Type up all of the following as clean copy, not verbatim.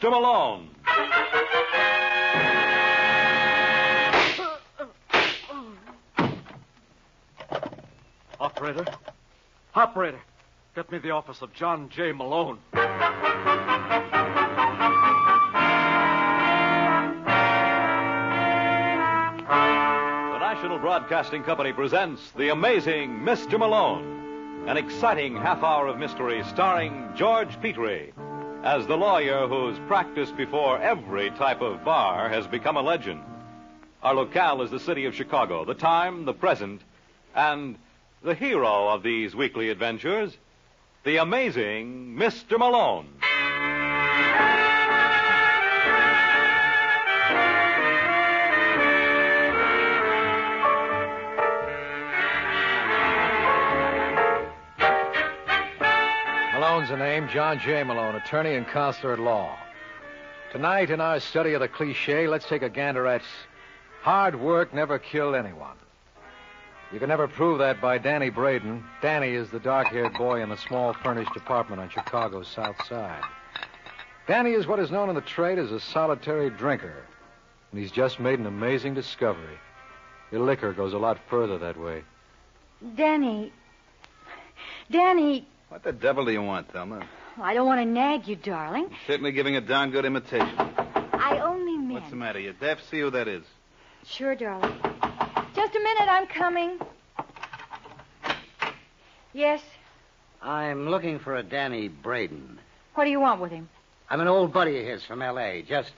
Mr. Malone. Operator, get me the office of John J. Malone. The National Broadcasting Company presents The Amazing Mr. Malone, an exciting half hour of mystery starring George Petrie as the lawyer whose practice before every type of bar has become a legend. Our locale is the city of Chicago, the time, the present, and the hero of these weekly adventures, the amazing Mr. Malone. Malone's the name, John J. Malone, attorney and counselor at law. Tonight, in our study of the cliche, let's take a gander at hard work never killed anyone. You can never prove that by Danny Braden. Danny is the dark-haired boy in the small furnished apartment on Chicago's South Side. Danny is what is known in the trade as a solitary drinker, and he's just made an amazing discovery. Your liquor goes a lot further that way. Danny. What the devil do you want, Thelma? I don't want to nag you, darling. You're certainly giving a darn good imitation. I only meant... What's the matter? You deaf? See who that is. Sure, darling. Just a minute, I'm coming. Yes? I'm looking for a Danny Braden. What do you want with him? I'm an old buddy of his from L.A. Just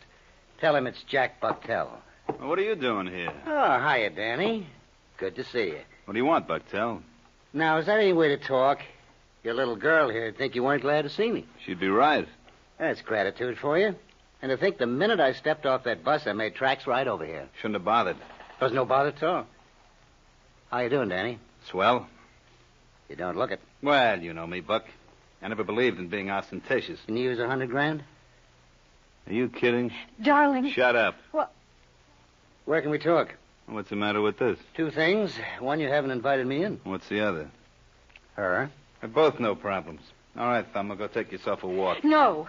tell him it's Jack Bucktel. Well, what are you doing here? Oh, hiya, Danny. Good to see you. What do you want, Bucktel? Now, is that any way to talk? Your little girl here would think you weren't glad to see me. She'd be right. That's gratitude for you. And to think the minute I stepped off that bus, I made tracks right over here. Shouldn't have bothered. Was no bother at all. How you doing, Danny? Swell. You don't look it. Well, you know me, Buck. I never believed in being ostentatious. Can you use $100,000? Are you kidding? Darling. Shut up. What? Where can we talk? What's the matter with this? Two things. One, you haven't invited me in. What's the other? Her. They're both no problems. All right, Thelma, go take yourself a walk. No.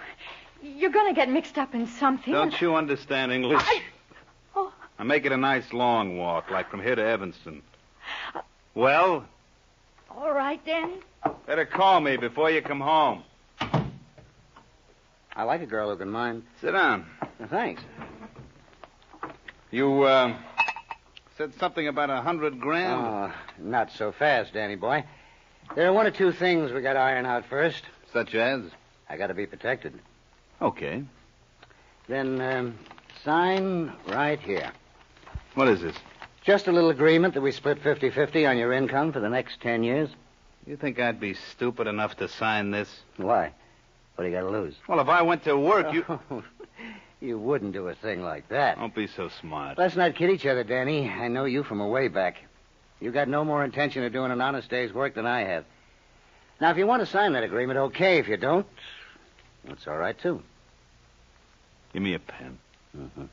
You're going to get mixed up in something. Don't you understand English? Oh. Now make it a nice long walk, like from here to Evanston. Well? All right, Danny. Better call me before you come home. I like a girl who can mind. Sit down. Thanks. You, said something about $100,000? Oh, not so fast, Danny boy. There are one or two things we got to iron out first. Such as? I got to be protected. Okay. Then, sign right here. What is this? Just a little agreement that we split 50-50 on your income for the next 10 years. You think I'd be stupid enough to sign this? Why? What do you got to lose? Well, if I went to work, you... You wouldn't do a thing like that. Don't be so smart. Let's not kid each other, Danny. I know you from a way back. You got no more intention of doing an honest day's work than I have. Now, if you want to sign that agreement, okay. If you don't, that's all right, too. Give me a pen. Mm-hmm.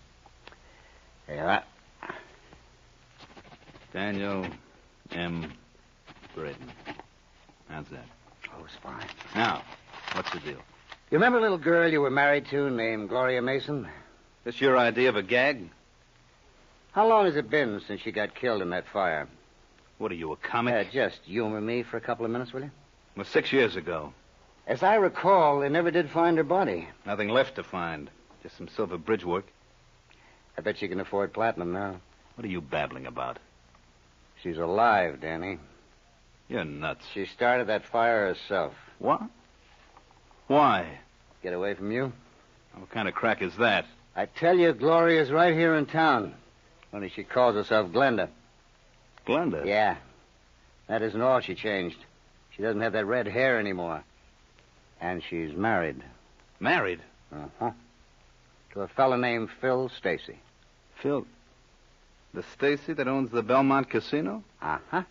Here you are. Daniel M. Braden. How's that? Oh, it's fine. Now, what's the deal? You remember a little girl you were married to named Gloria Mason? This your idea of a gag? How long has it been since she got killed in that fire? What are you, a comic? Just humor me for a couple of minutes, will you? Well, 6 years ago. As I recall, they never did find her body. Nothing left to find. Just some silver bridge work. I bet you can afford platinum now. What are you babbling about? She's alive, Danny. You're nuts. She started that fire herself. What? Why? Get away from you? What kind of crack is that? I tell you, Gloria's right here in town. Only she calls herself Glenda. Glenda? Yeah. That isn't all she changed. She doesn't have that red hair anymore. And she's married. Married? Uh-huh. To a fella named Phil Stacy. Phil? The Stacy that owns the Belmont Casino? Uh-huh.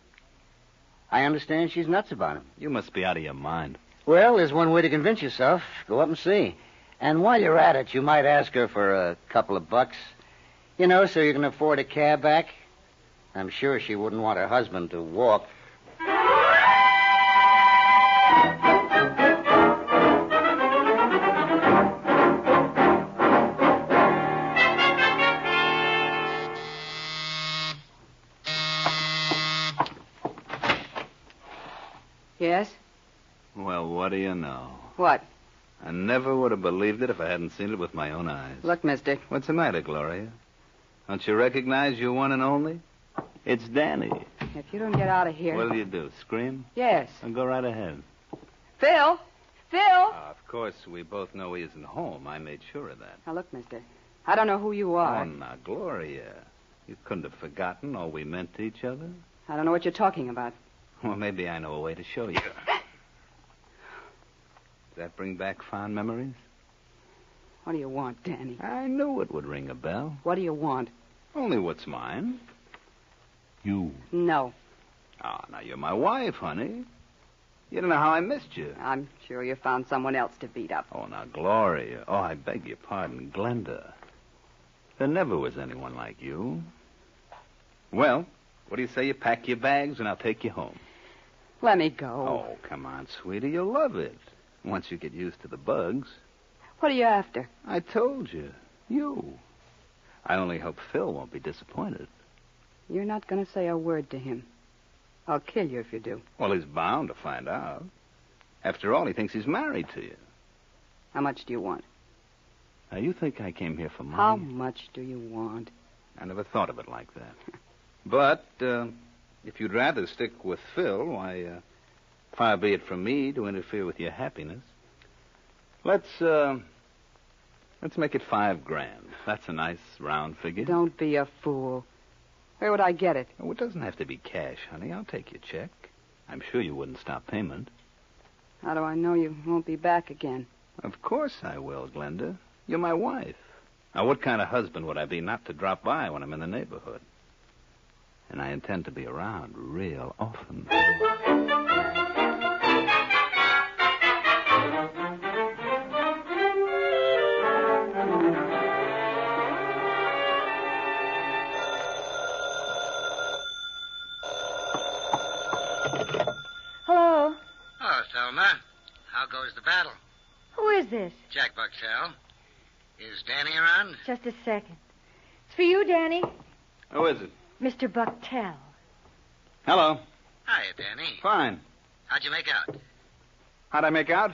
I understand she's nuts about him. You must be out of your mind. Well, there's one way to convince yourself. Go up and see. And while you're at it, you might ask her for a couple of bucks. You know, so you can afford a cab back. I'm sure she wouldn't want her husband to walk. Yes? Well, what do you know? What? I never would have believed it if I hadn't seen it with my own eyes. Look, mister. What's the matter, Gloria? Don't you recognize your one and only? It's Danny. If you don't get out of here... What'll you do, scream? Yes. Well, go right ahead. Phil! Of course, we both know he isn't home. I made sure of that. Now, look, mister. I don't know who you are. Oh, now, Gloria. You couldn't have forgotten all we meant to each other? I don't know what you're talking about. Well, maybe I know a way to show you. Does that bring back fond memories? What do you want, Danny? I knew it would ring a bell. What do you want? Only what's mine. You. No. Oh, now you're my wife, honey. You don't know how I missed you. I'm sure you found someone else to beat up. Oh, now, Gloria. Oh, I beg your pardon, Glenda. There never was anyone like you. Well, what do you say you pack your bags and I'll take you home? Let me go. Oh, come on, sweetie. You'll love it. Once you get used to the bugs. What are you after? I told you. You. I only hope Phil won't be disappointed. You're not going to say a word to him. I'll kill you if you do. Well, he's bound to find out. After all, he thinks he's married to you. How much do you want? Now, you think I came here for money? How much do you want? I never thought of it like that. But, if you'd rather stick with Phil, why, far be it from me to interfere with your happiness. Let's make it $5,000. That's a nice round figure. Don't be a fool. Where would I get it? Oh, it doesn't have to be cash, honey. I'll take your check. I'm sure you wouldn't stop payment. How do I know you won't be back again? Of course I will, Glenda. You're my wife. Now, what kind of husband would I be not to drop by when I'm in the neighborhood? And I intend to be around real often. Hello. Oh, Thelma. How goes the battle? Who is this? Jack Buxell. Is Danny around? Just a second. It's for you, Danny. Who is it? Mr. Bucktel. Hello. Hiya, Danny. Fine. How'd you make out? How'd I make out?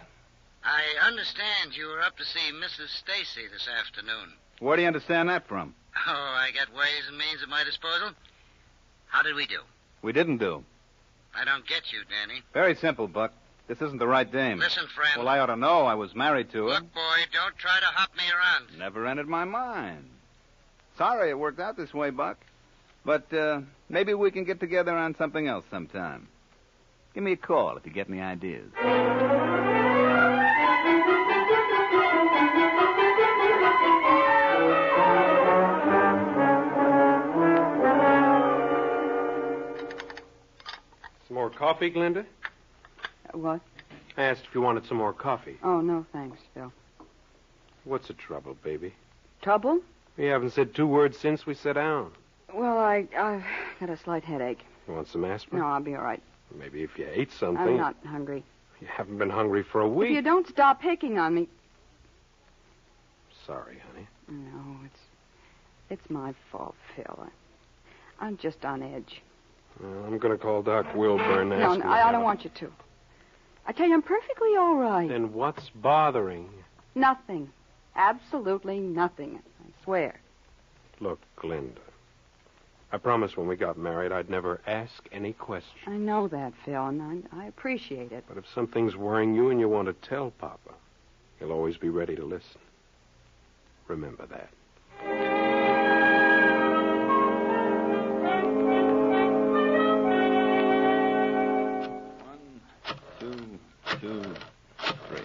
I understand you were up to see Mrs. Stacy this afternoon. Where do you understand that from? Oh, I got ways and means at my disposal. How did we do? We didn't do. I don't get you, Danny. Very simple, Buck. This isn't the right dame. Listen, friend. Well, I ought to know. I was married to her. Look, boy, don't try to hop me around. Never entered my mind. Sorry it worked out this way, Buck. But maybe we can get together on something else sometime. Give me a call if you get any ideas. Some more coffee, Glenda? What? I asked if you wanted some more coffee. Oh, no, thanks, Phil. What's the trouble, baby? Trouble? We haven't said 2 words since we sat down. Well, I've got a slight headache. You want some aspirin? No, I'll be all right. Maybe if you ate something. I'm not hungry. You haven't been hungry for a If week. you don't stop picking on me... Sorry, honey. No, it's my fault, Phil. I'm just on edge. Well, I'm going to call Doc Wilbur and ask him. No, I don't want you to. I tell you, I'm perfectly all right. Then what's bothering you? Nothing. Absolutely nothing. I swear. Look, Glenda. I promised when we got married I'd never ask any questions. I know that, Phil, and I appreciate it. But if something's worrying you and you want to tell Papa, he'll always be ready to listen. Remember that. One, two, three.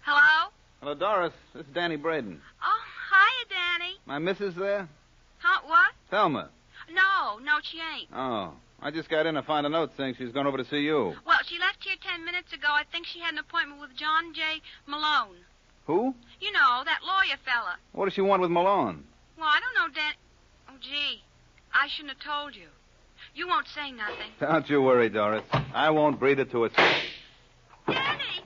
Hello? Hello, Doris. This is Danny Braden. Oh, hiya, Danny. My missus there? Huh, what? Thelma. No, she ain't. Oh. I just got in to find a note saying she's gone over to see you. Well, she left here 10 minutes ago. I think she had an appointment with John J. Malone. Who? You know, that lawyer fella. What does she want with Malone? Well, I don't know, Oh, gee. I shouldn't have told you. You won't say nothing. Don't you worry, Doris. I won't breathe it to a soul. Danny!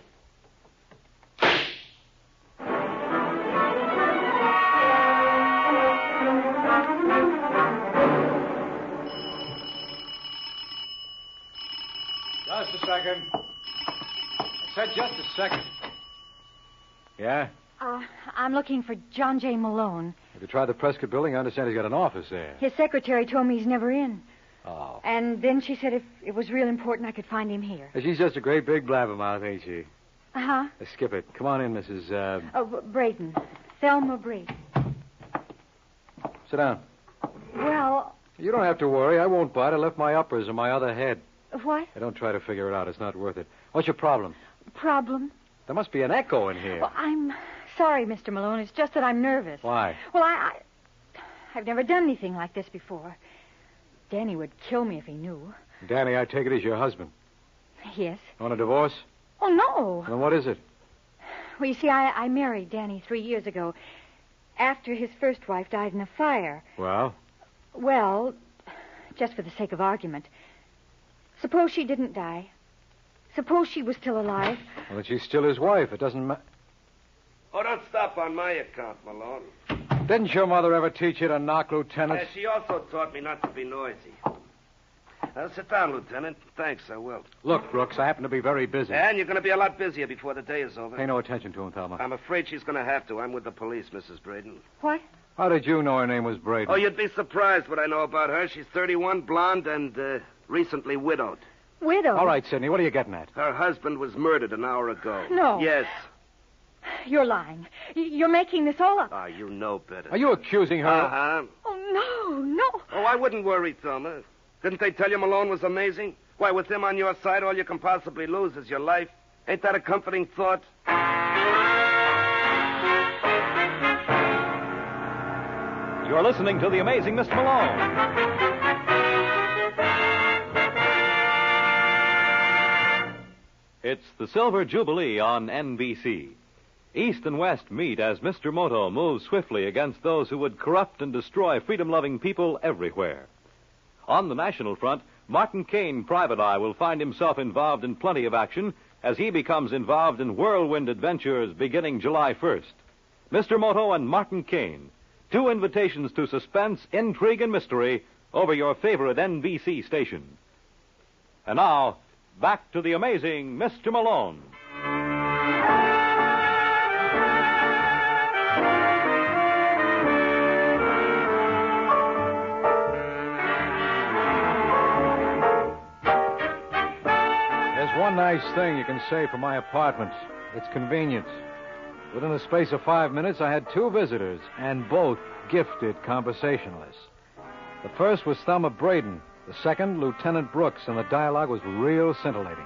second. I said just a second. Yeah? I'm looking for John J. Malone. Have you tried the Prescott building? I understand he's got an office there. His secretary told me he's never in. Oh. And then she said if it was real important, I could find him here. She's just a great big blabbermouth, ain't she? Uh-huh. Skip it. Come on in, Mrs. Braden. Thelma Braden. Sit down. Well, You don't have to worry. I won't bite. I left my uppers in my other head. what? Hey, don't try to figure it out. It's not worth it. What's your problem? Problem? There must be an echo in here. Well, I'm sorry, Mr. Malone. It's just that I'm nervous. Why? Well, I've never done anything like this before. Danny would kill me if he knew. Danny, I take it is your husband. Yes. Want a divorce? Oh, no. Then what is it? Well, you see, I married Danny 3 years ago after his first wife died in a fire. Well? Well, just for the sake of argument, suppose she didn't die. Suppose she was still alive. Well, then she's still his wife. It doesn't matter. Oh, don't stop on my account, Malone. Didn't your mother ever teach you to knock, Lieutenant? She also taught me not to be noisy. Sit down, Lieutenant. Thanks, I will. Look, Brooks, I happen to be very busy. And you're going to be a lot busier before the day is over. Pay no attention to him, Thelma. I'm afraid she's going to have to. I'm with the police, Mrs. Braden. What? How did you know her name was Braden? Oh, you'd be surprised what I know about her. She's 31, blonde, and recently widowed. Widow? All right, Sidney, what are you getting at? Her husband was murdered an hour ago. No. Yes. You're lying. You're making this all up. Ah, you know better. Are you accusing her? Uh-huh. Oh, no. Oh, I wouldn't worry, Thelma. Didn't they tell you Malone was amazing? Why, with him on your side, all you can possibly lose is your life. Ain't that a comforting thought? You're listening to The Amazing Mr. Malone. It's the Silver Jubilee on NBC. East and West meet as Mr. Moto moves swiftly against those who would corrupt and destroy freedom-loving people everywhere. On the national front, Martin Caine, Private Eye, will find himself involved in plenty of action as he becomes involved in whirlwind adventures beginning July 1st. Mr. Moto and Martin Caine, 2 invitations to suspense, intrigue, and mystery over your favorite NBC station. And now, back to the amazing Mr. Malone. There's one nice thing you can say for my apartment. It's convenience. Within the space of 5 minutes, I had 2 visitors, and both gifted conversationalists. The first was Thelma Braden. The second, Lieutenant Brooks, and the dialogue was real scintillating.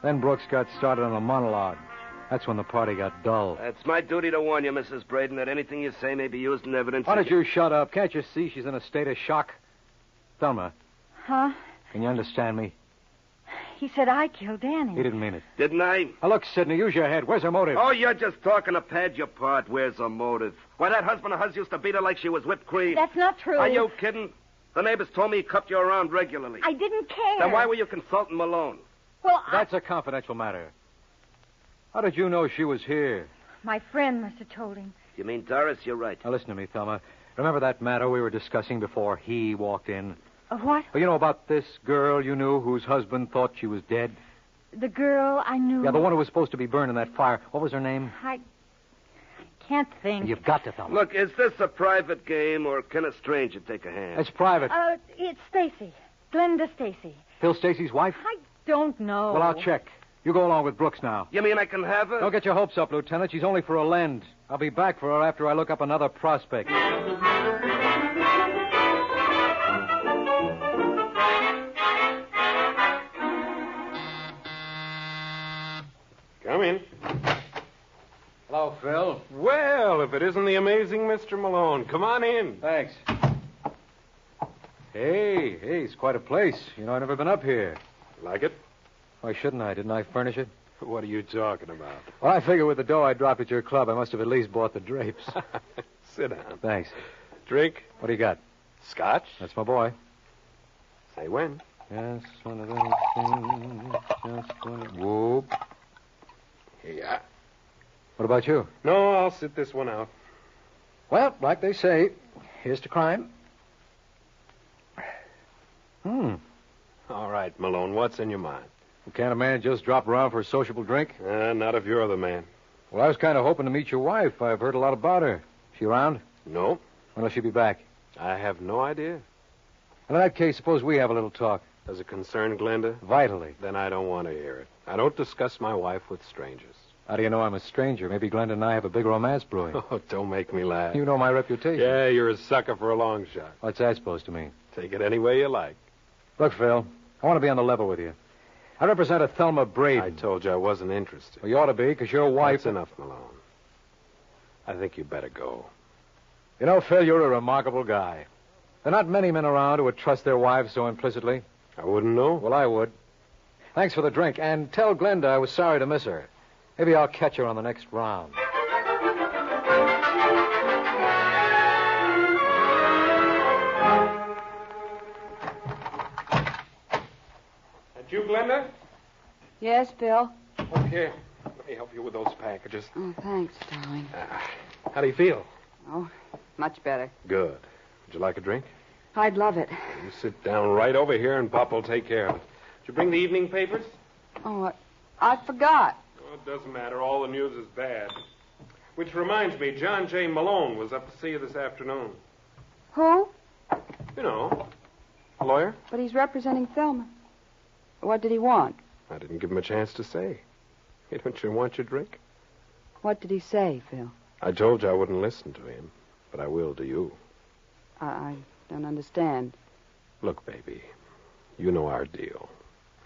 Then Brooks got started on a monologue. That's when the party got dull. It's my duty to warn you, Mrs. Braden, that anything you say may be used in evidence. Why don't you shut up? Can't you see she's in a state of shock? Thelma, Huh? can you understand me? He said I killed Danny. He didn't mean it. Didn't I? Now, look, Sidney, use your head. Where's her motive? Oh, you're just talking to pad your part. Where's the motive? Why, that husband of hers used to beat her like she was whipped cream. That's not true. Are you kidding? The neighbors told me he cuffed you around regularly. I didn't care. Then why were you consulting Malone? Well, That's a confidential matter. How did you know she was here? my friend must have told him. You mean Doris? You're right. Now, listen to me, Thelma. Remember that matter we were discussing before he walked in? What? Well, you know about this girl you knew whose husband thought she was dead? The girl I knew. Yeah, the one who was supposed to be burned in that fire. What was her name? I can't think. You've got to, Thelma. Look, is this a private game, or can a stranger take a hand? It's private. It's Stacy. Glenda Stacy. Phil Stacy's wife? I don't know. Well, I'll check. You go along with Brooks now. You mean I can have her? Don't get your hopes up, Lieutenant. She's only for a lend. I'll be back for her after I look up another prospect. Come in. Hello, Phil. Well, if it isn't the amazing Mr. Malone. Come on in. Thanks. Hey, it's quite a place. You know, I've never been up here. Like it? Why shouldn't I? Didn't I furnish it? What are you talking about? Well, I figure with the dough I dropped at your club, I must have at least bought the drapes. Sit down. Thanks. Drink? What do you got? Scotch? That's my boy. Say when. Just one of those things. Just one of... Whoop. Yeah. What about you? No, I'll sit this one out. Well, like they say, here's to crime. All right, Malone, what's in your mind? Can't a man just drop around for a sociable drink? Not if you're the man. Well, I was kind of hoping to meet your wife. I've heard a lot about her. She around? No, When will she be back? I have no idea. In that case, suppose we have a little talk. Does it concern Glenda? Vitally. Then I don't want to hear it. I don't discuss my wife with strangers. How do you know I'm a stranger? Maybe Glenda and I have a big romance brewing. Oh, don't make me laugh. You know my reputation. Yeah, you're a sucker for a long shot. What's that supposed to mean? Take it any way you like. Look, Phil, I want to be on the level with you. I represent a Thelma Braden. I told you I wasn't interested. Well, you ought to be, because your wife... That's enough, Malone. I think you better go. You know, Phil, you're a remarkable guy. There are not many men around who would trust their wives so implicitly. I wouldn't know. Well, I would. Thanks for the drink, and tell Glenda I was sorry to miss her. Maybe I'll catch her on the next round. That you, Glenda? Yes, Bill? Oh, here. Let me help you with those packages. Oh, thanks, darling. How do you feel? Oh, much better. Good. Would you like a drink? I'd love it. You sit down right over here, and Pop will take care of it. Did you bring the evening papers? Oh, I forgot. Oh, it doesn't matter. All the news is bad. Which reminds me, John J. Malone was up to see you this afternoon. Who? You know, a lawyer. But he's representing Thelma. What did he want? I didn't give him a chance to say. Hey, don't you want your drink? What did he say, Phil? I told you I wouldn't listen to him, but I will to you. I don't understand. Look, baby, you know our deal.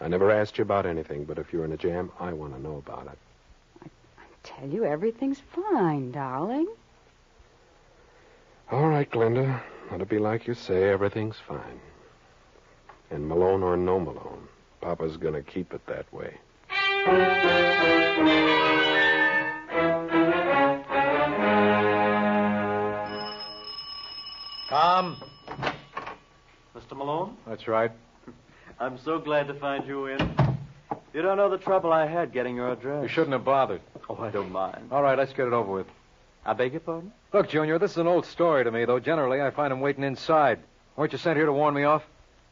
I never asked you about anything, but if you're in a jam, I want to know about it. I tell you, everything's fine, darling. All right, Glenda. Let it be like you say, everything's fine. And Malone or no Malone, Papa's going to keep it that way. Come. Mr. Malone? That's right. I'm so glad to find you in. You don't know the trouble I had getting your address. You shouldn't have bothered. Oh, I don't mind. All right, let's get it over with. I beg your pardon? Look, Junior, this is an old story to me, though generally I find him waiting inside. Weren't you sent here to warn me off?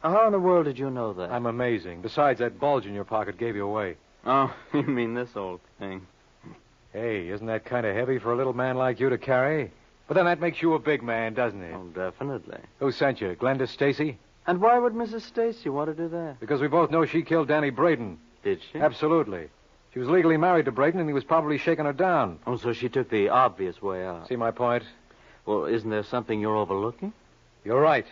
How in the world did you know that? I'm amazing. Besides, that bulge in your pocket gave you away. Oh, you mean this old thing. Hey, isn't that kind of heavy for a little man like you to carry? But then that makes you a big man, doesn't it? Oh, definitely. Who sent you, Glenda Stacy? And why would Mrs. Stacy want to do that? Because we both know she killed Danny Braden. Did she? Absolutely. She was legally married to Braden, and he was probably shaking her down. Oh, so she took the obvious way out. See my point? Well, isn't there something you're overlooking? You're right.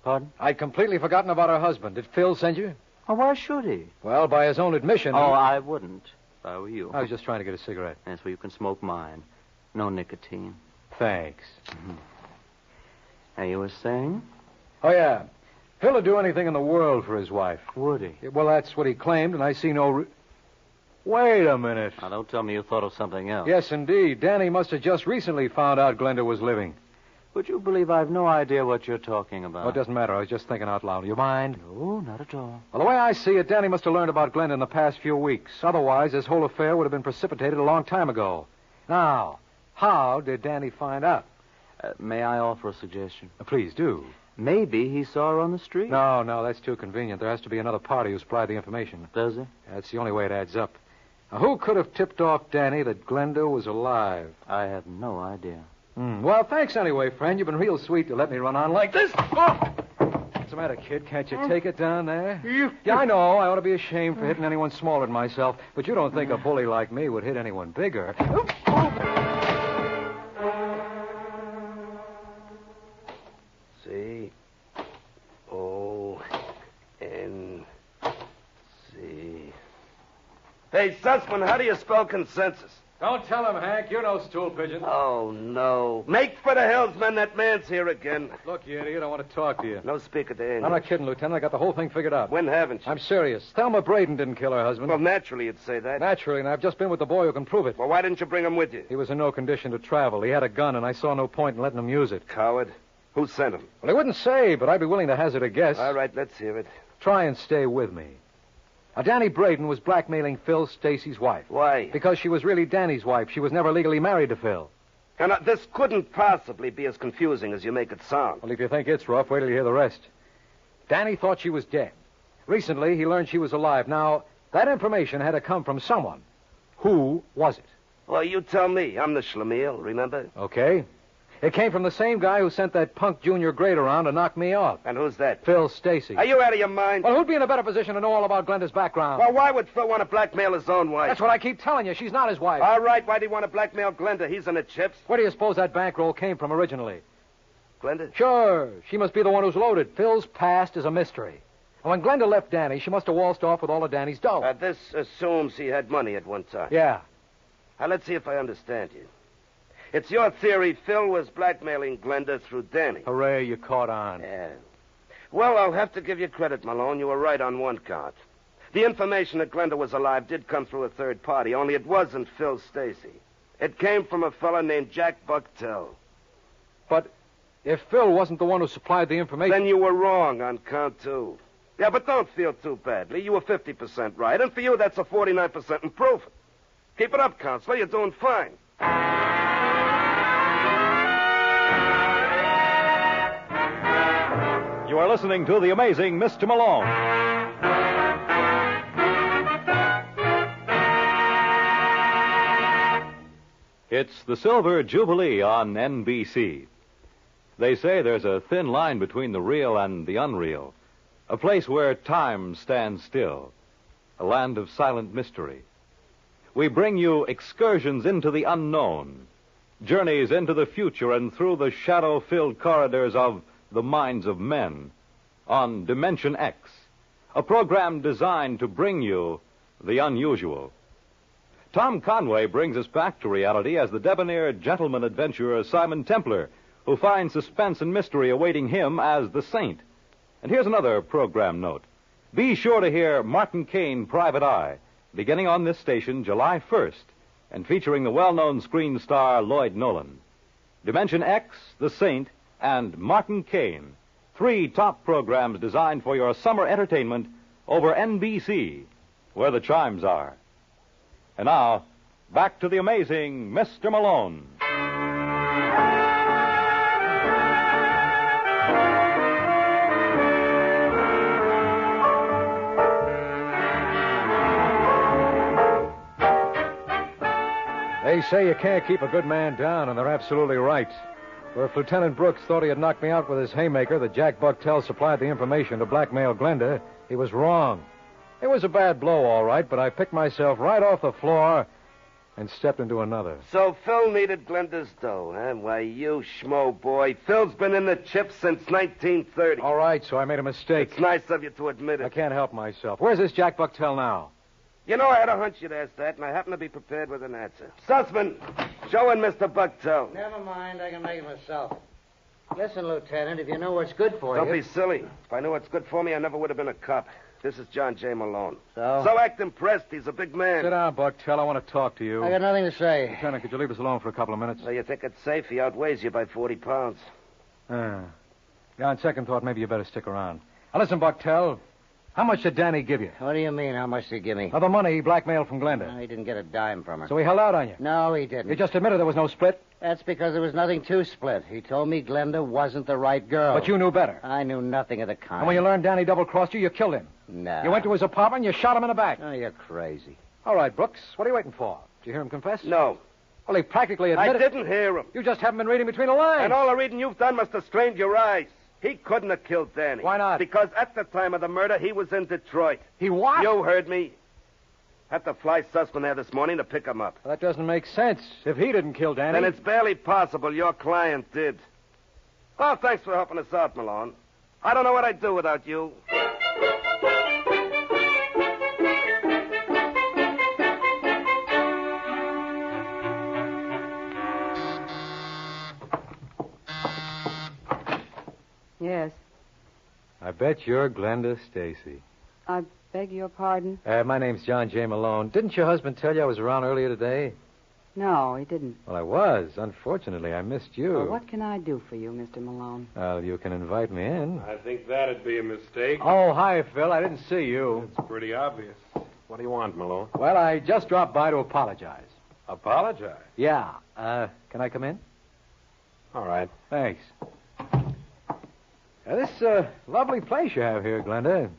Pardon? I'd completely forgotten about her husband. Did Phil send you? Oh, why should he? Well, by his own admission... Oh, I wouldn't, if I were you. I was just trying to get a cigarette. That's where you can smoke mine. No nicotine. Thanks. Now, you were saying? Oh, yeah. Phil would do anything in the world for his wife. Would he? Well, that's what he claimed, and I see no... Wait a minute. Now, don't tell me you thought of something else. Yes, indeed. Danny must have just recently found out Glenda was living. Would you believe I've no idea what you're talking about? Oh, it doesn't matter. I was just thinking out loud. You mind? No, not at all. Well, the way I see it, Danny must have learned about Glenda in the past few weeks. Otherwise, this whole affair would have been precipitated a long time ago. Now, how did Danny find out? May I offer a suggestion? Please do. Maybe he saw her on the street. No, that's too convenient. There has to be another party who supplied the information. Does he? That's the only way it adds up. Now, who could have tipped off Danny that Glenda was alive? I have no idea. Well, thanks anyway, friend. You've been real sweet to let me run on like this. Oh! What's the matter, kid? Can't you take it down there? Yeah, I know. I ought to be ashamed for hitting anyone smaller than myself, but you don't think a bully like me would hit anyone bigger. C-O-N-C. Hey, Sussman, how do you spell consensus? Don't tell him, Hank. You know stool pigeon. Oh, no. Make for the hills, man. That man's here again. Look, you idiot, I want to talk to you. No speaker to English. I'm not kidding, Lieutenant. I got the whole thing figured out. When haven't you? I'm serious. Thelma Braden didn't kill her husband. Well, naturally you'd say that. Naturally, and I've just been with the boy who can prove it. Well, why didn't you bring him with you? He was in no condition to travel. He had a gun, and I saw no point in letting him use it. Coward. Who sent him? Well, he wouldn't say, but I'd be willing to hazard a guess. All right, let's hear it. Try and stay with me. Now, Danny Braden was blackmailing Phil Stacy's wife. Why? Because she was really Danny's wife. She was never legally married to Phil. Now, this couldn't possibly be as confusing as you make it sound. Well, if you think it's rough, wait till you hear the rest. Danny thought she was dead. Recently, he learned she was alive. Now, That information had to come from someone. Who was it? Well, you tell me. I'm the schlemiel, remember? Okay. It came from the same guy who sent that punk junior grade around to knock me off. And who's that? Phil Stacy. Are you out of your mind? Well, who'd be in a better position to know all about Glenda's background? Well, why would Phil want to blackmail his own wife? That's what I keep telling you. She's not his wife. All right, why'd he want to blackmail Glenda? He's in the chips. Where do you suppose that bankroll came from originally? Glenda? Sure. She must be the one who's loaded. Phil's past is a mystery. And when Glenda left Danny, she must have waltzed off with all of Danny's dough. This assumes he had money at one time. Yeah. Now, let's see if I understand you. It's your theory Phil was blackmailing Glenda through Danny. Hooray, you caught on. Yeah. Well, I'll have to give you credit, Malone. You were right on one count. The information that Glenda was alive did come through a third party, only it wasn't Phil Stacy. It came from a fella named Jack Bucktel. But if Phil wasn't the one who supplied the information... Then you were wrong on count two. Yeah, but don't feel too badly. You were 50% right, and for you, that's a 49% improvement. Keep it up, Counselor. You're doing fine. You are listening to The Amazing Mr. Malone. It's the Silver Jubilee on NBC. They say there's a thin line between the real and the unreal, a place where time stands still, a land of silent mystery. We bring you excursions into the unknown, journeys into the future and through the shadow-filled corridors of the minds of men on Dimension X, a program designed to bring you the unusual. Tom Conway brings us back to reality as the debonair gentleman adventurer Simon Templar, who finds suspense and mystery awaiting him as the Saint. And here's another program note. Be sure to hear Martin Caine, Private Eye, beginning on this station July 1st, and featuring the well-known screen star Lloyd Nolan. Dimension X, The Saint, and Martin Caine, 3 top programs designed for your summer entertainment over NBC, where the chimes are. And now, back to the amazing Mr. Malone. They say you can't keep a good man down, and they're absolutely right. For if Lieutenant Brooks thought he had knocked me out with his haymaker that Jack Bucktel supplied the information to blackmail Glenda, he was wrong. It was a bad blow, all right, but I picked myself right off the floor and stepped into another. So Phil needed Glenda's dough, huh? Why, you schmo boy. Phil's been in the chips since 1930. All right, so I made a mistake. It's nice of you to admit it. I can't help myself. Where's this Jack Bucktel now? You know, I had a hunch you'd ask that, and I happen to be prepared with an answer. Sussman, show in Mr. Bucktel. Never mind, I can make it myself. Listen, Lieutenant, if you know what's good for Don't you... be silly. If I knew what's good for me, I never would have been a cop. This is John J. Malone. So act impressed. He's a big man. Sit down, Bucktel. I want to talk to you. I got nothing to say. Lieutenant, could you leave us alone for a couple of minutes? So you think it's safe? He outweighs you by 40 pounds. Yeah, on second thought, maybe you better stick around. Now, listen, Bucktel. How much did Danny give you? What do you mean, how much did he give me? Of the money he blackmailed from Glenda. No, he didn't get a dime from her. So he held out on you? No, he didn't. You just admitted there was no split? That's because there was nothing to split. He told me Glenda wasn't the right girl. But you knew better. I knew nothing of the kind. And when you learned Danny double-crossed you, you killed him. No. You went to his apartment and you shot him in the back. Oh, you're crazy. All right, Brooks. What are you waiting for? Did you hear him confess? No. Well, he practically admitted... I didn't hear him. You just haven't been reading between the lines. And all the reading you've done must have strained your eyes. He couldn't have killed Danny. Why not? Because at the time of the murder, he was in Detroit. He what? You heard me. Had to fly Sussman there this morning to pick him up. Well, that doesn't make sense. If he didn't kill Danny... Then it's barely possible your client did. Well, thanks for helping us out, Malone. I don't know what I'd do without you. Yes. I bet you're Glenda Stacy. I beg your pardon? My name's John J. Malone. Didn't your husband tell you I was around earlier today? No, he didn't. Well, I was. Unfortunately, I missed you. Well, what can I do for you, Mr. Malone? Well, you can invite me in. I think that'd be a mistake. Oh, hi, Phil. I didn't see you. It's pretty obvious. What do you want, Malone? Well, I just dropped by to apologize. Apologize? Yeah. Can I come in? All right. Thanks. This lovely place you have here, Glenda.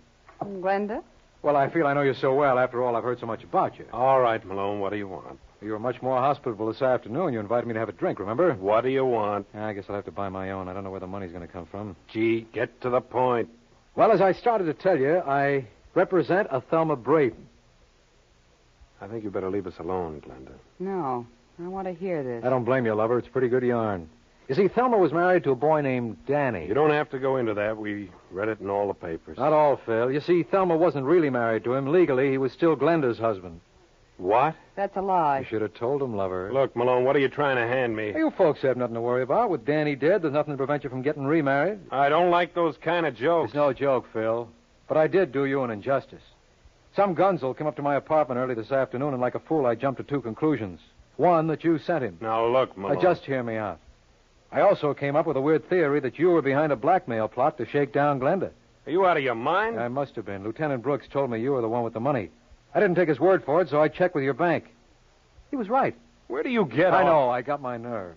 Glenda? Well, I feel I know you so well. After all, I've heard so much about you. All right, Malone, what do you want? You were much more hospitable this afternoon. You invited me to have a drink, remember? What do you want? I guess I'll have to buy my own. I don't know where the money's going to come from. Gee, get to the point. Well, as I started to tell you, I represent a Thelma Braden. I think you better leave us alone, Glenda. No, I want to hear this. I don't blame you, lover. It's pretty good yarn. You see, Thelma was married to a boy named Danny. You don't have to go into that. We read it in all the papers. Not all, Phil. You see, Thelma wasn't really married to him. Legally, he was still Glenda's husband. What? That's a lie. You should have told him, lover. Look, Malone, what are you trying to hand me? You folks have nothing to worry about. With Danny dead, there's nothing to prevent you from getting remarried. I don't like those kind of jokes. It's no joke, Phil. But I did do you an injustice. Some gunzel came up to my apartment early this afternoon, and like a fool, I jumped to two conclusions. One, that you sent him. Now, look, Malone. Just hear me out. I also came up with a weird theory that you were behind a blackmail plot to shake down Glenda. Are you out of your mind? I must have been. Lieutenant Brooks told me you were the one with the money. I didn't take his word for it, so I checked with your bank. He was right. Where do you get I off? know. I got my nerve.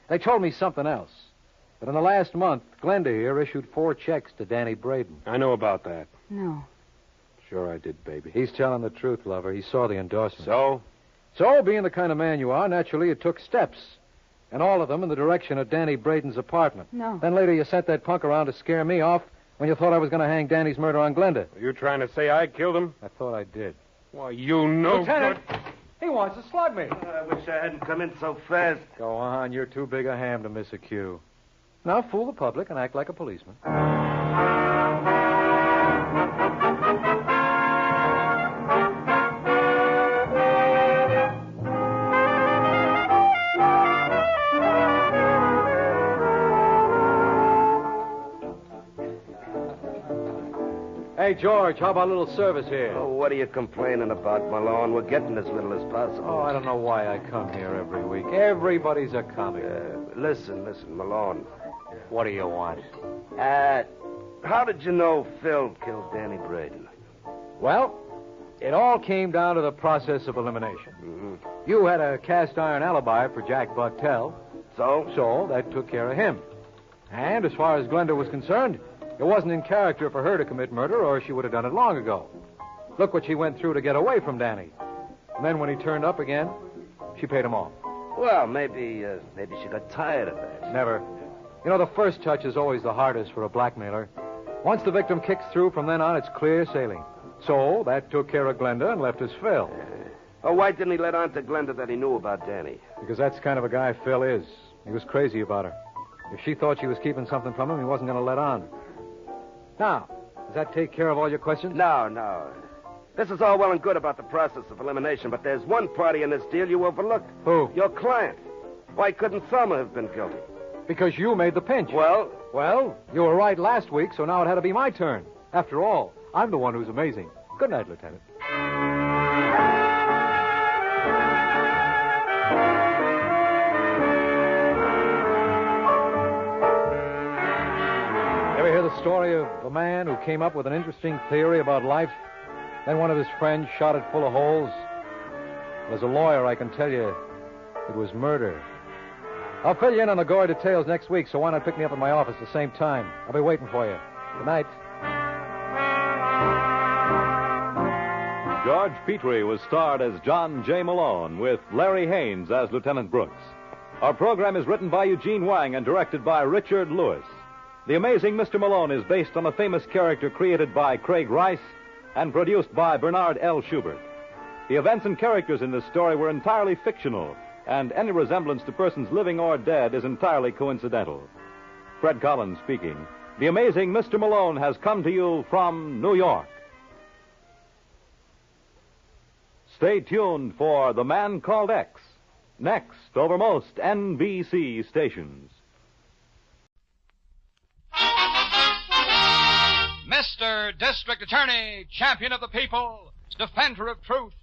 They told me something else. But in the last month, Glenda here issued 4 checks to Danny Braden. I know about that. No. Sure I did, baby. He's telling the truth, lover. He saw the endorsement. So, being the kind of man you are, naturally, it took steps. And all of them in the direction of Danny Braden's apartment. No. Then later you sent that punk around to scare me off when you thought I was going to hang Danny's murder on Glenda. Are you trying to say I killed him? I thought I did. Why, you know... Lieutenant! He wants to slug me. I wish I hadn't come in so fast. Go on. You're too big a ham to miss a cue. Now fool the public and act like a policeman. Hey, George, how about a little service here? Oh, what are you complaining about, Malone? We're getting as little as possible. Oh, I don't know why I come here every week. Everybody's a comic. Listen, Malone. What do you want? How did you know Phil killed Danny Braden? Well, it all came down to the process of elimination. Mm-hmm. You had a cast-iron alibi for Jack Bucktel. So that took care of him. And as far as Glenda was concerned, it wasn't in character for her to commit murder, or she would have done it long ago. Look what she went through to get away from Danny. And then when he turned up again, she paid him off. Well, maybe she got tired of that. Never. You know, the first touch is always the hardest for a blackmailer. Once the victim kicks through, from then on, it's clear sailing. So that took care of Glenda and left us Phil. Why didn't he let on to Glenda that he knew about Danny? Because that's the kind of a guy Phil is. He was crazy about her. If she thought she was keeping something from him, he wasn't going to let on. Now, does that take care of all your questions? No. This is all well and good about the process of elimination, but there's one party in this deal you overlooked. Who? Your client. Why couldn't Thelma have been guilty? Because you made the pinch. Well, you were right last week, so now it had to be my turn. After all, I'm the one who's amazing. Good night, Lieutenant. Ever hear the story of a man who came up with an interesting theory about life? Then one of his friends shot it full of holes? As a lawyer, I can tell you it was murder. I'll fill you in on the gory details next week, so why not pick me up at my office at the same time? I'll be waiting for you. Good night. George Petrie was starred as John J. Malone with Larry Haynes as Lieutenant Brooks. Our program is written by Eugene Wang and directed by Richard Lewis. The Amazing Mr. Malone is based on a famous character created by Craig Rice and produced by Bernard L. Schubert. The events and characters in this story were entirely fictional, and any resemblance to persons living or dead is entirely coincidental. Fred Collins speaking. The Amazing Mr. Malone has come to you from New York. Stay tuned for The Man Called X, next over most NBC stations. Mr. District Attorney, champion of the people, defender of truth,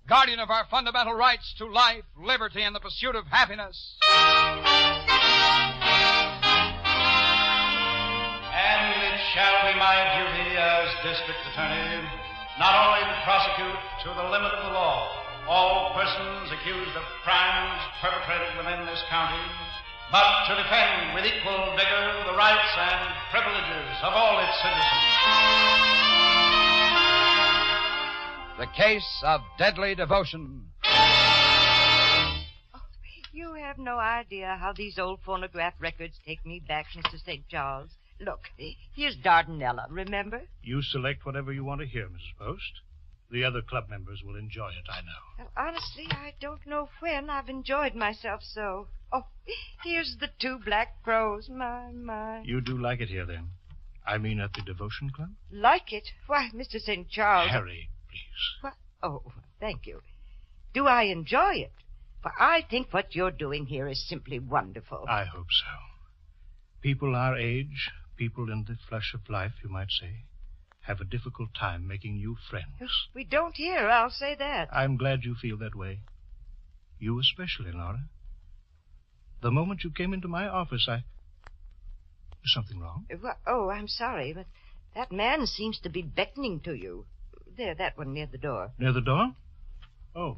guardian of our fundamental rights to life, liberty, and the pursuit of happiness. And it shall be my duty as District Attorney not only to prosecute to the limit of the law all persons accused of crimes perpetrated within this county, but to defend with equal vigor the rights and privileges of all its citizens. The Case of Deadly Devotion. You have no idea how these old phonograph records take me back, Mr. St. Charles. Look, here's Dardanella, remember? You select whatever you want to hear, Mrs. Post. The other club members will enjoy it, I know. Well, honestly, I don't know when I've enjoyed myself so. Oh, here's the Two Black Crows. My. You do like it here, then? I mean at the Devotion Club? Like it? Why, Mr. St. Charles... Harry, please. What? Oh, thank you. Do I enjoy it? For I think what you're doing here is simply wonderful. I hope so. People our age, people in the flush of life, you might say, have a difficult time making new friends. We don't here, I'll say that. I'm glad you feel that way. You especially, Laura. The moment you came into my office, Is something wrong? Oh, I'm sorry, but that man seems to be beckoning to you. There, that one near the door. Near the door? Oh.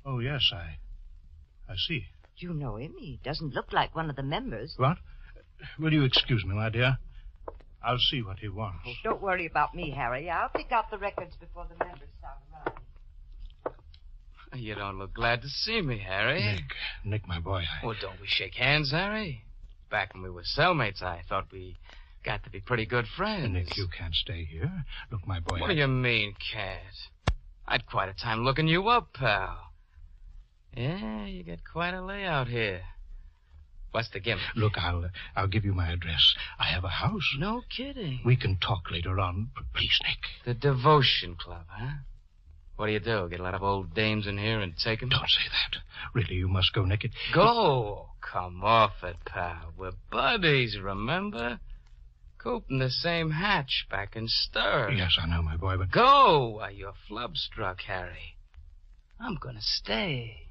Oh, yes, I see. Do you know him? He doesn't look like one of the members. What? Will you excuse me, my dear? I'll see what he wants. Oh, don't worry about me, Harry. I'll pick out the records before the members start arriving. You don't look glad to see me, Harry. Nick, my boy, Well, don't we shake hands, Harry? Back when we were cellmates, I thought we got to be pretty good friends. Nick, you can't stay here. Look, my boy, What do you mean, can't? I'd quite a time looking you up, pal. Yeah, you got quite a layout here. What's the gimmick? Look, I'll give you my address. I have a house. No kidding. We can talk later on. Please, Nick. The Devotion Club, huh? What do? Get a lot of old dames in here and take them? Don't say that. Really, you must go, Nick. Go? Come off it, pal. We're buddies, remember? Cooped in the same hatch back in Stir. Yes, I know, my boy, but... Go! Why, you're flub-struck, Harry. I'm gonna stay.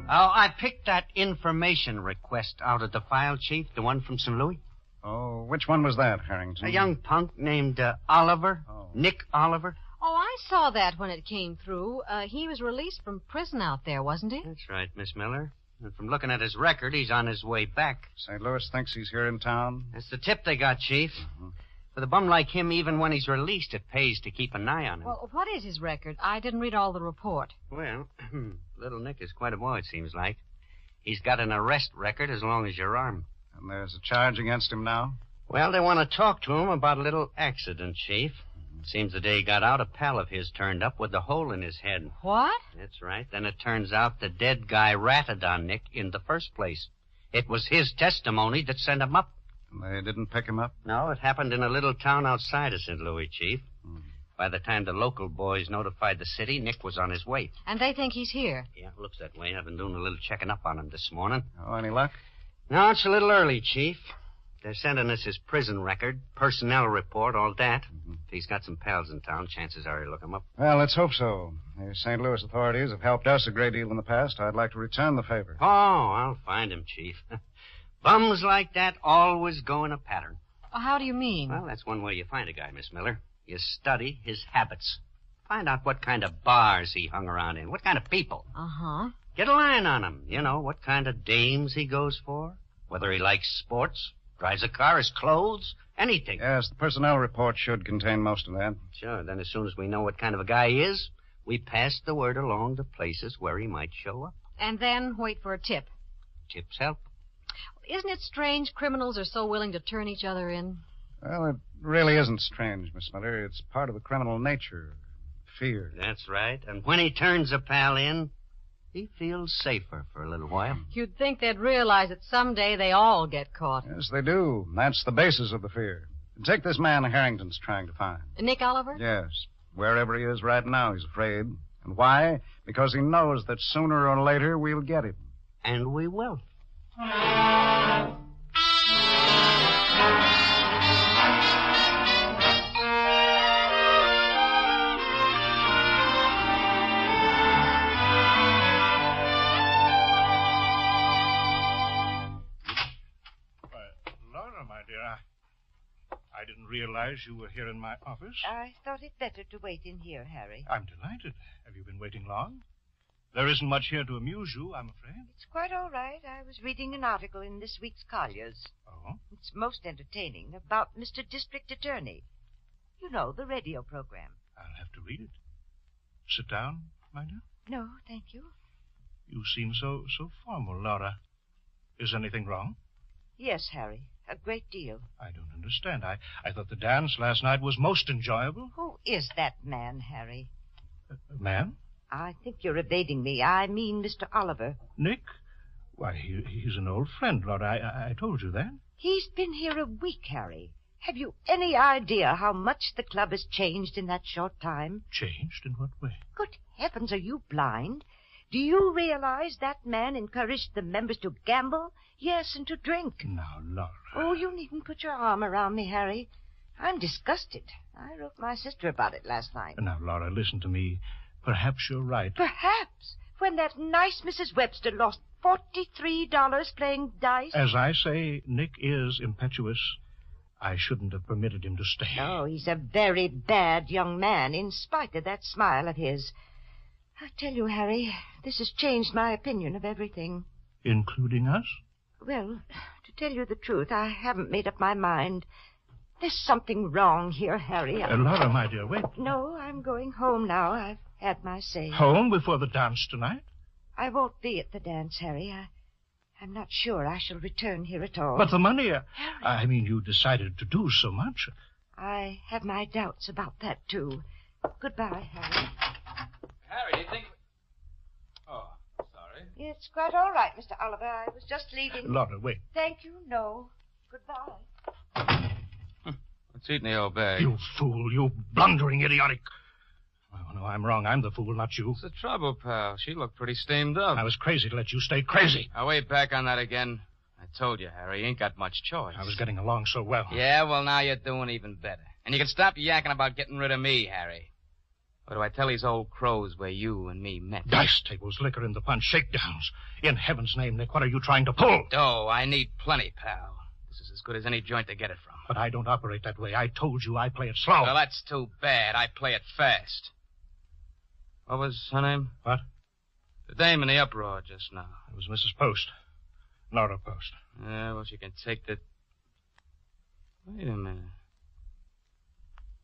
Oh, I picked that information request out of the file, Chief, the one from St. Louis. Oh, which one was that, Harrington? A young punk named Oliver. Oh. Nick Oliver. Oh, I saw that when it came through. He was released from prison out there, wasn't he? That's right, Miss Miller. And from looking at his record, he's on his way back. St. Louis thinks he's here in town? That's the tip they got, Chief. Mm-hmm. With a bum like him, even when he's released, it pays to keep an eye on him. Well, what is his record? I didn't read all the report. Well, little Nick is quite a boy, it seems like. He's got an arrest record as long as your arm. And there's a charge against him now? Well, they want to talk to him about a little accident, Chief. It seems the day he got out, a pal of his turned up with a hole in his head. What? That's right. Then it turns out the dead guy ratted on Nick in the first place. It was his testimony that sent him up. And they didn't pick him up? No, it happened in a little town outside of St. Louis, Chief. By the time the local boys notified the city, Nick was on his way. And they think he's here? Yeah, it looks that way. I've been doing a little checking up on him this morning. Oh, any luck? No, it's a little early, Chief. They're sending us his prison record, personnel report, all that. If he's got some pals in town, chances are he'll look him up. Well, let's hope so. The St. Louis authorities have helped us a great deal in the past. I'd like to return the favor. Oh, I'll find him, Chief. Bums like that always go in a pattern. Oh, how do you mean? Well, that's one way you find a guy, Miss Miller. You study his habits. Find out what kind of bars he hung around in, what kind of people. Uh-huh. Get a line on him. You know, what kind of dames he goes for, whether he likes sports, drives a car, his clothes, anything. Yes, the personnel report should contain most of that. Sure, then as soon as we know what kind of a guy he is, we pass the word along to places where he might show up. And then wait for a tip. Tips help. Isn't it strange criminals are so willing to turn each other in? Well, it really isn't strange, Miss Miller. It's part of the criminal nature. Fear. That's right. And when he turns a pal in, he feels safer for a little while. You'd think they'd realize that someday they all get caught. Yes, they do. That's the basis of the fear. Take this man Harrington's trying to find. Nick Oliver? Yes. Wherever he is right now, he's afraid. And why? Because he knows that sooner or later we'll get him. And we will. I didn't realize you were here in my office. I thought it better to wait in here, Harry. I'm delighted. Have you been waiting long? There isn't much here to amuse you, I'm afraid. It's quite all right. I was reading an article in this week's Collier's. Oh? It's most entertaining about Mr. District Attorney. You know, the radio program. I'll have to read it. Sit down, my dear. No, thank you. You seem so formal, Laura. Is anything wrong? Yes, Harry, a great deal. I don't understand. I thought the dance last night was most enjoyable. Who is that man, Harry? Man? I think you're evading me. I mean Mr. Oliver. Nick? Why, he's an old friend, Laura. I told you that. He's been here a week, Harry. Have you any idea how much the club has changed in that short time? Changed? In what way? Good heavens, are you blind? Do you realize that man encouraged the members to gamble? Yes, and to drink. Now, Laura. Oh, you needn't put your arm around me, Harry. I'm disgusted. I wrote my sister about it last night. Now, Laura, listen to me. Perhaps you're right. Perhaps. When that nice Mrs. Webster lost $43 playing dice. As I say, Nick is impetuous. I shouldn't have permitted him to stay. No, he's a very bad young man, in spite of that smile of his. I tell you, Harry, this has changed my opinion of everything. Including us? Well, to tell you the truth, I haven't made up my mind. There's something wrong here, Harry. Laura, my dear, wait. No, I'm going home now. I've had my say. Home before the dance tonight? I won't be at the dance, Harry. I'm not sure I shall return here at all. But the money... I mean, you decided to do so much. I have my doubts about that, too. Goodbye, Harry. Harry, do you think... Oh, sorry. It's quite all right, Mr. Oliver. I was just leaving. Laura, wait. Thank you, no. Goodbye. What's eating the old bag? You fool, you blundering idiotic. Oh, no, I'm wrong. I'm the fool, not you. What's the trouble, pal? She looked pretty steamed up. I was crazy to let you stay crazy. I'll wait back on that again. I told you, Harry, you ain't got much choice. I was getting along so well. Yeah, well, now you're doing even better. And you can stop yakking about getting rid of me, Harry. Or do I tell these old crows where you and me met? Dice tables, liquor in the punch, shakedowns. In heaven's name, Nick, what are you trying to pull? Oh, I need plenty, pal. This is as good as any joint to get it from. But I don't operate that way. I told you I play it slow. Well, that's too bad. I play it fast. What was her name? What? The dame in the uproar just now. It was Mrs. Post. Laura Post. Yeah, well, she can take the... Wait a minute.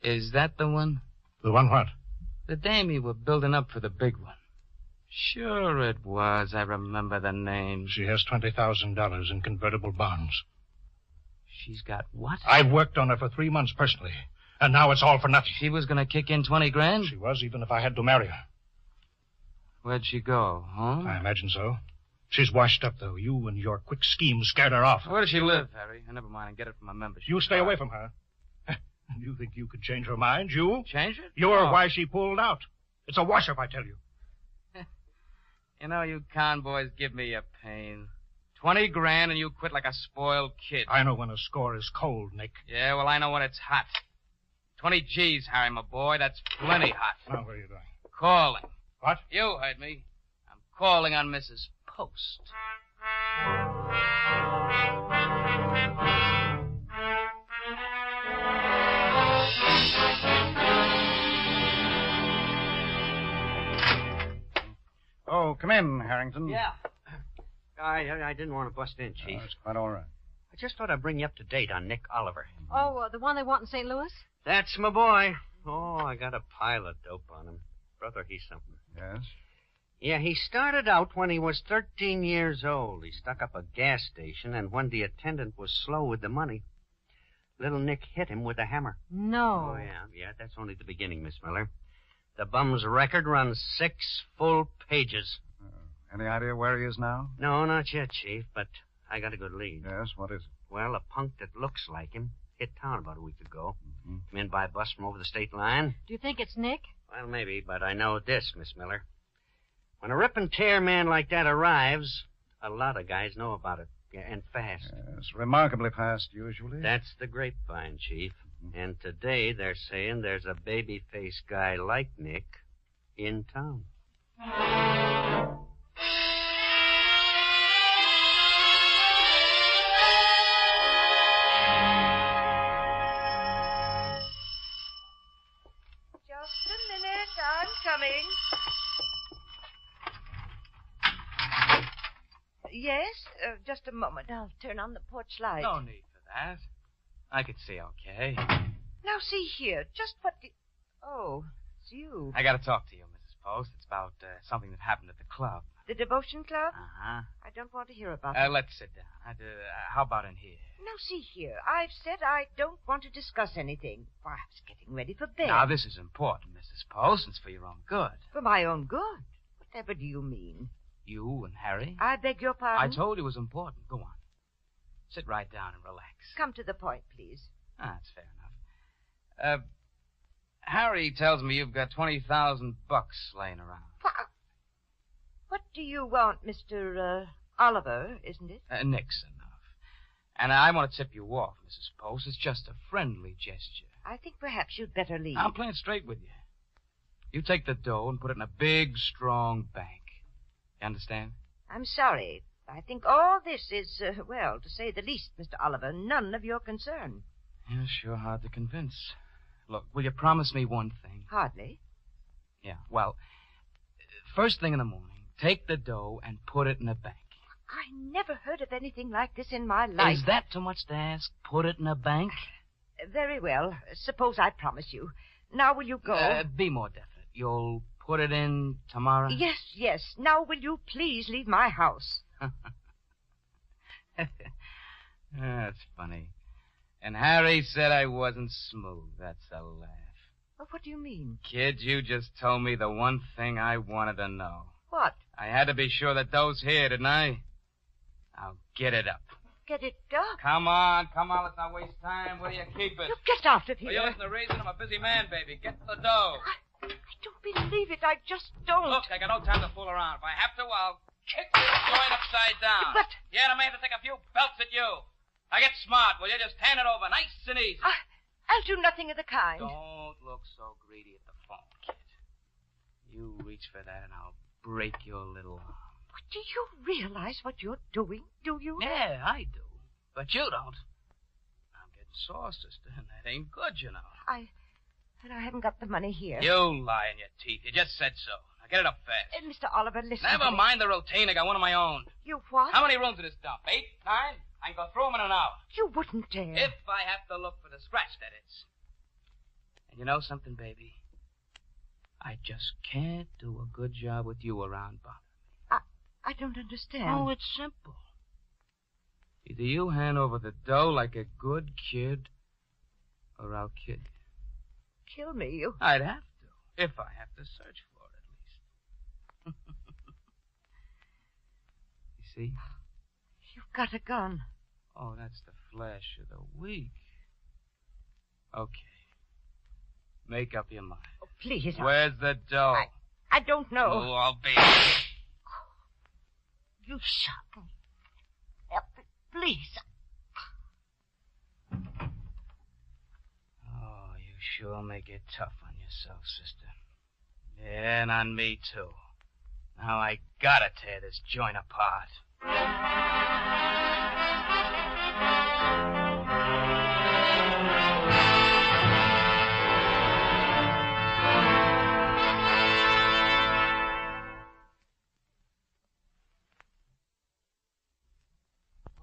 Is that the one? The one what? The dame you were building up for the big one. Sure it was. I remember the name. She has $20,000 in convertible bonds. She's got what? I've worked on her for 3 months personally. And now it's all for nothing. She was going to kick in 20 grand? She was, even if I had to marry her. Where'd she go, huh? I imagine so. She's washed up, though. You and your quick schemes scared her off. Where does she live, Harry? Never mind, and get it from my membership. You stay away from her. You think you could change her mind, you? Change it? You're why she pulled out. It's a wash-up, I tell you. You know, you con boys give me a pain. 20 grand and you quit like a spoiled kid. I know when a score is cold, Nick. Yeah, well, I know when it's hot. 20 G's, Harry, my boy. That's plenty hot. Now, what are you doing? Calling. What? You heard me. I'm calling on Mrs. Post. Oh, come in, Harrington. Yeah. I didn't want to bust in, Chief. Oh, it's quite all right. I just thought I'd bring you up to date on Nick Oliver. Oh, the one they want in St. Louis? That's my boy. Oh, I got a pile of dope on him. Brother, he's something. Yes? Yeah, he started out when he was 13 years old. He stuck up a gas station, and when the attendant was slow with the money, little Nick hit him with a hammer. No. Oh, yeah, that's only the beginning, Miss Miller. The bum's record runs 6 full pages. Any idea where he is now? No, not yet, Chief, but I got a good lead. Yes, what is it? Well, a punk that looks like him hit town about a week ago. Came in by bus from over the state line. Do you think it's Nick? Well, maybe, but I know this, Miss Miller. When a rip and tear man like that arrives, a lot of guys know about it. Yeah, and fast. Yes, remarkably fast, usually. That's the grapevine, Chief. And today they're saying there's a baby-faced guy like Nick in town. Just a minute, I'm coming. Yes? Just a moment. I'll turn on the porch light. No need for that. I can see okay. Now, see here. Just what the... Oh, it's you. I got to talk to you, Mrs. Post. It's about something that happened at the club. The devotion club? Uh-huh. I don't want to hear about it. Let's sit down. How about in here? Now, see here. I've said I don't want to discuss anything. Why, I was getting ready for bed. Now, this is important, Mrs. Post. It's for your own good. For my own good? Whatever do you mean? You and Harry? I beg your pardon? I told you it was important. Go on. Sit right down and relax. Come to the point, please. That's fair enough. Harry tells me you've got $20,000 laying around. What do you want, Mr. Oliver, isn't it? Nix enough. And I want to tip you off, Mrs. Post. It's just a friendly gesture. I think perhaps you'd better leave. I'm playing straight with you. You take the dough and put it in a big, strong bank. You understand? I'm sorry. I think all this is, well, to say the least, Mr. Oliver, none of your concern. Yeah, sure hard to convince. Look, will you promise me one thing? Hardly. Yeah, well, first thing in the morning, take the dough and put it in a bank. I never heard of anything like this in my life. Is that too much to ask? Put it in a bank? Very well. Suppose I promise you. Now will you go? Be more definite. You'll put it in tomorrow? Yes, yes. Now will you please leave my house? That's funny. And Harry said I wasn't smooth. That's a laugh. Well, what do you mean? Kid, you just told me the one thing I wanted to know. What? I had to be sure that dough's here, didn't I? I'll get it up. Get it up? Come on, let's not waste time. Where do you keep it? You get out of here. Will you listen to reason? I'm a busy man, baby. Get the dough. I don't believe it. I just don't. Look, I got no time to fool around. If I have to, I'll kick this joint upside down. But... Yeah, I may have to take a few belts at you. Now get smart, will you? Just hand it over, nice and easy. I'll do nothing of the kind. Don't look so greedy at the phone, kid. You reach for that and I'll break your little arm. But do you realize what you're doing, do you? Yeah, I do. But you don't. I'm getting sore, sister, and that ain't good, you know. But I haven't got the money here. You lie in your teeth. You just said so. Now get it up fast. Mr. Oliver, listen. Never mind the routine. I got one of my own. You what? How many rooms in this dump? 8? 9? I can go through them in an hour. You wouldn't dare. If I have to look for the scratch, that is. And you know something, baby? I just can't do a good job with you around bothering me. I don't understand. Oh, it's simple. Either you hand over the dough like a good kid, or I'll kill you. Kill me? You... I'd have to, if I have to search for it, at least. You see? You've got a gun. Oh, that's the flash of the week. Okay. Make up your mind. Oh, please. Where's the dough? I don't know. Oh, I'll be... You shot me. Please. Oh, you sure make it tough on yourself, sister. Yeah, and on me, too. Now I gotta tear this joint apart.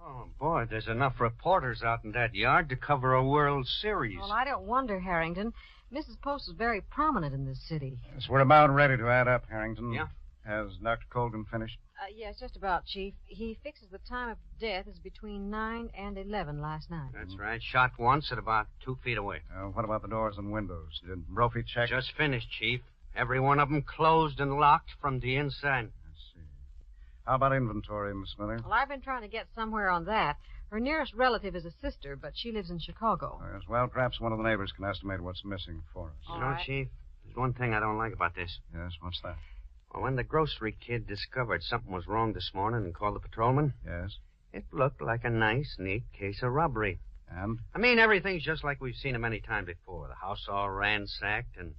Oh, boy, there's enough reporters out in that yard to cover a World Series. Well, I don't wonder, Harrington. Mrs. Post is very prominent in this city. Yes, we're about ready to add up, Harrington. Yeah? Has Dr. Colgan finished? Yes, just about, Chief. He fixes the time of death is between 9 and 11 last night. That's right. Shot once at about 2 feet away. What about the doors and windows? Did Brophy check? Just finished, Chief. Every one of them closed and locked from the inside. Let's see. How about inventory, Miss Miller? Well, I've been trying to get somewhere on that. Her nearest relative is a sister, but she lives in Chicago. Yes, well, perhaps one of the neighbors can estimate what's missing for us. You know, Chief, there's one thing I don't like about this. Yes, what's that? Well, when the grocery kid discovered something was wrong this morning and called the patrolman, yes, it looked like a nice, neat case of robbery. And? I mean, everything's just like we've seen it many times before. The house all ransacked and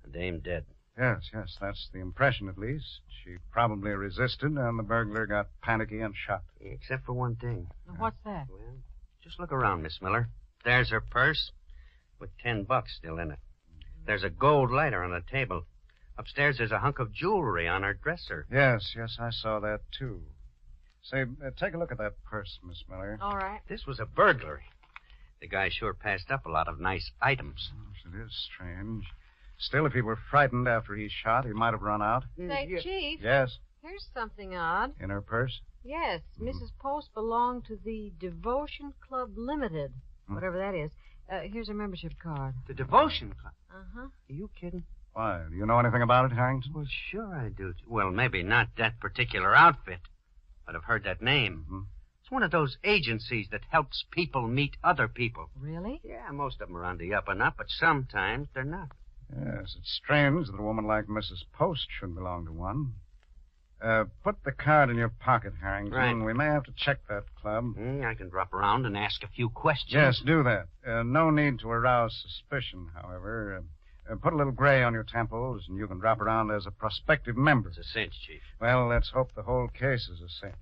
the dame dead. Yes, that's the impression, at least. She probably resisted, and the burglar got panicky and shot. Except for one thing. What's that? Well, just look around, Miss Miller. There's her purse with $10 still in it. There's a gold lighter on the table. Upstairs, there's a hunk of jewelry on her dresser. Yes, I saw that, too. Say, take a look at that purse, Miss Miller. All right. This was a burglary. The guy sure passed up a lot of nice items. Yes, it is strange. Still, if he were frightened after he shot, he might have run out. Say, Chief. Yes, Here's something odd. in her purse. Yes, Mrs. Post belonged to the Devotion Club Limited, whatever that is. Here's her membership card. The Devotion Club? Uh-huh. Are you kidding? Why, do you know anything about it, Harrington? Well, sure I do. Well, maybe not that particular outfit, but I've heard that name. It's one of those agencies that helps people meet other people. Really? Yeah, most of them are on the up and up, but sometimes they're not. Yes, it's strange that a woman like Mrs. Post should belong to one. Put the card in your pocket, Harrington. Right. We may have to check that club. I can drop around and ask a few questions. Yes, do that. No need to arouse suspicion, however. Put a little gray on your temples, and you can drop around as a prospective member. It's a cinch, Chief. Well, let's hope the whole case is a cinch.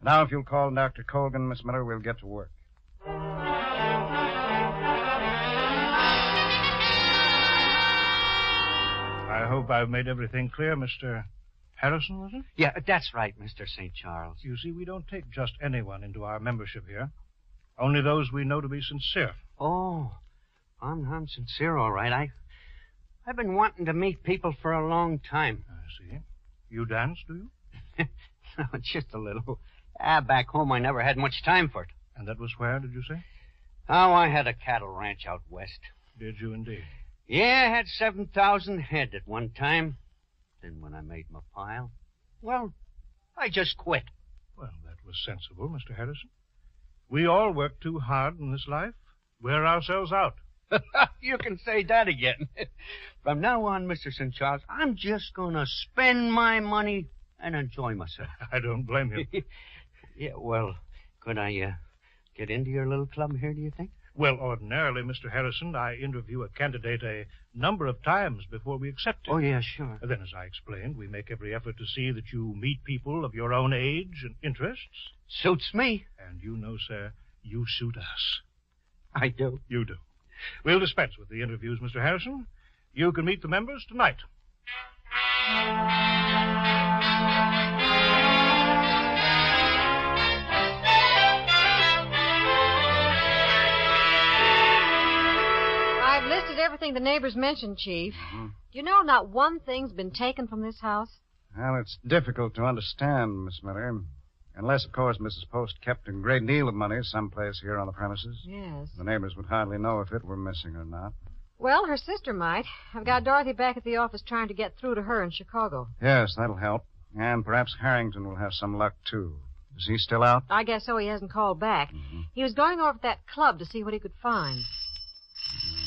Now, if you'll call Dr. Colgan, Miss Miller, we'll get to work. I hope I've made everything clear, Mr. Harrison, was it? Yeah, that's right, Mr. St. Charles. You see, we don't take just anyone into our membership here. Only those we know to be sincere. Oh, I'm sincere, all right. I've been wanting to meet people for a long time. I see. You dance, do you? No, just a little. Back home, I never had much time for it. And that was where, did you say? Oh, I had a cattle ranch out west. Did you indeed? Yeah, I had 7,000 head at one time. Then when I made my pile, well, I just quit. Well, that was sensible, Mr. Harrison. We all work too hard in this life. Wear ourselves out. You can say that again. From now on, Mr. St. Charles, I'm just going to spend my money and enjoy myself. I don't blame you. Yeah, well, could I get into your little club here, do you think? Well, ordinarily, Mr. Harrison, I interview a candidate a number of times before we accept him. Oh, yeah, sure. Then, as I explained, we make every effort to see that you meet people of your own age and interests. Suits me. And you know, sir, you suit us. I do. You do. We'll dispense with the interviews, Mr. Harrison. You can meet the members tonight. I've listed everything the neighbors mentioned, Chief. You know not one thing's been taken from this house? Well, it's difficult to understand, Miss Miller. Unless, of course, Mrs. Post kept a great deal of money someplace here on the premises. Yes. The neighbors would hardly know if it were missing or not. Well, her sister might. I've got Dorothy back at the office trying to get through to her in Chicago. Yes, that'll help. And perhaps Harrington will have some luck, too. Is he still out? I guess so. He hasn't called back. He was going over to that club to see what he could find.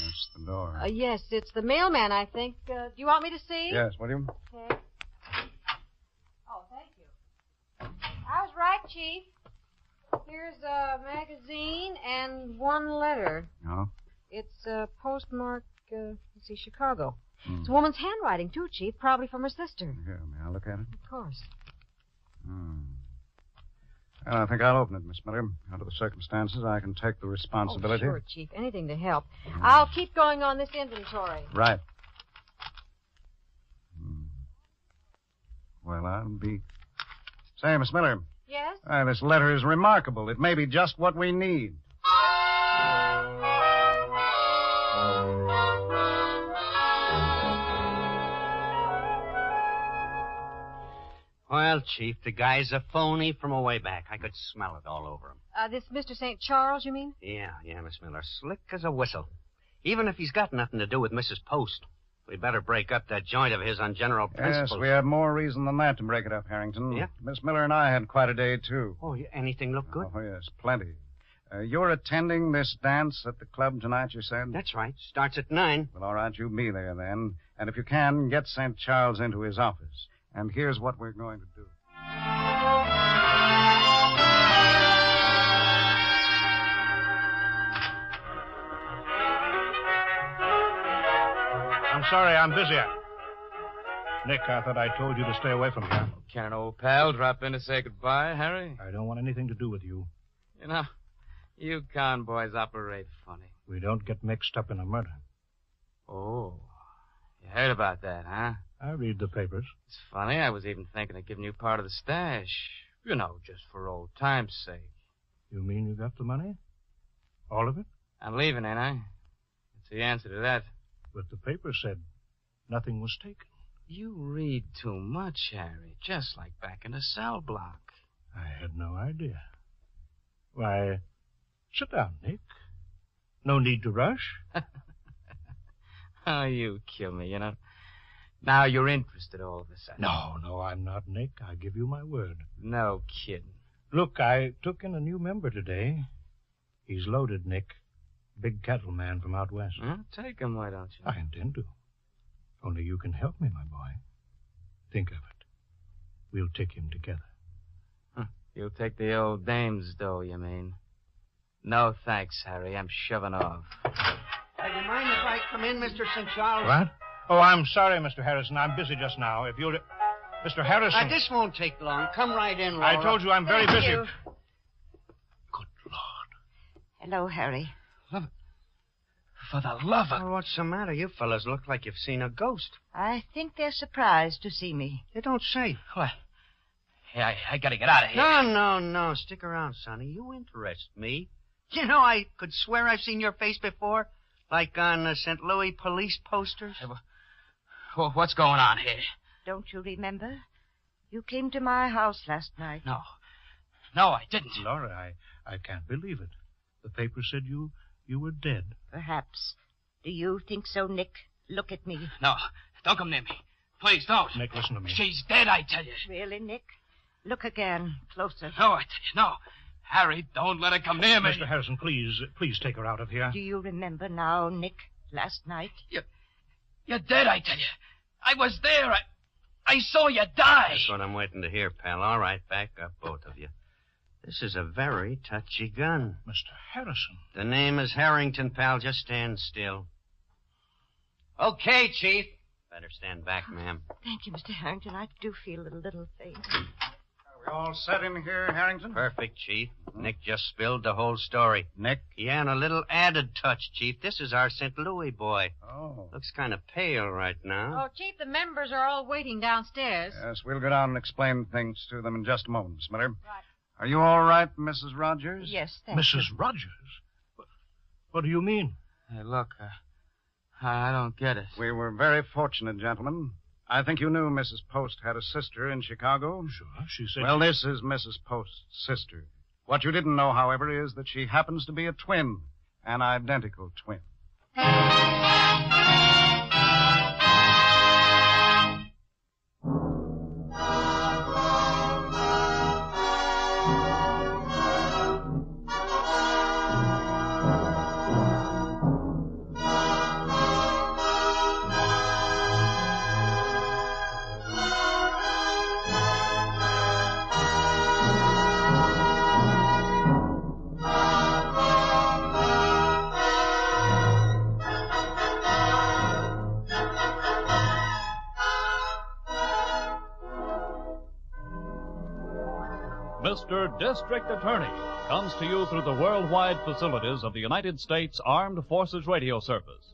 That's the door. Yes, it's the mailman, I think. Do you want me to see? Yes, will you? Okay. Oh, thank you. I was right, Chief. Here's a magazine and one letter. Oh? It's postmarked, let's see, Chicago. It's a woman's handwriting, too, Chief, probably from her sister. Here, may I look at it? Of course. Well, I think I'll open it, Miss Miller. Under the circumstances, I can take the responsibility. Oh, sure, Chief. Anything to help. I'll keep going on this inventory. Right. Well, I'll be... Say, Miss Miller. Yes? This letter is remarkable. It may be just what we need. Well, Chief, the guy's a phony from a way back. I could smell it all over him. This Mr. St. Charles, you mean? Yeah, Miss Miller. Slick as a whistle. Even if he's got nothing to do with Mrs. Post. We'd better break up that joint of his on general principles. Yes, we have more reason than that to break it up, Harrington. Yeah? Miss Miller and I had quite a day, too. Oh, anything look good? Oh, yes, plenty. You're attending this dance at the club tonight, you said? That's right. Starts at 9. Well, all right, you be there then. And if you can, get St. Charles into his office. And here's what we're going to do. I'm sorry, I'm busy. Nick, I thought I told you to stay away from here. Can an old pal drop in to say goodbye, Harry? I don't want anything to do with you. You know, you conboys operate funny. We don't get mixed up in a murder. Oh, you heard about that, huh? I read the papers. It's funny. I was even thinking of giving you part of the stash. You know, just for old time's sake. You mean you got the money? All of it? I'm leaving, ain't I? That's the answer to that. But the paper said nothing was taken. You read too much, Harry, just like back in the cell block. I had no idea. Why, sit down, Nick. No need to rush. Oh, you kill me, you know. Now you're interested all of a sudden. No, I'm not, Nick. I give you my word. No kidding. Look, I took in a new member today. He's loaded, Nick. Big cattleman from out west. Well, take him, why don't you? I intend to. Only you can help me, my boy. Think of it. We'll take him together. You'll take the old dame's dough, you mean? No, thanks, Harry. I'm shoving off. You mind if I come in, Mr. St. Charles? What? Oh, I'm sorry, Mr. Harrison. I'm busy just now. If you'll... Mr. Harrison... This won't take long. Come right in, Laura. I told you I'm very busy. You. Hello, Harry. For the love of... Well, what's the matter? You fellas look like you've seen a ghost. I think they're surprised to see me. You don't say. What? Hey, I gotta get out of here. No. Stick around, Sonny. You interest me. You know, I could swear I've seen your face before. Like on the St. Louis police posters. Hey, well, what's going on here? Don't you remember? You came to my house last night. No, I didn't. Laura, I can't believe it. The paper said you were dead. Perhaps. Do you think so, Nick? Look at me. No, don't come near me. Please don't. Nick, listen to me. She's dead, I tell you. Really, Nick? Look again. Closer. No, I tell you, no. Harry, don't let her come near me. Mr. Harrison, please take her out of here. Do you remember now, Nick, last night? You're dead, I tell you. I was there. I saw you die. That's what I'm waiting to hear, pal. All right, back up, both of you. This is a very touchy gun. Mr. Harrison. The name is Harrington, pal. Just stand still. Okay, Chief. Better stand back, ma'am. Thank you, Mr. Harrington. I do feel a little faint. Are we all set in here, Harrington? Perfect, Chief. Nick just spilled the whole story. Nick? Yeah, and a little added touch, Chief. This is our St. Louis boy. Oh. Looks kind of pale right now. Oh, Chief, the members are all waiting downstairs. Yes, we'll go down and explain things to them in just a moment, Miss Miller. Right. Are you all right, Mrs. Rogers? Yes, thank you. Mrs. Rogers? What do you mean? Hey, look, I don't get it. We were very fortunate, gentlemen. I think you knew Mrs. Post had a sister in Chicago. Sure, she said... Well, this is Mrs. Post's sister. What you didn't know, however, is that she happens to be a twin, an identical twin. Mr. District Attorney comes to you through the worldwide facilities of the United States Armed Forces Radio Service.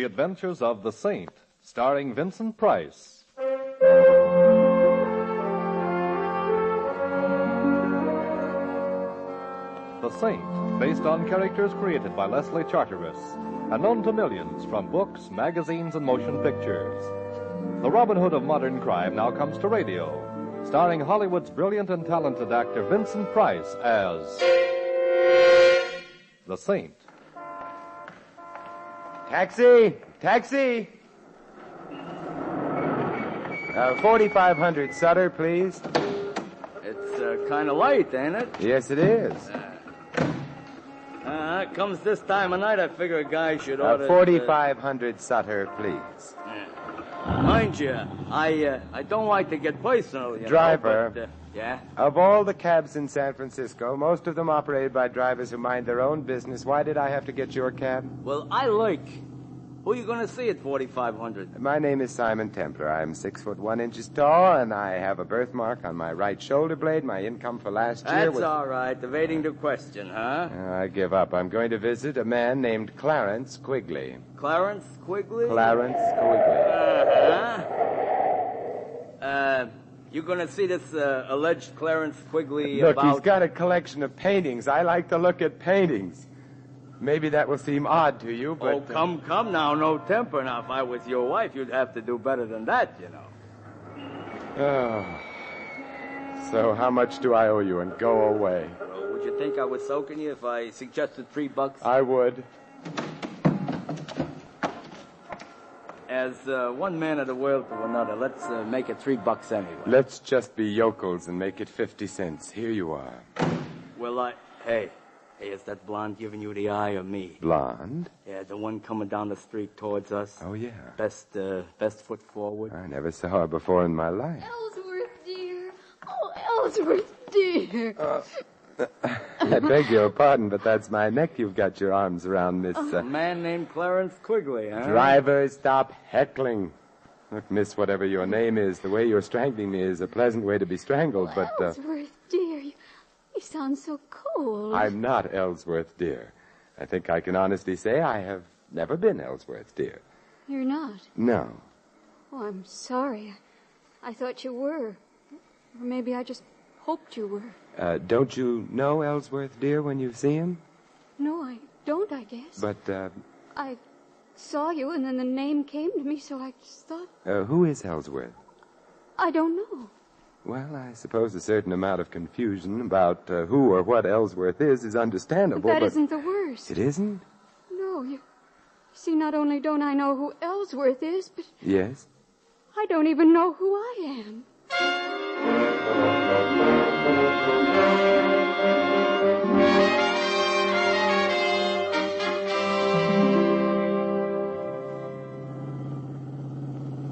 The Adventures of the Saint, starring Vincent Price. The Saint, based on characters created by Leslie Charteris and known to millions from books, magazines, and motion pictures. The Robin Hood of modern crime now comes to radio, starring Hollywood's brilliant and talented actor Vincent Price as the Saint. Taxi! Taxi! 4500 Sutter, please. It's kind of late, ain't it? Yes, it is. Comes this time of night, I figure a guy should order... 4500 Sutter, please. Mind you, I don't like to get personal, you Driver. know, but, yeah? Of all the cabs in San Francisco, most of them operated by drivers who mind their own business. Why did I have to get your cab? Well, I like... Who you going to see at 4500? My name is Simon Templar. I'm 6'1" tall, and I have a birthmark on my right shoulder blade. My income for last year That's was... all right. Evading the question, huh? I give up. I'm going to visit a man named Clarence Quigley. Clarence Quigley? Clarence Quigley. You going to see this alleged Clarence Quigley Look, about... he's got a collection of paintings. I like to look at paintings. Maybe that will seem odd to you, but... Oh, come now. No temper. Now, if I was your wife, you'd have to do better than that, you know. Oh. So how much do I owe you, and go away? Well, would you think I was soaking you if I suggested $3? I would. As one man of the world to another, let's make it $3 anyway. Let's just be yokels and make it 50 cents. Here you are. Well, Hey, is that blonde giving you the eye or me? Blonde? Yeah, the one coming down the street towards us. Oh, yeah. Best foot forward. I never saw her before in my life. Ellsworth, dear. Oh, Ellsworth, dear. I beg your pardon, but that's my neck you've got your arms around, Miss... A man named Clarence Quigley, huh? Driver, stop heckling. Look, miss, whatever your name is, the way you're strangling me is a pleasant way to be strangled, but... Ellsworth, dear, you sound so cold. I'm not Ellsworth, dear. I think I can honestly say I have never been Ellsworth, dear. You're not? No. Oh, I'm sorry. I thought you were. Or maybe I just hoped you were. Don't you know Ellsworth, dear, when you see him? No, I don't, I guess. But, I saw you, and then the name came to me, so I just thought... who is Ellsworth? I don't know. Well, I suppose a certain amount of confusion about who or what Ellsworth is understandable, That isn't the worst. It isn't? No, you see, not only don't I know who Ellsworth is, but... Yes? I don't even know who I am.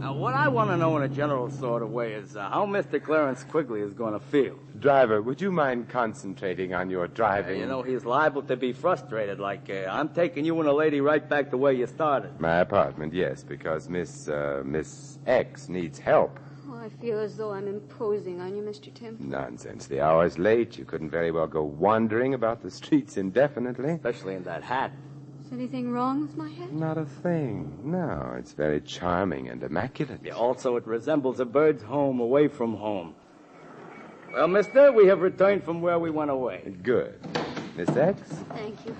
Now, what I want to know in a general sort of way is how Mr. Clarence Quigley is going to feel. Driver, would you mind concentrating on your driving? You know, he's liable to be frustrated, like, I'm taking you and a lady right back to where you started. My apartment, yes, because Miss X needs help. Oh, I feel as though I'm imposing on you, Mr. Temple. Nonsense. The hour's late. You couldn't very well go wandering about the streets indefinitely. Especially in that hat. Is anything wrong with my hat? Not a thing. No, it's very charming and immaculate. Yeah, also, it resembles a bird's home away from home. Well, mister, we have returned from where we went away. Good. Miss X? Thank you.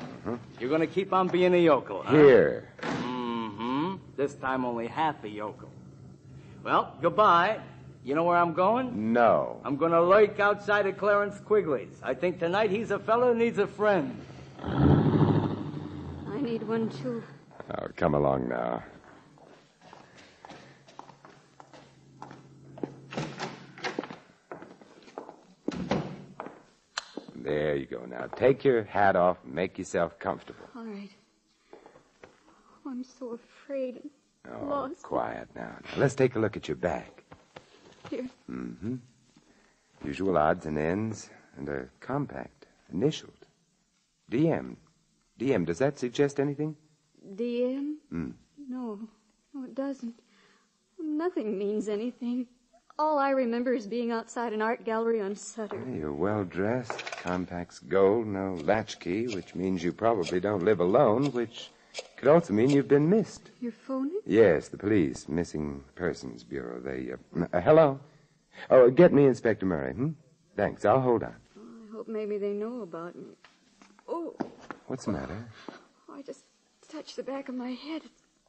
You're going to keep on being a yokel, huh? Here. Mm-hmm. This time only half a yokel. Well, goodbye. You know where I'm going? No. I'm going to lurk outside of Clarence Quigley's. I think tonight he's a fellow who needs a friend. I need one, too. Oh, come along now. There you go. Now, take your hat off and make yourself comfortable. All right. Oh, I'm so afraid and Oh, lost. quiet now. Let's take a look at your back. Here. Mm-hmm. Usual odds and ends, and a compact, initialed. DM. DM, does that suggest anything? DM? Hmm. No, it doesn't. Nothing means anything. All I remember is being outside an art gallery on Sutter. You're well dressed. Compact's gold, no latchkey, which means you probably don't live alone, which Could also mean you've been missed. You're phoning? Yes, the police, Missing Persons Bureau. They, hello? Oh, get me Inspector Murray, Thanks, I'll hold on. Oh, I hope maybe they know about me. Oh. What's the matter? Oh, I just touched the back of my head.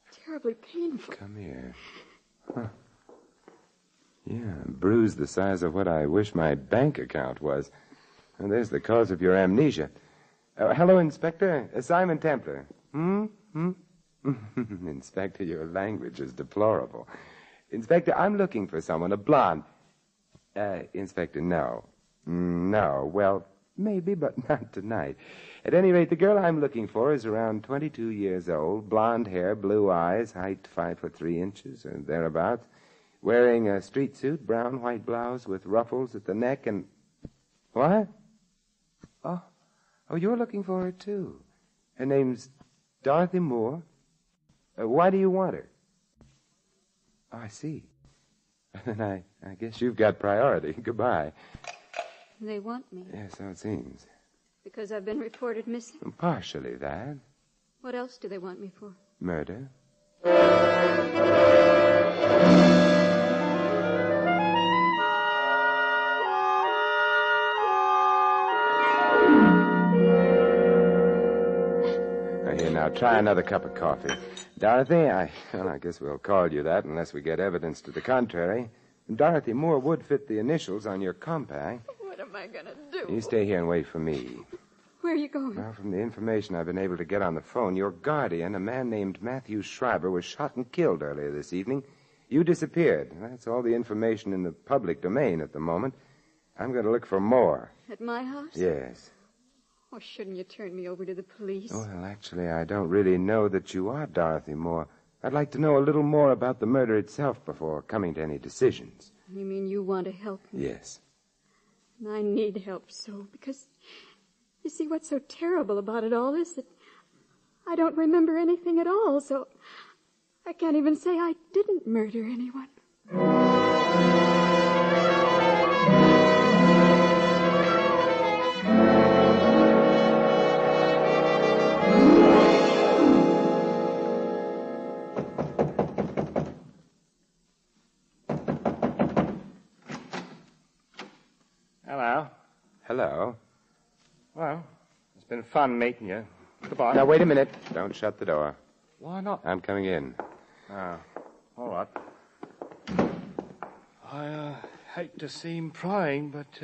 It's terribly painful. Come here. Huh. Yeah, bruise the size of what I wish my bank account was. And there's the cause of your amnesia. Hello, Inspector. Simon Templar. Inspector, your language is deplorable. Inspector, I'm looking for someone, a blonde. Inspector, no. No, well, maybe, but not tonight. At any rate, the girl I'm looking for is around 22 years old, blonde hair, blue eyes, height 5'3" or thereabouts, wearing a street suit, brown white blouse with ruffles at the neck and... What? Oh, you're looking for her, too. Her name's Dorothy Moore. Why do you want her? Oh, I see. Then I guess you've got priority. Goodbye. They want me. Yes, so it seems. Because I've been reported missing? Partially that. What else do they want me for? Murder. Here, now, try another cup of coffee. Dorothy, I guess we'll call you that unless we get evidence to the contrary. Dorothy Moore would fit the initials on your compact. What am I going to do? You stay here and wait for me. Where are you going? Well, from the information I've been able to get on the phone, your guardian, a man named Matthew Schreiber, was shot and killed earlier this evening. You disappeared. That's all the information in the public domain at the moment. I'm going to look for more. At my house? Yes. Oh, shouldn't you turn me over to the police? Well, actually, I don't really know that you are Dorothy Moore. I'd like to know a little more about the murder itself before coming to any decisions. You mean you want to help me? Yes. And I need help so, because you see what's so terrible about it all is that I don't remember anything at all, so I can't even say I didn't murder anyone. Hello. Hello. Well, it's been fun meeting you. Goodbye. Now, wait a minute. Don't shut the door. Why not? I'm coming in. Oh, all right. I hate to seem prying, but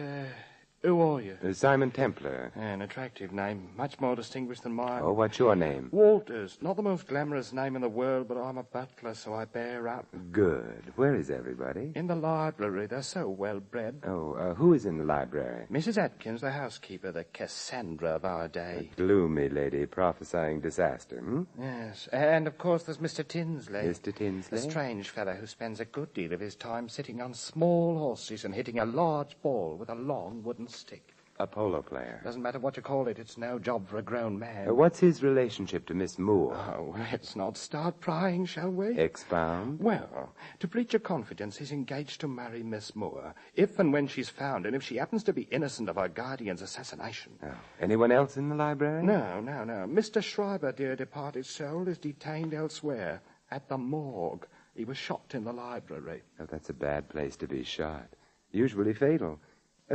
who are you? Simon Templar. An attractive name, much more distinguished than mine. Oh, what's your name? Walters. Not the most glamorous name in the world, but I'm a butler, so I bear up. Good. Where is everybody? In the library. They're so well bred. Oh, who is in the library? Mrs. Atkins, the housekeeper, the Cassandra of our day. A gloomy lady prophesying disaster, Yes. And, of course, there's Mr. Tinsley. Mr. Tinsley? A strange fellow who spends a good deal of his time sitting on small horses and hitting a large ball with a long wooden stick. A polo player. Doesn't matter what you call it. It's no job for a grown man. What's his relationship to Miss Moore? Oh, let's not start prying, shall we? Expound. Well, to breach your confidence, he's engaged to marry Miss Moore, if and when she's found, and if she happens to be innocent of her guardian's assassination. Oh. Anyone else in the library? No. Mr. Schreiber, dear departed soul, is detained elsewhere, at the morgue. He was shot in the library. Oh, that's a bad place to be shot. Usually fatal.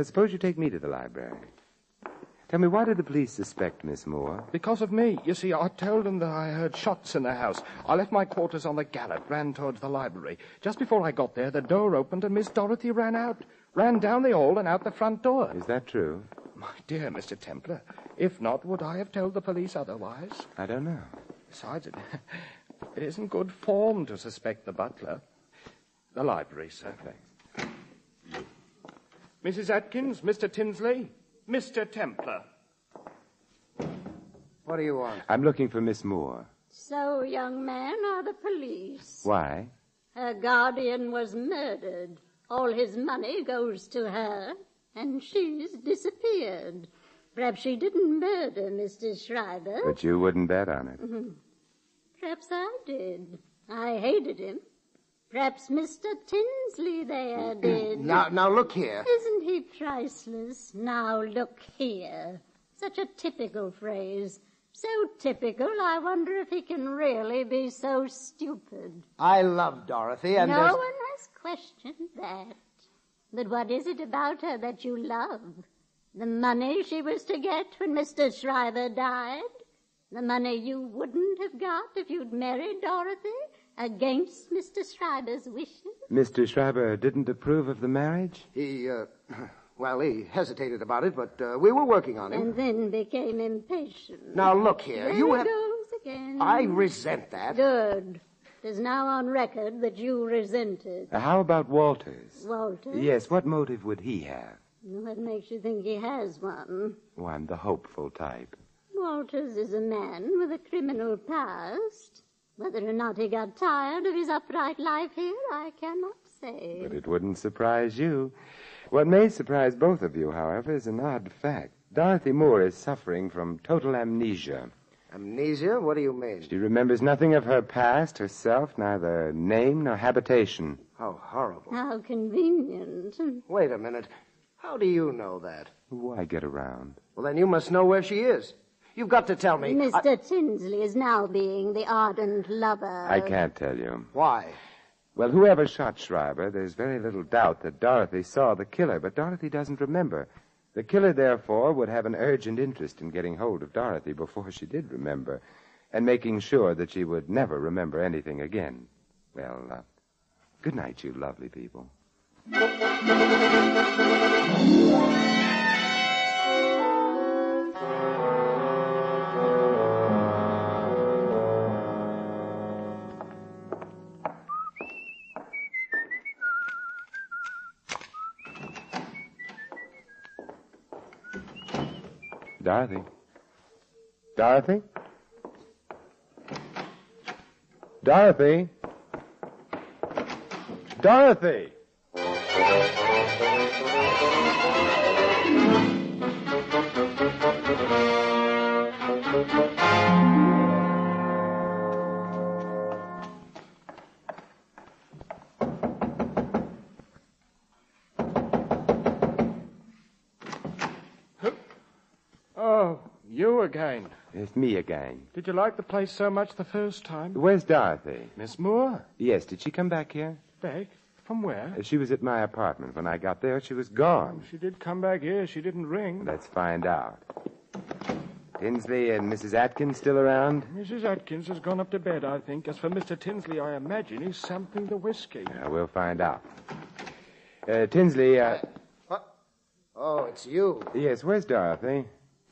Suppose you take me to the library. Tell me, why did the police suspect Miss Moore? Because of me. You see, I told them that I heard shots in the house. I left my quarters on the garret, ran towards the library. Just before I got there, the door opened and Miss Dorothy ran out. Ran down the hall and out the front door. Is that true? My dear Mr. Templar, if not, would I have told the police otherwise? I don't know. Besides, it isn't good form to suspect the butler. The library, sir. Thanks. Mrs. Atkins, Mr. Tinsley, Mr. Templar. What do you want? I'm looking for Miss Moore. So, young man, are the police. Why? Her guardian was murdered. All his money goes to her, and she's disappeared. Perhaps she didn't murder Mr. Schreiber. But you wouldn't bet on it. Perhaps I did. I hated him. Perhaps Mr. Tinsley there did. Now, look here. Isn't he priceless? Now, look here. Such a typical phrase. So typical, I wonder if he can really be so stupid. I love Dorothy, and no there's... one has questioned that. But what is it about her that you love? The money she was to get when Mr. Schreiber died? The money you wouldn't have got if you'd married Dorothy against Mr. Schreiber's wishes? Mr. Schreiber didn't approve of the marriage? He hesitated about it, but we were working on him. And then became impatient. Now, look here, There you he have... goes again. I resent that. Good. It is now on record that you resent it. How about Walters? Walter? Yes, what motive would he have? What makes you think he has one? Oh, I'm the hopeful type. Walters is a man with a criminal past. Whether or not he got tired of his upright life here, I cannot say. But it wouldn't surprise you. What may surprise both of you, however, is an odd fact. Dorothy Moore is suffering from total amnesia. Amnesia? What do you mean? She remembers nothing of her past, herself, neither name nor habitation. How horrible. How convenient. Wait a minute. How do you know that? Why get around? Well, then you must know where she is. You've got to tell me. Mr. Tinsley is now being the ardent lover. I can't tell you. Why? Well, whoever shot Schreiber, there's very little doubt that Dorothy saw the killer, but Dorothy doesn't remember. The killer, therefore, would have an urgent interest in getting hold of Dorothy before she did remember, and making sure that she would never remember anything again. Well, good night, you lovely people. Dorothy? Dorothy? Dorothy? Dorothy! Oh, you again. It's me again. Did you like the place so much the first time? Where's Dorothy? Miss Moore? Yes, did she come back here? Back? From where? She was at my apartment. When I got there, she was gone. She did come back here. She didn't ring. Let's find out. Tinsley and Mrs. Atkins still around? Mrs. Atkins has gone up to bed, I think. As for Mr. Tinsley, I imagine he's sampling the whiskey. We'll find out. Tinsley, What? Oh, it's you. Yes, where's Dorothy?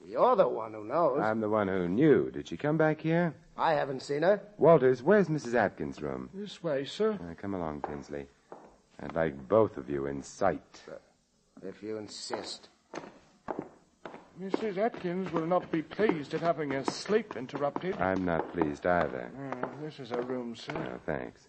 You're the one who knows. I'm the one who knew. Did she come back here? I haven't seen her. Walters, where's Mrs. Atkins' room? This way, sir. Come along, Tinsley. I'd like both of you in sight. If you insist. Mrs. Atkins will not be pleased at having her sleep interrupted. I'm not pleased either. This is her room, sir. Oh, thanks.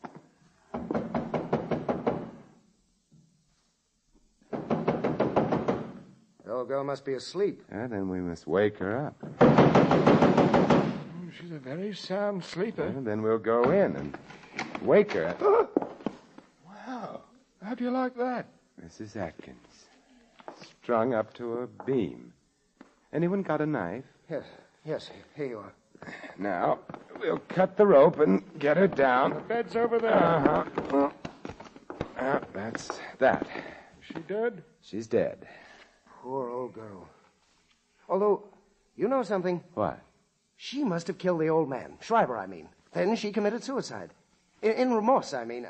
The old girl must be asleep. Then we must wake her up. She's a very sound sleeper. Then we'll go in and wake her. Wow. How do you like that? Mrs. Atkins. Strung up to a beam. Anyone got a knife? Yes, here you are. Now, we'll cut the rope and get her down. The bed's over there. That's that. She dead? She's dead. Poor old girl. Although, you know something? What? She must have killed the old man. Schreiber, I mean. Then she committed suicide. In remorse, I mean.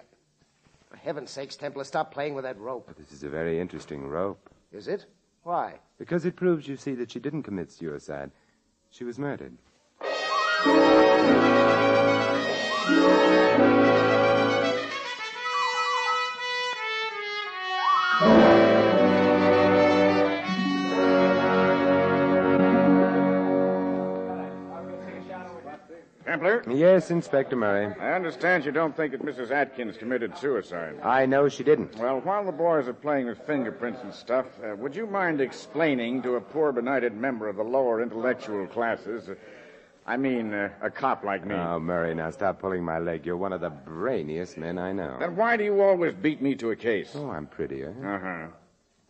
For heaven's sakes, Templar, stop playing with that rope. This is a very interesting rope. Is it? Why? Because it proves, you see, that she didn't commit suicide. She was murdered. Templar? Yes, Inspector Murray. I understand you don't think that Mrs. Atkins committed suicide. I know she didn't. Well, while the boys are playing with fingerprints and stuff, would you mind explaining to a poor benighted member of the lower intellectual classes, a cop like me? Oh, Murray, now stop pulling my leg. You're one of the brainiest men I know. Then why do you always beat me to a case? Oh, I'm prettier. Uh-huh.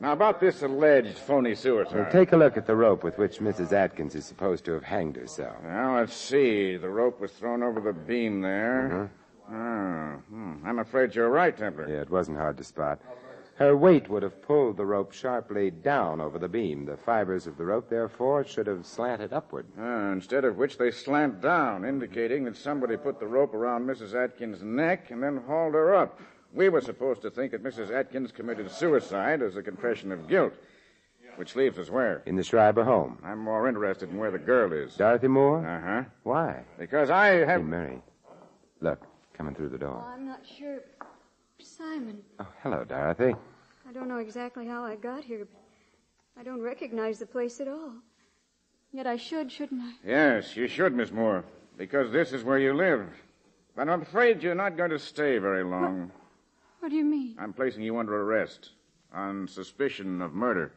Now, about this alleged phony suicide. Well, take a look at the rope with which Mrs. Atkins is supposed to have hanged herself. Now, let's see. The rope was thrown over the beam there. I'm afraid you're right, Templar. Yeah, it wasn't hard to spot. Her weight would have pulled the rope sharply down over the beam. The fibers of the rope, therefore, should have slanted upward. Instead of which they slant down, indicating that somebody put the rope around Mrs. Atkins' neck and then hauled her up. We were supposed to think that Mrs. Atkins committed suicide as a confession of guilt. Which leaves us where? In the Schreiber home. I'm more interested in where the girl is. Dorothy Moore? Uh-huh. Why? Because I have... Hey, Mary. Look, coming through the door. I'm not sure. Simon. Oh, hello, Dorothy. I don't know exactly how I got here, but I don't recognize the place at all. Yet I should, shouldn't I? Yes, you should, Miss Moore. Because this is where you live. But I'm afraid you're not going to stay very long. What do you mean? I'm placing you under arrest on suspicion of murder.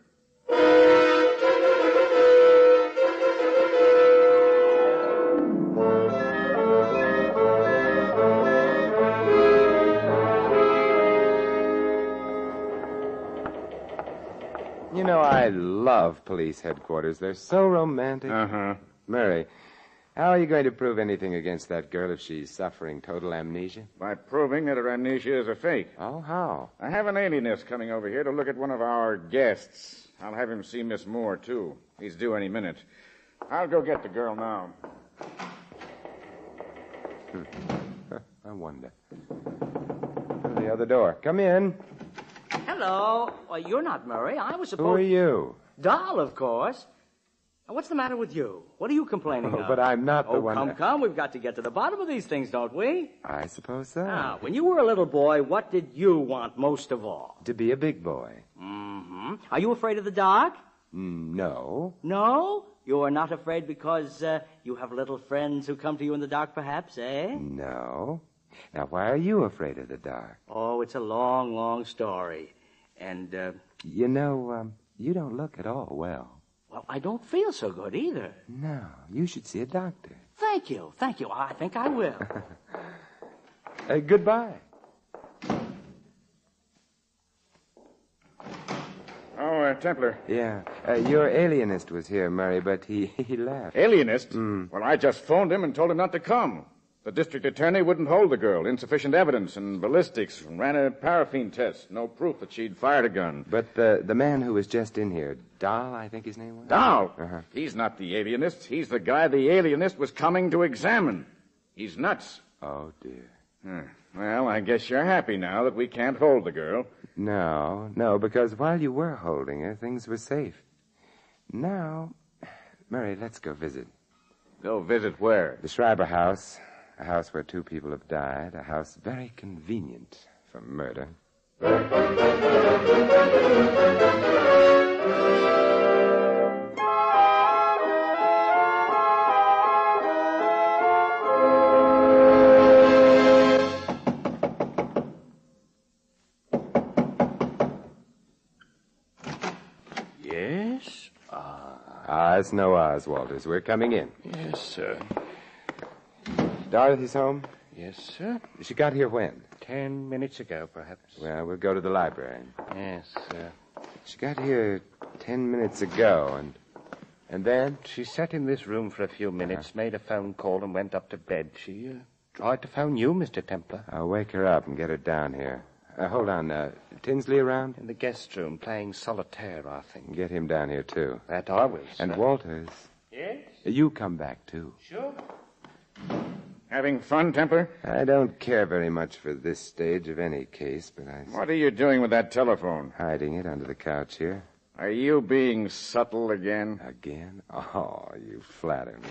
You know, I love police headquarters. They're so romantic. Uh-huh. Mary, how are you going to prove anything against that girl if she's suffering total amnesia? By proving that her amnesia is a fake. Oh, how? I have an alienist coming over here to look at one of our guests. I'll have him see Miss Moore, too. He's due any minute. I'll go get the girl now. I wonder. The other door. Come in. Hello. Well, you're not Murray. I was supposed... Who are you? Doll, of course. Now, what's the matter with you? What are you complaining of? But I'm not the one... Come. We've got to get to the bottom of these things, don't we? I suppose so. Now, when you were a little boy, what did you want most of all? To be a big boy. Mm-hmm. Are you afraid of the dark? No. No? You are not afraid because you have little friends who come to you in the dark, perhaps, eh? No. Now, why are you afraid of the dark? Oh, it's a long, long story. And, You know, you don't look at all well. Well, I don't feel so good either. No, you should see a doctor. Thank you. I think I will. Goodbye. Oh, Templar. Yeah. Your alienist was here, Murray, but he left. Alienist? Well, I just phoned him and told him not to come. The district attorney wouldn't hold the girl. Insufficient evidence and ballistics. Ran a paraffin test. No proof that she'd fired a gun. But the man who was just in here, Dahl, I think his name was? Dahl? Uh-huh. He's not the alienist. He's the guy the alienist was coming to examine. He's nuts. Oh, dear. Well, I guess you're happy now that we can't hold the girl. No, because while you were holding her, things were safe. Now, Murray, let's go visit. Go visit where? The Schreiber house. A house where 2 people have died. A house very convenient for murder. Yes? It's no Oz, Walters. We're coming in. Yes, sir. Dorothy's home? Yes, sir. She got here when? 10 minutes ago, perhaps. Well, we'll go to the library. Yes, sir. She got here 10 minutes ago, and then? She sat in this room for a few minutes, made a phone call, and went up to bed. She tried to phone you, Mr. Templar. I'll wake her up and get her down here. Hold on. Tinsley around? In the guest room, playing solitaire, I think. Get him down here, too. That I will, sir. And Walters. Yes? You come back, too. Sure. Having fun, Templar? I don't care very much for this stage of any case, but What are you doing with that telephone? Hiding it under the couch here. Are you being subtle again? Again? Oh, you flatter me.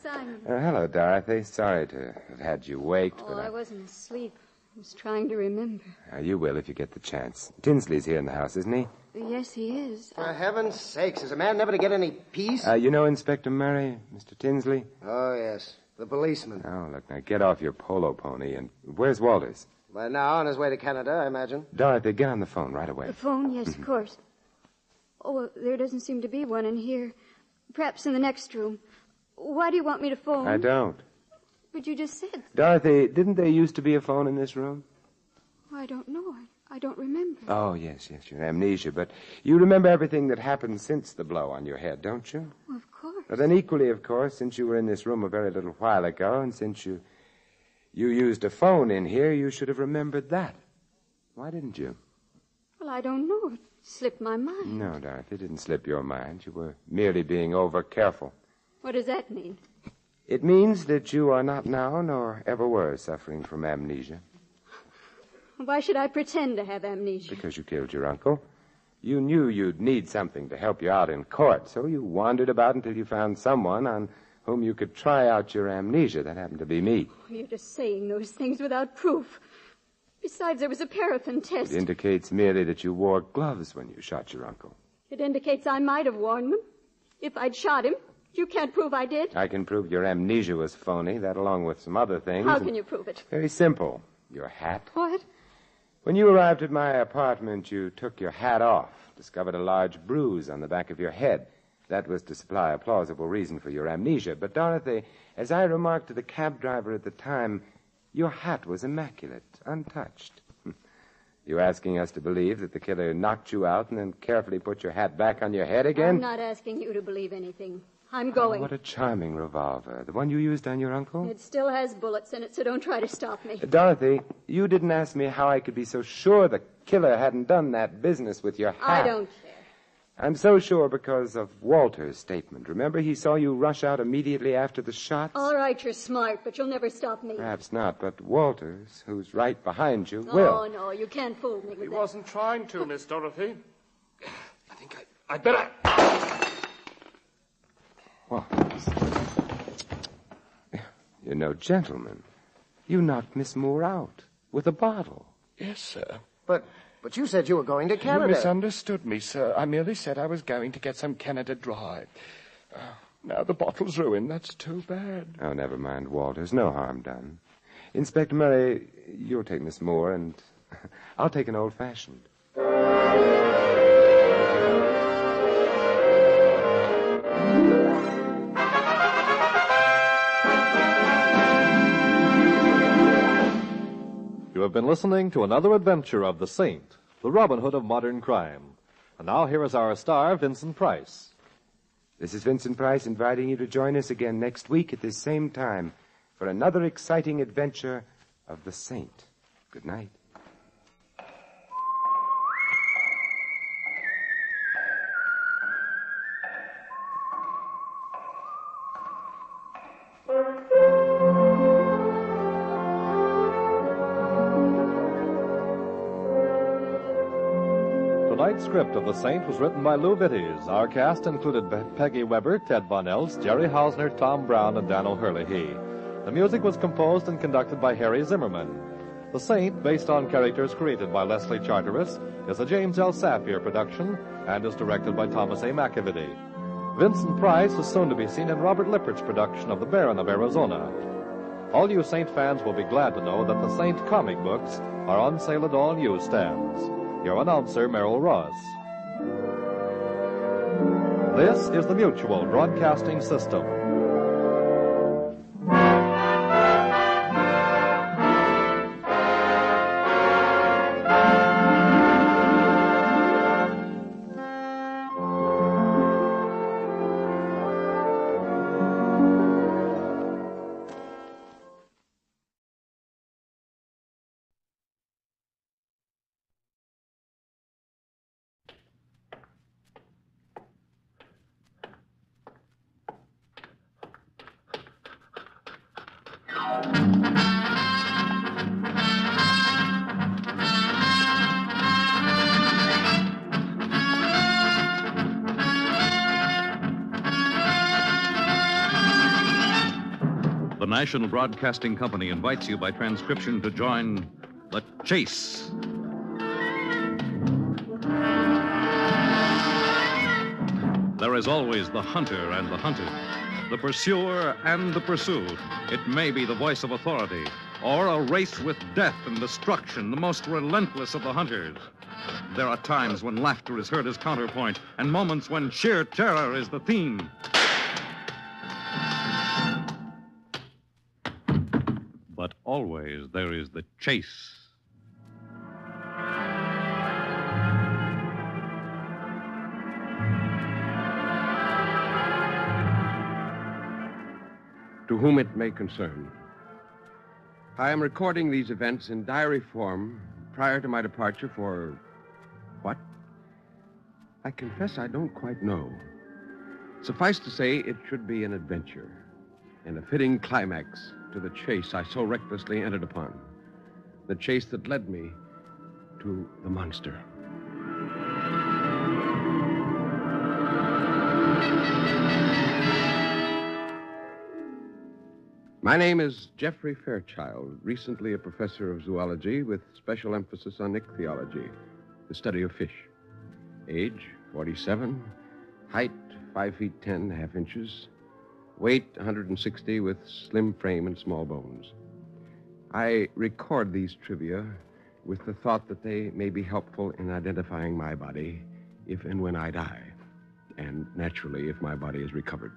Simon. Hello, Dorothy. Sorry to have had you waked, Oh, but I wasn't asleep. I was trying to remember. You will if you get the chance. Tinsley's here in the house, isn't he? Yes, he is. For heaven's sakes, is a man never to get any peace? You know Inspector Murray, Mr. Tinsley? Oh, yes. The policeman. Oh, look, now get off your polo pony and... Where's Walters? By now, on his way to Canada, I imagine. Dorothy, get on the phone right away. The phone? Yes, of course. Oh, well, there doesn't seem to be one in here. Perhaps in the next room. Why do you want me to phone? I don't. But you just said... Dorothy, didn't there used to be a phone in this room? I don't know. I don't remember. Oh, yes, your amnesia. But you remember everything that happened since the blow on your head, don't you? Well, of course. But then equally, of course, since you were in this room a very little while ago, and since you used a phone in here, you should have remembered that. Why didn't you? Well, I don't know. It slipped my mind. No, Dorothy, it didn't slip your mind. You were merely being over-careful. What does that mean? It means that you are not now, nor ever were, suffering from amnesia. Why should I pretend to have amnesia? Because you killed your uncle. You knew you'd need something to help you out in court, so you wandered about until you found someone on whom you could try out your amnesia. That happened to be me. You're just saying those things without proof. Besides, there was a paraffin test. It indicates merely that you wore gloves when you shot your uncle. It indicates I might have worn them. If I'd shot him, you can't prove I did. I can prove your amnesia was phony, that along with some other things. How can you prove it? Very simple. Your hat. What? When you arrived at my apartment, you took your hat off, discovered a large bruise on the back of your head. That was to supply a plausible reason for your amnesia. But, Dorothy, as I remarked to the cab driver at the time, your hat was immaculate, untouched. You asking us to believe that the killer knocked you out and then carefully put your hat back on your head again? I'm not asking you to believe anything. I'm going. Oh, what a charming revolver. The one you used on your uncle? It still has bullets in it, so don't try to stop me. Dorothy, you didn't ask me how I could be so sure the killer hadn't done that business with your hat. I don't care. I'm so sure because of Walter's statement. Remember, he saw you rush out immediately after the shots? All right, you're smart, but you'll never stop me. Perhaps not, but Walters, who's right behind you, will. Oh, no, you can't fool me with He that. wasn't trying to, Miss Dorothy. I think I'd better... What? You're no gentleman. You knocked Miss Moore out with a bottle. Yes, sir. But you said you were going to Canada. You misunderstood me, sir. I merely said I was going to get some Canada Dry. Now the bottle's ruined. That's too bad. Oh, never mind, Walters. No harm done. Inspector Murray, you'll take Miss Moore, and I'll take an old-fashioned. You have been listening to another adventure of the Saint, the Robin Hood of modern crime. And now here is our star, Vincent Price. This is Vincent Price inviting you to join us again next week at this same time for another exciting adventure of the Saint. Good night. Tonight's script of The Saint was written by Lou Vitties. Our cast included Peggy Weber, Ted Von Elst, Jerry Hausner, Tom Brown, and Dan O'Hurley. The music was composed and conducted by Harry Zimmerman. The Saint, based on characters created by Leslie Charteris, is a James L. Safier production and is directed by Thomas A. McAvity. Vincent Price is soon to be seen in Robert Lippert's production of The Baron of Arizona. All you Saint fans will be glad to know that the Saint comic books are on sale at all newsstands. Your announcer, Merrill Ross. This is the Mutual Broadcasting System. The National Broadcasting Company invites you by transcription to join The Chase. There is always the hunter and the hunted, the pursuer and the pursued. It may be the voice of authority, or a race with death and destruction, the most relentless of the hunters. There are times when laughter is heard as counterpoint, and moments when sheer terror is the theme. But always there is the chase. To whom it may concern. I am recording these events in diary form prior to my departure for... what? I confess I don't quite know. Suffice to say, it should be an adventure and a fitting climax to the chase I so recklessly entered upon. The chase that led me to the monster. My name is Jeffrey Fairchild, recently a professor of zoology with special emphasis on ichthyology, the study of fish. Age, 47. Height, 5 feet 10, half inches. Weight, 160, with slim frame and small bones. I record these trivia with the thought that they may be helpful in identifying my body if and when I die, and naturally if my body is recovered.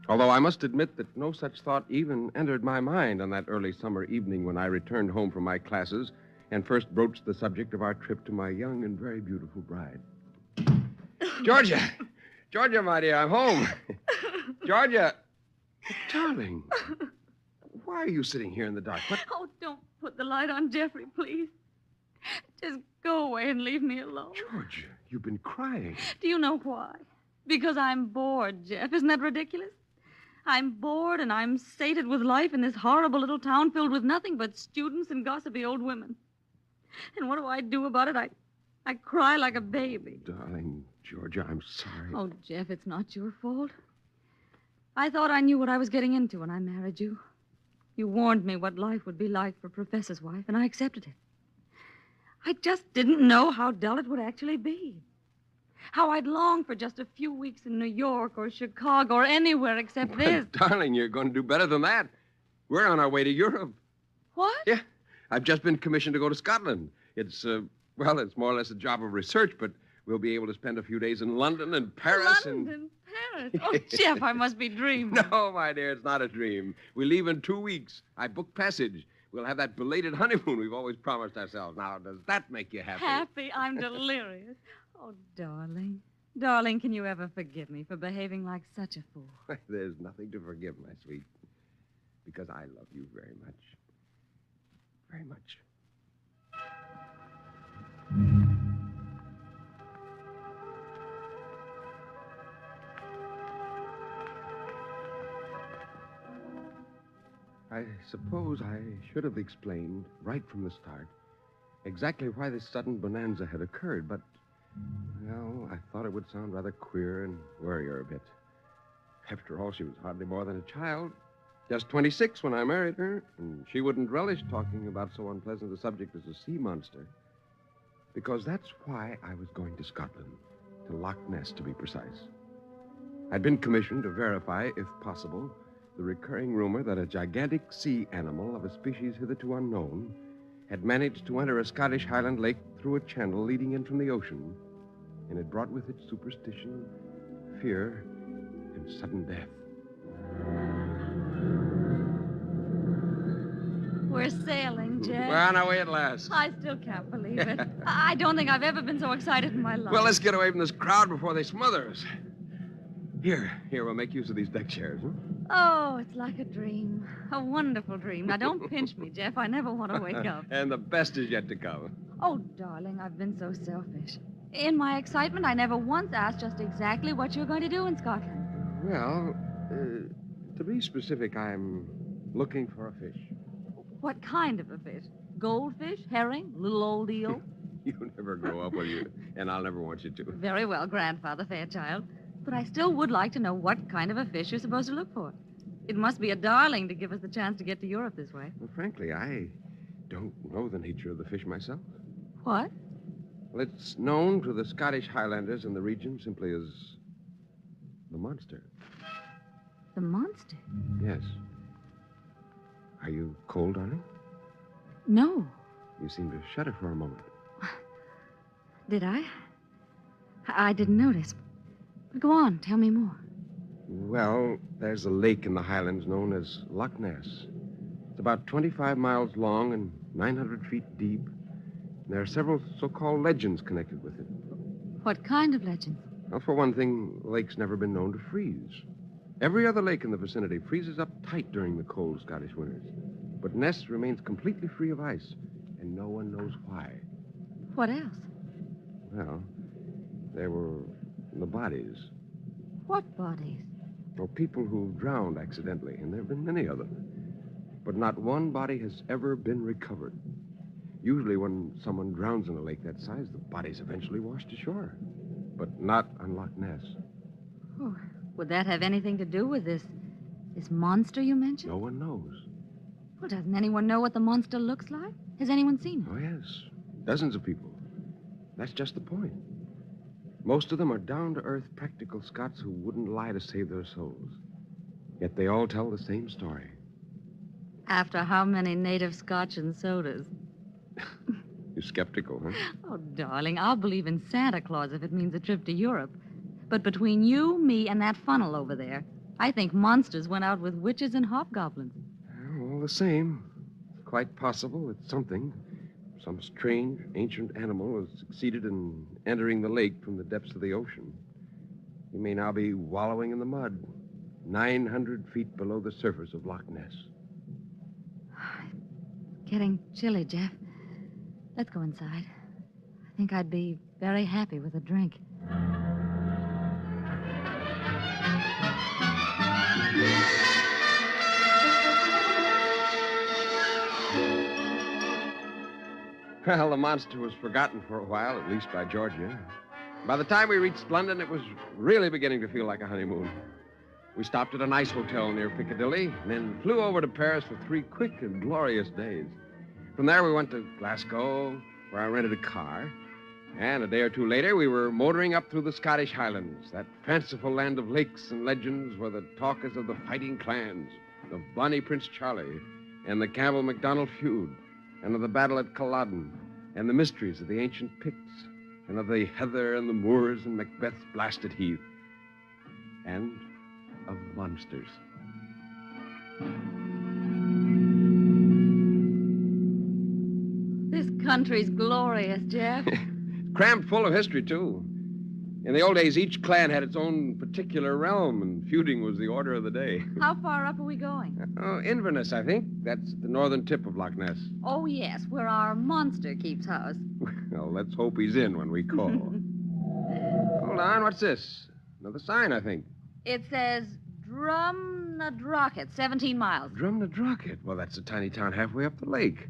Although I must admit that no such thought even entered my mind on that early summer evening when I returned home from my classes and first broached the subject of our trip to my young and very beautiful bride. Georgia! Georgia, my dear, I'm home. Georgia! Darling, why are you sitting here in the dark? What? Oh, don't put the light on, Jeffrey, please. Just go away and leave me alone. Georgia, you've been crying. Do you know why? Because I'm bored, Jeff. Isn't that ridiculous? I'm bored and I'm sated with life in this horrible little town filled with nothing but students and gossipy old women. And what do I do about it? I cry like a baby. Darling, Georgia, I'm sorry. Oh, Jeff, it's not your fault. I thought I knew what I was getting into when I married you. You warned me what life would be like for a professor's wife, and I accepted it. I just didn't know how dull it would actually be. How I'd long for just a few weeks in New York or Chicago or anywhere except this. Darling, you're going to do better than that. We're on our way to Europe. What? Yeah. I've just been commissioned to go to Scotland. It's, well, it's more or less a job of research, but we'll be able to spend a few days in London and Paris London, Paris? Oh, Jeff, I must be dreaming. No, my dear, it's not a dream. We leave in 2 weeks. I booked passage. We'll have that belated honeymoon we've always promised ourselves. Now, does that make you happy? Happy? I'm delirious. Oh, darling. Darling, can you ever forgive me for behaving like such a fool? There's nothing to forgive, my sweet. Because I love you very much. Very much. I suppose I should have explained right from the start exactly why this sudden bonanza had occurred, but, well, I thought it would sound rather queer and worry her a bit. After all, she was hardly more than a child, just 26 when I married her, and she wouldn't relish talking about so unpleasant a subject as a sea monster, because that's why I was going to Scotland, to Loch Ness, to be precise. I'd been commissioned to verify, if possible, the recurring rumor that a gigantic sea animal of a species hitherto unknown had managed to enter a Scottish Highland lake through a channel leading in from the ocean, and had brought with it superstition, fear, and sudden death. We're sailing, Jeff. We're on our way at last. I still can't believe it. I don't think I've ever been so excited in my life. Well, let's get away from this crowd before they smother us. Here, we'll make use of these deck chairs, huh? Oh, it's like a dream. A wonderful dream. Now, don't pinch me, Jeff. I never want to wake up. And the best is yet to come. Oh, darling, I've been so selfish. In my excitement, I never once asked just exactly what you're going to do in Scotland. Well, to be specific, I'm looking for a fish. What kind of a fish? Goldfish? Herring? Little old eel? You never grow up, will you? And I'll never want you to. Very well, Grandfather Fairchild. But I still would like to know what kind of a fish you're supposed to look for. It must be a darling to give us the chance to get to Europe this way. Well, frankly, I don't know the nature of the fish myself. What? Well, it's known to the Scottish Highlanders in the region simply as the monster. The monster? Yes. Are you cold, darling? No. You seem to shudder for a moment. Did I? I didn't notice. But go on, tell me more. Well, there's a lake in the Highlands known as Loch Ness. It's about 25 miles long and 900 feet deep. And there are several so-called legends connected with it. What kind of legends? Well, for one thing, the lake's never been known to freeze. Every other lake in the vicinity freezes up tight during the cold Scottish winters. But Ness remains completely free of ice, and no one knows why. What else? Well, there were the bodies. What bodies? Well, people who drowned accidentally, and there have been many of them. But not one body has ever been recovered. Usually when someone drowns in a lake that size, the body's eventually washed ashore. But not on Loch Ness. Oh, would that have anything to do with this monster you mentioned? No one knows. Well, doesn't anyone know what the monster looks like? Has anyone seen it? Oh, yes. Dozens of people. That's just the point. Most of them are down-to-earth, practical Scots who wouldn't lie to save their souls. Yet they all tell the same story. After how many native Scotch and sodas? You're skeptical, huh? Oh, darling, I'll believe in Santa Claus if it means a trip to Europe. But between you, me, and that funnel over there, I think monsters went out with witches and hobgoblins. Well, all the same, it's quite possible it's something. Some strange, ancient animal has succeeded in entering the lake from the depths of the ocean. He may now be wallowing in the mud, 900 feet below the surface of Loch Ness. Getting chilly, Jeff. Let's go inside. I think I'd be very happy with a drink. Well, the monster was forgotten for a while, at least by Georgia. By the time we reached London, it was really beginning to feel like a honeymoon. We stopped at a nice hotel near Piccadilly, and then flew over to Paris for 3 quick and glorious days. From there, we went to Glasgow, where I rented a car. And a day or two later, we were motoring up through the Scottish Highlands, that fanciful land of lakes and legends where the talk is of the fighting clans, of Bonnie Prince Charlie, and the Campbell-MacDonald feud, and of the battle at Culloden, and the mysteries of the ancient Picts, and of the heather and the moors and Macbeth's blasted heath, and of monsters. This country's glorious, Jeff. Crammed full of history, too. In the old days, each clan had its own particular realm, and feuding was the order of the day. How far up are we going? Oh, Inverness, I think. That's the northern tip of Loch Ness. Oh, yes, where our monster keeps house. Well, let's hope he's in when we call. Hold on, what's this? Another sign, I think. It says Drumnadrochit, 17 miles. Drumnadrochit? Well, that's a tiny town halfway up the lake.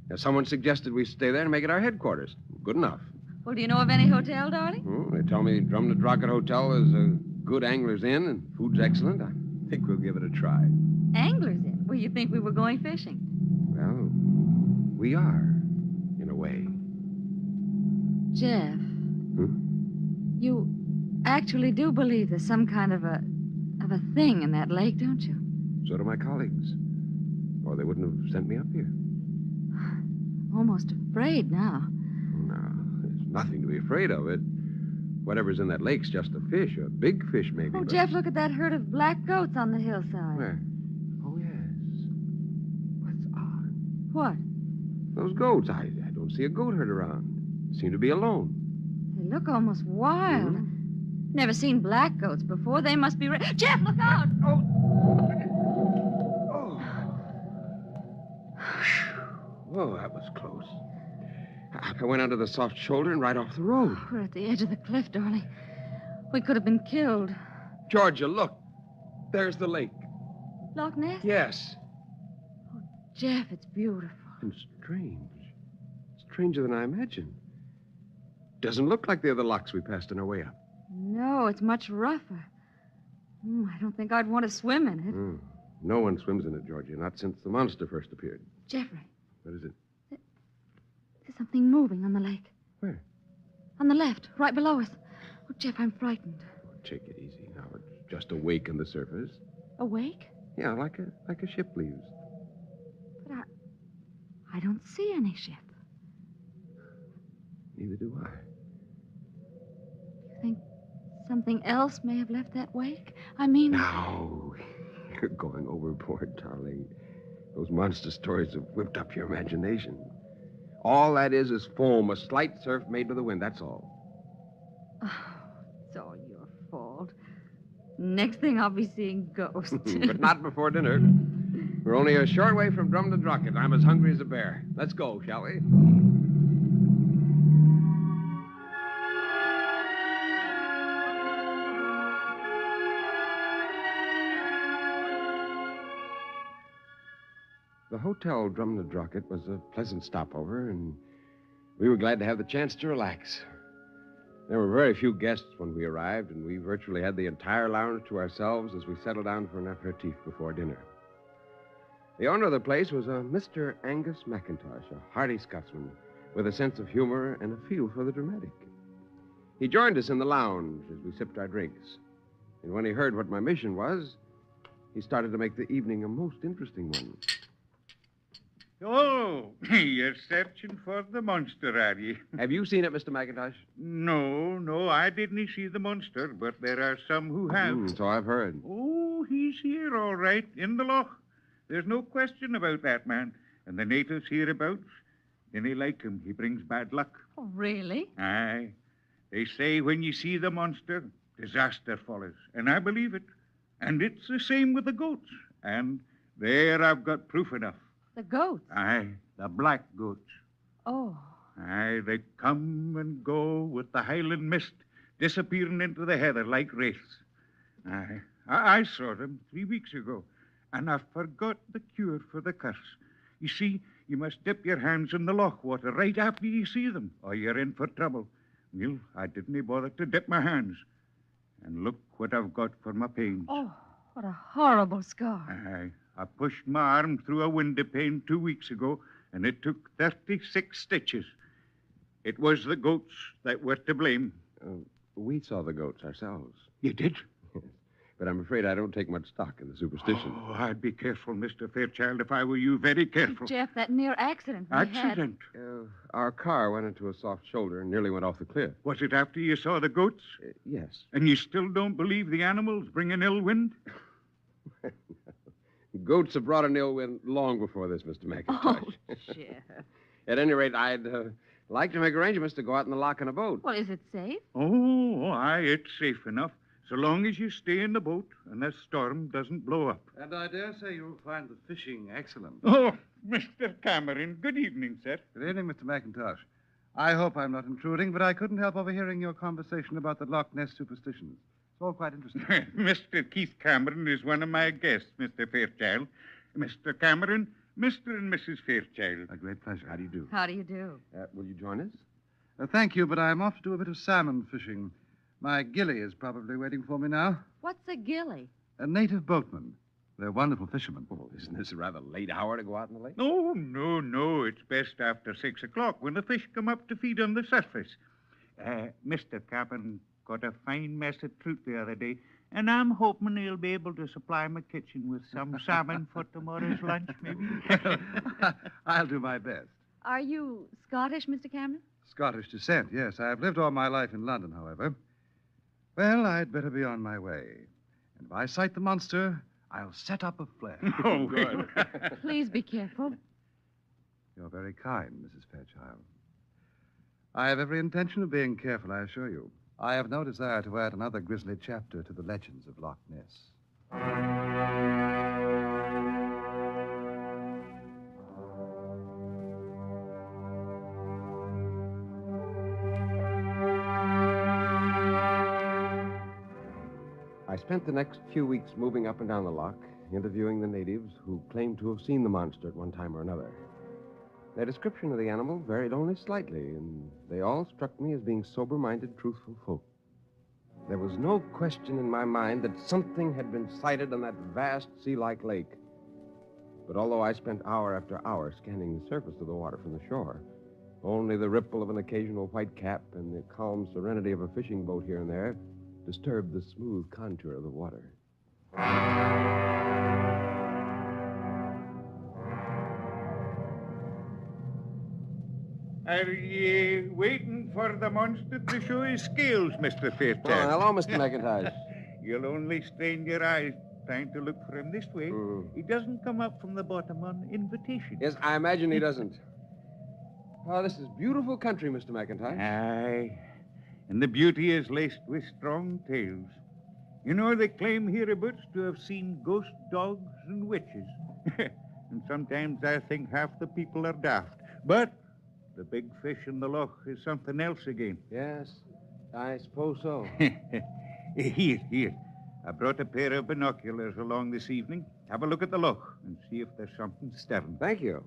Now, someone suggested we stay there and make it our headquarters. Good enough. Well, do you know of any hotel, darling? They tell me Drumnadrochit Hotel is a good angler's inn and food's excellent. I think we'll give it a try. Angler's Inn? Well, you think we were going fishing? Well, we are, in a way. Jeff. You actually do believe there's some kind of a thing in that lake, don't you? So do my colleagues. Or they wouldn't have sent me up here. I'm almost afraid now. No, there's nothing to be afraid of. Whatever's in that lake's just a fish, a big fish maybe. Oh, but... Jeff, look at that herd of black goats on the hillside. Where? Oh, yes. What's odd? What? Those goats. I don't see a goat herd around. Seem to be alone. They look almost wild. Never seen black goats before. They must be... Jeff, look out! Whoa, that was close. I went under the soft shoulder and right off the road. We're at the edge of the cliff, darling. We could have been killed. Georgia, look. There's the lake. Loch Ness? Yes. Oh, Jeff, it's beautiful. And strange. Stranger than I imagined. Doesn't look like the other lochs we passed on our way up. No, it's much rougher. I don't think I'd want to swim in it. No one swims in it, Georgia, not since the monster first appeared. Jeffrey. What is it? There's something moving on the lake. Where? On the left, right below us. Oh, Jeff, I'm frightened. Take it easy. Now, it's just a wake on the surface. A wake? Yeah, like a ship leaves. But I don't see any ship. Neither do I. You think something else may have left that wake? I mean... No. You're going overboard, darling. Those monster stories have whipped up your imagination. All that is foam, a slight surf made with the wind, that's all. Oh, it's all your fault. Next thing I'll be seeing ghosts. But not before dinner. We're only a short way from Drum to Drocket. I'm as hungry as a bear. Let's go, shall we? The Hotel Drum to Drocket was a pleasant stopover, and we were glad to have the chance to relax. There were very few guests when we arrived, and we virtually had the entire lounge to ourselves as we settled down for an aperitif before dinner. The owner of the place was a Mr. Angus McIntosh, a hearty Scotsman with a sense of humor and a feel for the dramatic. He joined us in the lounge as we sipped our drinks, and when he heard what my mission was, he started to make the evening a most interesting one. Oh, you're searching for the monster, are you? Have you seen it, Mr. McIntosh? No, I didn't see the monster, but there are some who have. So I've heard. Oh, he's here, all right, in the loch. There's no question about that, man. And the natives hereabouts, they like him. He brings bad luck. Oh, really? Aye. They say when you see the monster, disaster follows. And I believe it. And it's the same with the goats. And there I've got proof enough. The goats? Aye, the black goats. Oh. Aye, they come and go with the Highland mist, disappearing into the heather like wraiths. Aye, I saw them 3 weeks ago, and I forgot the cure for the curse. You see, you must dip your hands in the loch water right after you see them, or you're in for trouble. Well, I didn't bother to dip my hands. And look what I've got for my pains. Oh, what a horrible scar. Aye. I pushed my arm through a window pane 2 weeks ago, and it took 36 stitches. It was the goats that were to blame. We saw the goats ourselves. You did? Yes. But I'm afraid I don't take much stock in the superstition. Oh, I'd be careful, Mr. Fairchild, if I were you. Very careful. Jeff, that near accident we Accident? Our car went into a soft shoulder and nearly went off the cliff. Was it after you saw the goats? Yes. And you still don't believe the animals bring an ill wind? Goats have brought an ill wind long before this, Mr. McIntosh. Oh, Jeff. At any rate, I'd like to make arrangements to go out in the loch in a boat. Well, is it safe? Oh, aye, it's safe enough, so long as you stay in the boat and the storm doesn't blow up. And I dare say you'll find the fishing excellent. Oh, Mr. Cameron, good evening, sir. Good evening, Mr. McIntosh. I hope I'm not intruding, but I couldn't help overhearing your conversation about the Loch Ness superstitions. It's all quite interesting. Mr. Keith Cameron is one of my guests, Mr. Fairchild. Mr. Cameron, Mr. and Mrs. Fairchild. A great pleasure. How do you do? How do you do? Will you join us? Thank you, but I'm off to do a bit of salmon fishing. My ghillie is probably waiting for me now. What's a ghillie? A native boatman. They're wonderful fishermen. Oh, isn't this a rather late hour to go out in the lake? Oh, no. It's best after 6 o'clock when the fish come up to feed on the surface. Mr. Cap'n got a fine mess of fruit the other day, and I'm hoping he'll be able to supply my kitchen with some salmon for tomorrow's lunch, maybe. I'll do my best. Are you Scottish, Mr. Cameron? Scottish descent, yes. I've lived all my life in London, however. Well, I'd better be on my way. And if I sight the monster, I'll set up a flare. Oh, good. Please be careful. You're very kind, Mrs. Fairchild. I have every intention of being careful, I assure you. I have no desire to add another grisly chapter to the legends of Loch Ness. I spent the next few weeks moving up and down the loch, interviewing the natives who claimed to have seen the monster at one time or another. Their description of the animal varied only slightly, and they all struck me as being sober-minded, truthful folk. There was no question in my mind that something had been sighted on that vast sea-like lake. But although I spent hour after hour scanning the surface of the water from the shore, only the ripple of an occasional white cap and the calm serenity of a fishing boat here and there disturbed the smooth contour of the water. Are you waiting for the monster to show his scales, Mr. Fairchild? Oh, hello, Mr. McIntosh. You'll only strain your eyes trying to look for him this way. He doesn't come up from the bottom on invitation. Yes, I imagine he doesn't. Oh, this is beautiful country, Mr. McIntosh. Aye. And the beauty is laced with strong tales. You know, they claim hereabouts to have seen ghost dogs and witches. And sometimes I think half the people are daft. But the big fish in the loch is something else again. Yes, I suppose so. Here. I brought a pair of binoculars along this evening. Have a look at the loch and see if there's something stirring. Thank you.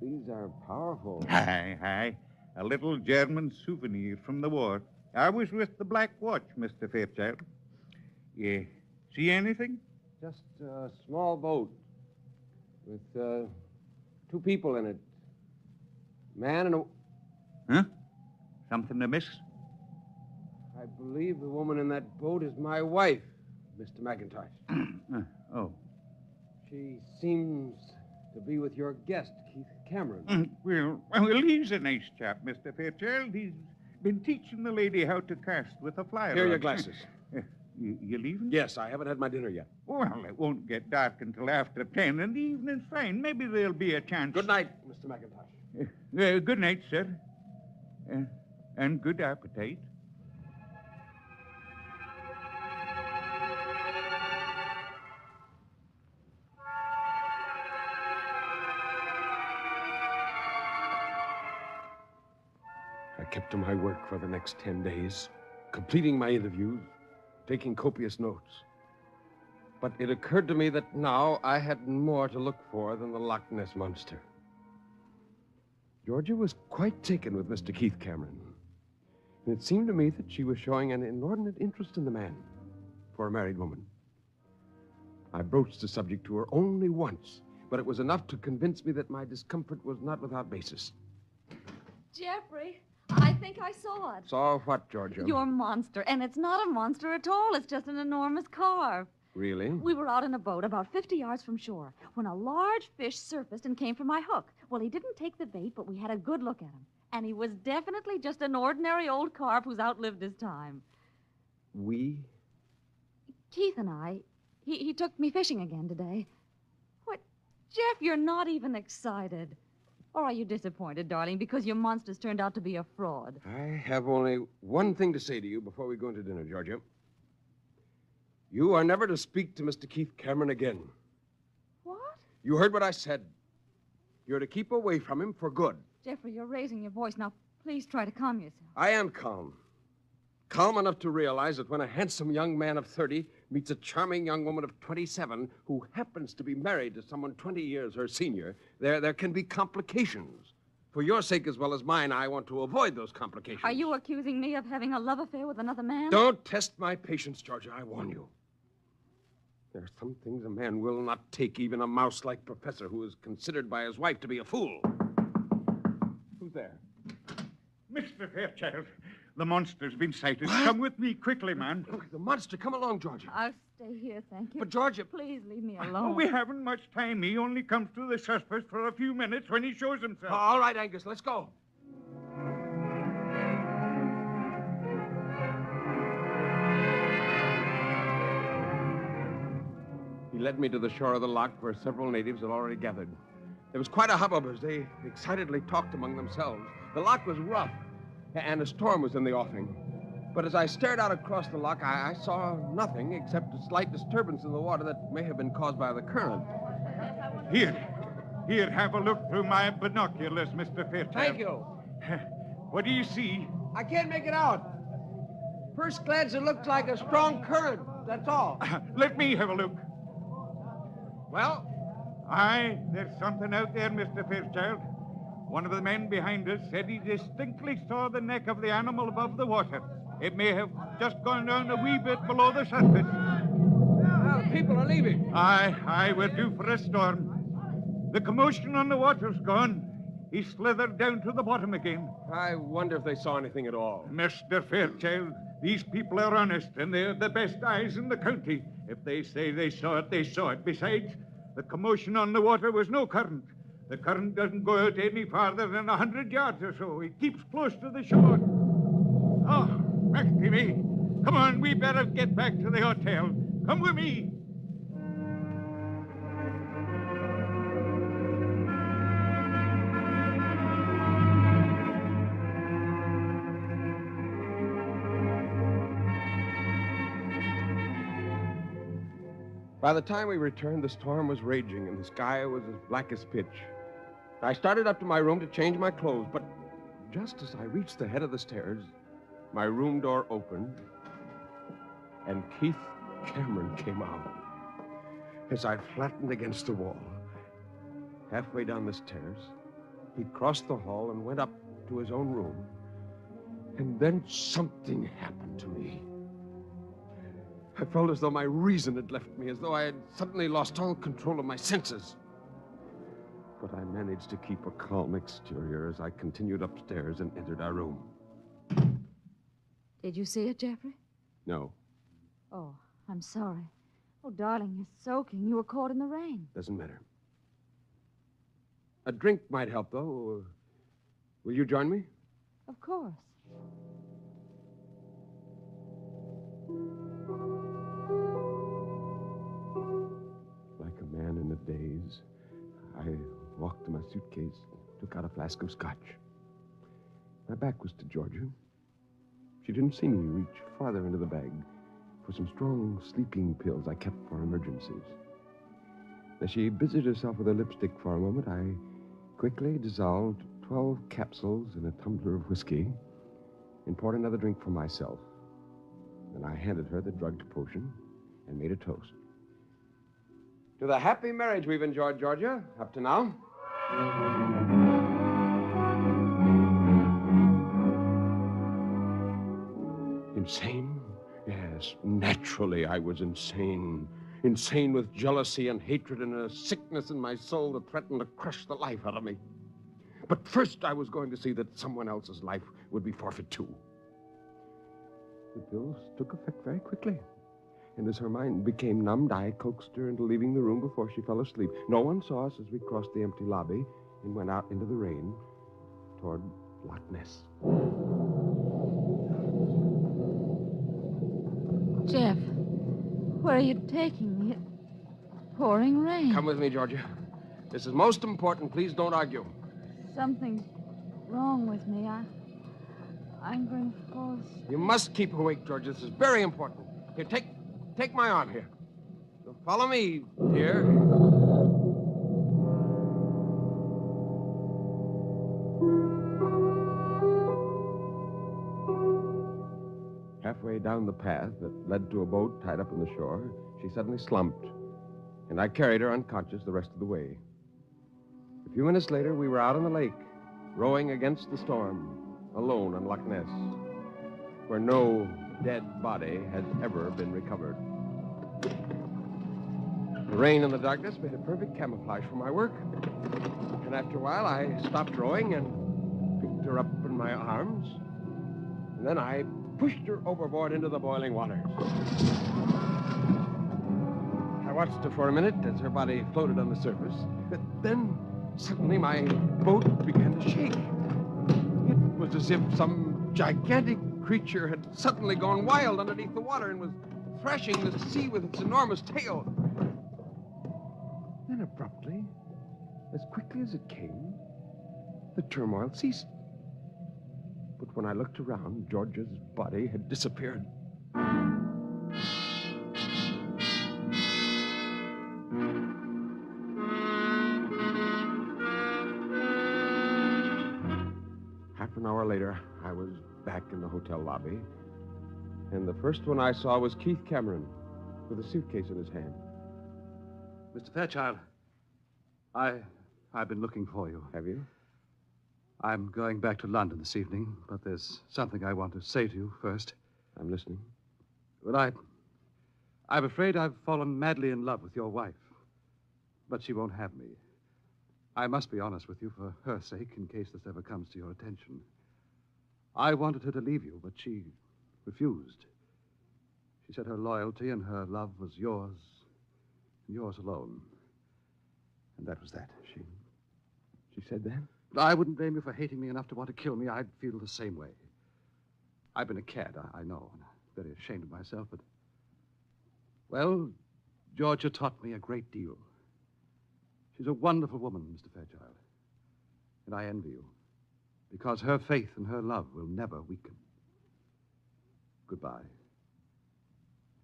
These are powerful. Aye. A little German souvenir from the war. I was with the Black Watch, Mr. Fairchild. Yeah. See anything? Just a small boat with 2 people in it. Man and a... Huh? Something amiss? I believe the woman in that boat is my wife, Mr. McIntosh. Oh. She seems to be with your guest, Keith Cameron. Well, he's a nice chap, Mr. Fairchild. He's been teaching the lady how to cast with a fly rod. Here are your glasses. You leaving? Yes, I haven't had my dinner yet. Well, it won't get dark until after 10, and the evening's fine. Maybe there'll be a chance. Good night, Mr. McIntosh. Good night, sir. And good appetite. I kept to my work for the next 10 days, completing my interviews, taking copious notes. But it occurred to me that now I had more to look for than the Loch Ness Monster. Georgia was quite taken with Mr. Keith Cameron. And it seemed to me that she was showing an inordinate interest in the man, for a married woman. I broached the subject to her only once, but it was enough to convince me that my discomfort was not without basis. Jeffrey, I think I saw it. Saw what, Georgia? Your monster. And it's not a monster at all. It's just an enormous carve. Really? We were out in a boat about 50 yards from shore when a large fish surfaced and came for my hook. Well, he didn't take the bait, but we had a good look at him. And he was definitely just an ordinary old carp who's outlived his time. We? Keith and I, he took me fishing again today. What, Jeff, you're not even excited. Or are you disappointed, darling, because your monster's turned out to be a fraud? I have only one thing to say to you before we go into dinner, Georgia. You are never to speak to Mr. Keith Cameron again. What? You heard what I said. You're to keep away from him for good. Jeffrey, you're raising your voice. Now, please try to calm yourself. I am calm. Calm enough to realize that when a handsome young man of 30 meets a charming young woman of 27 who happens to be married to someone 20 years her senior, there can be complications. For your sake as well as mine, I want to avoid those complications. Are you accusing me of having a love affair with another man? Don't test my patience, Georgia. I warn you. There are some things a man will not take, even a mouse like Professor, who is considered by his wife to be a fool. Who's there? Mr. Fairchild, the monster's been sighted. What? Come with me quickly, man. The monster. Come along, Georgia. I'll stay here, thank you. But, Georgia... Please leave me alone. Oh, we haven't much time. He only comes to the surface for a few minutes when he shows himself. All right, Angus, let's go. He led me to the shore of the loch where several natives had already gathered. There was quite a hubbub as they excitedly talked among themselves. The loch was rough, and a storm was in the offing. But as I stared out across the loch, I saw nothing except a slight disturbance in the water that may have been caused by the current. Here, have a look through my binoculars, Mr. Fairchild. Thank you. What do you see? I can't make it out. First glance, it looked like a strong current, that's all. Let me have a look. Well? Aye, there's something out there, Mr. Fairchild. One of the men behind us said he distinctly saw the neck of the animal above the water. It may have just gone down a wee bit below the surface. Well, people are leaving. Aye, we're due for a storm. The commotion on the water's gone. He slithered down to the bottom again. I wonder if they saw anything at all. Mr. Fairchild, these people are honest, and they're the best eyes in the county. If they say they saw it, they saw it. Besides, the commotion on the water was no current. The current doesn't go out any farther than 100 yards or so. It keeps close to the shore. Oh, mercy me. Come on, we better get back to the hotel. Come with me. By the time we returned, the storm was raging and the sky was as black as pitch. I started up to my room to change my clothes, but just as I reached the head of the stairs, my room door opened, and Keith Cameron came out as I flattened against the wall. Halfway down the stairs, he crossed the hall and went up to his own room. And then something happened to me. I felt as though my reason had left me, as though I had suddenly lost all control of my senses. But I managed to keep a calm exterior as I continued upstairs and entered our room. Did you see it, Jeffrey? No, Oh, I'm sorry. Oh, darling, you're soaking. You were caught in the rain. doesn't matter. A drink might help, though. Will you join me? Of course. Like a man in a daze, I walked to my suitcase, took out a flask of scotch. My back was to Georgia. She didn't see me reach farther into the bag for some strong sleeping pills I kept for emergencies. As she busied herself with her lipstick for a moment, I quickly dissolved 12 capsules in a tumbler of whiskey and poured another drink for myself. Then I handed her the drugged potion and made a toast. To the happy marriage we've enjoyed, Georgia, up to now. Insane? Yes, naturally I was insane. Insane with jealousy and hatred and a sickness in my soul that threatened to crush the life out of me. But first I was going to see that someone else's life would be forfeit too. The pills took effect very quickly. And as her mind became numbed, I coaxed her into leaving the room before she fell asleep. No one saw us as we crossed the empty lobby and went out into the rain toward Loch Ness. Jeff, where are you taking me? It's pouring rain. Come with me, Georgia. This is most important. Please don't argue. Something's wrong with me. I'm going to fall asleep. You must keep awake, Georgia. This is very important. Here, take my arm here. So follow me, dear. Halfway down the path that led to a boat tied up on the shore, she suddenly slumped, and I carried her unconscious the rest of the way. A few minutes later, we were out on the lake, rowing against the storm, alone on Loch Ness, where no dead body has ever been recovered. The rain and the darkness made a perfect camouflage for my work, and after a while, I stopped rowing and picked her up in my arms, and then I pushed her overboard into the boiling waters. I watched her for a minute as her body floated on the surface. But then, suddenly, my boat began to shake. It was as if some gigantic creature had suddenly gone wild underneath the water and was thrashing the sea with its enormous tail. Then abruptly, as quickly as it came, the turmoil ceased. But when I looked around, Georgia's body had disappeared. Half an hour later, I was back in the hotel lobby, and the first one I saw was Keith Cameron with a suitcase in his hand. Mr. Fairchild, I've been looking for you. Have you? I'm going back to London this evening, but there's something I want to say to you first. I'm listening. Well, I'm afraid I've fallen madly in love with your wife, but she won't have me. I must be honest with you for her sake, in case this ever comes to your attention. I wanted her to leave you, but she refused. She said her loyalty and her love was yours, and yours alone. And that was that. She said that? I wouldn't blame you for hating me enough to want to kill me. I'd feel the same way. I've been a cad, I know, and I'm very ashamed of myself, but... Well, Georgia taught me a great deal. She's a wonderful woman, Mr. Fairchild. And I envy you, because her faith and her love will never weaken. Goodbye.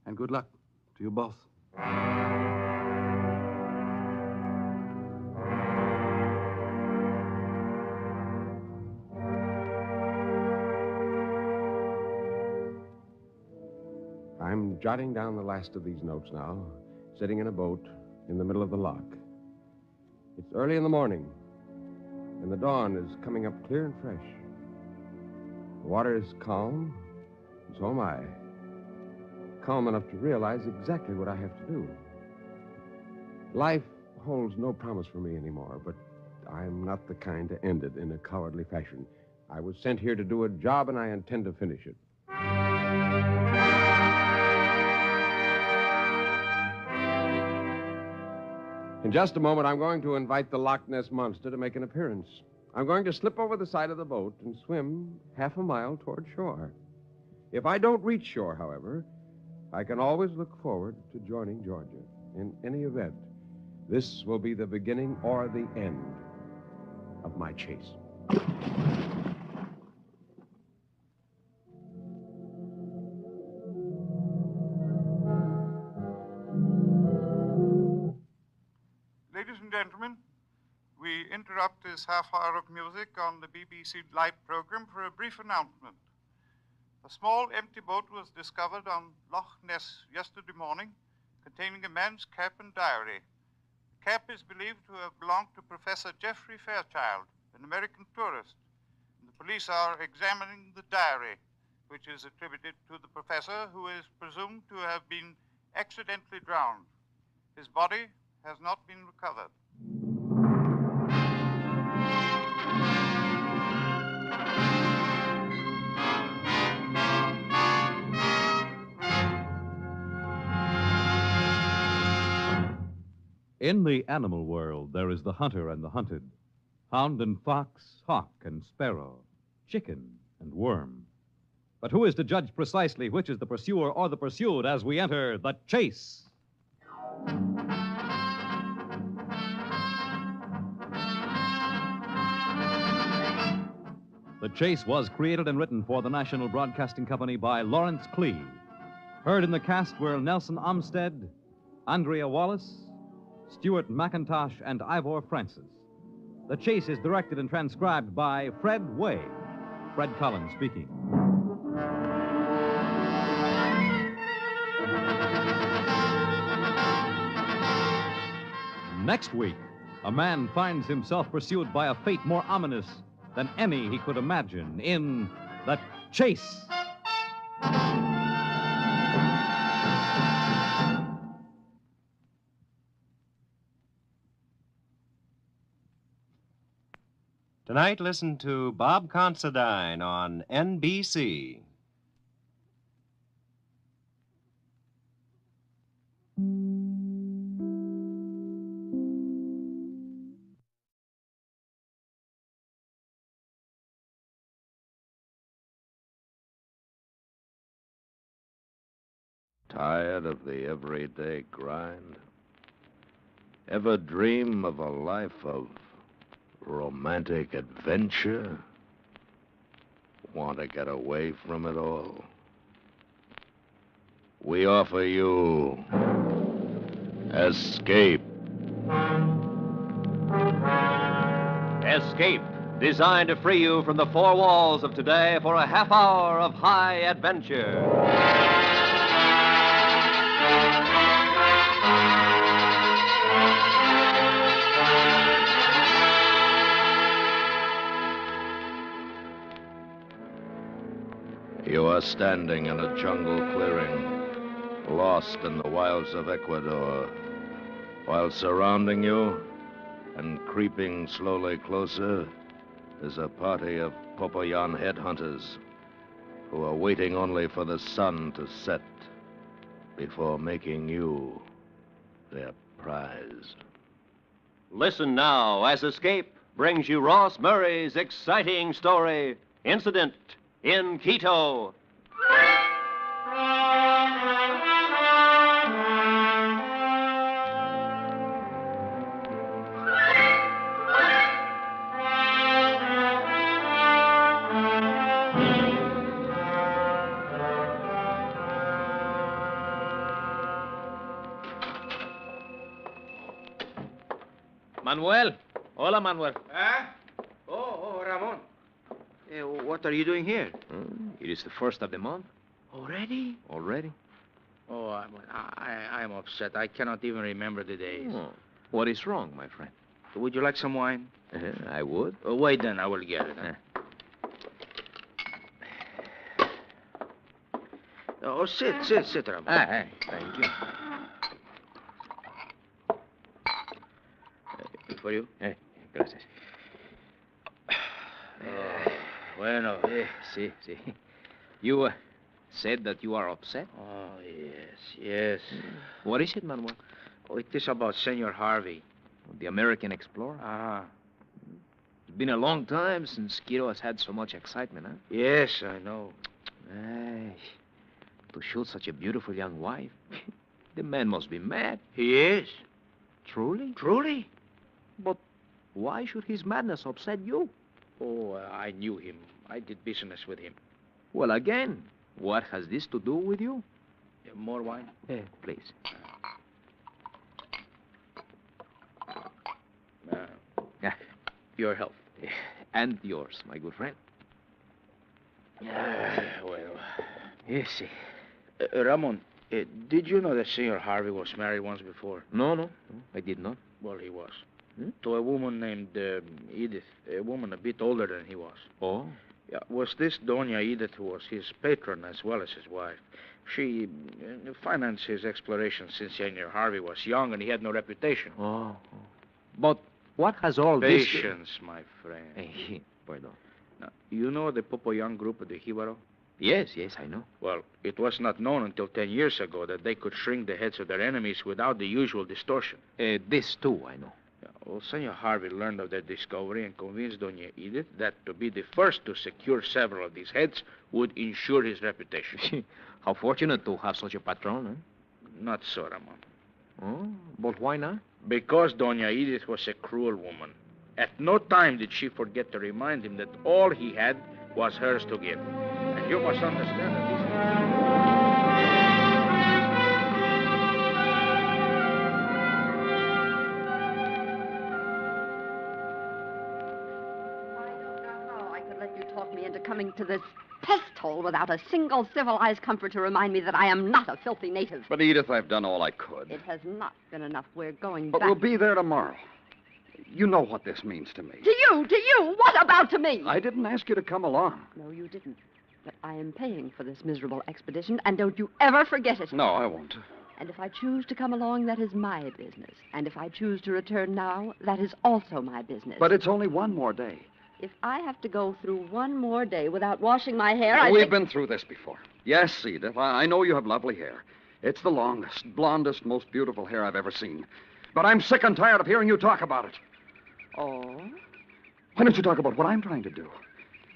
And good luck to you both. I'm jotting down the last of these notes now, sitting in a boat in the middle of the loch. It's early in the morning, and the dawn is coming up clear and fresh. The water is calm, and so am I. Calm enough to realize exactly what I have to do. Life holds no promise for me anymore, but I'm not the kind to end it in a cowardly fashion. I was sent here to do a job, and I intend to finish it. In just a moment, I'm going to invite the Loch Ness Monster to make an appearance. I'm going to slip over the side of the boat and swim half a mile toward shore. If I don't reach shore, however, I can always look forward to joining Georgia. In any event, this will be the beginning or the end of my chase. Ladies and gentlemen, we interrupt this half hour of music on the BBC Live program for a brief announcement. A small empty boat was discovered on Loch Ness yesterday morning containing a man's cap and diary. The cap is believed to have belonged to Professor Jeffrey Fairchild, an American tourist. And the police are examining the diary, which is attributed to the professor, who is presumed to have been accidentally drowned. His body has not been recovered. In the animal world, there is the hunter and the hunted, hound and fox, hawk and sparrow, chicken and worm. But who is to judge precisely which is the pursuer or the pursued as we enter the chase? The Chase was created and written for the National Broadcasting Company by Lawrence Clee. Heard in the cast were Nelson Umstead, Andrea Wallace, Stuart McIntosh, and Ivor Francis. The Chase is directed and transcribed by Fred Way. Fred Collins speaking. Next week, a man finds himself pursued by a fate more ominous than any he could imagine in The Chase. Tonight, listen to Bob Considine on NBC. Tired of the everyday grind? Ever dream of a life of romantic adventure? Want to get away from it all? We offer you Escape. Escape, designed to free you from the four walls of today for a half hour of high adventure. You are standing in a jungle clearing, lost in the wilds of Ecuador, while surrounding you and creeping slowly closer is a party of Popayan headhunters who are waiting only for the sun to set before making you their prize. Listen now as Escape brings you Ross Murray's exciting story, Incident in Quito. Manuel. Hola, Manuel. Oh, Ramon. What are you doing here? It is the first of the month. Already? Already. Oh, I'm upset. I cannot even remember the days. Oh. What is wrong, my friend? Would you like some wine? I would. Wait, then. I will get it. Oh, sit, Ramon. Thank you. For you? Gracias. Bueno. Sí. You said that you are upset? Oh, yes. What is it, Manuel? Oh, it is about Senor Harvey. The American explorer? It's been a long time since Quito has had so much excitement, huh? Yes, I know. To shoot such a beautiful young wife. The man must be mad. He is. Truly? Truly? But why should his madness upset you? Oh, I knew him. I did business with him. Well, again, what has this to do with you? More wine? Please. Your health. And yours, my good friend. Well. Yes. Ramon, did you know that Senor Harvey was married once before? No, I did not. Well, he was. To a woman named Edith, a woman a bit older than he was. Oh? Yeah, was this Doña Edith who was his patron as well as his wife. She financed his exploration since Senor Harvey was young and he had no reputation. Oh. But what has all this... Patience, my friend. Pardon. Now, you know the Popoyan group of the Jibaro? Yes, I know. Well, it was not known until 10 years ago that they could shrink the heads of their enemies without the usual distortion. This too, I know. Yeah, well, Senor Harvey learned of their discovery and convinced Doña Edith that to be the first to secure several of these heads would ensure his reputation. How fortunate to have such a patron, huh? Not so, Ramon. Oh, but why not? Because Doña Edith was a cruel woman. At no time did she forget to remind him that all he had was hers to give. And you must understand that this... I could let you talk me into coming to this pest hole without a single civilized comfort to remind me that I am not a filthy native. But, Edith, I've done all I could. It has not been enough. We're going But back. we'll be there tomorrow. You know what this means to me. To you? What about to me? I didn't ask you to come along. No, you didn't. But I am paying for this miserable expedition, and don't you ever forget it. No, I won't. And if I choose to come along, that is my business. And if I choose to return now, that is also my business. But it's only one more day. If I have to go through one more day without washing my hair, We've been through this before. Yes, Edith, I know you have lovely hair. It's the longest, blondest, most beautiful hair I've ever seen. But I'm sick and tired of hearing you talk about it. Oh? Why don't you talk about what I'm trying to do?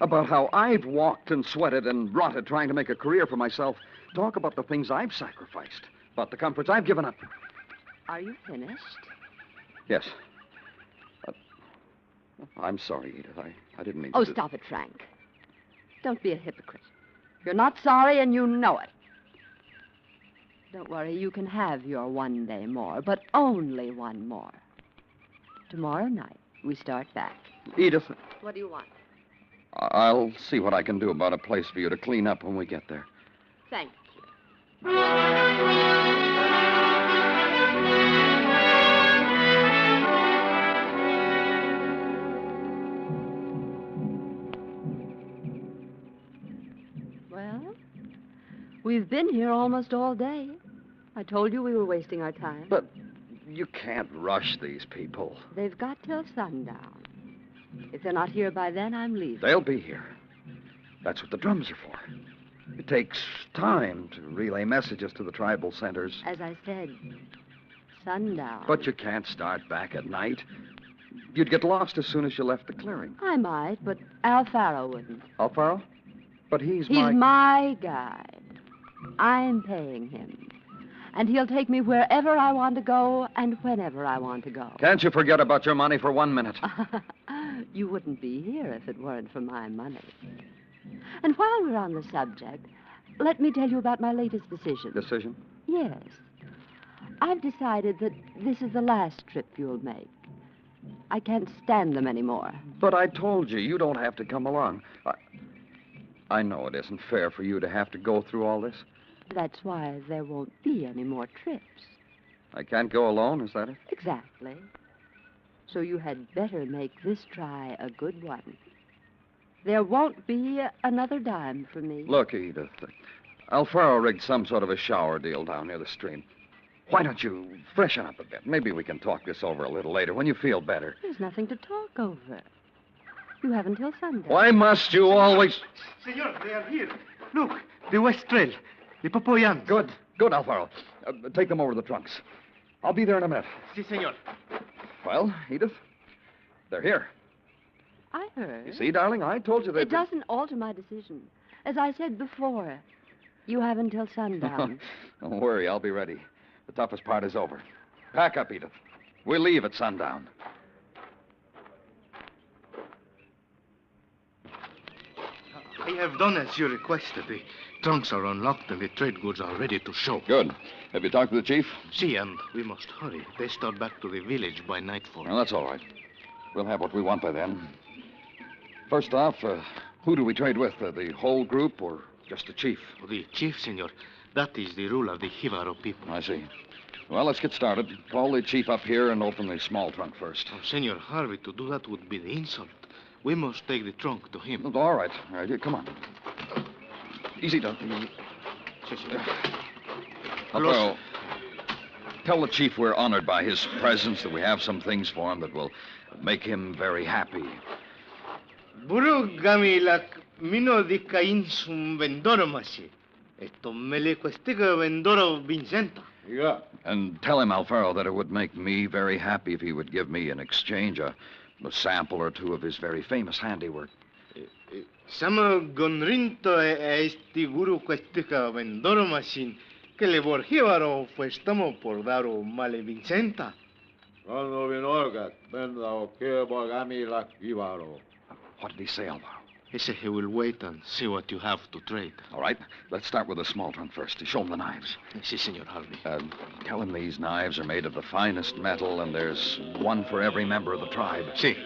About how I've walked and sweated and rotted trying to make a career for myself. Talk about the things I've sacrificed. About the comforts I've given up. Are you finished? Yes. I'm sorry, Edith. I didn't mean Oh, to... stop it, Frank. Don't be a hypocrite. You're not sorry, and you know it. Don't worry, you can have your one day more, but only one more. Tomorrow night, we start back. Edith, What do you want? I'll see what I can do about a place for you to clean up when we get there. Thank Well, we've been here almost all day. I told you we were wasting our time. But you can't rush these people. They've got till sundown. If they're not here by then, I'm leaving. They'll be here. That's what the drums are for. It takes time to relay messages to the tribal centers. As I said, sundown. But you can't start back at night. You'd get lost as soon as you left the clearing. I might, but Alfaro wouldn't. Alfaro? But he's my guide. I'm paying him. And he'll take me wherever I want to go and whenever I want to go. Can't you forget about your money for 1 minute? You wouldn't be here if it weren't for my money. And while we're on the subject, let me tell you about my latest decision. Decision? Yes. I've decided that this is the last trip you'll make. I can't stand them anymore. But I told you, you don't have to come along. I know it isn't fair for you to have to go through all this. That's why there won't be any more trips. I can't go alone, is that it? Exactly. So you had better make this try a good one. There won't be another dime for me. Look, Edith, Alfaro rigged some sort of a shower deal down near the stream. Why don't you freshen up a bit? Maybe we can talk this over a little later when you feel better. There's nothing to talk over. You have until Sunday. Why must you always... Senor, they are here. Look, the West Trail. The Popoyans. Good, Alfaro. Take them over the trunks. I'll be there in a minute. Si, senor. Well, Edith, they're here. I heard. You see, darling, I told you that... It doesn't alter my decision. As I said before, you have until sundown. Don't worry, I'll be ready. The toughest part is over. Pack up, Edith. We'll leave at sundown. I have done as you requested. The trunks are unlocked and the trade goods are ready to show. Good. Have you talked to the chief? See, and we must hurry. They start back to the village by nightfall. Well, that's all right. We'll have what we want by then. First off, who do we trade with? The whole group or just the chief? The chief, senor. That is the rule of the Jibaro people. I see. Well, let's get started. Call the chief up here and open the small trunk first. Oh, Senor Harvey, to do that would be the insult. We must take the trunk to him. All right. Come on. Easy, Doug. Well, tell the chief we're honored by his presence, that we have some things for him that will make him very happy. Buru gamilak mino di kain sum vendoromasi. Esto mele questica vendoro Vincenta. Yeah. And tell him, Alfaro, that it would make me very happy if he would give me in exchange a sample or two of his very famous handiwork. Sama gonrinto esti guru questica vendoro masin que le borgívaro fuestamo por daro male Vincenta. Cuando vinorgas, venda o que borgami la Jibaro. What did he say, Alvaro? He said he will wait and see what you have to trade. All right. Let's start with the small trunk first. Show him the knives. Si, Senor Harvey. Tell him these knives are made of the finest metal, and there's one for every member of the tribe. Si.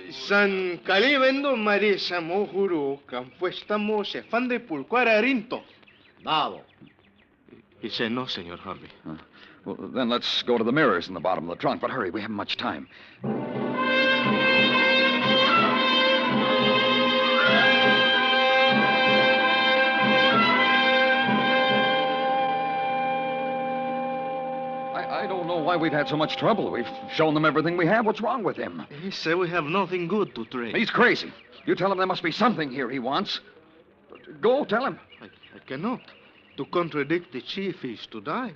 San Calibendo Marisa Mohuru, Campuestamo se fan de pulquara rinto. Dado. He said no, Senor Harvey. Well, then let's go to the mirrors in the bottom of the trunk. But hurry, we haven't much time. I don't know why we've had so much trouble. We've shown them everything we have. What's wrong with him? He said we have nothing good to trade. He's crazy. You tell him there must be something here he wants. Go, tell him. I cannot. To contradict the chief is to die.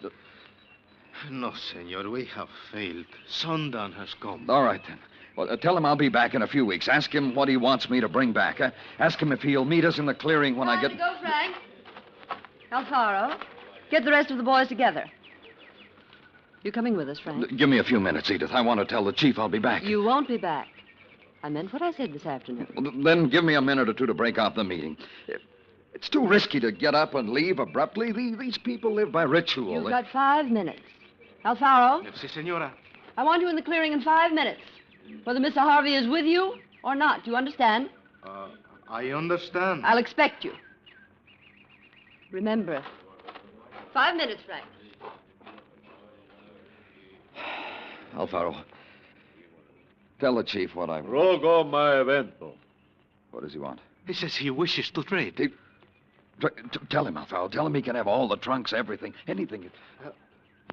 No, senor, we have failed. Sundown has come. All right, then. Well, tell him I'll be back in a few weeks. Ask him what he wants me to bring back. Ask him if he'll meet us in the clearing when I get... Time to go, Frank. Alfaro, get the rest of the boys together. You coming with us, Frank? Give me a few minutes, Edith. I want to tell the chief I'll be back. You won't be back. I meant what I said this afternoon. Well, then give me a minute or two to break off the meeting. It's too risky to get up and leave abruptly. These people live by ritual. You've got 5 minutes. Alfaro? Si, senora. I want you in the clearing in 5 minutes. Whether Mr. Harvey is with you or not. Do you understand? I understand. I'll expect you. Remember, 5 minutes, Frank. Alfaro, tell the chief what I... Rogo my evento. What does he want? He says he wishes to trade. Tell him, Alfaro. Tell him he can have all the trunks, everything, anything.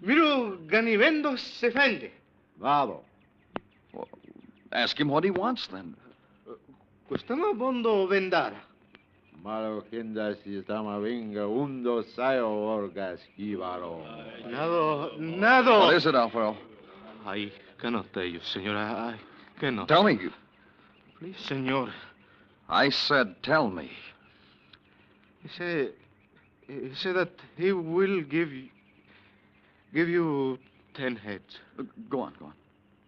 Miru ganivendo se fende. Dado. Well, ask him what he wants, then. Costama bondo vendara. Malo kinda si stama vinga undo sayo orgas Jibaro. Nado. What is it, Alfaro? I cannot tell you, senor. I cannot. Tell me. Please, senor. I said tell me. He said that he will give you 10 heads. Go on.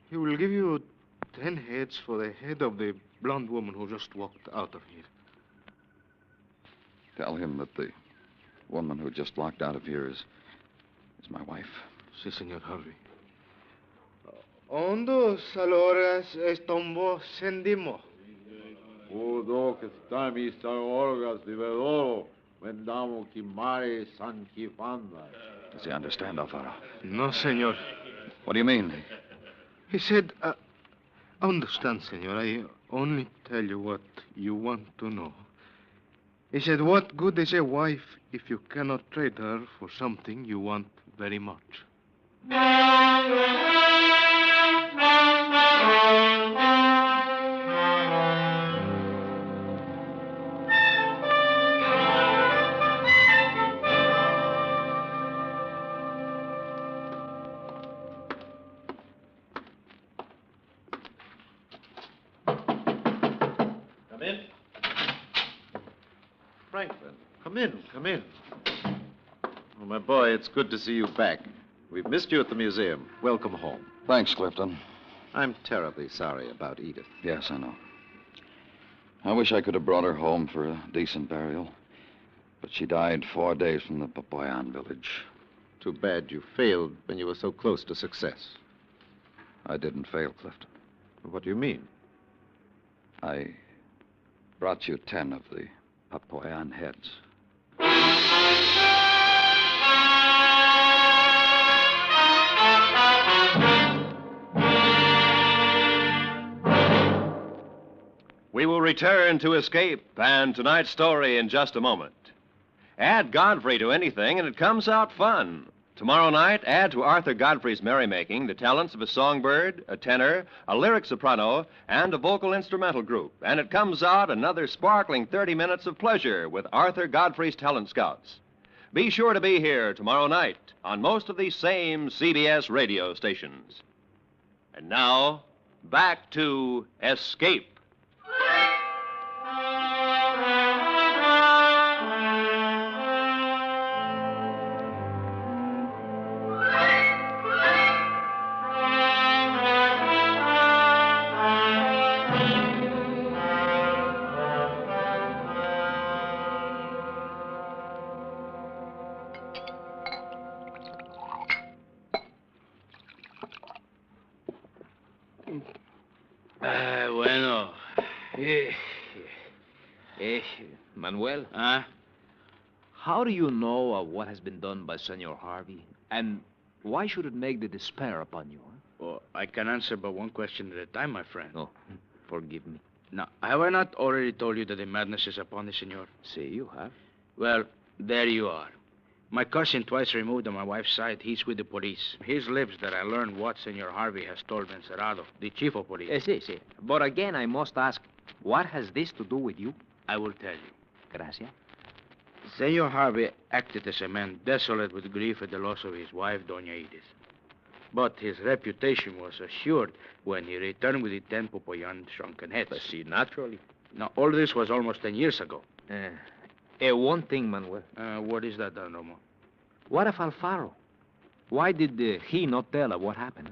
He will give you 10 heads for the head of the blonde woman who just walked out of here. Tell him that the woman who just walked out of here is my wife. Si, senor Harvey. Ondo saloras estombo sendimo. Udo que stami sa orgas di vedoro. Vendamo Kimare San Kifanda. Does he understand, Alfaro? No, senor. What do you mean? He said, understand, senor. I only tell you what you want to know. He said, what good is a wife if you cannot trade her for something you want very much? Come in. Franklin, come in, come in. Oh, my boy, it's good to see you back. We've missed you at the museum. Welcome home. Thanks, Clifton. I'm terribly sorry about Edith. Yes, I know. I wish I could have brought her home for a decent burial. But she died 4 days from the Papoyan village. Too bad you failed when you were so close to success. I didn't fail, Clifton. What do you mean? I brought you 10 of the Papoyan heads. We will return to Escape and tonight's story in just a moment. Add Godfrey to anything and it comes out fun. Tomorrow night, add to Arthur Godfrey's merrymaking the talents of a songbird, a tenor, a lyric soprano, and a vocal instrumental group. And it comes out another sparkling 30 minutes of pleasure with Arthur Godfrey's Talent Scouts. Be sure to be here tomorrow night on most of these same CBS radio stations. And now, back to Escape. Bueno. Manuel? Huh? How do you know what has been done by Senor Harvey? And why should it make the despair upon you? Well, I can answer but one question at a time, my friend. Oh, forgive me. Now, have I not already told you that the madness is upon the senor? See, you have. Well, there you are. My cousin, twice removed on my wife's side, he's with the police. His lips that I learned what Senor Harvey has told Encerado, the chief of police. Sí. But again, I must ask, what has this to do with you? I will tell you. Gracias. Senor Harvey acted as a man desolate with grief at the loss of his wife, Doña Edith. But his reputation was assured when he returned with the 10 Popoyan shrunken heads. See, naturally. Now, all this was almost 10 years ago. One thing, Manuel. What is that, Don Romo? What of Alfaro? Why did he not tell her what happened?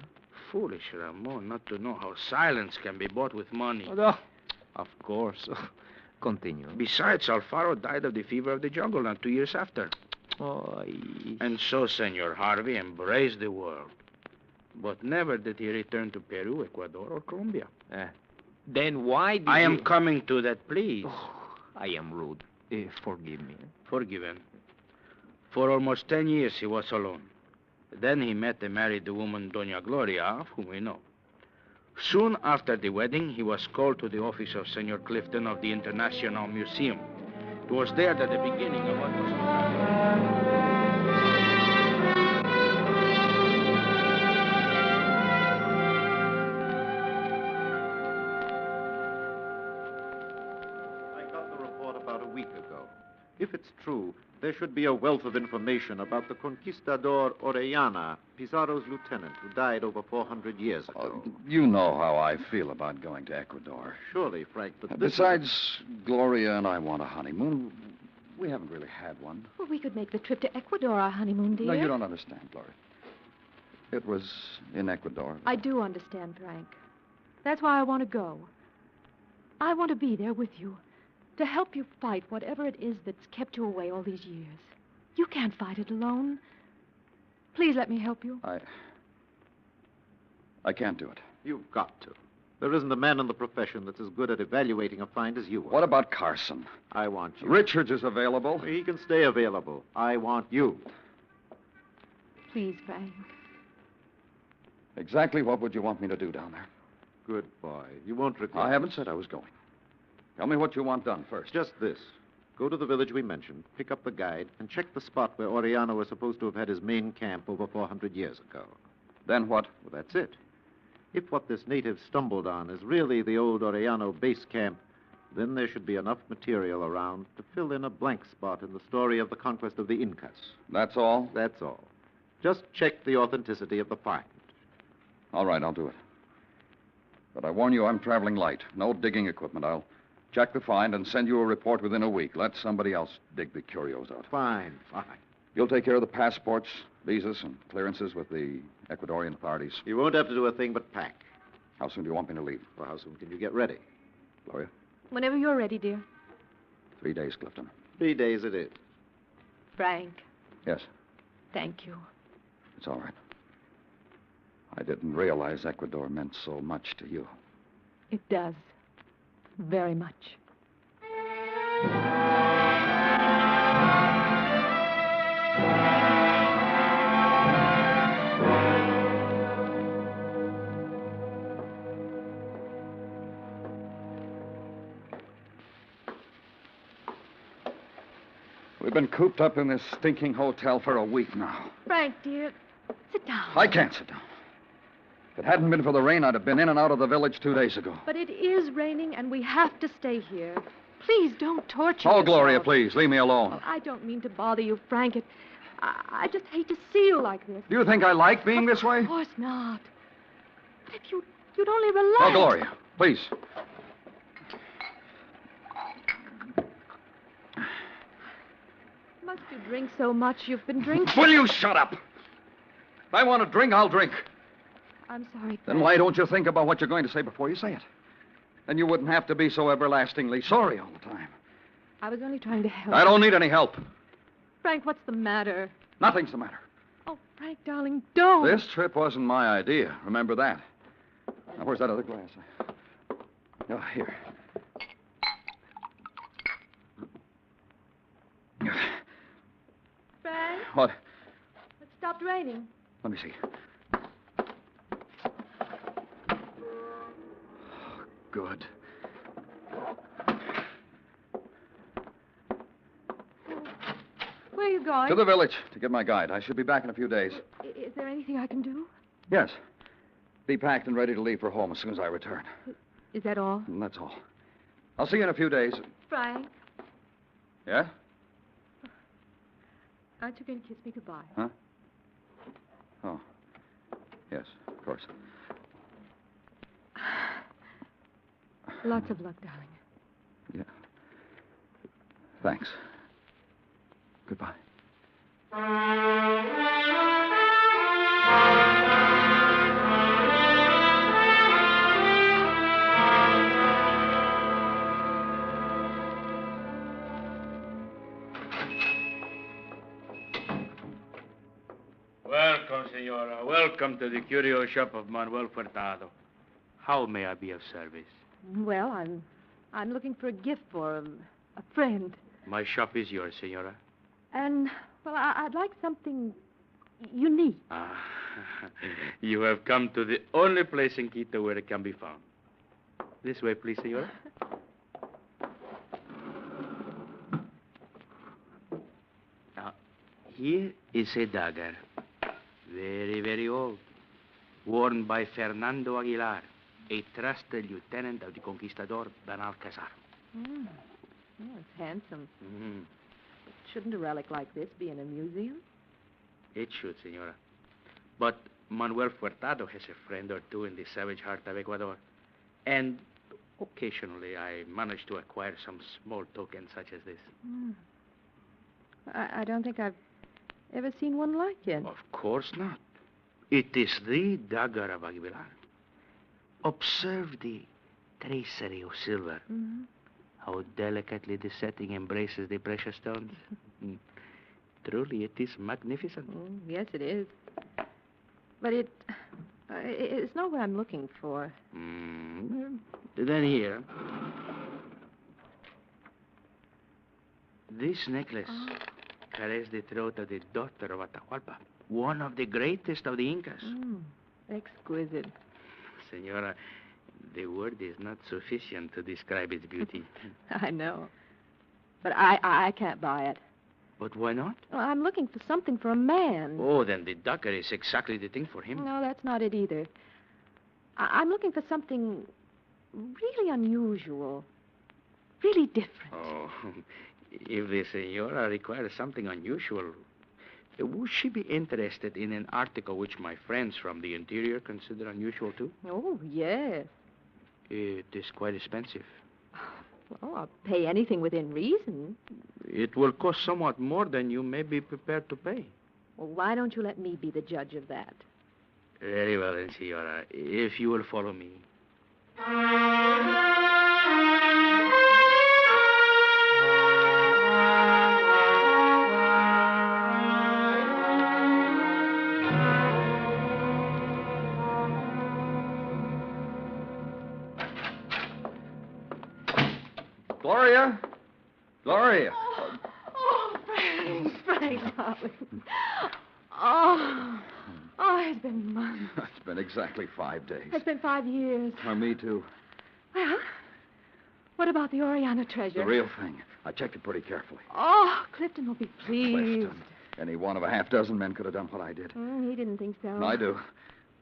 Foolish, Ramon, not to know how silence can be bought with money. Oh, of course. Continue. Besides, Alfaro died of the fever of the jungle not 2 years after. Oh, And so Senor Harvey embraced the world. But never did he return to Peru, Ecuador, or Colombia. Then why did I am coming to that, please. Oh, I am rude. Forgive me. Forgiven. For almost 10 years he was alone. Then he met and married the woman Doña Gloria, of whom we know. Soon after the wedding, he was called to the office of Senor Clifton of the International Museum. It was there that the beginning of what was to happen. If it's true, there should be a wealth of information about the conquistador Orellana, Pizarro's lieutenant, who died over 400 years ago. You know how I feel about going to Ecuador. Surely, Frank, but Besides, Gloria and I want a honeymoon. We haven't really had one. Well, we could make the trip to Ecuador our honeymoon, dear. No, you don't understand, Gloria. It was in Ecuador. I do understand, Frank. That's why I want to go. I want to be there with you. To help you fight whatever it is that's kept you away all these years. You can't fight it alone. Please let me help you. I can't do it. You've got to. There isn't a man in the profession that's as good at evaluating a find as you are. What about Carson? I want you. Richards is available. He can stay available. I want you. Please, Frank. Exactly what would you want me to do down there? Good boy. You won't regret I haven't said I was going. Tell me what you want done first. Just this. Go to the village we mentioned, pick up the guide, and check the spot where Oriano was supposed to have had his main camp over 400 years ago. Then what? Well, that's it. If what this native stumbled on is really the old Oriano base camp, then there should be enough material around to fill in a blank spot in the story of the conquest of the Incas. That's all? That's all. Just check the authenticity of the find. All right, I'll do it. But I warn you, I'm traveling light. No digging equipment. I'll check the find and send you a report within a week. Let somebody else dig the curios out. Fine. You'll take care of the passports, visas, and clearances with the Ecuadorian authorities. You won't have to do a thing but pack. How soon do you want me to leave? Well, how soon can you get ready? Gloria? Whenever you're ready, dear. 3 days, Clifton. 3 days it is. Frank, Yes, thank you. it's all right. I didn't realize Ecuador meant so much to you. It does. Very much. We've been cooped up in this stinking hotel for a week now. Frank, dear, sit down. I can't sit down. If it hadn't been for the rain, I'd have been in and out of the village 2 days ago. But it is raining, and we have to stay here. Please don't torture Oh, yourself. Gloria, please, leave me alone. Well, I don't mean to bother you, Frank. I just hate to see you like this. Do you think I like being this way? Of course not. But if you'd only relax. Oh, Gloria, please. Must you drink so much? You've been drinking. Will you shut up? If I want to drink, I'll drink. I'm sorry, Then why don't you think about what you're going to say before you say it? Then you wouldn't have to be so everlastingly sorry all the time. I was only trying to help. I don't need any help. Frank, what's the matter? Nothing's the matter. Oh, Frank, darling, don't. This trip wasn't my idea. Remember that. Now, where's that other glass? Oh, here. Frank, What? it stopped raining. Let me see. Good. Where are you going? To the village to get my guide. I should be back in a few days. Is there anything I can do? Yes. Be packed and ready to leave for home as soon as I return. Is that all? And that's all. I'll see you in a few days. Frank, Yeah? aren't you going to kiss me goodbye? Huh? Oh. Yes, of course. Lots of luck, darling. Yeah. Thanks. Goodbye. Welcome, Senora. Welcome to the curio shop of Manuel Furtado. How may I be of service? Well, I'm looking for a gift for a friend. My shop is yours, Senora. And, well, I'd like something unique. Ah, you have come to the only place in Quito where it can be found. This way, please, Senora. Now, here is a dagger. Very, very old. Worn by Fernando Aguilar, a trusted lieutenant of the conquistador Benalcazar. Mm. Oh, it's handsome. Mm. Shouldn't a relic like this be in a museum? It should, Senora. But Manuel Furtado has a friend or two in the savage heart of Ecuador. And occasionally I manage to acquire some small token such as this. Mm. I don't think I've ever seen one like it. Of course not. It is the dagger of Aguilar. Observe the tracery of silver. Mm-hmm. How delicately the setting embraces the precious stones. Truly, it is magnificent. Oh, yes, it is. But it's not what I'm looking for. Then here. This necklace carries the throat of the daughter of Atahualpa, one of the greatest of the Incas. Exquisite. Senora, the word is not sufficient to describe its beauty. I know. But I can't buy it. But why not? Well, I'm looking for something for a man. Oh, then the ducker is exactly the thing for him. No, that's not it either. I'm looking for something really unusual. Really different. Oh, if the senora requires something unusual, would she be interested in an article which my friends from the interior consider unusual too? Oh, yes. It is quite expensive. Well, I'll pay anything within reason. It will cost somewhat more than you may be prepared to pay. Well, why don't you let me be the judge of that? Very well, then, senora. If you will follow me. Gloria? Gloria. Oh, Frank, darling. Oh, it's been months. It's been exactly 5 days. It's been 5 years. Oh, me too. Well, what about the Oriana treasure? The real thing. I checked it pretty carefully. Oh, Clifton will be pleased. Clifton. Any one of a half dozen men could have done what I did. He didn't think so. I do.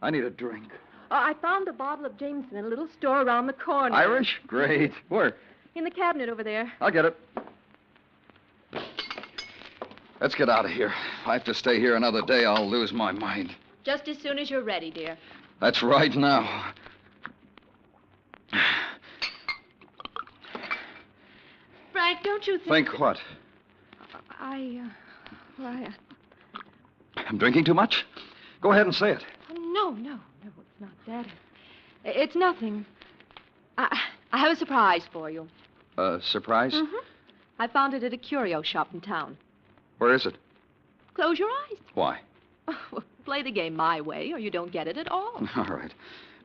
I need a drink. Oh, I found a bottle of Jameson in a little store around the corner. Irish? Great. Where? In the cabinet over there. I'll get it. Let's get out of here. If I have to stay here another day, I'll lose my mind. Just as soon as you're ready, dear. That's right now. Frank, don't you think... Think what? Well, I'm drinking too much? Go ahead and say it. No, it's not that. It's nothing. I have a surprise for you. Surprise? Mm-hmm. I found it at a curio shop in town. Where is it? Close your eyes. Why? Well, play the game my way, or you don't get it at all. All right.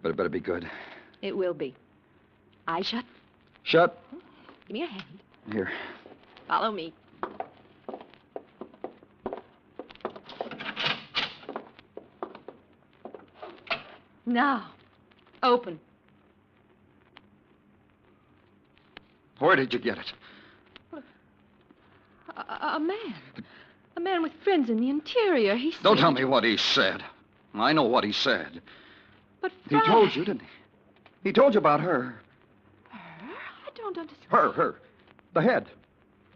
But it better be good. It will be. Eyes shut. Shut. Give me your hand. Here. Follow me. Now, open. Where did you get it? A man. A man with friends in the interior. He said... Don't tell me what he said. I know what he said. But Frank... He told you, didn't he? He told you about her. Her? I don't understand. Her. The head.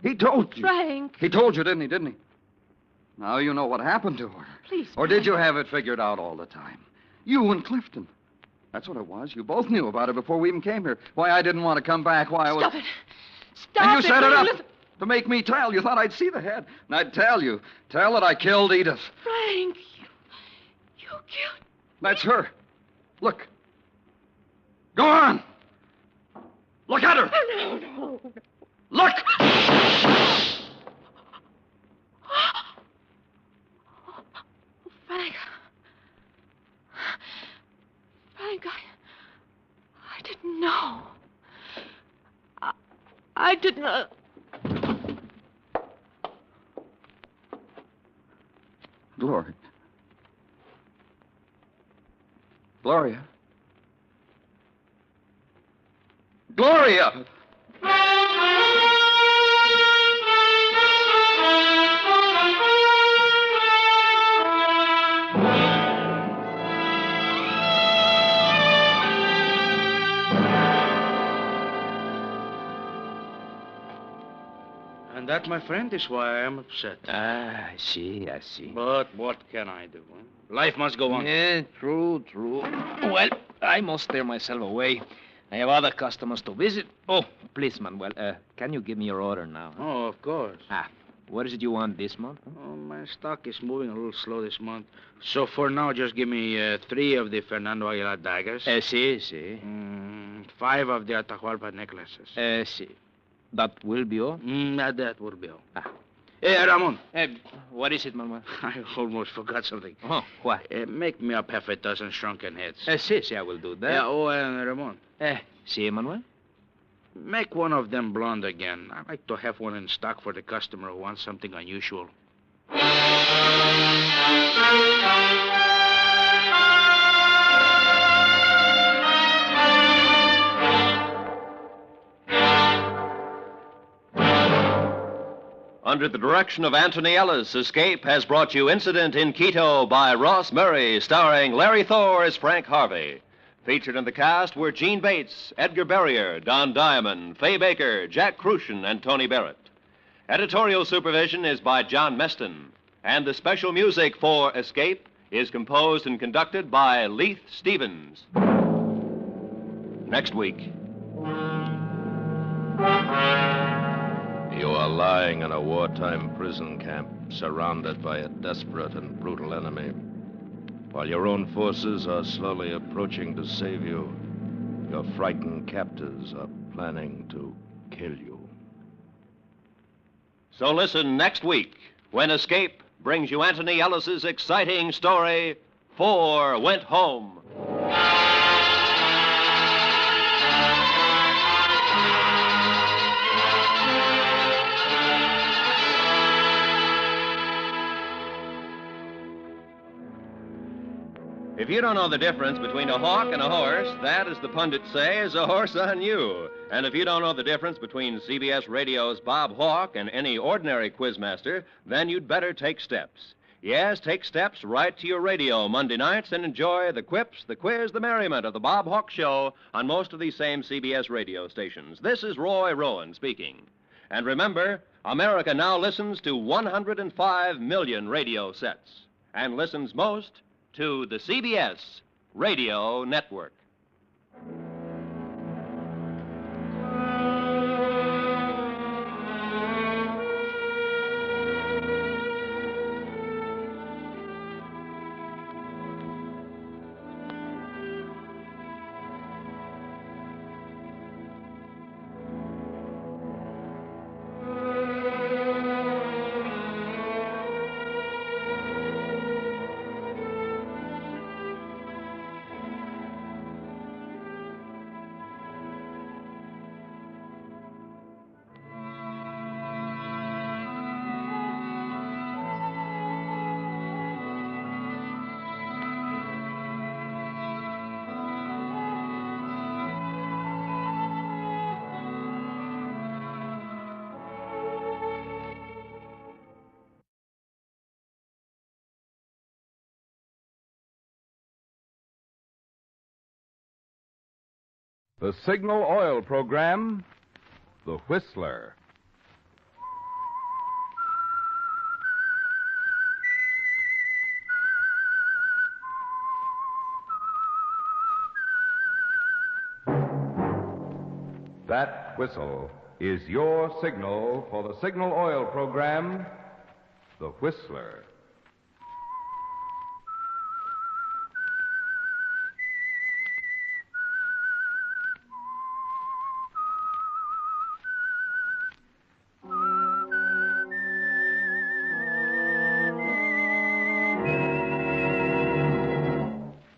He told you. Frank. He told you, didn't he? Now you know what happened to her. Please, Or did you have it figured out all the time? You and Clifton. That's what it was. You both knew about it before we even came here. Why I didn't want to come back, why I was... Stop it. Stop and you it. set it up Listen. to make me tell. You thought I'd see the head. And I'd tell you. Tell that I killed Edith. Frank, you killed... That's her. Look. Go on. Look at her. No. Look! Frank. Frank, I didn't know. I didn't know. Gloria. Gloria. Gloria! And that, my friend, is why I am upset. I see. But what can I do? Huh? Life must go on. Yeah, true. Well, I must steer myself away. I have other customers to visit. Oh, please, Manuel, can you give me your order now? Huh? Oh, of course. What is it you want this month? Oh, my stock is moving a little slow this month. So for now, just give me 3 of the Fernando Aguilar daggers. Si. 5 of the Atahualpa necklaces. Si. That will be all? That will be all. Hey, Ramon. What is it, Manuel? I almost forgot something. Oh, what? Make me up half a dozen shrunken heads. Si, I will do that. Yeah, Ramon. Si, Manuel? Make one of them blonde again. I like to have one in stock for the customer who wants something unusual. Under the direction of Anthony Ellis, Escape has brought you Incident in Quito by Ross Murray, starring Larry Thor as Frank Harvey. Featured in the cast were Gene Bates, Edgar Barrier, Don Diamond, Fay Baker, Jack Crucian, and Tony Barrett. Editorial supervision is by John Meston, and the special music for Escape is composed and conducted by Leith Stevens. Next week. You are lying in a wartime prison camp, surrounded by a desperate and brutal enemy. While your own forces are slowly approaching to save you, your frightened captors are planning to kill you. So listen next week when Escape brings you Anthony Ellis's exciting story, Four Went Home. If you don't know the difference between a hawk and a horse, that, as the pundits say, is a horse on you. And if you don't know the difference between CBS Radio's Bob Hawke and any ordinary quizmaster, then you'd better take steps. Yes, take steps right to your radio Monday nights and enjoy the quips, the quiz, the merriment of the Bob Hawke Show on most of these same CBS radio stations. This is Roy Rowan speaking. And remember, America now listens to 105 million radio sets and listens most to the CBS Radio Network. The Signal Oil Program, The Whistler. That whistle is your signal for the Signal Oil Program, The Whistler.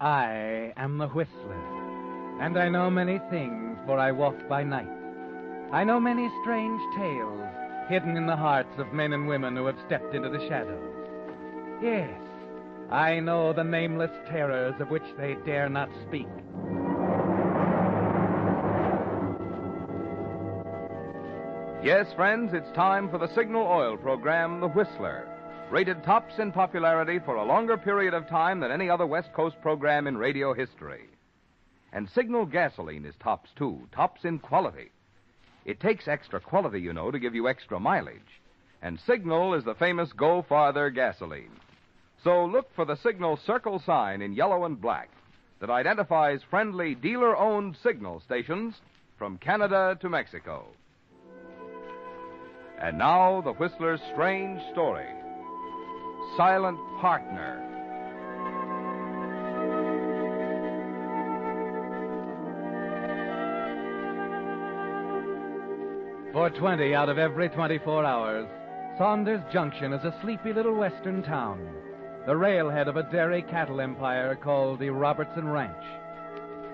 I am the Whistler, and I know many things, for I walk by night. I know many strange tales hidden in the hearts of men and women who have stepped into the shadows. Yes, I know the nameless terrors of which they dare not speak. Yes, friends, it's time for the Signal Oil Program, The Whistler. Rated tops in popularity for a longer period of time than any other West Coast program in radio history. And Signal gasoline is tops, too, tops in quality. It takes extra quality, you know, to give you extra mileage. And Signal is the famous Go Farther gasoline. So look for the Signal circle sign in yellow and black that identifies friendly dealer-owned Signal stations from Canada to Mexico. And now, the Whistler's strange story. Silent Partner. For 20 out of every 24 hours, Saunders Junction is a sleepy little western town, the railhead of a dairy cattle empire called the Robertson Ranch.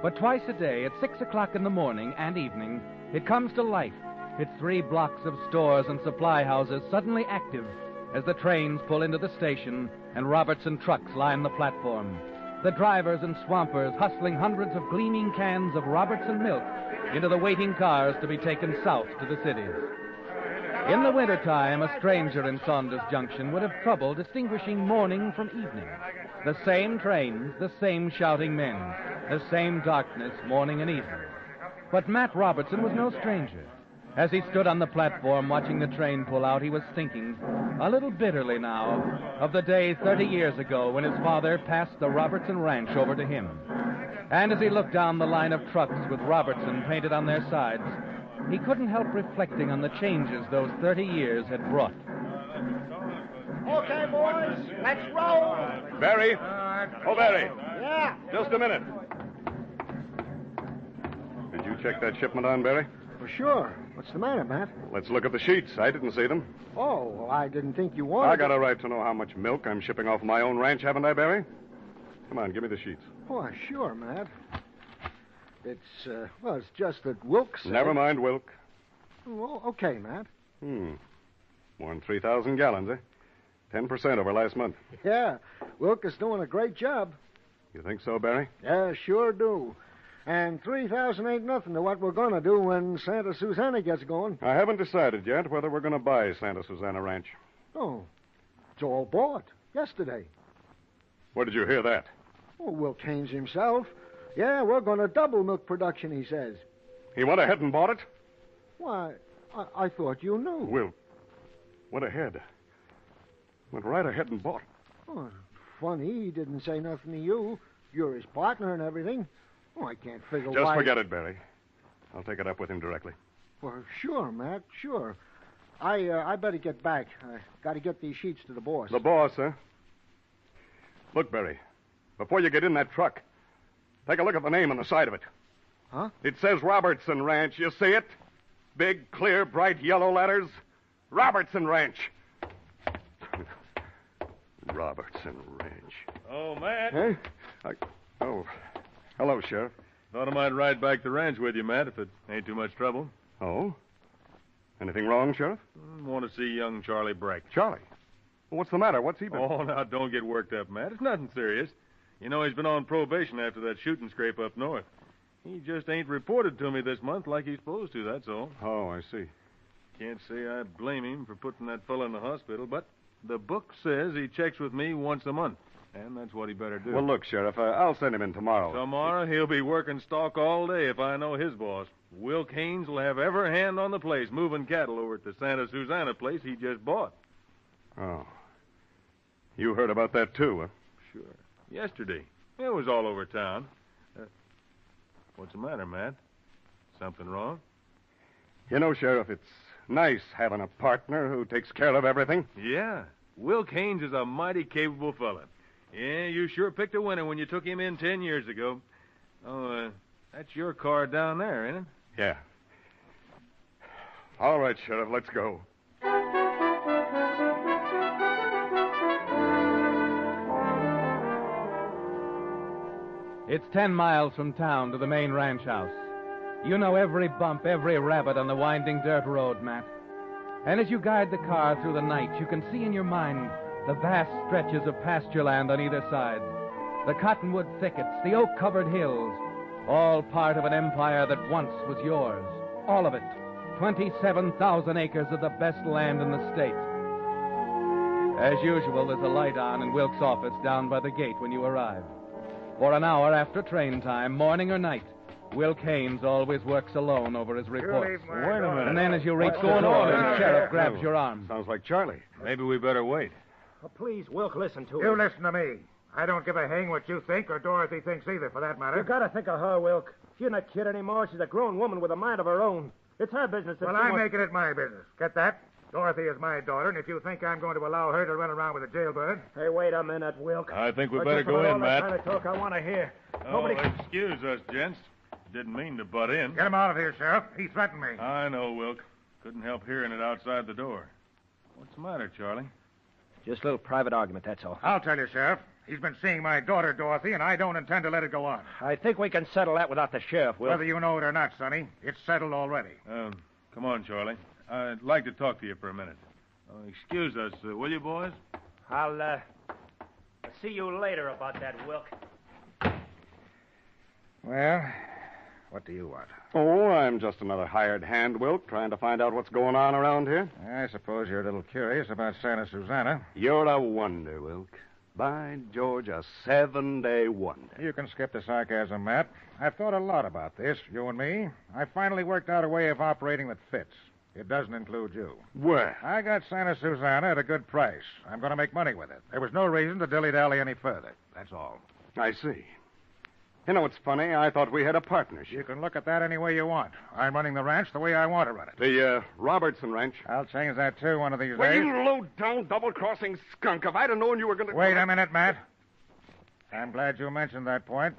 But twice a day, at 6 o'clock in the morning and evening, it comes to life, its 3 blocks of stores and supply houses suddenly active as the trains pull into the station and Robertson trucks line the platform. The drivers and swampers hustling hundreds of gleaming cans of Robertson milk into the waiting cars to be taken south to the cities. In the wintertime, a stranger in Saunders Junction would have trouble distinguishing morning from evening. The same trains, the same shouting men, the same darkness morning and evening. But Matt Robertson was no stranger. As he stood on the platform watching the train pull out, he was thinking, a little bitterly now, of the day 30 years ago when his father passed the Robertson Ranch over to him. And as he looked down the line of trucks with Robertson painted on their sides, he couldn't help reflecting on the changes those 30 years had brought. Okay, boys, let's roll. Barry? Oh, Barry. Yeah. Just a minute. Did you check that shipment on, Barry? Well, sure. What's the matter, Matt? Let's look at the sheets. I didn't see them. Oh, well, I didn't think you wanted I got a right to know how much milk I'm shipping off my own ranch, haven't I, Barry? Come on, give me the sheets. Oh, sure, Matt. It's, well, it's just that Wilk said... Never mind, Wilk. Well, okay, Matt. More than 3,000 gallons, eh? 10% over last month. Yeah, Wilk is doing a great job. You think so, Barry? Yeah, sure do. And 3,000 ain't nothing to what we're going to do when Santa Susana gets going. I haven't decided yet whether we're going to buy Santa Susana Ranch. Oh, it's all bought yesterday. Where did you hear that? Oh, Wilk Haynes himself. Yeah, we're going to double milk production, he says. He went ahead and bought it? Why, I thought you knew. Wilk went ahead. Went right ahead and bought it. Oh, funny, he didn't say nothing to you. You're his partner and everything. Oh, I can't figure Just why... forget it, Barry. I'll take it up with him directly. Well, sure, Matt, sure. I better get back. I got to get these sheets to the boss. The boss, huh? Look, Barry, before you get in that truck, take a look at the name on the side of it. Huh? It says Robertson Ranch. You see it? Big, clear, bright yellow letters. Robertson Ranch. Robertson Ranch. Oh, Matt. Hey? Oh, hello, Sheriff. Thought I might ride back the ranch with you, Matt, if it ain't too much trouble. Oh? Anything wrong, Sheriff? Want to see young Charlie Breck. Charlie? Well, what's the matter? What's he been... Oh, now, don't get worked up, Matt. It's nothing serious. You know, he's been on probation after that shooting scrape up north. He just ain't reported to me this month like he's supposed to, that's all. Oh, I see. Can't say I blame him for putting that fellow in the hospital, but the book says he checks with me once a month, and that's what he better do. Well, look, Sheriff, I'll send him in tomorrow. Tomorrow he'll be working stock all day if I know his boss. Wilk Haynes will have every hand on the place, moving cattle over at the Santa Susana place he just bought. Oh. You heard about that, too, huh? Sure. Yesterday. It was all over town. What's the matter, Matt? Something wrong? You know, Sheriff, it's nice having a partner who takes care of everything. Yeah. Wilk Haynes is a mighty capable fella. Yeah, you sure picked a winner when you took him in 10 years ago. Oh, that's your car down there, ain't it? Yeah. All right, Sheriff, let's go. It's 10 miles from town to the main ranch house. You know every bump, every rabbit on the winding dirt road, Matt. And as you guide the car through the night, you can see in your mind the vast stretches of pasture land on either side, the cottonwood thickets, the oak-covered hills, all part of an empire that once was yours. All of it. 27,000 acres of the best land in the state. As usual, there's a light on in Wilk's office down by the gate when you arrive. For an hour after train time, morning or night, Wilk Haynes always works alone over his reports. Wait a minute. And then as you reach the door, the sheriff grabs your arm. Sounds like Charlie. Maybe we better wait. Oh, please, Wilk, listen to You us. listen to me. I don't give a hang what you think or Dorothy thinks either, for that matter. You gotta think of her, Wilk. She's not a kid anymore. She's a grown woman with a mind of her own. It's her business. Well, I'm making it my business. Get that? Dorothy is my daughter, and if you think I'm going to allow her to run around with a jailbird... Hey, wait a minute, Wilk. I think we Well, better just go about in, all Matt. That kind of talk I want to hear. Oh, excuse us, gents. Didn't mean to butt in. Get him out of here, Sheriff. He threatened me. I know, Wilk. Couldn't help hearing it outside the door. What's the matter, Charlie? Just a little private argument, that's all. I'll tell you, Sheriff. He's been seeing my daughter, Dorothy, and I don't intend to let it go on. I think we can settle that without the sheriff, Will. Whether you know it or not, Sonny, it's settled already. Come on, Charlie. I'd like to talk to you for a minute. Excuse us, will you, boys? I'll see you later about that, Wilk. Well, what do you want? Oh, I'm just another hired hand, Wilk, trying to find out what's going on around here. I suppose you're a little curious about Santa Susana. You're a wonder, Wilk. By George, a 7-day wonder. You can skip the sarcasm, Matt. I've thought a lot about this, you and me. I finally worked out a way of operating that fits. It doesn't include you. Where? I got Santa Susana at a good price. I'm going to make money with it. There was no reason to dilly-dally any further. That's all. I see. You know, it's funny. I thought we had a partnership. You can look at that any way you want. I'm running the ranch the way I want to run it. The Robertson Ranch. I'll change that, too, one of these Well, days. you low-down, double-crossing skunk. If I'd have known you were going to... Wait a minute, Matt. I'm glad you mentioned that point.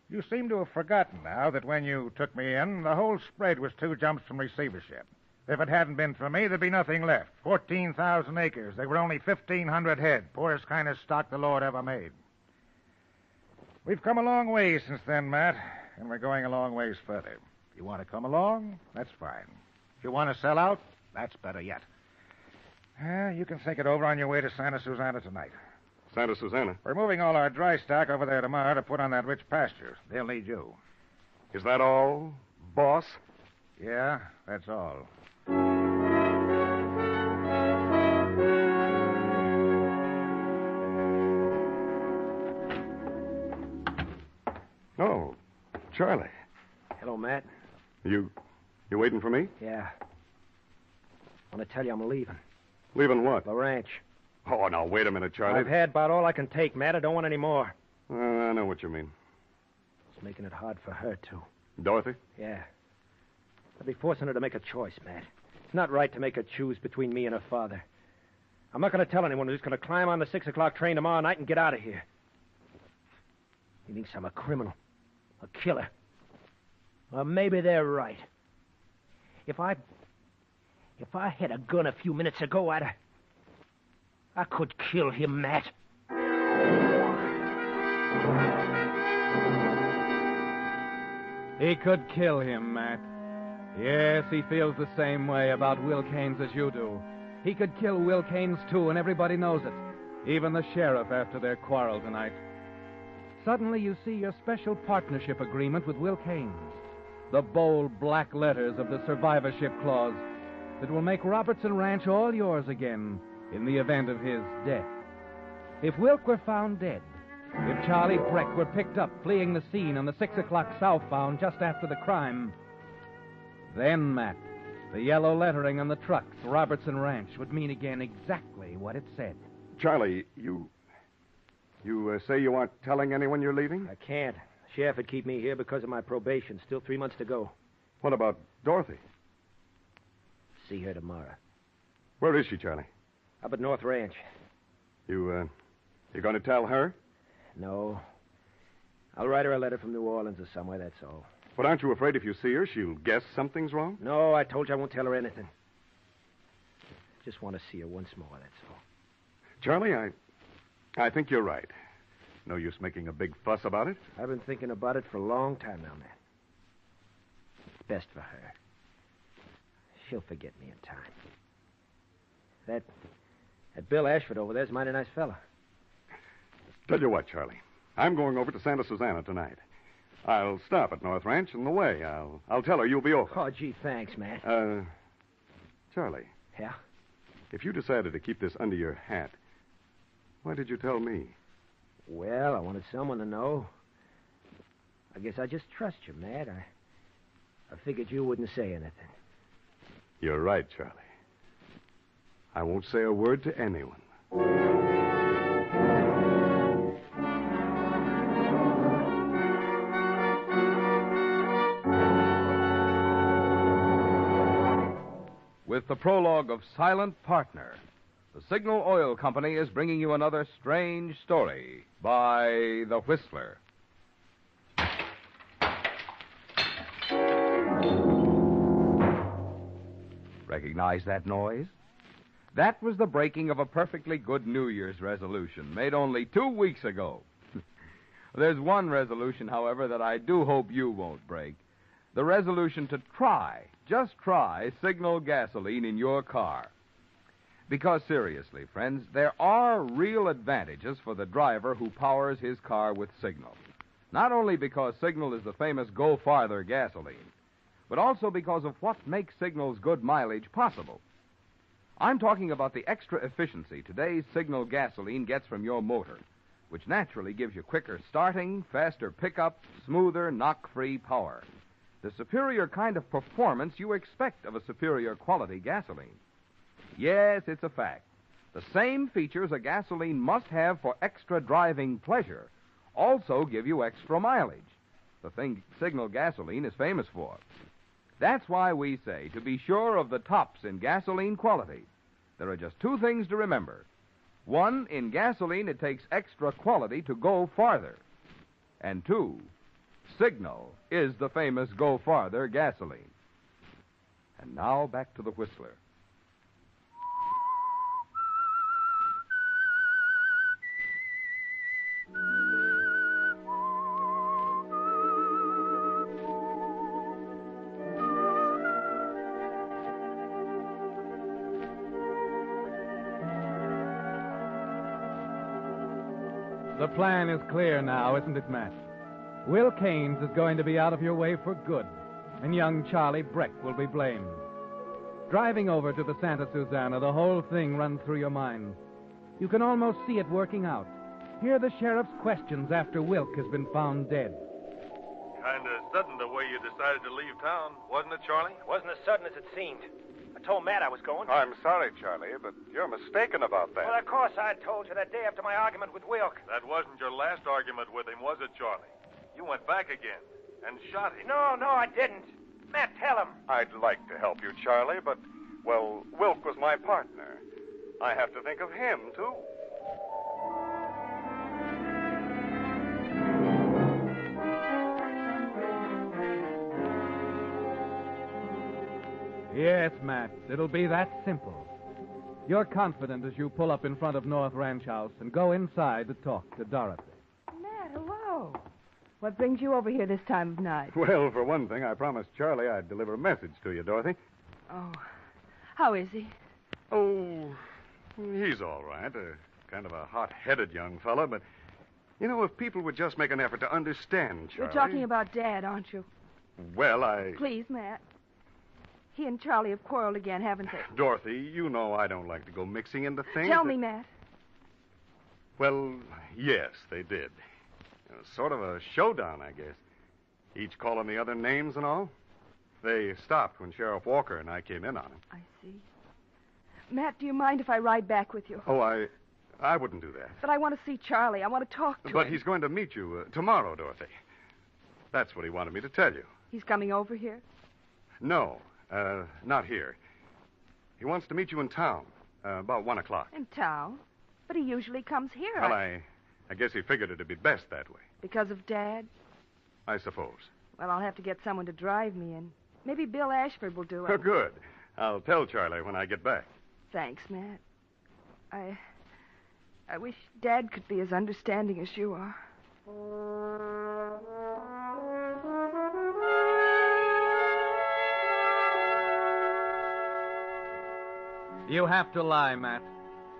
You seem to have forgotten now that when you took me in, the whole spread was 2 jumps from receivership. If it hadn't been for me, there'd be nothing left. 14,000 acres. They were only 1,500 head. Poorest kind of stock the Lord ever made. We've come a long way since then, Matt, and we're going a long ways further. If you want to come along, that's fine. If you want to sell out, that's better yet. You can think it over on your way to Santa Susana tonight. Santa Susana? We're moving all our dry stock over there tomorrow to put on that rich pasture. They'll need you. Is that all, boss? Yeah, that's all. Oh, Charlie. Hello, Matt. You waiting for me? Yeah. I want to tell you I'm leaving. Leaving what? The ranch. Oh, now, wait a minute, Charlie. I've had about all I can take, Matt. I don't want any more. I know what you mean. It's making it hard for her, too. Dorothy? Yeah. I'll be forcing her to make a choice, Matt. It's not right to make her choose between me and her father. I'm not going to tell anyone who's going to climb on the 6 o'clock train tomorrow night and get out of here. He thinks I'm a criminal, a killer. Well, maybe they're right. If I had a gun a few minutes ago, I could kill him, Matt. He could kill him, Matt. Yes, he feels the same way about Will Keynes as you do. He could kill Will Keynes, too, and everybody knows it. Even the sheriff after their quarrel tonight. Suddenly you see your special partnership agreement with Will Keynes. The bold black letters of the survivorship clause that will make Robertson Ranch all yours again in the event of his death. If Wilk were found dead, if Charlie Breck were picked up fleeing the scene on the 6 o'clock southbound just after the crime, then, Matt, the yellow lettering on the trucks, Robertson Ranch, would mean again exactly what it said. Charlie, you say you aren't telling anyone you're leaving? I can't. The sheriff would keep me here because of my probation. Still 3 months to go. What about Dorothy? See her tomorrow. Where is she, Charlie? Up at North Ranch. You going to tell her? No. I'll write her a letter from New Orleans or somewhere, that's all. But aren't you afraid if you see her, she'll guess something's wrong? No, I told you I won't tell her anything. Just want to see her once more, that's all. Charlie, I think you're right. No use making a big fuss about it. I've been thinking about it for a long time now, Matt. It's best for her. She'll forget me in time. That Bill Ashford over there's a mighty nice fella. Tell you what, Charlie. I'm going over to Santa Susana tonight. I'll stop at North Ranch on the way. I'll tell her you'll be over. Oh, gee, thanks, Matt. Charlie. Yeah? If you decided to keep this under your hat, why did you tell me? Well, I wanted someone to know. I guess I just trust you, Matt. I figured you wouldn't say anything. You're right, Charlie. I won't say a word to anyone. With the prologue of Silent Partner, the Signal Oil Company is bringing you another strange story by The Whistler. Recognize that noise? That was the breaking of a perfectly good New Year's resolution made only 2 weeks ago. There's one resolution, however, that I do hope you won't break. The resolution to just try Signal gasoline in your car. Because seriously, friends, there are real advantages for the driver who powers his car with Signal. Not only because Signal is the famous Go Farther gasoline, but also because of what makes Signal's good mileage possible. I'm talking about the extra efficiency today's Signal gasoline gets from your motor, which naturally gives you quicker starting, faster pickup, smoother, knock-free power. The superior kind of performance you expect of a superior quality gasoline. Yes, it's a fact. The same features a gasoline must have for extra driving pleasure also give you extra mileage, the thing Signal gasoline is famous for. That's why we say, to be sure of the tops in gasoline quality, there are just 2 things to remember. 1, in gasoline, it takes extra quality to go farther. And 2, Signal is the famous Go Farther gasoline. And now back to the Whistler. The plan is clear now, isn't it, Matt? Will Keynes is going to be out of your way for good, and young Charlie Breck will be blamed. Driving over to the Santa Susana, the whole thing runs through your mind. You can almost see it working out. Hear the sheriff's questions after Wilk has been found dead. Kind of sudden the way you decided to leave town, wasn't it, Charlie? Wasn't as sudden as it seemed. I told Matt I was going. I'm sorry, Charlie, but you're mistaken about that. Well, of course I told you that day after my argument with Wilk. That wasn't your last argument with him, was it, Charlie? You went back again and shot him. No, I didn't. Matt, tell him. I'd like to help you, Charlie, but, well, Wilk was my partner. I have to think of him, too. Yes, Matt, it'll be that simple. You're confident as you pull up in front of North Ranch House and go inside to talk to Dorothy. Matt, hello. What brings you over here this time of night? Well, for one thing, I promised Charlie I'd deliver a message to you, Dorothy. Oh, how is he? Oh, he's all right. Kind of a hot-headed young fella, but, you know, if people would just make an effort to understand Charlie... You're talking about Dad, aren't you? Well, Please, Matt. He and Charlie have quarreled again, haven't they? Dorothy, you know I don't like to go mixing into things. Tell me, Matt. Well, yes, they did. Sort of a showdown, I guess. Each calling the other names and all. They stopped when Sheriff Walker and I came in on him. I see. Matt, do you mind if I ride back with you? Oh, I wouldn't do that. But I want to see Charlie. I want to talk to him. But he's going to meet you tomorrow, Dorothy. That's what he wanted me to tell you. He's coming over here? No, not here. He wants to meet you in town, about 1 o'clock. In town? But he usually comes here. Well, I guess he figured it'd be best that way. Because of Dad? I suppose. Well, I'll have to get someone to drive me in. Maybe Bill Ashford will do it. Oh, good. I'll tell Charlie when I get back. Thanks, Matt. I wish Dad could be as understanding as you are. You have to lie, Matt,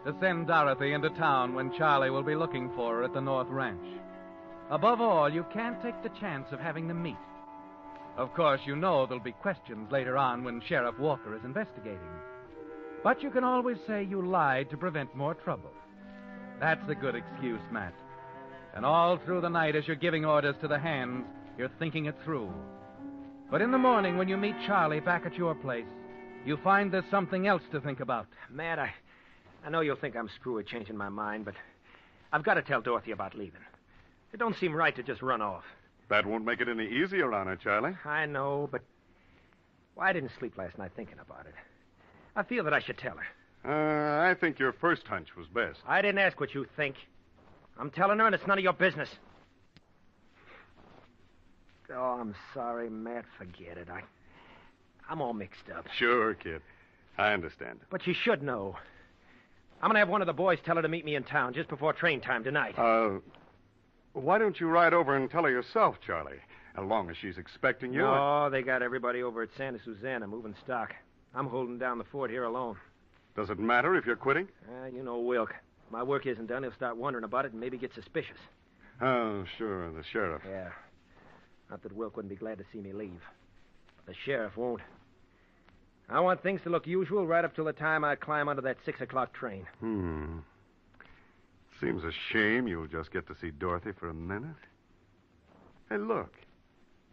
to send Dorothy into town when Charlie will be looking for her at the North Ranch. Above all, you can't take the chance of having them meet. Of course, you know there'll be questions later on when Sheriff Walker is investigating. But you can always say you lied to prevent more trouble. That's a good excuse, Matt. And all through the night as you're giving orders to the hands, you're thinking it through. But in the morning when you meet Charlie back at your place, you find there's something else to think about. Matt, I know you'll think I'm screwy changing my mind, but I've got to tell Dorothy about leaving. It don't seem right to just run off. That won't make it any easier on her, Charlie. I know, but I didn't sleep last night thinking about it. I feel that I should tell her. I think your first hunch was best. I didn't ask what you think. I'm telling her, and it's none of your business. Oh, I'm sorry, Matt. Forget it. I'm all mixed up. Sure, kid. I understand. But you should know. I'm going to have one of the boys tell her to meet me in town just before train time tonight. Why don't you ride over and tell her yourself, Charlie? As long as she's expecting you. No, they got everybody over at Santa Susana moving stock. I'm holding down the fort here alone. Does it matter if you're quitting? You know Wilk. If my work isn't done, he'll start wondering about it and maybe get suspicious. Oh, sure, the sheriff. Yeah. Not that Wilk wouldn't be glad to see me leave. But the sheriff won't. I want things to look usual right up till the time I climb onto that 6 o'clock train. Seems a shame you'll just get to see Dorothy for a minute. Hey, look.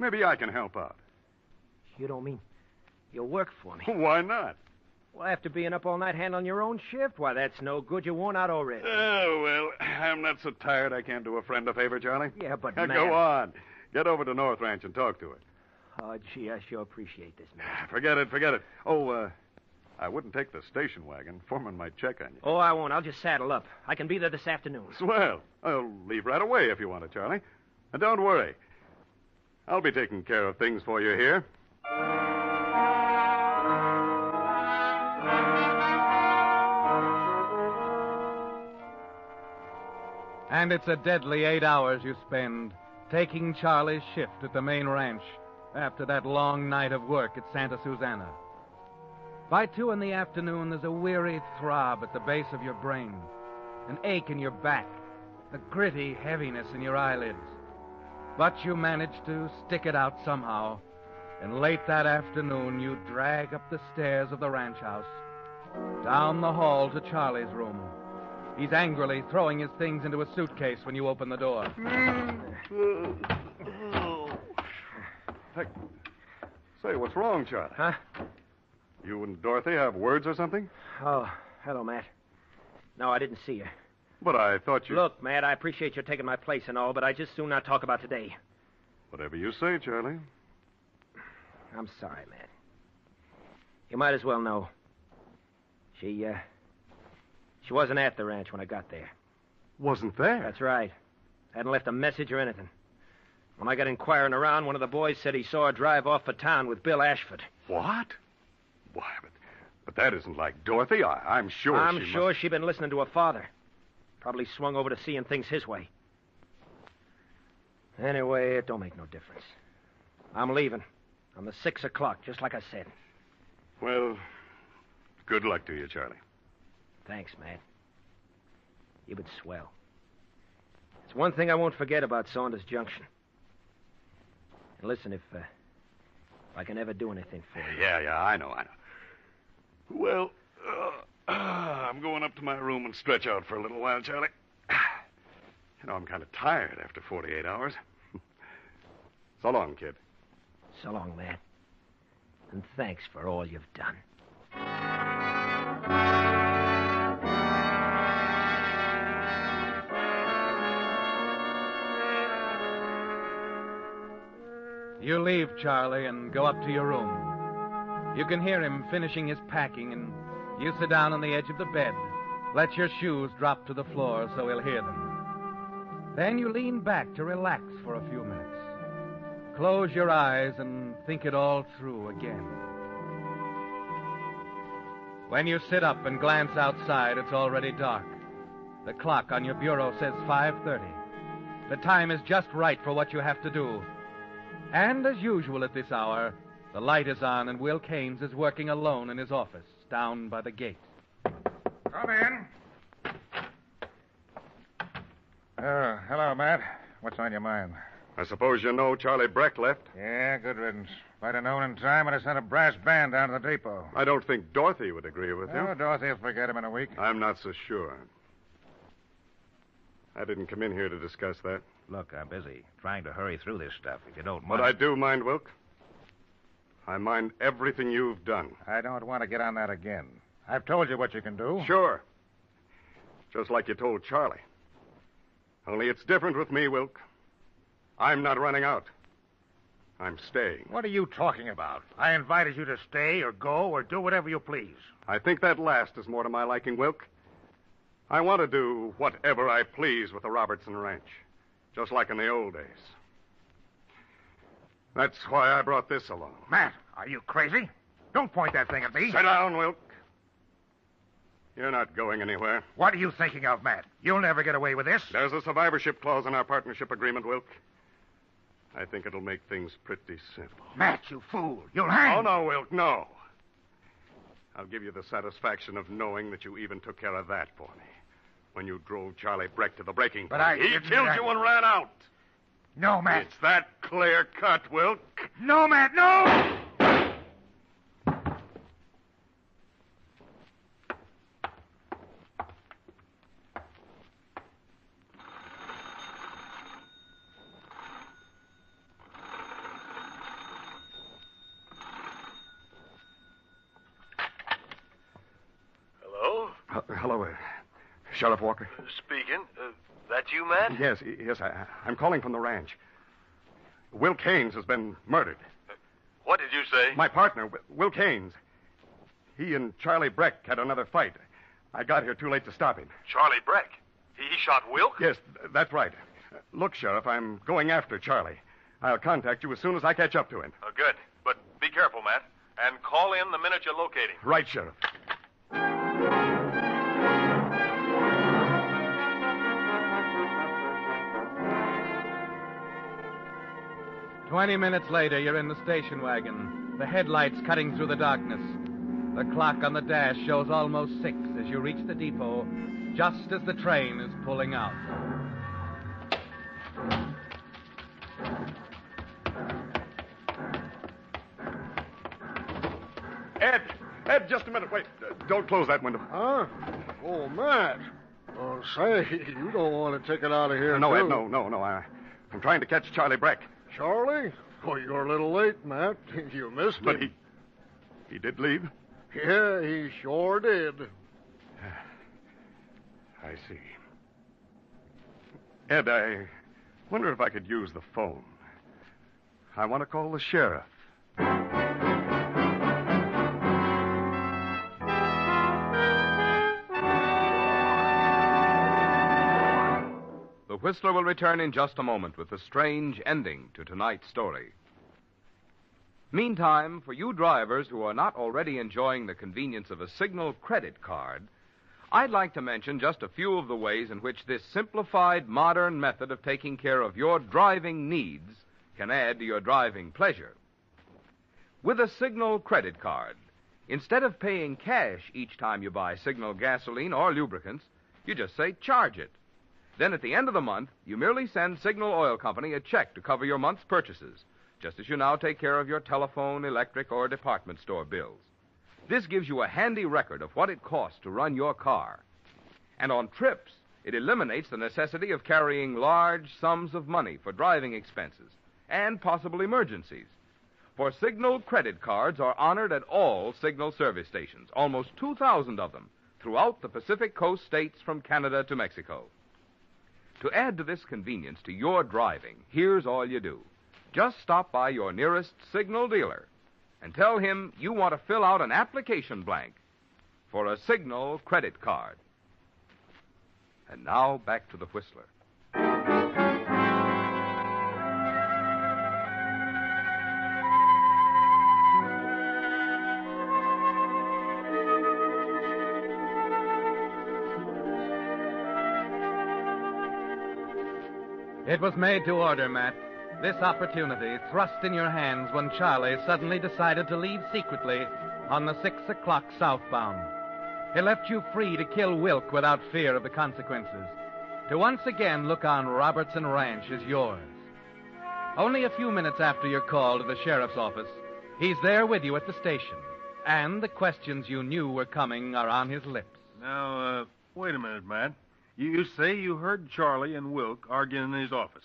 Maybe I can help out. You don't mean you'll work for me? Why not? Well, after being up all night handling your own shift, why, that's no good. You're worn out already. Oh, well, I'm not so tired I can't do a friend a favor, Charlie. Yeah, but, Now, man... go on. Get over to North Ranch and talk to her. Oh, gee, I sure appreciate this, man. Forget it. Oh, I wouldn't take the station wagon. Foreman might check on you. Oh, I won't. I'll just saddle up. I can be there this afternoon. Swell. I'll leave right away if you want to, Charlie. And don't worry. I'll be taking care of things for you here. And it's a deadly 8 hours you spend taking Charlie's shift at the main ranch after that long night of work at Santa Susana. By 2 in the afternoon, there's a weary throb at the base of your brain, an ache in your back, a gritty heaviness in your eyelids. But you manage to stick it out somehow, and late that afternoon, you drag up the stairs of the ranch house, down the hall to Charlie's room. He's angrily throwing his things into a suitcase when you open the door. Hey, say, what's wrong, Charlie? Huh? You and Dorothy have words or something? Oh, hello, Matt. No, I didn't see you. But I thought you... Look, Matt, I appreciate your taking my place and all, but I just soon not talk about today. Whatever you say, Charlie. I'm sorry, Matt. You might as well know. She wasn't at the ranch when I got there. Wasn't there? That's right. Hadn't left a message or anything. When I got inquiring around, one of the boys said he saw her drive off for town with Bill Ashford. What? Why, but that isn't like Dorothy. I'm sure I'm sure she'd been listening to her father. Probably swung over to seeing things his way. Anyway, it don't make no difference. I'm leaving. On the 6 o'clock, just like I said. Well, good luck to you, Charlie. Thanks, Matt. You've been swell. It's one thing I won't forget about Saunders Junction. And listen, if I can ever do anything for you. Yeah, I know. Well, I'm going up to my room and stretch out for a little while, Charlie. You know, I'm kind of tired after 48 hours. So long, kid. So long, Matt. And thanks for all you've done. You leave Charlie and go up to your room. You can hear him finishing his packing, and you sit down on the edge of the bed. Let your shoes drop to the floor so he'll hear them. Then you lean back to relax for a few minutes. Close your eyes and think it all through again. When you sit up and glance outside, it's already dark. The clock on your bureau says 5:30. The time is just right for what you have to do. And as usual at this hour, the light is on and Will Keynes is working alone in his office down by the gate. Come in. Hello, Matt. What's on your mind? I suppose you know Charlie Breck left? Yeah, good riddance. If I'd have known in time, I'd have sent a brass band down to the depot. I don't think Dorothy would agree with you. Oh, Dorothy will forget him in a week. I'm not so sure. I didn't come in here to discuss that. Look, I'm busy trying to hurry through this stuff, if you don't mind. But I do mind, Wilk. I mind everything you've done. I don't want to get on that again. I've told you what you can do. Sure. Just like you told Charlie. Only it's different with me, Wilk. I'm not running out. I'm staying. What are you talking about? I invited you to stay or go or do whatever you please. I think that last is more to my liking, Wilk. I want to do whatever I please with the Robertson Ranch, just like in the old days. That's why I brought this along. Matt, are you crazy? Don't point that thing at me. Sit down, Wilk. You're not going anywhere. What are you thinking of, Matt? You'll never get away with this. There's a survivorship clause in our partnership agreement, Wilk. I think it'll make things pretty simple. Matt, you fool. You'll hang. Oh, no, Wilk, no. I'll give you the satisfaction of knowing that you even took care of that for me when you drove Charlie Breck to the breaking But point. I He didn't- killed you and ran out. No, Matt. It's that clear cut, Wilk. No, Matt, no! Hello? Hello, Sheriff Walker. Speaking. That you, Matt? Yes, I'm calling from the ranch. Wilk Haynes has been murdered. What did you say? My partner, Wilk Haynes. He and Charlie Breck had another fight. I got here too late to stop him. Charlie Breck. He shot Wilk? Yes, that's right. Look, Sheriff, I'm going after Charlie. I'll contact you as soon as I catch up to him. Good. But be careful, Matt. And call in the minute you locate him. Right, Sheriff. 20 minutes later, you're in the station wagon, the headlights cutting through the darkness. The clock on the dash shows almost 6 as you reach the depot, just as the train is pulling out. Ed, just a minute. Wait. Don't close that window. Huh? Oh, Matt. Oh, say, you don't want to take it out of here, No, too. Ed, no. I'm trying to catch Charlie Breck. Charlie? Oh, you're a little late, Matt. You missed But him. he did leave? Yeah, he sure did. I see. Ed, I wonder if I could use the phone. I want to call the sheriff. The Whistler will return in just a moment with the strange ending to tonight's story. Meantime, for you drivers who are not already enjoying the convenience of a Signal credit card, I'd like to mention just a few of the ways in which this simplified, modern method of taking care of your driving needs can add to your driving pleasure. With a Signal credit card, instead of paying cash each time you buy Signal gasoline or lubricants, you just say charge it. Then at the end of the month, you merely send Signal Oil Company a check to cover your month's purchases, just as you now take care of your telephone, electric, or department store bills. This gives you a handy record of what it costs to run your car. And on trips, it eliminates the necessity of carrying large sums of money for driving expenses and possible emergencies. For Signal credit cards are honored at all Signal service stations, almost 2,000 of them, throughout the Pacific Coast states from Canada to Mexico. To add to this convenience to your driving, here's all you do. Just stop by your nearest Signal dealer and tell him you want to fill out an application blank for a Signal credit card. And now back to the Whistler. It was made to order, Matt. This opportunity thrust in your hands when Charlie suddenly decided to leave secretly on the 6 o'clock southbound. It left you free to kill Wilk without fear of the consequences. To once again look on Robertson Ranch as yours. Only a few minutes after your call to the sheriff's office, he's there with you at the station. And the questions you knew were coming are on his lips. Now, wait a minute, Matt. You say you heard Charlie and Wilk arguing in his office.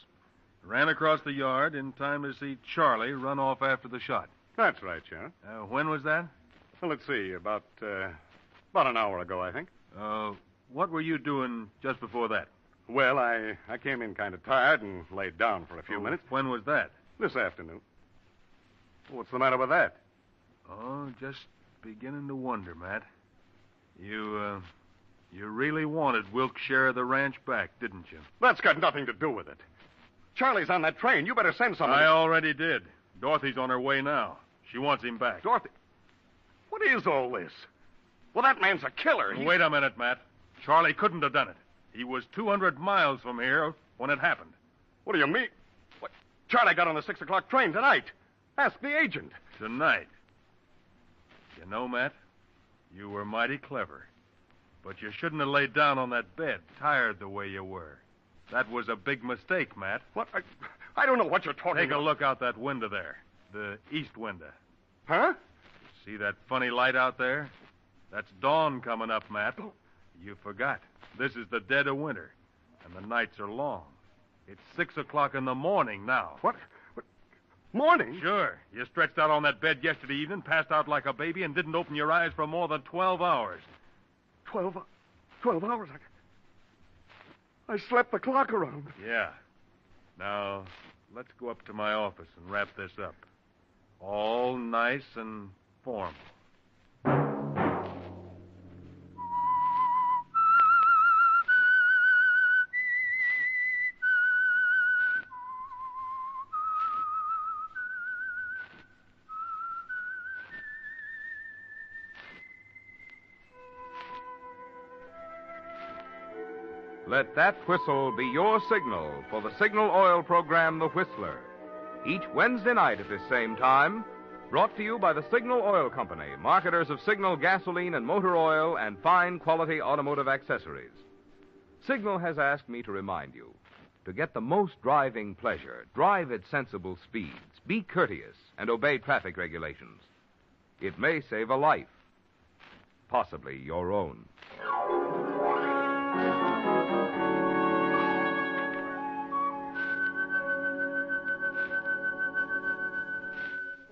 Ran across the yard in time to see Charlie run off after the shot. That's right, Sheriff. When was that? Well, let's see. About an hour ago, I think. What were you doing just before that? Well, I came in kind of tired and laid down for a few minutes. When was that? This afternoon. What's the matter with that? Oh, just beginning to wonder, Matt. You really wanted Wilk's share of the ranch back, didn't you? That's got nothing to do with it. Charlie's on that train. You better send someone. I already did. Dorothy's on her way now. She wants him back. Dorothy? What is all this? Well, that man's a killer. Wait a minute, Matt. Charlie couldn't have done it. He was 200 miles from here when it happened. What do you mean? What? Charlie got on the 6 o'clock train tonight. Ask the agent. Tonight. You know, Matt, you were mighty clever. But you shouldn't have laid down on that bed, tired the way you were. That was a big mistake, Matt. What? I don't know what you're talking about. Take a look out that window there. The east window. Huh? See that funny light out there? That's dawn coming up, Matt. You forgot. This is the dead of winter, and the nights are long. It's 6 o'clock in the morning now. What? Morning? Sure. You stretched out on that bed yesterday evening, passed out like a baby, and didn't open your eyes for more than 12 hours. 12 hours? I slept the clock around. Yeah. Now, let's go up to my office and wrap this up. All nice and formal. Let that whistle be your signal for the Signal Oil program, The Whistler. Each Wednesday night at this same time, brought to you by the Signal Oil Company, marketers of Signal gasoline and motor oil and fine quality automotive accessories. Signal has asked me to remind you, to get the most driving pleasure, drive at sensible speeds, be courteous, and obey traffic regulations. It may save a life, possibly your own.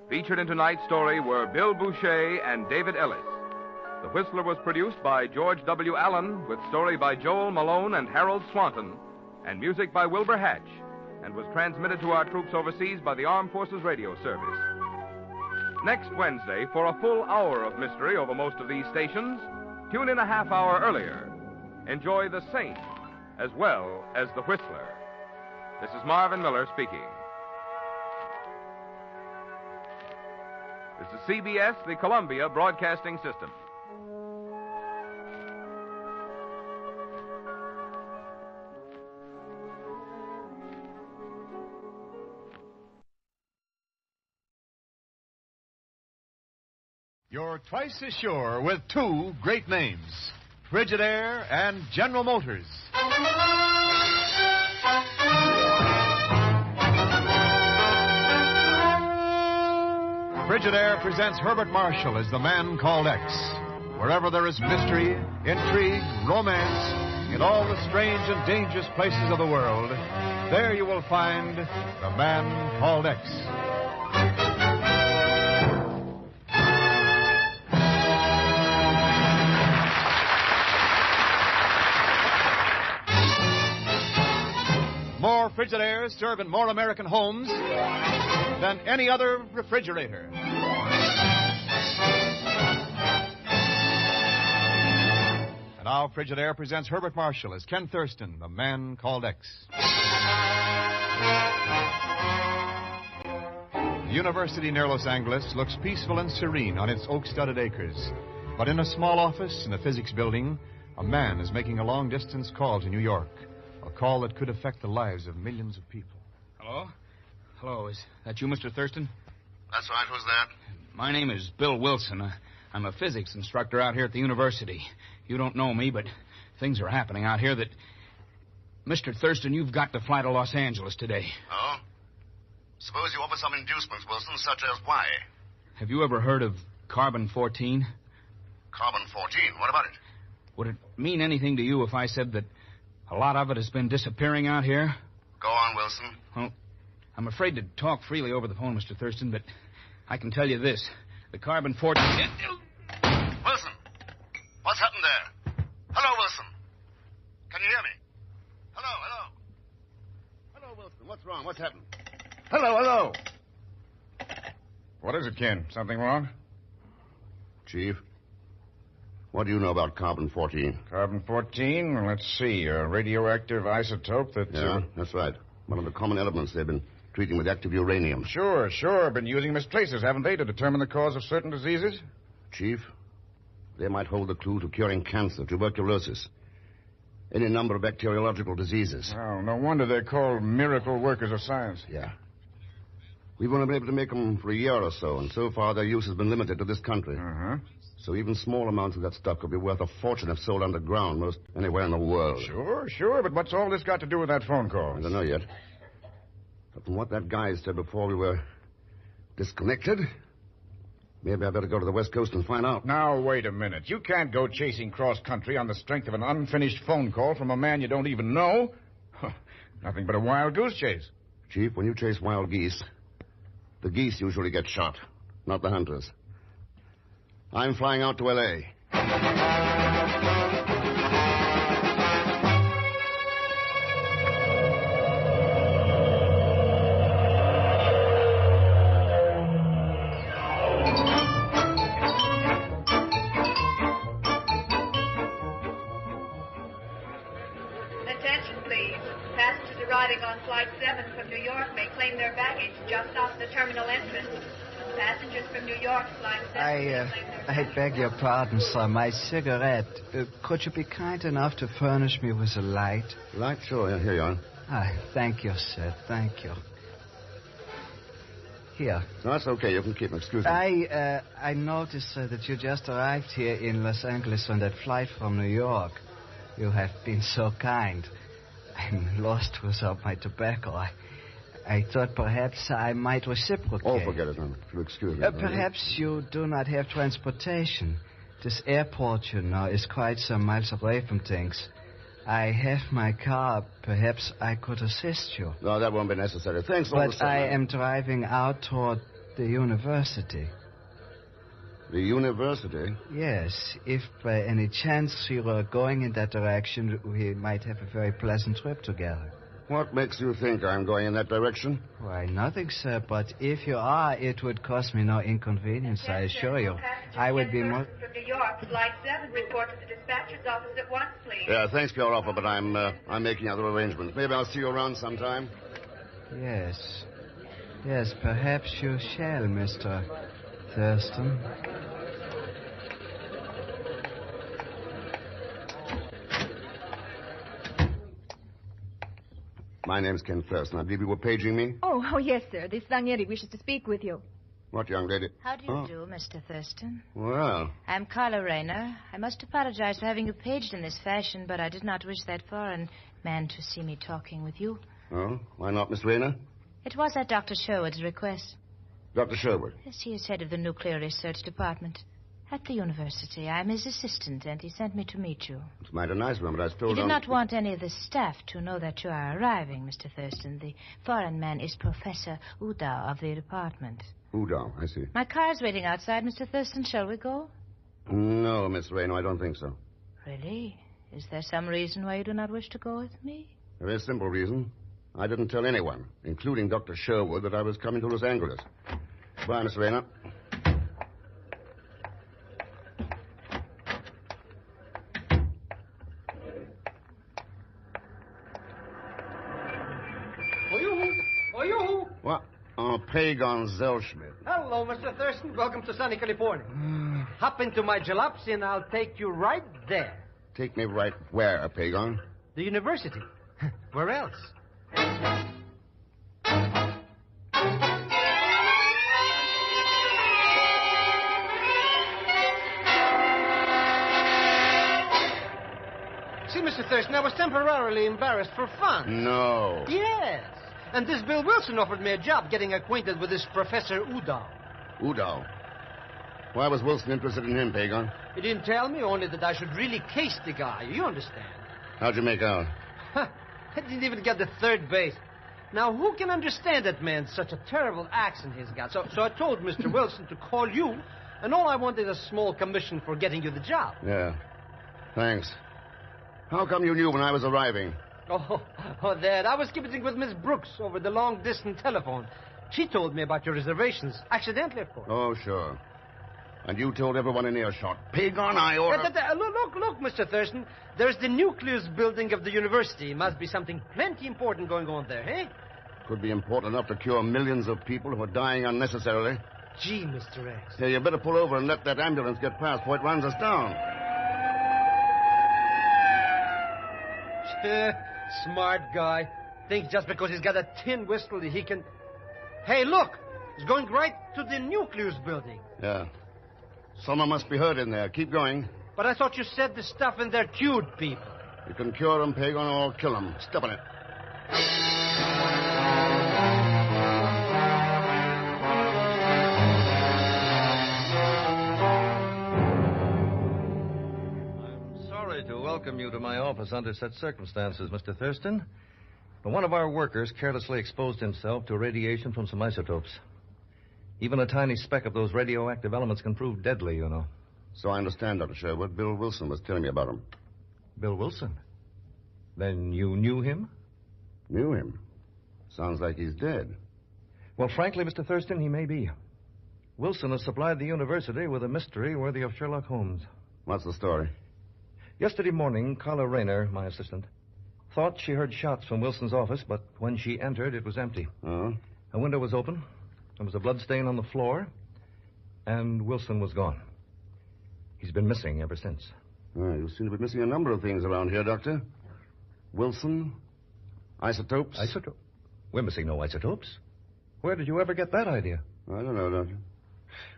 Featured in tonight's story were Bill Boucher and David Ellis. The Whistler was produced by George W. Allen, with story by Joel Malone and Harold Swanton, and music by Wilbur Hatch, and was transmitted to our troops overseas by the Armed Forces Radio Service. Next Wednesday, for a full hour of mystery over most of these stations, tune in a half hour earlier. Enjoy The Saint as well as The Whistler. This is Marvin Miller speaking. This is CBS, the Columbia Broadcasting System. You're twice as sure with two great names, Frigidaire and General Motors. Frigidaire presents Herbert Marshall as the man called X. Wherever there is mystery, intrigue, romance, in all the strange and dangerous places of the world, there you will find the man called X. More Frigidaires serve in more American homes than any other refrigerator. And now Frigidaire presents Herbert Marshall as Ken Thurston, the man called X. The university near Los Angeles looks peaceful and serene on its oak-studded acres. But in a small office in the physics building, a man is making a long-distance call to New York. A call that could affect the lives of millions of people. Hello? Hello, is that you, Mr. Thurston? That's right. Who's that? My name is Bill Wilson. I'm a physics instructor out here at the university. You don't know me, but things are happening out here that... Mr. Thurston, you've got to fly to Los Angeles today. Oh? Suppose you offer some inducements, Wilson, such as why? Have you ever heard of carbon-14? Carbon-14? What about it? Would it mean anything to you if I said that a lot of it has been disappearing out here? Go on, Wilson. Well, I'm afraid to talk freely over the phone, Mr. Thurston, but I can tell you this. The carbon-14... Wilson! What's happened there? Hello, Wilson. Can you hear me? Hello. Hello, Wilson. What's wrong? What's happened? Hello. What is it, Ken? Something wrong? Chief, what do you know about carbon-14? Carbon-14? Well, let's see. A radioactive isotope that... Yeah, that's right. One of the common elements they've been treating with active uranium. Sure. Been using them as tracers, haven't they, to determine the cause of certain diseases? Chief, They might hold the clue to curing cancer, tuberculosis, any number of bacteriological diseases. Well, no wonder they're called miracle workers of science. Yeah. We've only been able to make them for a year or so, and so far their use has been limited to this country. Uh-huh. So even small amounts of that stuff could be worth a fortune if sold underground most anywhere in the world. Sure, but what's all this got to do with that phone call? I don't know yet. But from what that guy said before we were disconnected, maybe I better go to the West Coast and find out. Now, wait a minute. You can't go chasing cross-country on the strength of an unfinished phone call from a man you don't even know. Nothing but a wild goose chase. Chief, when you chase wild geese, the geese usually get shot, not the hunters. I'm flying out to L.A. Attention, please. Passengers arriving on Flight 7 from New York may claim their baggage just off the terminal entrance. Passengers from New York flying 7 I beg your pardon, sir. My cigarette. Could you be kind enough to furnish me with a light? Light? Sure. Yeah, here you are. Thank you, sir. Thank you. Here. No, that's okay. You can keep them. Excuse me. I noticed that you just arrived here in Los Angeles on that flight from New York. You have been so kind. I'm lost without my tobacco. I thought perhaps I might reciprocate. Oh, forget it, man. If you'll excuse me. Perhaps you do not have transportation. This airport, you know, is quite some miles away from things. I have my car. Perhaps I could assist you. No, that won't be necessary. Thanks all the But same. I am driving out toward the university. The university? Yes. If by any chance you were going in that direction, we might have a very pleasant trip together. What makes you think I'm going in that direction? Why, nothing, sir. But if you are, it would cause me no inconvenience, I assure you. I would be more... from New York, Flight 7, report to the dispatcher's office at once, please. Yeah, thanks for your offer, but I'm making other arrangements. Maybe I'll see you around sometime. Yes. Yes, perhaps you shall, Mr. Thurston. My name's Ken Thurston. I believe you were paging me. Oh, yes, sir. This Ranieri wishes to speak with you. What, young lady? How do you do, Mr. Thurston? Well, I'm Carla Rayner. I must apologize for having you paged in this fashion, but I did not wish that foreign man to see me talking with you. oh, why not, Miss Rayner? It was at Dr. Sherwood's request. Dr. Sherwood. Yes, he is head of the nuclear research department at the university. I'm his assistant, and he sent me to meet you. It's mighty nice of him, but I still He don't... did not want any of the staff to know that you are arriving, Mr. Thurston. The foreign man is Professor Udow of the department. Udow, I see. My car is waiting outside, Mr. Thurston. Shall we go? No, Miss Rayner, I don't think so. Really? Is there some reason why you do not wish to go with me? A very simple reason. I didn't tell anyone, including Dr. Sherwood, that I was coming to Los Angeles. Bye, Miss Rayner. What? Oh, Pagon Zellschmidt. Hello, Mr. Thurston. Welcome to sunny California. Hop into my jalopy and I'll take you right there. Take me right where, Pagon? The university. Where else? See, Mr. Thurston, I was temporarily embarrassed for fun. No. Yes. And this Bill Wilson offered me a job getting acquainted with this Professor Udow. Udow. Why was Wilson interested in him, Pagon? He didn't tell me, only that I should really case the guy. You understand? How'd you make out? I didn't even get to third base. Now, who can understand that man? Such a terrible accent he's got. So I told Mr. Wilson to call you, and all I wanted is a small commission for getting you the job. Yeah. Thanks. How come you knew when I was arriving? Oh, that. I was keeping with Miss Brooks over the long-distance telephone. She told me about your reservations. Accidentally, of course. Oh, sure. And you told everyone in earshot. Pagon, I order... Look, Mr. Thurston. There's the nucleus building of the university. Must be something plenty important going on there, eh? Could be important enough to cure millions of people who are dying unnecessarily. Gee, Mr. X. Hey, you better pull over and let that ambulance get past before it runs us down. Smart guy. Thinks just because he's got a tin whistle that he can... Hey, look! He's going right to the nucleus building. Yeah. Someone must be hurt in there. Keep going. But I thought you said the stuff in there cured people. You can cure them, Pagan, or kill them. Step on it. Sorry to welcome you to my office under such circumstances, Mr. Thurston. But one of our workers carelessly exposed himself to radiation from some isotopes. Even a tiny speck of those radioactive elements can prove deadly, you know. So I understand, Dr. Sherwood. Bill Wilson was telling me about him. Bill Wilson? Then you knew him? Knew him? Sounds like he's dead. Well, frankly, Mr. Thurston, he may be. Wilson has supplied the university with a mystery worthy of Sherlock Holmes. What's the story? Yesterday morning, Carla Rayner, my assistant, thought she heard shots from Wilson's office, but when she entered, it was empty. Oh? A window was open. There was a blood stain on the floor, and Wilson was gone. He's been missing ever since. Oh, you seem to be missing a number of things around here, Doctor. Wilson, isotopes. Isotopes? We're missing no isotopes. Where did you ever get that idea? I don't know, Doctor.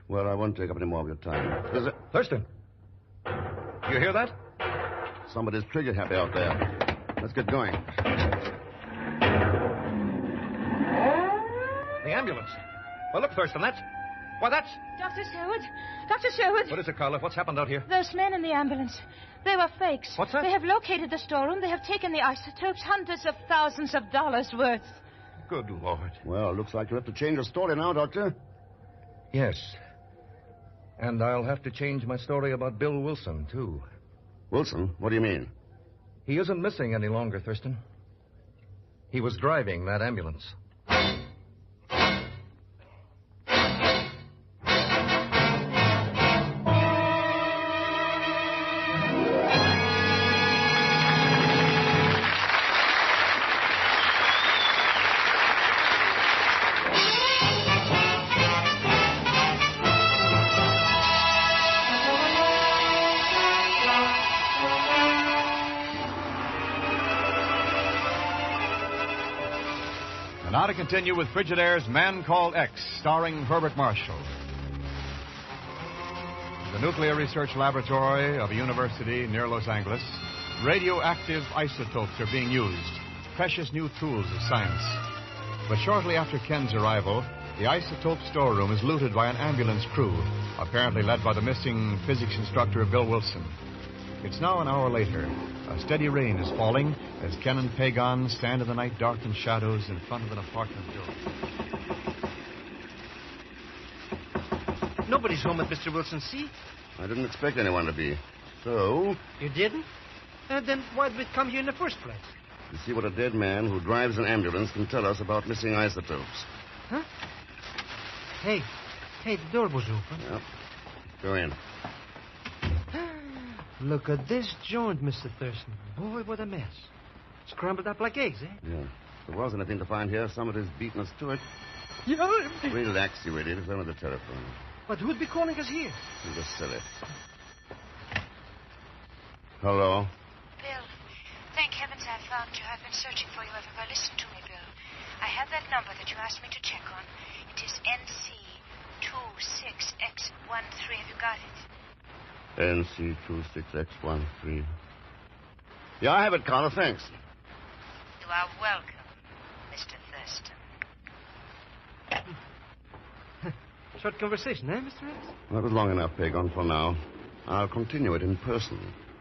Well, I won't take up any more of your time. Thurston, you hear that? Somebody's trigger happy out there. Let's get going. The ambulance. Well, look, Thurston, that's... Why, that's... Dr. Sherwood! Dr. Sherwood! What is it, Carla? What's happened out here? Those men in the ambulance. They were fakes. What's that? They have located the storeroom. They have taken the isotopes, hundreds of thousands of dollars worth. Good Lord. Well, looks like you have to change your story now, Doctor. Yes. And I'll have to change my story about Bill Wilson, too. Wilson? What do you mean? He isn't missing any longer, Thurston. He was driving that ambulance. Now to continue with Frigidaire's Man Called X, starring Herbert Marshall. The Nuclear Research Laboratory of a university near Los Angeles, radioactive isotopes are being used, precious new tools of science. But shortly after Ken's arrival, the isotope storeroom is looted by an ambulance crew, apparently led by the missing physics instructor Bill Wilson. It's now an hour later. A steady rain is falling as Ken and Pagan stand in the night darkened shadows in front of an apartment building. Nobody's home at Mr. Wilson's, see? I didn't expect anyone to be. So? You didn't? Then why did we come here in the first place? To see what a dead man who drives an ambulance can tell us about missing isotopes. Huh? Hey, the door was open. Yep. Go in. Look at this joint, Mr. Thurston. Boy, what a mess. Scrambled up like eggs, eh? Yeah. If there was anything to find here, somebody's beaten us to it. Yeah. Relax, you idiot. It's only the telephone. But who'd be calling us here? You're just silly. Hello? Bill, thank heavens I found you. I've been searching for you everywhere. Listen to me, Bill. I have that number that you asked me to check on. It is NC26X13. Have you got it? NC26X13. Yeah, I have it, Carla. Thanks. You are welcome, Mr. Thurston. Short conversation, eh, Mr. X? That was long enough, Pagan, for now. I'll continue it in person.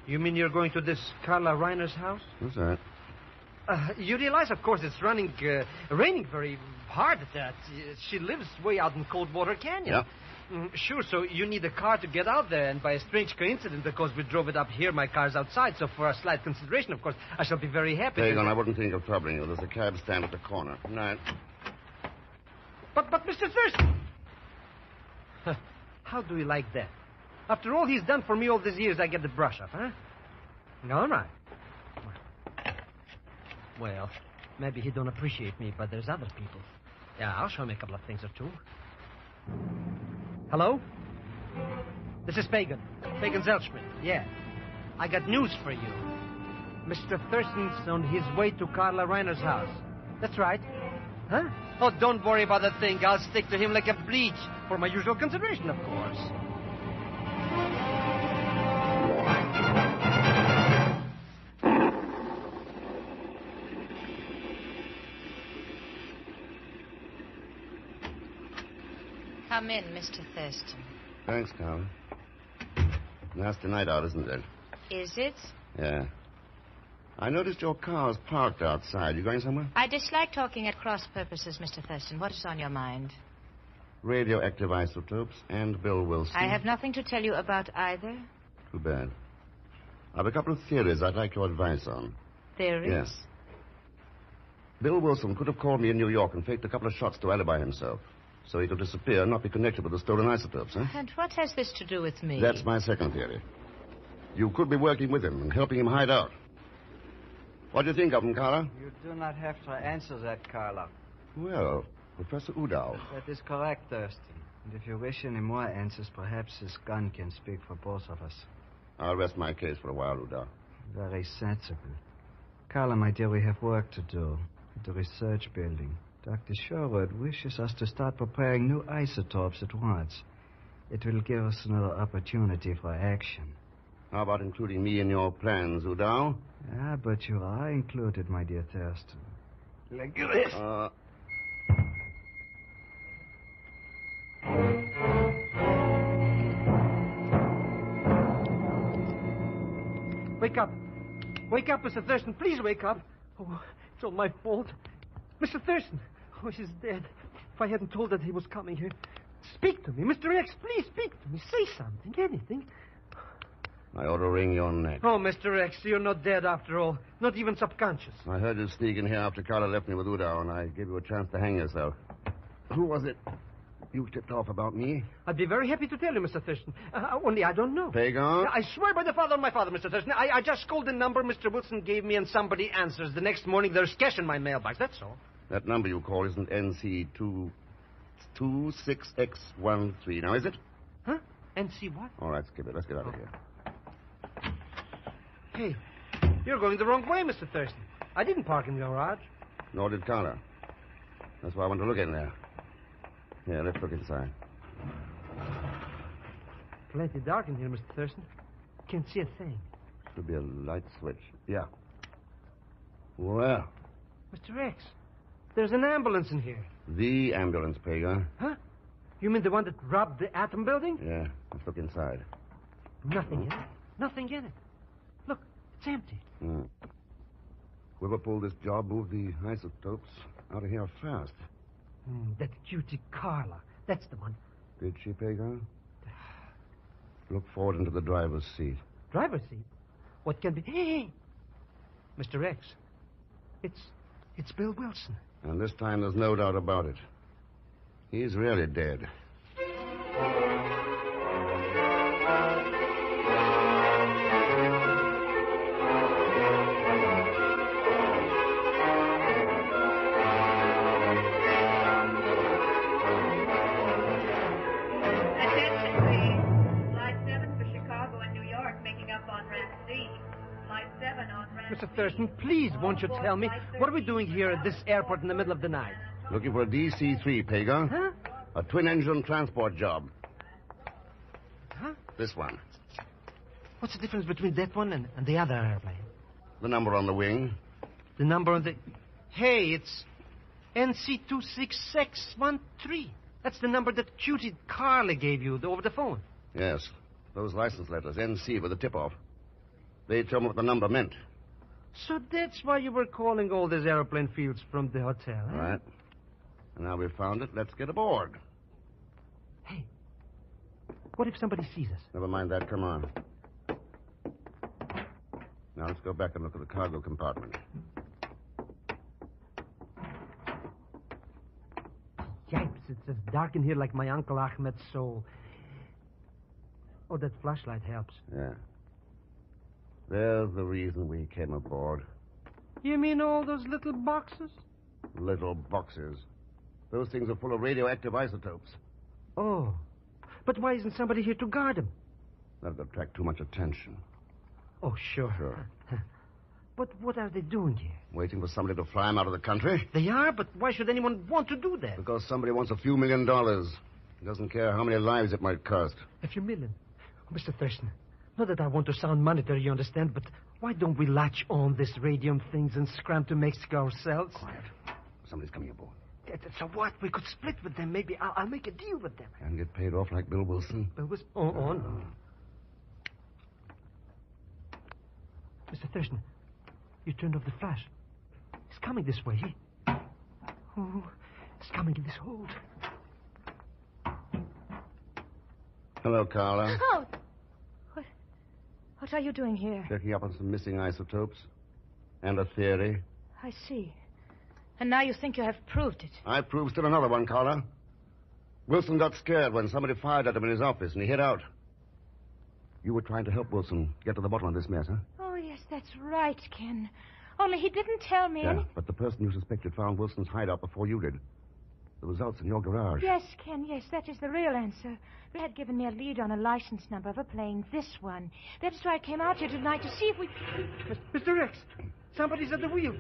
You mean you're going to this Carla Reiner's house? What's that? You realize, of course, it's raining very hard at that. She lives way out in Coldwater Canyon. Yeah. Sure, so you need a car to get out there, and by a strange coincidence, because we drove it up here, my car's outside, so for a slight consideration, of course, I shall be very happy. Pagan, I wouldn't think of troubling you. There's a cab stand at the corner. Good night. But Mr. Thurston! How do you like that? After all he's done for me all these years, I get the brush up, huh? All right. Well, maybe he don't appreciate me, but there's other people. Yeah, I'll show him a couple of things or two. Hello? This is Pagan. Pagan Zelschmidt. Yeah. I got news for you. Mr. Thurston's on his way to Carla Reiner's house. That's right. Huh? Oh, don't worry about a thing. I'll stick to him like a bleach. For my usual consideration, of course. Come in, Mr. Thurston. Thanks, Carla. Nasty night out, isn't it? Is it? Yeah. I noticed your car's parked outside. You going somewhere? I dislike talking at cross purposes, Mr. Thurston. What is on your mind? Radioactive isotopes and Bill Wilson. I have nothing to tell you about either. Too bad. I have a couple of theories I'd like your advice on. Theories? Yes. Bill Wilson could have called me in New York and faked a couple of shots to alibi himself, so he could disappear and not be connected with the stolen isotopes, huh? And what has this to do with me? That's my second theory. You could be working with him and helping him hide out. What do you think of him, Carla? You do not have to answer that, Carla. Well, Professor Udow. That is correct, Thurston. And if you wish any more answers, perhaps this gun can speak for both of us. I'll rest my case for a while, Udow. Very sensible. Carla, my dear, we have work to do at the research building. Dr. Sherwood wishes us to start preparing new isotopes at once. It will give us another opportunity for action. How about including me in your plans, Udow? Ah, but you are included, my dear Thurston. Like this. Wake up. Wake up, Mr. Thurston. Please wake up. Oh, it's all my fault. Mr. Thurston. Oh, she's dead. If I hadn't told her that he was coming here. Speak to me. Mr. X, please speak to me. Say something, anything. I ought to wring your neck. Oh, Mr. X, you're not dead after all. Not even subconscious. I heard you sneak in here after Carla left me with Udow, and I gave you a chance to hang yourself. Who was it you tipped off about me? I'd be very happy to tell you, Mr. Thurston. Only I don't know. Pagan? I swear by the father of my father, Mr. Thurston. I just called the number Mr. Wilson gave me and somebody answers. The next morning there's cash in my mailbox. That's all. That number you call isn't NC26X13, now is it? Huh? NC what? All right, skip it. Let's get out of here. Hey, you're going the wrong way, Mr. Thurston. I didn't park in the garage. Nor did Carla. That's why I want to look in there. Yeah, let's look inside. Plenty dark in here, Mr. Thurston. Can't see a thing. Should be a light switch. Yeah. Well. Mr. X, there's an ambulance in here. The ambulance, Pagan. Huh? You mean the one that robbed the Atom Building? Yeah, let's look inside. Nothing in it. Nothing in it. Look, it's empty. Whoever pulled this job moved the isotopes out of here fast. That cutie Carla. That's the one. Did she, Pagan? Look forward into the driver's seat. Driver's seat? What can be... Hey! Mr. X, it's Bill Wilson. And this time there's no doubt about it. He's really dead. Mr. Thurston, please, won't you tell me, what are we doing here at this airport in the middle of the night? Looking for a DC-3, Pagan. Huh? A twin-engine transport job. Huh? This one. What's the difference between that one and the other airplane? The number on the wing. The number on the... Hey, it's NC26X13. That's the number that cutie Carla gave you over the phone. Yes. Those license letters, NC, with the tip-off. They told me what the number meant. So that's why you were calling all these airplane fields from the hotel, huh? Right. And now we've found it, let's get aboard. Hey, what if somebody sees us? Never mind that, come on. Now let's go back and look at the cargo compartment. Yipes, it's as dark in here like my Uncle Ahmed's soul. Oh, that flashlight helps. Yeah. There's the reason we came aboard. You mean all those little boxes? Little boxes. Those things are full of radioactive isotopes. Oh. But why isn't somebody here to guard him? That would attract too much attention. Oh, sure. Sure. But what are they doing here? Waiting for somebody to fly him out of the country? They are, but why should anyone want to do that? Because somebody wants a few $1 million. He doesn't care how many lives it might cost. A few million. Oh, Mr. Thurston, not that I want to sound monetary, you understand, but why don't we latch on this radium things and scram to Mexico ourselves? Quiet. Somebody's coming aboard. So what? We could split with them. Maybe I'll make a deal with them. And get paid off like Bill Wilson? Bill Wilson? Oh, no. Mr. Thurston, you turned off the flash. It's coming this way. Oh, it's coming in this hold. Hello, Carla. Oh! What are you doing here? Checking up on some missing isotopes. And a theory. I see. And now you think you have proved it. I proved still another one, Carla. Wilson got scared when somebody fired at him in his office, and he hid out. You were trying to help Wilson get to the bottom of this mess, huh? Oh, yes, that's right, Ken. Only he didn't tell me Yeah, but the person you suspected found Wilson's hideout before you did. The results in your garage. Yes, Ken, yes, that is the real answer. They had given me a lead on a license number of a plane, this one. That's why I came out here tonight to see if we... Mr. Rex, somebody's at the wheel.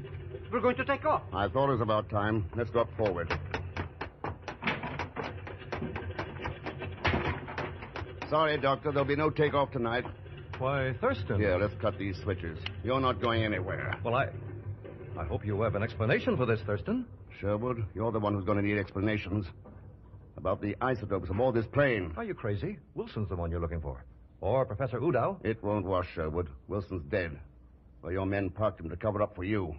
We're going to take off. I thought it was about time. Let's go up forward. Sorry, Doctor, there'll be no takeoff tonight. Why, Thurston. Here, let's cut these switches. You're not going anywhere. Well, I hope you have an explanation for this, Thurston. Sherwood, you're the one who's going to need explanations about the isotopes aboard this plane. Are you crazy? Wilson's the one you're looking for. Or Professor Udow. It won't wash, Sherwood. Wilson's dead. Well, your men parked him to cover up for you.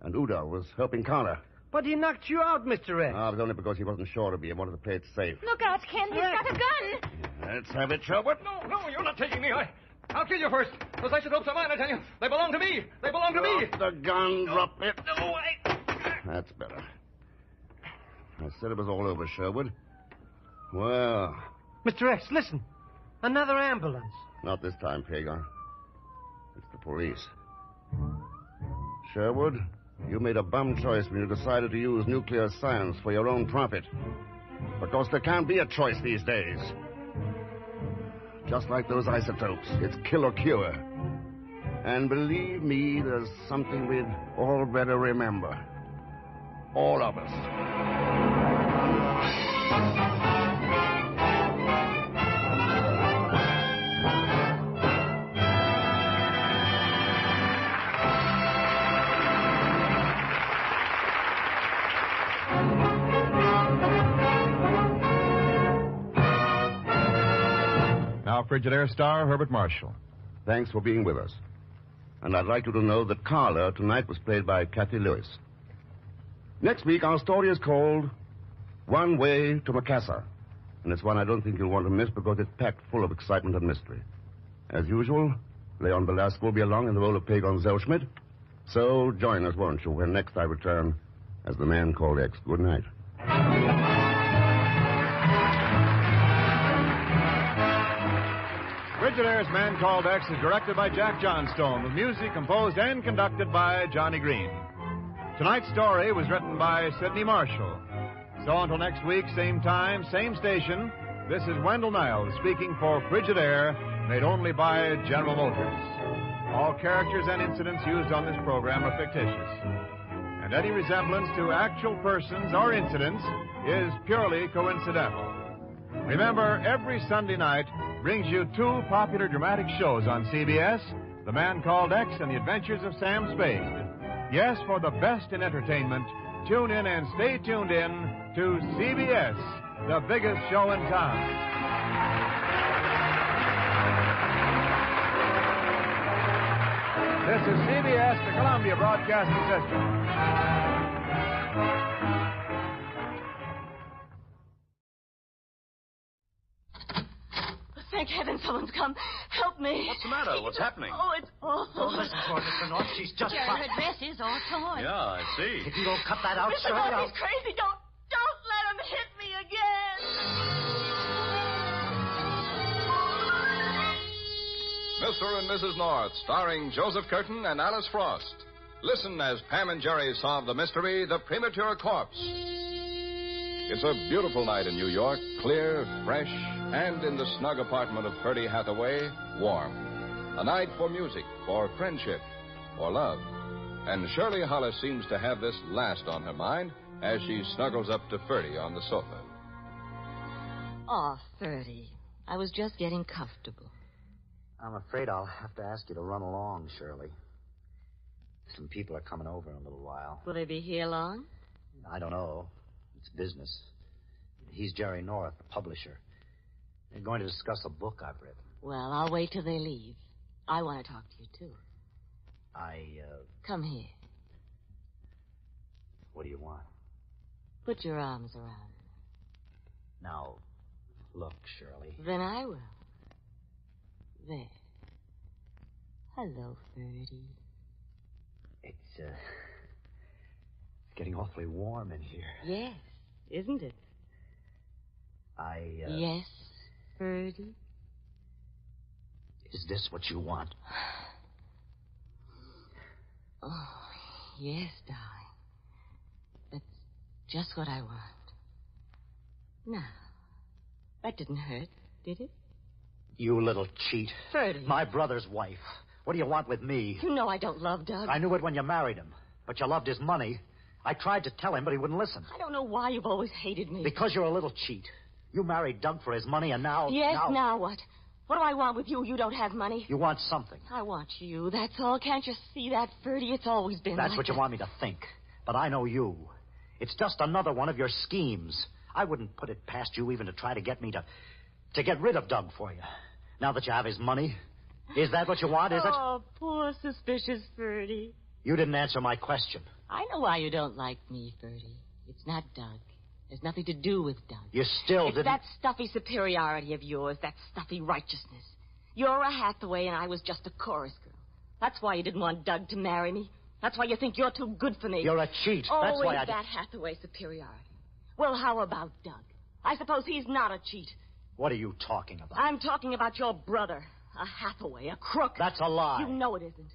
And Udow was helping Carla. But he knocked you out, Mr. Rex. It was only because he wasn't sure to be. He wanted to play it safe. Look out, Ken. He's got a gun. Let's have it, Sherwood. No, you're not taking me. I'll kill you first. Those isotopes are mine, I tell you. They belong to me. They belong to me. Drop the gun. Drop it. No, That's better. I said it was all over, Sherwood. Well... Mr. X, listen. Another ambulance. Not this time, Hagar. It's the police. Sherwood, you made a bum choice when you decided to use nuclear science for your own profit. Because there can't be a choice these days. Just like those isotopes. It's kill or cure. And believe me, there's something we'd all better remember. All of us. Now, Frigidaire star Herbert Marshall. Thanks for being with us. And I'd like you to know that Carla tonight was played by Kathy Lewis. Next week, our story is called One Way to Macassar. And it's one I don't think you'll want to miss because it's packed full of excitement and mystery. As usual, Leon Belasco will be along in the role of Pagon Zellschmidt. So join us, won't you, when next I return as the Man Called X. Good night. Frigidaire's Man Called X is directed by Jack Johnstone, with music composed and conducted by Johnny Green. Tonight's story was written by Sidney Marshall. So until next week, same time, same station, this is Wendell Niles speaking for Frigidaire, made only by General Motors. All characters and incidents used on this program are fictitious. And any resemblance to actual persons or incidents is purely coincidental. Remember, every Sunday night brings you two popular dramatic shows on CBS, The Man Called X and The Adventures of Sam Spade. Yes, for the best in entertainment, tune in and stay tuned in to CBS, the biggest show in town. This is CBS, the Columbia Broadcasting System. Thank heaven someone's come. Help me. What's the matter? What's happening? Oh, it's awful. Don't listen to her, Mr. North. She's just Jerry, fine. her dress is all torn. Yeah, I see. If you don't cut that out, Mr. Shirley, North, he's crazy. Don't let him hit me again. Mr. and Mrs. North, starring Joseph Curtin and Alice Frost. Listen as Pam and Jerry solve the mystery, The Premature Corpse. It's a beautiful night in New York, clear, fresh, and in the snug apartment of Ferdy Hathaway, warm. A night for music, for friendship, for love. And Shirley Hollis seems to have this last on her mind as she snuggles up to Ferdy on the sofa. Oh, Ferdy, I was just getting comfortable. I'm afraid I'll have to ask you to run along, Shirley. Some people are coming over in a little while. Will they be here long? I don't know. It's business. He's Jerry North, the publisher. They're going to discuss a book I've written. Well, I'll wait till they leave. I want to talk to you, too. Come here. What do you want? Put your arms around me. Now, look, Shirley. Then I will. There. Hello, Ferdy. It's getting awfully warm in here. Yes, isn't it? Yes, Ferdy? Is this what you want? Oh, yes, darling. That's just what I want. Now, that didn't hurt, did it? You little cheat. Ferdy. My brother's wife. What do you want with me? You know I don't love Doug. I knew it when you married him, but you loved his money. I tried to tell him, but he wouldn't listen. I don't know why you've always hated me. Because you're a little cheat. You married Doug for his money, and now... Yes, now what? What do I want with you? You don't have money. You want something. I want you, that's all. Can't you see that, Ferdy? It's always been That's like what you that. want me to think. But I know you. It's just another one of your schemes. I wouldn't put it past you even to try to get me to get rid of Doug for you. Now that you have his money. Is that what you want, is it? Oh, poor suspicious Ferdy. You didn't answer my question. I know why you don't like me, Ferdy. It's not Doug. There's nothing to do with Doug. You still It's didn't... that stuffy superiority of yours, that stuffy righteousness. You're a Hathaway, and I was just a chorus girl. That's why you didn't want Doug to marry me. That's why you think you're too good for me. You're a cheat. Always That's why I... that Hathaway superiority. Well, how about Doug? I suppose he's not a cheat. What are you talking about? I'm talking about your brother, a Hathaway, a crook. That's a lie. You know it isn't.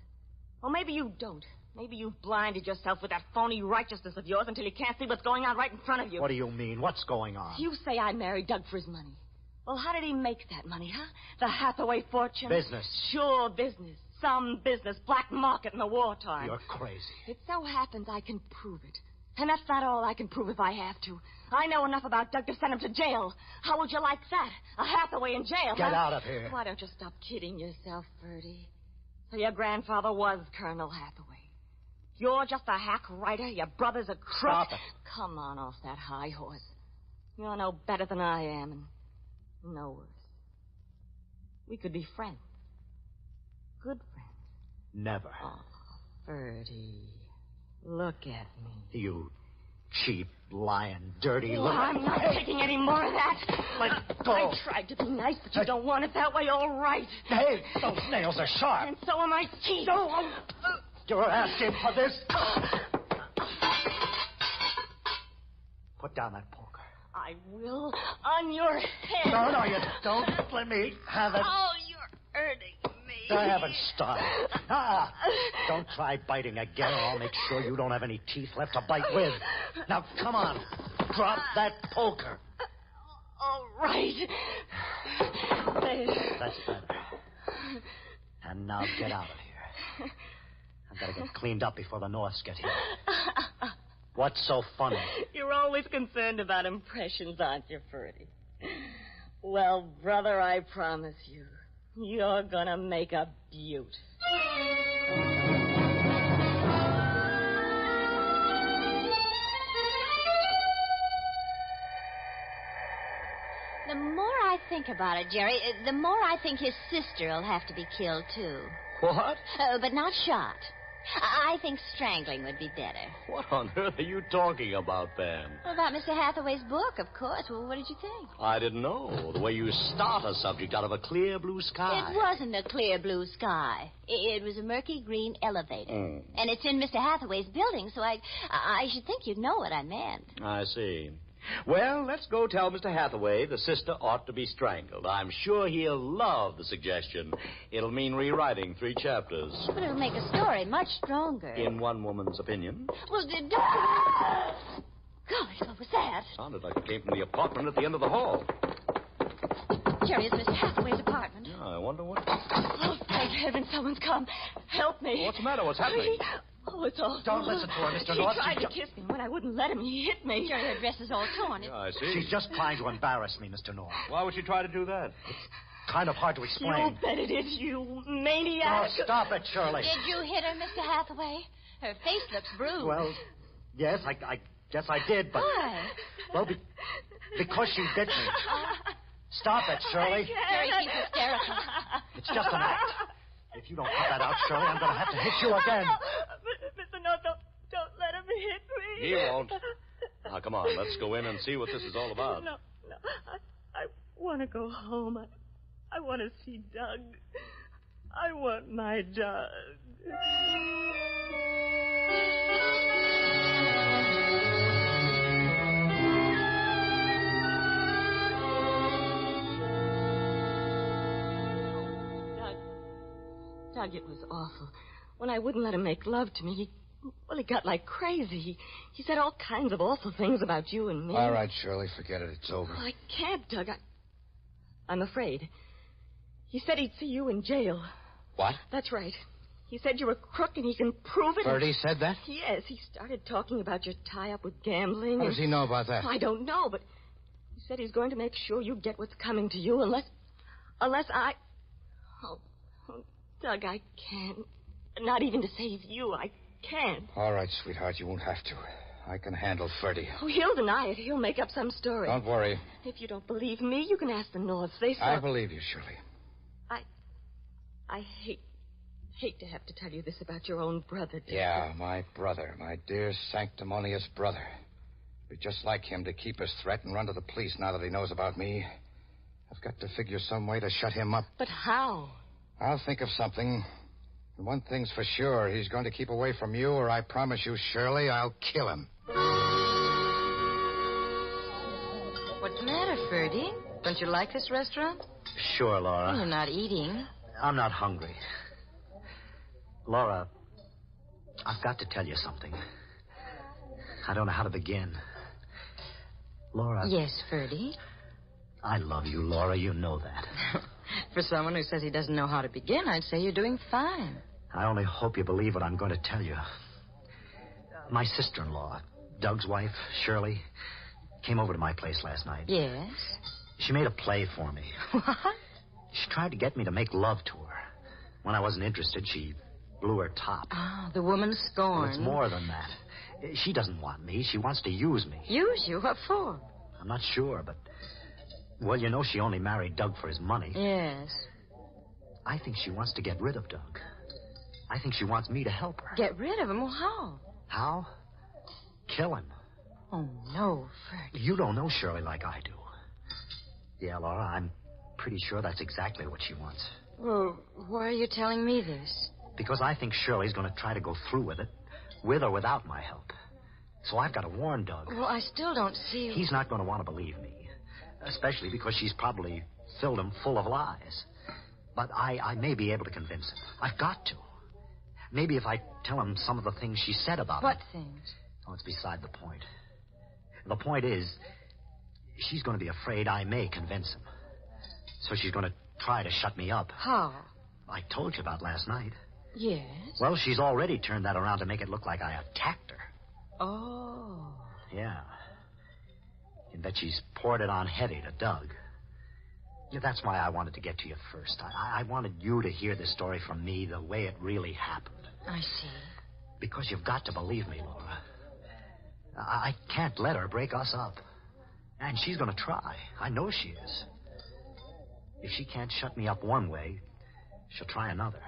Well, maybe you don't. Maybe you've blinded yourself with that phony righteousness of yours until you can't see what's going on right in front of you. What do you mean? What's going on? You say I married Doug for his money. Well, how did he make that money, huh? The Hathaway fortune? Business. Sure, business. Some business. Black market in the wartime. You're crazy. It so happens I can prove it. And that's not all I can prove if I have to. I know enough about Doug to send him to jail. How would you like that? A Hathaway in jail, Get huh? out of here. Why don't you stop kidding yourself, Ferdy? So your grandfather was Colonel Hathaway. You're just a hack writer. Your brother's a crook. Stop it. Come on off that high horse. You're no better than I am, and no worse. We could be friends. Good friends. Never. Oh, Ferdy, look at me. You cheap, lying, dirty... Well, I'm not taking any more of that. Let go. I tried to be nice, but you don't want it that way. All right. Hey, those nails are sharp. And so are my teeth. You're asking for this. Put down that poker. I will on your head. No, you don't. Let me have it. Oh, you're hurting me. I haven't stopped. Don't try biting again, or I'll make sure you don't have any teeth left to bite with. Now, come on. Drop that poker. All right. There. That's better. And now get out of here. I've got to get cleaned up before the Norths get here. What's so funny? You're always concerned about impressions, aren't you, Ferdy? Well, brother, I promise you, you're gonna make a beaut. The more I think about it, Jerry, the more I think his sister will have to be killed, too. What? But not shot. I think strangling would be better. What on earth are you talking about, Pam? About Mr. Hathaway's book, of course. Well, what did you think? I didn't know. The way you start a subject out of a clear blue sky. It wasn't a clear blue sky. It was a murky green elevator. Mm. And it's in Mr. Hathaway's building, so I should think you'd know what I meant. I see. Well, let's go tell Mr. Hathaway the sister ought to be strangled. I'm sure he'll love the suggestion. It'll mean rewriting 3 chapters. But it'll make a story much stronger. In one woman's opinion. Well, Golly, what was that? Sounded like it came from the apartment at the end of the hall. Jerry, it's Mr. Hathaway's apartment. Yeah, I wonder what... Oh, thank heaven someone's come. Help me. What's the matter? What's happening? Oh, it's awful. Don't listen to her, Mr. North. He tried to kiss me. When I wouldn't let him, he hit me. Jerry, her dress is all torn. Yeah, I see. She's just trying to embarrass me, Mr. North. Why would she try to do that? Kind of hard to You explain. bet it is, you maniac. Oh, stop it, Shirley. Did you hit her, Mr. Hathaway? Her face looks bruised. Well, yes, I guess I did, but... Why? Well, because she bit me. Stop it, Shirley. Jerry, she's hysterical. It's just an act. If you don't cut that out, Shirley, I'm going to have to hit you again. Mr. North, don't let him hit me. He won't. Now, come on. Let's go in and see what this is all about. No. I want to go home. I want to see Doug. I want my Doug. Doug, it was awful. When I wouldn't let him make love to me, he got like crazy. He said all kinds of awful things about you and me. All right, Shirley, forget it. It's over. I can't, Doug. I'm afraid. He said he'd see you in jail. What? That's right. He said you're a crook and he can prove it. Ferdy said that? Yes, he started talking about your tie-up with gambling. How does he know about that? I don't know, but he said he's going to make sure you get what's coming to you unless I... Oh, Doug, I can't. Not even to save you, I can't. All right, sweetheart, you won't have to. I can handle Ferdy. Oh, he'll deny it. He'll make up some story. Don't worry. If you don't believe me, you can ask the Norths. They saw... I believe you, Shirley. I hate to have to tell you this about your own brother, Doug. Yeah, my brother. My dear sanctimonious brother. It'd be just like him to keep his threat and run to the police now that he knows about me. I've got to figure some way to shut him up. But how? I'll think of something. And one thing's for sure. He's going to keep away from you, or I promise you, Shirley, I'll kill him. What's the matter, Ferdy? Don't you like this restaurant? Sure, Laura. You're not eating. I'm not hungry. Laura, I've got to tell you something. I don't know how to begin. Laura. Yes, Ferdy? I love you, Laura. You know that. For someone who says he doesn't know how to begin, I'd say you're doing fine. I only hope you believe what I'm going to tell you. My sister-in-law, Doug's wife, Shirley, came over to my place last night. Yes? She made a play for me. What? She tried to get me to make love to her. When I wasn't interested, she blew her top. Ah, the woman scorned. Well, it's more than that. She doesn't want me. She wants to use me. Use you? What for? I'm not sure, but... Well, you know she only married Doug for his money. Yes. I think she wants to get rid of Doug. I think she wants me to help her. Get rid of him? Well, how? How? Kill him. Oh, no, Ferdy. You don't know Shirley like I do. Yeah, Laura, I'm pretty sure that's exactly what she wants. Well, why are you telling me this? Because I think Shirley's going to try to go through with it, with or without my help. So I've got to warn Doug. Well, I still don't see... He's not going to want to believe me. Especially because she's probably filled him full of lies. But I may be able to convince him. I've got to. Maybe if I tell him some of the things she said about What him. things? Oh, it's beside the point. The point is, she's going to be afraid I may convince him. So she's going to try to shut me up. How? I told you about last night. Yes? Well, she's already turned that around to make it look like I attacked her. Oh. Yeah. And that she's poured it on heavy to Doug. Yeah, that's why I wanted to get to you first. I wanted you to hear the story from me the way it really happened. I see. Because you've got to believe me, Laura. I can't let her break us up. And she's going to try. I know she is. If she can't shut me up one way, she'll try another.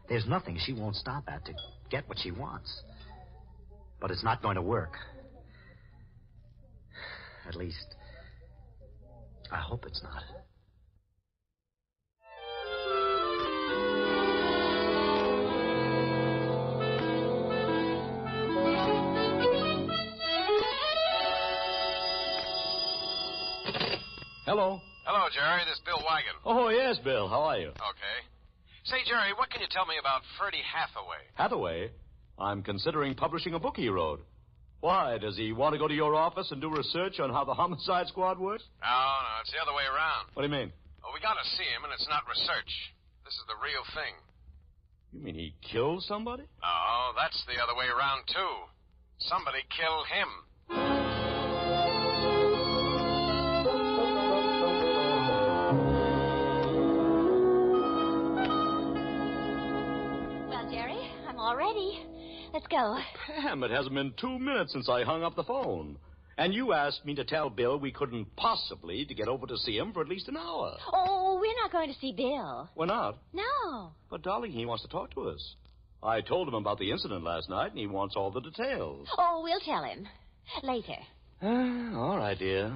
There's nothing she won't stop at to get what she wants. But it's not going to work. At least, I hope it's not. Hello. Hello, Jerry. This is Bill Wagon. Oh, yes, Bill. How are you? Okay. Say, Jerry, what can you tell me about Ferdy Hathaway? Hathaway? I'm considering publishing a book he wrote. Why? Does he want to go to your office and do research on how the homicide squad works? No, it's the other way around. What do you mean? Well, we gotta see him, and it's not research. This is the real thing. You mean he killed somebody? No, that's the other way around, too. Somebody killed him. Well, Jerry, I'm all ready. Let's go. Pam, it hasn't been 2 minutes since I hung up the phone. And you asked me to tell Bill we couldn't possibly to get over to see him for at least an hour. Oh, we're not going to see Bill. We're not? No. But, darling, he wants to talk to us. I told him about the incident last night, and he wants all the details. Oh, we'll tell him. Later. All right, dear.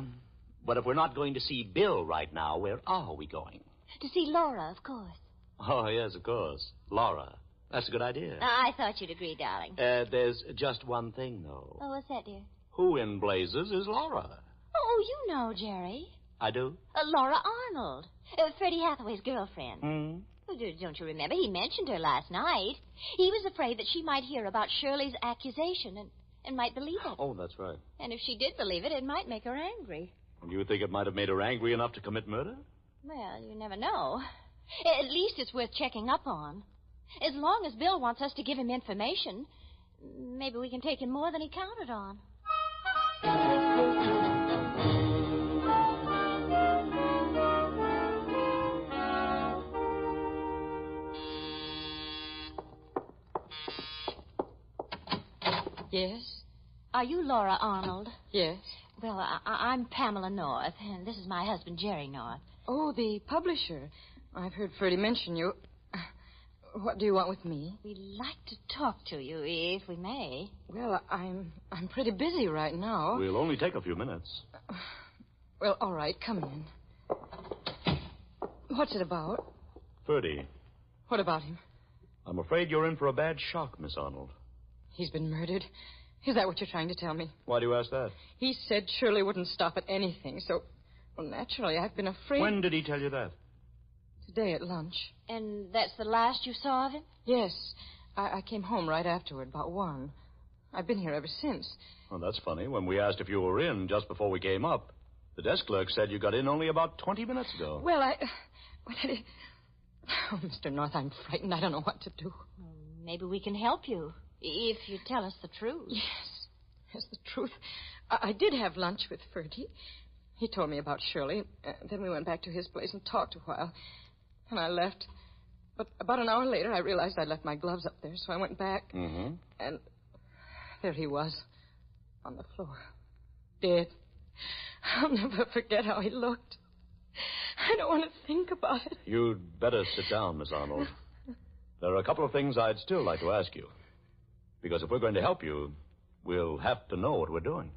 But if we're not going to see Bill right now, where are we going? To see Laura, of course. Oh, yes, of course. Laura. That's a good idea. I thought you'd agree, darling. There's just one thing, though. Oh, what's that, dear? Who in blazes is Laura? Oh, you know, Jerry. I do? Laura Arnold. Freddie Hathaway's girlfriend. Hmm? Well, don't you remember? He mentioned her last night. He was afraid that she might hear about Shirley's accusation and might believe it. Oh, that's right. And if she did believe it, it might make her angry. And you think it might have made her angry enough to commit murder? Well, you never know. At least it's worth checking up on. As long as Bill wants us to give him information, maybe we can take him more than he counted on. Yes? Are you Laura Arnold? Yes. Well, I'm Pamela North, and this is my husband, Jerry North. Oh, the publisher. I've heard Freddie mention you. What do you want with me? We'd like to talk to you, if we may. Well, I'm pretty busy right now. We'll only take a few minutes. Well, all right, come in. What's it about? Ferdy. What about him? I'm afraid you're in for a bad shock, Miss Arnold. He's been murdered. Is that what you're trying to tell me? Why do you ask that? He said Shirley wouldn't stop at anything, so... Well, naturally, I've been afraid... When did he tell you that? Today at lunch. And that's the last you saw of him? Yes. I came home right afterward, about 1. I've been here ever since. Well, that's funny. When we asked if you were in just before we came up, the desk clerk said you got in only about 20 minutes ago. Well, Oh, Mr. North, I'm frightened. I don't know what to do. Maybe we can help you, if you tell us the truth. Yes, the truth. I did have lunch with Ferdy. He told me about Shirley. Then we went back to his place and talked a while. And I left. But about an hour later, I realized I'd left my gloves up there, so I went back. Mm-hmm. And there he was, on the floor, dead. I'll never forget how he looked. I don't want to think about it. You'd better sit down, Miss Arnold. There are a couple of things I'd still like to ask you. Because if we're going to help you, we'll have to know what we're doing.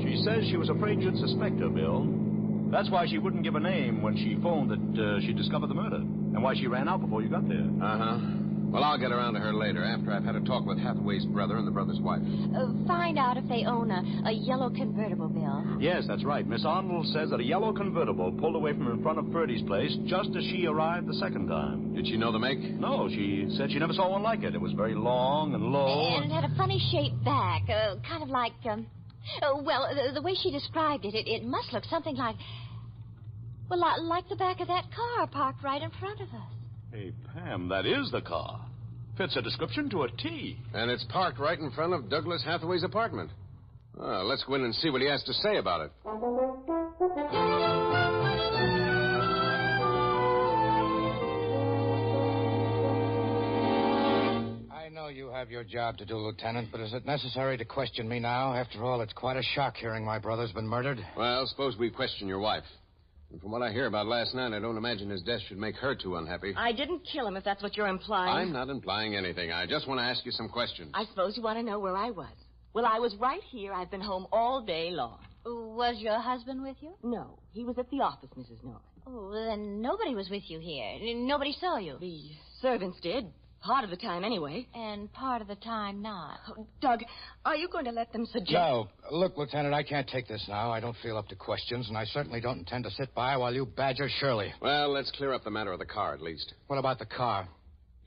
She says she was afraid you'd suspect her, Bill. That's why she wouldn't give a name when she phoned that she discovered the murder. And why she ran out before you got there. Uh-huh. Well, I'll get around to her later, after I've had a talk with Hathaway's brother and the brother's wife. Find out if they own a yellow convertible, Bill. Yes, that's right. Miss Arnold says that a yellow convertible pulled away from in front of Ferdy's place just as she arrived the second time. Did she know the make? No, she said she never saw one like it. It was very long and low. And it had a funny shaped back, kind of like, the way she described it must look something like, well, like the back of that car parked right in front of us. Hey, Pam, that is the car. Fits a description to a T. And it's parked right in front of Douglas Hathaway's apartment. Let's go in and see what he has to say about it. I know you have your job to do, Lieutenant, but is it necessary to question me now? After all, it's quite a shock hearing my brother's been murdered. Well, suppose we question your wife. And from what I hear about last night, I don't imagine his death should make her too unhappy. I didn't kill him, if that's what you're implying. I'm not implying anything. I just want to ask you some questions. I suppose you want to know where I was. Well, I was right here. I've been home all day long. Was your husband with you? No, he was at the office, Mrs. North. Oh, then nobody was with you here. Nobody saw you. The servants did. Part of the time, anyway. And part of the time not. Oh, Doug, are you going to let them suggest... No. Look, Lieutenant, I can't take this now. I don't feel up to questions, and I certainly don't intend to sit by while you badger Shirley. Well, let's clear up the matter of the car, at least. What about the car?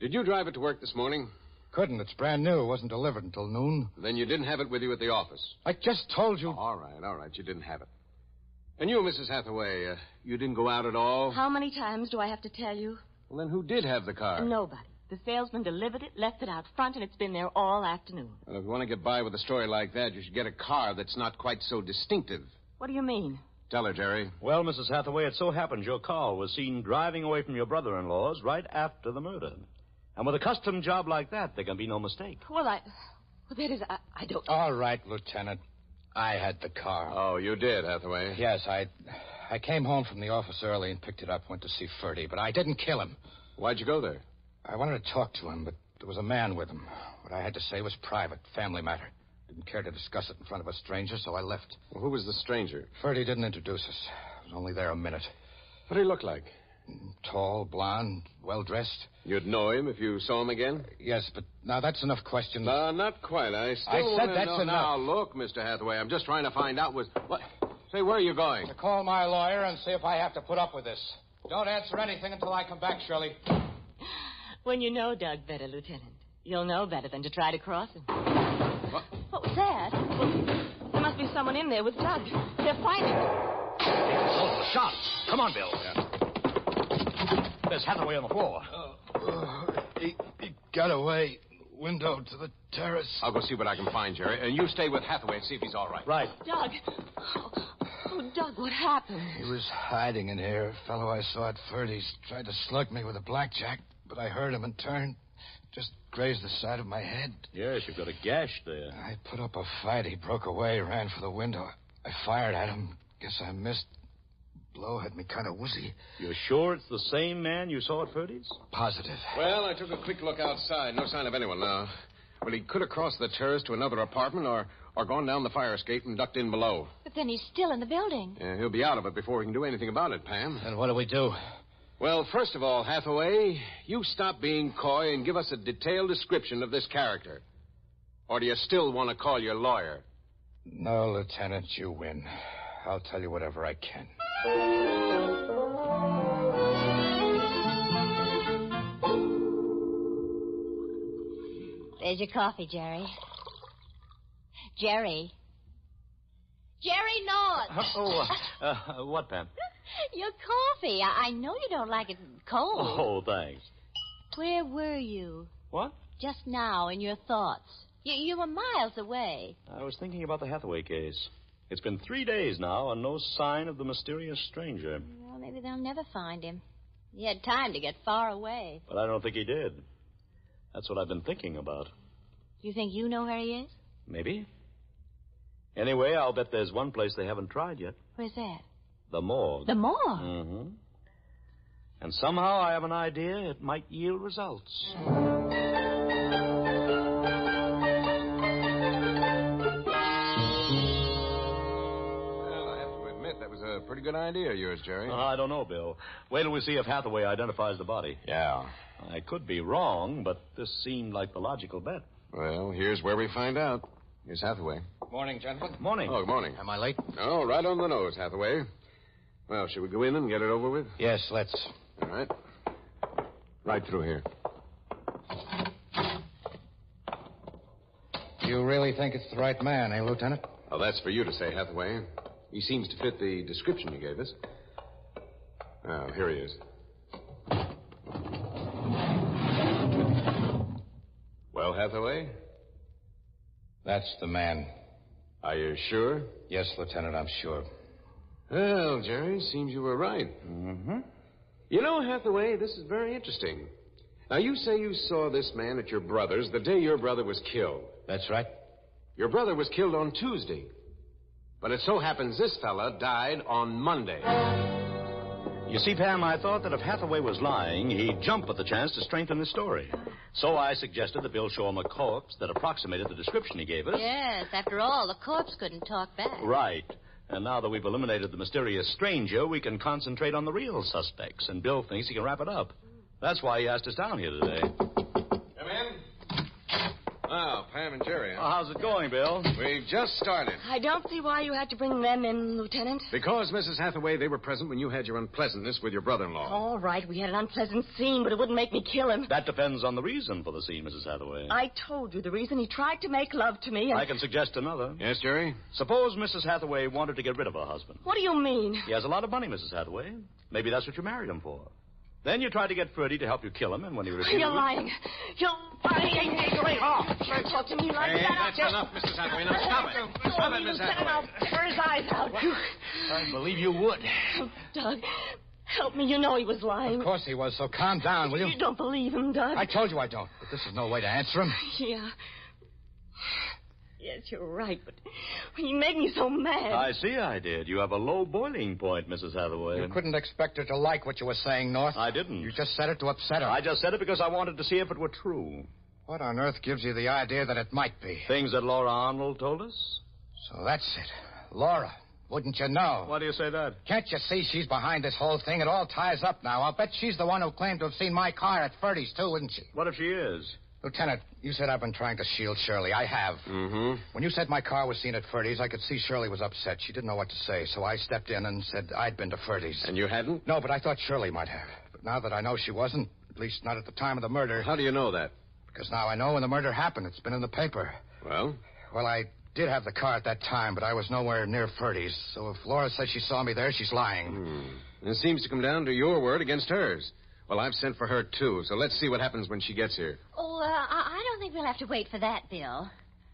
Did you drive it to work this morning? Couldn't. It's brand new. It wasn't delivered until noon. Then you didn't have it with you at the office. I just told you. All right. You didn't have it. And you, Mrs. Hathaway, you didn't go out at all? How many times do I have to tell you? Well, then who did have the car? Nobody. The salesman delivered it, left it out front, and it's been there all afternoon. Well, if you want to get by with a story like that, you should get a car that's not quite so distinctive. What do you mean? Tell her, Jerry. Well, Mrs. Hathaway, it so happens your car was seen driving away from your brother-in-law's right after the murder. And with a custom job like that, there can be no mistake. Well, that is, I don't... All right, Lieutenant. I had the car. Oh, you did, Hathaway? Yes, I came home from the office early and picked it up, went to see Ferdy, but I didn't kill him. Why'd you go there? I wanted to talk to him, but there was a man with him. What I had to say was private, family matter. Didn't care to discuss it in front of a stranger, so I left. Well, who was the stranger? Ferdy didn't introduce us. I was only there a minute. What did he look like? Tall, blonde, well-dressed. You'd know him if you saw him again? Yes, but now that's enough questions. Not quite. I still said want to that's know. enough. Now, look, Mr. Hathaway, I'm just trying to find out what... Say, where are you going? To call my lawyer and see if I have to put up with this. Don't answer anything until I come back, Shirley. When you know Doug better, Lieutenant, you'll know better than to try to cross him. What was that? Well, there must be someone in there with Doug. They're fighting. Oh, the shot. Come on, Bill. Yeah. There's Hathaway on the floor. He got away. Window to the terrace. I'll go see what I can find, Jerry. And you stay with Hathaway and see if he's all right. Right. Doug. Oh, Doug, what happened? He was hiding in here. A fellow I saw at Ferdy's tried to slug me with a blackjack, but I heard him and turned. Just grazed the side of my head. Yes, you've got a gash there. I put up a fight. He broke away, ran for the window. I fired at him. Guess I missed. Blow had me kind of woozy. You're sure it's the same man you saw at Ferdy's? Positive. Well, I took a quick look outside. No sign of anyone now. Well, he could have crossed the terrace to another apartment or gone down the fire escape and ducked in below. But then he's still in the building. Yeah, he'll be out of it before we can do anything about it, Pam. And what do we do? Well, first of all, Hathaway, you stop being coy and give us a detailed description of this character. Or do you still want to call your lawyer? No, Lieutenant, you win. I'll tell you whatever I can. There's your coffee, Jerry. Jerry North. What, Pam? Your coffee. I know you don't like it cold. Oh, thanks. Where were you? What? Just now, in your thoughts. You were miles away. I was thinking about the Hathaway case. It's been 3 days now and no sign of the mysterious stranger. Well, maybe they'll never find him. He had time to get far away. But I don't think he did. That's what I've been thinking about. You think you know where he is? Maybe. Anyway, I'll bet there's one place they haven't tried yet. Where's that? The morgue. The morgue? Mm-hmm. And somehow I have an idea it might yield results. That was a pretty good idea of yours, Jerry. I don't know, Bill. Wait till we see if Hathaway identifies the body. Yeah. I could be wrong, but this seemed like the logical bet. Well, here's where we find out. Here's Hathaway. Morning, gentlemen. Morning. Oh, good morning. Am I late? No, right on the nose, Hathaway. Well, should we go in and get it over with? Yes, let's. All right. Right through here. You really think it's the right man, eh, Lieutenant? Well, that's for you to say, Hathaway. He seems to fit the description you gave us. Oh, here he is. Well, Hathaway? That's the man. Are you sure? Yes, Lieutenant, I'm sure. Well, Jerry, seems you were right. Mm-hmm. You know, Hathaway, this is very interesting. Now, you say you saw this man at your brother's the day your brother was killed. That's right. Your brother was killed on Tuesday. But it so happens this fella died on Monday. You see, Pam, I thought that if Hathaway was lying, he'd jump at the chance to strengthen his story. So I suggested that Bill show him a corpse that approximated the description he gave us. Yes, after all, the corpse couldn't talk back. Right. And now that we've eliminated the mysterious stranger, we can concentrate on the real suspects, and Bill thinks he can wrap it up. That's why he asked us down here today. Well, Pam and Jerry. Well, how's it going, Bill? We've just started. I don't see why you had to bring them in, Lieutenant. Because, Mrs. Hathaway, they were present when you had your unpleasantness with your brother-in-law. All right, we had an unpleasant scene, but it wouldn't make me kill him. That depends on the reason for the scene, Mrs. Hathaway. I told you the reason. He tried to make love to me. And... I can suggest another. Yes, Jerry? Suppose Mrs. Hathaway wanted to get rid of her husband. What do you mean? He has a lot of money, Mrs. Hathaway. Maybe that's what you married him for. Then you tried to get Ferdy to help you kill him, and when he refused... You're lying. You're lying. Hey, wait. Don't talk to me like that. That's enough, Mrs. Hathaway. Now, stop it. Stop it, Miss Hathaway. I'll tear his eyes out. I believe you would. Oh, Doug, help me. You know he was lying. Of course he was, so calm down, will you? You don't believe him, Doug. I told you I don't, but this is no way to answer him. Yeah. Yes, you're right, but he made me so mad. I see I did. You have a low boiling point, Mrs. Hathaway. You couldn't expect her to like what you were saying, North. I didn't. You just said it to upset her. I just said it because I wanted to see if it were true. What on earth gives you the idea that it might be? Things that Laura Arnold told us. So that's it. Laura, wouldn't you know? Why do you say that? Can't you see she's behind this whole thing? It all ties up now. I'll bet she's the one who claimed to have seen my car at Ferdy's, too, isn't she? What if she is? Lieutenant, you said I've been trying to shield Shirley. I have. Mm-hmm. When you said my car was seen at Ferdy's, I could see Shirley was upset. She didn't know what to say, so I stepped in and said I'd been to Ferdy's. And you hadn't? No, but I thought Shirley might have. But now that I know she wasn't, at least not at the time of the murder... How do you know that? Because now I know when the murder happened. It's been in the paper. Well? Well, I did have the car at that time, but I was nowhere near Ferdy's. So if Laura says she saw me there, she's lying. It seems to come down to your word against hers. Well, I've sent for her, too, so let's see what happens when she gets here. Oh, I don't think we'll have to wait for that, Bill.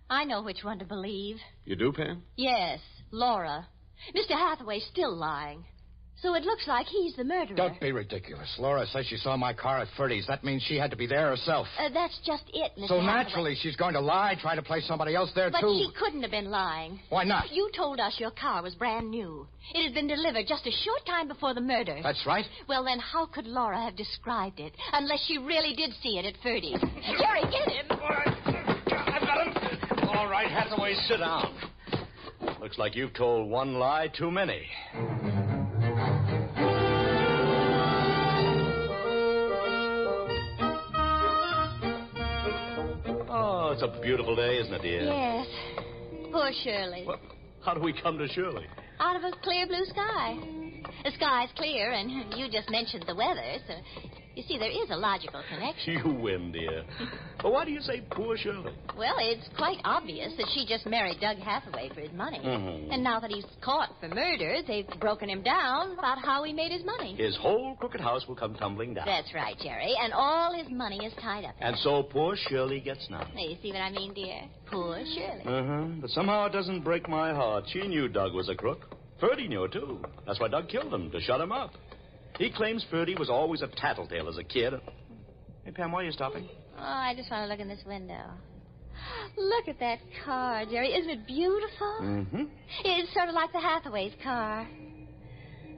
I know which one to believe. You do, Pam? Yes, Laura. Mr. Hathaway's still lying. So it looks like he's the murderer. Don't be ridiculous. Laura says she saw my car at Ferdy's. That means she had to be there herself. That's just it, Mr. So Hathaway. naturally, she's going to lie, try to place somebody else there, but too. But she couldn't have been lying. Why not? You told us your car was brand new. It had been delivered just a short time before the murder. That's right. Well, then how could Laura have described it? Unless she really did see it at Ferdy's. Jerry, get him! I've got him. All right, Hathaway, sit down. Looks like you've told one lie too many. Oh, it's a beautiful day, isn't it, dear? Yes. Poor Shirley. Well, how do we come to Shirley? Out of a clear blue sky. The sky's clear, and you just mentioned the weather, so you see, there is a logical connection. You win, dear. But why do you say poor Shirley? Well, it's quite obvious that she just married Doug Hathaway for his money. Mm-hmm. And now that he's caught for murder, they've broken him down about how he made his money. His whole crooked house will come tumbling down. That's right, Jerry. And all his money is tied up in And it. so poor Shirley gets none. Now, you see what I mean, dear? Poor Shirley. Uh-huh. But somehow it doesn't break my heart. She knew Doug was a crook. Ferdy knew it, too. That's why Doug killed him, to shut him up. He claims Ferdy was always a tattletale as a kid. Hey, Pam, why are you stopping? Oh, I just want to look in this window. Look at that car, Jerry. Isn't it beautiful? Mm-hmm. It's sort of like the Hathaway's car.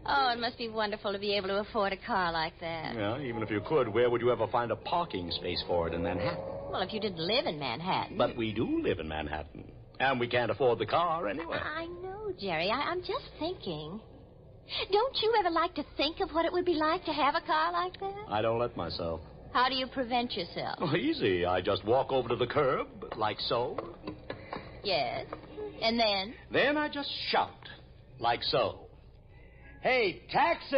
Oh, it must be wonderful to be able to afford a car like that. Yeah, even if you could, where would you ever find a parking space for it in Manhattan? Well, if you didn't live in Manhattan. But we do live in Manhattan. And we can't afford the car anyway. I know, Jerry. I'm just thinking. Don't you ever like to think of what it would be like to have a car like that? I don't let myself. How do you prevent yourself? Oh, easy. I just walk over to the curb, like so. Yes. And then? Then I just shout, like so. Hey, taxi!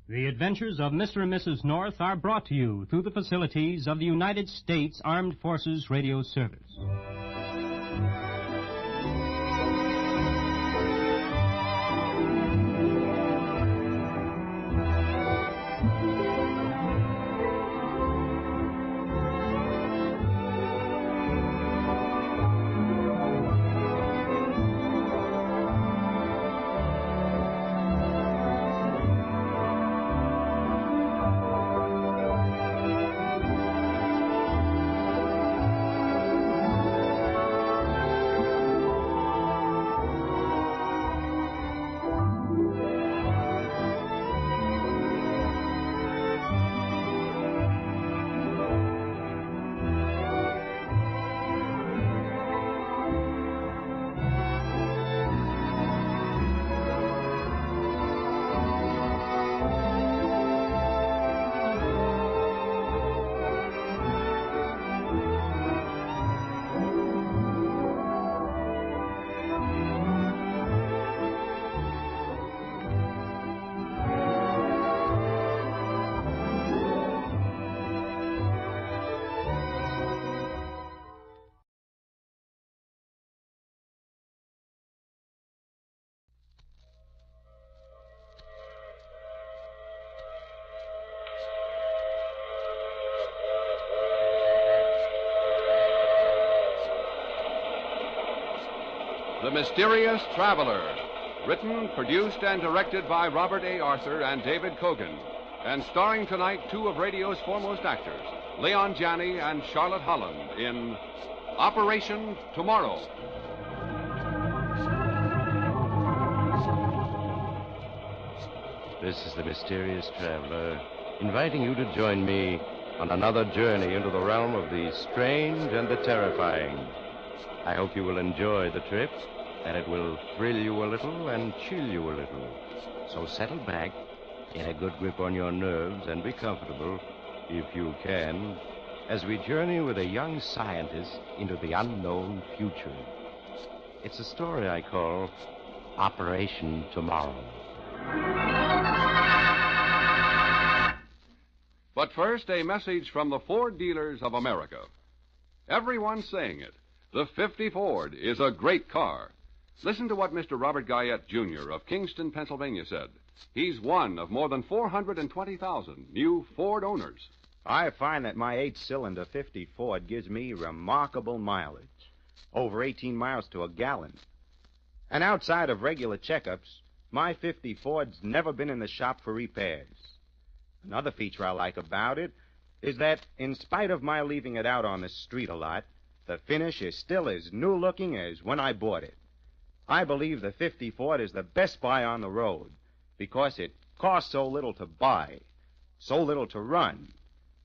The adventures of Mr. and Mrs. North are brought to you through the facilities of the United States Armed Forces Radio Service. The Mysterious Traveler. Written, produced, and directed by Robert A. Arthur and David Cogan. And starring tonight two of radio's foremost actors, Leon Janney and Charlotte Holland, in Operation Tomorrow. This is the Mysterious Traveler, inviting you to join me on another journey into the realm of the strange and the terrifying. I hope you will enjoy the trip, and it will thrill you a little and chill you a little. So settle back, get a good grip on your nerves, and be comfortable, if you can, as we journey with a young scientist into the unknown future. It's a story I call Operation Tomorrow. But first, a message from the Ford dealers of America. Everyone's saying it. The 50 Ford is a great car. Listen to what Mr. Robert Guyette, Jr. of Kingston, Pennsylvania said. He's one of more than 420,000 new Ford owners. I find that my 8-cylinder 50 Ford gives me remarkable mileage. Over 18 miles to a gallon. And outside of regular checkups, my 50 Ford's never been in the shop for repairs. Another feature I like about it is that, in spite of my leaving it out on the street a lot, the finish is still as new-looking as when I bought it. I believe the 50 Ford is the best buy on the road because it costs so little to buy, so little to run,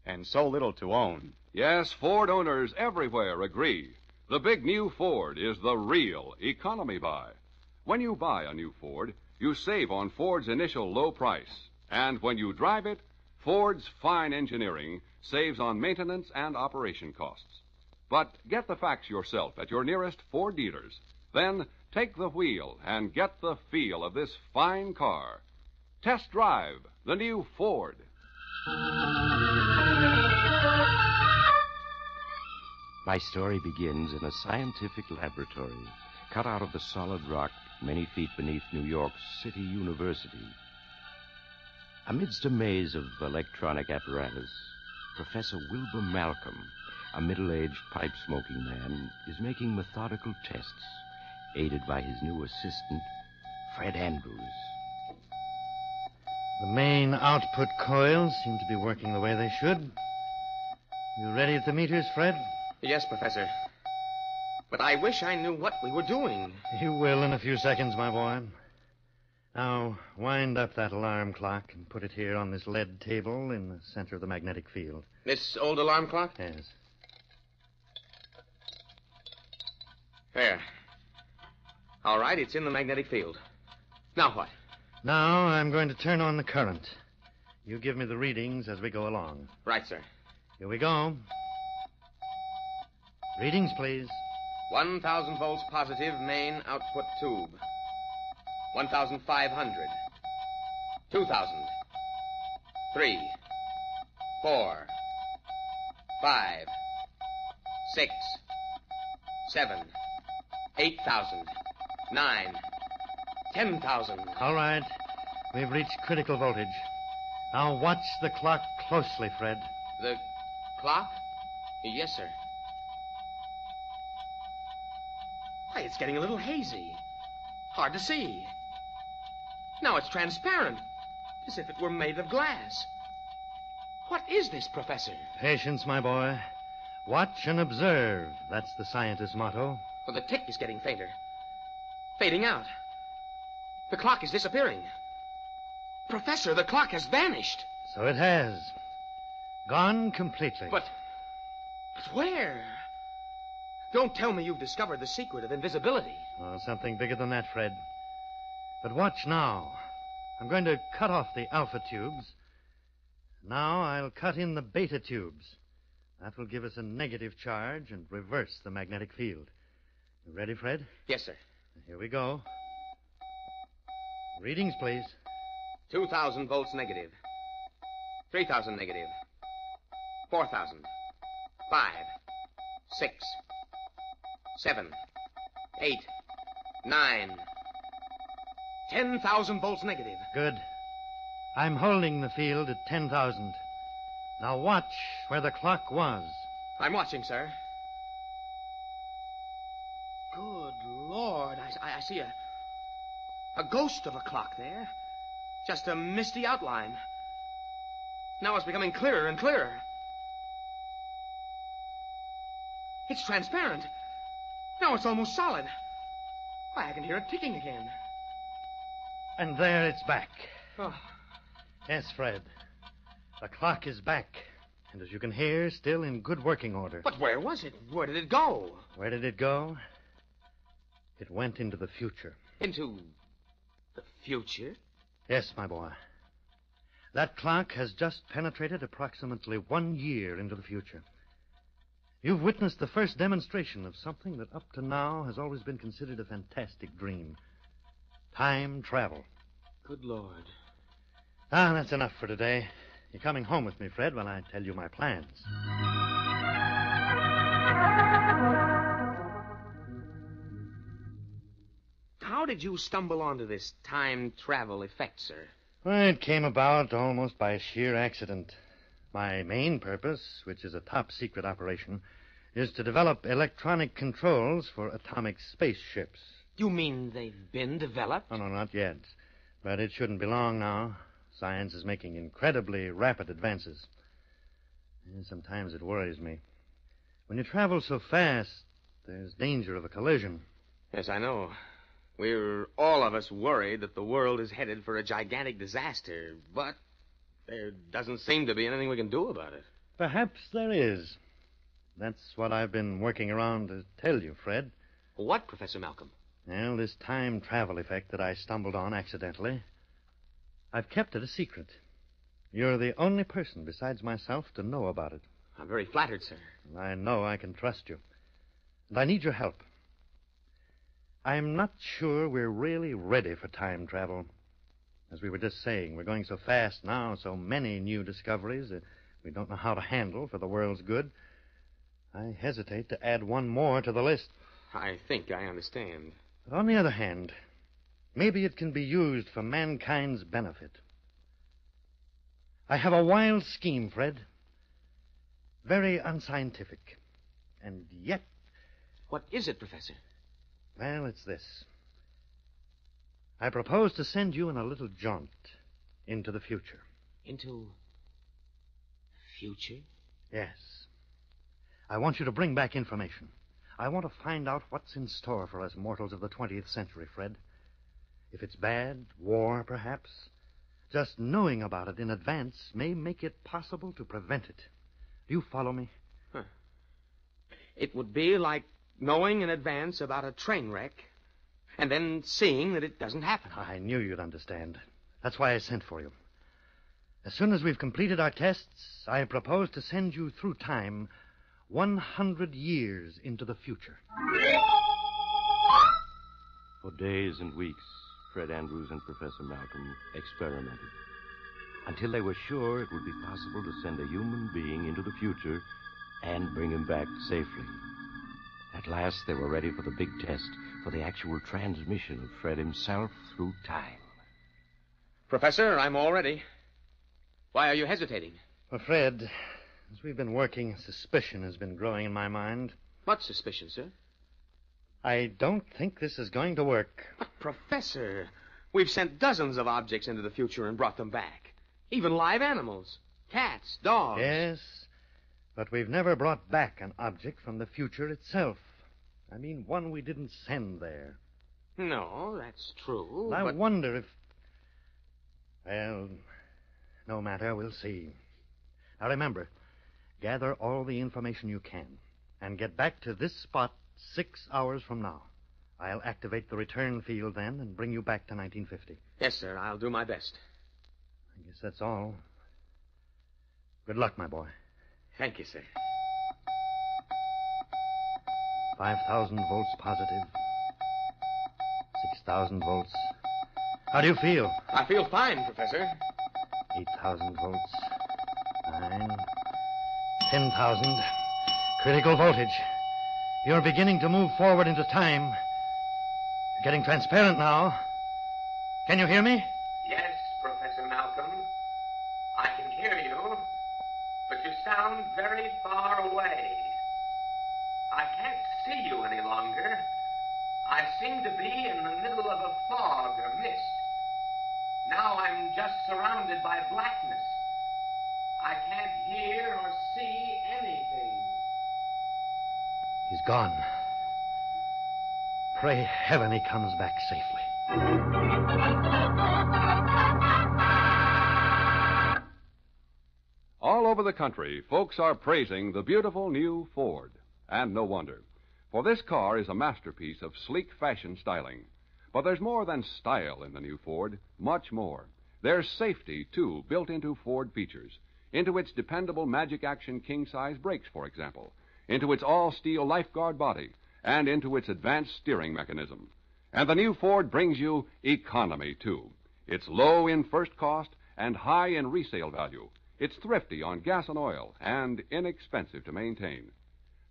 and so little to own. Yes, Ford owners everywhere agree. The big new Ford is the real economy buy. When you buy a new Ford, you save on Ford's initial low price. And when you drive it, Ford's fine engineering saves on maintenance and operation costs. But get the facts yourself at your nearest Ford dealers. Then take the wheel and get the feel of this fine car. Test drive the new Ford. My story begins in a scientific laboratory cut out of the solid rock many feet beneath New York's City University. Amidst a maze of electronic apparatus, Professor Wilbur Malcolm, a middle-aged pipe-smoking man, is making methodical tests, aided by his new assistant, Fred Andrews. The main output coils seem to be working the way they should. You ready at the meters, Fred? Yes, Professor. But I wish I knew what we were doing. You will in a few seconds, my boy. Now, wind up that alarm clock and put it here on this lead table in the center of the magnetic field. This old alarm clock? Yes. There. All right, it's in the magnetic field. Now what? Now I'm going to turn on the current. You give me the readings as we go along. Right, sir. Here we go. Readings, please. 1,000 volts positive main output tube. 1,500. 2,000. 3. 4. 5. 6. 7. 8,000. 9. 10,000. All right. We've reached critical voltage. Now watch the clock closely, Fred. The clock? Yes, sir. Why, it's getting a little hazy. Hard to see. Now it's transparent, as if it were made of glass. What is this, Professor? Patience, my boy. Watch and observe. That's the scientist's motto. Well, the tick is getting fainter. Fading out. The clock is disappearing. Professor, the clock has vanished. So it has. Gone completely. But where? Don't tell me you've discovered the secret of invisibility. Oh, something bigger than that, Fred. But watch now. I'm going to cut off the alpha tubes. Now I'll cut in the beta tubes. That will give us a negative charge and reverse the magnetic field. You ready, Fred? Yes, sir. Here we go. Readings, please. 2,000 volts negative. 3,000 negative. 4,000. 5. 6. 7. 8. 9. 10,000 volts negative. Good. I'm holding the field at 10,000. Now watch where the clock was. I'm watching, sir. Good Lord, see a ghost of a clock there. Just a misty outline. Now it's becoming clearer and clearer. It's transparent. Now it's almost solid. Why, I can hear it ticking again. And there it's back. Oh. Yes, Fred. The clock is back. And as you can hear, still in good working order. But where was it? Where did it go? Where did it go? It went into the future. Into the future? Yes, my boy. That clock has just penetrated approximately 1 year into the future. You've witnessed the first demonstration of something that up to now has always been considered a fantastic dream. Time travel. Good Lord. Ah, that's enough for today. You're coming home with me, Fred, while I tell you my plans. How did you stumble onto this time travel effect, sir? Well, it came about almost by sheer accident. My main purpose, which is a top-secret operation, is to develop electronic controls for atomic spaceships. You mean they've been developed? Oh, no, not yet. But it shouldn't be long now. Science is making incredibly rapid advances. And sometimes it worries me. When you travel so fast, there's danger of a collision. Yes, I know. We're all of us worried that the world is headed for a gigantic disaster, but there doesn't seem to be anything we can do about it. Perhaps there is. That's what I've been working around to tell you, Fred. What, Professor Malcolm? Well, this time travel effect that I stumbled on accidentally. I've kept it a secret. You're the only person besides myself to know about it. I'm very flattered, sir. I know I can trust you. And I need your help. I'm not sure we're really ready for time travel. As we were just saying, we're going so fast now, so many new discoveries that we don't know how to handle for the world's good. I hesitate to add one more to the list. I think I understand. But on the other hand, maybe it can be used for mankind's benefit. I have a wild scheme, Fred. Very unscientific. And yet... What is it, Professor? Well, it's this. I propose to send you on a little jaunt into the future. Into future? Yes. I want you to bring back information. I want to find out what's in store for us mortals of the 20th century, Fred. If it's bad, war, perhaps. Just knowing about it in advance may make it possible to prevent it. Do you follow me? Huh. It would be like knowing in advance about a train wreck and then seeing that it doesn't happen. I knew you'd understand. That's why I sent for you. As soon as we've completed our tests, I propose to send you through time 100 years into the future. For days and weeks, Fred Andrews and Professor Malcolm experimented until they were sure it would be possible to send a human being into the future and bring him back safely. At last, they were ready for the big test, for the actual transmission of Fred himself through time. Professor, I'm all ready. Why are you hesitating? Well, Fred, as we've been working, suspicion has been growing in my mind. What suspicion, sir? I don't think this is going to work. But, Professor, we've sent dozens of objects into the future and brought them back. Even live animals. Cats, dogs. Yes, but we've never brought back an object from the future itself. I mean, one we didn't send there. No, that's true. I wonder if... Well, no matter, we'll see. Now remember, gather all the information you can and get back to this spot 6 hours from now. I'll activate the return field then and bring you back to 1950. Yes, sir. I'll do my best. I guess that's all. Good luck, my boy. Thank you, sir. 5,000 volts positive. 6,000 volts. How do you feel? I feel fine, Professor. 8,000 volts. 9. 10,000. Critical voltage. You're beginning to move forward into time. You're getting transparent now. Can you hear me? Yes, Professor Malcolm. I can hear you, but you sound very far away. I can't see you any longer. I seem to be in the middle of a fog or mist. Now I'm just surrounded by blackness. I can't hear or see anything. He's gone. Pray heaven he comes back safely. All over the country, folks are praising the beautiful new Ford. And no wonder. For this car is a masterpiece of sleek fashion styling. But there's more than style in the new Ford, much more. There's safety, too, built into Ford features. Into its dependable Magic Action king-size brakes, for example. Into its all-steel lifeguard body. And into its advanced steering mechanism. And the new Ford brings you economy, too. It's low in first cost and high in resale value. It's thrifty on gas and oil and inexpensive to maintain.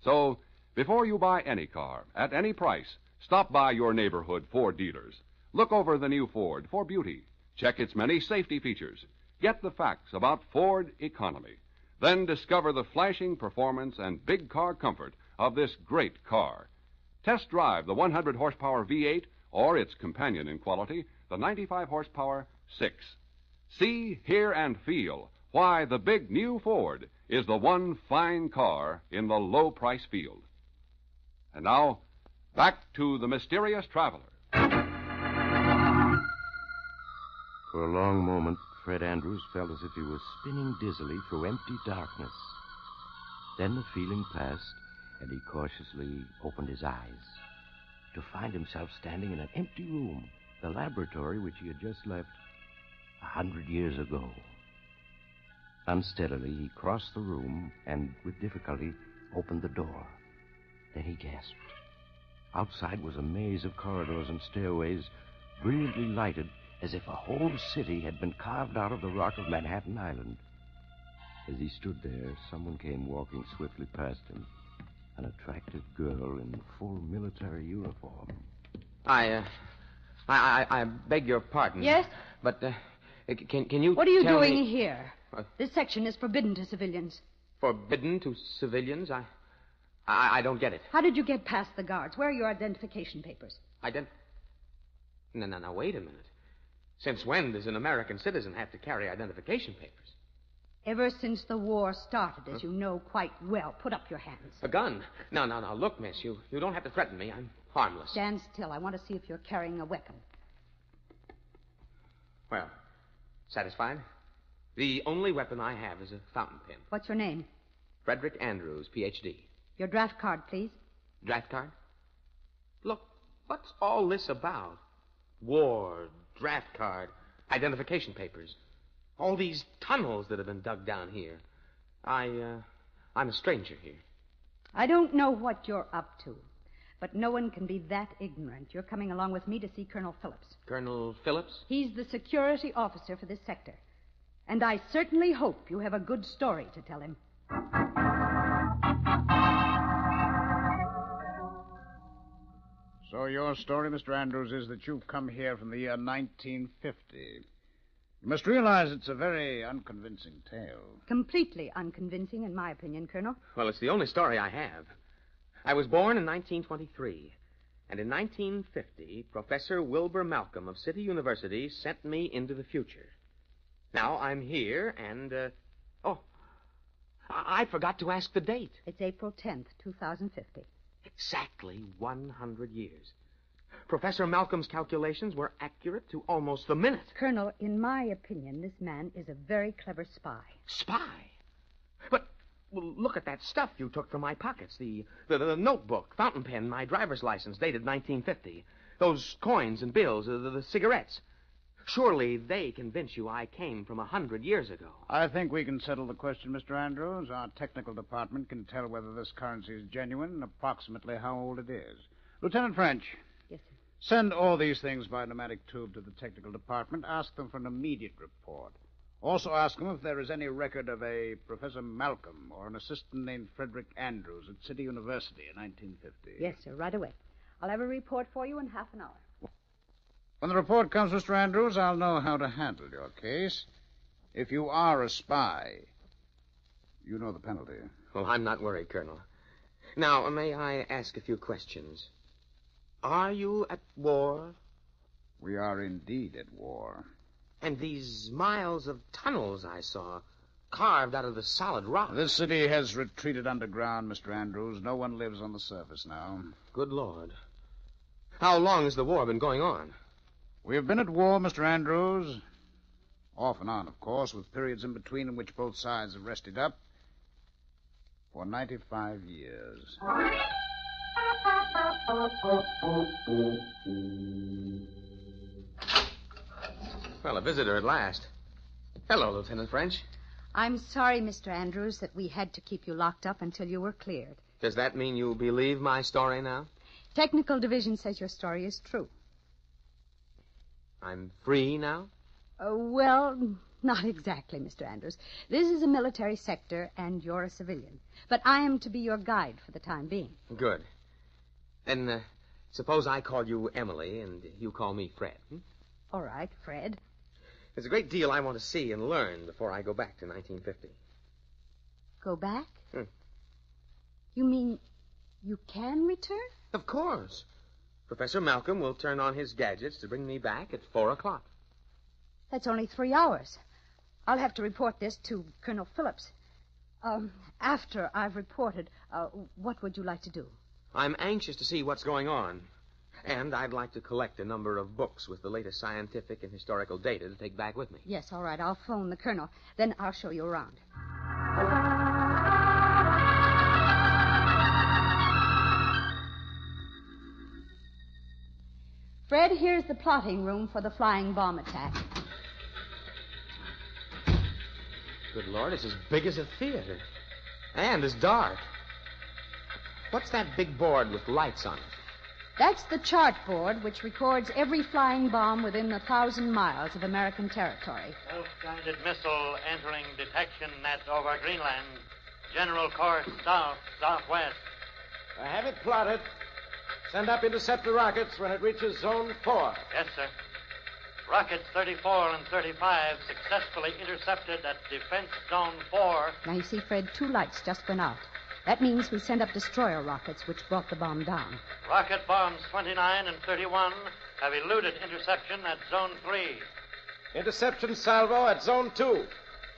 So, before you buy any car, at any price, stop by your neighborhood Ford dealers. Look over the new Ford for beauty. Check its many safety features. Get the facts about Ford economy. Then discover the flashing performance and big car comfort of this great car. Test drive the 100 horsepower V8 or its companion in quality, the 95 horsepower 6. See, hear, and feel why the big new Ford is the one fine car in the low price field. And now, back to the mysterious traveler. For a long moment, Fred Andrews felt as if he was spinning dizzily through empty darkness. Then the feeling passed, and he cautiously opened his eyes to find himself standing in an empty room, the laboratory which he had just left 100 years ago. Unsteadily, he crossed the room and, with difficulty, opened the door. Then he gasped. Outside was a maze of corridors and stairways, brilliantly lighted, as if a whole city had been carved out of the rock of Manhattan Island. As he stood there, someone came walking swiftly past him. An attractive girl in full military uniform. I beg your pardon. Yes? But, can you What are you tell doing me... here? This section is forbidden to civilians. Forbidden to civilians? I don't get it. How did you get past the guards? Where are your identification papers? No, wait a minute. Since when does an American citizen have to carry identification papers? Ever since the war started, as you know quite well. Put up your hands. A gun? No. Look, miss, you don't have to threaten me. I'm harmless. Stand still. I want to see if you're carrying a weapon. Well, satisfied? The only weapon I have is a fountain pen. What's your name? Frederick Andrews, Ph.D. Your draft card, please. Draft card? Look, what's all this about? War, draft card, identification papers. All these tunnels that have been dug down here. I'm a stranger here. I don't know what you're up to, but no one can be that ignorant. You're coming along with me to see Colonel Phillips. Colonel Phillips? He's the security officer for this sector. And I certainly hope you have a good story to tell him. So your story, Mr. Andrews, is that you've come here from the year 1950. You must realize it's a very unconvincing tale. Completely unconvincing, in my opinion, Colonel. Well, it's the only story I have. I was born in 1923. And in 1950, Professor Wilbur Malcolm of City University sent me into the future. Now I'm here, and, I forgot to ask the date. It's April 10th, 2050. Exactly 100 years. Professor Malcolm's calculations were accurate to almost the minute. Colonel, in my opinion, this man is a very clever spy. Spy? But, well, look at that stuff you took from my pockets. The notebook, fountain pen, my driver's license, dated 1950. Those coins and bills, the cigarettes. Surely they convince you I came from 100 years ago. I think we can settle the question, Mr. Andrews. Our technical department can tell whether this currency is genuine and approximately how old it is. Lieutenant French. Yes, sir. Send all these things by pneumatic tube to the technical department. Ask them for an immediate report. Also ask them if there is any record of a Professor Malcolm or an assistant named Frederick Andrews at City University in 1950. Yes, sir, right away. I'll have a report for you in half an hour. When the report comes, Mr. Andrews, I'll know how to handle your case. If you are a spy, you know the penalty. Well, I'm not worried, Colonel. Now, may I ask a few questions? Are you at war? We are indeed at war. And these miles of tunnels I saw, carved out of the solid rock. This city has retreated underground, Mr. Andrews. No one lives on the surface now. Good Lord. How long has the war been going on? We have been at war, Mr. Andrews. Off and on, of course, with periods in between in which both sides have rested up. For 95 years. Well, a visitor at last. Hello, Lieutenant French. I'm sorry, Mr. Andrews, that we had to keep you locked up until you were cleared. Does that mean you believe my story now? Technical Division says your story is true. I'm free now? Well, not exactly, Mr. Andrews. This is a military sector, and you're a civilian. But I am to be your guide for the time being. Good. Then, suppose I call you Emily, and you call me Fred. All right, Fred. There's a great deal I want to see and learn before I go back to 1950. Go back? You mean you can return? Of course. Professor Malcolm will turn on his gadgets to bring me back at 4 o'clock. That's only 3 hours. I'll have to report this to Colonel Phillips. After I've reported, what would you like to do? I'm anxious to see what's going on. And I'd like to collect a number of books with the latest scientific and historical data to take back with me. Yes, all right. I'll phone the colonel. Then I'll show you around. Fred, here's the plotting room for the flying bomb attack. Good Lord, it's as big as a theater. And as dark. What's that big board with lights on it? That's the chart board, which records every flying bomb within 1,000 miles of American territory. Self-guided missile entering detection net over Greenland. General course south-southwest. I have it plotted. Send up interceptor rockets when it reaches Zone 4. Yes, sir. Rockets 34 and 35 successfully intercepted at Defense Zone 4. Now, you see, Fred, 2 lights just went out. That means we sent up destroyer rockets, which brought the bomb down. Rocket bombs 29 and 31 have eluded interception at Zone 3. Interception salvo at Zone 2.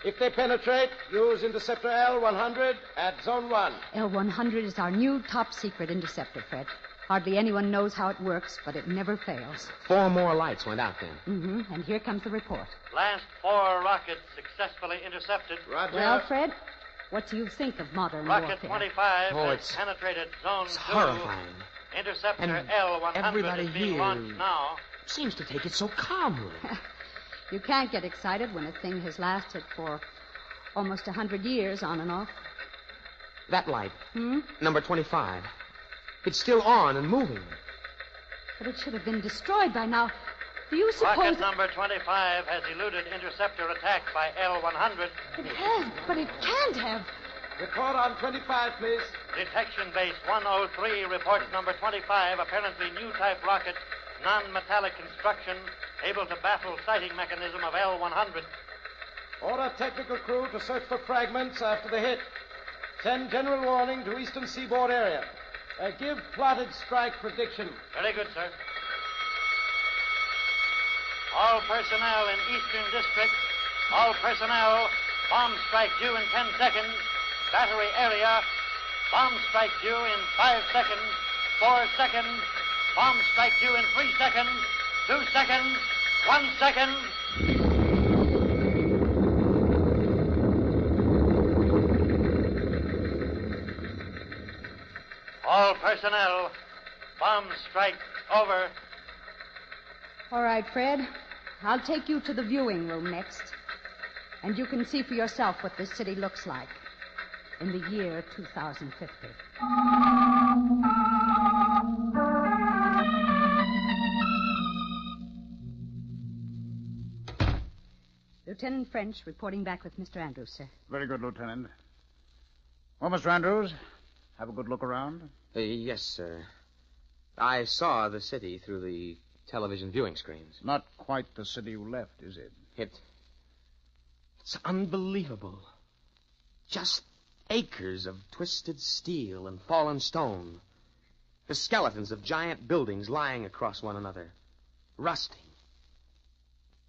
If they penetrate, use interceptor L-100 at Zone 1. L-100 is our new top-secret interceptor, Fred. Hardly anyone knows how it works, but it never fails. 4 more lights went out then. Mm-hmm. And here comes the report. Last 4 rockets successfully intercepted. Roger. Well, Fred, what do you think of modern Rocket warfare? 25 has penetrated Zone 2. Horrifying. Interceptor And L-100 everybody is being here launched now. Seems to take it so calmly. You can't get excited when a thing has lasted for almost 100 years on and off. That light. Number 25. It's still on and moving. But it should have been destroyed by now. Do you suppose... Rocket number 25 has eluded interceptor attack by L-100. It has, but it can't have. Report on 25, please. Detection base 103 reports number 25, apparently new type rocket, non-metallic construction, able to baffle sighting mechanism of L-100. Order technical crew to search for fragments after the hit. Send general warning to eastern seaboard area. Give plotted strike prediction. Very good, sir. All personnel in Eastern District. All personnel. Bomb strike due in 10 seconds. Battery area. Bomb strike due in 5 seconds. 4 seconds. Bomb strike due in 3 seconds. 2 seconds. 1 second. All personnel. Bomb strike over. All right, Fred. I'll take you to the viewing room next. And you can see for yourself what this city looks like in the year 2050. Lieutenant French reporting back with Mr. Andrews, sir. Very good, Lieutenant. Well, Mr. Andrews, have a good look around? Yes, sir. I saw the city through the television viewing screens. Not quite the city you left, is it? It's unbelievable. Just acres of twisted steel and fallen stone. The skeletons of giant buildings lying across one another, rusting.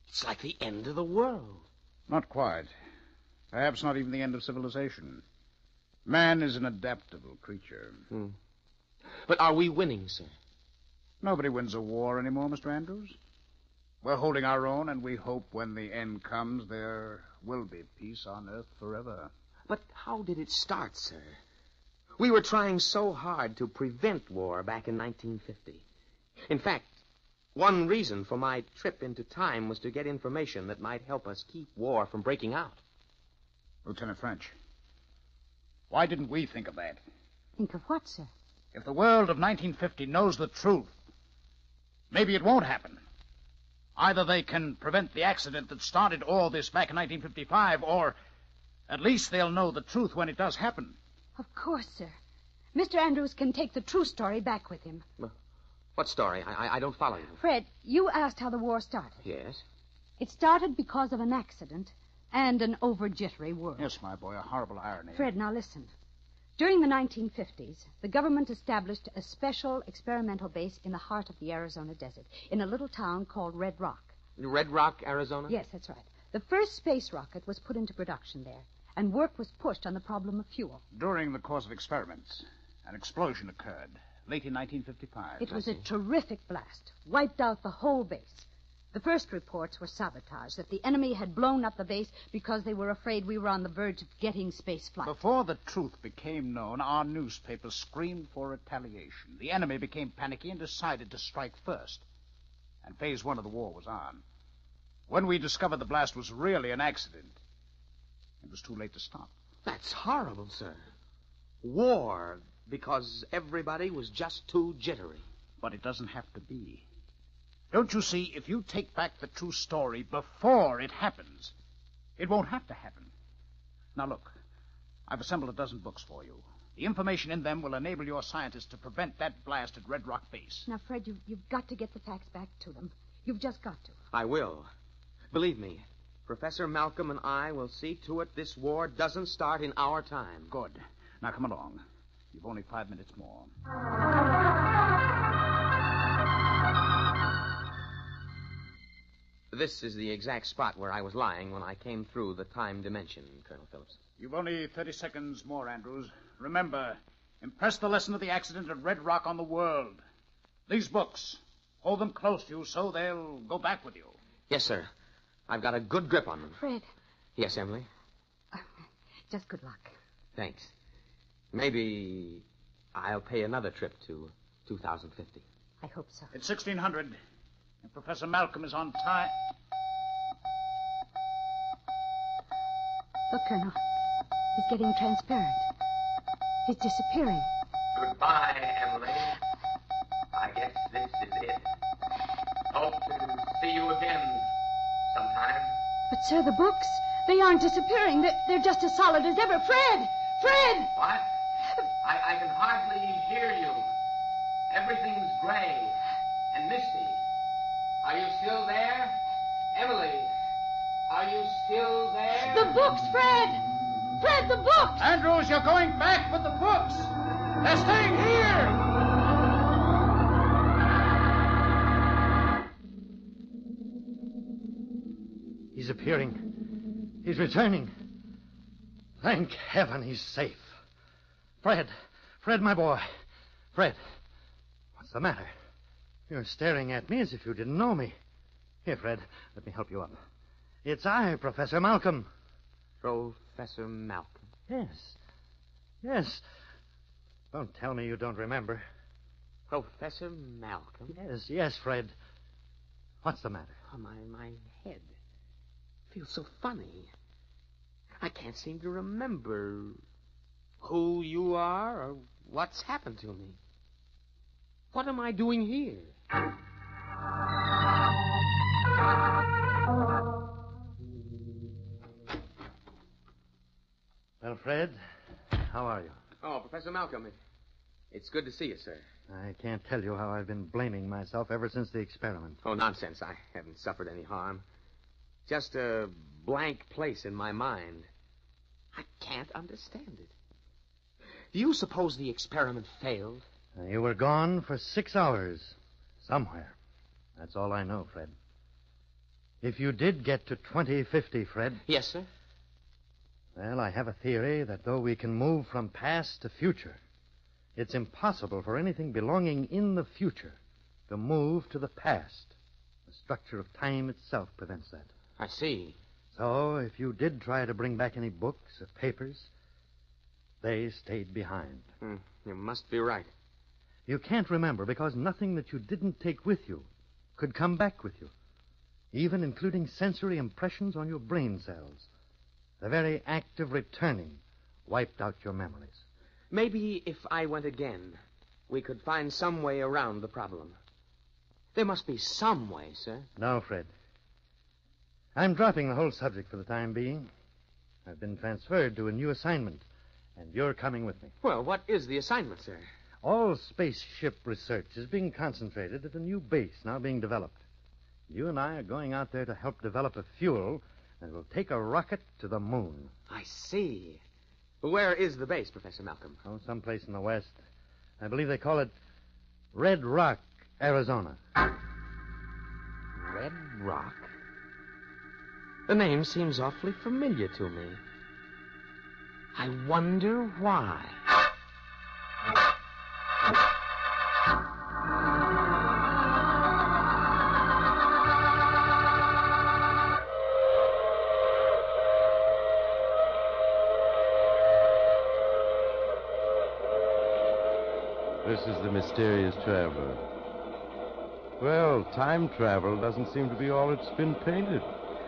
It's like the end of the world. Not quite. Perhaps not even the end of civilization. Man is an adaptable creature. But are we winning, sir? Nobody wins a war anymore, Mr. Andrews. We're holding our own, and we hope when the end comes there will be peace on Earth forever. But how did it start, sir? We were trying so hard to prevent war back in 1950. In fact, one reason for my trip into time was to get information that might help us keep war from breaking out. Lieutenant French, why didn't we think of that? Think of what, sir? If the world of 1950 knows the truth, maybe it won't happen. Either they can prevent the accident that started all this back in 1955, or at least they'll know the truth when it does happen. Of course, sir. Mr. Andrews can take the true story back with him. What story? I don't follow you. Fred, you asked how the war started. Yes? It started because of an accident and an over-jittery world. Yes, my boy, a horrible irony. Fred, now listen. During the 1950s, the government established a special experimental base in the heart of the Arizona desert, in a little town called Red Rock. Red Rock, Arizona? Yes, that's right. The first space rocket was put into production there, and work was pushed on the problem of fuel. During the course of experiments, an explosion occurred, late in 1955. It was a terrific blast, wiped out the whole base. The first reports were sabotage, that the enemy had blown up the base because they were afraid we were on the verge of getting space flight. Before the truth became known, our newspapers screamed for retaliation. The enemy became panicky and decided to strike first. And phase one of the war was on. When we discovered the blast was really an accident, it was too late to stop. That's horrible, sir. War because everybody was just too jittery. But it doesn't have to be. Don't you see, if you take back the true story before it happens, it won't have to happen. Now, look, I've assembled a dozen books for you. The information in them will enable your scientists to prevent that blast at Red Rock Base. Now, Fred, you've got to get the facts back to them. You've just got to. I will. Believe me, Professor Malcolm and I will see to it this war doesn't start in our time. Good. Now, come along. You've only 5 minutes more. This is the exact spot where I was lying when I came through the time dimension, Colonel Phillips. You've only 30 seconds more, Andrews. Remember, impress the lesson of the accident at Red Rock on the world. These books, hold them close to you so they'll go back with you. Yes, sir. I've got a good grip on them. Fred. Yes, Emily? Just good luck. Thanks. Maybe I'll pay another trip to 2050. I hope so. It's 1600. And Professor Malcolm is on time. Look, Colonel. He's getting transparent. He's disappearing. Goodbye, Emily. I guess this is it. Hope to see you again sometime. But, sir, the books, they aren't disappearing. They're just as solid as ever. Fred! Fred! What? I can hardly hear you. Everything's gray and misty. Are you still there? Emily, are you still there? The books, Fred! Fred, the books! Andrews, you're going back with the books! They're staying here! He's appearing. He's returning. Thank heaven he's safe. Fred, my boy. Fred, what's the matter? You're staring at me as if you didn't know me. Here, Fred, let me help you up. It's I, Professor Malcolm. Professor Malcolm? Yes. Don't tell me you don't remember. Professor Malcolm? Yes, Fred. What's the matter? Oh, my head feels so funny. I can't seem to remember who you are or what's happened to me. What am I doing here? Well, Fred, how are you? Oh, Professor Malcolm, it's good to see you, sir. I can't tell you how I've been blaming myself ever since the experiment. Oh, nonsense. I haven't suffered any harm. Just a blank place in my mind. I can't understand it. Do you suppose the experiment failed? You were gone for 6 hours. Somewhere. That's all I know, Fred. If you did get to 2050, Fred. Yes, sir? Well, I have a theory that though we can move from past to future, it's impossible for anything belonging in the future to move to the past. The structure of time itself prevents that. I see. So, if you did try to bring back any books or papers, they stayed behind. You must be right. You can't remember because nothing that you didn't take with you could come back with you, even including sensory impressions on your brain cells. The very act of returning wiped out your memories. Maybe if I went again, we could find some way around the problem. There must be some way, sir. No, Fred. I'm dropping the whole subject for the time being. I've been transferred to a new assignment, and you're coming with me. Well, what is the assignment, sir? All spaceship research is being concentrated at a new base now being developed. You and I are going out there to help develop a fuel that will take a rocket to the moon. I see. Where is the base, Professor Malcolm? Oh, someplace in the west. I believe they call it Red Rock, Arizona. Red Rock? The name seems awfully familiar to me. I wonder why. This is the mysterious traveler. Well, time travel doesn't seem to be all it's been painted,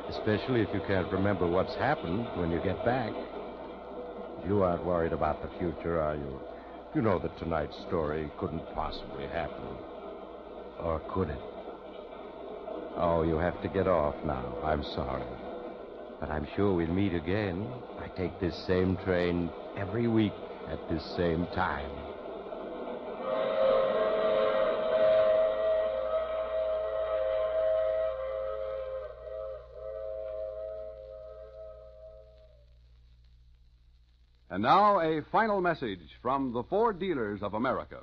especially if you can't remember what's happened when you get back. You aren't worried about the future, are you? You know that tonight's story couldn't possibly happen. Or could it? Oh, you have to get off now. I'm sorry. But I'm sure we'll meet again. I take this same train every week at this same time. And now, a final message from the Ford dealers of America.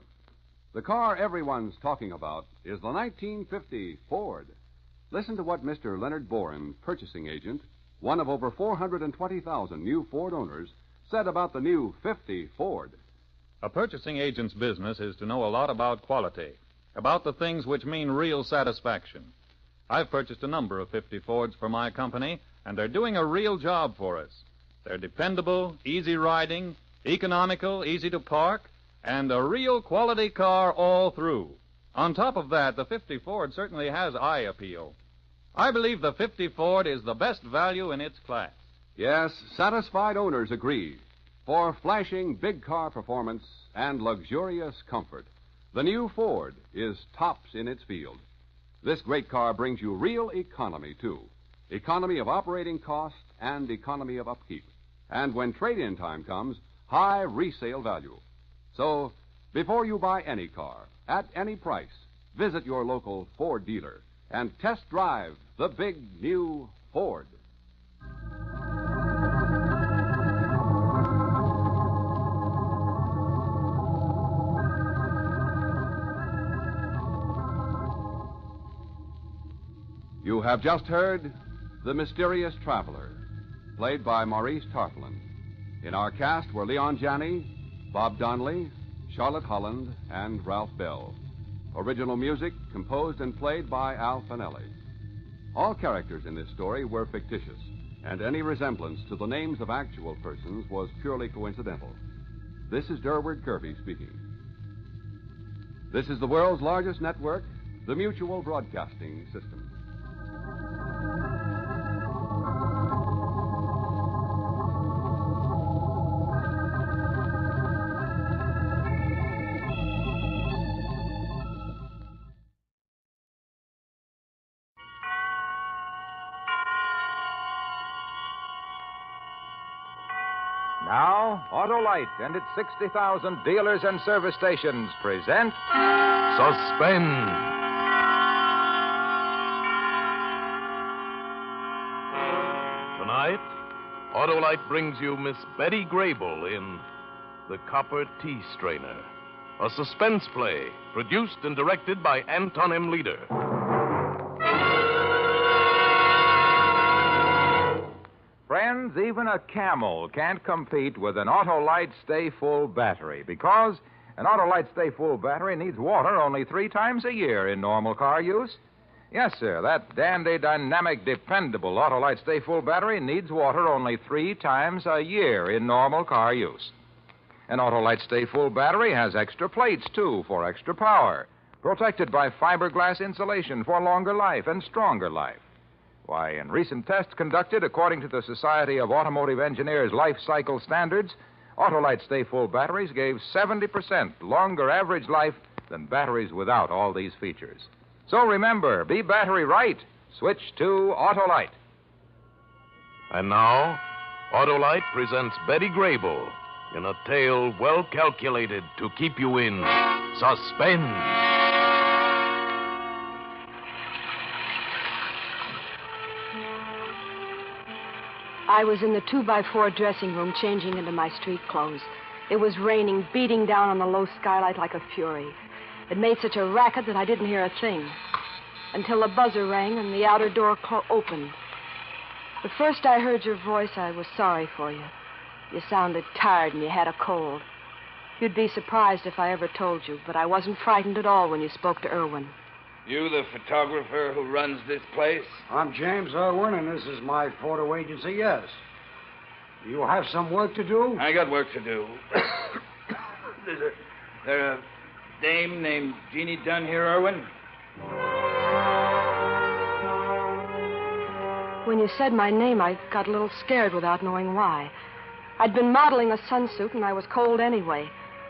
The car everyone's talking about is the 1950 Ford. Listen to what Mr. Leonard Boren, purchasing agent, one of over 420,000 new Ford owners, said about the new 50 Ford. A purchasing agent's business is to know a lot about quality, about the things which mean real satisfaction. I've purchased a number of 50 Fords for my company, and they're doing a real job for us. They're dependable, easy riding, economical, easy to park, and a real quality car all through. On top of that, the 50 Ford certainly has eye appeal. I believe the 50 Ford is the best value in its class. Yes, satisfied owners agree. For flashing big car performance and luxurious comfort, the new Ford is tops in its field. This great car brings you real economy, too. Economy of operating cost and economy of upkeep. And when trade-in time comes, high resale value. So, before you buy any car, at any price, visit your local Ford dealer and test drive the big new Ford. You have just heard The Mysterious Traveler, played by Maurice Tarplin. In our cast were Leon Janney, Bob Donnelly, Charlotte Holland, and Ralph Bell. Original music composed and played by Al Finelli. All characters in this story were fictitious, and any resemblance to the names of actual persons was purely coincidental. This is Durward Kirby speaking. This is the world's largest network, the Mutual Broadcasting System. Now, Autolite and its 60,000 dealers and service stations present Suspense. Tonight, Autolite brings you Miss Betty Grable in The Copper Tea Strainer, a suspense play produced and directed by Anton M. Leader. Friends, even a camel can't compete with an Autolite Stay Full battery because an Autolite Stay Full battery needs water only 3 times a year in normal car use. Yes, sir, that dandy, dynamic, dependable Autolite Stay Full battery needs water only 3 times a year in normal car use. An Autolite Stay Full battery has extra plates, too, for extra power, protected by fiberglass insulation for longer life and stronger life. Why, in recent tests conducted according to the Society of Automotive Engineers Life Cycle Standards, Autolite Stay Full batteries gave 70% longer average life than batteries without all these features. So remember, be battery right. Switch to Autolite. And now, Autolite presents Betty Grable in a tale well calculated to keep you in suspense. I was in the 2x4 dressing room changing into my street clothes. It was raining, beating down on the low skylight like a fury. It made such a racket that I didn't hear a thing until the buzzer rang and the outer door opened. The first I heard your voice, I was sorry for you. You sounded tired and you had a cold. You'd be surprised if I ever told you, but I wasn't frightened at all when you spoke to Irwin. You the photographer who runs this place? I'm James Irwin, and this is my photo agency, yes. You have some work to do? I got work to do. There a dame named Jeannie Dunn here, Irwin? When you said my name, I got a little scared without knowing why. I'd been modeling a sunsuit, and I was cold anyway.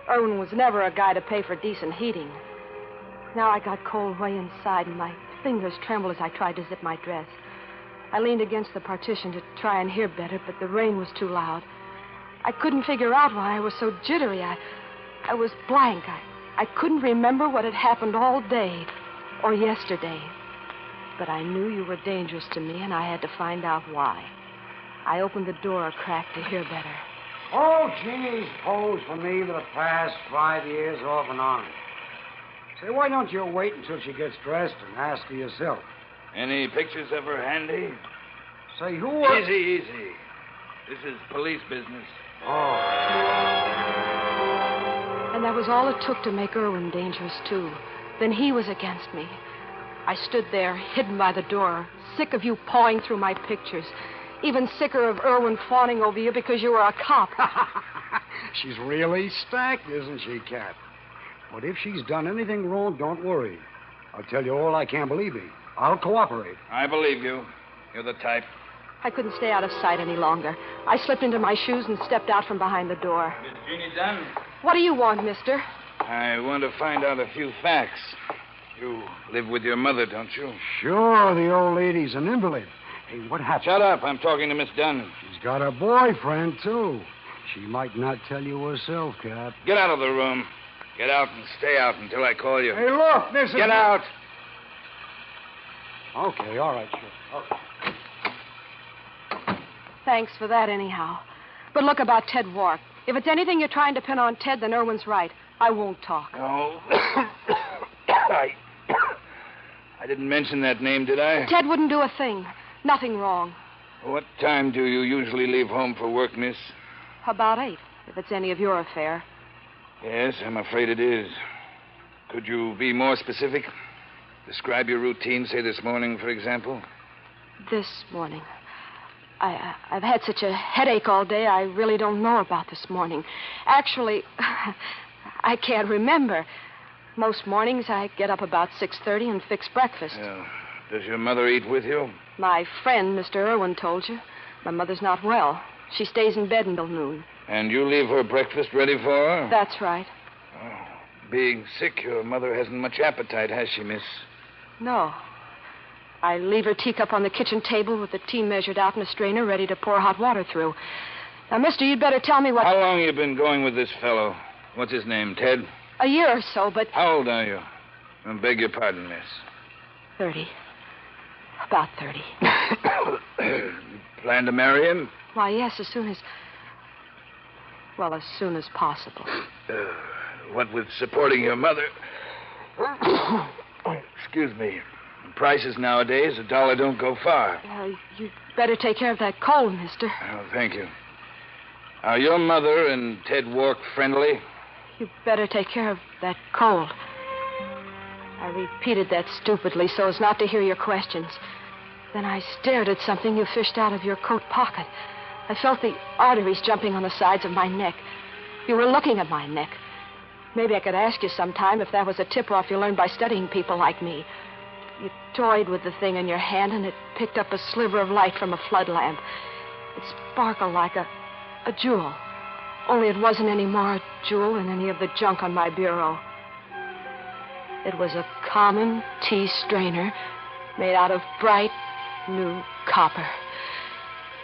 Irwin was never a guy to pay for decent heating. Now I got cold way inside, and my fingers trembled as I tried to zip my dress. I leaned against the partition to try and hear better, but the rain was too loud. I couldn't figure out why I was so jittery. I was blank. I couldn't remember what had happened all day or yesterday. But I knew you were dangerous to me, and I had to find out why. I opened the door a crack to hear better. Oh, Jeannie's posed for me for the past 5 years off and on. Say, why don't you wait until she gets dressed and ask her yourself? Any pictures of her handy? Say, who are... Easy. This is police business. Oh. And that was all it took to make Irwin dangerous, too. Then he was against me. I stood there, hidden by the door, sick of you pawing through my pictures. Even sicker of Irwin fawning over you because you were a cop. She's really stacked, isn't she, Cat? But if she's done anything wrong, don't worry. I'll tell you all I can believe me. I'll cooperate. I believe you. You're the type. I couldn't stay out of sight any longer. I slipped into my shoes and stepped out from behind the door. Miss Jeannie Dunn? What do you want, mister? I want to find out a few facts. You live with your mother, don't you? Sure, the old lady's an invalid. Hey, what happened? Shut up. I'm talking to Miss Dunn. She's got a boyfriend, too. She might not tell you herself, Cap. Get out of the room. Get out and stay out until I call you. Hey, look, this is... Get out. Okay, all right, sure. Okay. Thanks for that, anyhow. But look about Ted Wark. If it's anything you're trying to pin on Ted, then Irwin's right. I won't talk. No. I didn't mention that name, did I? Ted wouldn't do a thing. Nothing wrong. What time do you usually leave home for work, miss? About 8, if it's any of your affair. Yes, I'm afraid it is. Could you be more specific? Describe your routine, say this morning, for example. This morning. I've had such a headache all day, I really don't know about this morning. Actually, I can't remember. Most mornings I get up about 6:30 and fix breakfast. Does your mother eat with you? My friend, Mr. Irwin, told you. My mother's not well. She stays in bed until noon. And you leave her breakfast ready for her? That's right. Oh, being sick, your mother hasn't much appetite, has she, miss? No. I leave her teacup on the kitchen table with the tea measured out in a strainer ready to pour hot water through. Now, mister, you'd better tell me what... How long you been going with this fellow? What's his name, Ted? A year or so, but... How old are you? I beg your pardon, miss. 30. About 30. You plan to marry him? Why, yes, as soon as... Well, as soon as possible. What with supporting your mother. Excuse me. Prices nowadays, $1 don't go far. You'd better take care of that cold, mister. Oh, thank you. Are your mother and Ted Wark friendly? You'd better take care of that cold. I repeated that stupidly so as not to hear your questions. Then I stared at something you fished out of your coat pocket. I felt the arteries jumping on the sides of my neck. You were looking at my neck. Maybe I could ask you sometime if that was a tip-off you learned by studying people like me. You toyed with the thing in your hand, and it picked up a sliver of light from a flood lamp. It sparkled like a jewel. Only it wasn't any more a jewel than any of the junk on my bureau. It was a common tea strainer made out of bright, new copper.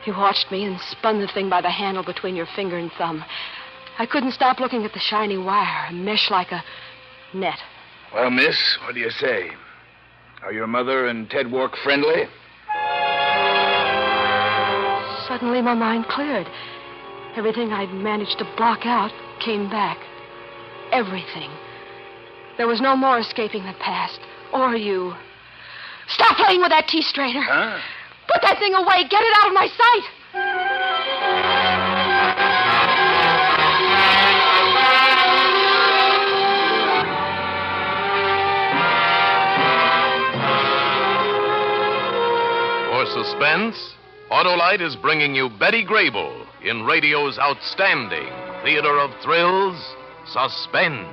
You watched me and spun the thing by the handle between your finger and thumb. I couldn't stop looking at the shiny wire, a mesh like a net. Well, miss, what do you say? Are your mother and Ted Wark friendly? Suddenly my mind cleared. Everything I'd managed to block out came back. Everything. There was no more escaping the past. Or you. Stop playing with that tea strainer. Huh? Put that thing away. Get it out of my sight. For suspense, Autolite is bringing you Betty Grable in radio's outstanding theater of thrills, Suspense.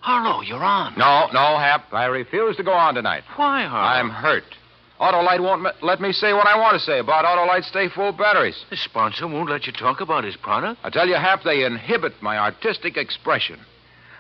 Harlow, you're on. No, Hap. I refuse to go on tonight. Why, Harlow? I'm hurt. Autolite won't let me say what I want to say about Autolite Stay Full batteries. The sponsor won't let you talk about his product? I tell you, Hap, they inhibit my artistic expression.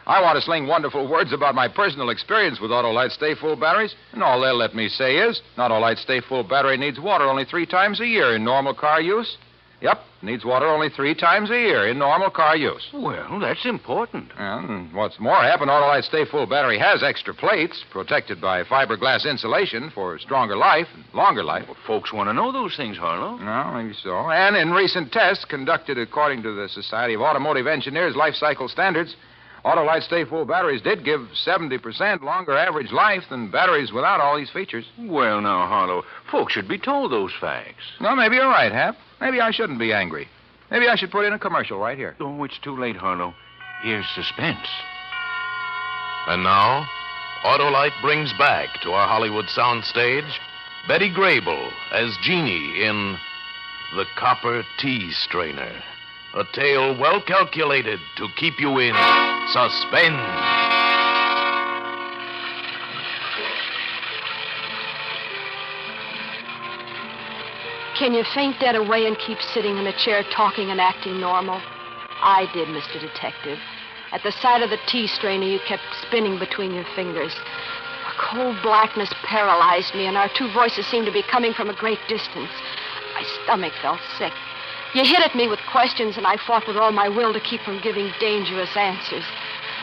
I want to sling wonderful words about my personal experience with Autolite Stay Full batteries, and all they'll let me say is, an Autolite Stay Full battery needs water only 3 times a year in normal car use. Yep, needs water only 3 times a year in normal car use. Well, that's important. And what's more, Hap, an Autolite Stay Full battery has extra plates protected by fiberglass insulation for stronger life and longer life. Well, folks want to know those things, Harlow. No, maybe so. And in recent tests conducted according to the Society of Automotive Engineers life cycle standards, Autolite Stay Full batteries did give 70% longer average life than batteries without all these features. Well, now, Harlow, folks should be told those facts. No, maybe you're right, Hap. Maybe I shouldn't be angry. Maybe I should put in a commercial right here. Oh, it's too late, Harlow. Here's suspense. And now, Autolite brings back to our Hollywood soundstage Betty Grable as Jeannie in The Copper Tea Strainer. A tale well calculated to keep you in suspense. Can you faint dead away and keep sitting in a chair talking and acting normal? I did, Mr. Detective. At the sight of the tea strainer, you kept spinning between your fingers. A cold blackness paralyzed me, and our 2 voices seemed to be coming from a great distance. My stomach felt sick. You hit at me with questions, and I fought with all my will to keep from giving dangerous answers.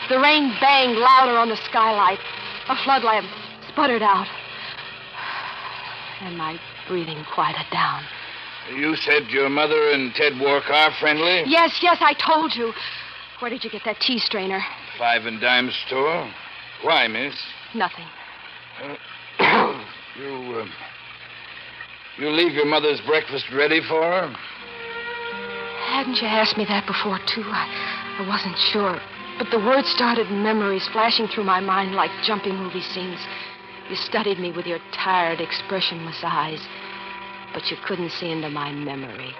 The rain banged louder on the skylight. A flood lamp sputtered out. And my breathing quieted down. You said your mother and Ted Wark are friendly? Yes, I told you. Where did you get that tea strainer? 5 and dime store. Why, miss? Nothing. You leave your mother's breakfast ready for her? Hadn't you asked me that before, too? I wasn't sure. But the words started memories flashing through my mind like jumping movie scenes. You studied me with your tired, expressionless eyes, but you couldn't see into my memory.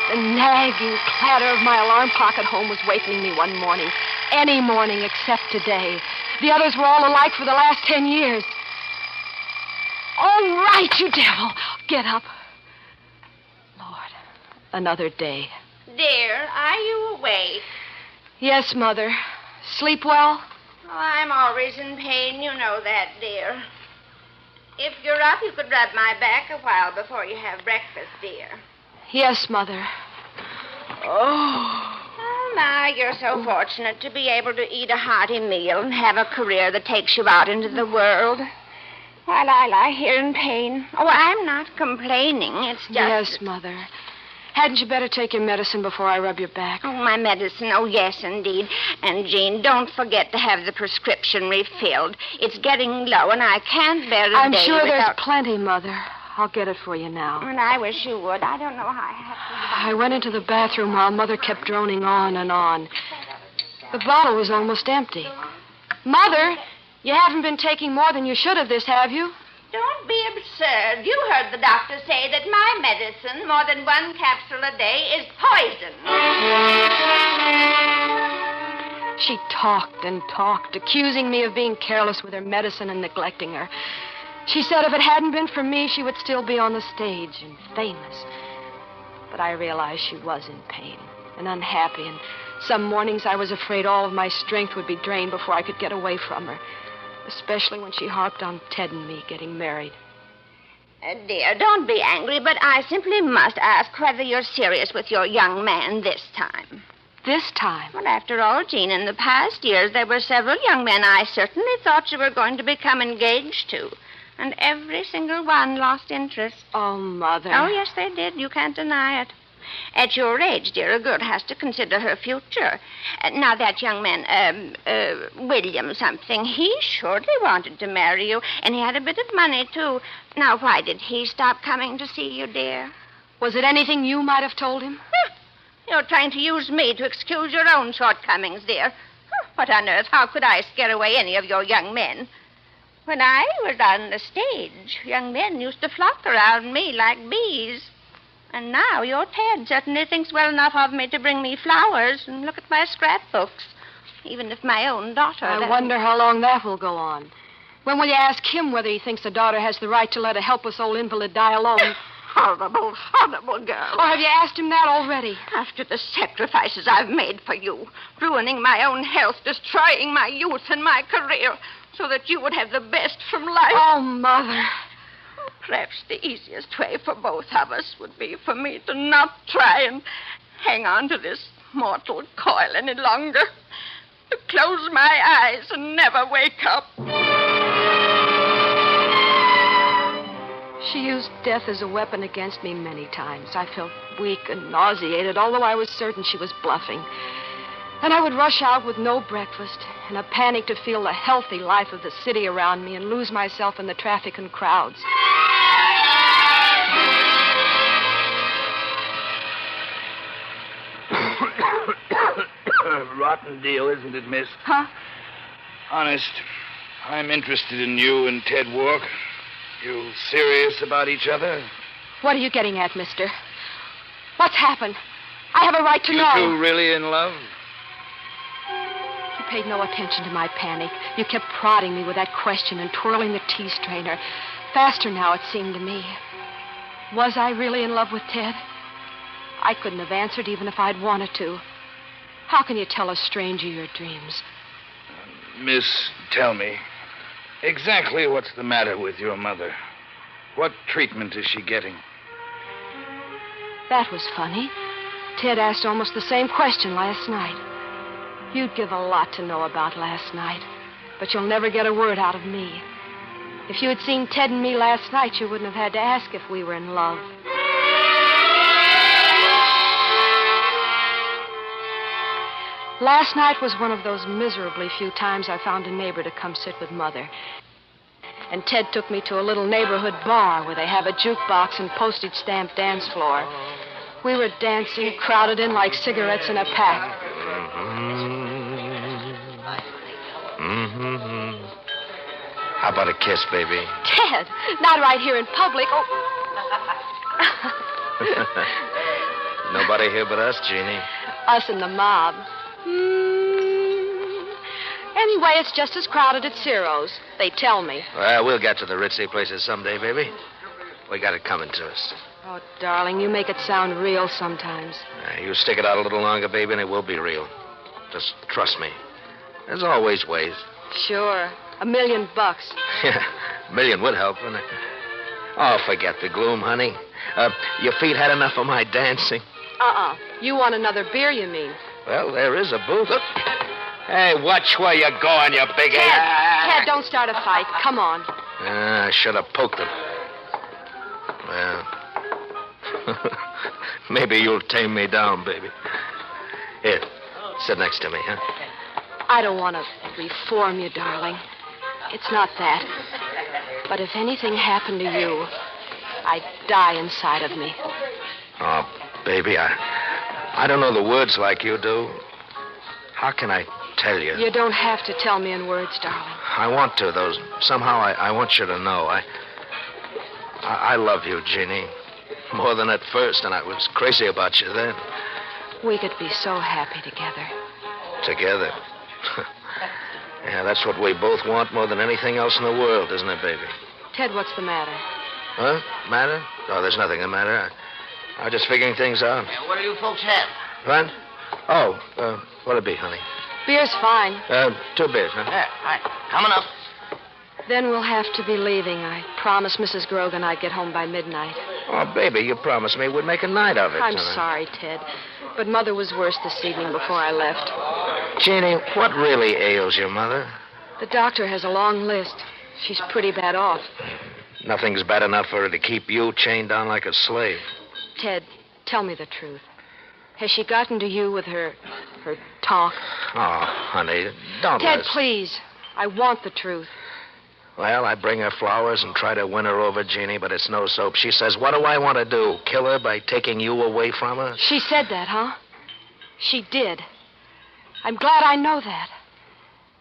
The nagging clatter of my alarm clock at home was wakening me one morning. Any morning except today. The others were all alike for the last 10 years. All right, you devil. Get up. Lord, another day. Dear, are you awake? Yes, Mother. Sleep well? Oh, I'm always in pain. You know that, dear. If you're up, you could rub my back a while before you have breakfast, dear. Yes, Mother. Oh. My, you're so fortunate to be able to eat a hearty meal and have a career that takes you out into the world. While I lie here in pain. Oh, I'm not complaining. It's just... Yes, Mother. Hadn't you better take your medicine before I rub your back? Oh, my medicine. Oh, yes, indeed. And, Jean, don't forget to have the prescription refilled. It's getting low, and I can't bear a I'm day sure without... there's plenty, Mother. I'll get it for you now. And I wish you would. I don't know how I have to... I went into the bathroom while Mother kept droning on and on. The bottle was almost empty. Mother, you haven't been taking more than you should of this, have you? Don't be absurd. You heard the doctor say that my medicine, more than one capsule a day, is poison. She talked and talked, accusing me of being careless with her medicine and neglecting her. She said if it hadn't been for me, she would still be on the stage and famous. But I realized she was in pain and unhappy, and some mornings I was afraid all of my strength would be drained before I could get away from her, especially when she harped on Ted and me getting married. Dear, don't be angry, but I simply must ask whether you're serious with your young man this time. This time? Well, after all, Jean, in the past years, there were several young men I certainly thought you were going to become engaged to. And every single one lost interest. Oh, Mother. Oh, yes, they did. You can't deny it. At your age, dear, a girl has to consider her future. Now, that young man, William something, he surely wanted to marry you, and he had a bit of money, too. Now, why did he stop coming to see you, dear? Was it anything you might have told him? You're trying to use me to excuse your own shortcomings, dear. What on earth? How could I scare away any of your young men? When I was on the stage, young men used to flock around me like bees. And now your Ted certainly thinks well enough of me to bring me flowers and look at my scrapbooks, even if my own daughter... I wonder how long that will go on. When will you ask him whether he thinks a daughter has the right to let a helpless old invalid die alone? Horrible, horrible girl. Or have you asked him that already? After the sacrifices I've made for you, ruining my own health, destroying my youth and my career, so that you would have the best from life. Oh, Mother. Perhaps the easiest way for both of us would be for me to not try and hang on to this mortal coil any longer. To close my eyes and never wake up. She used death as a weapon against me many times. I felt weak and nauseated, although I was certain she was bluffing. And I would rush out with no breakfast, in a panic to feel the healthy life of the city around me and lose myself in the traffic and crowds. Rotten deal, isn't it, miss? Huh? Honest, I'm interested in you and Ted Walk. You serious about each other? What are you getting at, mister? What's happened? I have a right to know. You two really in love? You paid no attention to my panic. You kept prodding me with that question and twirling the tea strainer. Faster now, it seemed to me. Was I really in love with Ted? I couldn't have answered even if I'd wanted to. How can you tell a stranger your dreams? Miss, tell me, exactly what's the matter with your mother? What treatment is she getting? That was funny. Ted asked almost the same question last night. You'd give a lot to know about last night, but you'll never get a word out of me. If you had seen Ted and me last night, you wouldn't have had to ask if we were in love. Last night was one of those miserably few times I found a neighbor to come sit with Mother. And Ted took me to a little neighborhood bar where they have a jukebox and postage stamp dance floor. We were dancing, crowded in like cigarettes in a pack. How about a kiss, baby? Ted, not right here in public. Oh. Nobody here but us, Jeannie. Us and the mob. Anyway, it's just as crowded at Ciro's. They tell me. Well, we'll get to the ritzy places someday, baby. We got it coming to us. Oh, darling, you make it sound real sometimes. You stick it out a little longer, baby, and it will be real. Just trust me. There's always ways. Sure. $1 million. Yeah, $1 million would help, wouldn't it? Oh, forget the gloom, honey. Your feet had enough of my dancing. You want another beer, you mean? Well, there is a booth. Hey, watch where you're going, you big Ted, don't start a fight. Come on. I should have poked him. Well, maybe you'll tame me down, baby. Here, sit next to me, huh? I don't want to reform you, darling. It's not that. But if anything happened to you, I'd die inside of me. Oh, baby, I don't know the words like you do. How can I tell you? You don't have to tell me in words, darling. I want to, though. Somehow I want you to know. I love you, Jeannie. More than at first, and I was crazy about you then. We could be so happy together. Together. Yeah, that's what we both want more than anything else in the world, isn't it, baby? Ted, what's the matter? Huh? Matter? Oh, there's nothing the matter. I'm just figuring things out. What do you folks have? What? Oh, what'll it be, honey? Beer's fine. 2 beers, huh? Yeah, right. Coming up. Then we'll have to be leaving. I promised Mrs. Grogan I'd get home by midnight. Oh, baby, you promised me we'd make a night of it. I'm sorry, Ted. But Mother was worse this evening before I left. Jeannie, what really ails your mother? The doctor has a long list. She's pretty bad off. Nothing's bad enough for her to keep you chained down like a slave. Ted, tell me the truth. Has she gotten to you with her talk? Oh, honey, don't Ted, listen. please. I want the truth. Well, I bring her flowers and try to win her over, Jeannie, but it's no soap. She says, what do I want to do? Kill her by taking you away from her? She said that, huh? She did. I'm glad I know that.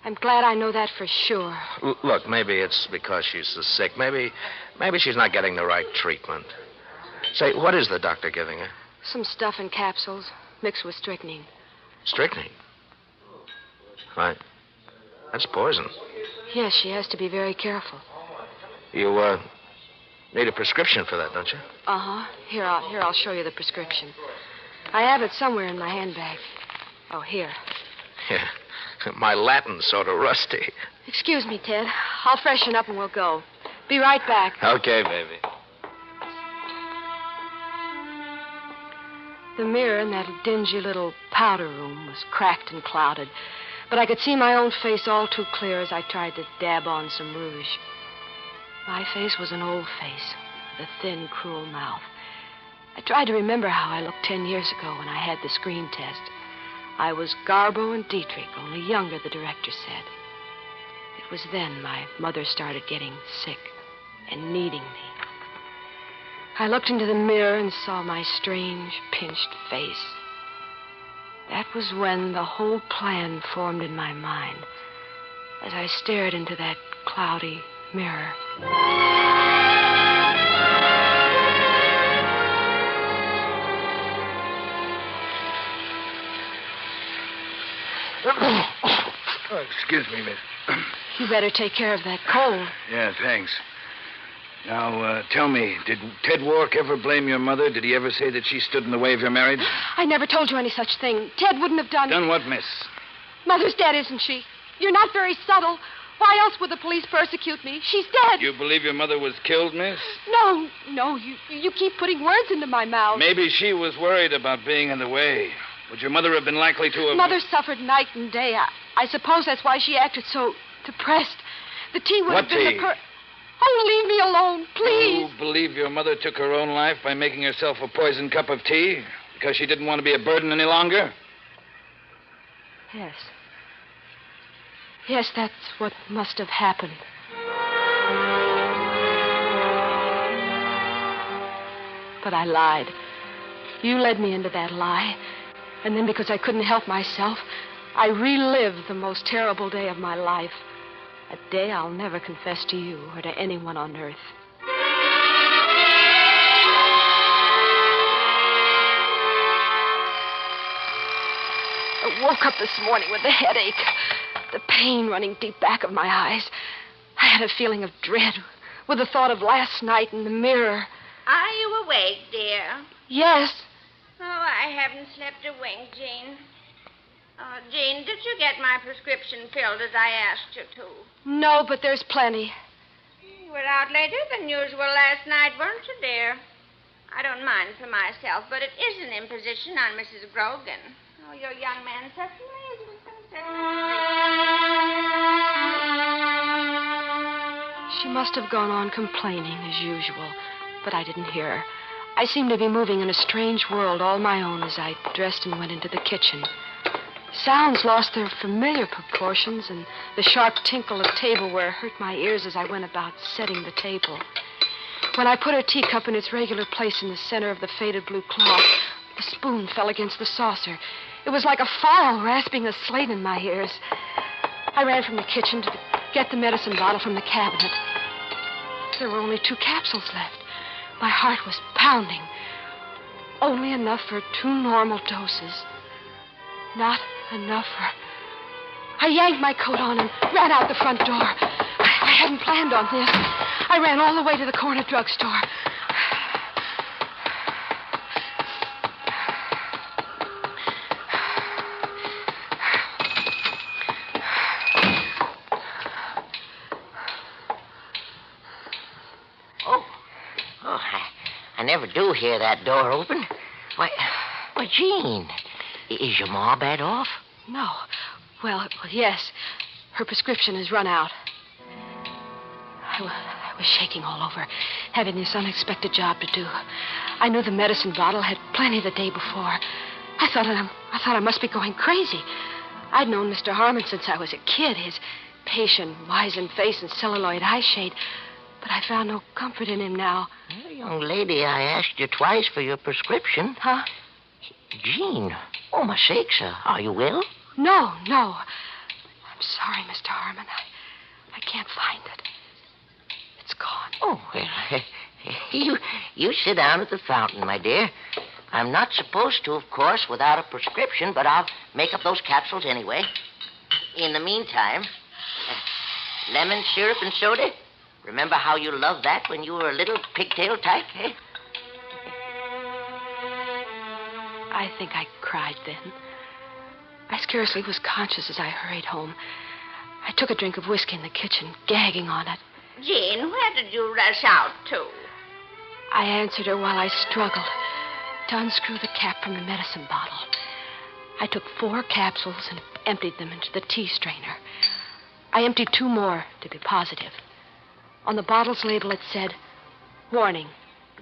I'm glad I know that for sure. Look, maybe it's because she's so sick. Maybe she's not getting the right treatment. Say, what is the doctor giving her? Some stuff in capsules, mixed with strychnine. Strychnine? Right. That's poison. Yes, she has to be very careful. You, need a prescription for that, don't you? Uh-huh. Here, I'll show you the prescription. I have it somewhere in my handbag. Oh, here. Yeah. My Latin's sort of rusty. Excuse me, Ted. I'll freshen up and we'll go. Be right back. Okay, baby. The mirror in that dingy little powder room was cracked and clouded, but I could see my own face all too clear as I tried to dab on some rouge. My face was an old face, with a thin, cruel mouth. I tried to remember how I looked 10 years ago when I had the screen test. I was Garbo and Dietrich, only younger, the director said. It was then my mother started getting sick and needing me. I looked into the mirror and saw my strange, pinched face. That was when the whole plan formed in my mind as I stared into that cloudy mirror. Oh, excuse me, miss. You better take care of that cold. Yeah, thanks. Now, tell me, did Ted Wark ever blame your mother? Did he ever say that she stood in the way of your marriage? I never told you any such thing. Ted wouldn't have done... Done what, miss? Mother's dead, isn't she? You're not very subtle. Why else would the police persecute me? She's dead. You believe your mother was killed, miss? No, you keep putting words into my mouth. Maybe she was worried about being in the way. Would your mother have been likely to have... Mother suffered night and day. I suppose that's why she acted so depressed. The tea would What have been tea? Oh, leave me alone, please. You believe your mother took her own life by making herself a poisoned cup of tea? Because she didn't want to be a burden any longer? Yes. Yes, that's what must have happened. But I lied. You led me into that lie. And then because I couldn't help myself, I relived the most terrible day of my life. A day I'll never confess to you or to anyone on earth. I woke up this morning with a headache, the pain running deep back of my eyes. I had a feeling of dread with the thought of last night in the mirror. Are you awake, dear? Yes. Oh, I haven't slept a wink, Jean. Oh, Jean, did you get my prescription filled as I asked you to? No, but there's plenty. You were out later than usual last night, weren't you, dear? I don't mind for myself, but it is an imposition on Mrs. Grogan. Oh, your young man certainly isn't concerned. She must have gone on complaining as usual, but I didn't hear her. I seemed to be moving in a strange world all my own as I dressed and went into the kitchen. Sounds lost their familiar proportions, and the sharp tinkle of tableware hurt my ears as I went about setting the table. When I put her teacup in its regular place in the center of the faded blue cloth, the spoon fell against the saucer. It was like a file rasping a slate in my ears. I ran from the kitchen to get the medicine bottle from the cabinet. There were only 2 capsules left. My heart was pounding. Only enough for 2 normal doses. Not enough for... I yanked my coat on and ran out the front door. I hadn't planned on this. I ran all the way to the corner drugstore. I never do hear that door open. Why, Jean, is your ma bad off? No. Well, yes. Her prescription has run out. I was shaking all over, having this unexpected job to do. I knew the medicine bottle had plenty the day before. I thought I must be going crazy. I'd known Mr. Harmon since I was a kid, his patient, wizened face and celluloid eye shade. But I found no comfort in him now. Well, young lady, I asked you twice for your prescription. Huh? Jean, oh, my sakes, are you well? No. I'm sorry, Mr. Harmon. I can't find it. It's gone. Oh, well, you sit down at the fountain, my dear. I'm not supposed to, of course, without a prescription, but I'll make up those capsules anyway. In the meantime, lemon syrup and soda? Remember how you loved that when you were a little pigtail tyke, eh? I think I cried then. I scarcely was conscious as I hurried home. I took a drink of whiskey in the kitchen, gagging on it. Jean, where did you rush out to? I answered her while I struggled to unscrew the cap from the medicine bottle. I took 4 capsules and emptied them into the tea strainer. I emptied 2 more to be positive. On the bottle's label it said, "Warning,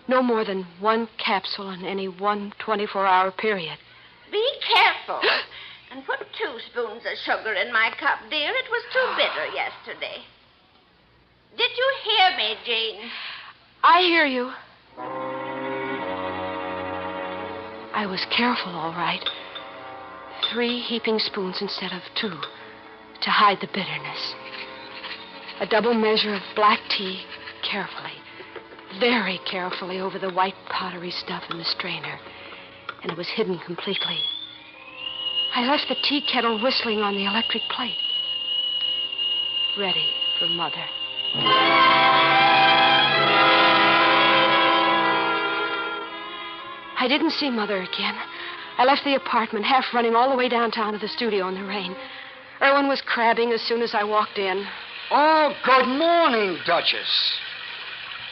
no more than 1 capsule in any one 24-hour period." Be careful. And put 2 spoons of sugar in my cup, dear. It was too bitter yesterday. Did you hear me, Jean? I hear you. I was careful, all right. 3 heaping spoons instead of 2 to hide the bitterness. A double measure of black tea, carefully, very carefully over the white powdery stuff in the strainer, and it was hidden completely. I left the tea kettle whistling on the electric plate, ready for Mother. I didn't see Mother again. I left the apartment, half running all the way downtown to the studio in the rain. Erwin was crabbing as soon as I walked in. Oh, good morning, Duchess.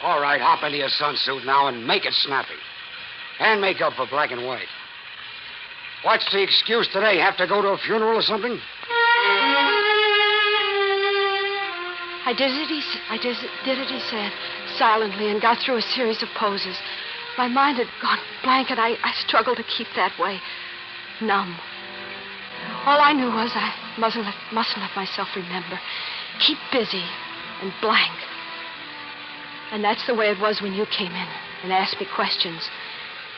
All right, hop into your sunsuit now and make it snappy. And make up for black and white. What's the excuse today? Have to go to a funeral or something? I did it, he said, silently, and got through a series of poses. My mind had gone blank, and I struggled to keep that way, numb. All I knew was I mustn't let myself remember. Keep busy and blank. And that's the way it was when you came in and asked me questions.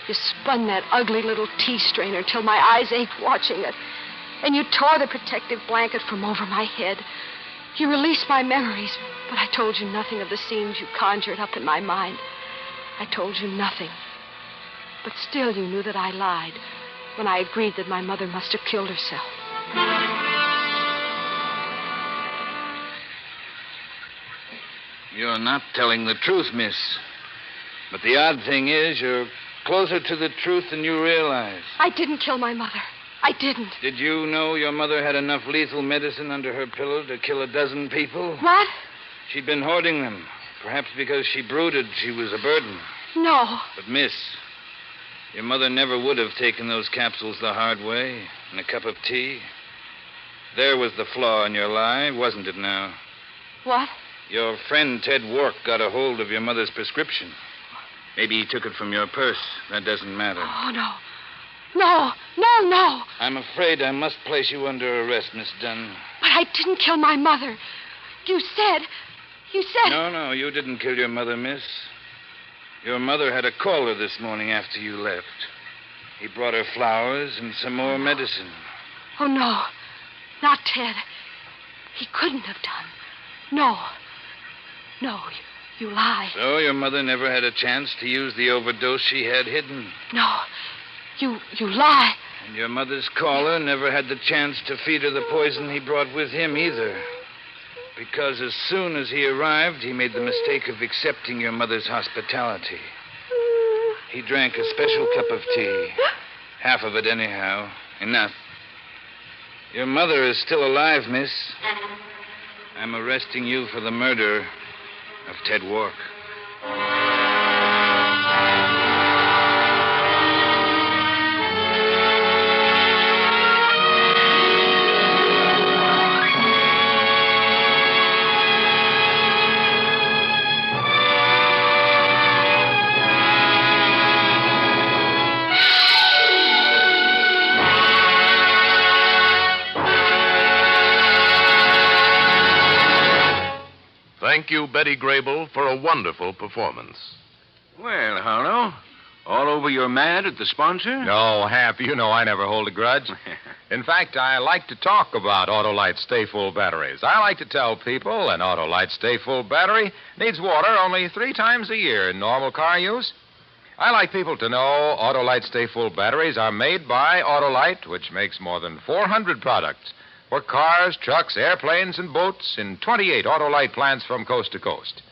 You spun that ugly little tea strainer till my eyes ached watching it. And you tore the protective blanket from over my head. You released my memories, but I told you nothing of the scenes you conjured up in my mind. I told you nothing. But still you knew that I lied when I agreed that my mother must have killed herself. You're not telling the truth, miss. But the odd thing is, you're closer to the truth than you realize. I didn't kill my mother. I didn't. Did you know your mother had enough lethal medicine under her pillow to kill 12 people? What? She'd been hoarding them. Perhaps because she brooded she was a burden. No. But, miss, your mother never would have taken those capsules the hard way. and a cup of tea. There was the flaw in your lie, wasn't it now? What? Your friend Ted Wark got a hold of your mother's prescription. Maybe he took it from your purse. That doesn't matter. Oh, no. No. I'm afraid I must place you under arrest, Miss Dunn. But I didn't kill my mother. You said... No, you didn't kill your mother, miss. Your mother had a caller this morning after you left. He brought her flowers and some more medicine. Oh, no. Not Ted. He couldn't have done. No, you lie. So your mother never had a chance to use the overdose she had hidden. No, you lie. And your mother's caller never had the chance to feed her the poison he brought with him either. Because as soon as he arrived, he made the mistake of accepting your mother's hospitality. He drank a special cup of tea. Half of it anyhow. Enough. Your mother is still alive, miss. I'm arresting you for the murder of Ted Wark. Thank you, Betty Grable, for a wonderful performance. Well, Harlow, all over your mad at the sponsor? No, Hap, you know I never hold a grudge. In fact, I like to talk about Autolite Stay Full batteries. I like to tell people an Autolite Stay Full battery needs water only 3 times a year in normal car use. I like people to know Autolite Stay Full batteries are made by Autolite, which makes more than 400 products for cars, trucks, airplanes, and boats in 28 Autolite plants from coast to coast.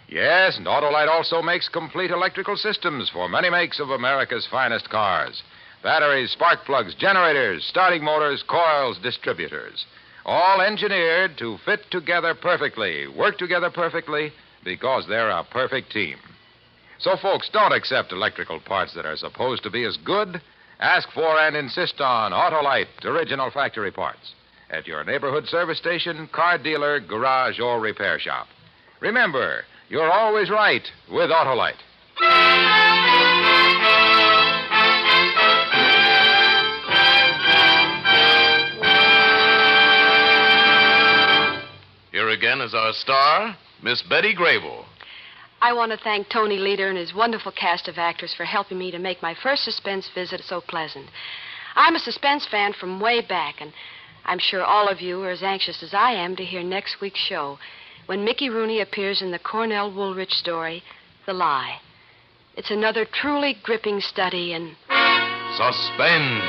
Yes, and Autolite also makes complete electrical systems for many makes of America's finest cars. Batteries, spark plugs, generators, starting motors, coils, distributors. All engineered to fit together perfectly, work together perfectly, because they're a perfect team. So, folks, don't accept electrical parts that are supposed to be as good. Ask for and insist on Autolite original factory parts at your neighborhood service station, car dealer, garage, or repair shop. Remember, you're always right with Autolite. Here again is our star, Miss Betty Grable. I want to thank Tony Leader and his wonderful cast of actors for helping me to make my first suspense visit so pleasant. I'm a suspense fan from way back, and I'm sure all of you are as anxious as I am to hear next week's show, when Mickey Rooney appears in the Cornell Woolrich story, The Lie. It's another truly gripping study in Suspense.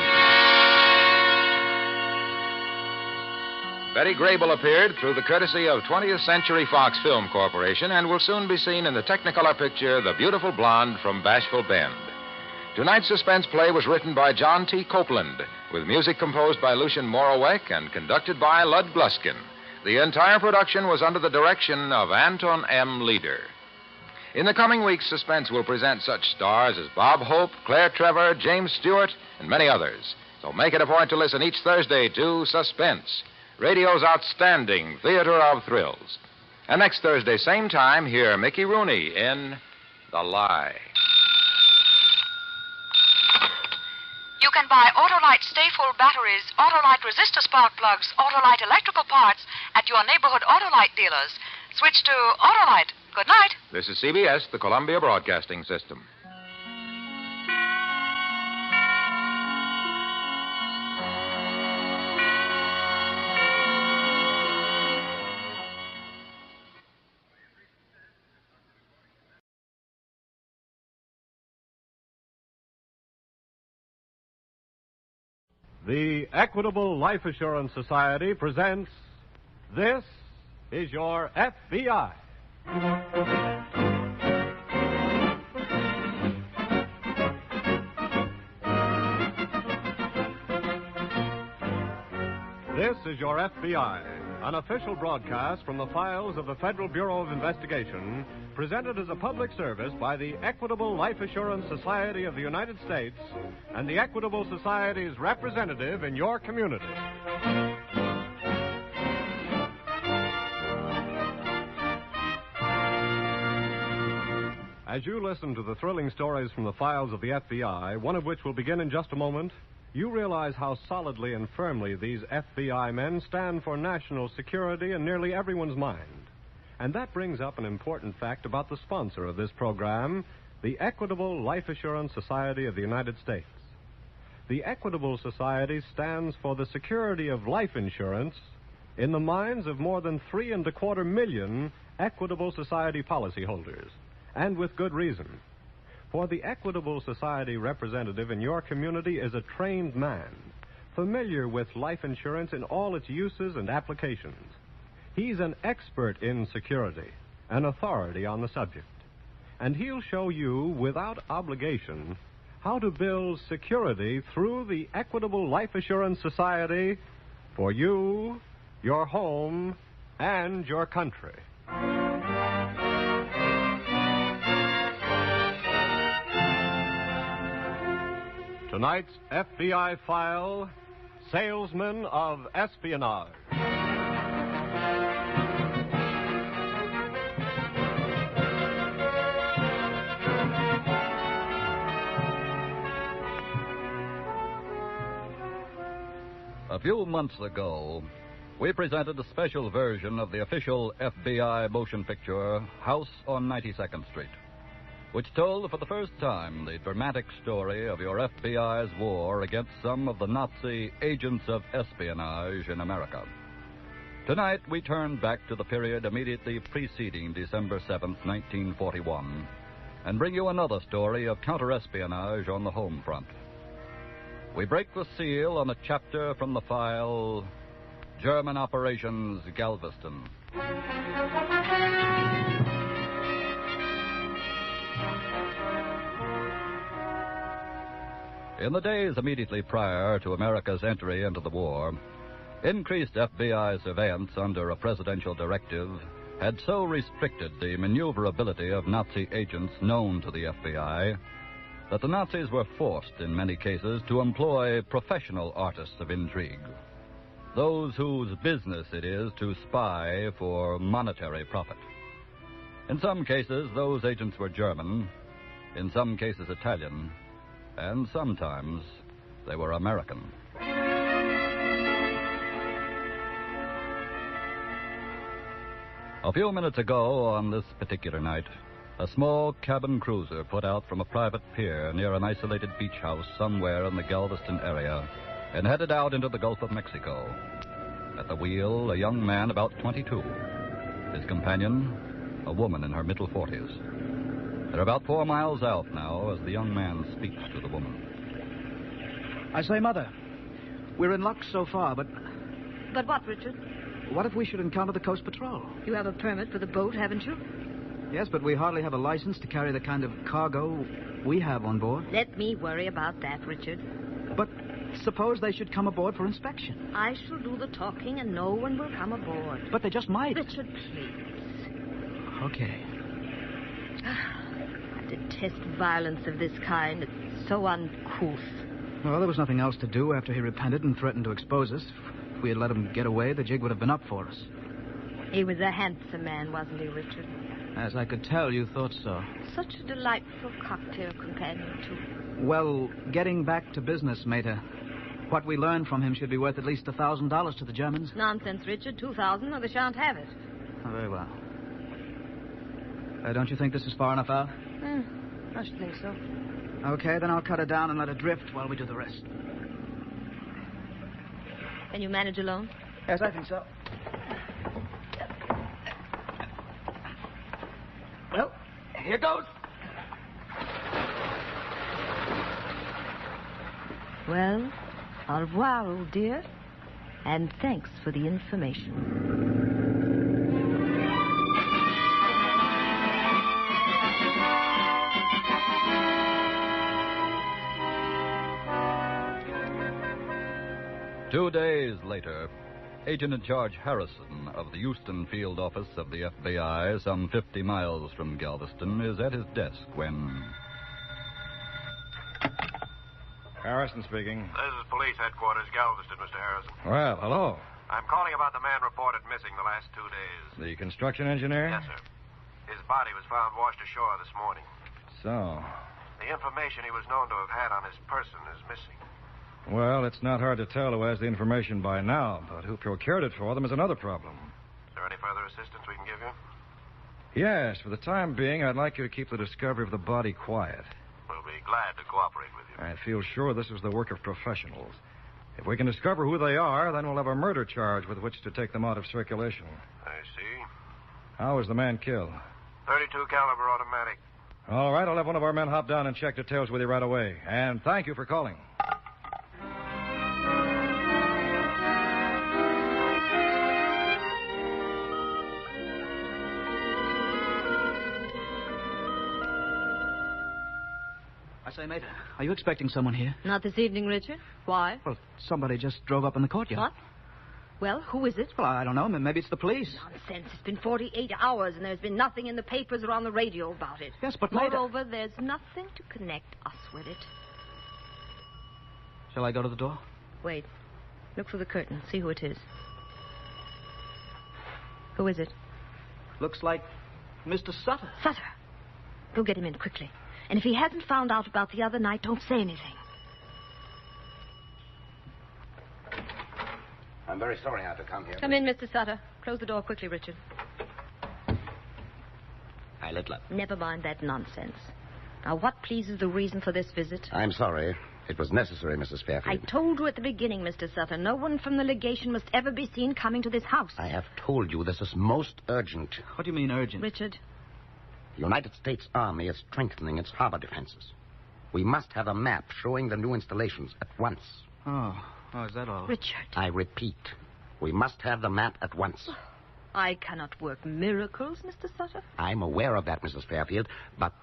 Betty Grable appeared through the courtesy of 20th Century Fox Film Corporation and will soon be seen in the Technicolor picture The Beautiful Blonde from Bashful Bend. Tonight's suspense play was written by John T. Copeland, with music composed by Lucien Moraweck and conducted by Lud Gluskin. The entire production was under the direction of Anton M. Leader. In the coming weeks, Suspense will present such stars as Bob Hope, Claire Trevor, James Stewart, and many others. So make it a point to listen each Thursday to Suspense, radio's outstanding theater of thrills. And next Thursday, same time, hear Mickey Rooney in The Lie. You can buy Autolite Stay Full batteries, Autolite resistor spark plugs, Autolite electrical parts at your neighborhood Autolite dealers. Switch to Autolite. Good night. This is CBS, the Columbia Broadcasting System. The Equitable Life Assurance Society presents This is Your FBI. This is Your FBI, an official broadcast from the files of the Federal Bureau of Investigation, presented as a public service by the Equitable Life Assurance Society of the United States and the Equitable Society's representative in your community. As you listen to the thrilling stories from the files of the FBI, one of which will begin in just a moment, you realize how solidly and firmly these FBI men stand for national security in nearly everyone's mind. And that brings up an important fact about the sponsor of this program, the Equitable Life Assurance Society of the United States. The Equitable Society stands for the security of life insurance in the minds of more than 3.25 million Equitable Society policyholders, and with good reason. For the Equitable Society representative in your community is a trained man, familiar with life insurance in all its uses and applications. He's an expert in security, an authority on the subject. And he'll show you, without obligation, how to build security through the Equitable Life Assurance Society for you, your home, and your country. Tonight's FBI file, Salesman of Espionage. A few months ago, we presented a special version of the official FBI motion picture, House on 92nd Street, which told for the first time the dramatic story of your FBI's war against some of the Nazi agents of espionage in America. Tonight, we turn back to the period immediately preceding December 7th, 1941, and bring you another story of counter-espionage on the home front. We break the seal on a chapter from the file, German Operations Galveston. In the days immediately prior to America's entry into the war, increased FBI surveillance under a presidential directive had so restricted the maneuverability of Nazi agents known to the FBI that the Nazis were forced, in many cases, to employ professional artists of intrigue, those whose business it is to spy for monetary profit. In some cases, those agents were German, in some cases Italian, and sometimes they were American. A few minutes ago, on this particular night, a small cabin cruiser put out from a private pier near an isolated beach house somewhere in the Galveston area and headed out into the Gulf of Mexico. At the wheel, a young man about 22. His companion, a woman in her middle 40s. They're about 4 miles out now as the young man speaks to the woman. I say, Mother, we're in luck so far, but But what, Richard? what if we should encounter the Coast Patrol? You have a permit for the boat, haven't you? Yes, but we hardly have a license to carry the kind of cargo we have on board. Let me worry about that, Richard. But suppose they should come aboard for inspection. I shall do the talking and no one will come aboard. But they just might. Richard, please. Okay. I detest violence of this kind. It's so uncouth. Well, there was nothing else to do after he repented and threatened to expose us. If we had let him get away, the jig would have been up for us. He was a handsome man, wasn't he, Richard? As I could tell, you thought so. Such a delightful cocktail companion, too. Well, getting back to business, Mater. What we learned from him should be worth at least $1,000 to the Germans. Nonsense, Richard. 2,000 or they shan't have it. Oh, very well. Don't you think this is far enough out? I should think so. Okay, then I'll cut her down and let her drift while we do the rest. Can you manage alone? Yes, I think so. Well, here goes. Well, au revoir, old dear. And thanks for the information. Two days later, Agent in charge Harrison of the Houston field office of the FBI, some 50 miles from Galveston, is at his desk when... Harrison speaking. This is police headquarters, Galveston, Mr. Harrison. Well, hello. I'm calling about the man reported missing the last 2 days. The construction engineer? Yes, sir. His body was found washed ashore this morning. So. The information he was known to have had on his person is missing. Well, it's not hard to tell who has the information by now, but who procured it for them is another problem. Is there any further assistance we can give you? Yes, for the time being, I'd like you to keep the discovery of the body quiet. We'll be glad to cooperate with you. I feel sure this is the work of professionals. If we can discover who they are, then we'll have a murder charge with which to take them out of circulation. I see. How was the man killed? .32 caliber automatic. All right, I'll have one of our men hop down and check details with you right away. And thank you for calling. I say, Mater, are you expecting someone here? Not this evening, Richard. Why? Well, somebody just drove up in the courtyard. What? Well, who is it? Well, I don't know. Maybe it's the police. Nonsense. It's been 48 hours, and there's been nothing in the papers or on the radio about it. Yes, but Mater... Moreover, there's nothing to connect us with it. Shall I go to the door? Wait. Look through the curtain. See who it is. Who is it? Looks like Mr. Sutter. Sutter. Go get him in quickly. And if he hasn't found out about the other night, don't say anything. I'm very sorry I had to come here. Come in, Mr. Sutter. Close the door quickly, Richard. Hi, Littler. Never mind that nonsense. Now, what, please, is the reason for this visit? I'm sorry. It was necessary, Mrs. Fairfield. I told you at the beginning, Mr. Sutter, no one from the legation must ever be seen coming to this house. I have told you this is most urgent. What do you mean urgent? Richard. The United States Army is strengthening its harbor defenses. We must have a map showing the new installations at once. Oh, is that all? Richard. I repeat, we must have the map at once. I cannot work miracles, Mr. Sutter. I'm aware of that, Mrs. Fairfield, but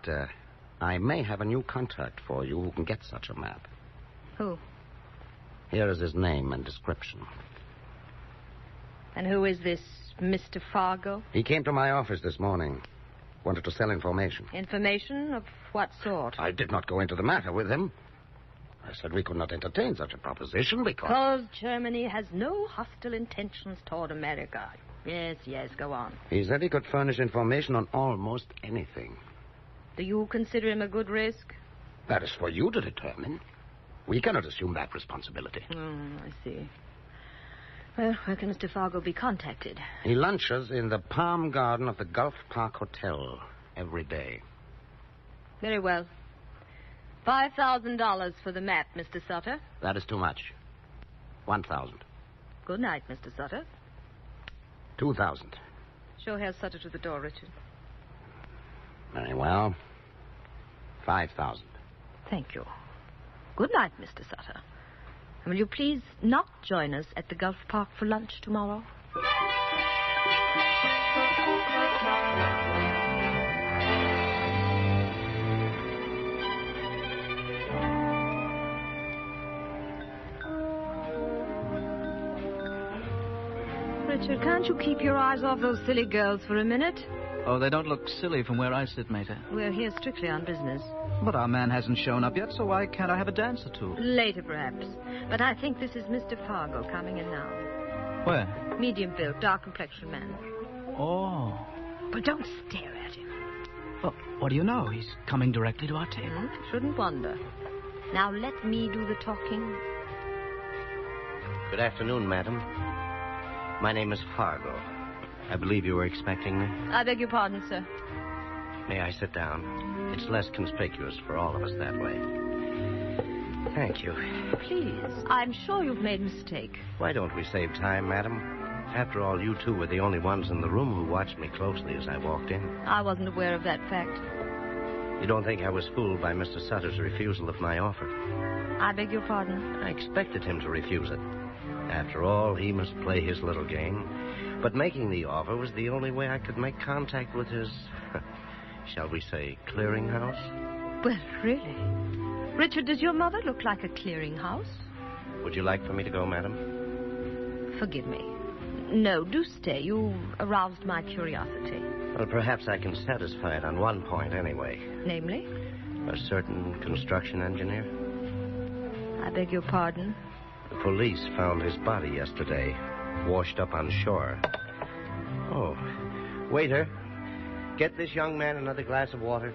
I may have a new contact for you who can get such a map. Who? Here is his name and description. And who is this Mr. Fargo? He came to my office this morning. Wanted to sell information. Information of what sort? I did not go into the matter with him. I said we could not entertain such a proposition because Germany has no hostile intentions toward America. Yes, go on. He said he could furnish information on almost anything. Do you consider him a good risk? That is for you to determine. We cannot assume that responsibility. I see. Well, where can Mr. Fargo be contacted? He lunches in the Palm Garden of the Gulf Park Hotel every day. Very well. $5,000 for the map, Mr. Sutter. That is too much. 1,000. Good night, Mr. Sutter. 2,000. Show Herr Sutter to the door, Richard. Very well. 5,000. Thank you. Good night, Mr. Sutter. And will you please not join us at the Gulf Park for lunch tomorrow? Richard, can't you keep your eyes off those silly girls for a minute? Oh, they don't look silly from where I sit, Mater. We're here strictly on business. But our man hasn't shown up yet, so why can't I have a dance or two? Later, perhaps. But I think this is Mr. Fargo coming in now. Where? Medium built, dark complexion man. Oh. But don't stare at him. Well, what do you know? He's coming directly to our table. Shouldn't wonder. Now let me do the talking. Good afternoon, madam. My name is Fargo. I believe you were expecting me. I beg your pardon, sir. May I sit down? It's less conspicuous for all of us that way. Thank you. Please. I'm sure you've made a mistake. Why don't we save time, madam? After all, you two were the only ones in the room who watched me closely as I walked in. I wasn't aware of that fact. You don't think I was fooled by Mr. Sutter's refusal of my offer? I beg your pardon? I expected him to refuse it. After all, he must play his little game. But making the offer was the only way I could make contact with his, shall we say, clearinghouse? Well, really? Richard, does your mother look like a clearinghouse? Would you like for me to go, madam? Forgive me. No, do stay. You aroused my curiosity. Well, perhaps I can satisfy it on one point anyway. Namely? A certain construction engineer. I beg your pardon? The police found his body yesterday, washed up on shore. Oh, waiter, get this young man another glass of water.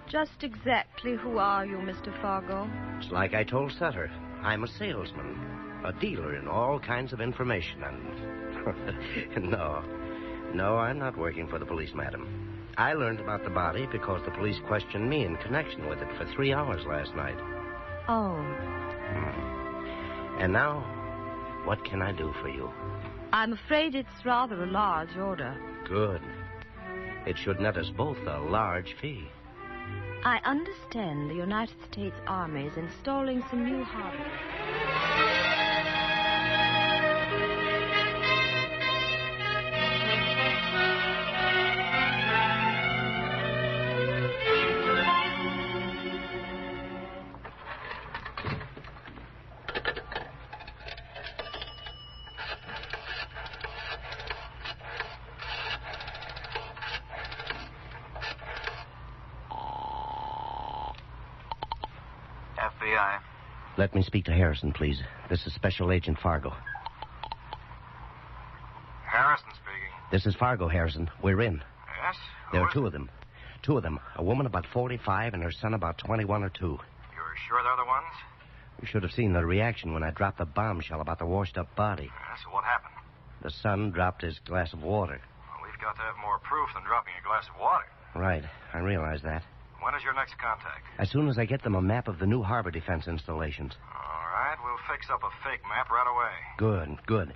Just exactly who are you, Mr. Fargo? It's like I told Sutter. I'm a salesman, a dealer in all kinds of information, and... No, I'm not working for the police, madam. I learned about the body because the police questioned me in connection with it for 3 hours last night. Oh. And now, what can I do for you? I'm afraid it's rather a large order. Good. It should net us both a large fee. I understand the United States Army is installing some new hardware. FBI. Let me speak to Harrison, please. This is Special Agent Fargo. Harrison speaking. This is Fargo, Harrison. We're in. Yes? There are two of them. Two of them. A woman about 45 and her son about 21 or 2. You're sure they're the ones? You should have seen the reaction when I dropped the bombshell about the washed-up body. Yeah, so what happened? The son dropped his glass of water. Well, we've got to have more proof than dropping a glass of water. Right. I realize that. When is your next contact? As soon as I get them a map of the new harbor defense installations. All right, we'll fix up a fake map right away. Good.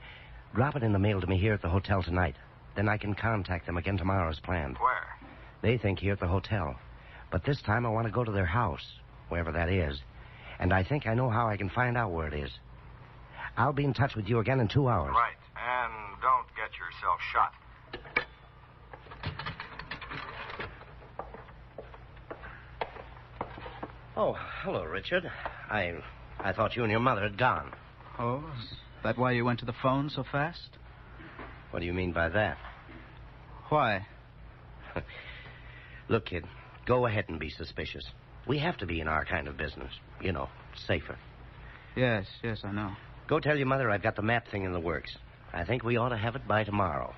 Drop it in the mail to me here at the hotel tonight. Then I can contact them again tomorrow as planned. Where? They think here at the hotel. But this time I want to go to their house, wherever that is. And I think I know how I can find out where it is. I'll be in touch with you again in 2 hours. Right, and don't get yourself shot. Oh, hello, Richard. I thought you and your mother had gone. Oh, is that why you went to the phone so fast? What do you mean by that? Why? Look, kid, go ahead and be suspicious. We have to be in our kind of business. You know, safer. Yes, I know. Go tell your mother I've got the map thing in the works. I think we ought to have it by tomorrow.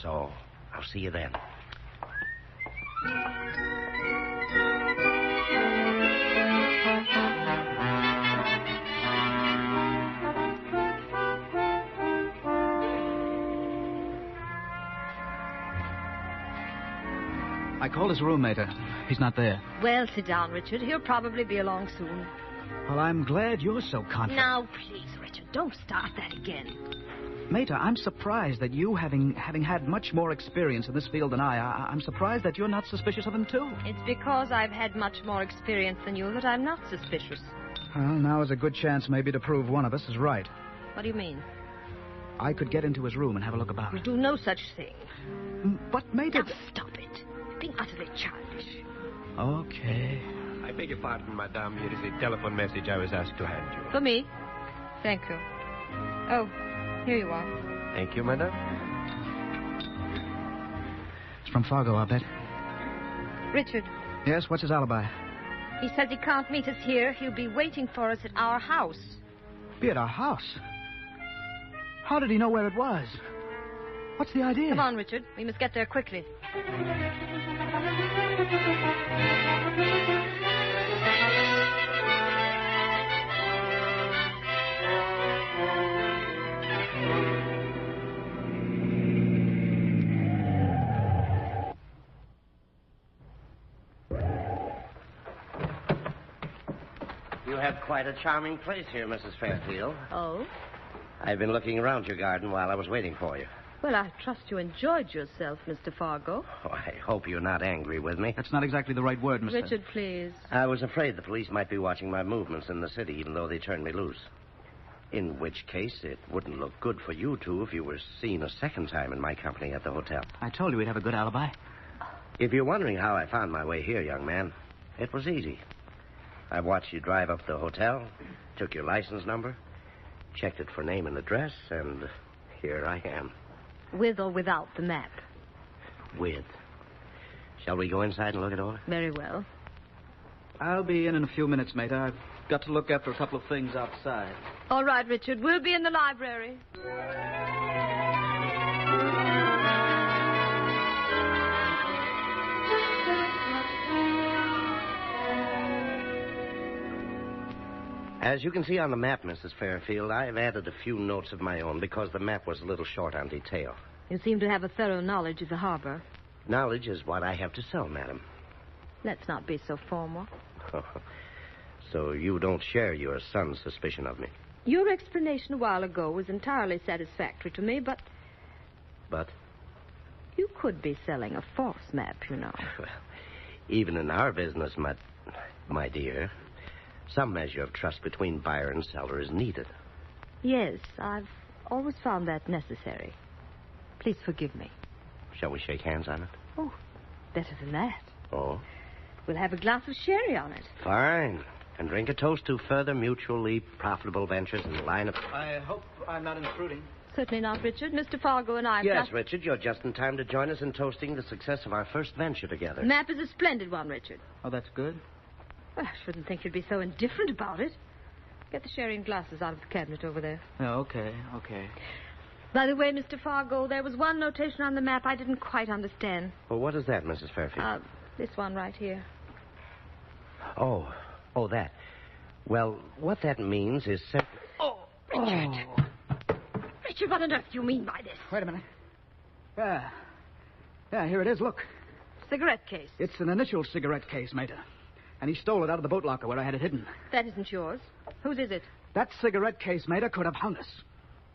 So, I'll see you then. I called his roommate. He's not there. Well, sit down, Richard. He'll probably be along soon. Well, I'm glad you're so confident. Now, please, Richard, don't start that again. Mater, I'm surprised that you, having had much more experience in this field than I'm surprised that you're not suspicious of him, too. It's because I've had much more experience than you that I'm not suspicious. Well, now is a good chance maybe to prove one of us is right. What do you mean? I could get into his room and have a look about. We'll do no such thing. But, Mater... Now, stop it. You're being utterly childish. Okay. I beg your pardon, madame. Here is a telephone message I was asked to hand you. For me? Thank you. Oh, here you are. Thank you, madame. It's from Fargo, I'll bet. Richard. Yes, what's his alibi? He says he can't meet us here. He'll be waiting for us at our house. Be at our house? How did he know where it was? What's the idea? Come on, Richard. We must get there quickly. You have quite a charming place here, Mrs. Fairfield. Oh? I've been looking around your garden while I was waiting for you. Well, I trust you enjoyed yourself, Mr. Fargo. Oh, I hope you're not angry with me. That's not exactly the right word, Mr. Richard, please. I was afraid the police might be watching my movements in the city, even though they turned me loose. In which case, it wouldn't look good for you two if you were seen a second time in my company at the hotel. I told you we'd have a good alibi. If you're wondering how I found my way here, young man, it was easy. I watched you drive up to the hotel, took your license number, checked it for name and address, and here I am. With or without the map? With. Shall we go inside and look it over? Very well. I'll be in a few minutes, mate. I've got to look after a couple of things outside. All right, Richard. We'll be in the library. As you can see on the map, Mrs. Fairfield, I've added a few notes of my own because the map was a little short on detail. You seem to have a thorough knowledge of the harbor. Knowledge is what I have to sell, madam. Let's not be so formal. So you don't share your son's suspicion of me? Your explanation a while ago was entirely satisfactory to me, but... But? You could be selling a false map, you know. Well, even in our business, my dear, some measure of trust between buyer and seller is needed. Yes, I've always found that necessary. Please forgive me. Shall we shake hands on it? Oh, better than that. Oh? We'll have a glass of sherry on it. Fine. And drink a toast to further mutually profitable ventures in the line of... I hope I'm not intruding. Certainly not, Richard. Mr. Fargo and I... Yes, Richard, you're just in time to join us in toasting the success of our first venture together. The map is a splendid one, Richard. Oh, that's good. Well, I shouldn't think you'd be so indifferent about it. Get the sherry and glasses out of the cabinet over there. Oh, okay. By the way, Mr. Fargo, there was one notation on the map I didn't quite understand. Well, what is that, Mrs. Fairfield? This one right here. Oh, that. Well, what that means is simply... Oh, Richard. Oh. Richard, what on earth do you mean by this? Wait a minute. Yeah, here it is, look. Cigarette case. It's an initial cigarette case, Mater. And he stole it out of the boat locker where I had it hidden. That isn't yours. Whose is it? That cigarette case, Mater, could have hung us.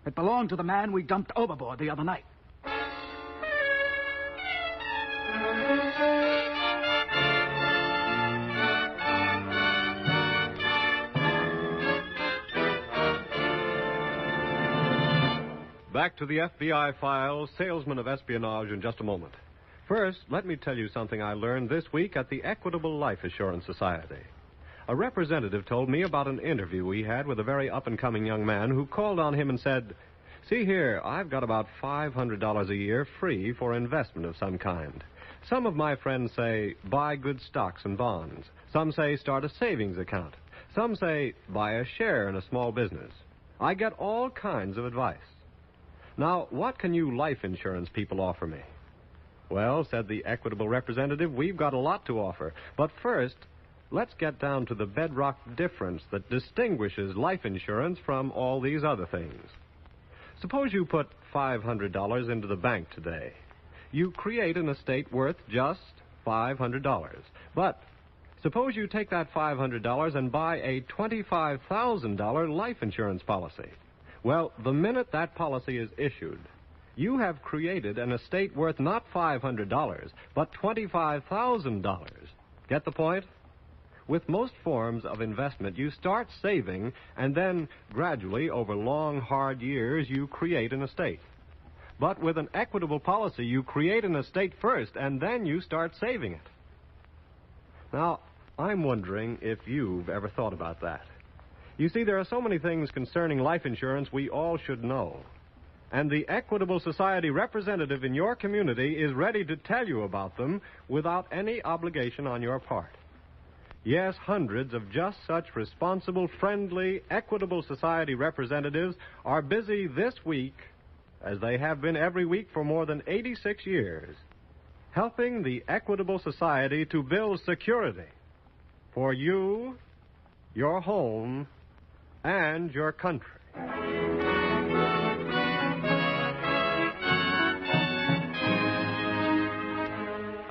It belonged to the man we dumped overboard the other night. Back to the FBI file, Salesman of Espionage, in just a moment. First, let me tell you something I learned this week at the Equitable Life Assurance Society. A representative told me about an interview we had with a very up-and-coming young man who called on him and said, "See here, I've got about $500 a year free for investment of some kind. Some of my friends say, buy good stocks and bonds. Some say, start a savings account. Some say, buy a share in a small business. I get all kinds of advice. Now, what can you life insurance people offer me?" "Well," said the Equitable representative, "we've got a lot to offer. But first, let's get down to the bedrock difference that distinguishes life insurance from all these other things. Suppose you put $500 into the bank today. You create an estate worth just $500. But suppose you take that $500 and buy a $25,000 life insurance policy. Well, the minute that policy is issued, you have created an estate worth not $500, but $25,000. Get the point? With most forms of investment, you start saving, and then gradually, over long, hard years, you create an estate. But with an Equitable policy, you create an estate first, and then you start saving it. Now, I'm wondering if you've ever thought about that. You see, there are so many things concerning life insurance we all should know. And the Equitable Society representative in your community is ready to tell you about them without any obligation on your part. Yes, hundreds of just such responsible, friendly, Equitable Society representatives are busy this week, as they have been every week for more than 86 years, helping the Equitable Society to build security for you, your home, and your country.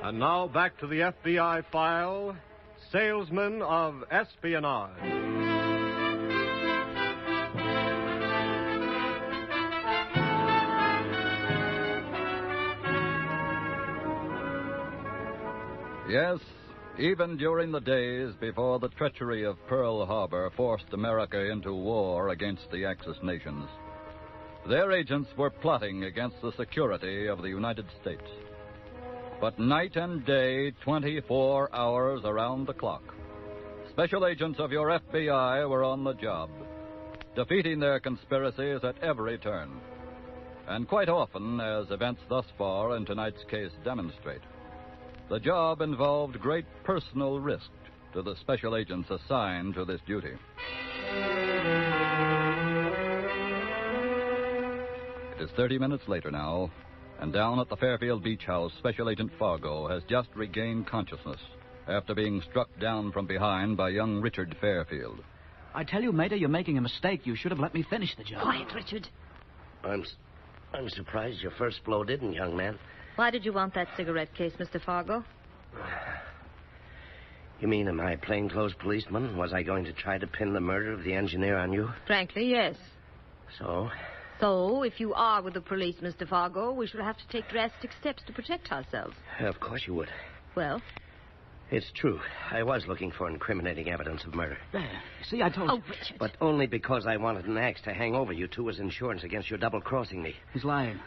And now back to the FBI file, Salesman of Espionage. Yes, even during the days before the treachery of Pearl Harbor forced America into war against the Axis nations, their agents were plotting against the security of the United States. But night and day, 24 hours around the clock, special agents of your FBI were on the job, defeating their conspiracies at every turn. And quite often, as events thus far in tonight's case demonstrate, the job involved great personal risk to the special agents assigned to this duty. It is 30 minutes later now, and down at the Fairfield Beach House, Special Agent Fargo has just regained consciousness after being struck down from behind by young Richard Fairfield. I tell you, Mater, you're making a mistake. You should have let me finish the job. Quiet, Richard. I'm surprised your first blow didn't, young man. Why did you want that cigarette case, Mr. Fargo? You mean, am I a plainclothes policeman? Was I going to try to pin the murder of the engineer on you? Frankly, yes. So? So, if you are with the police, Mr. Fargo, we should have to take drastic steps to protect ourselves. Of course you would. Well? It's true. I was looking for incriminating evidence of murder. See, I told you. Oh, Richard. But only because I wanted an axe to hang over you two as insurance against your double-crossing me. He's lying.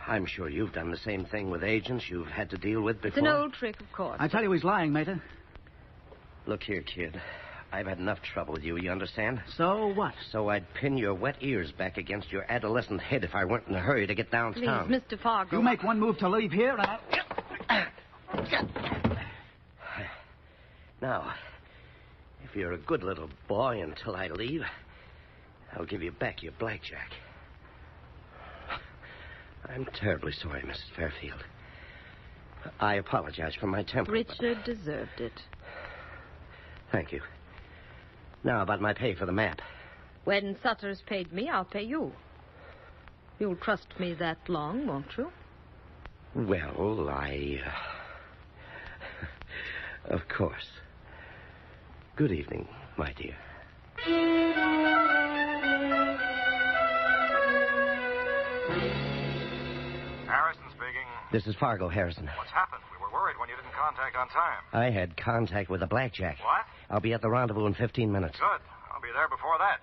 I'm sure you've done the same thing with agents you've had to deal with before. It's an old trick, of course. I tell you, he's lying, Mater. Look here, kid. I've had enough trouble with you understand? So what? So I'd pin your wet ears back against your adolescent head if I weren't in a hurry to get downtown. Please, Mr. Fargo. You make one move to leave here, and I'll... Now, if you're a good little boy until I leave, I'll give you back your blackjack. I'm terribly sorry, Mrs. Fairfield. I apologize for my temper. Richard deserved it. Thank you. Now, about my pay for the map. When Sutter has paid me, I'll pay you. You'll trust me that long, won't you? Well, Of course. Good evening, my dear. Harrison speaking. This is Fargo, Harrison. What's happened? We were worried when you didn't contact on time. I had contact with the blackjack. What? I'll be at the rendezvous in 15 minutes. Good. I'll be there before that.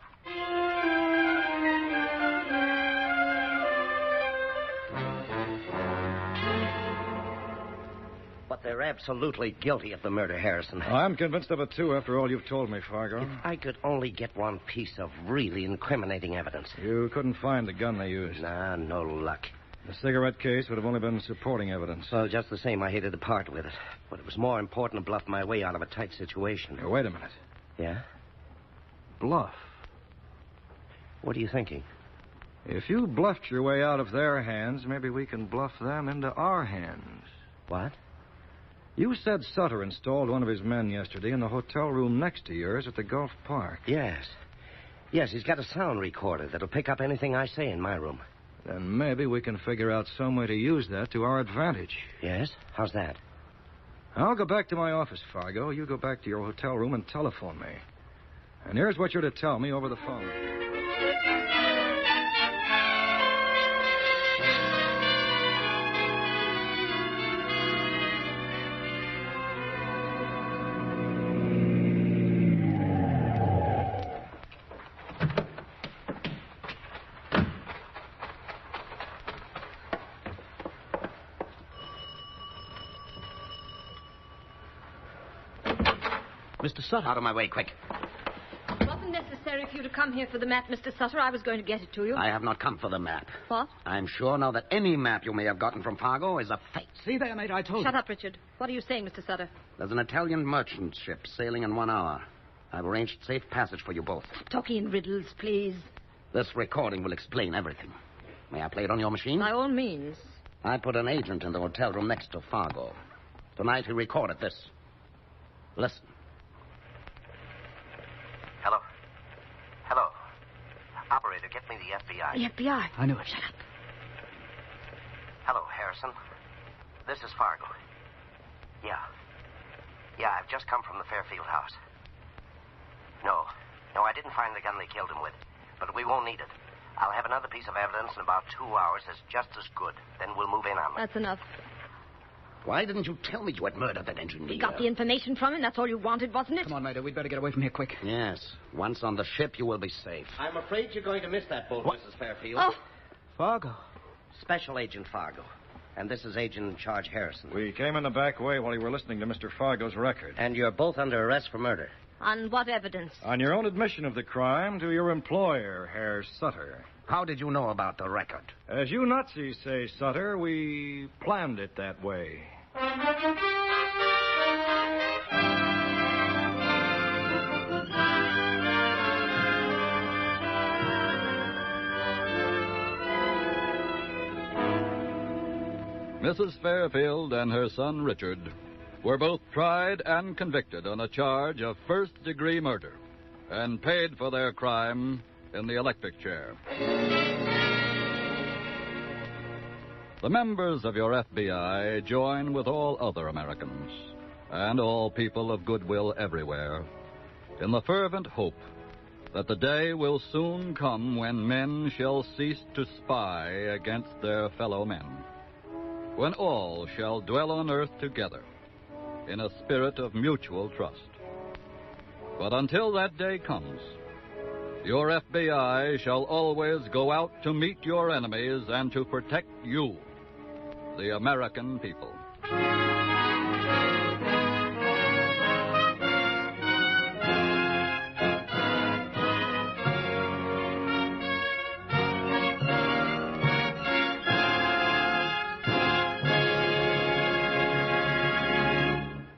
But they're absolutely guilty of the murder, Harrison. I'm convinced of it, too, after all you've told me, Fargo. If I could only get one piece of really incriminating evidence. You couldn't find the gun they used. Nah, no luck. The cigarette case would have only been supporting evidence. Well, just the same, I hated to part with it. But it was more important to bluff my way out of a tight situation. Now, wait a minute. Yeah? Bluff? What are you thinking? If you bluffed your way out of their hands, maybe we can bluff them into our hands. What? You said Sutter installed one of his men yesterday in the hotel room next to yours at the Gulf Park. Yes. Yes, he's got a sound recorder that'll pick up anything I say in my room. Then maybe we can figure out some way to use that to our advantage. Yes? How's that? I'll go back to my office, Fargo. You go back to your hotel room and telephone me. And here's what you're to tell me over the phone. Mr. Sutter. Out of my way, quick. It wasn't necessary for you to come here for the map, Mr. Sutter. I was going to get it to you. I have not come for the map. What? I'm sure now that any map you may have gotten from Fargo is a fake. See there, mate, I told you. Shut up, Richard. What are you saying, Mr. Sutter? There's an Italian merchant ship sailing in 1 hour. I've arranged safe passage for you both. Talking in riddles, please. This recording will explain everything. May I play it on your machine? By all means. I put an agent in the hotel room next to Fargo. Tonight he recorded this. Listen. Hello? Hello? Operator, get me the FBI. The FBI. I knew it. Shut up. Hello, Harrison. This is Fargo. Yeah. Yeah, I've just come from the Fairfield house. No, I didn't find the gun they killed him with. But we won't need it. I'll have another piece of evidence in about 2 hours that's just as good. Then we'll move in on them. That's enough. Why didn't you tell me you had murdered that engineer? We got the information from him. That's all you wanted, wasn't it? Come on, Mater. We'd better get away from here quick. Yes. Once on the ship, you will be safe. I'm afraid you're going to miss that boat, Mrs. Fairfield. Oh. Fargo. Special Agent Fargo. And this is Agent in Charge Harrison. We came in the back way while you were listening to Mr. Fargo's record. And you're both under arrest for murder. On what evidence? On your own admission of the crime to your employer, Herr Sutter. How did you know about the record? As you Nazis say, Sutter, we planned it that way. Mrs. Fairfield and her son Richard were both tried and convicted on a charge of first-degree murder and paid for their crime in the electric chair. The members of your FBI join with all other Americans and all people of goodwill everywhere in the fervent hope that the day will soon come when men shall cease to spy against their fellow men, when all shall dwell on earth together in a spirit of mutual trust. But until that day comes, your FBI shall always go out to meet your enemies and to protect you, the American people.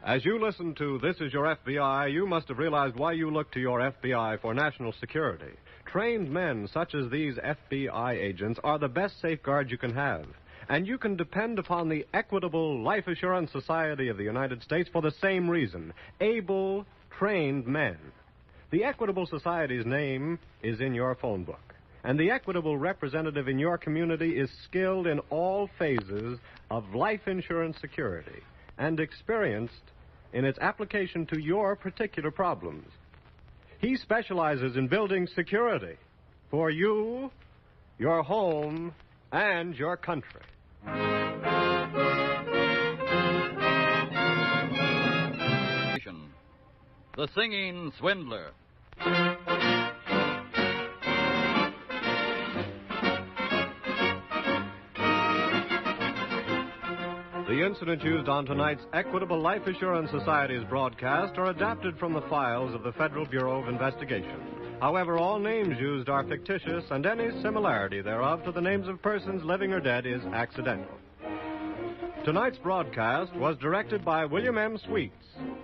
As you listen to This Is Your FBI, you must have realized why you look to your FBI for national security. Trained men such as these FBI agents are the best safeguard you can have. And you can depend upon the Equitable Life Assurance Society of the United States for the same reason. Able, trained men. The Equitable Society's name is in your phone book. And the Equitable representative in your community is skilled in all phases of life insurance security and experienced in its application to your particular problems. He specializes in building security for you, your home, and your country. The Singing Swindler. The incidents used on tonight's Equitable Life Assurance Society's broadcast are adapted from the files of the Federal Bureau of Investigation. However, all names used are fictitious, and any similarity thereof to the names of persons living or dead is accidental. Tonight's broadcast was directed by William M. Sweets.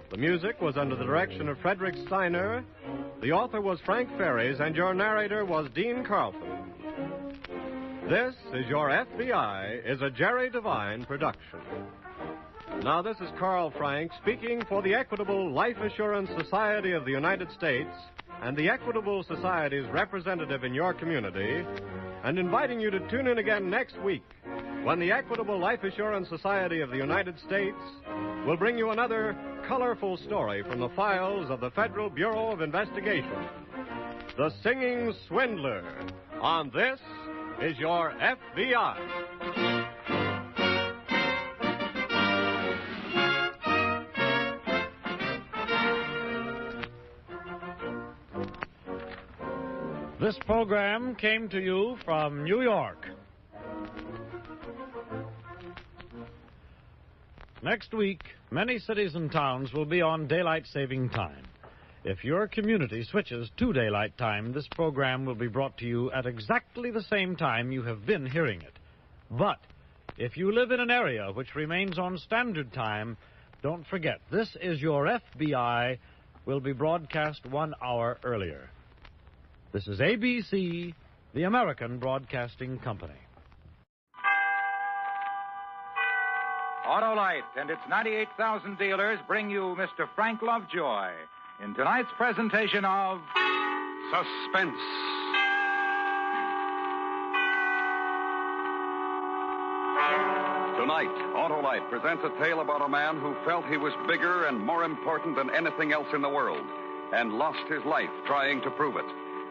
The music was under the direction of Frederick Steiner. The author was Frank Ferries, and your narrator was Dean Carlton. This Is Your FBI is a Jerry Devine production. Now, this is Carl Frank speaking for the Equitable Life Assurance Society of the United States and the Equitable Society's representative in your community, and inviting you to tune in again next week when the Equitable Life Assurance Society of the United States will bring you another colorful story from the files of the Federal Bureau of Investigation. The Singing Swindler on This Is Your FBI. This program came to you from New York. Next week, many cities and towns will be on daylight saving time. If your community switches to daylight time, this program will be brought to you at exactly the same time you have been hearing it. But if you live in an area which remains on standard time, don't forget, This Is Your FBI will be broadcast 1 hour earlier. This is ABC, the American Broadcasting Company. Autolite and its 98,000 dealers bring you Mr. Frank Lovejoy in tonight's presentation of Suspense. Tonight, Autolite presents a tale about a man who felt he was bigger and more important than anything else in the world and lost his life trying to prove it.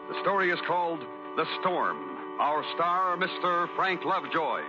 The story is called The Storm. Our star, Mr. Frank Lovejoy.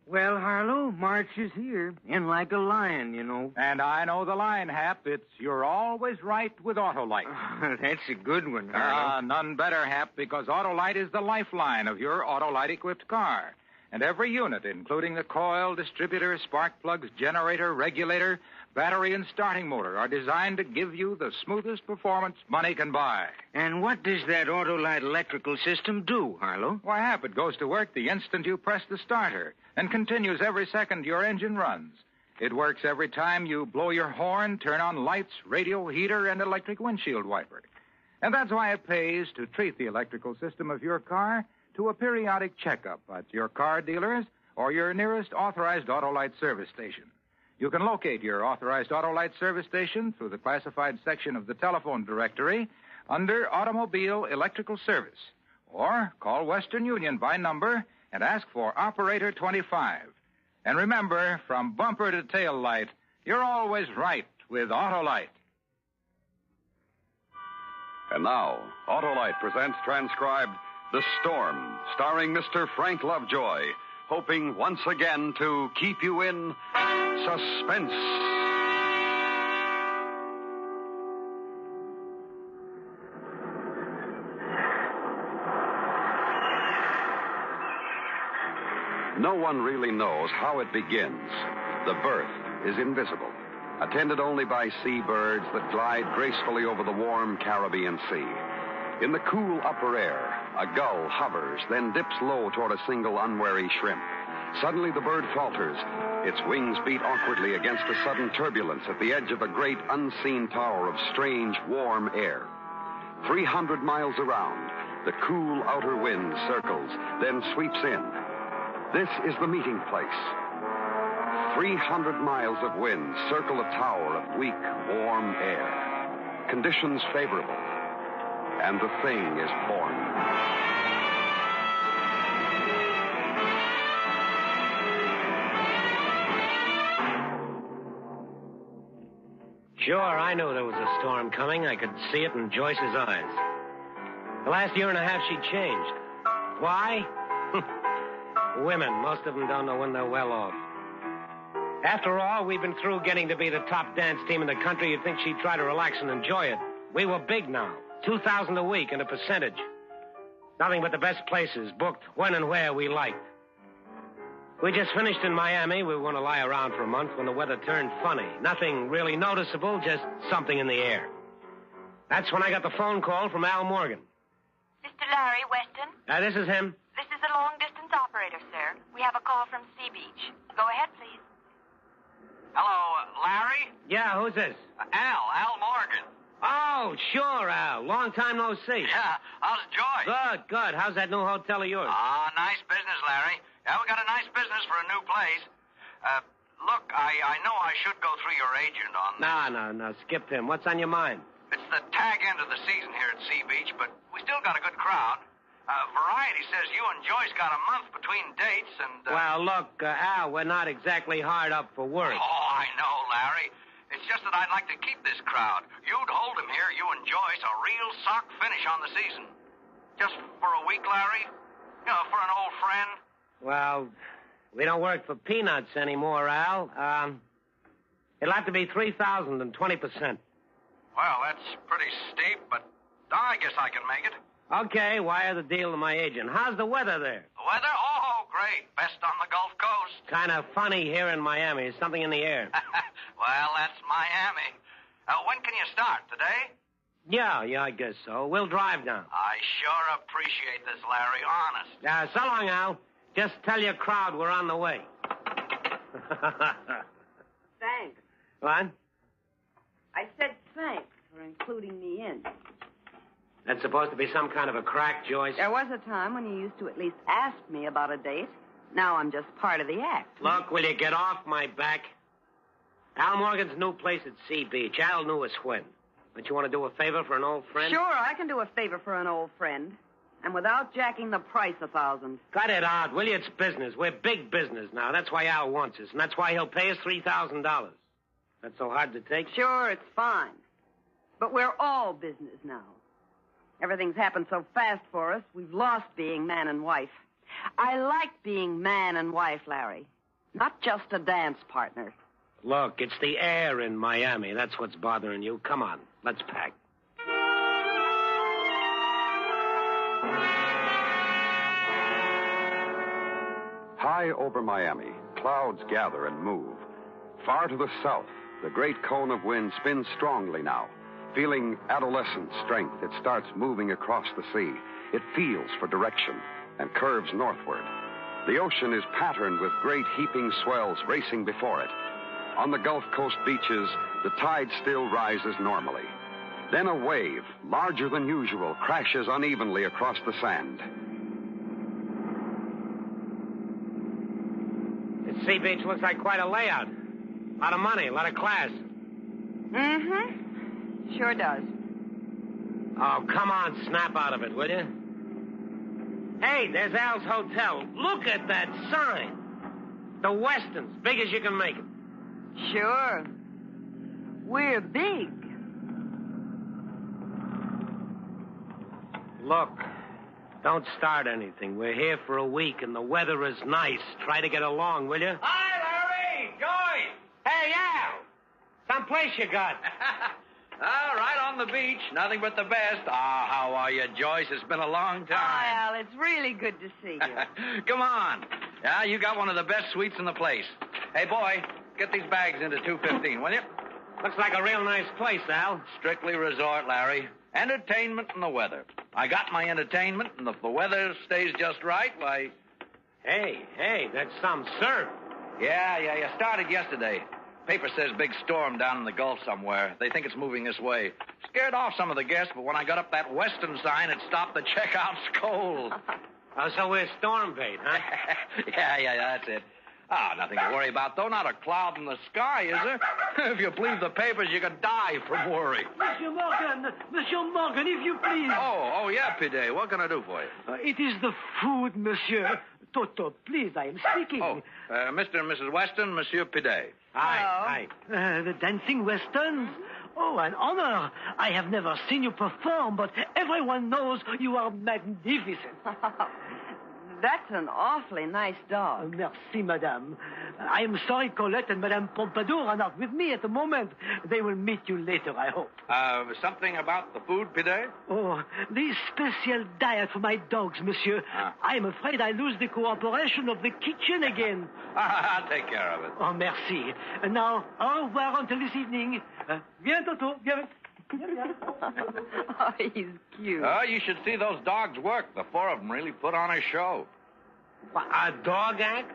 Well, Harlow, March is here. In like a lion, you know. And I know the line, Hap. It's you're always right with Autolite. That's a good one, Harlow. None better, Hap, because Autolite is the lifeline of your Autolite-equipped car. And every unit, including the coil, distributor, spark plugs, generator, regulator, battery, and starting motor, are designed to give you the smoothest performance money can buy. And what does that Autolite electrical system do, Harlow? Why, Hap, it goes to work the instant you press the starter and continues every second your engine runs. It works every time you blow your horn, turn on lights, radio, heater, and electric windshield wiper. And that's why it pays to treat the electrical system of your car to a periodic checkup at your car dealers or your nearest authorized Autolite service station. You can locate your authorized Autolite service station through the classified section of the telephone directory under Automobile Electrical Service. Or call Western Union by number and ask for Operator 25. And remember, from bumper to tail light, you're always right with Autolite. And now, Autolite presents transcribed The Storm, starring Mr. Frank Lovejoy, hoping once again to keep you in suspense. No one really knows how it begins. The birth is invisible, attended only by seabirds that glide gracefully over the warm Caribbean Sea. In the cool upper air, a gull hovers, then dips low toward a single unwary shrimp. Suddenly the bird falters. Its wings beat awkwardly against a sudden turbulence at the edge of a great unseen tower of strange, warm air. 300 miles around, the cool outer wind circles, then sweeps in. This is the meeting place. 300 miles of wind circle a tower of weak, warm air. Conditions favorable. And the thing is born. Sure, I knew there was a storm coming. I could see it in Joyce's eyes. The last year and a half, she changed. Why? Women. Most of them don't know when they're well off. After all, we've been through getting to be the top dance team in the country. You'd think she'd try to relax and enjoy it. We were big now. $2,000 a week and a percentage. Nothing but the best places, booked when and where we liked. We just finished in Miami. We were going to lie around for a month when the weather turned funny. Nothing really noticeable, just something in the air. That's when I got the phone call from Al Morgan. Mr. Larry Weston? This is him. This is the long-distance operator, sir. We have a call from Sea Beach. Go ahead, please. Hello, Larry? Yeah, who's this? Al Morgan. Oh, sure, Al. Long time no see. Yeah, how's Joyce? Good. How's that new hotel of yours? Nice business, Larry. Yeah, we got a nice business for a new place. Look, I know I should go through your agent on this. No. Skip him. What's on your mind? It's the tag end of the season here at Sea Beach, but we still got a good crowd. Variety says you and Joyce got a month between dates and... Well, look, Al, we're not exactly hard up for work. Oh, I know, Larry. It's just that I'd like to keep this crowd. You'd hold him here, you and Joyce, a real sock finish on the season. Just for a week, Larry? You know, for an old friend? Well, we don't work for peanuts anymore, Al. It'll have to be 3,000 and 20%. Well, that's pretty steep, but I guess I can make it. Okay, wire the deal to my agent. How's the weather there? The weather? Oh, great. Best on the Gulf Coast. Kind of funny here in Miami. There's something in the air. Well, that's Miami. When can you start? Today? Yeah, I guess so. We'll drive down. I sure appreciate this, Larry. Honest. So long, Al. Just tell your crowd we're on the way. Thanks. What? I said thanks for including me in. That's supposed to be some kind of a crack, Joyce. There was a time when you used to at least ask me about a date. Now I'm just part of the act. Look, will you get off my back? Al Morgan's new place at Sea Beach. Al knew us when. Don't you want to do a favor for an old friend? Sure, I can do a favor for an old friend. And without jacking the price 1,000. Cut it out, will you? It's business. We're big business now. That's why Al wants us. And that's why he'll pay us $3,000. That's so hard to take? Sure, it's fine. But we're all business now. Everything's happened so fast for us, we've lost being man and wife. I like being man and wife, Larry. Not just a dance partner. Look, it's the air in Miami. That's what's bothering you. Come on, let's pack. High over Miami, clouds gather and move. Far to the south, the great cone of wind spins strongly now. Feeling adolescent strength, it starts moving across the sea. It feels for direction and curves northward. The ocean is patterned with great heaping swells racing before it. On the Gulf Coast beaches, the tide still rises normally. Then a wave, larger than usual, crashes unevenly across the sand. This sea beach looks like quite a layout. A lot of money, a lot of class. Mm-hmm. Sure does. Oh, come on, snap out of it, will you? Hey, there's Al's Hotel. Look at that sign. The Westons, big as you can make it. Sure. We're big. Look, don't start anything. We're here for a week, and the weather is nice. Try to get along, will you? Hi, Larry! Joyce! Hey, Al! Someplace you got. All right, on the beach. Nothing but the best. Ah, how are you, Joyce? It's been a long time. Hi, Al. It's really good to see you. Come on. Yeah, you got one of the best suites in the place. Hey, boy, get these bags into 215, will you? Looks like a real nice place, Al. Strictly resort, Larry. Entertainment and the weather. I got my entertainment, and if the weather stays just right, why... Hey, that's some surf. Yeah. Started yesterday. Paper says big storm down in the Gulf somewhere. They think it's moving this way. Scared off some of the guests, but when I got up that western sign, it stopped the checkouts cold. Oh, so we're storm bait, huh? Yeah, that's it. Ah, nothing to worry about, though. Not a cloud in the sky, is there? If you believe the papers, you could die from worry. Monsieur Morgan, if you please. Oh, yeah, Pidet. What can I do for you? It is the food, monsieur. Toto, please, I am speaking. Oh, Mr. and Mrs. Weston, Monsieur Pidet. Hi. The dancing westerns? Oh, an honor. I have never seen you perform, but everyone knows you are magnificent. That's an awfully nice dog. Merci, madame. I am sorry Colette and Madame Pompadour are not with me at the moment. They will meet you later, I hope. Something about the food, Pidet? Oh, the special diet for my dogs, monsieur. I am afraid I lose the cooperation of the kitchen again. I'll take care of it. Oh, merci. And now, au revoir until this evening. Viens, Toto. Viens. Oh, he's cute. Oh, you should see those dogs work. The four of them really put on a show. What, a dog act?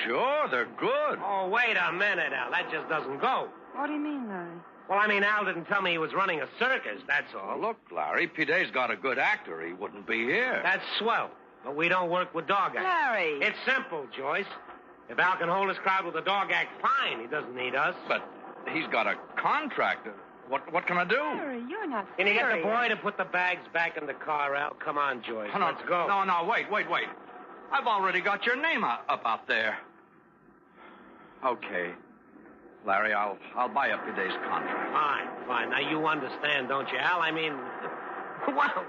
Sure, they're good. Oh, wait a minute, Al. That just doesn't go. What do you mean, Larry? Well, I mean, Al didn't tell me he was running a circus, that's all. Look, Larry, Pidet's got a good actor. He wouldn't be here. That's swell. But we don't work with dog acts. Larry! It's simple, Joyce. If Al can hold his crowd with a dog act, fine. He doesn't need us. But he's got a contract. What can I do? Larry, you're not Can you serious. get the boy to put the bags back in the car, Al? Come on, Joyce. No, Let's go. No, wait. I've already got your name up out there. Okay. Larry, I'll buy up today's contract. Fine. Now, you understand, don't you, Al? I mean, well,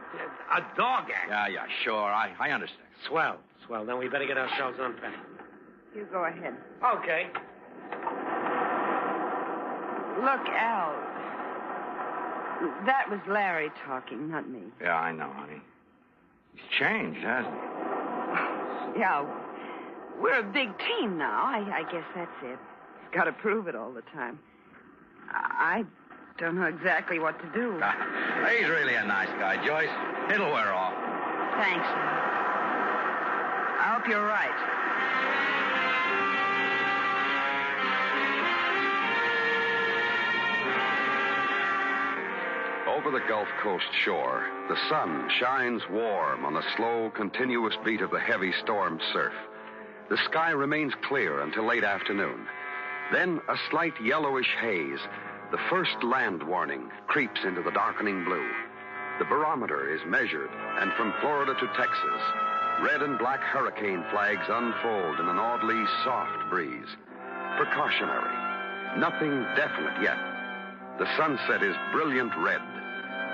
a dog act. Yeah, sure. I understand. Swell. Then we better get ourselves unpacked. You go ahead. Okay. Look, Al. That was Larry talking, not me. Yeah, I know, honey. He's changed, hasn't he? Yeah, we're a big team now. I guess that's it. He's got to prove it all the time. I don't know exactly what to do. He's really a nice guy, Joyce. It'll wear off. Thanks. I hope you're right. Over the Gulf Coast shore, the sun shines warm on the slow, continuous beat of the heavy storm surf. The sky remains clear until late afternoon. Then a slight yellowish haze, the first land warning, creeps into the darkening blue. The barometer is measured, and from Florida to Texas, red and black hurricane flags unfold in an oddly soft breeze. Precautionary. Nothing definite yet. The sunset is brilliant red,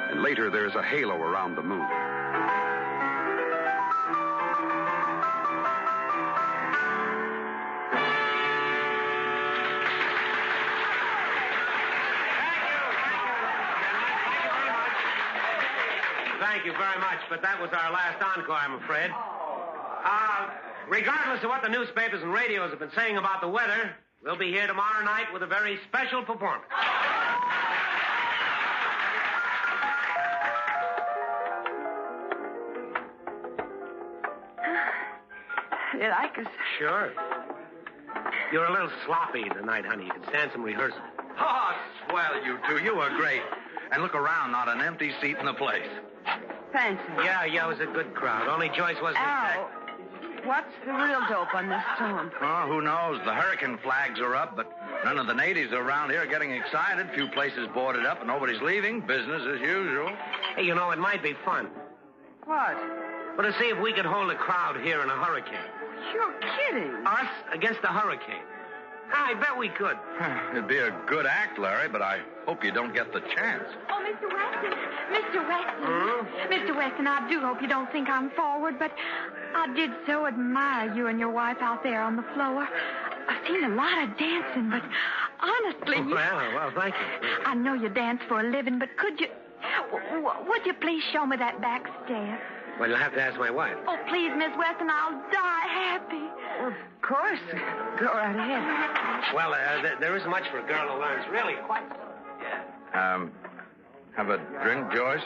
and later there's a halo around the moon. Thank you very much, but that was our last encore, I'm afraid. regardless of what the newspapers and radios have been saying about the weather, we'll be here tomorrow night with a very special performance. You like us? Sure. You're a little sloppy tonight, honey. You can stand some rehearsal. Oh, swell, you two. You were great. And look around, not an empty seat in the place. Thanks. Yeah, it was a good crowd. Only Joyce wasn't Al, what's the real dope on this storm? Oh, who knows? The hurricane flags are up, but none of the natives around here are getting excited. Few places boarded up and nobody's leaving. Business as usual. Hey, you know, it might be fun. What? But to see if we could hold a crowd here in a hurricane. You're kidding. Us against the hurricane. I bet we could. It'd be a good act, Larry, but I hope you don't get the chance. Oh, Mr. Weston. Mr. Weston. Mr. Weston, I do hope you don't think I'm forward, but I did so admire you and your wife out there on the floor. I've seen a lot of dancing, but honestly... Well, thank you. I know you dance for a living, but could you... would you please show me that back step? Well, you'll have to ask my wife. Oh, please, Miss Weston, I'll die happy. Well, of course. Go right ahead. Well, there isn't much for a girl who learns, really. Quite. Have a drink, Joyce?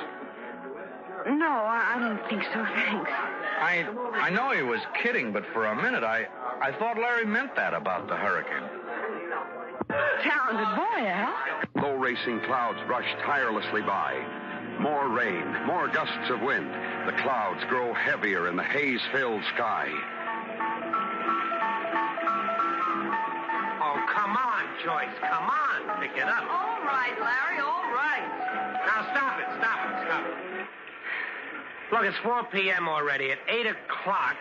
No, I don't think so, thanks. I know he was kidding, but for a minute I thought Larry meant that about the hurricane. Talented boy, Al. Low racing clouds rush tirelessly by. More rain, more gusts of wind. The clouds grow heavier in the haze-filled sky. Oh, come on, Joyce. Come on. Pick it up. All right, Larry, all right. Now, stop it. Look, it's 4 p.m. already. At 8 o'clock,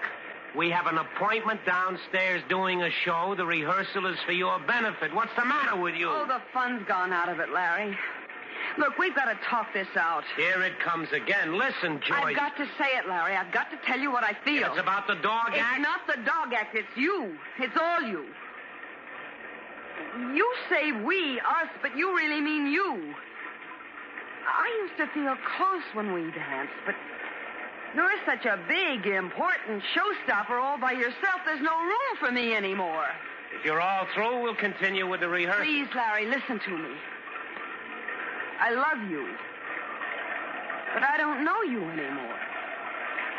we have an appointment downstairs doing a show. The rehearsal is for your benefit. What's the matter with you? Oh, the fun's gone out of it, Larry. Look, we've got to talk this out. Here it comes again. Listen, Joyce. I've got to say it, Larry. I've got to tell you what I feel. It's about the dog act? It's not the dog act. It's you. It's all you. You say we, us, but you really mean you. I used to feel close when we danced, but you're such a big, important showstopper all by yourself. There's no room for me anymore. If you're all through, we'll continue with the rehearsal. Please, Larry, listen to me. I love you. But I don't know you anymore.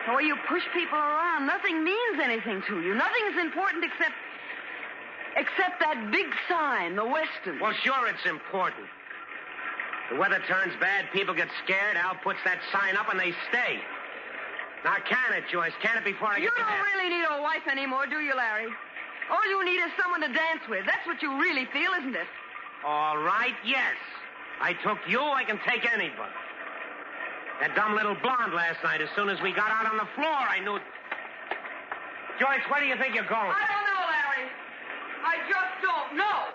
The way you push people around, nothing means anything to you. Nothing is important except that big sign, the Weston. Well, sure, it's important. The weather turns bad, people get scared. Al puts that sign up and they stay. Now, can it, Joyce? Can it before I get You don't really need a wife anymore, do you, Larry? All you need is someone to dance with. That's what you really feel, isn't it? All right, yes. I took you, I can take anybody. That dumb little blonde last night, as soon as we got out on the floor, I knew... Joyce, where do you think you're going? I don't know, Larry. I just don't know.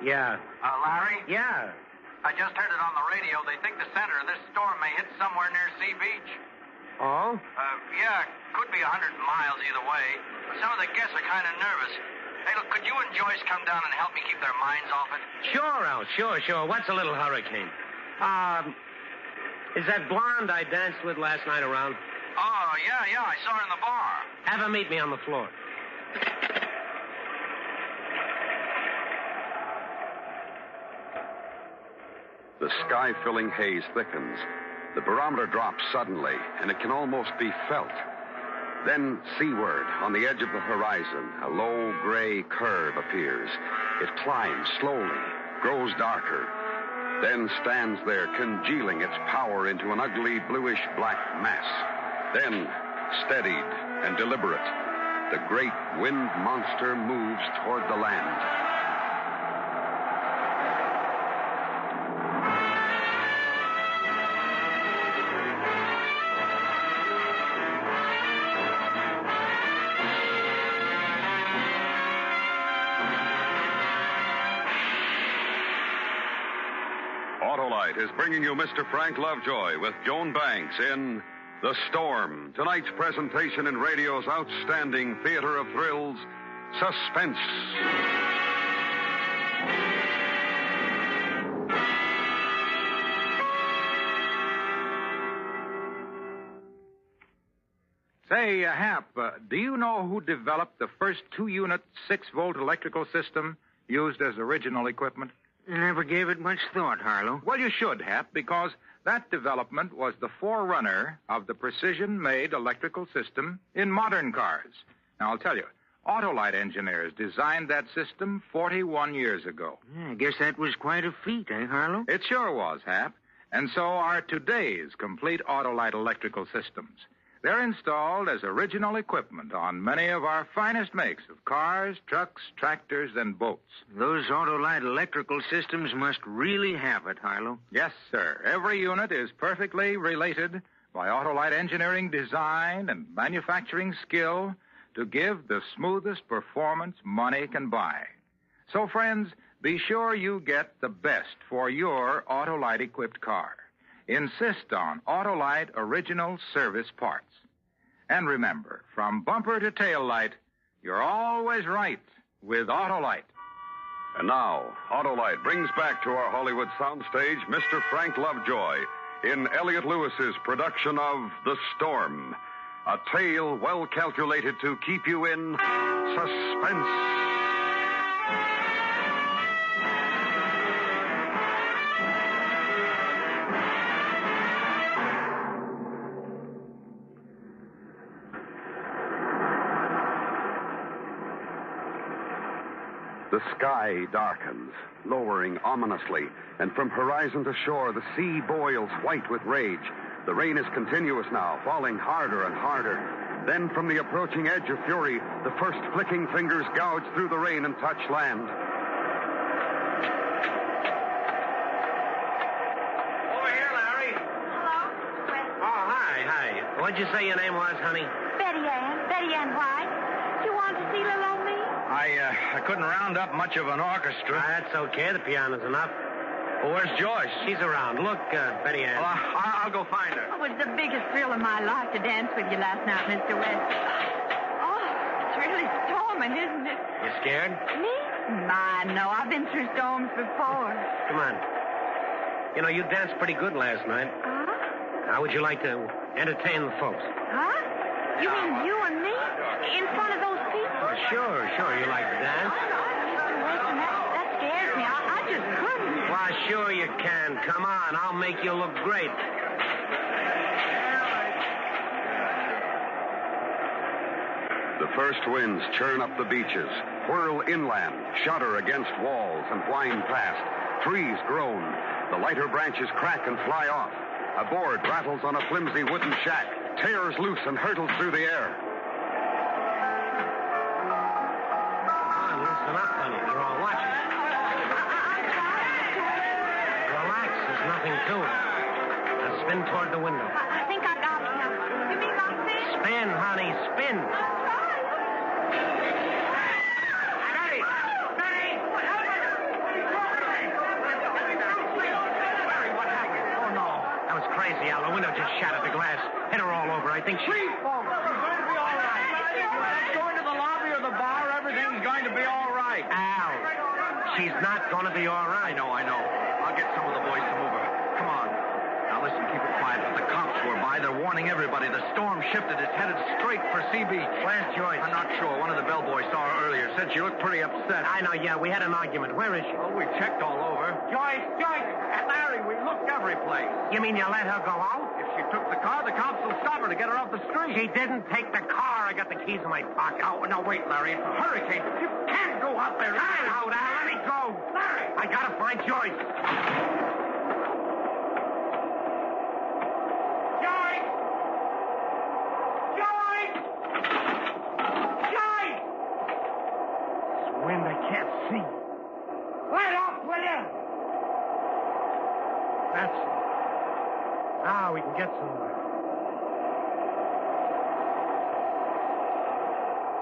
Yeah. Larry? Yeah. I just heard it on the radio. They think the center of this storm may hit somewhere near Sea Beach. Oh? Yeah, could be 100 miles either way. Some of the guests are kind of nervous. Hey, look, could you and Joyce come down and help me keep their minds off it? Sure, Al, sure. What's a little hurricane? Is that blonde I danced with last night around? Oh, yeah, I saw her in the bar. Have her meet me on the floor. The sky-filling haze thickens. The barometer drops suddenly, and it can almost be felt. Then, seaward, on the edge of the horizon, a low gray curve appears. It climbs slowly, grows darker, then stands there, congealing its power into an ugly bluish-black mass. Then, steadied and deliberate, the great wind monster moves toward the land. Autolite is bringing you Mr. Frank Lovejoy with Joan Banks in The Storm, tonight's presentation in radio's outstanding theater of thrills, Suspense. Say, Hap, do you know who developed the first 2-unit 6-volt electrical system used as original equipment? I never gave it much thought, Harlow. Well, you should, Hap, because that development was the forerunner of the precision-made electrical system in modern cars. Now, I'll tell you, Autolite engineers designed that system 41 years ago. Yeah, I guess that was quite a feat, eh, Harlow? It sure was, Hap. And so are today's complete Autolite electrical systems. They're installed as original equipment on many of our finest makes of cars, trucks, tractors, and boats. Those Autolite electrical systems must really have it, Harlow. Yes, sir. Every unit is perfectly related by Autolite engineering design and manufacturing skill to give the smoothest performance money can buy. So, friends, be sure you get the best for your Autolite-equipped car. Insist on Autolite original service parts. And remember, from bumper to tail light, you're always right with Autolite. And now, Autolite brings back to our Hollywood soundstage Mr. Frank Lovejoy in Elliot Lewis's production of The Storm, a tale well calculated to keep you in suspense. The sky darkens, lowering ominously, and from horizon to shore, the sea boils white with rage. The rain is continuous now, falling harder and harder. Then, from the approaching edge of fury, the first flicking fingers gouge through the rain and touch land. Over here, Larry. Hello? Oh, hi. What'd you say your name was, honey? Betty Ann White. You want to see little old me? I couldn't round up much of an orchestra. That's okay. The piano's enough. Well, where's Joyce? She's around. Look, Betty Ann. Well, I'll go find her. Oh, it was the biggest thrill of my life to dance with you last night, Mr. West. Oh, it's really storming, isn't it? You scared? Me? My, no. I've been through storms before. Come on. You know, you danced pretty good last night. Huh? How would you like to entertain the folks? Huh? You mean you and me? In front of those people? Oh, sure. You like to dance? Mr. Weston, that scares me. I just couldn't. Why, sure you can. Come on. I'll make you look great. The first winds churn up the beaches, whirl inland, shudder against walls, and whine past. Trees groan. The lighter branches crack and fly off. A board rattles on a flimsy wooden shack, tears loose and hurtles through the air. Come on, listen up, honey. They're all watching. Relax. There's nothing to it. Now spin toward the window. I think I got it now. You mean my fish? Spin, honey. Spin. The window just shattered the glass. Hit her all over. I think she... Please, folks, she's going to be all right. Let's go into the lobby or the bar. Everything's going to be all right. Al, she's not going to be all right. I know. I'll get some of the boys to move her. Come on. Now, listen, keep it quiet. But the cops were by. They're warning everybody. The storm shifted. It's headed straight for Sea Beach. Where's Joyce? I'm not sure. One of the bellboys saw her earlier. Said she looked pretty upset. I know, yeah. We had an argument. Where is she? Well, we checked all over. Joyce! And Larry, we looked every place. You mean you let her go out? If she took the car, the cops will stop her to get her off the street. She didn't take the car. I got the keys in my pocket. Oh, now, wait, Larry. It's a hurricane. You can't go out there. Larry, out, Al. Let me go. Larry! I gotta find Joyce. Wind, I can't see. Let off, will you? That's it. Now we can get somewhere.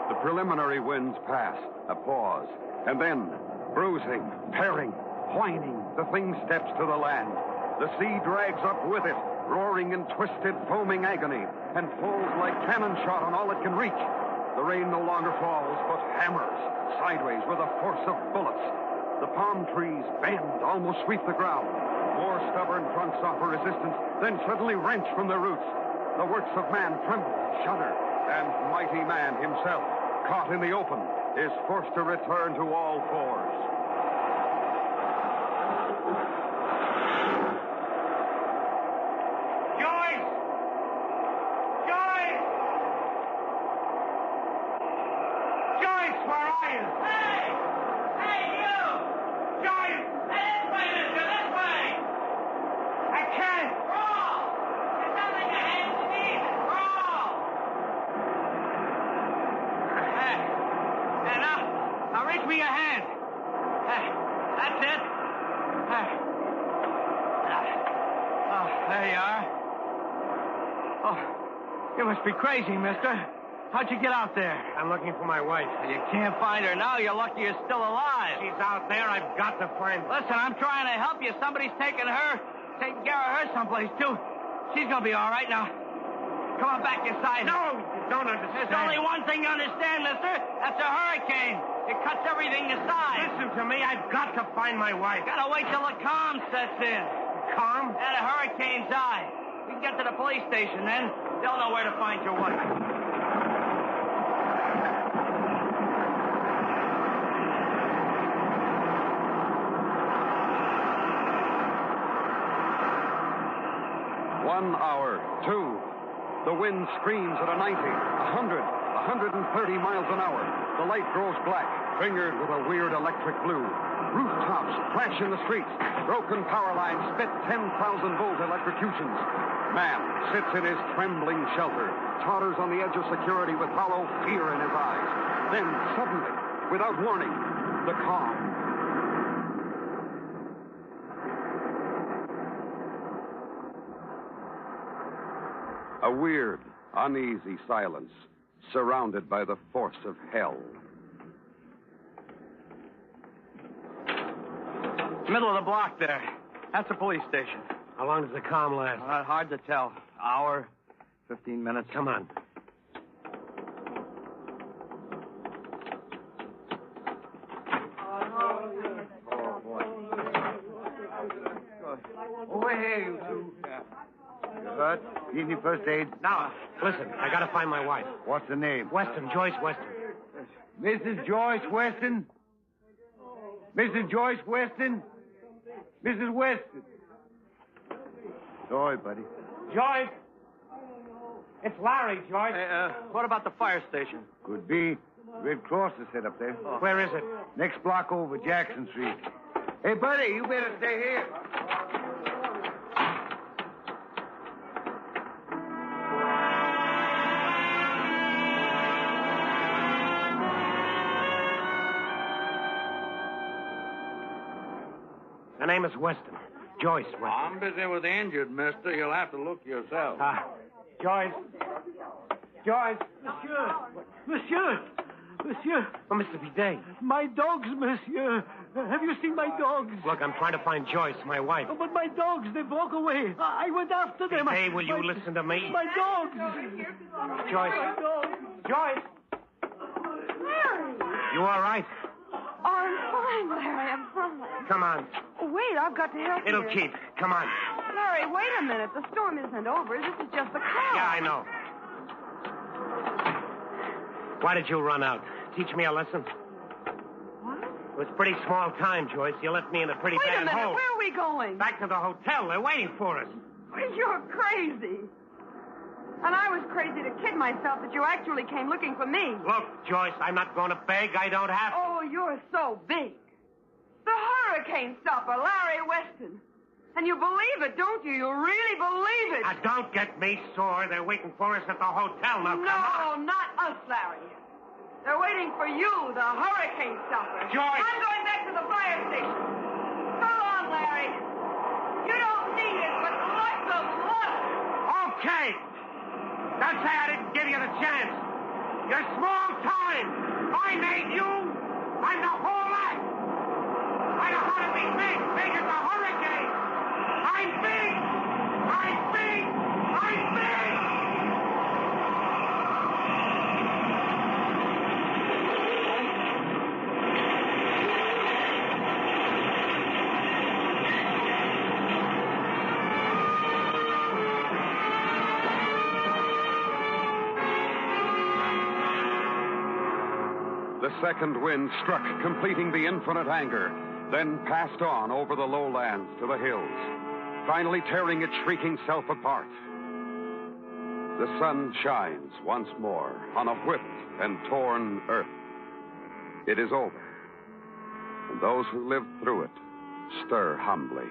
The preliminary winds pass, a pause, and then, bruising, tearing, whining, the thing steps to the land. The sea drags up with it, roaring in twisted, foaming agony, and falls like cannon shot on all it can reach. The rain no longer falls, but hammers, sideways with the force of bullets. The palm trees bend, almost sweep the ground. More stubborn trunks offer resistance, then suddenly wrench from their roots. The works of man tremble, shudder, and mighty man himself, caught in the open, is forced to return to all fours. Joyce! Joyce! Joyce, where are you? Hey! Hey, you! Joyce! This way, mister, this way! I can't! Crawl! There's nothing your hands need. Crawl! Now reach me your hand. That's it. Oh, there you are. Oh, you must be crazy, mister. How'd you get out there? I'm looking for my wife. You can't find her now. You're lucky you're still alive. She's out there. I've got to find her. Listen, I'm trying to help you. Somebody's taking care of her someplace, too. She's going to be all right now. Come on back inside. No, you don't understand. There's only one thing you understand, mister. That's a hurricane. It cuts everything aside. Listen to me. I've got to find my wife. Gotta wait till the calm sets in. Calm? And the hurricane's eye. We can get to the police station then. They'll know where to find your wife. One hour, two. The wind screams at a 90, 100, 130 miles an hour. The light grows black, fingered with a weird electric blue. Rooftops flash in the streets. Broken power lines spit 10,000-volt electrocutions. Man sits in his trembling shelter, totters on the edge of security with hollow fear in his eyes. Then, suddenly, without warning, the calm. A weird, uneasy silence, surrounded by the force of hell. Middle of the block there. That's the police station. How long does the calm last? Hard to tell. Hour, 15 minutes. Come on. Over here, you two. You hurt? Need any first aid? Now, listen, I gotta find my wife. What's the name? Weston, Joyce Weston. Mrs. Joyce Weston? Mrs. Joyce Weston? Mrs. Weston? Sorry, buddy. Joyce! It's Larry, Joyce. What about the fire station? Could be. Red Cross is set up there. Where is it? Next block over, Jackson Street. Hey, buddy, you better stay here. Her name is Weston. Joyce Weston. I'm busy with the injured, mister. You'll have to look yourself. Joyce. Joyce. Monsieur. Oh, Mr. Bidet. My dogs, monsieur. Have you seen my dogs? Look, I'm trying to find Joyce, my wife. Oh, but my dogs, they broke away. I went after them. Bidet, will you listen to me? My dogs. Joyce. My dogs. Joyce. Larry. You all right? Oh, I'm fine, Larry. I'm fine. Come on. Wait, I've got to help It'll you. keep. Come on. Larry, wait a minute. The storm isn't over. This is just the calm. Yeah, I know. Why did you run out? Teach me a lesson? What? It was pretty small time, Joyce. You left me in a pretty Wait bad a minute. hole. Where are we going? Back to the hotel. They're waiting for us. You're crazy. And I was crazy to kid myself that you actually came looking for me. Look, Joyce, I'm not going to beg. I don't have to. Oh, you're so big. The hurricane stopper, Larry Weston. And you believe it, don't you? You really believe it. Now, don't get me sore. They're waiting for us at the hotel. Now, come on. No, not us, Larry. They're waiting for you, the hurricane stopper. Joyce! I'm going back to the fire station. So long, Larry. You don't need it, but lots of luck. Okay. Don't say I didn't give you the chance. You're small time. I made you. I'm the whole lot. I know how to be big. Big as a hurricane. I'm big. I'm big. I'm big. The second wind struck, completing the infinite anger, then passed on over the lowlands to the hills, finally tearing its shrieking self apart. The sun shines once more on a whipped and torn earth. It is over, and those who lived through it stir humbly.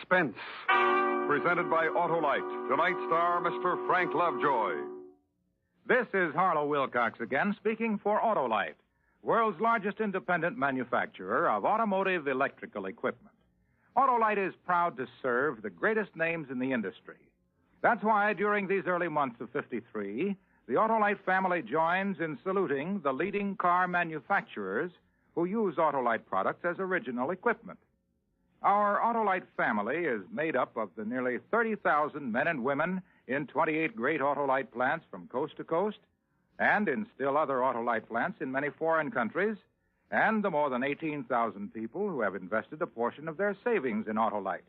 Suspense, presented by Autolite. Tonight's star, Mr. Frank Lovejoy. This is Harlow Wilcox again, speaking for Autolite, world's largest independent manufacturer of automotive electrical equipment. Autolite is proud to serve the greatest names in the industry. That's why during these early months of 53, the Autolite family joins in saluting the leading car manufacturers who use Autolite products as original equipment. Our Autolite family is made up of the nearly 30,000 men and women in 28 great Autolite plants from coast to coast, and in still other Autolite plants in many foreign countries, and the more than 18,000 people who have invested a portion of their savings in Autolite,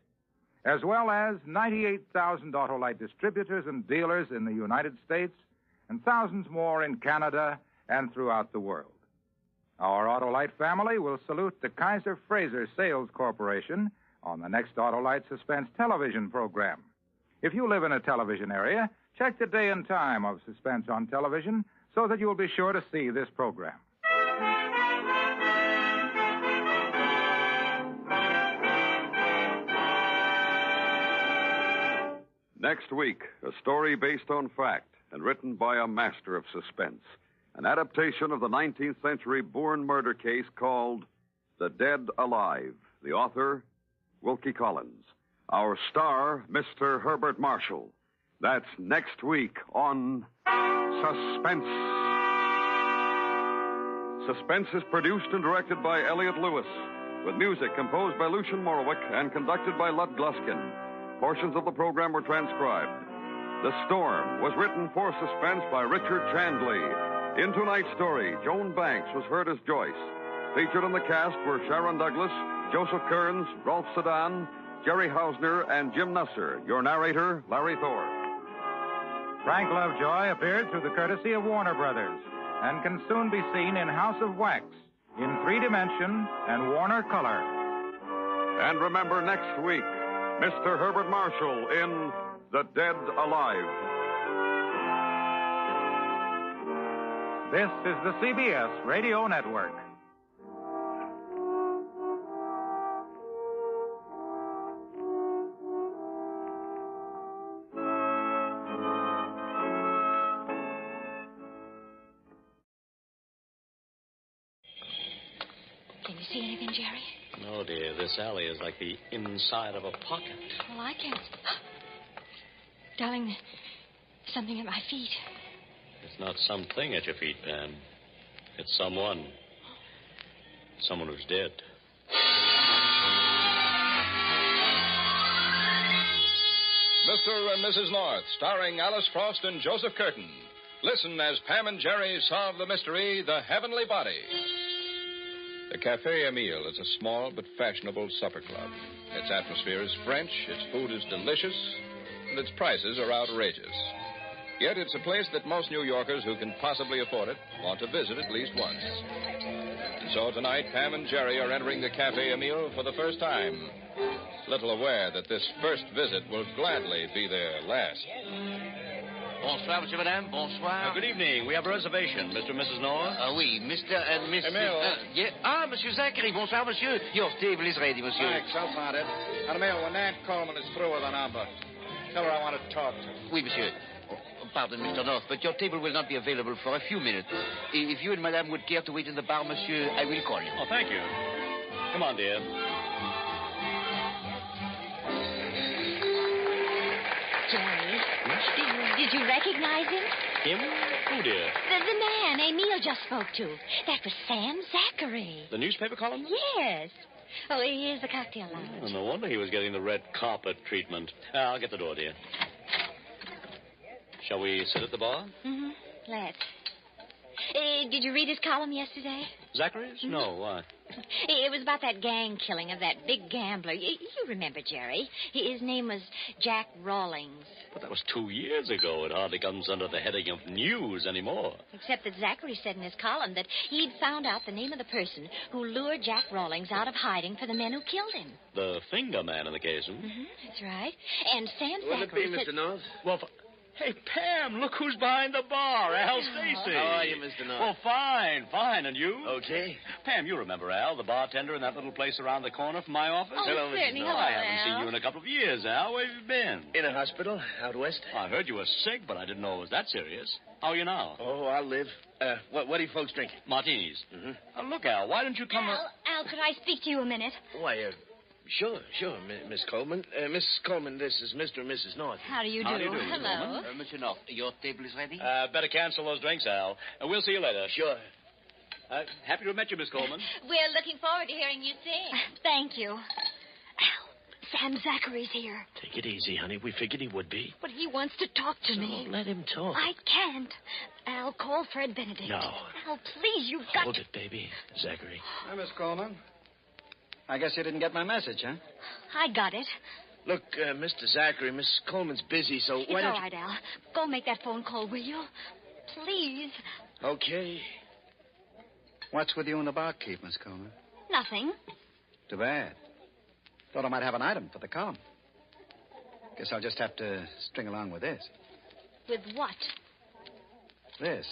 as well as 98,000 Autolite distributors and dealers in the United States, and thousands more in Canada and throughout the world. Our Autolite family will salute the Kaiser Fraser Sales Corporation on the next Autolite Suspense television program. If you live in a television area, check the day and time of Suspense on television so that you'll be sure to see this program. Next week, a story based on fact and written by a master of suspense. An adaptation of the 19th century Bourne murder case called The Dead Alive. The author, Wilkie Collins. Our star, Mr. Herbert Marshall. That's next week on Suspense. Suspense is produced and directed by Elliot Lewis, with music composed by Lucian Morowick and conducted by Lud Gluskin. Portions of the program were transcribed. The Storm was written for Suspense by Richard Chandley. In tonight's story, Joan Banks was heard as Joyce. Featured in the cast were Sharon Douglas, Joseph Kearns, Rolf Sedan, Jerry Hausner, and Jim Nusser. Your narrator, Larry Thor. Frank Lovejoy appeared through the courtesy of Warner Brothers and can soon be seen in House of Wax, in 3 Dimension and Warner Color. And remember next week, Mr. Herbert Marshall in The Dead Alive. This is the CBS Radio Network. Can you see anything, Jerry? No, dear. This alley is like the inside of a pocket. Well, I can't. Darling, something at my feet. It's not something at your feet, Pam. It's someone. Someone who's dead. Mr. and Mrs. North, starring Alice Frost and Joseph Curtin. Listen as Pam and Jerry solve the mystery, The Heavenly Body. The Café Emile is a small but fashionable supper club. Its atmosphere is French, its food is delicious, and its prices are outrageous. Yet it's a place that most New Yorkers who can possibly afford it want to visit at least once. And so tonight, Pam and Jerry are entering the Café Emile for the first time, little aware that this first visit will gladly be their last. Bonsoir, monsieur, madame. Bonsoir. Good evening. We have a reservation. Mr. and Mrs. North? Oui, Mr. and Mrs. Emile. Monsieur Zachary. Bonsoir, monsieur. Your table is ready, monsieur. Thanks, I'll find it. And Emile, when Aunt Coleman is through with the number, tell her I want to talk to her. Oui, monsieur. Pardon, Mr. North, but your table will not be available for a few minutes. If you and Madame would care to wait in the bar, monsieur, I will call you. Oh, thank you. Come on, dear. Jerry, did you recognize him? Him? Who, dear? The man Emile just spoke to. That was Sam Zachary. The newspaper columnist? Yes. Oh, here's the cocktail lounge. No wonder he was getting the red carpet treatment. I'll get the door, dear. Shall we sit at the bar? Mm-hmm. Let's. Did you read his column yesterday? Zachary's? Mm-hmm. No, why? It was about that gang killing of that big gambler. You remember, Jerry. His name was Jack Rawlings. But that was 2 years ago. It hardly comes under the heading of news anymore. Except that Zachary said in his column that he'd found out the name of the person who lured Jack Rawlings out of hiding for the men who killed him. The finger man in the case, hmm? Mm-hmm. That's right. And Sam Will it be, Zachary Mr. North? Well, hey, Pam, look who's behind the bar. Al Stacy. How are you, Mr. North? Oh, fine. And you? Okay. Pam, you remember Al, the bartender in that little place around the corner from my office? Oh, Hello, Mr. certainly. North. Hello, I haven't seen Al. you in a couple of years, Al. Where have you been? In a hospital out west. I heard you were sick, but I didn't know it was that serious. How are you now? Oh, I'll live. What are you folks drinking? Martinis. Mm-hmm. Look, Al, why don't you come... Al, could I speak to you a minute? Why, sure, Miss Coleman. Miss Coleman, this is Mr. and Mrs. North. How do you do? How do you do, Hello. Mr. North, your table is ready? Better cancel those drinks, Al. We'll see you later. Sure. Happy to have met you, Miss Coleman. We're looking forward to hearing you sing. Thank you. Al, Sam Zachary's here. Take it easy, honey. We figured he would be. But he wants to talk to me. Let him talk. I can't. Al, call Fred Benedict. No. Al, please, you've got Hold to... it, baby. Zachary. Hi, Miss Coleman. I guess you didn't get my message, huh? I got it. Look, Mr. Zachary, Miss Coleman's busy, so It's why all don't right, Al. Go make that phone call, will you? Please. you... Okay. What's with you and the barkeep, Miss Coleman? Nothing. Too bad. Thought I might have an item for the column. Guess I'll just have to string along with this. With what? This.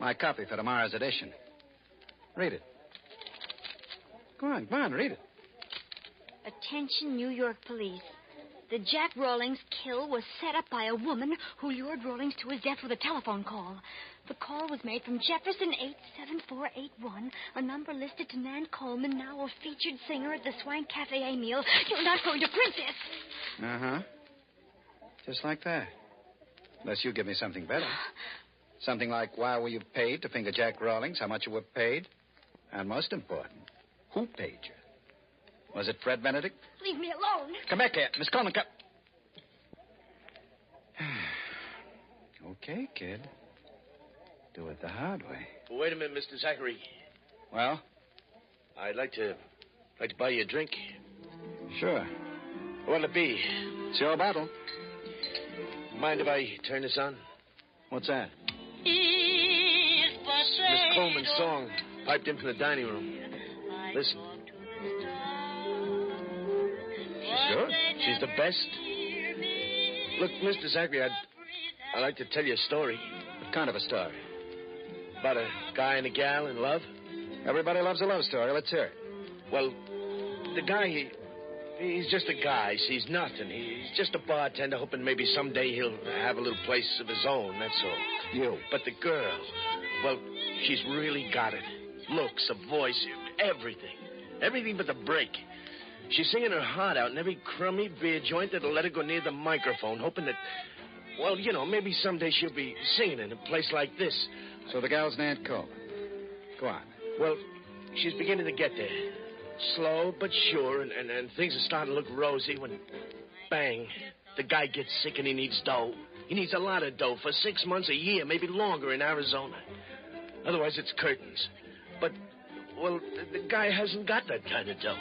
My copy for tomorrow's edition. Read it. Go on, read it. Attention, New York police. The Jack Rawlings kill was set up by a woman who lured Rawlings to his death with a telephone call. The call was made from Jefferson 87481, a number listed to Nan Coleman, now a featured singer at the Swank Cafe Emile. You're not going to print this. Uh-huh. Just like that. Unless you give me something better. Something like why were you paid to finger Jack Rawlings, how much you were paid, and most important, who paid you? Was it Fred Benedict? Leave me alone. Come back here. Miss Coleman, come. Okay, kid. Do it the hard way. Wait a minute, Mr. Zachary. Well? I'd like to buy you a drink. Sure. What'll it be? It's your battle. Mind if I turn this on? What's that? Miss Coleman's song, piped in from the dining room. Listen. She's good. She's the best. Look, Mr. Zachary, I'd like to tell you a story. What kind of a story? About a guy and a gal in love. Everybody loves a love story. Let's hear it. Well, the guy, he's just a guy. He's nothing. He's just a bartender, hoping maybe someday he'll have a little place of his own, that's all. You. But the girl, well, she's really got it. Looks, a voice, everything. Everything but the break. She's singing her heart out in every crummy beer joint that'll let her go near the microphone, hoping that, well, you know, maybe someday she'll be singing in a place like this. So the gal's Nan Coleman. Go on. Well, she's beginning to get there. Slow but sure, and things are starting to look rosy when, bang, the guy gets sick and he needs dough. He needs a lot of dough for 6 months, a year, maybe longer in Arizona. Otherwise, it's curtains. But, well, the guy hasn't got that kind of dough.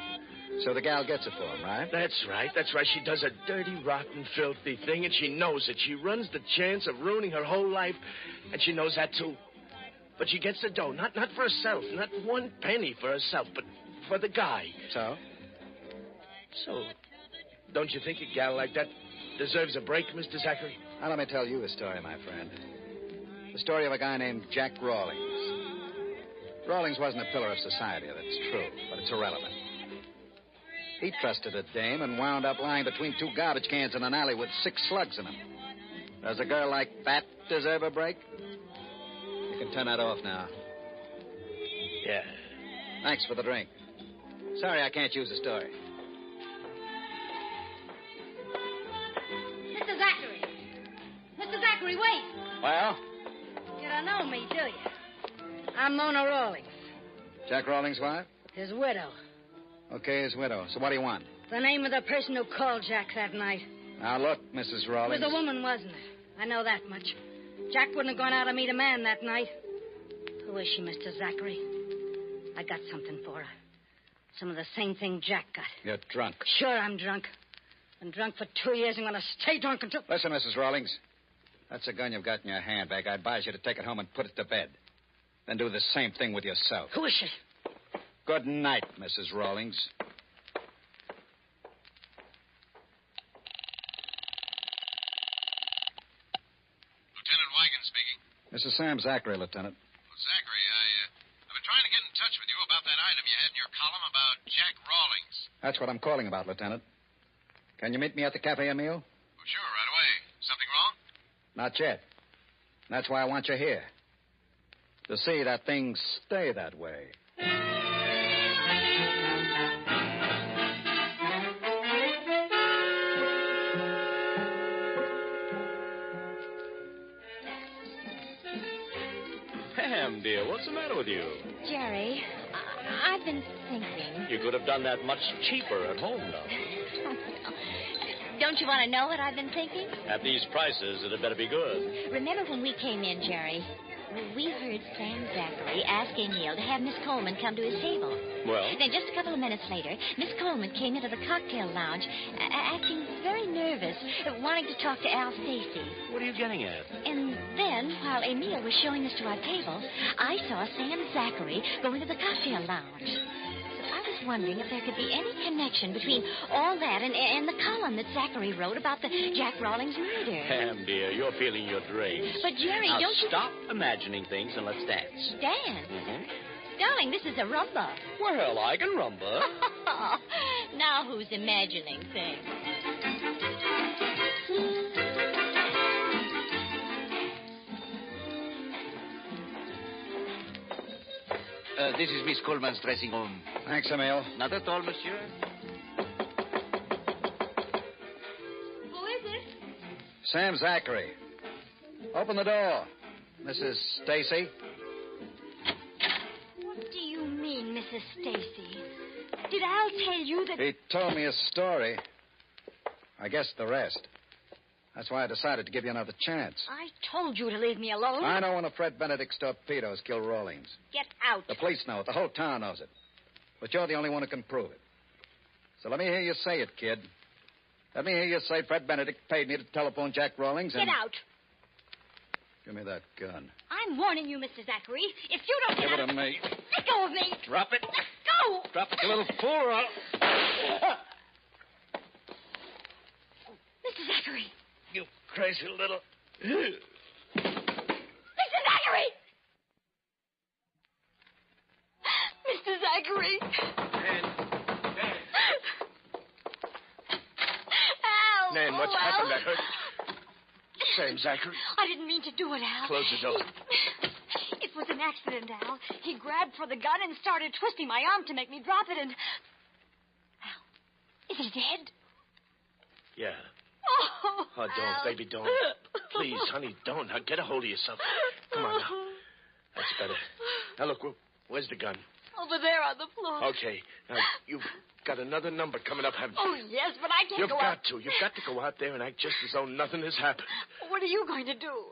So the gal gets it for him, right? That's right. She does a dirty, rotten, filthy thing, and she knows it. She runs the chance of ruining her whole life, and she knows that, too. But she gets the dough, not for herself, not 1 penny for herself, but for the guy. So, don't you think a gal like that deserves a break, Mr. Zachary? Now, let me tell you a story, my friend. The story of a guy named Jack Rawlings. Rawlings wasn't a pillar of society, that's true, but it's irrelevant. He trusted a dame and wound up lying between 2 garbage cans in an alley with 6 slugs in them. Does a girl like that deserve a break? You can turn that off now. Yeah. Thanks for the drink. Sorry I can't use the story. Mr. Zachary. Mr. Zachary, wait. Well? You don't know me, do you? I'm Mona Rawlings, Jack Rawlings' wife? his widow. Okay, his widow. So what do you want? The name of the person who called Jack that night. Now, look, Mrs. Rawlings. It was a woman, wasn't it? I know that much. Jack wouldn't have gone out to meet a man that night. Who is she, Mr. Zachary? I got something for her. Some of the same thing Jack got. You're drunk. Sure, I'm drunk. Been drunk for 2 years. I'm going to stay drunk until... Listen, Mrs. Rawlings. That's a gun you've got in your handbag. I advise you to take it home and put it to bed. Then do the same thing with yourself. Who is she? Good night, Mrs. Rawlings. Lieutenant Wigan speaking. This is Sam Zachary, Lieutenant. Well, Zachary, I've been trying to get in touch with you about that item you had in your column about Jack Rawlings. That's what I'm calling about, Lieutenant. Can you meet me at the Cafe Emile? Oh, sure, right away. Something wrong? Not yet. That's why I want you here. To see that things stay that way. Pam, dear, what's the matter with you? Jerry, I've been thinking. You could have done that much cheaper at home, though. Don't you want to know what I've been thinking? At these prices, it had better be good. Remember when we came in, Jerry? We heard Sam Zachary ask Emile to have Miss Coleman come to his table. Well? Then just a couple of minutes later, Miss Coleman came into the cocktail lounge, acting very nervous, wanting to talk to Al Stacy. What are you getting at? And then, while Emile was showing us to our table, I saw Sam Zachary go into the cocktail lounge. I was wondering if there could be any connection between all that and the column that Zachary wrote about the Jack Rawlings murder. Pam, dear, you're feeling your dreams. But, Jerry, now, don't you... stop imagining things and let's dance. Dance? Mm-hmm. Darling, this is a rumba. Well, I can rumba. Now who's imagining things? This is Miss Coleman's dressing room. Thanks, Emile. Not at all, monsieur. Who is it? Sam Zachary. Open the door. Mrs. Stacy. What do you mean, Mrs. Stacy? Did Al tell you that... He told me a story. I guessed the rest. That's why I decided to give you another chance. I told you to leave me alone. I know one of Fred Benedict's torpedoes killed Rawlings. Get out. The police know it. The whole town knows it. But you're the only one who can prove it. So let me hear you say it, kid. Let me hear you say Fred Benedict paid me to telephone Jack Rawlings and... Get out. Give me that gun. I'm warning you, Mr. Zachary. If you don't Give get it out... to me. Let go of me. Drop it. Let go. Drop it, you little fool. Or I'll... Mr. Zachary. You crazy little... Mr. Zachary! Mr. Zachary! Al! Nan, what's happened? I heard... Sam Zachary. I didn't mean to do it, Al. Close the door. It was an accident, Al. He grabbed for the gun and started twisting my arm to make me drop it, and... Al, is he dead? Yeah. Oh, don't, baby, don't. Please, honey, don't. Now, get a hold of yourself. Come on, now. That's better. Now, look, where's the gun? Over there on the floor. Okay. Now, you've got another number coming up, haven't you? Oh, yes, but I can't You've go got out. to. You've got to go out there and act just as though nothing has happened. What are you going to do?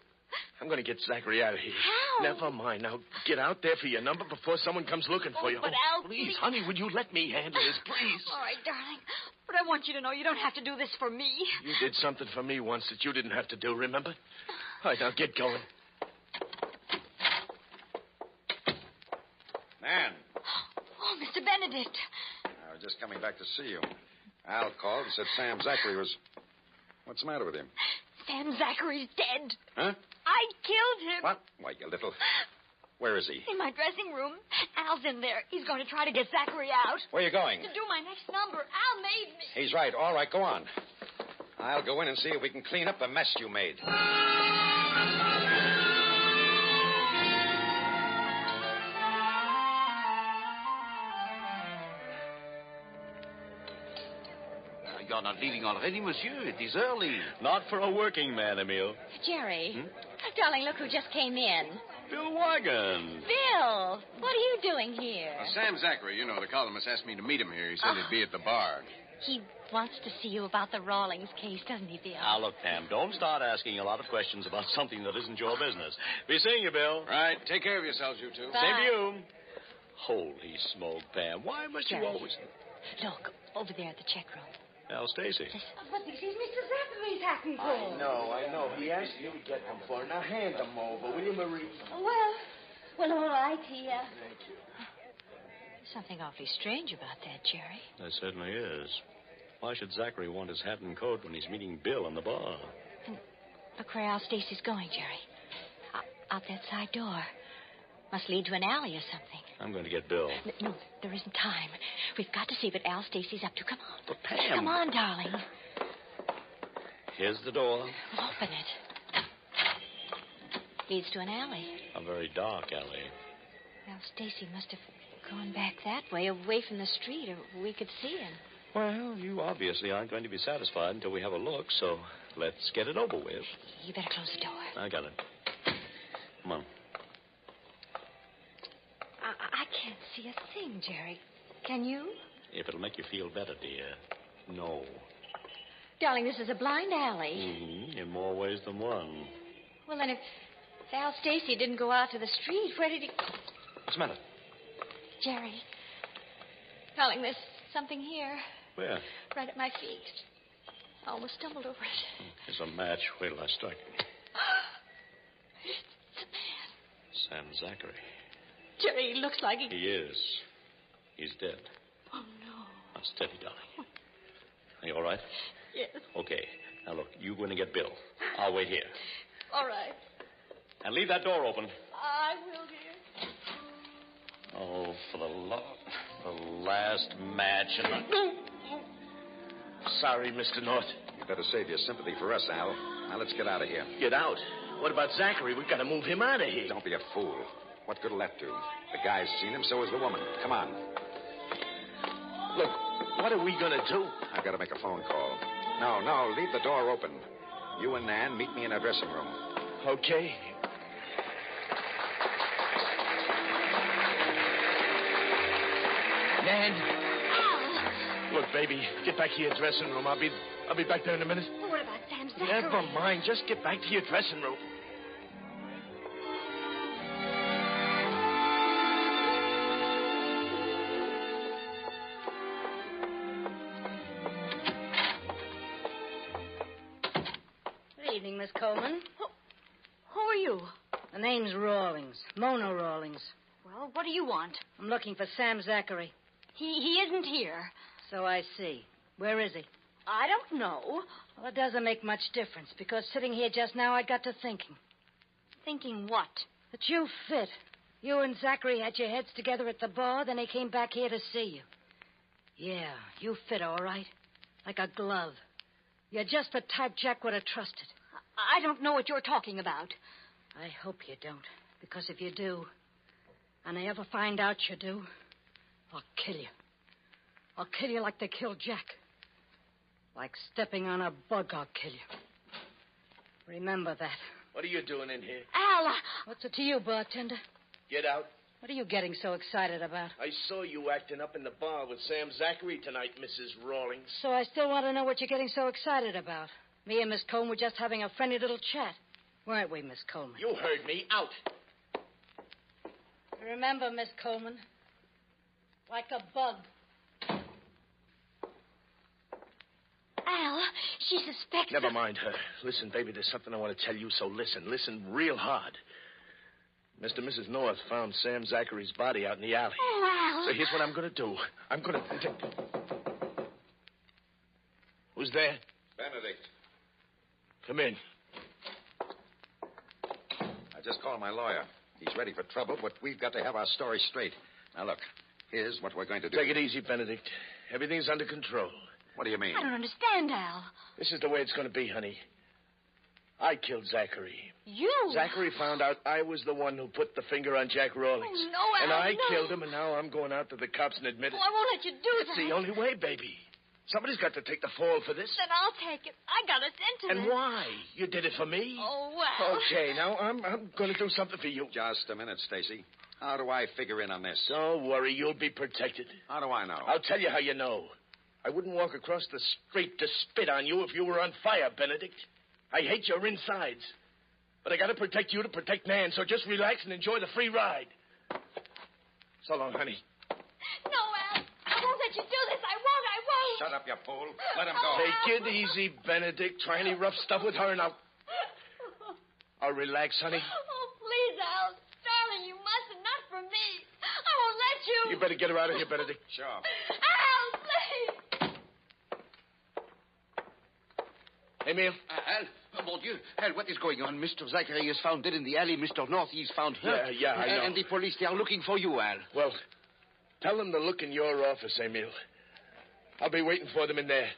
I'm going to get Zachary out of here. How? Never mind. Now, get out there for your number before someone comes looking for you. But Al, please, honey, would you let me handle this, please? All right, darling. But I want you to know you don't have to do this for me. You did something for me once that you didn't have to do, remember? All right, now get going. Man, Oh, Mr. Benedict. I was just coming back to see you. Al called and said Sam Zachary was... What's the matter with him? Sam Zachary's dead. Huh? I killed him. What? Why, you little... Where is he? In my dressing room. Al's in there. He's going to try to get Zachary out. Where are you going? To do my next number. Al made me. He's right. All right, go on. I'll go in and see if we can clean up the mess you made. You're not leaving already, monsieur. It is early. Not for a working man, Emile. Jerry. Darling, look who just came in. Bill Wagon. Bill, what are you doing here? Sam Zachary, you know, the columnist asked me to meet him here. He said he'd be at the bar. He wants to see you about the Rawlings case, doesn't he, Bill? Now, look, Pam, don't start asking a lot of questions about something that isn't your business. Be seeing you, Bill. Right. Take care of yourselves, you two. Bye. Same to you. Holy smoke, Pam. Why must you Jerry. always... Look, over there at the check room. Al Stacy. But this is Mr. Zachary's hat and coat. I know. He asked you to get them for him. Now hand them over, will you, Marie? Well, all right. He, Thank you. Something awfully strange about that, Jerry. There certainly is. Why should Zachary want his hat and coat when he's meeting Bill in the bar? Look where Al Stacy's going, Jerry. Out that side door. Must lead to an alley or something. I'm going to get Bill. No, there isn't time. We've got to see what Al Stacy's up to. Come on. But, Pam... Come on, darling. Here's the door. Open it. Leads to an alley. A very dark alley. Al Stacy must have gone back that way, away from the street, or we could see him. Well, you obviously aren't going to be satisfied until we have a look, so let's get it over with. You better close the door. I got it. Come on. I can't see a thing, Jerry. Can you? If it'll make you feel better, dear, no. Darling, this is a blind alley. Mm-hmm. In more ways than one. Well, then if Al Stacy didn't go out to the street, where did he... What's the matter? Jerry. Darling, there's something here. Where? Right at my feet. I almost stumbled over it. There's a match. Wait till I strike. It's a man. Sam Zachary. Jerry, he looks like he... He is. He's dead. Oh, no. Now, steady, darling. Are you all right? Yes. Okay. Now, look, you go in and get Bill. I'll wait here. All right. And leave that door open. I will, dear. Oh, for the last match in the... Sorry, Mr. North. You better save your sympathy for us, Al. Now, let's get out of here. Get out? What about Zachary? We've got to move him out of here. Don't be a fool. What good'll that do? The guy's seen him, so has the woman. Come on. Look, what are we going to do? I've got to make a phone call. No, leave the door open. You and Nan meet me in our dressing room. Okay. Nan. Look, baby, get back to your dressing room. I'll be back there in a minute. Well, what about Sam Zachary? Never mind. Just get back to your dressing room. Good evening, Miss Coleman. Who are you? The name's Rawlings. Mona Rawlings. Well, what do you want? I'm looking for Sam Zachary. He isn't here. So I see. Where is he? I don't know. Well, it doesn't make much difference, because sitting here just now, I got to thinking. Thinking what? That you fit. You and Zachary had your heads together at the bar, then he came back here to see you. Yeah, you fit all right. Like a glove. You're just the type Jack would have trusted. I don't know what you're talking about. I hope you don't, because if you do, and I ever find out you do, I'll kill you. I'll kill you like they killed Jack. Like stepping on a bug, I'll kill you. Remember that. What are you doing in here? Al! What's it to you, bartender? Get out. What are you getting so excited about? I saw you acting up in the bar with Sam Zachary tonight, Mrs. Rawlings. So I still want to know what you're getting so excited about. Me and Miss Coleman were just having a friendly little chat. Weren't we, Miss Coleman? You heard me. Out. Remember, Miss Coleman, like a bug. Al, she suspects... Never mind her. Listen, baby, there's something I want to tell you, so listen. Listen real hard. Mr. and Mrs. North found Sam Zachary's body out in the alley. Oh, Al. So here's what I'm going to do. I'm going to... Who's there? Benedict. Come in. I just called my lawyer. He's ready for trouble, but we've got to have our story straight. Now, look, here's what we're going to do. Take it easy, Benedict. Everything's under control. What do you mean? I don't understand, Al. This is the way it's going to be, honey. I killed Zachary. You? Zachary found out I was the one who put the finger on Jack Rawlings. Oh, no, Al, And I no. killed him, and now I'm going out to the cops and admit it. Oh, I won't let you do It's that. the only way, baby. Somebody's got to take the fall for this. Then I'll take it. I got us into And this. why? You did it for me? Oh, well. Okay, now I'm going to do something for you. Just a minute, Stacy. How do I figure in on this? Don't worry, you'll be protected. How do I know? I'll tell you how you know. I wouldn't walk across the street to spit on you if you were on fire, Benedict. I hate your insides. But I gotta protect you to protect Nan, so just relax and enjoy the free ride. So long, honey. No, Al. I won't let you do this. I won't. Shut up, you fool. Let him go. Take it easy, Benedict. Try any rough stuff with her now. I'll relax, honey. Oh, please, Al. Darling, you mustn't. Not for me. I won't let you. You better get her out of here, Benedict. Sure. Al, please. Emil? Al, oh, mon Dieu. Al, what is going on? Mr. Zachary is found dead in the alley. Mr. North, he's found hurt. Yeah, I know. And the police, they are looking for you, Al. Well, tell them to look in your office, Emil. I'll be waiting for them in there.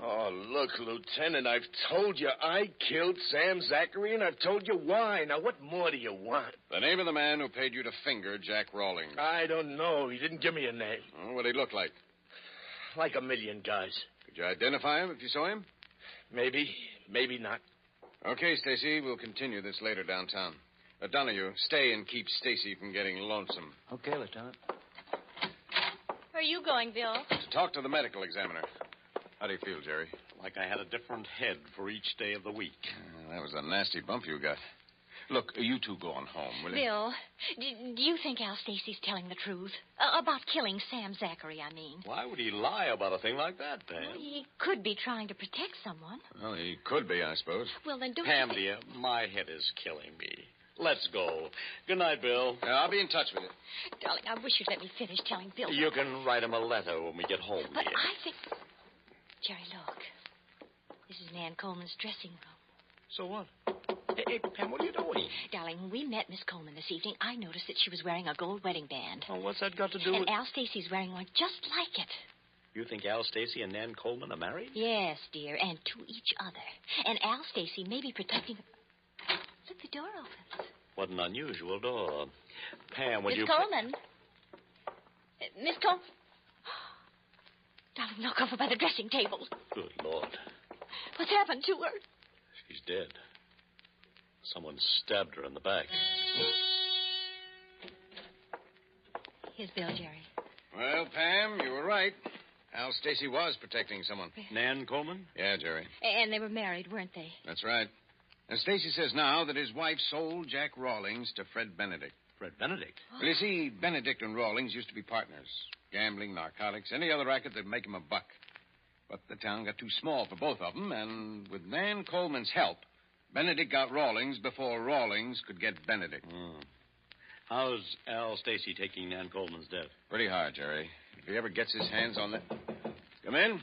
Oh, look, Lieutenant, I've told you I killed Sam Zachary, and I've told you why. Now, what more do you want? The name of the man who paid you to finger Jack Rawlings. I don't know. He didn't give me a name. Oh, what did he look like? Like a million guys. Could you identify him if you saw him? Maybe, maybe not. Okay, Stacy, we'll continue this later downtown. Donahue, stay and keep Stacy from getting lonesome. Okay, Lieutenant. Where are you going, Bill? To talk to the medical examiner. How do you feel, Jerry? Like I had a different head for each day of the week. That was a nasty bump you got. Look, you two go on home, will you? Bill, do you think Al Stacy's telling the truth? About killing Sam Zachary, I mean. Why would he lie about a thing like that, Pam? Well, he could be trying to protect someone. Well, he could be, I suppose. Well, then don't Pam, you think... dear, my head is killing me. Let's go. Good night, Bill. I'll be in touch with you. Darling, I wish you'd let me finish telling Bill. You can write him a letter when we get home, But dear. I think... Jerry, look. This is Nan Coleman's dressing room. So what? Hey, Pam, what are you doing? Darling, when we met Miss Coleman this evening, I noticed that she was wearing a gold wedding band. Oh, what's that got to do and with... Al Stacy's wearing one just like it. You think Al Stacy and Nan Coleman are married? Yes, dear, and to each other. And Al Stacy may be protecting... Look, the door opens. What an unusual door. Pam, would Miss you... Coleman. Miss Coleman. Darling, look over by the dressing table. Good Lord. What's happened to her? She's dead. Someone stabbed her in the back. Here's Bill, Jerry. Well, Pam, you were right. Al Stacy was protecting someone. Nan Coleman? Yeah, Jerry. And they were married, weren't they? That's right. And Stacy says now that his wife sold Jack Rawlings to Fred Benedict. Fred Benedict? Well, you see, Benedict and Rawlings used to be partners. Gambling, narcotics, any other racket that'd make him a buck. But the town got too small for both of them, and with Nan Coleman's help, Benedict got Rawlings before Rawlings could get Benedict. How's Al Stacy taking Nan Coleman's death? Pretty hard, Jerry. If he ever gets his hands on that... Come in.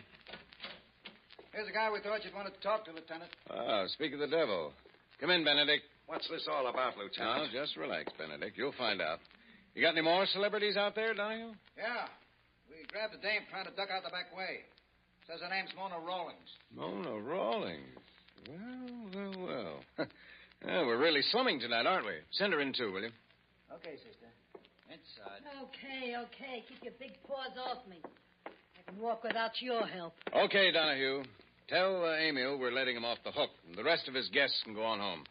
Here's a guy we thought you'd want to talk to, Lieutenant. Ah, speak of the devil. Come in, Benedict. What's this all about, Now, Lieutenant? just relax, Benedict. You'll find out. You got any more celebrities out there, Donahue? Yeah. We grabbed a dame trying to duck out the back way. Says her name's Mona Rawlings. Mona Rawlings. Well. Yeah, we're really slumming tonight, aren't we? Send her in, too, will you? Okay, sister. Inside. Okay. Keep your big paws off me. I can walk without your help. Okay, Donahue. Tell Emil we're letting him off the hook. And the rest of his guests can go on home.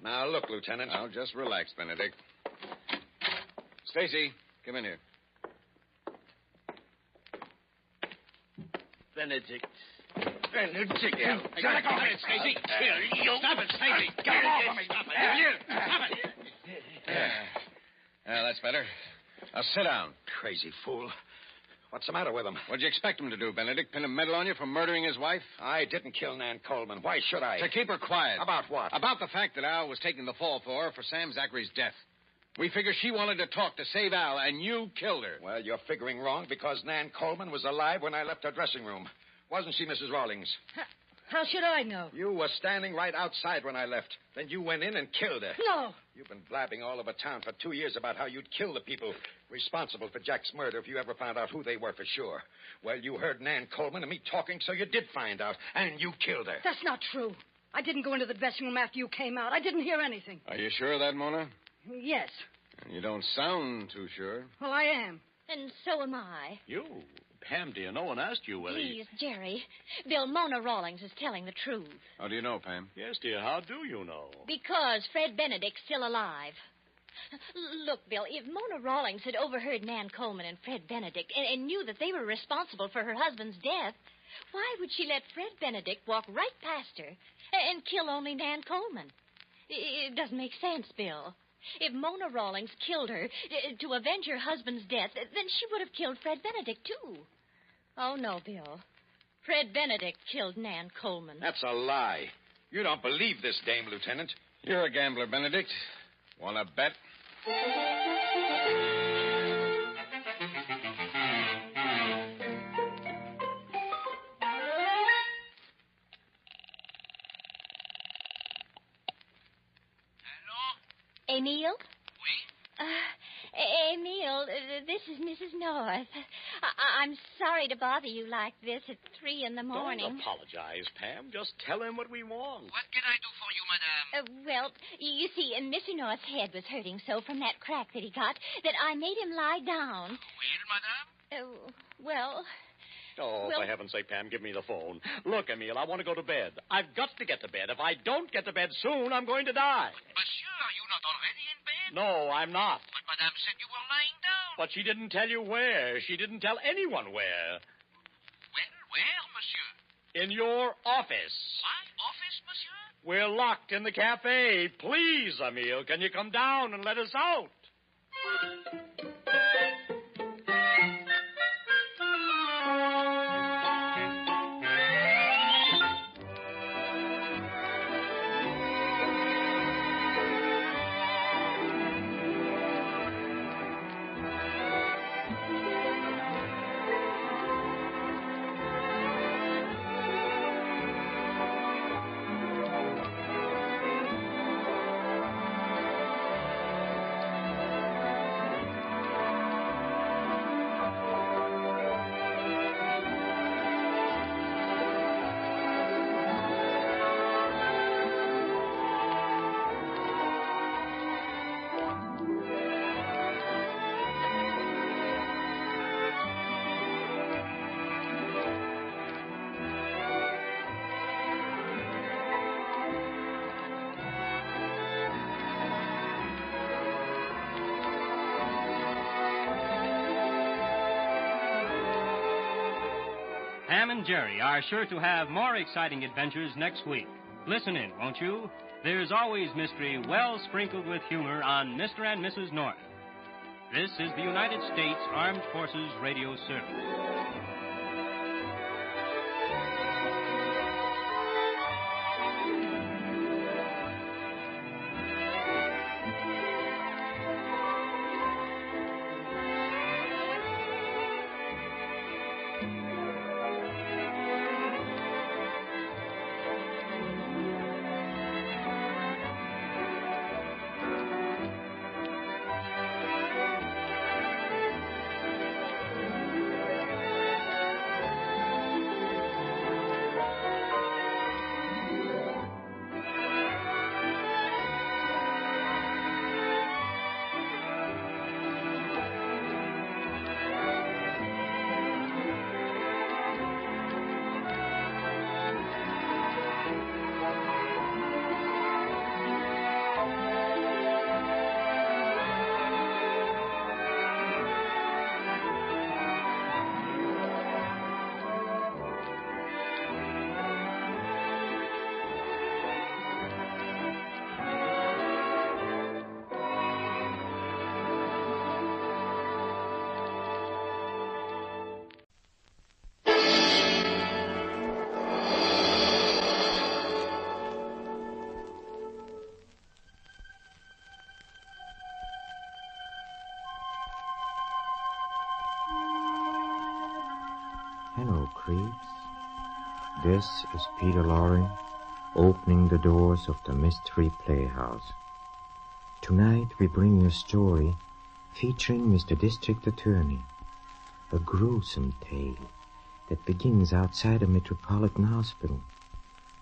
Now, look, Lieutenant. Now, just relax, Benedict. Stacy, come in here. Benedict. Yeah. Hey, let go of it, Stacy. Stop it, Stacy. Get off of me. Stop it. Yeah, that's better. Now, sit down. Crazy fool. What's the matter with him? What'd you expect him to do, Benedict? Pin a medal on you for murdering his wife? I didn't kill Nan Coleman. Why should I? To keep her quiet. About what? About the fact that Al was taking the fall for her for Sam Zachary's death. We figure she wanted to talk to save Al, and you killed her. Well, you're figuring wrong because Nan Coleman was alive when I left her dressing room. Wasn't she, Mrs. Rawlings? How should I know? You were standing right outside when I left. Then you went in and killed her. No. You've been blabbing all over town for 2 years about how you'd kill the people responsible for Jack's murder if you ever found out who they were for sure. Well, you heard Nan Coleman and me talking, so you did find out, and you killed her. That's not true. I didn't go into the dressing room after you came out. I didn't hear anything. Are you sure of that, Mona? Yes. You don't sound too sure. Well, I am. And so am I. You? Pam, dear, no one asked you whether Please, Jerry. Bill, Mona Rawlings is telling the truth. How do you know, Pam? Yes, dear, how do you know? Because Fred Benedict's still alive. Look, Bill, if Mona Rawlings had overheard Nan Coleman and Fred Benedict and knew that they were responsible for her husband's death, why would she let Fred Benedict walk right past her and kill only Nan Coleman? It doesn't make sense, Bill. If Mona Rawlings killed her to avenge her husband's death, then she would have killed Fred Benedict, too. Oh, no, Bill. Fred Benedict killed Nan Coleman. That's a lie. You don't believe this dame, Lieutenant. You're a gambler, Benedict. Want to bet? Emil? Emil, this is Mrs. North. I'm sorry to bother you like this at 3 in the morning. Don't apologize, Pam. Just tell him what we want. What can I do for you, madame? Well, you see, Mr. North's head was hurting so from that crack that he got that I made him lie down. Well, madame? Well... Oh, well, for heaven's sake, Pam, give me the phone. Look, Emil, I want to go to bed. I've got to get to bed. If I don't get to bed soon, I'm going to die. Monsieur, are you not already in bed? No, I'm not. But madame said you were lying down. But she didn't tell you where. She didn't tell anyone where. Well, where, monsieur? In your office. My office, monsieur? We're locked in the cafe. Please, Emil, can you come down and let us out? Pam and Jerry are sure to have more exciting adventures next week. Listen in, won't you? There's always mystery well sprinkled with humor on Mr. and Mrs. North. This is the United States Armed Forces Radio Service. Hello, creeps. This is Peter Lorre, opening the doors of the Mystery Playhouse. Tonight we bring you a story featuring Mr. District Attorney, a gruesome tale that begins outside a metropolitan hospital.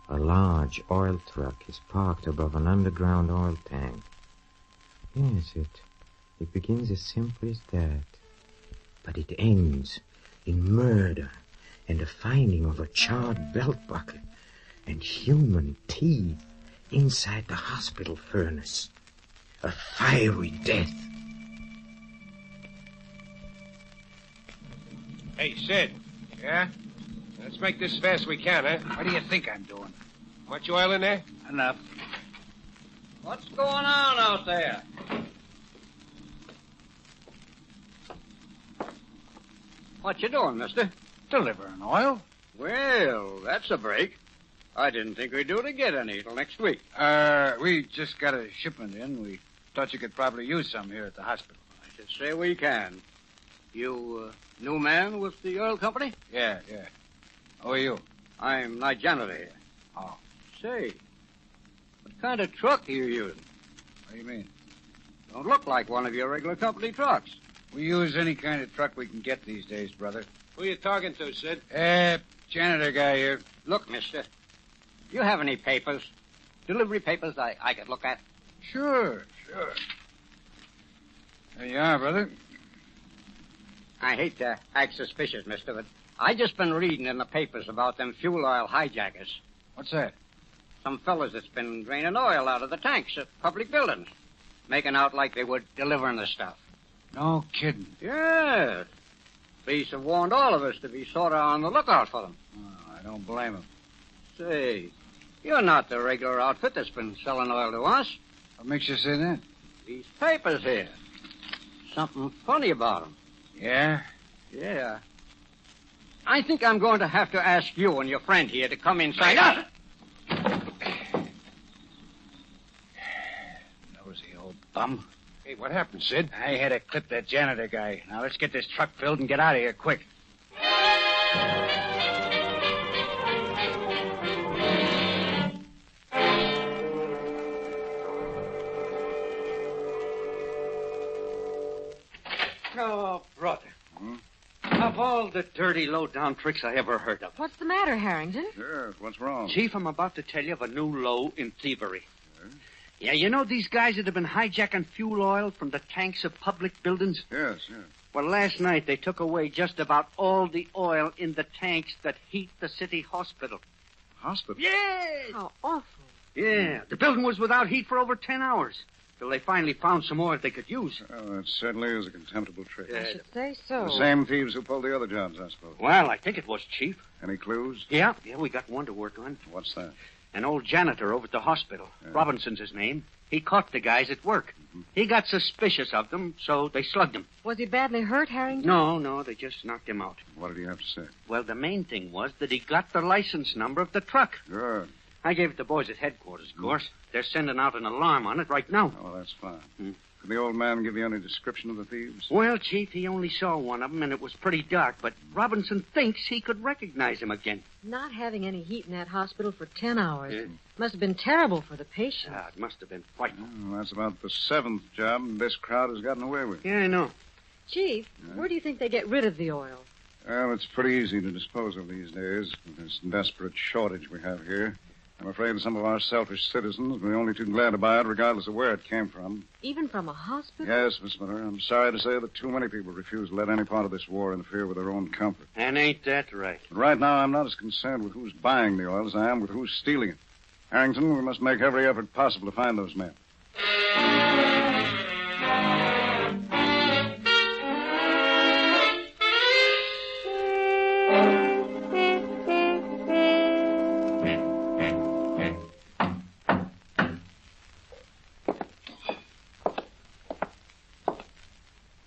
A large oil truck is parked above an underground oil tank. Yes, it begins as simple as that. But it ends in murder and the finding of a charred belt buckle and human teeth inside the hospital furnace. A fiery death. Hey, Sid. Yeah? Let's make this as fast as we can, huh? What do you think I'm doing? Much oil in there? Enough. What's going on out there? What you doing, mister? Delivering oil. Well, that's a break. I didn't think we'd do to get any till next week. We just got a shipment in. We thought you could probably use some here at the hospital. I should say we can. You, new man with the oil company? Yeah. Who are you? I'm night janitor here. Oh. Say, what kind of truck are you using? What do you mean? Don't look like one of your regular company trucks. We use any kind of truck we can get these days, brother. Who you talking to, Sid? Janitor guy here. Look, mister, do you have any papers? Delivery papers I could look at? Sure. There you are, brother. I hate to act suspicious, mister, but I just been reading in the papers about them fuel oil hijackers. What's that? Some fellas that's been draining oil out of the tanks at public buildings, making out like they were delivering the stuff. No kidding. Yes. Police have warned all of us to be sort of on the lookout for them. Oh, I don't blame them. Say, you're not the regular outfit that's been selling oil to us. What makes you say that? These papers here. Something funny about them. Yeah? Yeah. I think I'm going to have to ask you and your friend here to come inside. Nosy old bum. Hey, what happened, Sid? I had to clip that janitor guy. Now let's get this truck filled and get out of here quick. Oh, brother. Of all the dirty, low-down tricks I ever heard of. What's the matter, Harrington? Yes, what's wrong? Chief, I'm about to tell you of a new low in thievery. Yeah, you know these guys that have been hijacking fuel oil from the tanks of public buildings? Yes. Well, last night they took away just about all the oil in the tanks that heat the city hospital. Hospital? Yes! How awful. Yeah, the building was without heat for over 10 hours. Till they finally found some oil they could use. Oh, that certainly is a contemptible trick. I should say so. The same thieves who pulled the other jobs, I suppose. Well, I think it was, Chief. Any clues? Yeah, we got one to work on. What's that? An old janitor over at the hospital. Yeah. Robinson's his name. He caught the guys at work. He got suspicious of them, so they slugged him. Was he badly hurt, Harrington? No, they just knocked him out. What did he have to say? Well, the main thing was that he got the license number of the truck. Good. I gave it to boys at headquarters, of course. They're sending out an alarm on it right now. Oh, that's fine. Could the old man give you any description of the thieves? Well, Chief, he only saw one of them, and it was pretty dark, but Robinson thinks he could recognize him again. Not having any heat in that hospital for 10 hours. Yeah. Must have been terrible for the patient. It must have been frightening. Well, that's about the seventh job this crowd has gotten away with. Yeah, I know. Chief, where do you think they get rid of the oil? Well, it's pretty easy to dispose of these days with this desperate shortage we have here. I'm afraid some of our selfish citizens will be only too glad to buy it, regardless of where it came from. Even from a hospital? Yes, Miss Miller. I'm sorry to say that too many people refuse to let any part of this war interfere with their own comfort. And ain't that right? But right now, I'm not as concerned with who's buying the oil as I am with who's stealing it. Harrington, we must make every effort possible to find those men.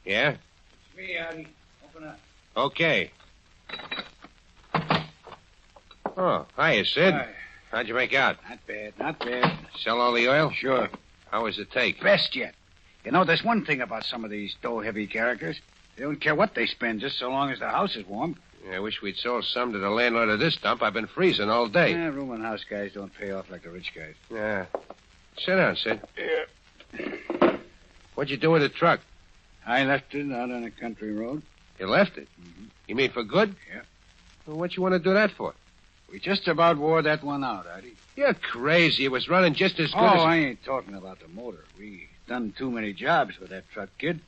Yeah? It's me, Artie. Open up. Okay. Oh, hiya, Sid. Hi. How'd you make out? Not bad. Sell all the oil? Sure. How was the take? Best yet. You know, there's one thing about some of these dough-heavy characters. They don't care what they spend, just so long as the house is warm. I wish we'd sold some to the landlord of this dump. I've been freezing all day. Yeah, room and house guys don't pay off like the rich guys. Yeah. Sit down, Sid. Yeah. What'd you do with the truck? I left it out on a country road. You left it? Mm-hmm. You mean for good? Yeah. Well, what you want to do that for? We just about wore that one out, Artie. You're crazy. It was running just as good Oh, as... I ain't talking about the motor. We done too many jobs with that truck, kid.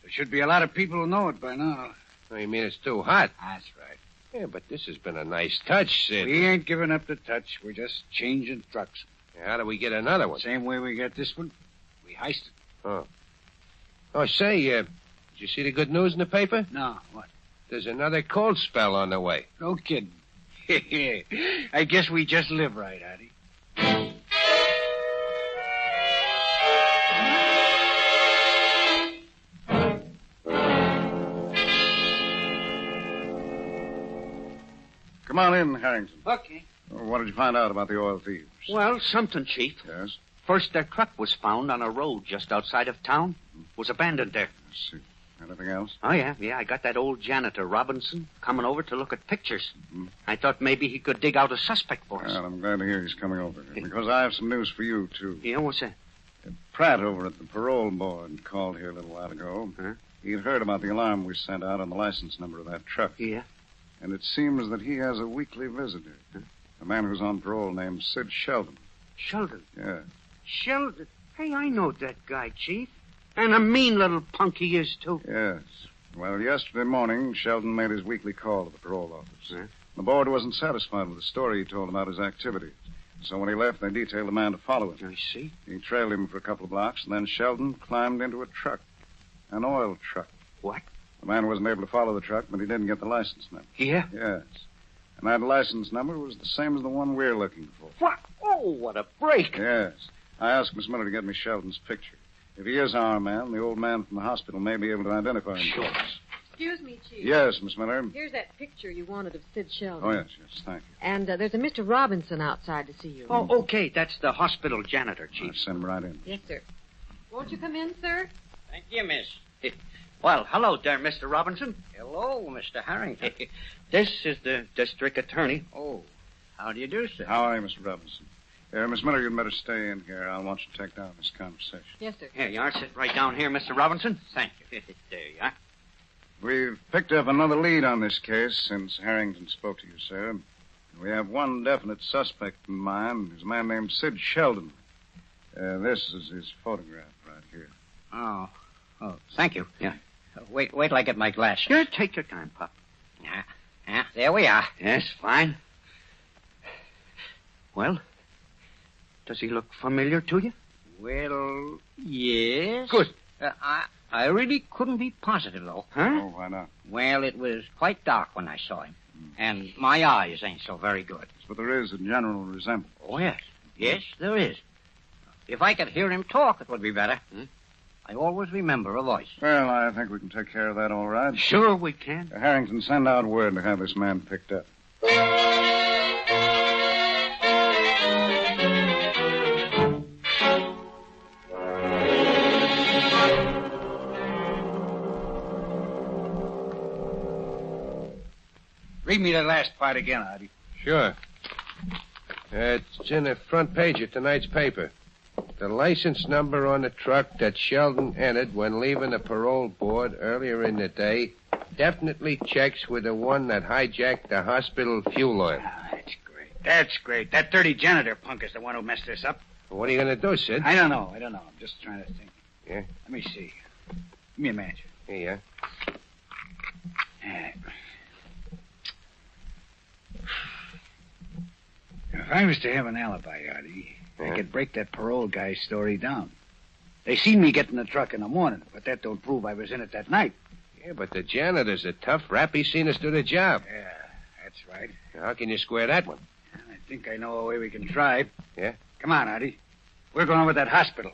There should be a lot of people who know it by now. Oh, you mean it's too hot? That's right. Yeah, but this has been a nice touch, Sid. We ain't giving up the touch. We're just changing trucks. How do we get another one? Same way we got this one. We heist it. Oh. Oh, say, did you see the good news in the paper? No, what? There's another cold spell on the way. No kidding. I guess we just live right, Artie. Come on in, Harrington. Okay. What did you find out about the oil thieves? Well, something, Chief. Yes? First, their truck was found on a road just outside of town. Was abandoned there. I see. Anything else? Oh, yeah. I got that old janitor, Robinson, coming over to look at pictures. Mm-hmm. I thought maybe he could dig out a suspect for us. Well, I'm glad to hear he's coming over here, because I have some news for you, too. Yeah, what's that? Pratt over at the parole board called here a little while ago. Huh? He'd heard about the alarm we sent out on the license number of that truck. Yeah? And it seems that he has a weekly visitor. Huh? A man who's on parole named Sid Sheldon. Sheldon? Yeah. Sheldon? Hey, I know that guy, Chief. And a mean little punk he is, too. Yes. Well, yesterday morning, Sheldon made his weekly call to the parole office. Huh? The board wasn't satisfied with the story he told about his activities. So when he left, they detailed a man to follow him. I see. He trailed him for a couple of blocks, and then Sheldon climbed into a truck. An oil truck. What? The man wasn't able to follow the truck, but he didn't get the license number. Yeah? Yes. And that license number was the same as the one we're looking for. What? Oh, what a break. Yes. I asked Miss Miller to get me Sheldon's picture. If he is our man, the old man from the hospital may be able to identify him. Sure. Excuse me, Chief. Yes, Miss Miller. Here's that picture you wanted of Sid Sheldon. Oh, yes, thank you. And there's a Mr. Robinson outside to see you. Oh, okay. That's the hospital janitor, Chief. I'll send him right in. Yes, sir. Won't you come in, sir? Thank you, miss. Well, hello there, Mr. Robinson. Hello, Mr. Harrington. This is the district attorney. Oh, how do you do, sir? How are you, Mr. Robinson? Miss Miller, you'd better stay in here. I want you to take down this conversation. Yes, sir. Here you are. Sit right down here, Mr. Robinson. Thank you. There you are. We've picked up another lead on this case since Harrington spoke to you, sir. We have one definite suspect in mind. He's a man named Sid Sheldon. This is his photograph right here. Oh, thank you. Yeah. Wait till I get my glasses. Yeah, take your time, Pop. Yeah, there we are. Yes, fine. Well, does he look familiar to you? Well, yes. Good. I really couldn't be positive, though. Huh? Oh, why not? Well, it was quite dark when I saw him. And my eyes ain't so very good. But there is a general resemblance. Oh, yes. Yes, there is. If I could hear him talk, it would be better. I always remember a voice. Well, I think we can take care of that all right. Sure we can. Harrington, send out word to have this man picked up. Read me the last part again, Artie. Sure. It's in the front page of tonight's paper. The license number on the truck that Sheldon entered when leaving the parole board earlier in the day definitely checks with the one that hijacked the hospital fuel oil. That's great. That's great. That dirty janitor punk is the one who messed this up. What are you going to do, Sid? I don't know. I'm just trying to think. Yeah? Let me see. Give me a match. Here you are. If I was to have an alibi, Artie, I could break that parole guy's story down. They seen me get in the truck in the morning, but that don't prove I was in it that night. Yeah, but the janitor's a tough rap. He's seen us do the job. Yeah, that's right. How can you square that one? I think I know a way we can try. Yeah? Come on, Artie. We're going over to that hospital.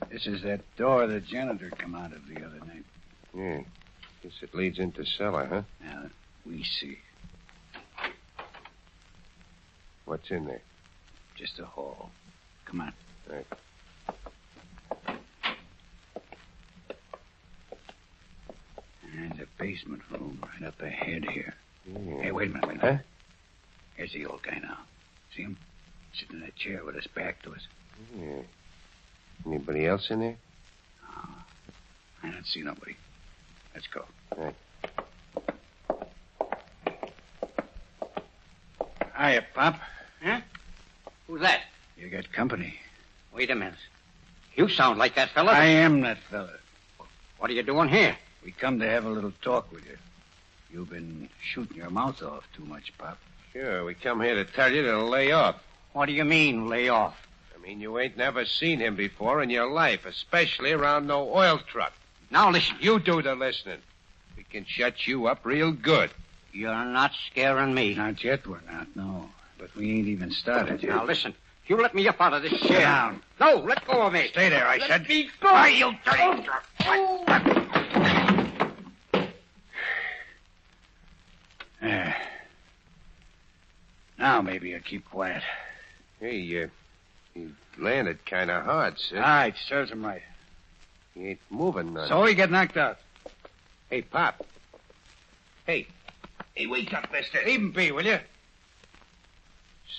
This is that door the janitor come out of the other night. Yeah. Guess it leads into cellar, huh? Now, we see. What's in there? Just a hall. Come on. Right. There's a basement room right up ahead here. Yeah. Hey, wait a minute. Huh? Here's the old guy now. See him? Sitting in that chair with his back to us. Yeah. Anybody else in there? I don't see nobody. Let's go. Right. Hiya, Pop. Huh? Who's that? You got company. Wait a minute. You sound like that fella. I am that fella. What are you doing here? We come to have a little talk with you. You've been shooting your mouth off too much, Pop. Sure, we come here to tell you to lay off. What do you mean, lay off? I mean, you ain't never seen him before in your life, especially around no oil truck. Now listen. You do the listening. We can shut you up real good. You're not scaring me. Not yet, we're not, no. But we ain't even started yet. Now listen. You let me up out of this Sit chair. down. No, let go of me. Stay there, I Let said. me go. Why, you dirty drunk. There. Now maybe you'll keep quiet. Hey, you landed kind of hard, Sid. All right, serves him right. He ain't moving none. So he get knocked out. Hey, Pop. Hey, wake up, mister. Leave him be, will you?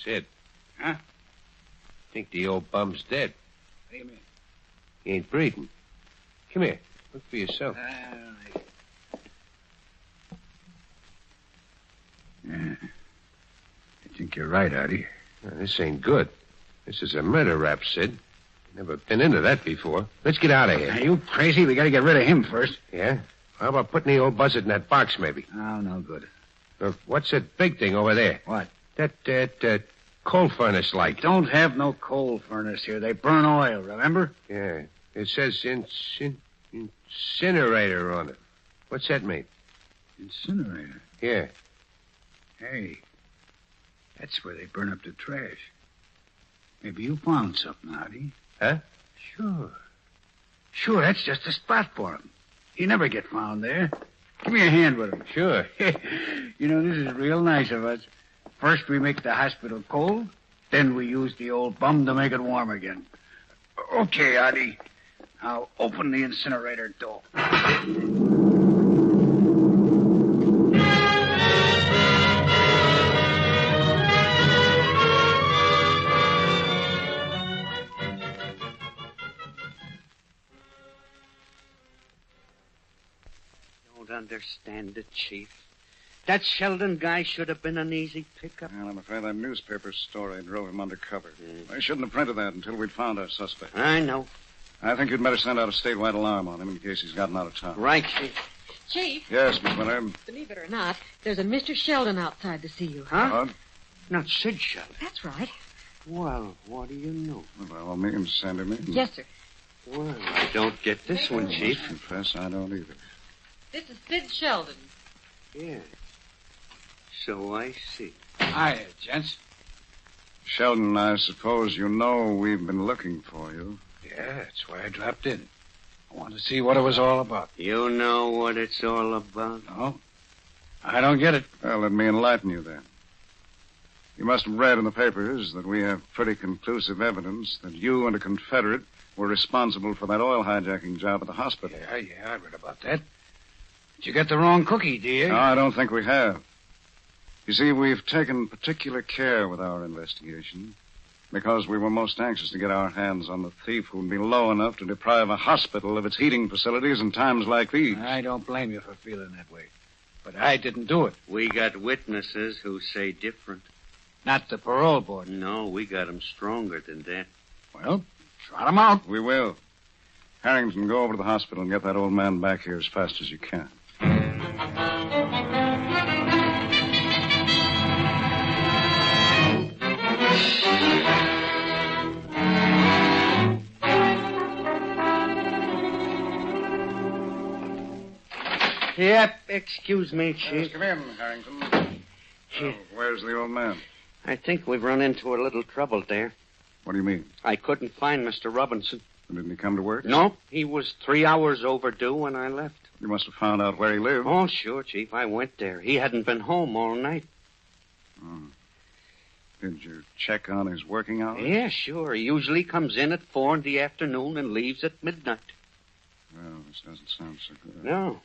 Sid. Huh? Think the old bum's dead. What do you mean? He ain't breathing. Come here. Look for yourself. Yeah. I think you're right, Artie. Now, this ain't good. This is a murder rap, Sid. Never been into that before. Let's get out of here. Are you crazy? We gotta get rid of him first. Yeah? How about putting the old buzzard in that box, maybe? Oh, no good. Look, what's that big thing over there? What? That coal furnace light. Don't have no coal furnace here. They burn oil, remember? Yeah. It says incinerator on it. What's that mean? Incinerator? Yeah. Hey, that's where they burn up the trash. Maybe you found something, Artie. Huh? Sure. Sure, that's just the spot for him. He never get found there. Give me a hand with him. Sure. You know, this is real nice of us. First we make the hospital cold, then we use the old bum to make it warm again. Okay, Artie. Now open the incinerator door. Don't understand it, Chief. That Sheldon guy should have been an easy pickup. Well, I'm afraid that newspaper story drove him undercover. They shouldn't have printed that until we'd found our suspect. I know. I think you'd better send out a statewide alarm on him in case he's gotten out of town. Right, Chief. Chief. Yes, Miss Miller. Believe it or not, there's a Mr. Sheldon outside to see you. Huh? Not Sid Sheldon. That's right. Well, what do you know? By all means, send him in. Yes, sir. Well, I don't get this one, Chief. I confess I don't either. This is Sid Sheldon. Yeah. So I see. Hiya, gents. Sheldon, I suppose you know we've been looking for you. Yeah, that's why I dropped in. I wanted to see what it was all about. You know what it's all about? No? I don't get it. Well, let me enlighten you then. You must have read in the papers that we have pretty conclusive evidence that you and a Confederate were responsible for that oil hijacking job at the hospital. Yeah, I read about that. Did you get the wrong cookie, dear? No, I don't think we have. You see, we've taken particular care with our investigation because we were most anxious to get our hands on the thief who would be low enough to deprive a hospital of its heating facilities in times like these. I don't blame you for feeling that way. But I didn't do it. We got witnesses who say different. Not the parole board. No, we got them stronger than that. Well, trot them out. We will. Harrington, go over to the hospital and get that old man back here as fast as you can. Yep, excuse me, Chief. Come in, Harrington. Oh, where's the old man? I think we've run into a little trouble there. What do you mean? I couldn't find Mr. Robinson. Didn't he come to work? No, he was 3 hours overdue when I left. You must have found out where he lived. Oh, sure, Chief. I went there. He hadn't been home all night. Oh. Did you check on his working hours? Yeah, sure. He usually comes in at 4 in the afternoon and leaves at midnight. Well, this doesn't sound so good. No.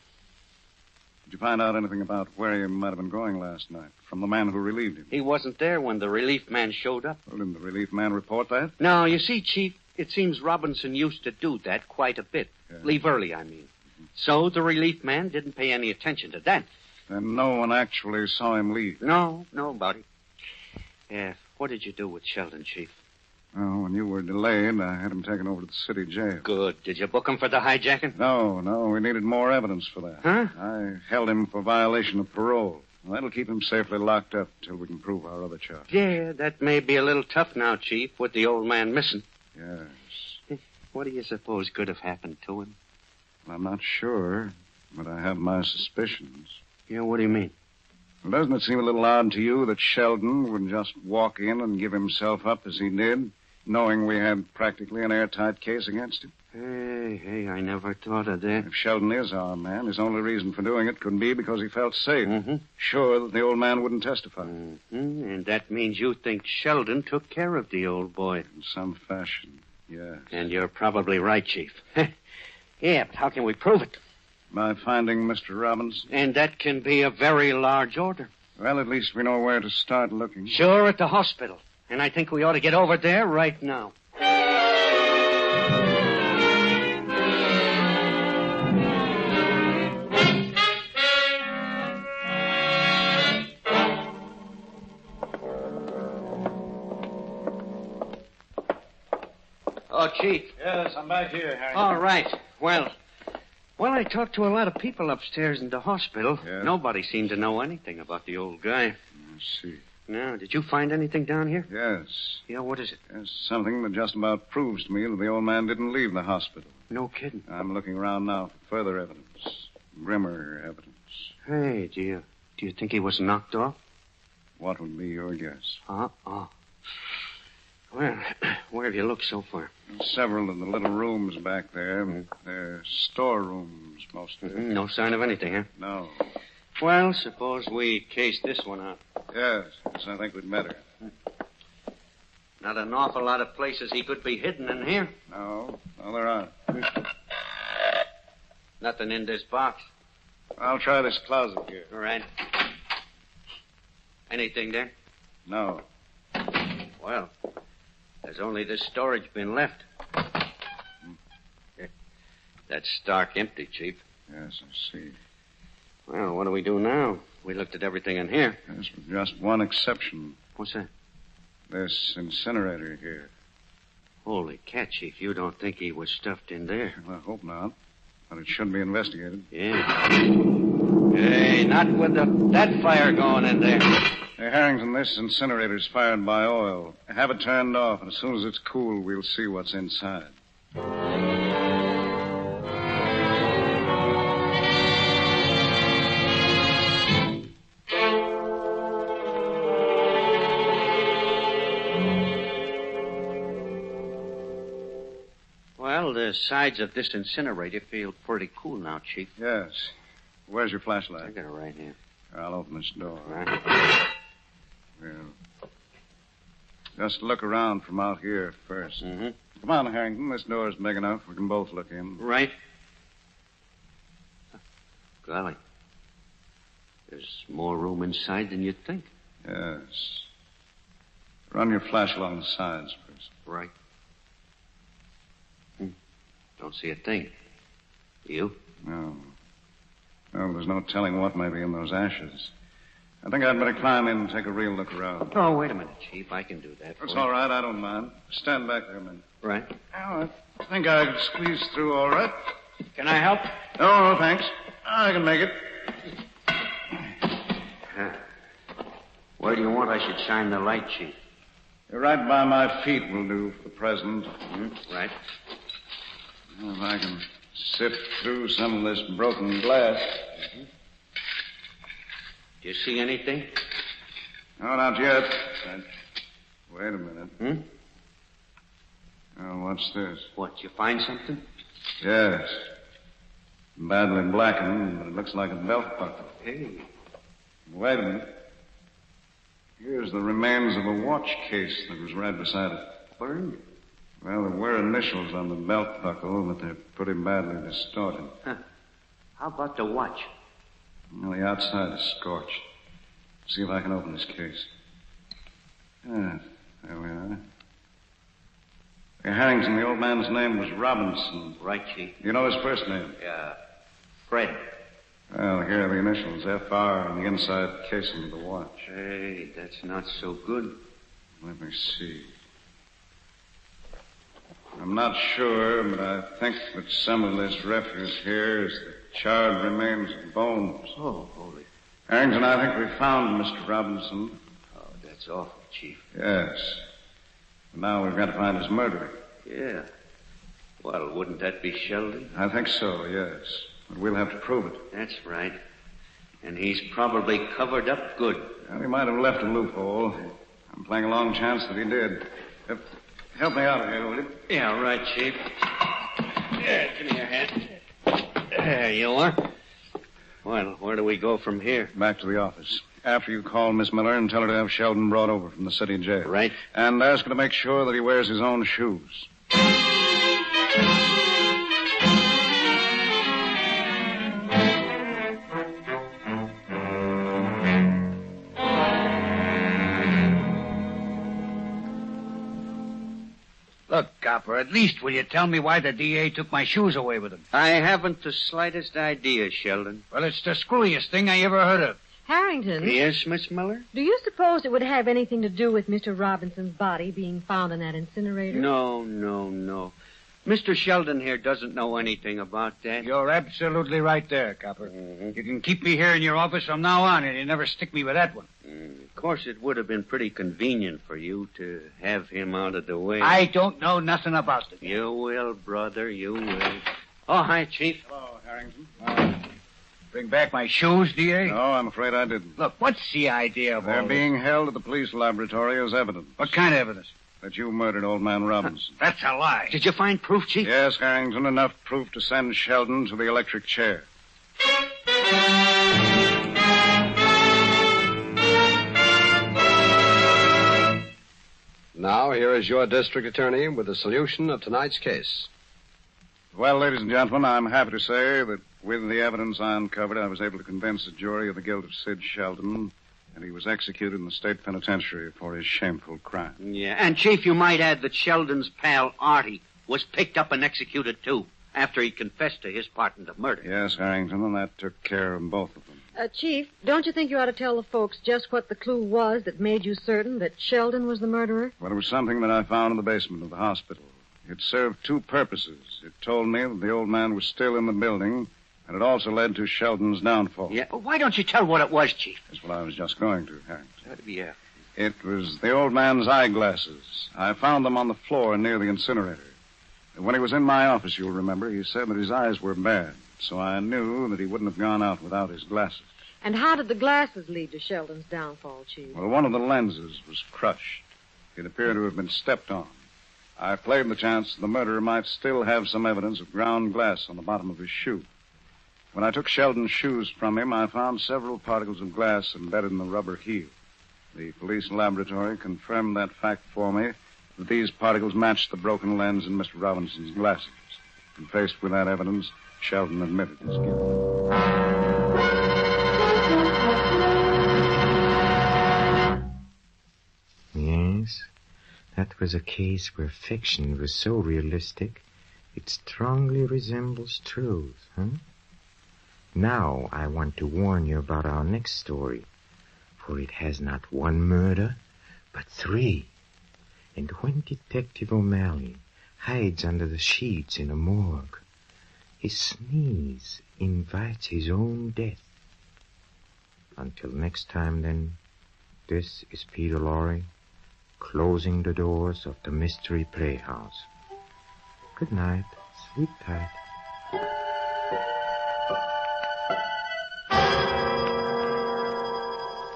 Did you find out anything about where he might have been going last night from the man who relieved him? He wasn't there when the relief man showed up. Well, didn't the relief man report that? No, you see, Chief, it seems Robinson used to do that quite a bit. Yeah. Leave early, I mean. So the relief man didn't pay any attention to that. And no one actually saw him leave. No, nobody. Yeah, what did you do with Sheldon, Chief? Oh, when you were delayed, I had him taken over to the city jail. Good. Did you book him for the hijacking? No, we needed more evidence for that. Huh? I held him for violation of parole. Well, that'll keep him safely locked up till we can prove our other charge. Yeah, that may be a little tough now, Chief, with the old man missing. Yes. What do you suppose could have happened to him? I'm not sure, but I have my suspicions. Yeah, what do you mean? Well, doesn't it seem a little odd to you that Sheldon would just walk in and give himself up as he did, knowing we had practically an airtight case against him? Hey, I never thought of that. If Sheldon is our man, his only reason for doing it could be because he felt safe, sure that the old man wouldn't testify. And that means you think Sheldon took care of the old boy. In some fashion, yes. And you're probably right, Chief. Yeah, but how can we prove it? By finding Mr. Robbins. And that can be a very large order. Well, at least we know where to start looking. Sure, at the hospital. And I think we ought to get over there right now. Oh, Chief. Yes, I'm back here, Harry. All right. Well, I talked to a lot of people upstairs in the hospital. Yeah? Nobody seemed to know anything about the old guy. I see. Now, did you find anything down here? Yes. Yeah, what is it? There's something that just about proves to me that the old man didn't leave the hospital. No kidding. I'm looking around now for further evidence. Grimmer evidence. Hey, do you think he was knocked off? What would be your guess? Oh. Well, where have you looked so far? Several of the little rooms back there. They're storerooms, mostly. No sign of anything, huh? No. Well, suppose we case this one out. Yes, I think we'd better. Not an awful lot of places he could be hidden in here. No, there aren't. Nothing in this box. I'll try this closet here. All right. Anything there? No. Well, there's only this storage bin left. That's stark empty, Chief. Yes, I see. Well, what do we do now? We looked at everything in here. Yes, with just one exception. What's that? This incinerator here. Holy cat, Chief. You don't think he was stuffed in there? Well, I hope not. But it should be investigated. Yeah. Hey, not with that fire going in there. Hey, Harrington, this incinerator's fired by oil. Have it turned off, and as soon as it's cool, we'll see what's inside. Well, the sides of this incinerator feel pretty cool now, Chief. Yes. Where's your flashlight? I got it right here. I'll open this door. Right. Well, just look around from out here first. Mm-hmm. Come on, Harrington. This door's big enough. We can both look in. Right. Golly. There's more room inside than you'd think. Yes. Run your flash along the sides first. Right. Don't see a thing. You? No. Well, there's no telling what may be in those ashes. I think I'd better climb in and take a real look around. Oh, wait a minute, Chief. I can do that. That's all right. I don't mind. Stand back there a minute. Right. Well, I think I can squeeze through all right. Can I help? No, thanks. I can make it. Where do you want I should shine the light, Chief? Right by my feet will do for the present. Right. Well, if I can sift through some of this broken glass. Do you see anything? No, not yet. Wait a minute. Oh, what's this? What, you find something? Yes. Badly blackened, but it looks like a belt buckle. Hey. Wait a minute. Here's the remains of a watch case that was right beside it. Burned? Well, there were initials on the belt buckle, but they're pretty badly distorted. Huh. How about the watch? Well, the outside is scorched. See if I can open this case. Ah, there we are. Hey, Harrington, the old man's name was Robinson. Right, Chief. You know his first name? Yeah. Fred. Well, here are the initials, FR, on the inside casing of the watch. Hey, that's not so good. Let me see. I'm not sure, but I think that some of this refuse here is the charred remains of bones. Oh, holy. Harrington, I think we found Mr. Robinson. Oh, that's awful, Chief. Yes. But now we've got to find his murderer. Yeah. Well, wouldn't that be Sheldon? I think so, yes. But we'll have to prove it. That's right. And he's probably covered up good. Well, he might have left a loophole. I'm playing a long chance that he did. Help me out of here, will you? Yeah, right, Chief. Yeah, give me your hand. There you are. Well, where do we go from here? Back to the office. After you call Miss Miller and tell her to have Sheldon brought over from the city jail. Right. And ask her to make sure that he wears his own shoes. Look, Copper, at least will you tell me why the DA took my shoes away with him? I haven't the slightest idea, Sheldon. Well, it's the screwiest thing I ever heard of. Harrington. Yes, Miss Miller? Do you suppose it would have anything to do with Mr. Robinson's body being found in that incinerator? No. Mr. Sheldon here doesn't know anything about that. You're absolutely right there, Copper. Mm-hmm. You can keep me here in your office from now on, and you never stick me with that one. Of course, it would have been pretty convenient for you to have him out of the way. I don't know nothing about it. You will, brother, you will. Oh, hi, Chief. Hello, Harrington. Bring back my shoes, D.A.? No, I'm afraid I didn't. Look, what's the idea of They're all being held at the police laboratory as evidence. What kind of evidence? That you murdered old man Robinson. That's a lie. Did you find proof, Chief? Yes, Harrington, enough proof to send Sheldon to the electric chair. Now, here is your district attorney with the solution of tonight's case. Well, ladies and gentlemen, I'm happy to say that with the evidence I uncovered, I was able to convince the jury of the guilt of Sid Sheldon, and he was executed in the state penitentiary for his shameful crime. Yeah, and Chief, you might add that Sheldon's pal, Artie, was picked up and executed, too, after he confessed to his part in the murder. Yes, Harrington, and that took care of both of them. Chief, don't you think you ought to tell the folks just what the clue was that made you certain that Sheldon was the murderer? Well, it was something that I found in the basement of the hospital. It served two purposes. It told me that the old man was still in the building, and it also led to Sheldon's downfall. Yeah, but why don't you tell what it was, Chief? That's what I was just going to, Harrington. Yeah. It was the old man's eyeglasses. I found them on the floor near the incinerator. When he was in my office, you'll remember, he said that his eyes were bad, so I knew that he wouldn't have gone out without his glasses. And how did the glasses lead to Sheldon's downfall, Chief? Well, one of the lenses was crushed. It appeared to have been stepped on. I played the chance the murderer might still have some evidence of ground glass on the bottom of his shoe. When I took Sheldon's shoes from him, I found several particles of glass embedded in the rubber heel. The police laboratory confirmed that fact for me, that these particles matched the broken lens in Mr. Robinson's glasses. And faced with that evidence, Sheldon admitted his guilt. Yes, that was a case where fiction was so realistic, it strongly resembles truth, huh? Now I want to warn you about our next story, for it has not one murder, but three. And when Detective O'Malley hides under the sheets in a morgue, his sneeze invites his own death. Until next time, then, this is Peter Lorre, closing the doors of the Mystery Playhouse. Good night. Sleep tight.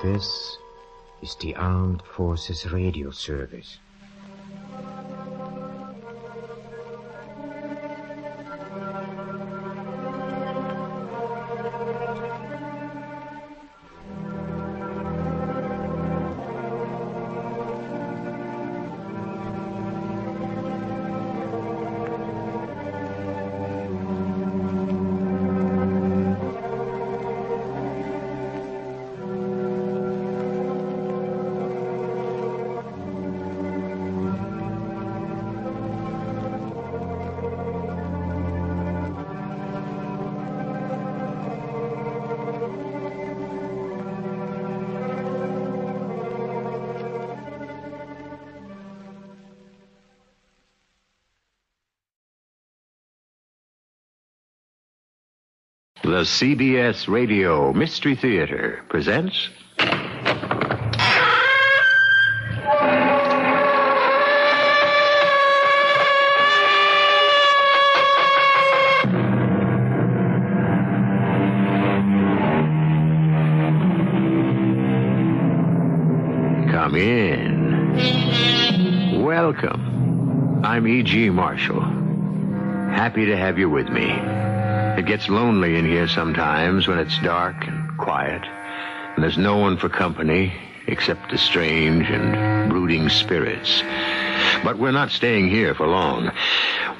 This is the Armed Forces Radio Service. The CBS Radio Mystery Theater presents... Come in. Welcome. I'm E.G. Marshall. Happy to have you with me. It gets lonely in here sometimes when it's dark and quiet, and there's no one for company except the strange and brooding spirits. But we're not staying here for long.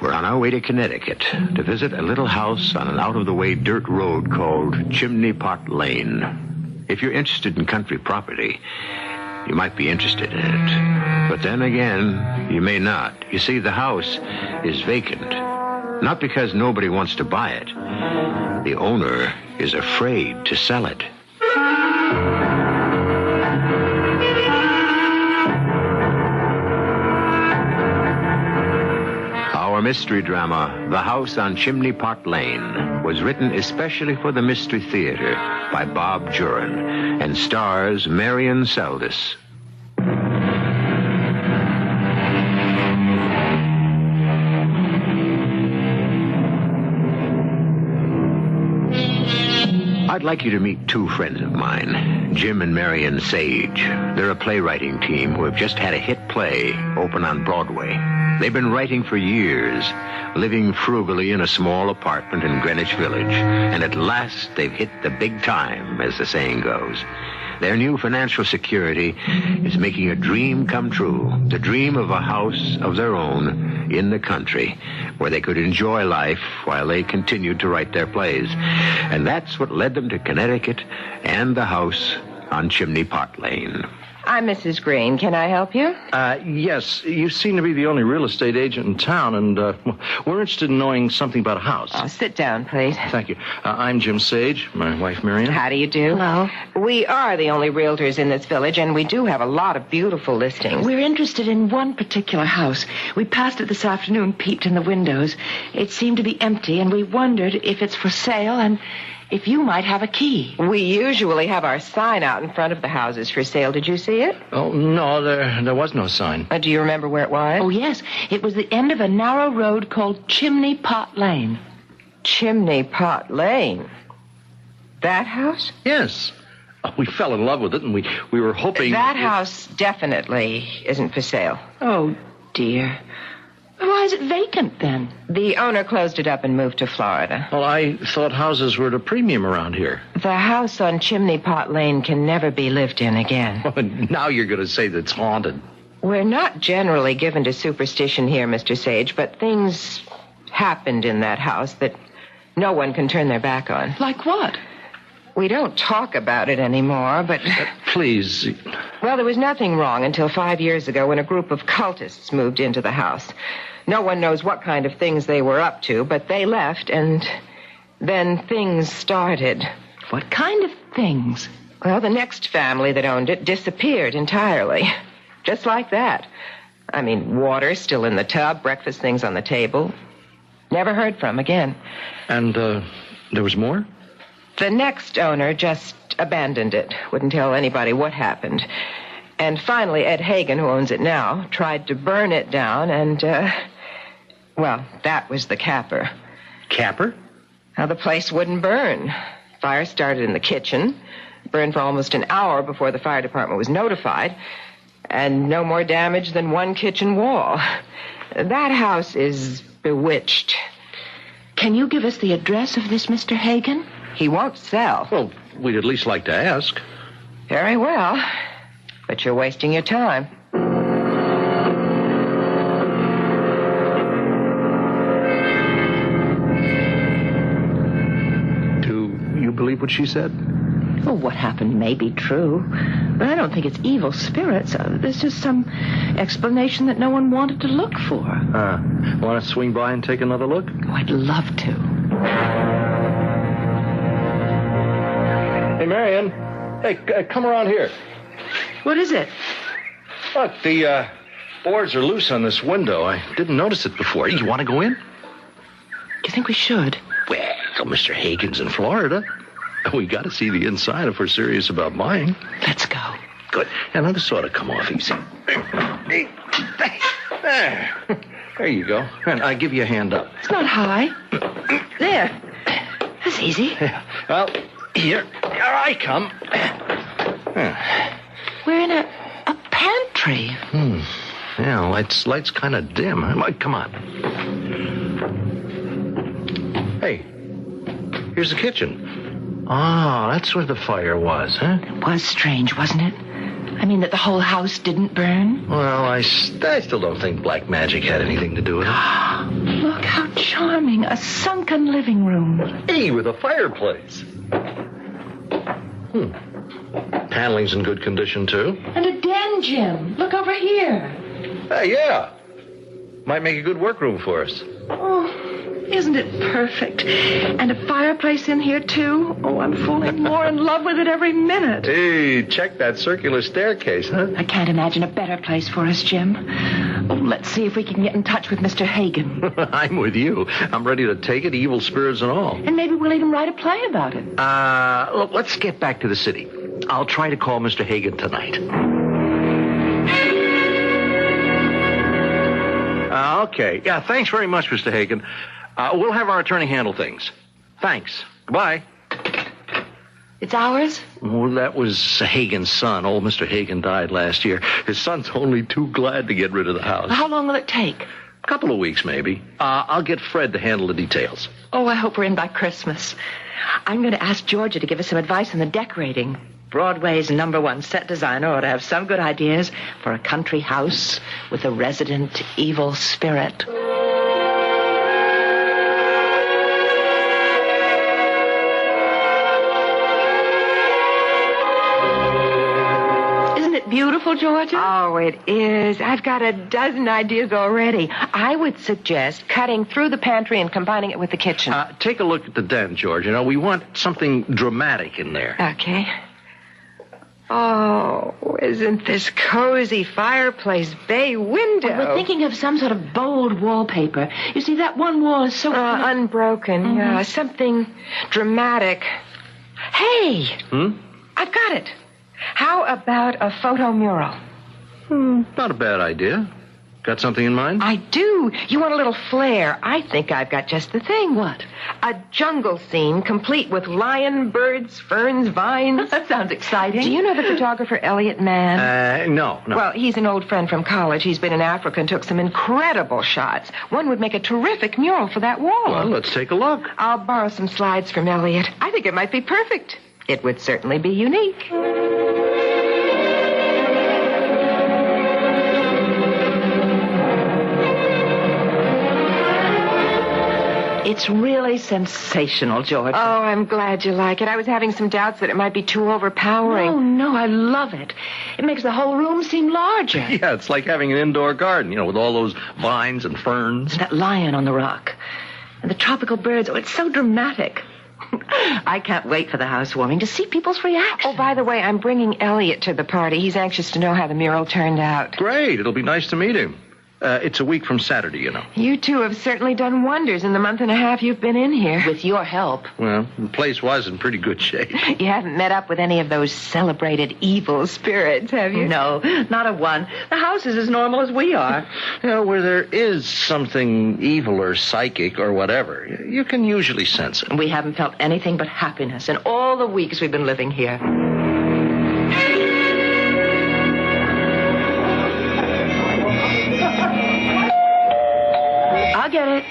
We're on our way to Connecticut to visit a little house on an out-of-the-way dirt road called Chimney Pot Lane. If you're interested in country property, you might be interested in it. But then again, you may not. You see, the house is vacant. Not because nobody wants to buy it. The owner is afraid to sell it. Our mystery drama, The House on Chimney Pot Lane, was written especially for the Mystery Theater by Bob Jurin and stars Marion Seldes. I'd like you to meet two friends of mine, Jim and Marion Sage. They're a playwriting team who have just had a hit play open on Broadway. They've been writing for years, living frugally in a small apartment in Greenwich Village, and at last they've hit the big time, as the saying goes. Their new financial security is making a dream come true, the dream of a house of their own in the country, where they could enjoy life while they continued to write their plays. And that's what led them to Connecticut and the house on Chimney Pot Lane. I'm Mrs. Green. Can I help you? Yes. You seem to be the only real estate agent in town, and we're interested in knowing something about a house. Oh, sit down, please. Thank you. I'm Jim Sage, my wife, Marion. How do you do? Hello. We are the only realtors in this village, and we do have a lot of beautiful listings. We're interested in one particular house. We passed it this afternoon, peeped in the windows. It seemed to be empty, and we wondered if it's for sale and if you might have a key. We usually have our sign out in front of the houses for sale. Did you see it? Oh, no, there was no sign. Do you remember where it was? Oh, yes. It was the end of a narrow road called Chimney Pot Lane. Chimney Pot Lane? That house? Yes. We fell in love with it, and we were hoping... That house definitely isn't for sale. Oh, dear. Why is it vacant, then? The owner closed it up and moved to Florida. Well, I thought houses were at a premium around here. The house on Chimney Pot Lane can never be lived in again. Oh, now you're going to say that it's haunted. We're not generally given to superstition here, Mr. Sage, but things happened in that house that no one can turn their back on. Like what? We don't talk about it anymore, but... Please. Well, there was nothing wrong until 5 years ago when a group of cultists moved into the house. No one knows what kind of things they were up to, but they left, and then things started. What kind of things? Well, the next family that owned it disappeared entirely. Just like that. I mean, water still in the tub, breakfast things on the table. Never heard from again. And, there was more? The next owner just abandoned it. Wouldn't tell anybody what happened. And finally, Ed Hagen, who owns it now, tried to burn it down, and, well, that was the capper. Capper? Now, the place wouldn't burn. Fire started in the kitchen, burned for almost an hour before the fire department was notified, and no more damage than one kitchen wall. That house is bewitched. Can you give us the address of this Mr. Hagen? He won't sell. Well, we'd at least like to ask. Very well. But you're wasting your time. Do you believe what she said? Well, what happened may be true, but I don't think it's evil spirits. There's just some explanation that no one wanted to look for. Want to swing by and take another look? Oh, I'd love to. Hey, Marion. Hey, come around here. What is it? Look, the boards are loose on this window. I didn't notice it before. You want to go in? Do you think we should? Well, Well, Mr. Hagen's in Florida. We got to see the inside if we're serious about buying. Let's go. Good. And now this ought to come off easy. There you go. And I give you a hand up. It's not high. There. That's easy. Yeah. Well, here I come. We're in a pantry. Yeah, light's kind of dim. Come on. Hey, here's the kitchen. Oh, that's where the fire was, huh? It was strange, wasn't it? I mean, that the whole house didn't burn? Well, I still don't think black magic had anything to do with it. Look how charming. A sunken living room. Hey, with a fireplace. Paneling's in good condition, too. And a den, Jim. Look over here. Hey, yeah. Might make a good workroom for us. Oh, isn't it perfect? And a fireplace in here, too? Oh, I'm falling more in love with it every minute. Hey, check that circular staircase, huh? I can't imagine a better place for us, Jim. Oh, let's see if we can get in touch with Mr. Hagen. I'm with you. I'm ready to take it, evil spirits and all. And maybe we'll even write a play about it. Look, let's get back to the city. I'll try to call Mr. Hagen tonight. Okay. Yeah, thanks very much, Mr. Hagen. We'll have our attorney handle things. Thanks. Goodbye. It's ours? Well, that was Hagen's son. Old Mr. Hagen died last year. His son's only too glad to get rid of the house. How long will it take? A couple of weeks, maybe. I'll get Fred to handle the details. Oh, I hope we're in by Christmas. I'm going to ask Georgia to give us some advice on the decorating. Broadway's #1 set designer ought to have some good ideas for a country house with a resident evil spirit. Isn't it beautiful, Georgia? Oh, it is. I've got a dozen ideas already. I would suggest cutting through the pantry and combining it with the kitchen. Take a look at the den, George. You know, we want something dramatic in there. Okay. Oh, isn't this cozy fireplace bay window? We're thinking of some sort of bold wallpaper. You see, that one wall is so... unbroken. Mm-hmm. Yeah, something dramatic. Hey! I've got it. How about a photo mural? Not a bad idea. Got something in mind? I do. You want a little flair. I think I've got just the thing. What? A jungle scene complete with lion, birds, ferns, vines. That sounds exciting. Do you know the photographer Elliot Mann? No. Well, he's an old friend from college. He's been in Africa and took some incredible shots. One would make a terrific mural for that wall. Well, let's take a look. I'll borrow some slides from Elliot. I think it might be perfect. It would certainly be unique. It's really sensational, George. Oh, I'm glad you like it. I was having some doubts that it might be too overpowering. No, I love it. It makes the whole room seem larger. Yeah, it's like having an indoor garden, with all those vines and ferns. And that lion on the rock. And the tropical birds. Oh, it's so dramatic. I can't wait for the housewarming to see people's reaction. Oh, by the way, I'm bringing Elliot to the party. He's anxious to know how the mural turned out. Great. It'll be nice to meet him. It's a week from Saturday, You two have certainly done wonders in the month and a half you've been in here. With your help. Well, the place was in pretty good shape. You haven't met up with any of those celebrated evil spirits, have you? No, not a one. The house is as normal as we are. Where there is something evil or psychic or whatever, you can usually sense it. We haven't felt anything but happiness in all the weeks we've been living here. I'll get it.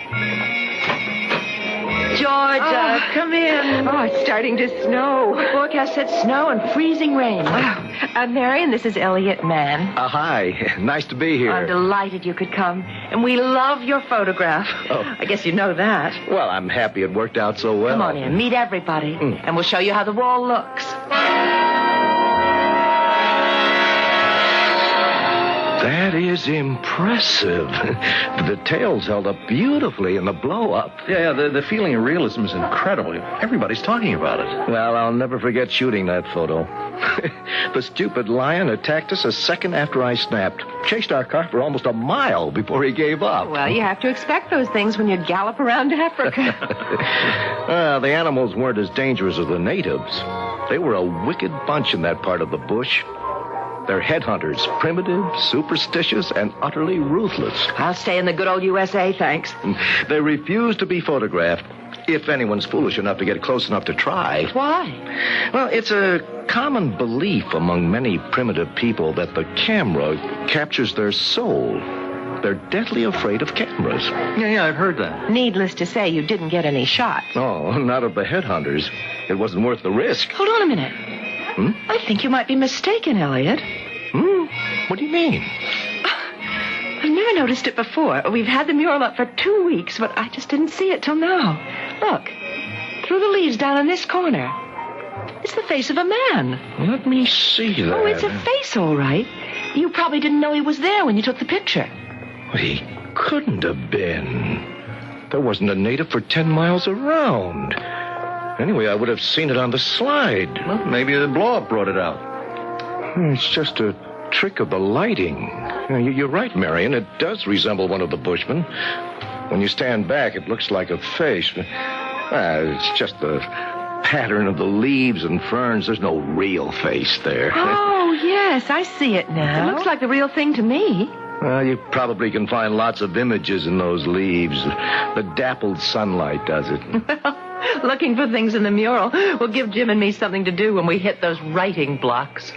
Georgia, come in. Oh, it's starting to snow. The forecast said snow and freezing rain. Marion, this is Elliot Mann. Hi. Nice to be here. I'm delighted you could come. And we love your photograph. Oh. I guess you know that. Well, I'm happy it worked out so well. Come on in. Meet everybody. And we'll show you how the wall looks. That is impressive. The details held up beautifully in the blow-up. Yeah, the feeling of realism is incredible. Everybody's talking about it. Well, I'll never forget shooting that photo. The stupid lion attacked us a second after I snapped. Chased our car for almost a mile before he gave up. Well, you have to expect those things when you gallop around Africa. The animals weren't as dangerous as the natives. They were a wicked bunch in that part of the bush. They're headhunters, primitive, superstitious, and utterly ruthless. I'll stay in the good old USA, thanks. They refuse to be photographed, if anyone's foolish enough to get close enough to try. Why? Well, it's a common belief among many primitive people that the camera captures their soul. They're deadly afraid of cameras. Yeah, I've heard that. Needless to say, you didn't get any shots. Oh, not of the headhunters. It wasn't worth the risk. Hold on a minute. I think you might be mistaken, Elliot. What do you mean? I've never noticed it before. We've had the mural up for 2 weeks, but I just didn't see it till now. Look, through the leaves down in this corner. It's the face of a man. Let me see that. Oh, it's a face, all right. You probably didn't know he was there when you took the picture. He couldn't have been. There wasn't a native for 10 miles around. Anyway, I would have seen it on the slide. Well, maybe the blow-up brought it out. It's just a trick of the lighting. You're right, Marion. It does resemble one of the bushmen. When you stand back, it looks like a face. It's just the pattern of the leaves and ferns. There's no real face there. Oh, yes, I see it now. It looks like the real thing to me. Well, you probably can find lots of images in those leaves. The dappled sunlight does it. Well, looking for things in the mural will give Jim and me something to do when we hit those writing blocks.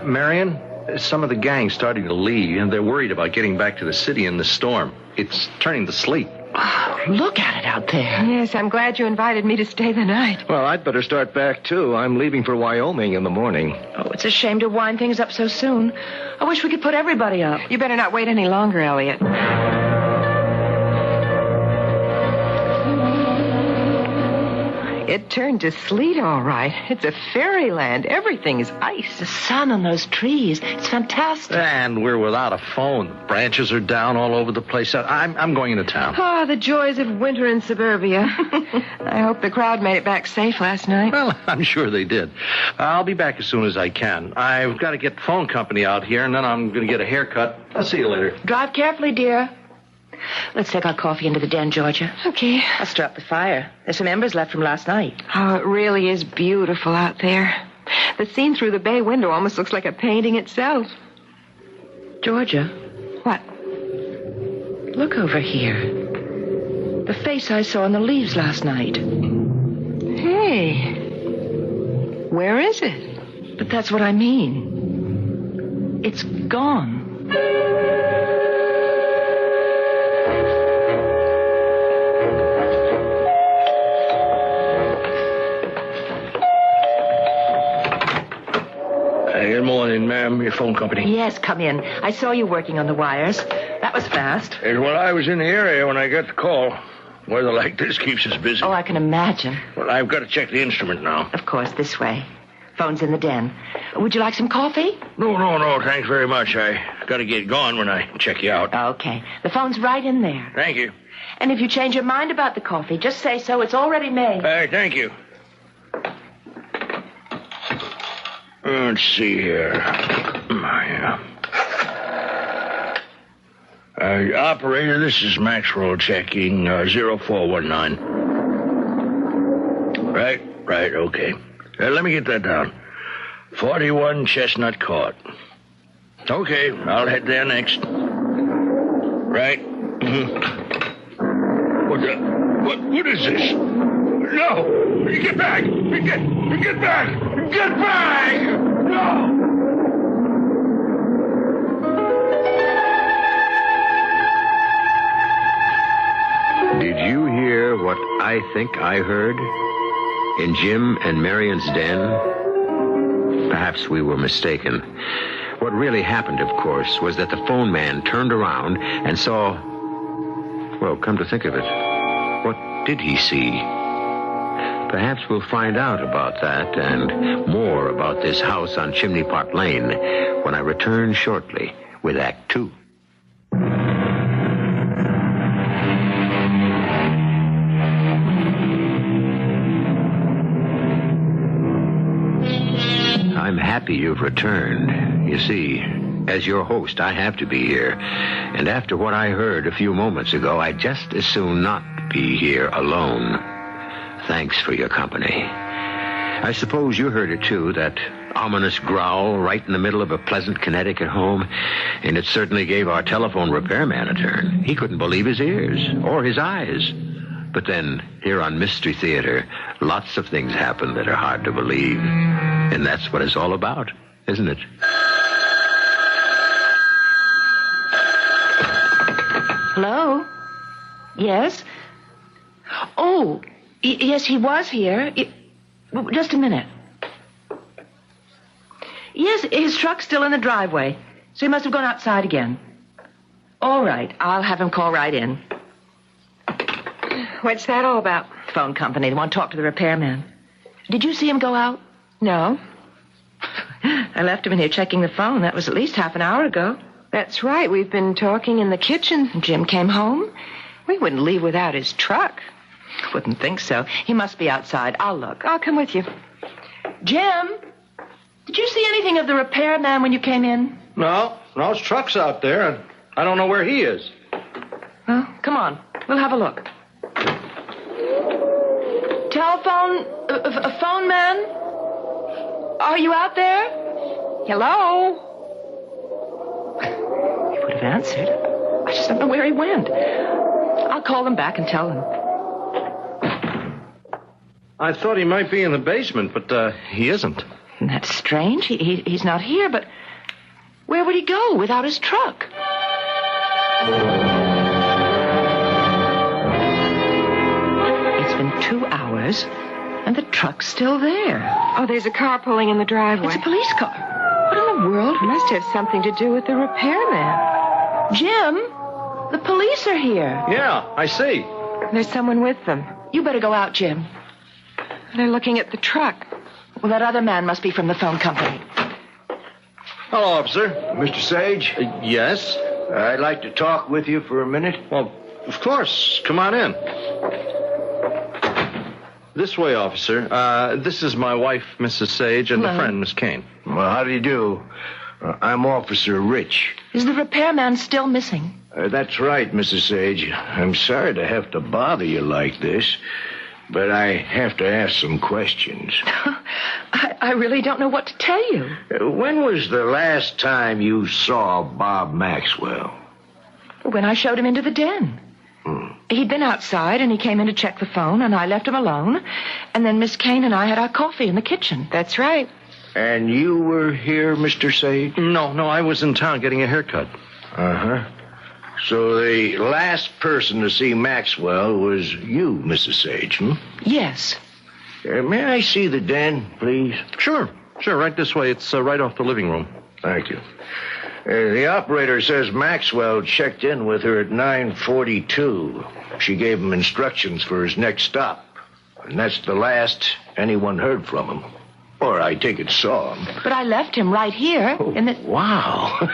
Marion, some of the gang's starting to leave, and they're worried about getting back to the city in the storm. It's turning to sleet. Oh, look at it out there. Yes, I'm glad you invited me to stay the night. Well, I'd better start back, too. I'm leaving for Wyoming in the morning. Oh, it's a shame to wind things up so soon. I wish we could put everybody up. You better not wait any longer, Elliot. It turned to sleet, all right. It's a fairyland. Everything is ice. The sun on those trees. It's fantastic. And we're without a phone. The branches are down all over the place. I'm going into town. Oh, the joys of winter in suburbia. I hope the crowd made it back safe last night. Well, I'm sure they did. I'll be back as soon as I can. I've got to get the phone company out here, and then I'm going to get a haircut. I'll see you later. Drive carefully, dear. Let's take our coffee into the den, Georgia. Okay. I'll stir up the fire. There's some embers left from last night. Oh, it really is beautiful out there. The scene through the bay window almost looks like a painting itself. Georgia. What? Look over here. The face I saw in the leaves last night. Hey. Where is it? But that's what I mean. It's gone. Good morning, ma'am. Your phone company. Yes, come in. I saw you working on the wires. That was fast. Well, I was in the area when I got the call. Weather like this keeps us busy. Oh, I can imagine. Well, I've got to check the instrument now. Of course, this way. Phone's in the den. Would you like some coffee? No, thanks very much. I got to get going when I check you out. Okay. The phone's right in there. Thank you. And if you change your mind about the coffee, just say so. It's already made. Thank you. Let's see here. Operator, this is Maxwell checking 0419. Right, okay. Let me get that down. 41 Chestnut Court. Okay, I'll head there next. Right. What is this? No! Get back! Get back! Get back! No! Did you hear what I think I heard? In Jim and Marion's den? Perhaps we were mistaken. What really happened, of course, was that the phone man turned around and saw... Well, come to think of it, what did he see? Perhaps we'll find out about that and more about this house on Chimney Pot Lane when I return shortly with Act 2. I'm happy you've returned. You see, as your host, I have to be here. And after what I heard a few moments ago, I'd just as soon not be here alone. Thanks for your company. I suppose you heard it, too, that ominous growl right in the middle of a pleasant Connecticut home. And it certainly gave our telephone repairman a turn. He couldn't believe his ears or his eyes. But then, here on Mystery Theater, lots of things happen that are hard to believe. And that's what it's all about, isn't it? Hello? Yes? Oh, yes, he was here. Just a minute. Yes, his truck's still in the driveway, so he must have gone outside again. All right, I'll have him call right in. What's that all about? Phone company. They want to talk to the repairman. Did you see him go out? No. I left him in here checking the phone. That was at least half an hour ago. That's right. We've been talking in the kitchen. Jim came home. We wouldn't leave without his truck. Wouldn't think so. He must be outside. I'll look. I'll come with you. Jim, did you see anything of the repairman when you came in? No, his truck's out there, and I don't know where he is. Well, come on. We'll have a look. Telephone, phone man? Are you out there? Hello? He would have answered. I just don't know where he went. I'll call him back and tell him. I thought he might be in the basement, but he isn't. That's strange. He's not here, but where would he go without his truck? It's been 2 hours, and the truck's still there. Oh, there's a car pulling in the driveway. It's a police car. What in the world? It must have something to do with the repairman. Jim, the police are here. Yeah, I see. There's someone with them. You better go out, Jim. They're looking at the truck. Well, that other man must be from the phone company. Hello, officer. Mr. Sage? Yes? I'd like to talk with you for a minute. Well, of course. Come on in. This way, officer. This is my wife, Mrs. Sage, and Hello. a friend, Miss Kane. Well, how do you do? I'm Officer Rich. Is the repairman still missing? That's right, Mrs. Sage. I'm sorry to have to bother you like this, but I have to ask some questions. I really don't know what to tell you. When was the last time you saw Bob Maxwell? When I showed him into the den. He'd been outside, and he came in to check the phone, and I left him alone. And then Miss Kane and I had our coffee in the kitchen. That's right. And you were here, Mr. Sage? No, I was in town getting a haircut. Uh-huh. So the last person to see Maxwell was you, Mrs. Sage, hmm? Yes. May I see the den, please? Sure, right this way. It's right off the living room. Thank you. The operator says Maxwell checked in with her at 9:42. She gave him instructions for his next stop. And that's the last anyone heard from him. Or I take it saw him. But I left him right here in the... Wow.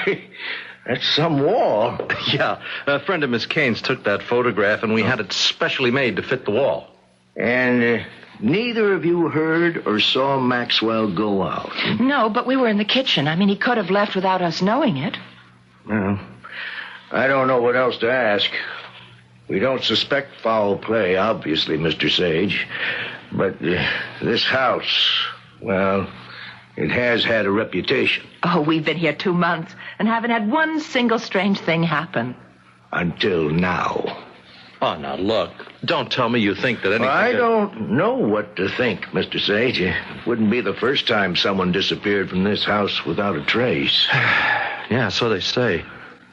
That's some wall. Yeah, a friend of Miss Kane's took that photograph, and we had it specially made to fit the wall. And neither of you heard or saw Maxwell go out? No, but we were in the kitchen. I mean, he could have left without us knowing it. Well, I don't know what else to ask. We don't suspect foul play, obviously, Mr. Sage. But this house, well, it has had a reputation. Oh, we've been here 2 months and haven't had one single strange thing happen. Until now. Oh, now, look. Don't tell me you think that anything... I don't know what to think, Mr. Sage. It wouldn't be the first time someone disappeared from this house without a trace. Yeah, so they say.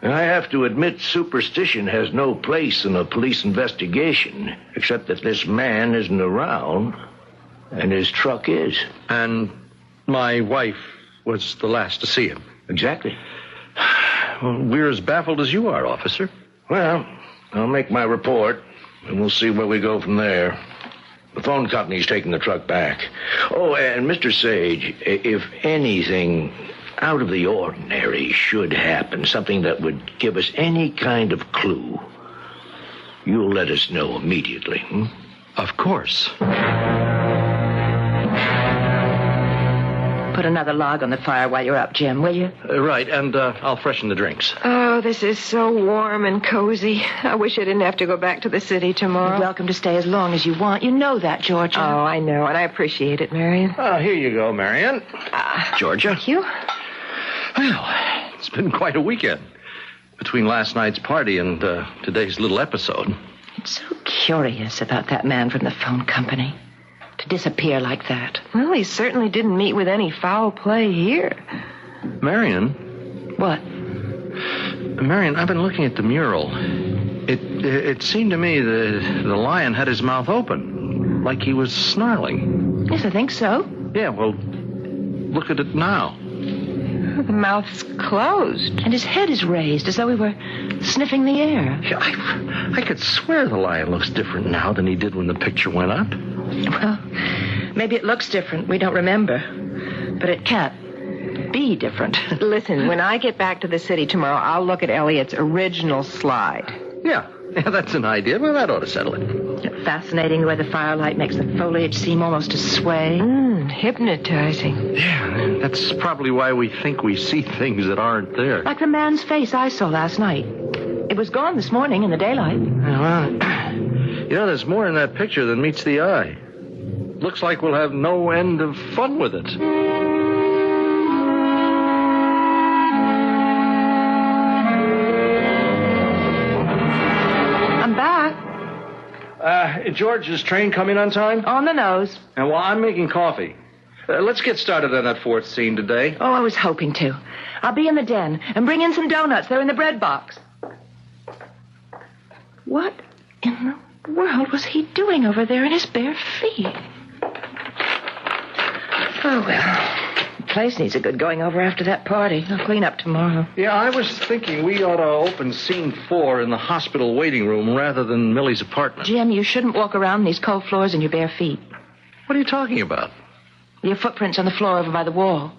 And I have to admit, superstition has no place in a police investigation, except that this man isn't around, and his truck is. And my wife was the last to see him. Exactly. Well, we're as baffled as you are, officer. Well, I'll make my report, and we'll see where we go from there. The phone company's taking the truck back. Oh, and Mr. Sage, if anything out of the ordinary should happen, something that would give us any kind of clue, you'll let us know immediately. Of course. Put another log on the fire while you're up, Jim, will you? Right, and I'll freshen the drinks. Oh, this is so warm and cozy. I wish I didn't have to go back to the city tomorrow. You're welcome to stay as long as you want. You know that, Georgia. Oh, I know, and I appreciate it, Marion. Oh, here you go, Marion. Georgia. Thank you. Well, it's been quite a weekend. Between last night's party and today's little episode. It's so curious about that man from the phone company. To disappear like that. Well, he certainly didn't meet with any foul play here. Marion? What? Marion, I've been looking at the mural. It seemed to me the lion had his mouth open, like he was snarling. Yes, I think so. Yeah, well, look at it now. The mouth's closed, and his head is raised as though he were sniffing the air. Yeah, I could swear the lion looks different now than he did when the picture went up. Well, maybe it looks different. We don't remember. But it can't be different. Listen, when I get back to the city tomorrow, I'll look at Elliot's original slide. Yeah, that's an idea. Well, that ought to settle it. Fascinating the way the firelight makes the foliage seem almost to sway. Hypnotizing. Yeah, that's probably why we think we see things that aren't there. Like the man's face I saw last night. It was gone this morning in the daylight. Well, there's more in that picture than meets the eye. Looks like we'll have no end of fun with it. I'm back. George, is train coming on time? On the nose. And while I'm making coffee. Let's get started on that fourth scene today. Oh, I was hoping to. I'll be in the den and bring in some donuts. They're in the bread box. What in the world was he doing over there in his bare feet? Oh, well, the place needs a good going over after that party. I'll clean up tomorrow. Yeah, I was thinking we ought to open scene 4 in the hospital waiting room rather than Millie's apartment. Jim, you shouldn't walk around these cold floors in your bare feet. What are you talking about? Your footprints on the floor over by the wall.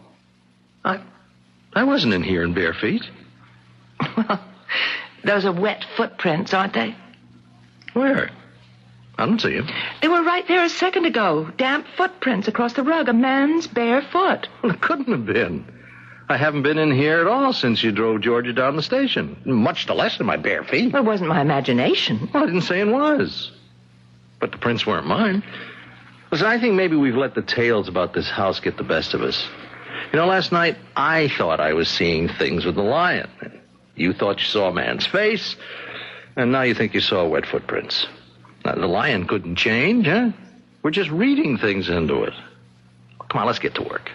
I wasn't in here in bare feet. Well, those are wet footprints, aren't they? Where? I don't see them. They were right there a second ago. Damp footprints across the rug. A man's bare foot. Well, it couldn't have been. I haven't been in here at all since you drove Georgia down the station. Much the less in my bare feet. Well, it wasn't my imagination. Well, I didn't say it was. But the prints weren't mine. Listen, I think maybe we've let the tales about this house get the best of us. Last night I thought I was seeing things with the lion. You thought you saw a man's face, and now you think you saw wet footprints. Now, the lion couldn't change, huh? We're just reading things into it. Come on, let's get to work.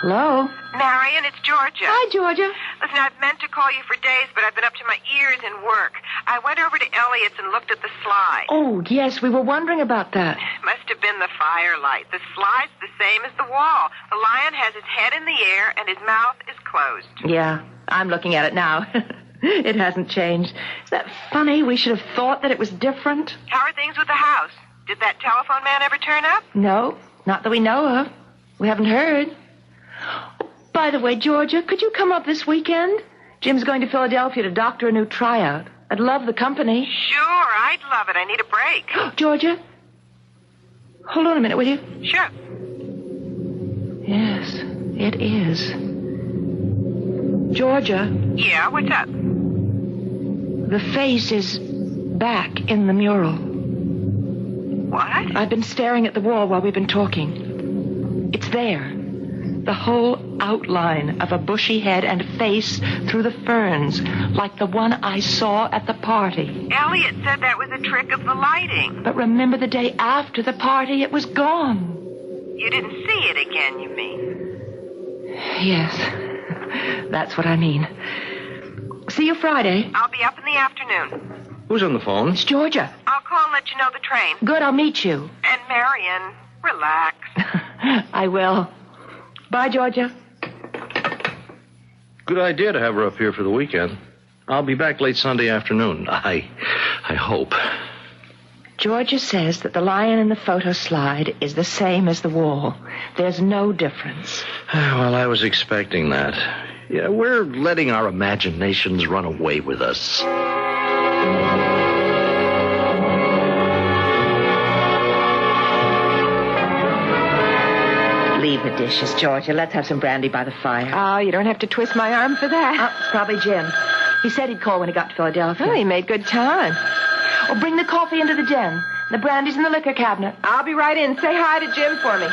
Hello? Marion, it's Georgia. Hi, Georgia. Listen, I've meant to call you for days, but I've been up to my ears in work. I went over to Elliot's and looked at the slide. Oh, yes, we were wondering about that. Must have been the firelight. The slide's the same as the wall. The lion has his head in the air, and his mouth is closed. Yeah, I'm looking at it now. It hasn't changed. Is that funny? We should have thought that it was different. How are things with the house? Did that telephone man ever turn up? No, not that we know of. We haven't heard. By the way, Georgia, could you come up this weekend? Jim's going to Philadelphia to doctor a new tryout. I'd love the company. Sure, I'd love it. I need a break. Georgia? Hold on a minute, will you? Sure. Yes, it is. Georgia? Yeah, what's up? The face is back in the mural. What? I've been staring at the wall while we've been talking. It's there. The whole outline of a bushy head and face through the ferns, like the one I saw at the party. Elliot said that was a trick of the lighting. But remember, the day after the party, it was gone. You didn't see it again, you mean? Yes, that's what I mean. See you Friday. I'll be up in the afternoon. Who's on the phone? It's Georgia. I'll call and let you know the train. Good, I'll meet you. And Marion, relax. I will. Bye, Georgia. Good idea to have her up here for the weekend. I'll be back late Sunday afternoon. I hope. Georgia says that the lion in the photo slide is the same as the wall. There's no difference. Well, I was expecting that. Yeah, we're letting our imaginations run away with us. Leave the dishes, Georgia. Let's have some brandy by the fire. Oh, you don't have to twist my arm for that. Oh, it's probably Jim. He said he'd call when he got to Philadelphia. Oh, he made good time. Oh, bring the coffee into the den. The brandy's in the liquor cabinet. I'll be right in. Say hi to Jim for me.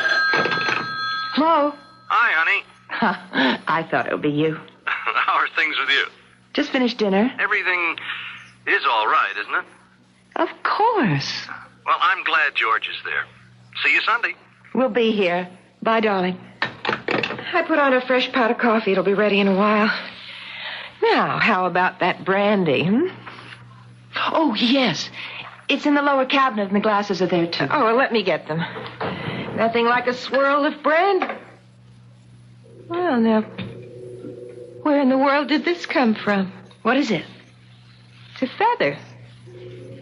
Hello? Hi, honey. I thought it would be you. How are things with you? Just finished dinner. Everything is all right, isn't it? Of course. Well, I'm glad George is there. See you Sunday. We'll be here. Bye, darling. I put on a fresh pot of coffee. It'll be ready in a while. Now, how about that brandy, Oh, yes. It's in the lower cabinet, and the glasses are there, too. Oh, well, let me get them. Nothing like a swirl of brandy. Well, now, where in the world did this come from? What is it? It's a feather.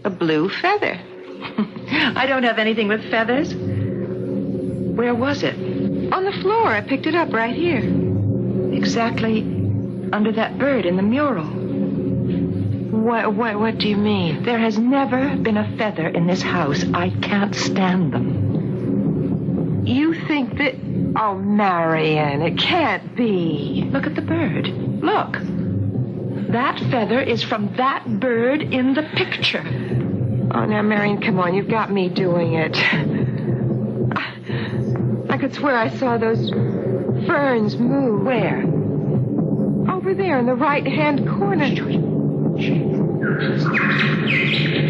A blue feather. I don't have anything with feathers. Where was it? On the floor. I picked it up right here. Exactly under that bird in the mural. What do you mean? There has never been a feather in this house. I can't stand them. You think that... Oh, Marian, it can't be. Look at the bird. Look. That feather is from that bird in the picture. Oh, now, Marian, come on. You've got me doing it. I could swear I saw those ferns move. Where? Over there in the right-hand corner.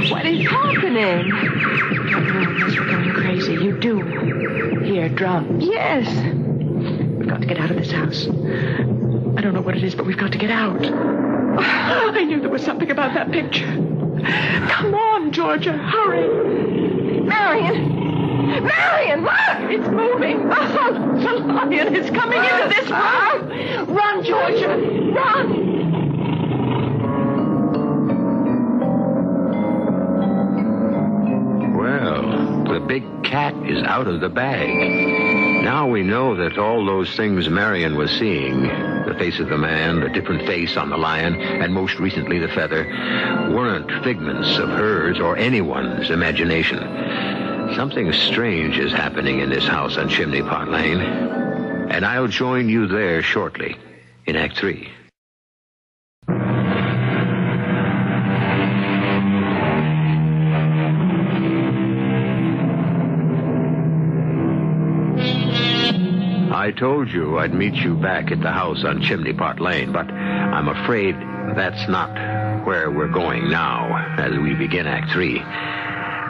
What is happening? Don't move unless we're going crazy. You do. Hear drums. Yes. We've got to get out of this house. I don't know what it is, but we've got to get out. I knew there was something about that picture. Come on, Georgia. Hurry. Marian, look! It's moving. Oh, the lion is coming into this room. Run, Georgia. Run. Well, the big cat is out of the bag. Now we know that all those things Marion was seeing, the face of the man, the different face on the lion, and most recently the feather, weren't figments of hers or anyone's imagination. Something strange is happening in this house on Chimney Pot Lane, and I'll join you there shortly in Act 3. I told you I'd meet you back at the house on Chimney Pot Lane, but I'm afraid that's not where we're going now as we begin Act 3.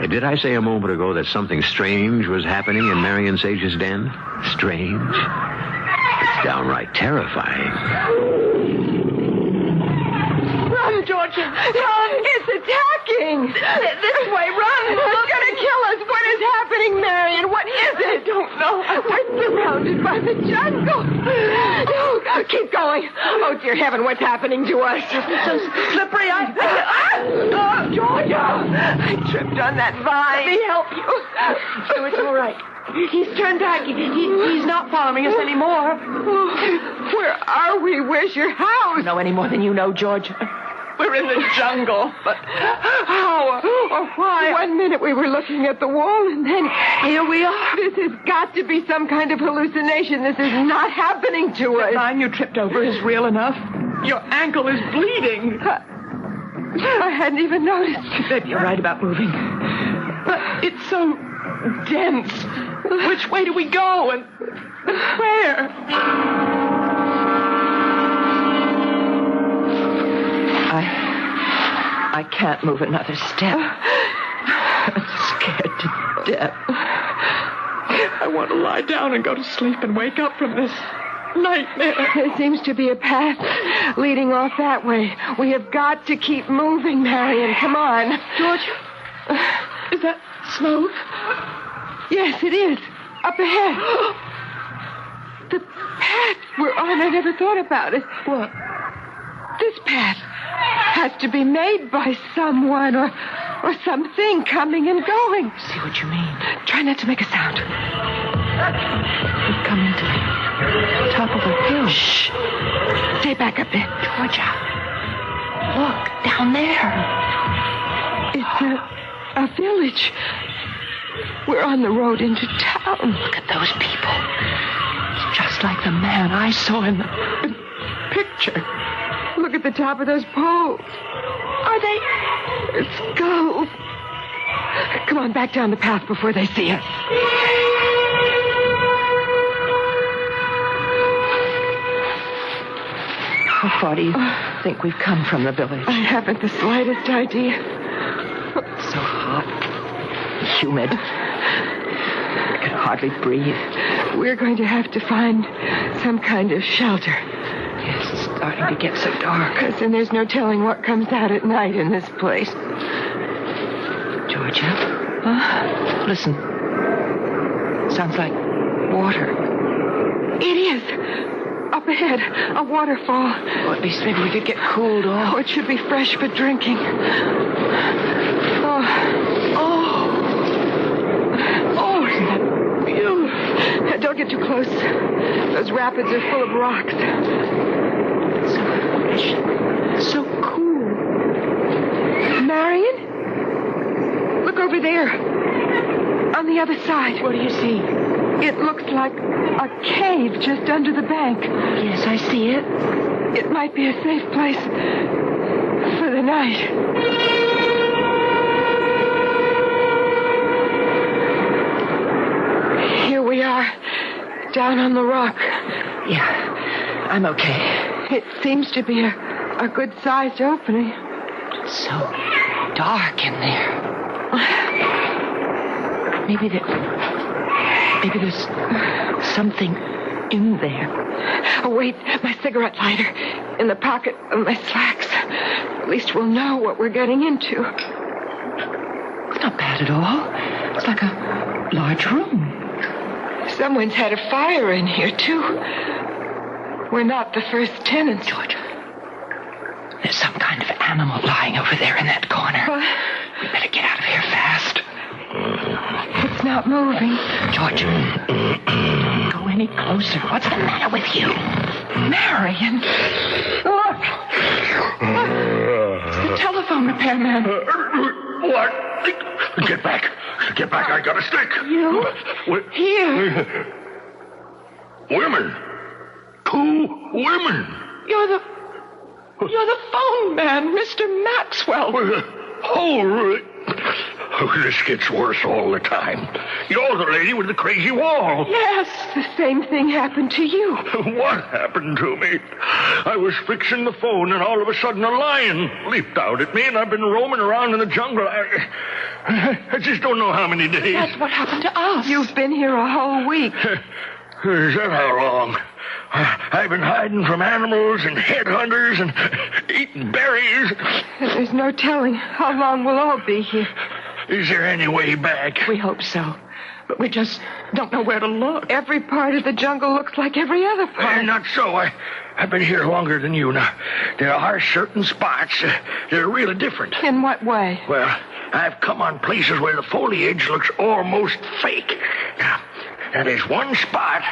Did I say a moment ago that something strange was happening in Marion Sage's den? Strange? It's downright terrifying. Run, Georgia! Run! It's attacking! This way, run! It's going to kill us! What is happening, Marion? What is it? I don't know. We're surrounded by the jungle. No, keep going. Oh, dear heaven, what's happening to us? It's so slippery. Oh, Georgia! I tripped on that vine. Let me help you. Oh, it's all right. He's turned back. He's not following us anymore. Where are we? Where's your house? I don't know any more than you know, Georgia. We're in the jungle. But how or why? 1 minute we were looking at the wall, and then here we are. This has got to be some kind of hallucination. This is not happening to us. The line you tripped over is real enough. Your ankle is bleeding. I hadn't even noticed. Baby, you're right about moving. But it's so dense. Which way do we go? And where? I can't move another step. I'm scared to death. I want to lie down and go to sleep and wake up from this nightmare. There seems to be a path leading off that way. We have got to keep moving, Marion. Come on. George, is that smoke? Yes, it is. Up ahead. The path we're and I never thought about it. What? This path has to be made by someone or something coming and going. See what you mean? Try not to make a sound. We've come into the top of a hill. Shh. Stay back up there. Georgia, look, down there. It's a village. We're on the road into town. Look at those people. It's just like the man I saw in the picture. Look at the top of those poles. Are they? They're skulls. Come on, back down the path before they see us. How far do you think we've come from the village? I haven't the slightest idea. So hot. Humid. I can hardly breathe. We're going to have to find some kind of shelter. Yes, it's starting to get so dark. Yes, and there's no telling what comes out at night in this place. Georgia? Huh? Listen. Sounds like water. It is. Up ahead, a waterfall. Well, at least maybe we could get cooled off. Oh, it should be fresh for drinking. Oh, isn't that beautiful? Don't get too close. Those rapids are full of rocks. So fresh. So cool. Marion? Look over there. On the other side. What do you see? It looks like a cave just under the bank. Yes, I see it. It might be a safe place for the night. Here we are, down on the rock. Yeah, I'm okay. It seems to be a good-sized opening. It's so dark in there. Maybe there's something in there. Oh, wait, my cigarette lighter in the pocket of my slacks. At least we'll know what we're getting into. It's not bad at all. It's like a large room. Someone's had a fire in here, too. We're not the first tenants. Georgia, there's some kind of animal lying over there in that corner. We better get out of here fast. It's not moving. Georgia, don't go any closer. What's the matter with you? Marion. Look. It's the telephone repairman. What? Get back. Get back. I got a stick. You? Here. Women. 2 women. You're the phone man, Mr. Maxwell. Oh, this gets worse all the time. You're the lady with the crazy wall. Yes, the same thing happened to you. What happened to me? I was fixing the phone, and all of a sudden a lion leaped out at me, and I've been roaming around in the jungle. I just don't know how many days. That's what happened to us. You've been here a whole week. Is that how long? I've been hiding from animals and headhunters and eating berries. There's no telling how long we'll all be here. Is there any way back? We hope so. But we just don't know where to look. Every part of the jungle looks like every other part. Not so. I've been here longer than you now. There are certain spots that are really different. In what way? Well, I've come on places where the foliage looks almost fake. Now there's one spot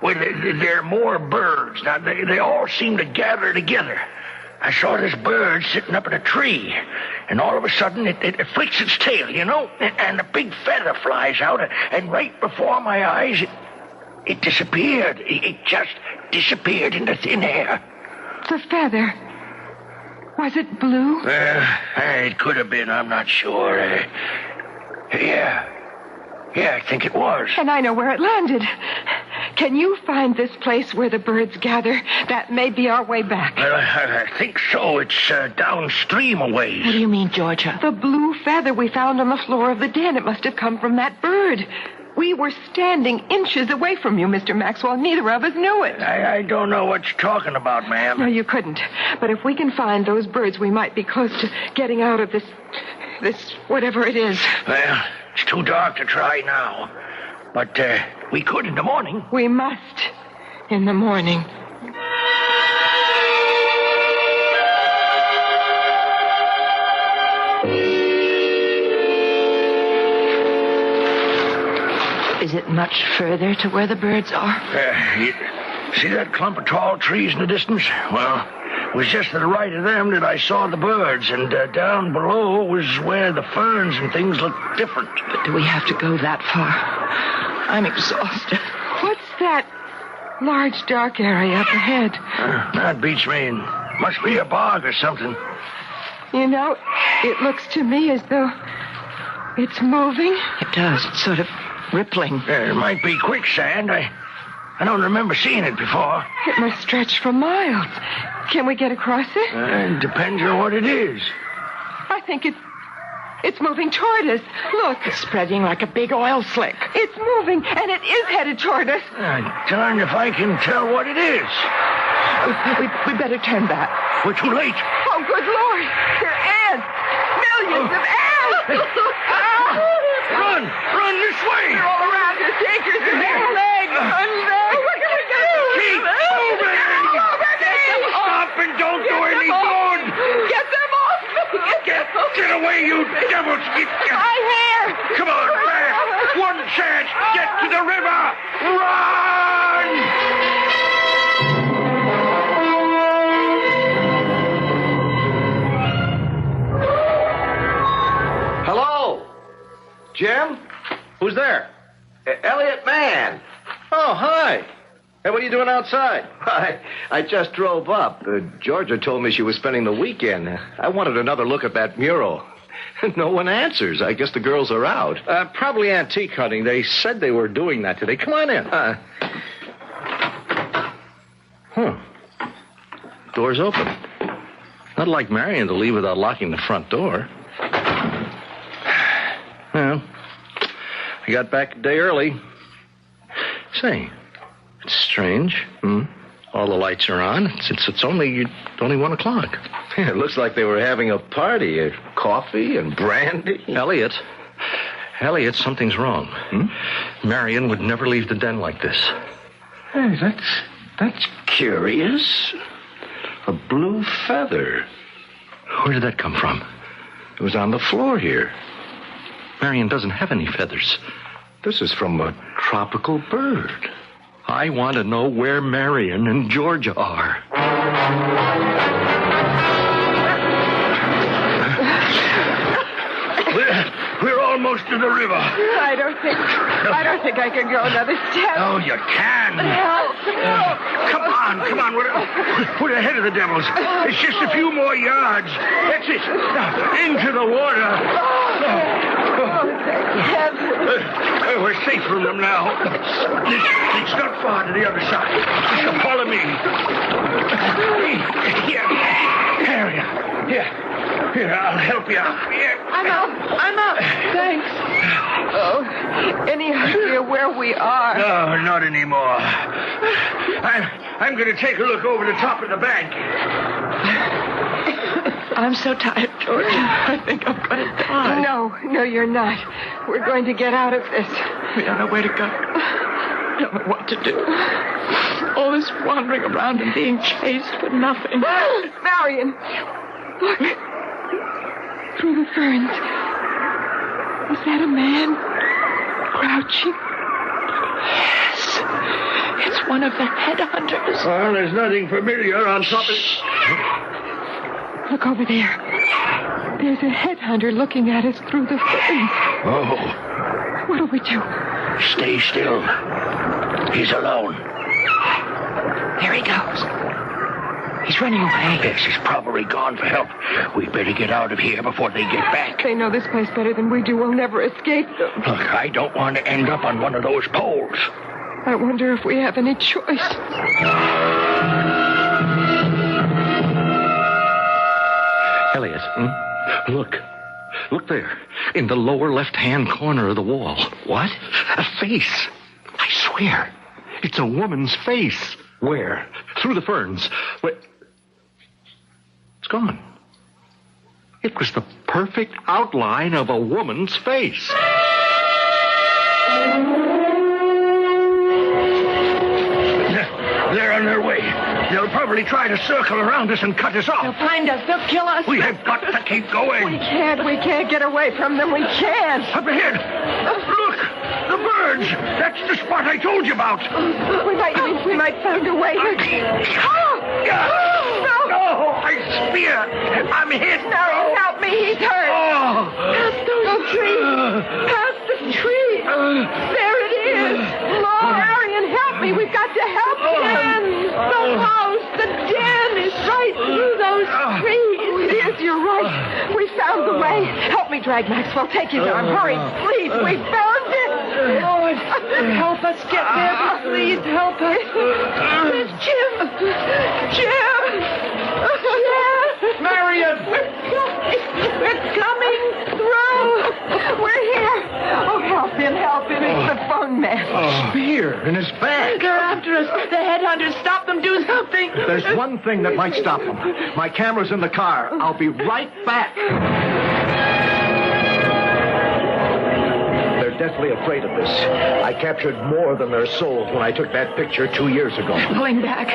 where there are more birds. Now, they all seem to gather together. I saw this bird sitting up in a tree, and all of a sudden it flicks its tail, you know, and a big feather flies out, and right before my eyes, it disappeared. It just disappeared into thin air. The feather. Was it blue? It could have been. I'm not sure. Yeah, I think it was. And I know where it landed. Can you find this place where the birds gather? That may be our way back. I think so. It's downstream a ways. What do you mean, Georgia? The blue feather we found on the floor of the den. It must have come from that bird. We were standing inches away from you, Mr. Maxwell. Neither of us knew it. I don't know what you're talking about, ma'am. No, you couldn't. But if we can find those birds, we might be close to getting out of this whatever it is. Well, it's too dark to try now. But we could in the morning. We must in the morning. Is it much further to where the birds are? See that clump of tall trees in the distance? Well, it was just to the right of them that I saw the birds, and down below was where the ferns and things looked different. But do we have to go that far? I'm exhausted. What's that large dark area up ahead? That beats me. Must be a bog or something. You know, it looks to me as though it's moving. It does. It's sort of rippling. It might be quicksand. I don't remember seeing it before. It must stretch for miles. Can we get across it? It depends on what it is. I think it's moving toward us. Look. It's spreading like a big oil slick. It's moving, and it is headed toward us. Darn if I can tell what it is. We better turn back. We're too late. Oh, good Lord. They're ants. Millions of ants. Run this way. They're all around us. Takers and their legs. Run back. What are we going to do? Keep moving. Stop and don't do any good. Get them off me. Get away, you devils. My hair. Come on, back. One chance. Get to the river. Run! Hello? Jim? Who's there? Elliot Mann. Oh, hi. Hey, what are you doing outside? I just drove up. Georgia told me she was spending the weekend. I wanted another look at that mural. No one answers. I guess the girls are out. Probably antique hunting. They said they were doing that today. Come on in. Door's open. Not like Marion to leave without locking the front door. Well, I got back a day early. Say, it's strange. All the lights are on. It's only 1 o'clock. Yeah, it looks like they were having a party. Coffee and brandy. Elliot, something's wrong. Marion would never leave the den like this. Hey, that's curious. A blue feather. Where did that come from? It was on the floor here. Marion doesn't have any feathers. This is from a tropical bird. I want to know where Marion and Georgia are. We're almost to the river. I don't think I can go another step. Oh, you can. Help. Come on. We're ahead of the devils. It's just a few more yards. That's it. Into the water. We're safe from them now. It's not far to the other side. Just follow me. Here, I'll help you out. Here. I'm up. Thanks. Oh, any idea where we are? No, not anymore. I'm going to take a look over the top of the bank. I'm so tired, George. I think I'm going to die. No, you're not. We're going to get out of this. We don't know where to go. I don't know what to do. All this wandering around and being chased for nothing. Marion, look. Through the ferns. Is that a man? Crouching? Yes. It's one of the headhunters. Well, there's nothing familiar on top of... Look over there. There's a headhunter looking at us through the ferns. Oh. What do we do? Stay still. He's alone. There he goes. He's running away. Yes, he's probably gone for help. We better get out of here before they get back. They know this place better than we do. We'll never escape them. Look, I don't want to end up on one of those poles. I wonder if we have any choice. Elliot, look. Look there. In the lower left-hand corner of the wall. What? A face. I swear. It's a woman's face. Where? Through the ferns. Wait. It's gone. It was the perfect outline of a woman's face. They're on their way. They'll probably try to circle around us and cut us off. They'll find us. They'll kill us. We have got to keep going. We can't get away from them. We can't. Up ahead. Look, the bird. Sarge! That's the spot I told you about. We might find a way. No, I spear. I'm hit. Marion, help me. He's hurt. Past those trees. Past the trees. There it is. Lord, Marion, help me. We've got to help him. The house, the den is right through those trees. Yes, you're right. We found the way. Help me drag Maxwell. Take his arm. Hurry, please. We found it. Lord, help us get there. Please help us. It's Jim. Marion! We're coming through. We're here. Oh, help him. It's the phone man. Spear in his back. They're after us. The headhunters. Stop them. Do something. There's one thing that might stop them. My camera's in the car. I'll be right back. They're deathly afraid of this. I captured more than their souls when I took that picture 2 years ago. Pulling back.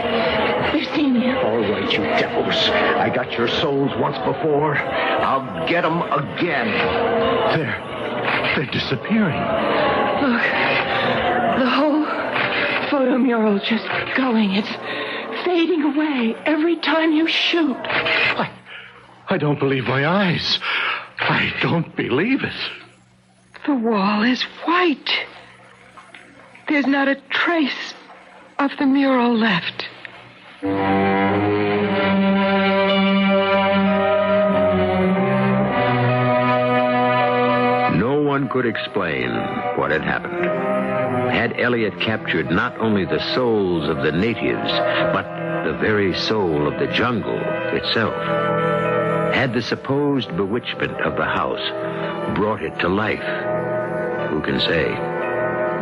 They've seen you. All right, you devils. I got your souls once before. I'll get them again. They're disappearing. Look. The whole photo mural just going. It's fading away every time you shoot. I don't believe my eyes. I don't believe it. The wall is white. There's not a trace of the mural left. No one could explain what had happened. Had Elliot captured not only the souls of the natives, but the very soul of the jungle itself? Had the supposed bewitchment of the house brought it to life? Who can say?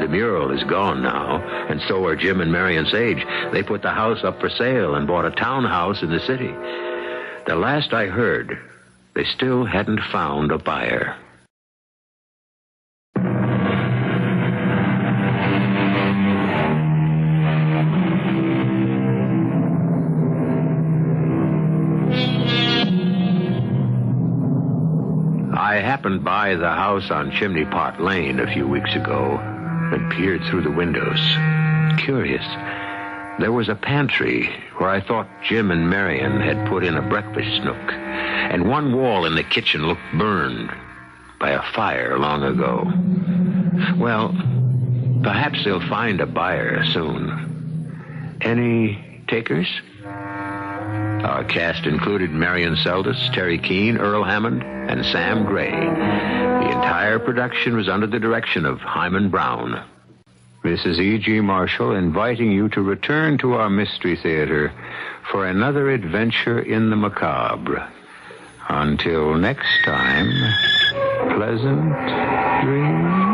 The mural is gone now, and so are Jim and Marion Sage. They put the house up for sale and bought a townhouse in the city. The last I heard, they still hadn't found a buyer. I happened by the house on Chimney Pot Lane a few weeks ago and peered through the windows. Curious. There was a pantry where I thought Jim and Marion had put in a breakfast nook, and one wall in the kitchen looked burned by a fire long ago. Well, perhaps they'll find a buyer soon. Any takers? Our cast included Marion Seldes, Terry Keane, Earl Hammond, and Sam Gray. The entire production was under the direction of Hyman Brown. This is E.G. Marshall inviting you to return to our Mystery Theater for another adventure in the macabre. Until next time, pleasant dreams.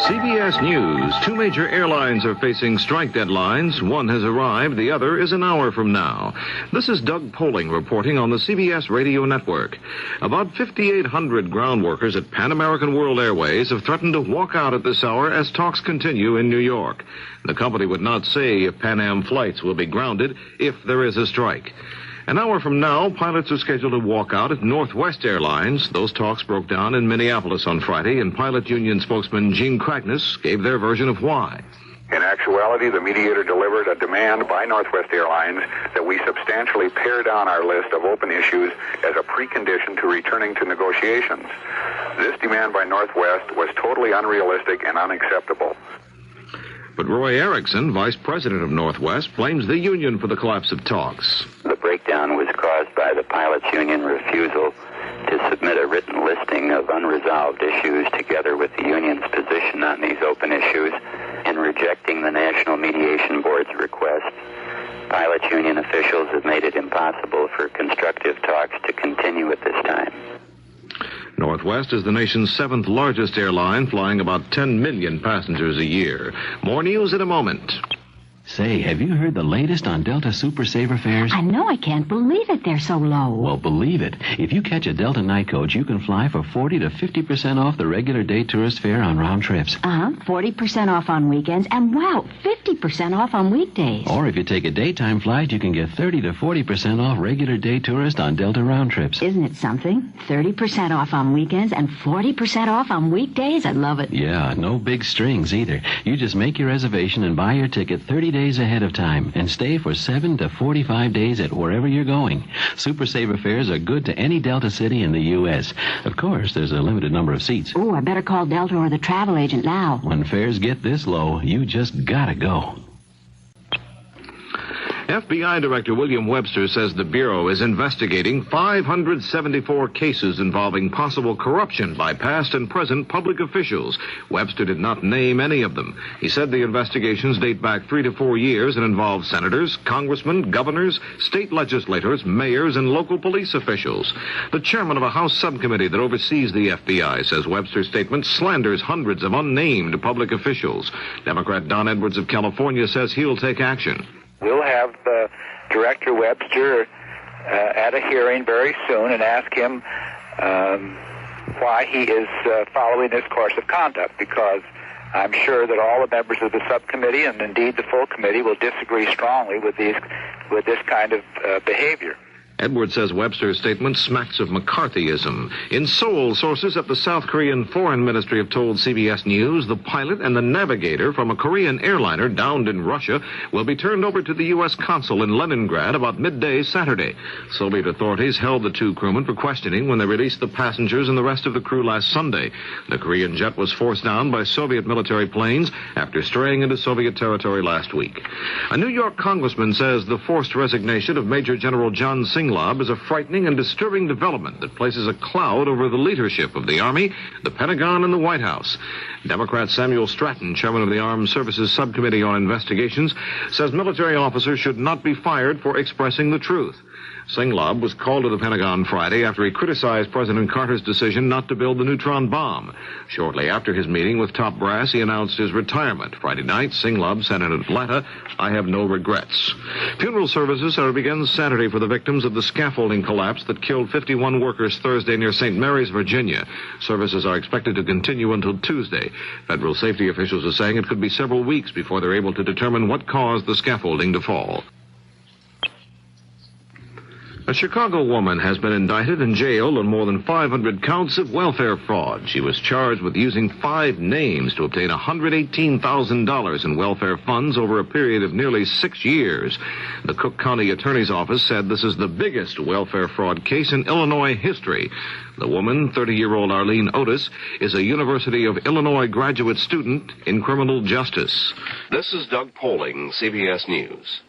CBS News. 2 major airlines are facing strike deadlines. One has arrived. The other is an hour from now. This is Doug Poling reporting on the CBS Radio Network. About 5,800 ground workers at Pan American World Airways have threatened to walk out at this hour as talks continue in New York. The company would not say if Pan Am flights will be grounded if there is a strike. An hour from now, pilots are scheduled to walk out at Northwest Airlines. Those talks broke down in Minneapolis on Friday, and pilot union spokesman Gene Cragness gave their version of why. In actuality, the mediator delivered a demand by Northwest Airlines that we substantially pare down our list of open issues as a precondition to returning to negotiations. This demand by Northwest was totally unrealistic and unacceptable. But Roy Erickson, vice president of Northwest, blames the union for the collapse of talks. The breakdown was caused by the pilots' union refusal to submit a written listing of unresolved issues together with the union's position on these open issues. In rejecting the National Mediation Board's request, pilots union officials have made it impossible for constructive talks to continue at this time. Northwest is the nation's 7th largest airline, flying about 10 million passengers a year. More news in a moment. Say, have you heard the latest on Delta Super Saver fares? I know. I can't believe it. They're so low. Well, believe it. If you catch a Delta night coach, you can fly for 40 to 50% off the regular day tourist fare on round trips. 40% off on weekends, and wow, 50% off on weekdays. Or if you take a daytime flight, you can get 30 to 40% off regular day tourist on Delta round trips. Isn't it something? 30% off on weekends and 40% off on weekdays? I love it. Yeah, no big strings either. You just make your reservation and buy your ticket 30 days ahead of time and stay for 7 to 45 days at wherever you're going. Super Saver fares are good to any Delta city in the U.S. Of course, there's a limited number of seats. Oh, I better call Delta or the travel agent now. When fares get this low, you just gotta go. FBI Director William Webster says the Bureau is investigating 574 cases involving possible corruption by past and present public officials. Webster did not name any of them. He said the investigations date back 3 to 4 years and involve senators, congressmen, governors, state legislators, mayors, and local police officials. The chairman of a House subcommittee that oversees the FBI says Webster's statement slanders hundreds of unnamed public officials. Democrat Don Edwards of California says he'll take action. We'll have Director Webster at a hearing very soon and ask him why he is following this course of conduct, because I'm sure that all the members of the subcommittee and indeed the full committee will disagree strongly with this kind of behavior. Edwards says Webster's statement smacks of McCarthyism. In Seoul, sources at the South Korean Foreign Ministry have told CBS News the pilot and the navigator from a Korean airliner downed in Russia will be turned over to the U.S. consul in Leningrad about midday Saturday. Soviet authorities held the 2 crewmen for questioning when they released the passengers and the rest of the crew last Sunday. The Korean jet was forced down by Soviet military planes after straying into Soviet territory last week. A New York congressman says the forced resignation of Major General John Singlab is a frightening and disturbing development that places a cloud over the leadership of the Army, the Pentagon, and the White House. Democrat Samuel Stratton, chairman of the Armed Services Subcommittee on Investigations, says military officers should not be fired for expressing the truth. Singlab was called to the Pentagon Friday after he criticized President Carter's decision not to build the neutron bomb. Shortly after his meeting with top brass, he announced his retirement. Friday night, Singlab said in Atlanta, "I have no regrets." Funeral services are to begin Saturday for the victims of the scaffolding collapse that killed 51 workers Thursday near St. Mary's, Virginia. Services are expected to continue until Tuesday. Federal safety officials are saying it could be several weeks before they're able to determine what caused the scaffolding to fall. A Chicago woman has been indicted and jailed on more than 500 counts of welfare fraud. She was charged with using 5 names to obtain $118,000 in welfare funds over a period of nearly 6 years. The Cook County Attorney's Office said this is the biggest welfare fraud case in Illinois history. The woman, 30-year-old Arlene Otis, is a University of Illinois graduate student in criminal justice. This is Doug Poling, CBS News.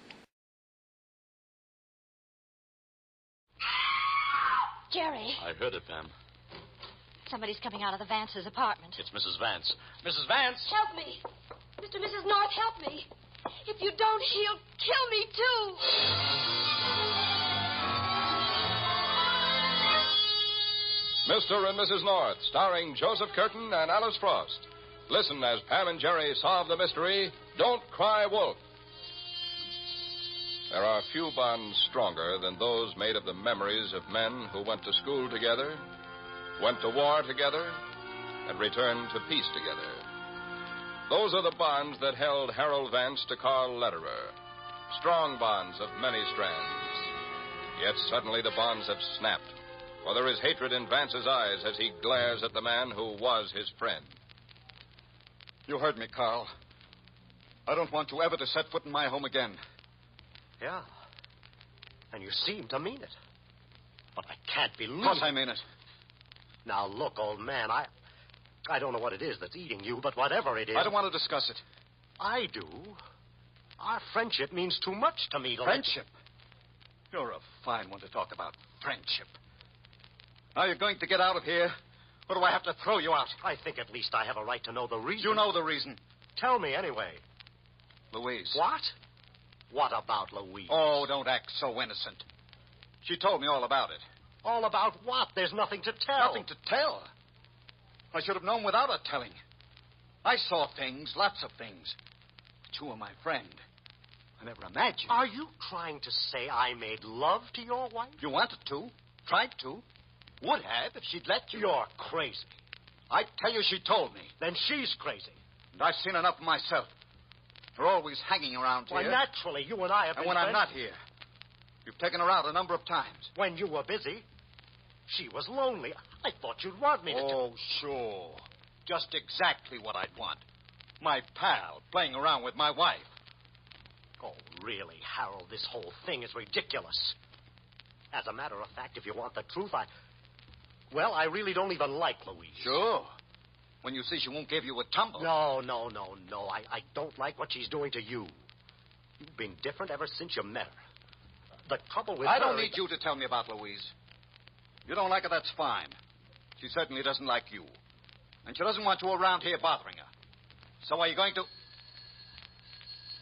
Jerry. I heard it, Pam. Somebody's coming out of the Vance's apartment. It's Mrs. Vance. Mrs. Vance! Help me. Mr. and Mrs. North, help me. If you don't, he'll kill me, too. Mr. and Mrs. North, starring Joseph Curtin and Alice Frost. Listen as Pam and Jerry solve the mystery, Don't Cry Wolf. There are few bonds stronger than those made of the memories of men who went to school together, went to war together, and returned to peace together. Those are the bonds that held Harold Vance to Carl Lederer. Strong bonds of many strands. Yet suddenly the bonds have snapped, for there is hatred in Vance's eyes as he glares at the man who was his friend. You heard me, Carl. I don't want you ever to set foot in my home again. Yeah. And you seem to mean it. But I can't believe... Of course I mean it. Now, look, old man, I don't know what it is that's eating you, but whatever it is... I don't want to discuss it. I do. Our friendship means too much to me. Friendship? You're a fine one to talk about friendship. Are you going to get out of here? Or do I have to throw you out? I think at least I have a right to know the reason. You know the reason. Tell me anyway. Louise. What? What about Louise? Oh, don't act so innocent. She told me all about it. All about what? There's nothing to tell. Nothing to tell? I should have known without her telling. I saw things, lots of things. But you were my friend. I never imagined. Are you trying to say I made love to your wife? You wanted to. Tried to. Would have if she'd let you. You're crazy. I tell you, she told me. Then she's crazy. And I've seen enough myself. You're always hanging around here. Why, naturally, you and I have been And when friends. I'm not here, you've taken her out a number of times. When you were busy, she was lonely. I thought you'd want me to... Oh, sure. Just exactly what I'd want. My pal playing around with my wife. Oh, really, Harold, this whole thing is ridiculous. As a matter of fact, if you want the truth, I really don't even like Louise. Sure. When you see she won't give you a tumble. No. I don't like what she's doing to you. You've been different ever since you met her. The trouble with I her... don't need you to tell me about Louise. You don't like her, that's fine. She certainly doesn't like you. And she doesn't want you around here bothering her. So are you going to...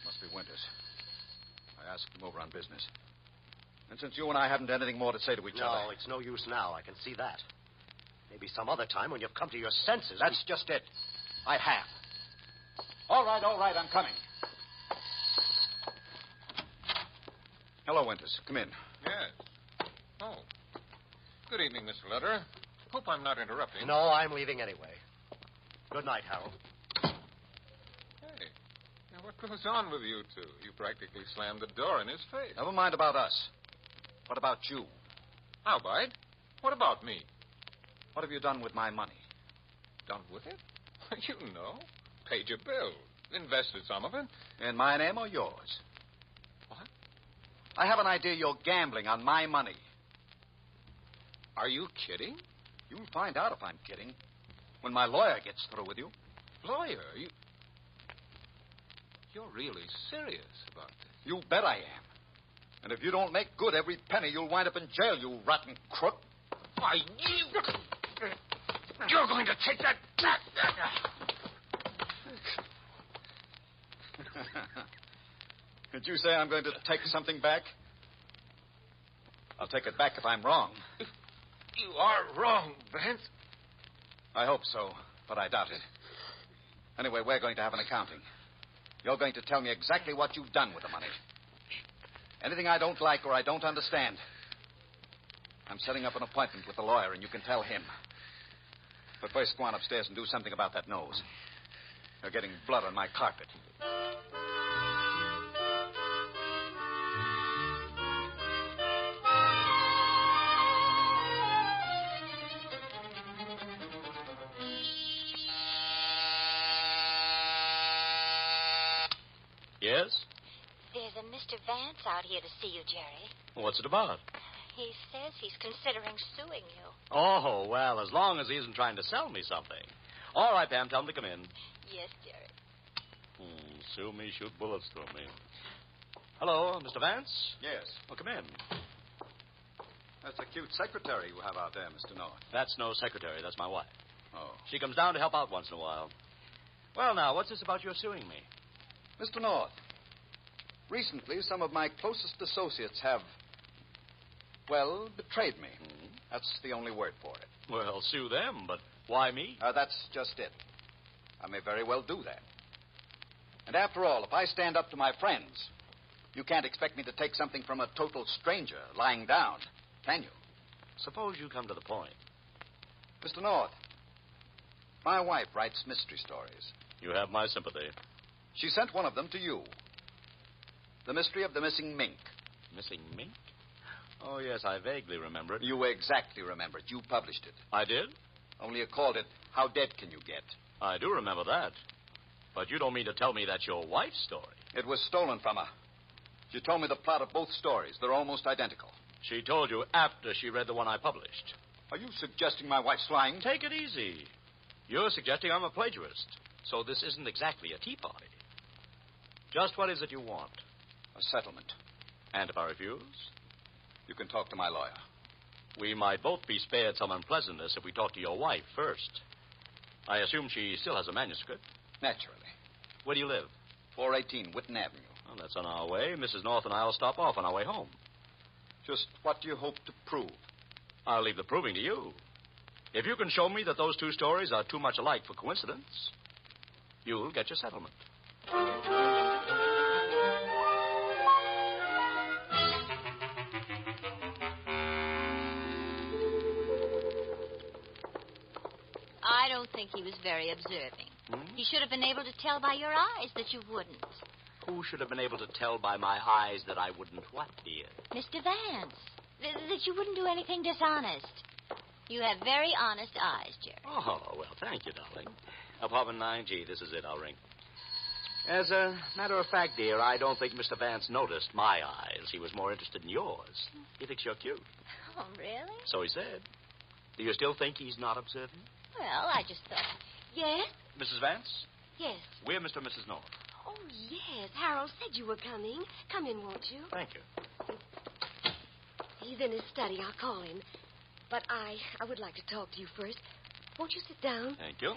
Must be Winters. I asked him over on business. And since you and I haven't anything more to say to each other... No, it's no use now. I can see that. Maybe some other time when you've come to your senses. That's just it. I have. All right, I'm coming. Hello, Winters. Come in. Yes. Oh. Good evening, Mr. Lederer. Hope I'm not interrupting. No, I'm leaving anyway. Good night, Harold. Hey, now what goes on with you two? You practically slammed the door in his face. Never mind about us. What about you? How, Bide? What about me? What have you done with my money? Done with it? You know. Paid your bill. Invested some of it. In my name or yours? What? I have an idea you're gambling on my money. Are you kidding? You'll find out if I'm kidding. When my lawyer gets through with you. Lawyer? You're really serious about this. You bet I am. And if you don't make good every penny, you'll wind up in jail, you rotten crook. Why, you're going to take that back. Did you say I'm going to take something back? I'll take it back if I'm wrong. You are wrong, Vance. I hope so, but I doubt it. Anyway, we're going to have an accounting. You're going to tell me exactly what you've done with the money. Anything I don't like or I don't understand. I'm setting up an appointment with the lawyer, and you can tell him. But first, go on upstairs and do something about that nose. You're getting blood on my carpet. Yes? There's a Mr. Vance out here to see you, Jerry. What's it about? He says he's considering suing you. Oh, well, as long as he isn't trying to sell me something. All right, Pam, tell him to come in. Yes, Jerry. Sue me, shoot bullets through me. Hello, Mr. Vance? Yes. Well, come in. That's a cute secretary you have out there, Mr. North. That's no secretary. That's my wife. Oh. She comes down to help out once in a while. Well, now, what's this about your suing me? Mr. North, recently some of my closest associates have, betrayed me. Mm-hmm. That's the only word for it. Well, sue them, but why me? That's just it. I may very well do that. And after all, if I stand up to my friends, you can't expect me to take something from a total stranger lying down, can you? Suppose you come to the point. Mr. North, my wife writes mystery stories. You have my sympathy. She sent one of them to you. The Mystery of the Missing Mink. Missing mink? Oh, yes, I vaguely remember it. You exactly remember it. You published it. I did? Only you called it How Dead Can You Get? I do remember that. But you don't mean to tell me that's your wife's story. It was stolen from her. She told me the plot of both stories. They're almost identical. She told you after she read the one I published. Are you suggesting my wife's lying? Take it easy. You're suggesting I'm a plagiarist. So this isn't exactly a tea party. Just what is it you want? A settlement. And if I refuse? You can talk to my lawyer. We might both be spared some unpleasantness if we talk to your wife first. I assume she still has a manuscript. Naturally. Where do you live? 418 Whitten Avenue. Well, that's on our way. Mrs. North and I will stop off on our way home. Just what do you hope to prove? I'll leave the proving to you. If you can show me that those two stories are too much alike for coincidence, you'll get your settlement. I don't think he was very observing. He should have been able to tell by your eyes that you wouldn't. Who should have been able to tell by my eyes that I wouldn't what, dear? Mr. Vance, that you wouldn't do anything dishonest. You have very honest eyes, Jerry. Oh, well, thank you, darling. Apartment 9G, this is it. I'll ring. As a matter of fact, dear, I don't think Mr. Vance noticed my eyes. He was more interested in yours. He thinks you're cute. Oh, really? So he said. Do you still think he's not observing? Well, I just thought. Yes? Mrs. Vance? Yes. We're Mr. and Mrs. North. Oh, yes. Harold said you were coming. Come in, won't you? Thank you. He's in his study. I'll call him. But I would like to talk to you first. Won't you sit down? Thank you.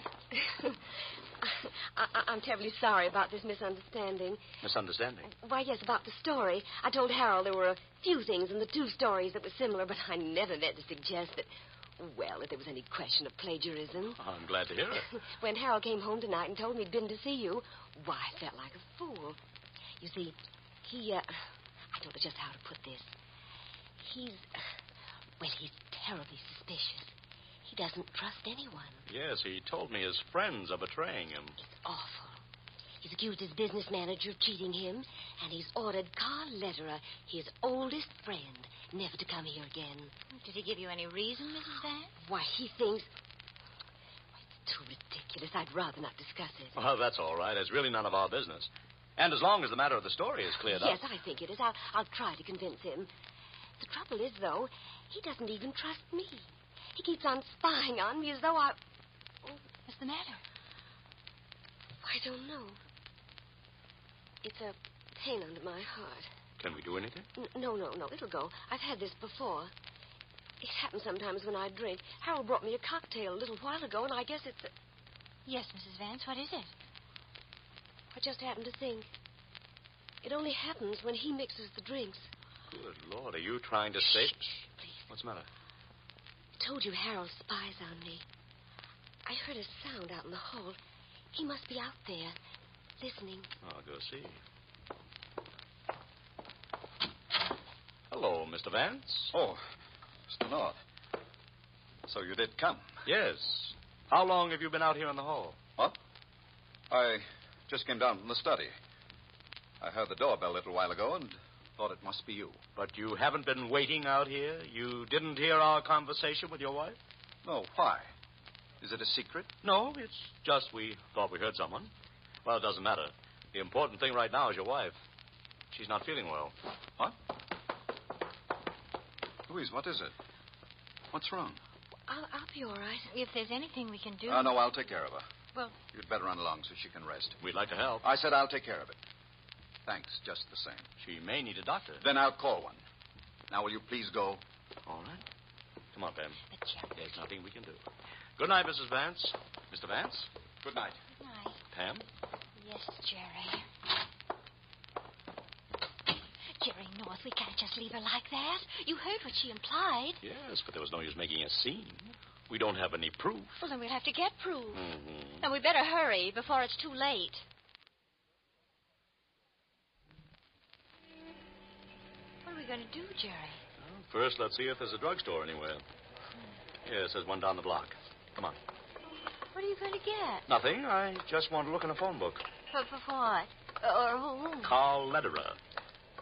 I'm terribly sorry about this misunderstanding. Misunderstanding? Why, yes, about the story. I told Harold there were a few things in the two stories that were similar, but I never meant to suggest that, well, if there was any question of plagiarism. Oh, I'm glad to hear it. When Harold came home tonight and told me he'd been to see you, why, I felt like a fool. You see, I don't know just how to put this. He's terribly suspicious. He doesn't trust anyone. Yes, he told me his friends are betraying him. It's awful. He's accused his business manager of cheating him, and he's ordered Carl Lederer, his oldest friend, never to come here again. Did he give you any reason, Mrs. Vance? Why, he thinks... It's too ridiculous. I'd rather not discuss it. Well, that's all right. It's really none of our business. And as long as the matter of the story is cleared Yes, up... I think it is. I'll try to convince him. The trouble is, though, he doesn't even trust me. He keeps on spying on me as though I... Oh, what's the matter? I don't know. It's a pain under my heart. Can we do anything? No. It'll go. I've had this before. It happens sometimes when I drink. Harold brought me a cocktail a little while ago, and I guess it's a... Yes, Mrs. Vance, what is it? I just happened to think. It only happens when he mixes the drinks. Good Lord, are you trying to say... Shh, please. What's the matter? I told you Harold spies on me. I heard a sound out in the hall. He must be out there, listening. I'll go see. Hello, Mr. Vance. Oh, Mr. North. So you did come? Yes. How long have you been out here in the hall? What? I just came down from the study. I heard the doorbell a little while ago and thought it must be you. But you haven't been waiting out here? You didn't hear our conversation with your wife? No, why? Is it a secret? No, it's just we thought we heard someone. Well, it doesn't matter. The important thing right now is your wife. She's not feeling well. What? Louise, what is it? What's wrong? I'll be all right. If there's anything we can do... No, I'll take care of her. Well... You'd better run along so she can rest. We'd like to help. I said I'll take care of it. Thanks, just the same. She may need a doctor. Then I'll call one. Now, will you please go? All right. Come on, Pam. But, Jerry... There's nothing we can do. Good night, Mrs. Vance. Mr. Vance? Good night. Good night. Pam? Yes, Jerry. Jerry North, we can't just leave her like that. You heard what she implied. Yes, but there was no use making a scene. We don't have any proof. Well, then we'll have to get proof. Mm-hmm. And we better hurry before it's too late. What are we going to do, Jerry? Well, first, let's see if there's a drugstore anywhere. Yes, there's one down the block. Come on. What are you going to get? Nothing. I just want to look in a phone book. For what? Or who? Carl Lederer.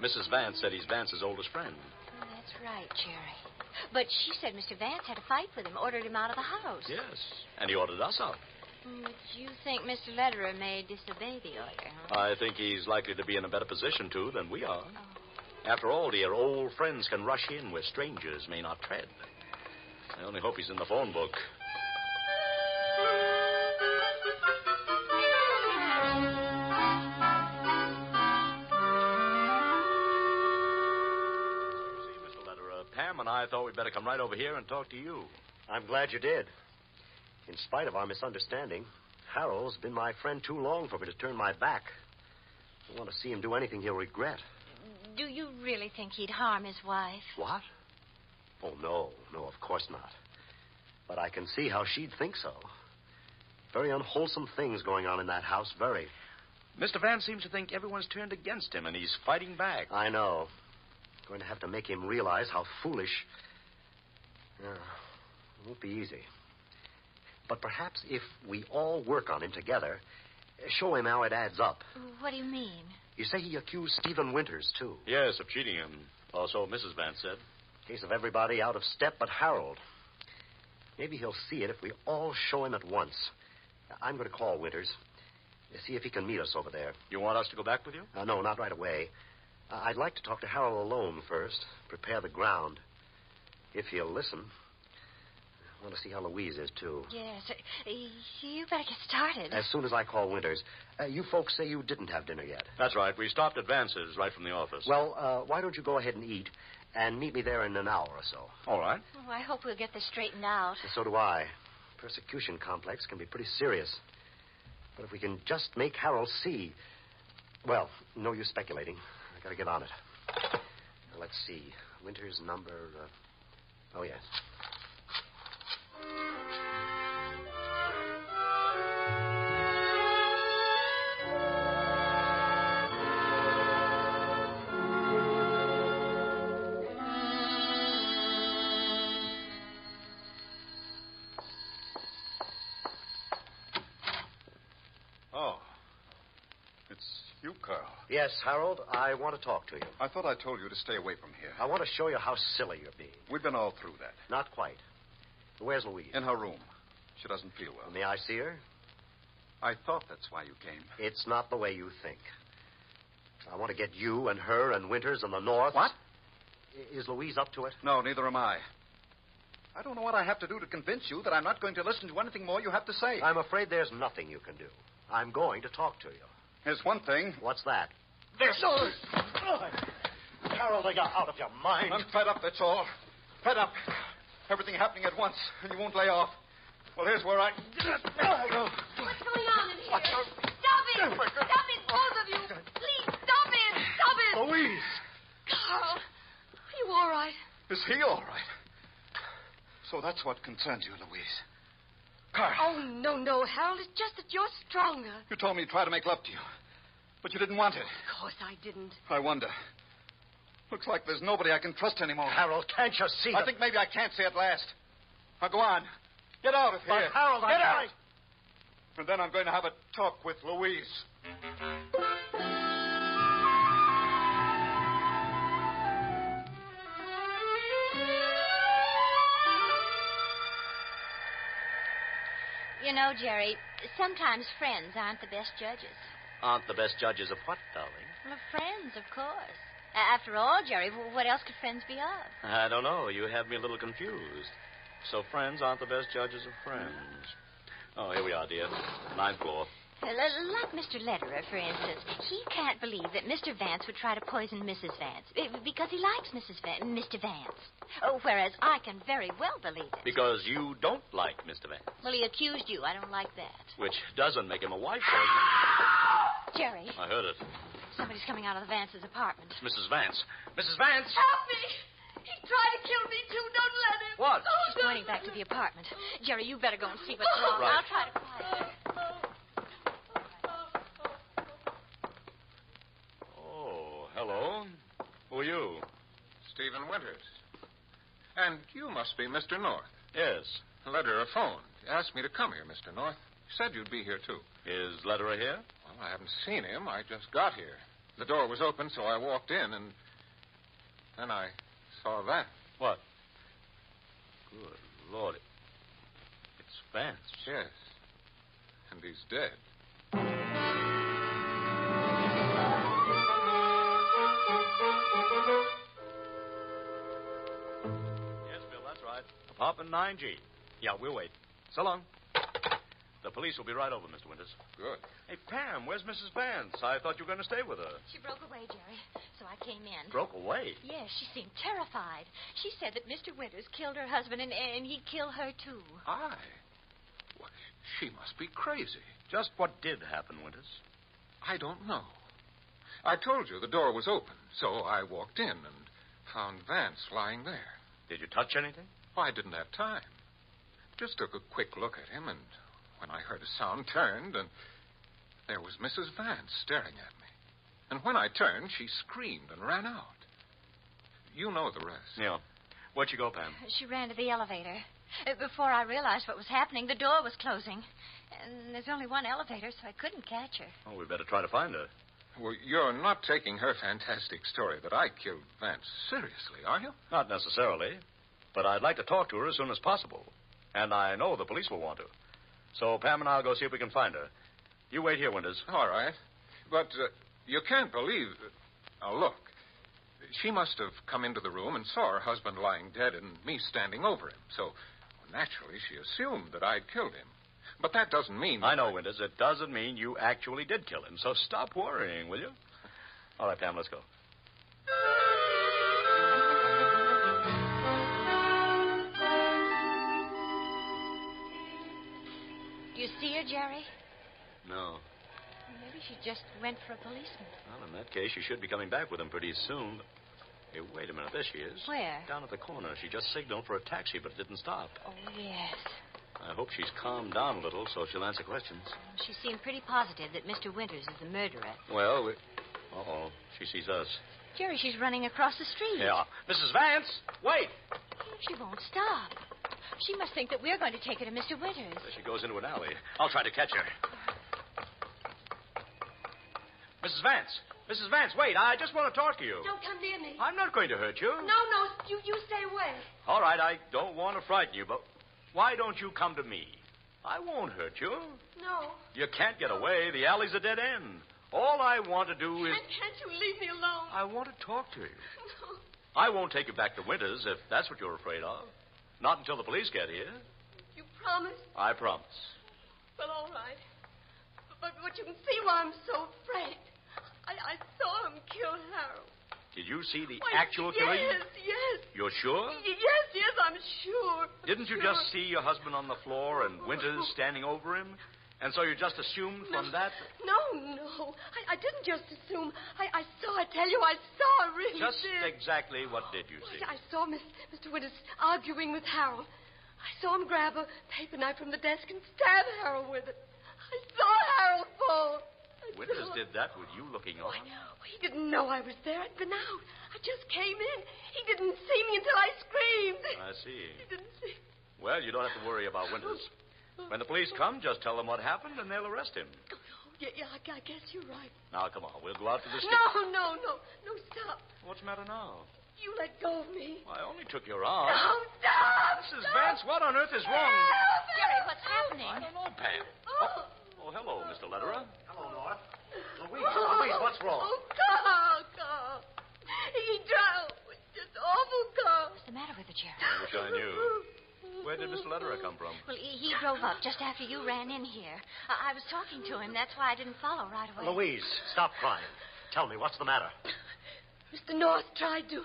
Mrs. Vance said he's Vance's oldest friend. Oh, that's right, Jerry. But she said Mr. Vance had a fight with him, ordered him out of the house. Yes, and he ordered us out. But you think Mr. Lederer may disobey the order, huh? I think he's likely to be in a better position, too, than we are. After all, dear, old friends can rush in where strangers may not tread. I only hope he's in the phone book. Pam and and I thought we'd better come right over here and talk to you. I'm glad you did. In spite of our misunderstanding, Harold's been my friend too long for me to turn my back. I don't want to see him do anything he'll regret. Do you really think he'd harm his wife? What? Oh, no, of course not. But I can see how she'd think so. Very unwholesome things going on in that house, very. Mr. Vance seems to think everyone's turned against him, and he's fighting back. I know. I'm going to have to make him realize how foolish. It won't be easy. But perhaps if we all work on him together, show him how it adds up. What do you mean? You say he accused Stephen Winters, too. Yes, of cheating him. Also, Mrs. Vance said. Case of everybody out of step but Harold. Maybe he'll see it if we all show him at once. I'm going to call Winters. See if he can meet us over there. You want us to go back with you? No, not right away. I'd like to talk to Harold alone first. Prepare the ground. If he'll listen. I want to see how Louise is, too. Yes. You better get started. As soon as I call Winters. You folks say you didn't have dinner yet. That's right. We stopped at Vance's right from the office. Well, why don't you go ahead and eat and meet me there in an hour or so? All right. Oh, I hope we'll get this straightened out. So do I. Persecution complex can be pretty serious. But if we can just make Harold see... Well, no use speculating. I got to get on it. Now, let's see. Winter's number... Oh, yes. You, Carl. Yes, Harold, I want to talk to you. I thought I told you to stay away from here. I want to show you how silly you're being. We've been all through that. Not quite. Where's Louise? In her room. She doesn't feel well. May I see her? I thought that's why you came. It's not the way you think. I want to get you and her and Winters in the north. What? Is Louise up to it? No, neither am I. I don't know what I have to do to convince you that I'm not going to listen to anything more you have to say. I'm afraid there's nothing you can do. I'm going to talk to you. There's one thing. What's that? This. Harold, are you out of your mind? I'm fed up, that's all. Fed up. Everything happening at once, and you won't lay off. Well, here's where I... What's going on in here? Stop it! Stop it, both of you! Please, stop it! Stop it! Louise! Carl, are you all right? Is he all right? So that's what concerns you, Louise. Carl. Oh, no, Harold. It's just that you're stronger. You told me to try to make love to you, but you didn't want it. Of course I didn't. I wonder. Looks like there's nobody I can trust anymore. Harold, can't you see I think maybe I can't see at last. Now, go on. Get out of here. But Harold, Get out! And then I'm going to have a talk with Louise. You know, Jerry, sometimes friends aren't the best judges. Aren't the best judges of what, darling? Well, friends, of course. After all, Jerry, what else could friends be of? I don't know. You have me a little confused. So friends aren't the best judges of friends. Oh, here we are, dear. 9th floor. Like Mr. Lederer, for instance. He can't believe that Mr. Vance would try to poison Mrs. Vance because he likes Mr. Vance. Oh, whereas I can very well believe it. Because you don't like Mr. Vance. Well, he accused you. I don't like that. Which doesn't make him a wife poisoner. Jerry. I heard it. Somebody's coming out of the Vance's apartment. It's Mrs. Vance. Mrs. Vance! Help me! He's trying to kill me, too. Don't let him. What? She's pointing back to the apartment. Jerry, you better go and see what's wrong. Right. I'll try to quiet her. Oh, hello. Who are you? Stephen Winters. And you must be Mr. North. Yes. Lederer phoned. He asked me to come here, Mr. North. He said you'd be here, too. Is Lederer here? Well, I haven't seen him. I just got here. The door was open, so I walked in, and then I saw that. What? Good Lord. It's Vance. Yes. And he's dead. Yes, Bill, that's right. Apartment 9G. Yeah, we'll wait. So long. The police will be right over, Mr. Winters. Good. Hey, Pam, where's Mrs. Vance? I thought you were going to stay with her. She broke away, Jerry, so I came in. Broke away? Yes, she seemed terrified. She said that Mr. Winters killed her husband and he'd kill her, too. I? Why, she must be crazy. Just what did happen, Winters? I don't know. I told you the door was open, so I walked in and found Vance lying there. Did you touch anything? Oh, I didn't have time. Just took a quick look at him, and when I heard a sound, turned, and there was Mrs. Vance staring at me. And when I turned, she screamed and ran out. You know the rest. Yeah. Where'd you go, Pam? She ran to the elevator. Before I realized what was happening, the door was closing. And there's only one elevator, so I couldn't catch her. Oh, we better try to find her. Well, you're not taking her fantastic story that I killed Vance seriously, are you? Not necessarily. But I'd like to talk to her as soon as possible. And I know the police will want to. So Pam and I'll go see if we can find her. You wait here, Winters. All right. But you can't believe... Now, look. She must have come into the room and saw her husband lying dead and me standing over him. So, naturally, she assumed that I'd killed him. But that doesn't mean... I know, Winters. It doesn't mean you actually did kill him. So stop worrying, will you? All right, Pam, let's go. Do you see her, Jerry? No. Maybe she just went for a policeman. Well, in that case, she should be coming back with him pretty soon. Hey, wait a minute. There she is. Where? Down at the corner. She just signaled for a taxi, but it didn't stop. Oh, yes. I hope she's calmed down a little so she'll answer questions. She seemed pretty positive that Mr. Winters is the murderer. Well, Uh-oh. She sees us. Jerry, she's running across the street. Yeah. Mrs. Vance, wait! She won't stop. She must think that we're going to take her to Mr. Winters. There she goes into an alley. I'll try to catch her. Mrs. Vance! Mrs. Vance, wait. I just want to talk to you. Don't come near me. I'm not going to hurt you. No, you stay away. All right, I don't want to frighten you, but why don't you come to me? I won't hurt you. No. You can't get away. The alley's a dead end. All I want to do is... Can't you leave me alone? I want to talk to you. No. I won't take you back to Winters if that's what you're afraid of. Not until the police get here. You promise? I promise. Well, all right. But you can see why I'm so afraid. I saw him kill Harold. Did you see the actual killing? Yes. You're sure? Yes, I'm sure. Didn't you just see your husband on the floor and Winters standing over him? And so you just assumed from that? No. I didn't just assume. I saw, I tell you, I saw, I really Just did. exactly what did you see? I saw Mr. Winters arguing with Harold. I saw him grab a paper knife from the desk and stab Harold with it. I saw Harold fall. Winters did that with you looking on? He didn't know I was there. I'd been out. I just came in. He didn't see me until I screamed. I see. He didn't see. Well, you don't have to worry about Winters. When the police come, just tell them what happened and they'll arrest him. Yeah, I guess you're right. Now, come on. We'll go out to the street. No, stop. What's the matter now? You let go of me. I only took your arm. No, stop! Mrs. Vance, what on earth is wrong? Jerry, what's happening? I don't know, Pam. Oh, hello, Mr. Lederer. Hello, North. Louise, what's wrong? Oh, Carl. He drowned. It's just awful, Carl. What's the matter with the Jerry? I wish I knew. Where did Mr. Lederer come from? Well, he drove up just after you ran in here. I was talking to him. That's why I didn't follow right away. Louise, stop crying. Tell me, what's the matter? Mr. North tried to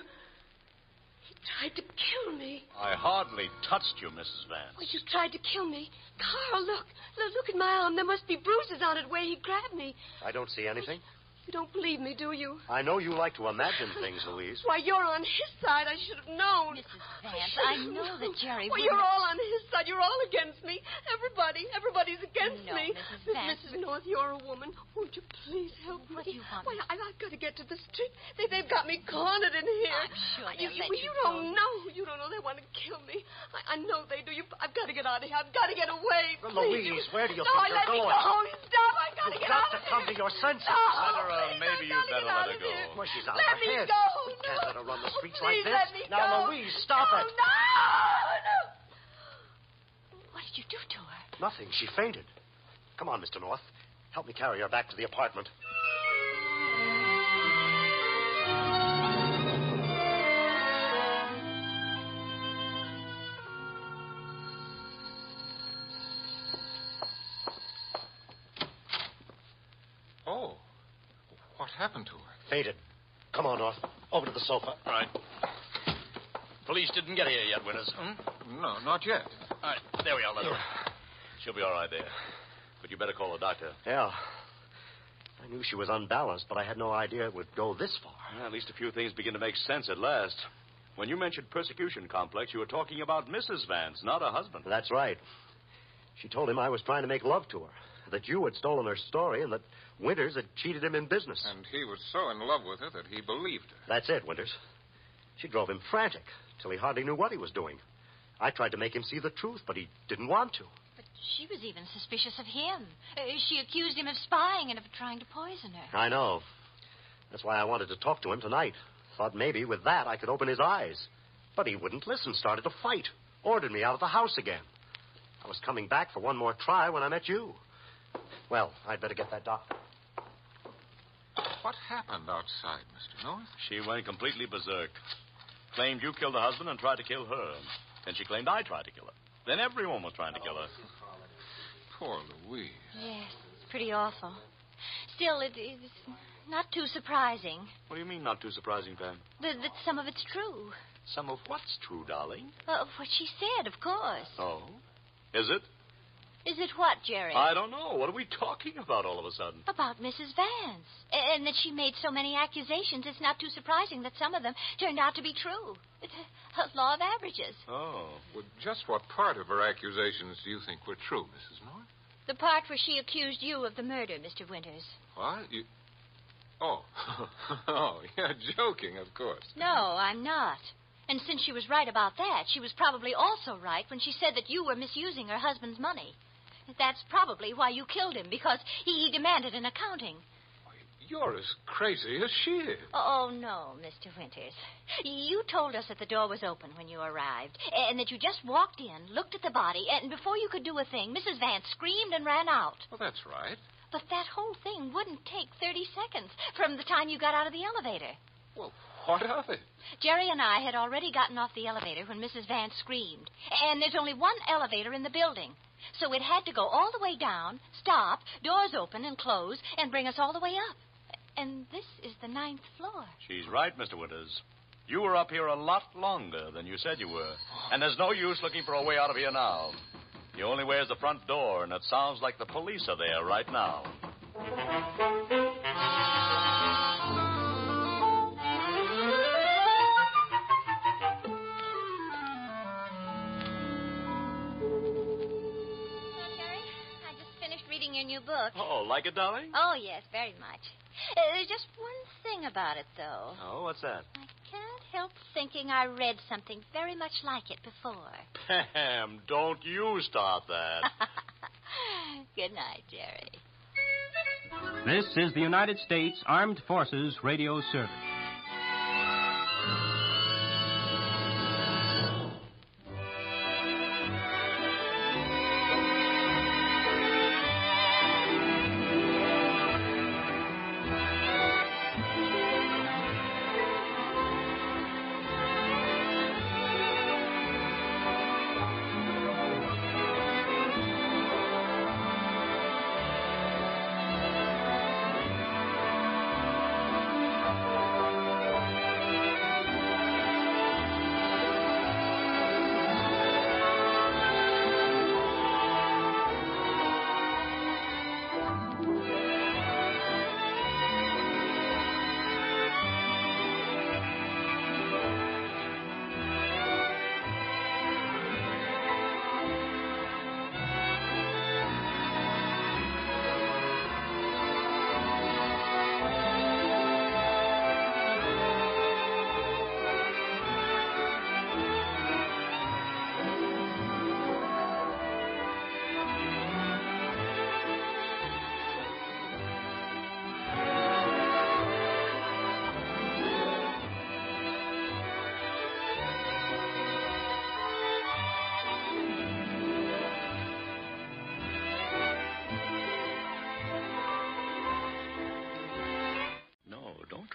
kill me. I hardly touched you, Mrs. Vance. Oh, you tried to kill me. Carl, look at my arm. There must be bruises on it where he grabbed me. I don't see anything. You don't believe me, do you? I know you like to imagine things, Louise. Why, you're on his side. I should have known. Mrs. Vance, I know that Jerry Well, wouldn't... you're all on his side. You're all against me. Everybody's against No, me. Mrs. Vance. Mrs. North, you're a woman. Won't you please help me? What do you want? Why, I've got to get to the street. They've got me cornered in here. I'm sure they'll let you don't know. You don't know. They want to kill me. I know they do. I've got to get out of here. I've got to get away. Well, Please. Louise, where do you No, think let you're me going? go. Stop. I've got to You've get got out to of come here. to your senses. Lederer, maybe you better let her go. Well, she's out Let of her me head. go. We can't let her run the streets Please like this. let me Now, go. Louise, stop it. No. What did you do to her? Nothing. She fainted. Come on, Mr. North. Help me carry her back to the apartment. What happened to her? Fainted. Come on, North. Over to the sofa. All right. Police didn't get here yet, Winters. No, not yet. All right, there we are, Leather. She'll be all right there. But you better call the doctor. Yeah. I knew she was unbalanced, but I had no idea it would go this far. Well, at least a few things begin to make sense at last. When you mentioned persecution complex, you were talking about Mrs. Vance, not her husband. That's right. She told him I was trying to make love to her, that you had stolen her story, and that Winters had cheated him in business. And he was so in love with her that he believed her. That's it, Winters. She drove him frantic, till he hardly knew what he was doing. I tried to make him see the truth, but he didn't want to. But she was even suspicious of him. She accused him of spying and of trying to poison her. I know. That's why I wanted to talk to him tonight. Thought maybe with that I could open his eyes. But he wouldn't listen, started to fight. Ordered me out of the house again. I was coming back for one more try when I met you. Well, I'd better get that doctor. What happened outside, Mr. North? She went completely berserk. Claimed you killed her husband and tried to kill her. Then she claimed I tried to kill her. Then everyone was trying to kill her. Poor Louise. Yes, it's pretty awful. Still, it's not too surprising. What do you mean, not too surprising, Pam? That some of it's true. Some of what's true, darling? What she said, of course. Oh? Is it? Is it what, Jerry? I don't know. What are we talking about all of a sudden? About Mrs. Vance. And that she made so many accusations, it's not too surprising that some of them turned out to be true. It's a law of averages. Oh. Well, just what part of her accusations do you think were true, Mrs. North? The part where she accused you of the murder, Mr. Winters. What? You... Oh. Oh, you're joking, of course. No, I'm not. And since she was right about that, she was probably also right when she said that you were misusing her husband's money. That's probably why you killed him, because he demanded an accounting. You're as crazy as she is. Oh, no, Mr. Winters. You told us that the door was open when you arrived, and that you just walked in, looked at the body, and before you could do a thing, Mrs. Vance screamed and ran out. Well, that's right. But that whole thing wouldn't take 30 seconds from the time you got out of the elevator. Well, what of it? Jerry and I had already gotten off the elevator when Mrs. Vance screamed. And there's only one elevator in the building. So it had to go all the way down, stop, doors open and close, and bring us all the way up. And this is the 9th floor. She's right, Mr. Winters. You were up here a lot longer than you said you were. And there's no use looking for a way out of here now. The only way is the front door, and it sounds like the police are there right now. Your new book. Oh, like it, darling? Oh, yes, very much. There's just one thing about it, though. Oh, what's that? I can't help thinking I read something very much like it before. Pam, don't you start that. Good night, Jerry. This is the United States Armed Forces Radio Service.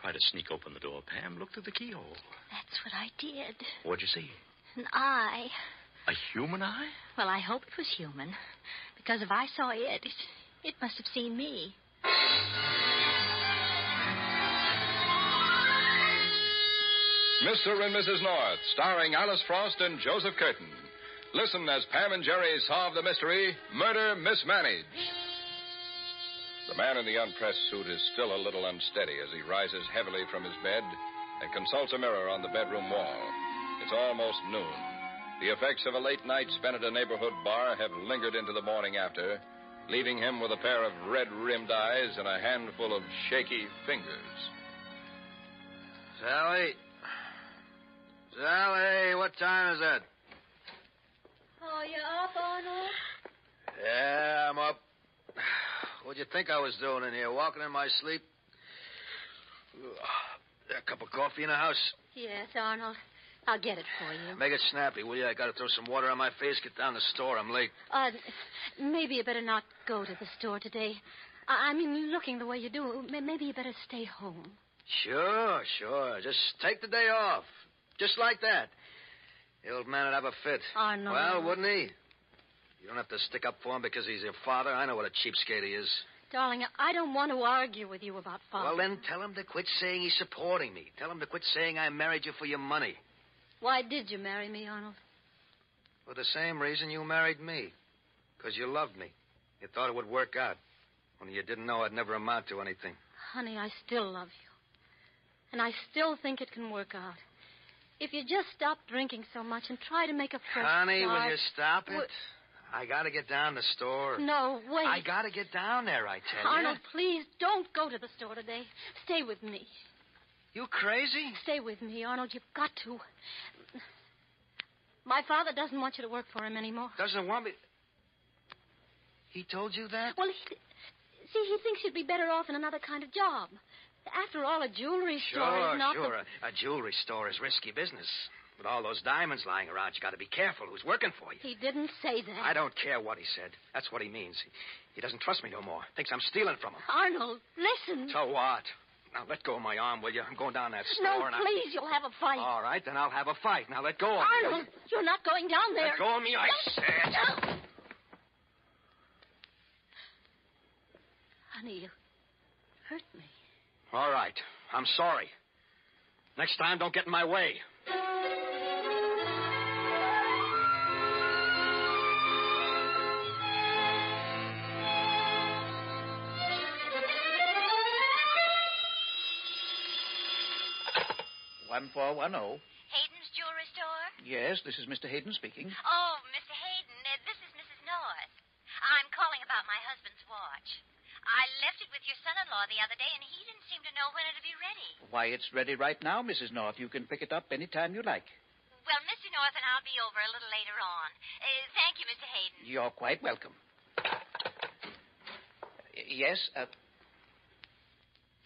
Try to sneak open the door, Pam. Look through the keyhole. That's what I did. What'd you see? An eye. A human eye? Well, I hope it was human. Because if I saw it must have seen me. Mr. and Mrs. North, starring Alice Frost and Joseph Curtin. Listen as Pam and Jerry solve the mystery, Murder Mismanaged. The man in the unpressed suit is still a little unsteady as he rises heavily from his bed and consults a mirror on the bedroom wall. It's almost noon. The effects of a late night spent at a neighborhood bar have lingered into the morning after, leaving him with a pair of red-rimmed eyes and a handful of shaky fingers. Sally? Sally, what time is it? Oh, you're up, Arnold? Yeah, I'm up. What'd you think I was doing in here, walking in my sleep? A cup of coffee in the house? Yes, Arnold. I'll get it for you. Make it snappy, will you? I gotta throw some water on my face, get down to the store. I'm late. Maybe you better not go to the store today. I mean, looking the way you do, maybe you better stay home. Sure. Just take the day off. Just like that. The old man would have a fit. Arnold. Well, wouldn't he? You don't have to stick up for him because he's your father. I know what a cheapskate he is. Darling, I don't want to argue with you about father. Well, then tell him to quit saying he's supporting me. Tell him to quit saying I married you for your money. Why did you marry me, Arnold? For the same reason you married me. Because you loved me. You thought it would work out. Only you didn't know I'd never amount to anything. Honey, I still love you. And I still think it can work out. If you just stop drinking so much and try to make a fresh Honey, start... will you stop it? I gotta get down to the store. No, wait. I gotta get down there, I tell you. Arnold, please, don't go to the store today. Stay with me. You crazy? Stay with me, Arnold. You've got to. My father doesn't want you to work for him anymore. Doesn't want me... He told you that? Well, he thinks you'd be better off in another kind of job. After all, a jewelry store is not A jewelry store is risky business. With all those diamonds lying around, you got to be careful who's working for you. He didn't say that. I don't care what he said. That's what he means. He doesn't trust me no more. Thinks I'm stealing from him. Arnold, listen. So what? Now, let go of my arm, will you? I'm going down that store. No, please, you'll have a fight. All right, then I'll have a fight. Now, let go of me. Arnold, you're not going down there. Let go of me, I said. No. Honey, you hurt me. All right. I'm sorry. Next time, don't get in my way. Hayden's jewelry store? Yes, this is Mr. Hayden speaking. Oh, Mr. Hayden, this is Mrs. North. I'm calling about my husband's watch. I left it with your son-in-law the other day, and he didn't seem to know when it'd be ready. Why, it's ready right now, Mrs. North. You can pick it up any time you like. Well, Mr. North and I'll be over a little later on. Thank you, Mr. Hayden. You're quite welcome. Yes?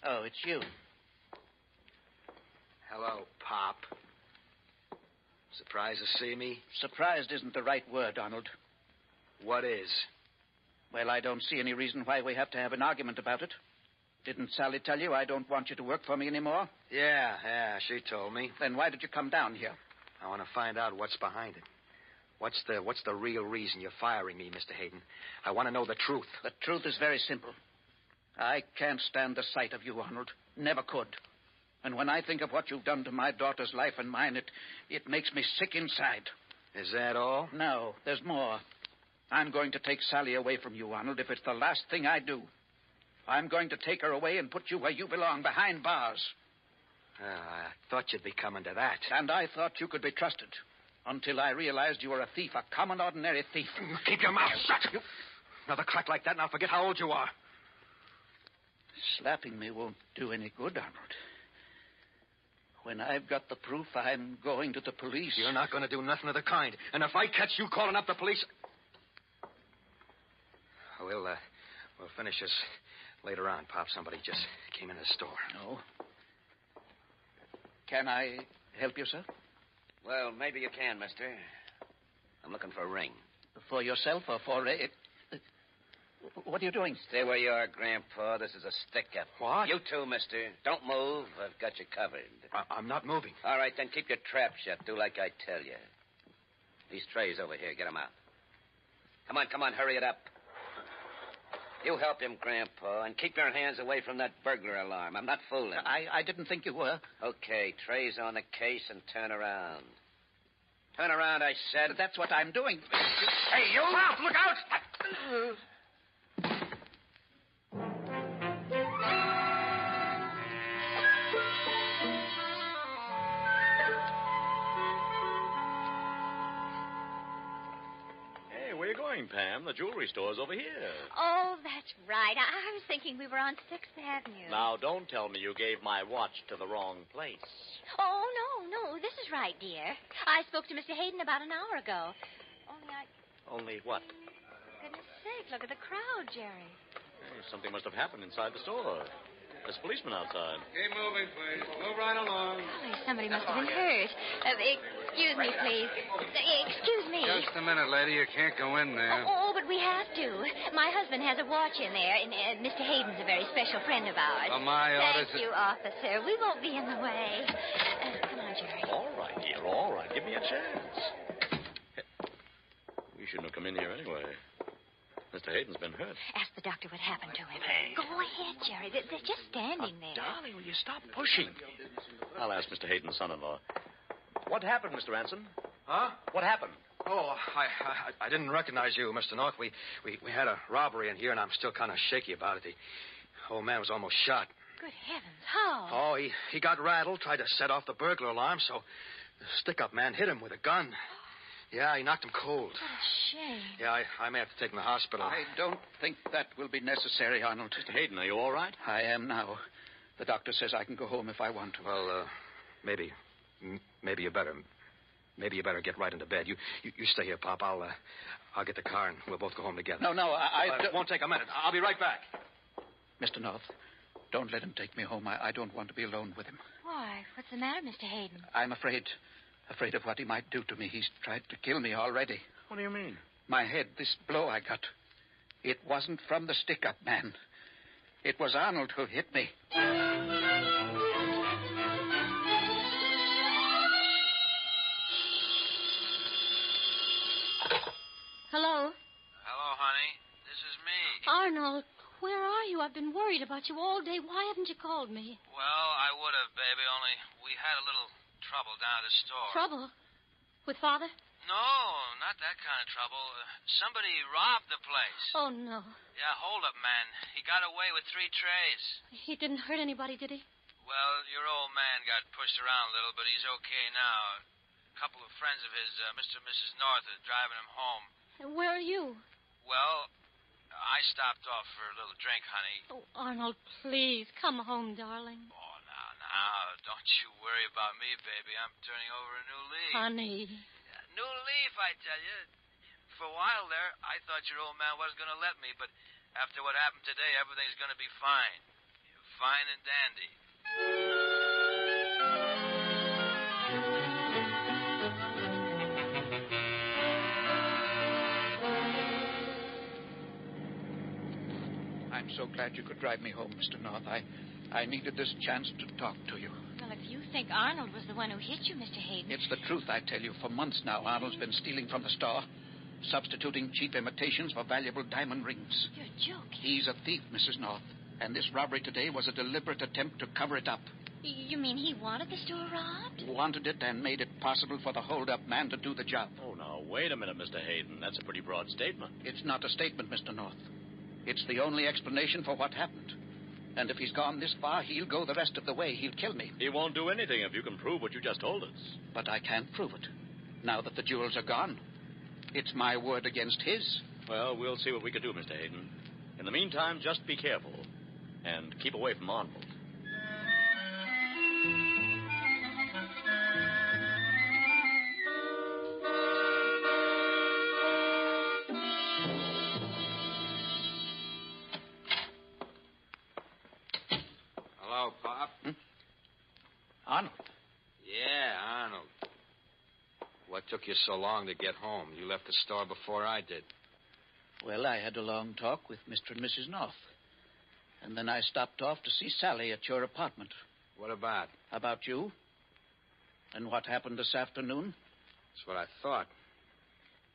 Oh, it's you. Hello, Pop. Surprised to see me? Surprised isn't the right word, Arnold. What is? Well, I don't see any reason why we have to have an argument about it. Didn't Sally tell you I don't want you to work for me anymore? Yeah, she told me. Then why did you come down here? I want to find out what's behind it. What's the real reason you're firing me, Mr. Hayden? I want to know the truth. The truth is very simple. I can't stand the sight of you, Arnold. Never could. And when I think of what you've done to my daughter's life and mine, it makes me sick inside. Is that all? No, there's more. I'm going to take Sally away from you, Arnold, if it's the last thing I do. I'm going to take her away and put you where you belong, behind bars. I thought you'd be coming to that. And I thought you could be trusted. Until I realized you were a thief, a common, ordinary thief. Keep your mouth shut. Another crack like that, and I'll forget how old you are. Slapping me won't do any good, Arnold. When I've got the proof, I'm going to the police. You're not going to do nothing of the kind. And if I catch you calling up the police... We'll finish this later on, Pop. Somebody just came in the store. No. Can I help you, sir? Well, maybe you can, mister. I'm looking for a ring. For yourself or for... What are you doing? Stay where you are, Grandpa. This is a stick-up. What? You too, mister. Don't move. I've got you covered. I'm not moving. All right, then keep your trap shut. Do like I tell you. These trays over here, get them out. Come on, hurry it up. You help him, Grandpa, and keep your hands away from that burglar alarm. I'm not fooling. I didn't think you were. Okay, trays on the case and turn around. Turn around, I said. That's what I'm doing. Hey, you! Stop! Look out! Where are you going, Pam? The jewelry store's over here. Oh, that's right. I was thinking we were on 6th Avenue. Now, don't tell me you gave my watch to the wrong place. Oh, no. This is right, dear. I spoke to Mr. Hayden about an hour ago. Only what? Goodness sake, look at the crowd, Jerry. Hey, something must have happened inside the store. There's a policeman outside. Keep moving, please. Move right along. Golly, somebody must have been hurt. Excuse me, please. Excuse me. Just a minute, lady. You can't go in there. Oh, but we have to. My husband has a watch in there, and Mr. Hayden's a very special friend of ours. Well, my orders... Thank you, officer. We won't be in the way. Come on, Jerry. All right, dear. All right. Give me a chance. We shouldn't have come in here anyway. Mr. Hayden's been hurt. Ask the doctor what happened to him. Hey. Go ahead, Jerry. They're just standing there. Darling, will you stop pushing? I'll ask Mr. Hayden's son-in-law. What happened, Mr. Ransom? Huh? What happened? Oh, I didn't recognize you, Mr. North. We had a robbery in here, and I'm still kind of shaky about it. The old man was almost shot. Good heavens, how? Oh, he got rattled, tried to set off the burglar alarm, so the stick-up man hit him with a gun. Yeah, he knocked him cold. What a shame. Yeah, I may have to take him to the hospital. I don't think that will be necessary, Arnold. Mr. Hayden, are you all right? I am now. The doctor says I can go home if I want to. Well, maybe you better get right into bed. You stay here, Pop. I'll get the car and we'll both go home together. No, It won't take a minute. I'll be right back. Mr. North, don't let him take me home. I don't want to be alone with him. Why? What's the matter, Mr. Hayden? I'm afraid of what he might do to me. He's tried to kill me already. What do you mean? My head, this blow I got. It wasn't from the stick-up man. It was Arnold who hit me. Hello? Hello, honey. This is me. Arnold, where are you? I've been worried about you all day. Why haven't you called me? Well, I would have, baby, only we had a little trouble down at the store. Trouble? With Father? No, not that kind of trouble. Somebody robbed the place. Oh, no. Yeah, hold up, man. He got away with 3 trays. He didn't hurt anybody, did he? Well, your old man got pushed around a little, but he's okay now. A couple of friends of his, Mr. and Mrs. North, are driving him home. And where are you? Well, I stopped off for a little drink, honey. Oh, Arnold, please, come home, darling. Oh, now, don't you worry about me, baby. I'm turning over a new leaf. Honey. New leaf, I tell you. For a while there, I thought your old man wasn't going to let me, but after what happened today, everything's going to be fine. Fine and dandy. I'm so glad you could drive me home, Mr. North. I needed this chance to talk to you. Well, if you think Arnold was the one who hit you, Mr. Hayden... It's the truth, I tell you. For months now, Arnold's been stealing from the store, substituting cheap imitations for valuable diamond rings. You're joking. He's a thief, Mrs. North. And this robbery today was a deliberate attempt to cover it up. You mean he wanted the store robbed? Wanted it and made it possible for the hold-up man to do the job. Oh, now, wait a minute, Mr. Hayden. That's a pretty broad statement. It's not a statement, Mr. North. It's the only explanation for what happened. And if he's gone this far, he'll go the rest of the way. He'll kill me. He won't do anything if you can prove what you just told us. But I can't prove it. Now that the jewels are gone, it's my word against his. Well, we'll see what we can do, Mr. Hayden. In the meantime, just be careful. And keep away from Arnold. Hello, Pop. Arnold? Yeah, Arnold. What took you so long to get home? You left the store before I did. Well, I had a long talk with Mr. and Mrs. North. And then I stopped off to see Sally at your apartment. What about? About you. And what happened this afternoon? That's what I thought.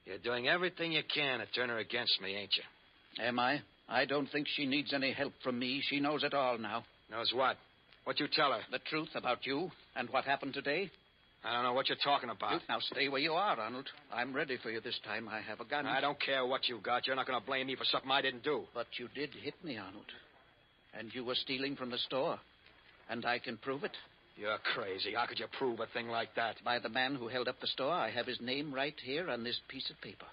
You're doing everything you can to turn her against me, ain't you? Am I? I don't think she needs any help from me. She knows it all now. Knows what? What you tell her? The truth about you and what happened today. I don't know what you're talking about. Now stay where you are, Arnold. I'm ready for you this time. I have a gun. I don't care what you got. You're not going to blame me for something I didn't do. But you did hit me, Arnold. And you were stealing from the store. And I can prove it. You're crazy. How could you prove a thing like that? By the man who held up the store. I have his name right here on this piece of paper.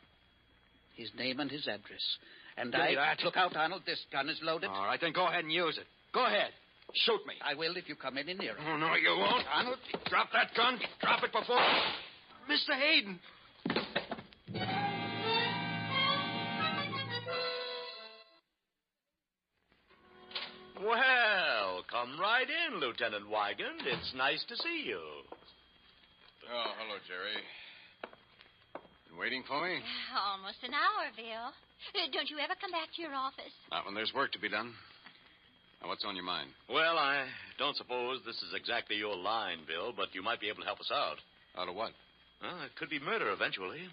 His name and his address. And Give me that. Look out, Arnold. This gun is loaded. All right, then go ahead and use it. Go ahead. Shoot me. I will if you come any nearer. Oh, no, you won't. Arnold. Drop that gun. Drop it before... Mr. Hayden. Well, come right in, Lieutenant Wygant. It's nice to see you. Oh, hello, Jerry. Been waiting for me? Almost an hour, Bill. Don't you ever come back to your office? Not when there's work to be done. Now, what's on your mind? Well, I don't suppose this is exactly your line, Bill, but you might be able to help us out. Out of what? Well, it could be murder eventually.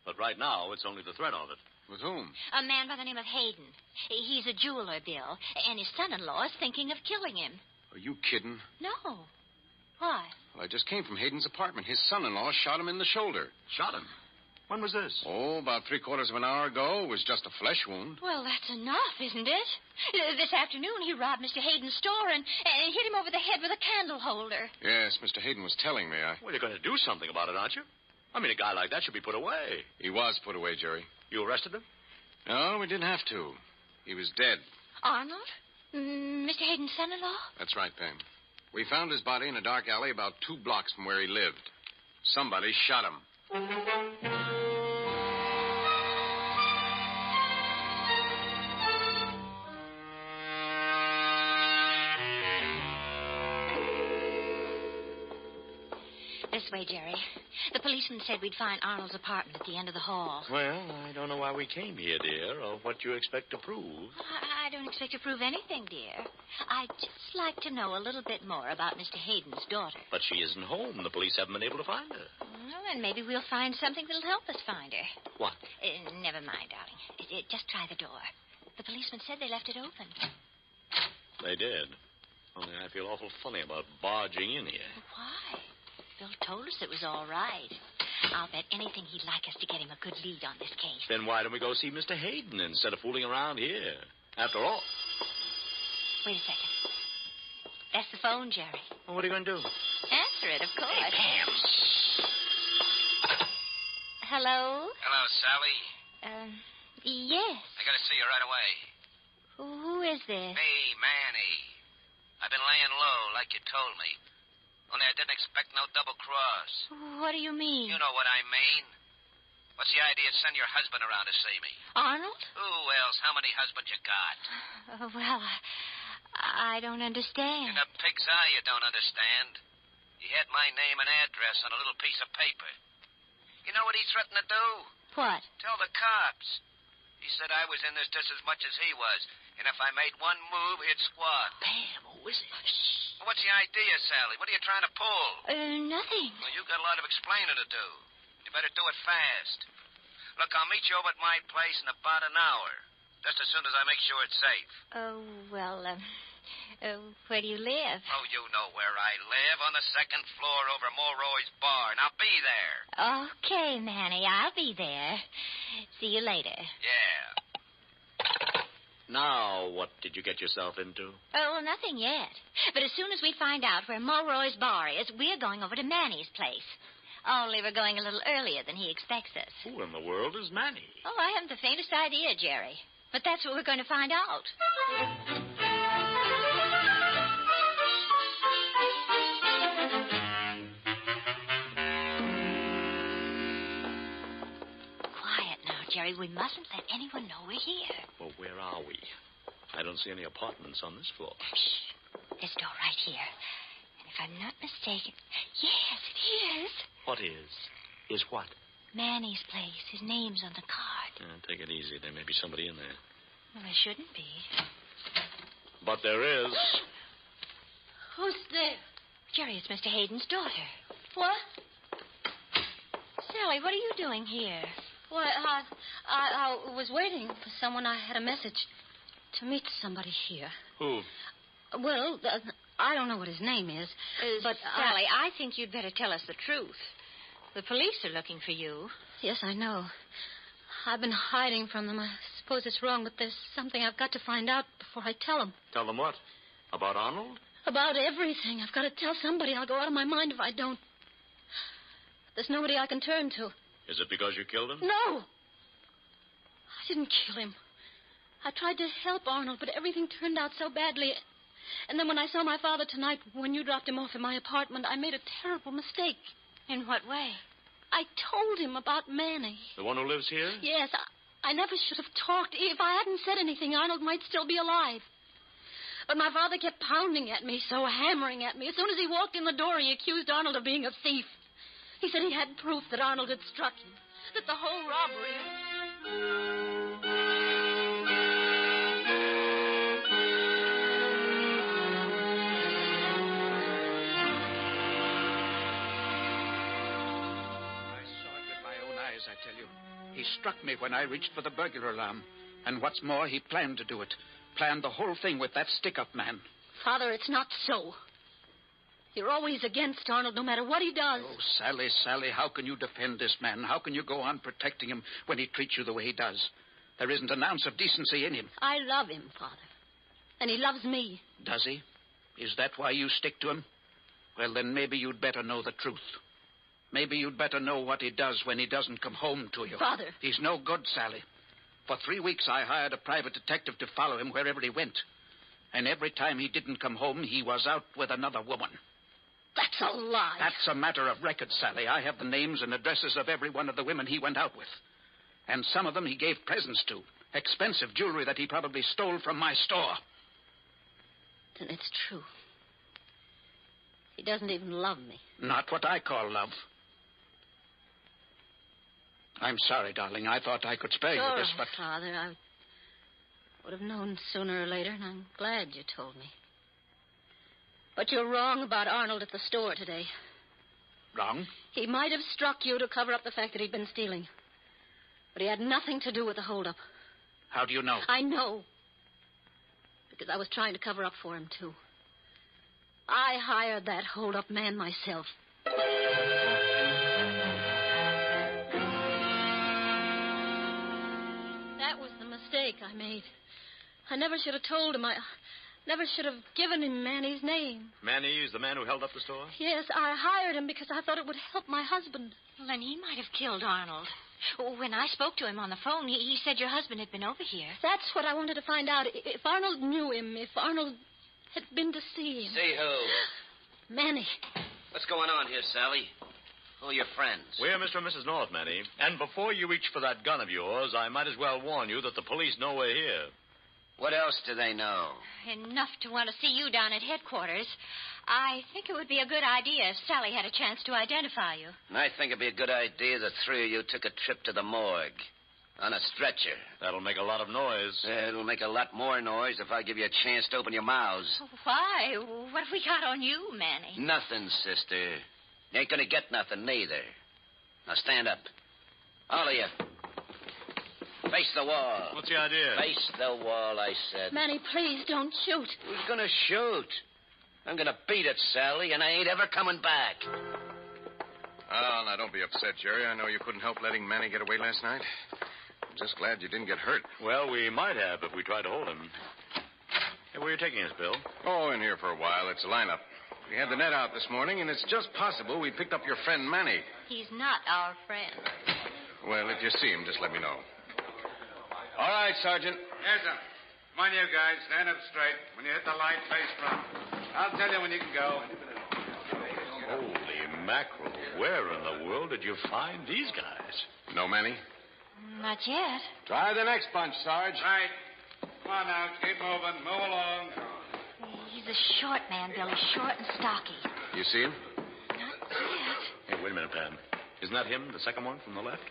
But right now, it's only the threat of it. With whom? A man by the name of Hayden. He's a jeweler, Bill, and his son-in-law is thinking of killing him. Are you kidding? No. Why? Well, I just came from Hayden's apartment. His son-in-law shot him in the shoulder. Shot him? When was this? Oh, about 3/4 of an hour ago. It was just a flesh wound. Well, that's enough, isn't it? This afternoon, he robbed Mr. Hayden's store and hit him over the head with a candle holder. Yes, Mr. Hayden was telling me. Well, you're going to do something about it, aren't you? I mean, a guy like that should be put away. He was put away, Jerry. You arrested him? No, we didn't have to. He was dead. Arnold? Mr. Hayden's son-in-law? That's right, Pam. We found his body in a dark alley about 2 blocks from where he lived. Somebody shot him. This way, Jerry. The policeman said we'd find Arnold's apartment at the end of the hall. Well, I don't know why we came here, dear, or what you expect to prove. I don't expect to prove anything, dear. I'd just like to know a little bit more about Mr. Hayden's daughter. But she isn't home. The police haven't been able to find her. Well, and maybe we'll find something that'll help us find her. What? Never mind, darling. Just try the door. The policeman said they left it open. They did. Only I feel awful funny about barging in here. Why? Bill told us it was all right. I'll bet anything he'd like us to get him a good lead on this case. Then why don't we go see Mr. Hayden instead of fooling around here? After all... Wait a second. That's the phone, Jerry. Well, what are you going to do? Answer it, of course. Hey, Pam. Hello? Hello, Sally. Yes. I gotta see you right away. Who is this? Me, Manny. I've been laying low, like you told me. Only I didn't expect no double cross. What do you mean? You know what I mean. What's the idea of sending your husband around to see me? Arnold? Who else? How many husbands you got? Well, I don't understand. In a pig's eye, you don't understand. He had my name and address on a little piece of paper. You know what he threatened to do? What? Tell the cops. He said I was in this just as much as he was. And if I made one move, he'd squad. Pam, who is it? Shh. What's the idea, Sally? What are you trying to pull? Nothing. Well, you've got a lot of explaining to do. You better do it fast. Look, I'll meet you over at my place in about an hour. Just as soon as I make sure it's safe. Where do you live? Oh, you know where I live. On the 2nd floor over Mulroy's bar. Now, be there. Okay, Manny. I'll be there. See you later. Yeah. Now, what did you get yourself into? Oh, nothing yet. But as soon as we find out where Mulroy's bar is, we're going over to Manny's place. Only we're going a little earlier than he expects us. Who in the world is Manny? Oh, I haven't the faintest idea, Jerry. But that's what we're going to find out. Quiet now, Jerry. We mustn't let anyone know we're here. Well, where are we? I don't see any apartments on this floor. Shh. This door right here. And if I'm not mistaken... Yes, it is. What is? Is what? Manny's place. His name's on the card. Take it easy. There may be somebody in there. Well, there shouldn't be. But there is. Who's there? Jerry, it's Mr. Hayden's daughter. What? Sally, what are you doing here? Well, I was waiting for someone. I had a message. To meet somebody here. Who? Well, I don't know what his name is, but... Sally, I think you'd better tell us the truth. The police are looking for you. Yes, I know. I've been hiding from them. I suppose it's wrong, but there's something I've got to find out before I tell them. Tell them what? About Arnold? About everything. I've got to tell somebody. I'll go out of my mind if I don't. There's nobody I can turn to. Is it because you killed him? No! I didn't kill him. I tried to help Arnold, but everything turned out so badly. And then when I saw my father tonight, when you dropped him off in my apartment, I made a terrible mistake. In what way? I told him about Manny. The one who lives here? Yes, I never should have talked. If I hadn't said anything, Arnold might still be alive. But my father kept pounding at me, so hammering at me. As soon as he walked in the door, he accused Arnold of being a thief. He said he had proof that Arnold had struck him, that the whole robbery... I tell you. He struck me when I reached for the burglar alarm. And what's more, he planned to do it. Planned the whole thing with that stick-up man. Father, it's not so. You're always against Arnold, no matter what he does. Oh, Sally, how can you defend this man? How can you go on protecting him when he treats you the way he does? There isn't an ounce of decency in him. I love him, Father. And he loves me. Does he? Is that why you stick to him? Well, then maybe you'd better know the truth. Maybe you'd better know what he does when he doesn't come home to you. Father. He's no good, Sally. For 3 weeks, I hired a private detective to follow him wherever he went. And every time he didn't come home, he was out with another woman. That's a lie. That's a matter of record, Sally. I have the names and addresses of every one of the women he went out with. And some of them he gave presents to. Expensive jewelry that he probably stole from my store. Then it's true. He doesn't even love me. Not what I call love. I'm sorry, darling. I thought I could spare you this, but... Father, I would have known sooner or later, and I'm glad you told me. But you're wrong about Arnold at the store today. Wrong? He might have struck you to cover up the fact that he'd been stealing. But he had nothing to do with the holdup. How do you know? I know. Because I was trying to cover up for him, too. I hired that holdup man myself. That was the mistake I made. I never should have told him. I never should have given him Manny's name. Manny is the man who held up the store? Yes, I hired him because I thought it would help my husband. Well, then he might have killed Arnold. When I spoke to him on the phone, he said your husband had been over here. That's what I wanted to find out. If Arnold knew him, if Arnold had been to see him. See who? Manny. What's going on here, Sally? Who are your friends? We're Mr. and Mrs. North, Manny. And before you reach for that gun of yours, I might as well warn you that the police know we're here. What else do they know? Enough to want to see you down at headquarters. I think it would be a good idea if Sally had a chance to identify you. And I think it'd be a good idea the three of you took a trip to the morgue. On a stretcher. That'll make a lot of noise. It'll make a lot more noise if I give you a chance to open your mouths. Why? What have we got on you, Manny? Nothing, sister. You ain't gonna get nothing, neither. Now stand up. All of you. Face the wall. What's the idea? Face the wall, I said. Manny, please don't shoot. Who's gonna shoot? I'm gonna beat it, Sally, and I ain't ever coming back. Oh, now don't be upset, Jerry. I know you couldn't help letting Manny get away last night. I'm just glad you didn't get hurt. Well, we might have if we tried to hold him. Hey, where are you taking us, Bill? Oh, in here for a while. It's a lineup. We had the net out this morning, and it's just possible we picked up your friend Manny. He's not our friend. Well, if you see him, just let me know. All right, Sergeant. Yes, sir. Come on, you guys. Stand up straight. When you hit the light, face front. I'll tell you when you can go. Holy mackerel. Where in the world did you find these guys? No, Manny? Not yet. Try the next bunch, Sarge. Right. Come on now. Keep moving. Move along. He's a short man, Billy. Short and stocky. You see him? Not yet. Hey, wait a minute, Pam. Isn't that him, the second one from the left?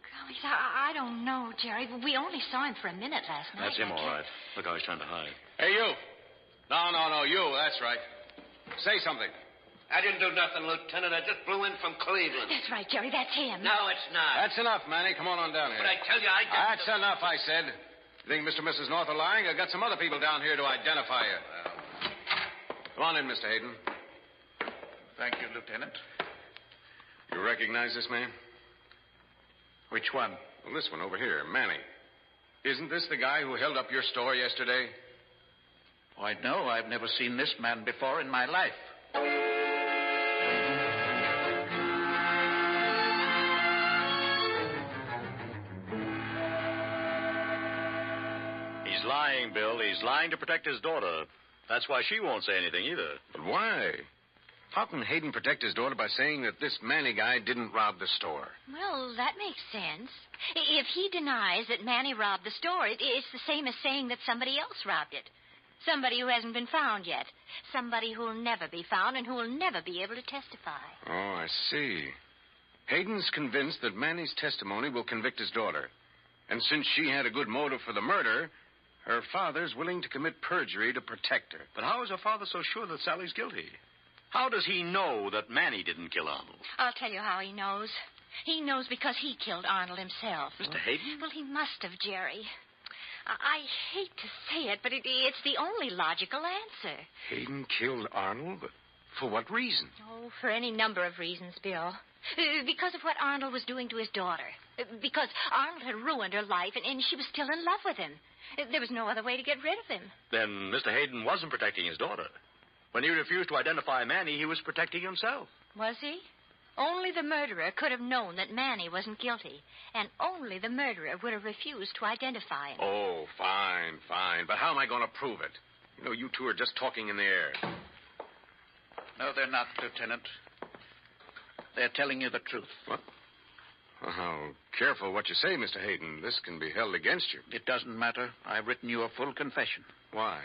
Golly, I don't know, Jerry. We only saw him for a minute last night. That's him, all right. Look how he's trying to hide. Hey, you. No, you. That's right. Say something. I didn't do nothing, Lieutenant. I just blew in from Cleveland. That's right, Jerry. That's him. No, it's not. That's enough, Manny. Come on down here. But I tell you, I didn't... That's enough, I said. You think Mr. and Mrs. North are lying? I've got some other people down here to identify you. Come on in, Mr. Hayden. Thank you, Lieutenant. You recognize this man? Which one? Well, this one over here, Manny. Isn't this the guy who held up your store yesterday? Why, no, I've never seen this man before in my life. He's lying, Bill. He's lying to protect his daughter. That's why she won't say anything either. But why? How can Hayden protect his daughter by saying that this Manny guy didn't rob the store? Well, that makes sense. If he denies that Manny robbed the store, it's the same as saying that somebody else robbed it. Somebody who hasn't been found yet. Somebody who'll never be found and who will never be able to testify. Oh, I see. Hayden's convinced that Manny's testimony will convict his daughter. And since she had a good motive for the murder, her father's willing to commit perjury to protect her. But how is her father so sure that Sally's guilty? How does he know that Manny didn't kill Arnold? I'll tell you how he knows. He knows because he killed Arnold himself. Mr. Hayden? Well, he must have, Jerry. I hate to say it, but it's the only logical answer. Hayden killed Arnold? But for what reason? Oh, for any number of reasons, Bill. Because of what Arnold was doing to his daughter. Because Arnold had ruined her life, and she was still in love with him. There was no other way to get rid of him. Then Mr. Hayden wasn't protecting his daughter. When he refused to identify Manny, he was protecting himself. Was he? Only the murderer could have known that Manny wasn't guilty. And only the murderer would have refused to identify him. Oh, fine. But how am I going to prove it? You know, you two are just talking in the air. No, they're not, Lieutenant. They're telling you the truth. What? Well, how careful what you say, Mr. Hayden. This can be held against you. It doesn't matter. I've written you a full confession. Why?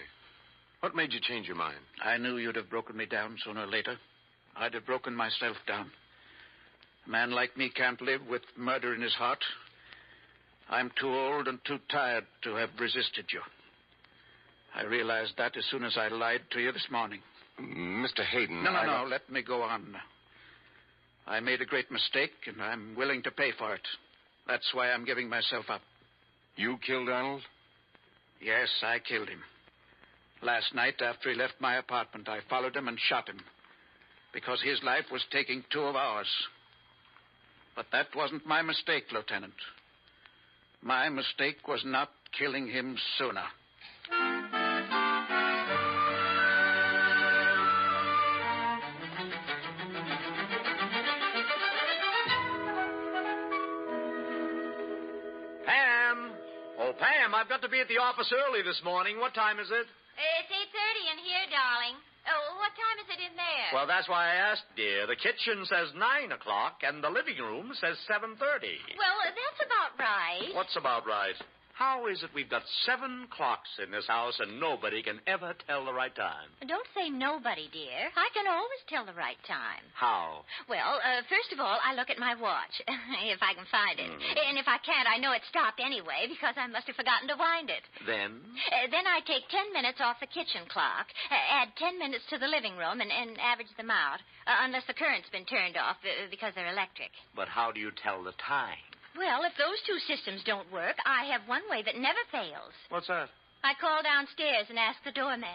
What made you change your mind? I knew you'd have broken me down sooner or later. I'd have broken myself down. A man like me can't live with murder in his heart. I'm too old and too tired to have resisted you. I realized that as soon as I lied to you this morning. Mr. Hayden... No. Let me go on. I made a great mistake, and I'm willing to pay for it. That's why I'm giving myself up. You killed Arnold? Yes, I killed him. Last night, after he left my apartment, I followed him and shot him. Because his life was taking two of ours. But that wasn't my mistake, Lieutenant. My mistake was not killing him sooner. Pam! Oh, Pam, I've got to be at the office early this morning. What time is it? It's 8:30 in here, darling. Oh, what time is it in there? Well, that's why I asked, dear. The kitchen says 9 o'clock, and the living room says 7:30. Well, that's about right. What's about right? How is it we've got 7 clocks in this house and nobody can ever tell the right time? Don't say nobody, dear. I can always tell the right time. How? Well, first of all, I look at my watch, if I can find it. And if I can't, I know it stopped anyway, because I must have forgotten to wind it. Then? Then I take 10 minutes off the kitchen clock, add 10 minutes to the living room, and average them out, unless the current's been turned off because they're electric. But how do you tell the time? Well, if those two systems don't work, I have one way that never fails. What's that? I call downstairs and ask the doorman.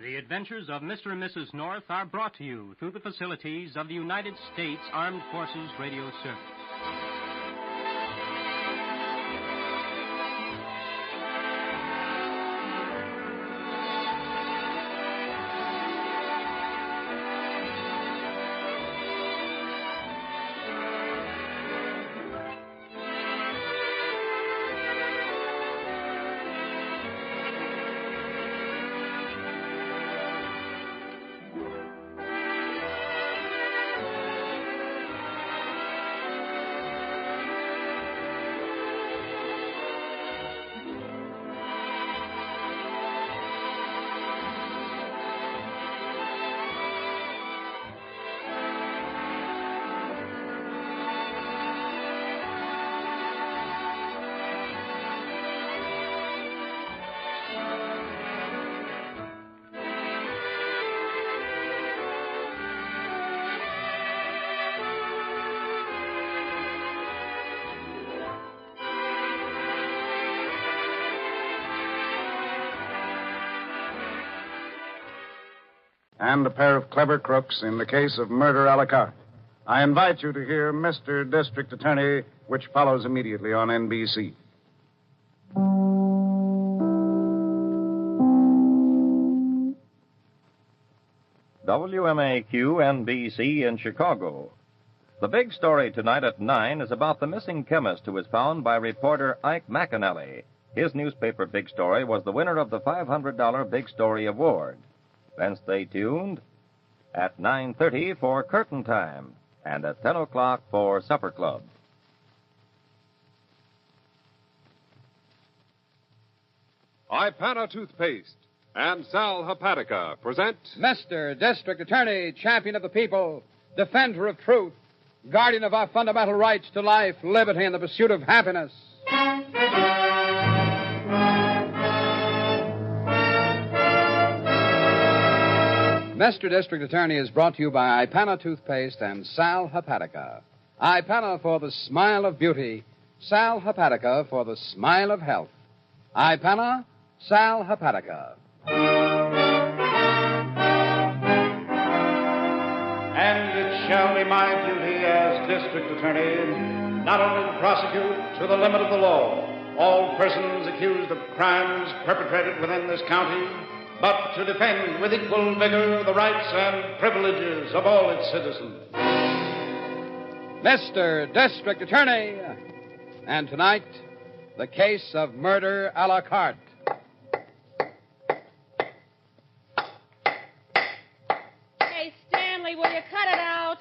The adventures of Mr. and Mrs. North are brought to you through the facilities of the United States Armed Forces Radio Service. and a pair of clever crooks in the case of murder a la carte. I invite you to hear Mr. District Attorney, which follows immediately on NBC. WMAQ-NBC in Chicago. The big story tonight at 9 is about the missing chemist who was found by reporter Ike McAnally. His newspaper Big Story was the winner of the $500 Big Story Award. Then stay tuned at 9:30 for Curtain Time and at 10 o'clock for Supper Club. Ipana Toothpaste and Sal Hepatica present Mr. District Attorney, champion of the people, defender of truth, guardian of our fundamental rights to life, liberty, and the pursuit of happiness. Mr. District Attorney is brought to you by Ipana Toothpaste and Sal Hepatica. Ipana for the smile of beauty, Sal Hepatica for the smile of health. Ipana, Sal Hepatica. And it shall be my duty as District Attorney not only to prosecute to the limit of the law all persons accused of crimes perpetrated within this county, but to defend with equal vigor the rights and privileges of all its citizens. Mr. District Attorney. And tonight, the case of murder a la carte. Hey, Stanley, will you cut it out?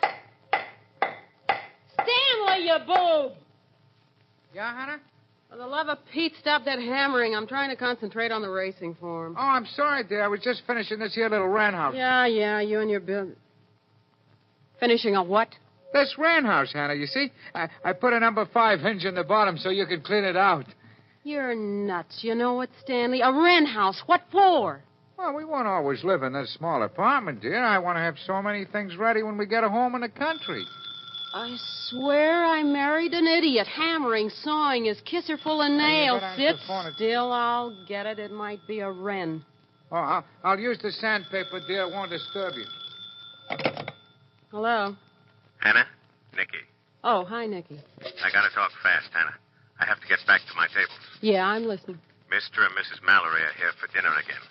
Stanley, you boob! Yeah, Hannah? For the love of Pete, stop that hammering. I'm trying to concentrate on the racing form. Oh, I'm sorry, dear. I was just finishing this here little wren house. Yeah, you and your bill. Finishing a what? This wren house, Hannah, you see? I put a number 5 hinge in the bottom so you could clean it out. You're nuts. You know what, Stanley? A wren house. What for? Well, we won't always live in this small apartment, dear. I want to have so many things ready when we get a home in the country. I swear I married an idiot. Hammering, sawing, his kisser full of nails. Sit still, I'll get it. It might be a wren. Oh, I'll use the sandpaper, dear. It won't disturb you. Hello? Hannah? Nicky. Oh, hi, Nicky. I gotta talk fast, Hannah. I have to get back to my tables. Yeah, I'm listening. Mr. and Mrs. Mallory are here for dinner again.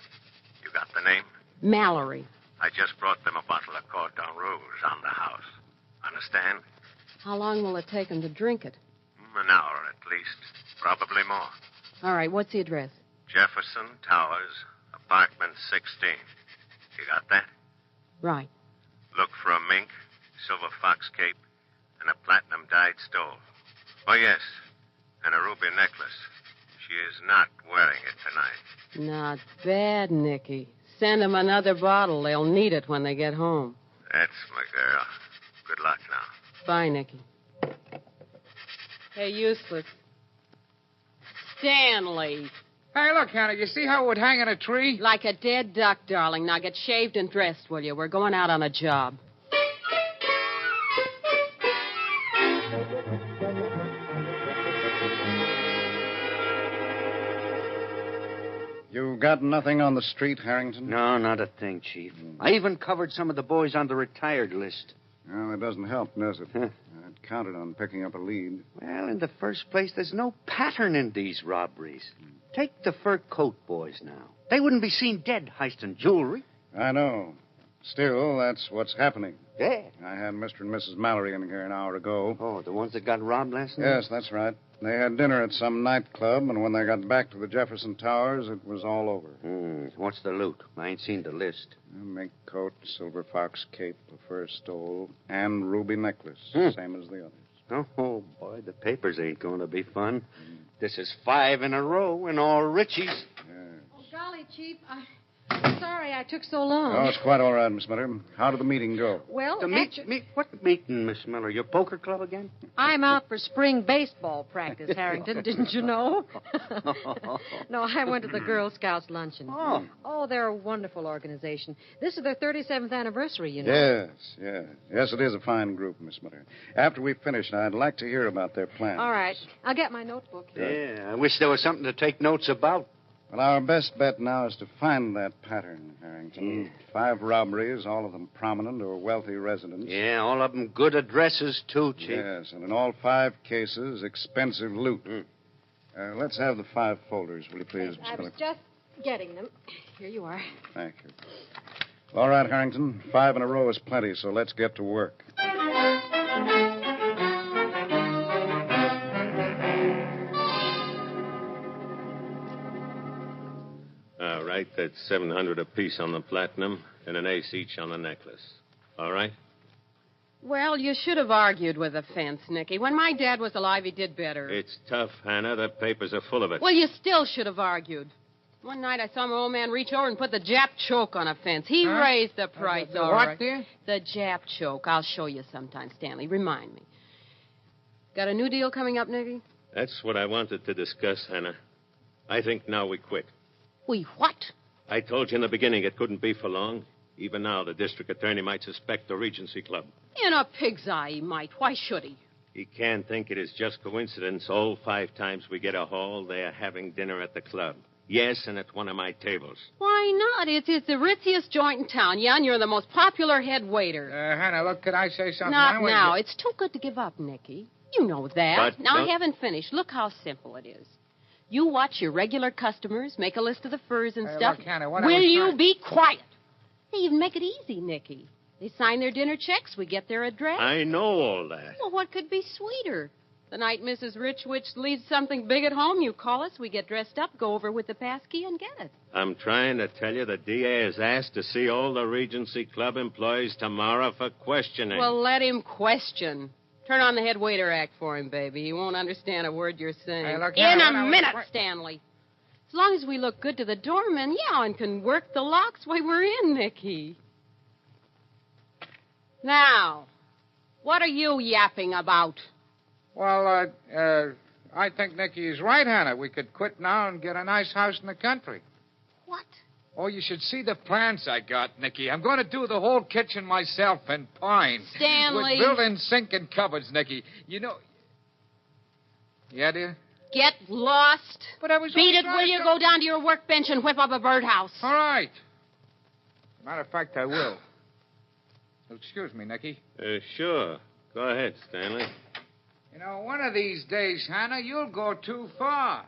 You got the name? Mallory. I just brought them a bottle of Cordon Rouge on the house. Understand? How long will it take them to drink it? An hour at least. Probably more. All right, what's the address? Jefferson Towers, apartment 16. You got that? Right. Look for a mink, silver fox cape, and a platinum-dyed stole. Oh, yes, and a ruby necklace. She is not wearing it tonight. Not bad, Nicky. Send them another bottle. They'll need it when they get home. That's my girl. Good luck now. Bye, Nicky. Hey, useless. Stanley. Hey, look, Hannah, you see how it would hang in a tree? Like a dead duck, darling. Now get shaved and dressed, will you? We're going out on a job. You got nothing on the street, Harrington? No, not a thing, Chief. I even covered some of the boys on the retired list. Well, that doesn't help, does it? I'd counted on picking up a lead. Well, in the first place, there's no pattern in these robberies. Take the fur coat boys now. They wouldn't be seen dead heisting jewelry. I know. Still, that's what's happening. Yeah. I had Mr. and Mrs. Mallory in here an hour ago. Oh, the ones that got robbed last night? Yes, that's right. They had dinner at some nightclub, and when they got back to the Jefferson Towers, it was all over. What's the loot? I ain't seen the list. A mink coat, silver fox cape, a fur stole, and ruby necklace, same as the others. Oh, boy, the papers ain't going to be fun. This is 5 in a row, and all richies. Oh, golly, Chief, I'm sorry I took so long. Oh, it's quite all right, Miss Miller. How did the meeting go? Well, What meeting, Miss Miller? Your poker club again? I'm out for spring baseball practice, Harrington. Didn't you know? No, I went to the Girl Scouts luncheon. Oh, they're a wonderful organization. This is their 37th anniversary, you know. Yes, it is a fine group, Miss Miller. After we finish, I'd like to hear about their plans. All right. I'll get my notebook here. Yeah, I wish there was something to take notes about. Well, our best bet now is to find that pattern, Harrington. 5 robberies, all of them prominent or wealthy residents. Yeah, all of them good addresses, too, Chief. Yes, and in all 5 cases, expensive loot. Let's have the 5 folders, will you please, Miss I was Phillips? just getting them. Here you are. Thank you. All right, Harrington. 5 in a row is plenty, so let's get to work. All right, that's $700 apiece on the platinum and an ace each on the necklace. All right? Well, you should have argued with the fence, Nicky. When my dad was alive, he did better. It's tough, Hannah. The papers are full of it. Well, you still should have argued. One night I saw my old man reach over and put the Jap choke on a fence. He raised the price, The all what, right. dear? The Jap choke. I'll show you sometime, Stanley. Remind me. Got a new deal coming up, Nicky? That's what I wanted to discuss, Hannah. I think now we quit. We what? I told you in the beginning it couldn't be for long. Even now, the district attorney might suspect the Regency Club. In a pig's eye, he might. Why should he? He can't think it is just coincidence. All 5 times we get a haul, they're having dinner at the club. Yes, and at one of my tables. Why not? It's the ritziest joint in town, yeah, and you're the most popular head waiter. Hannah, look, could I say something? Not now. It's too good to give up, Nicky. You know that. But now, don't- I haven't finished. Look how simple it is. You watch your regular customers, make a list of the furs and stuff. Look, Hannah, what I Will was you trying- be quiet? They even make it easy, Nicky. They sign their dinner checks. We get their address. I know all that. Well, what could be sweeter? The night Mrs. Richwich leaves something big at home, you call us, we get dressed up, go over with the passkey, and get it. I'm trying to tell you the DA has asked to see all the Regency Club employees tomorrow for questioning. Well, let him question. Turn on the head waiter act for him, baby. He won't understand a word you're saying. Hey, look, In Hannah, a minute, Stanley. As long as we look good to the doorman, yeah, and can work the locks, why, we're in, Nicky. Now, what are you yapping about? Well, I think Nicky is right, Hannah. We could quit now and get a nice house in the country. What? Oh, you should see the plans I got, Nicky. I'm going to do the whole kitchen myself in pine. Stanley. With built-in sink and cupboards, Nicky. You know... Yeah, dear? Get lost. But I was Beat only it, trying will you? to- Go down to your workbench and whip up a birdhouse. All right. Matter of fact, I will. Excuse me, Nicky. Sure. Go ahead, Stanley. You know, one of these days, Hannah, you'll go too far.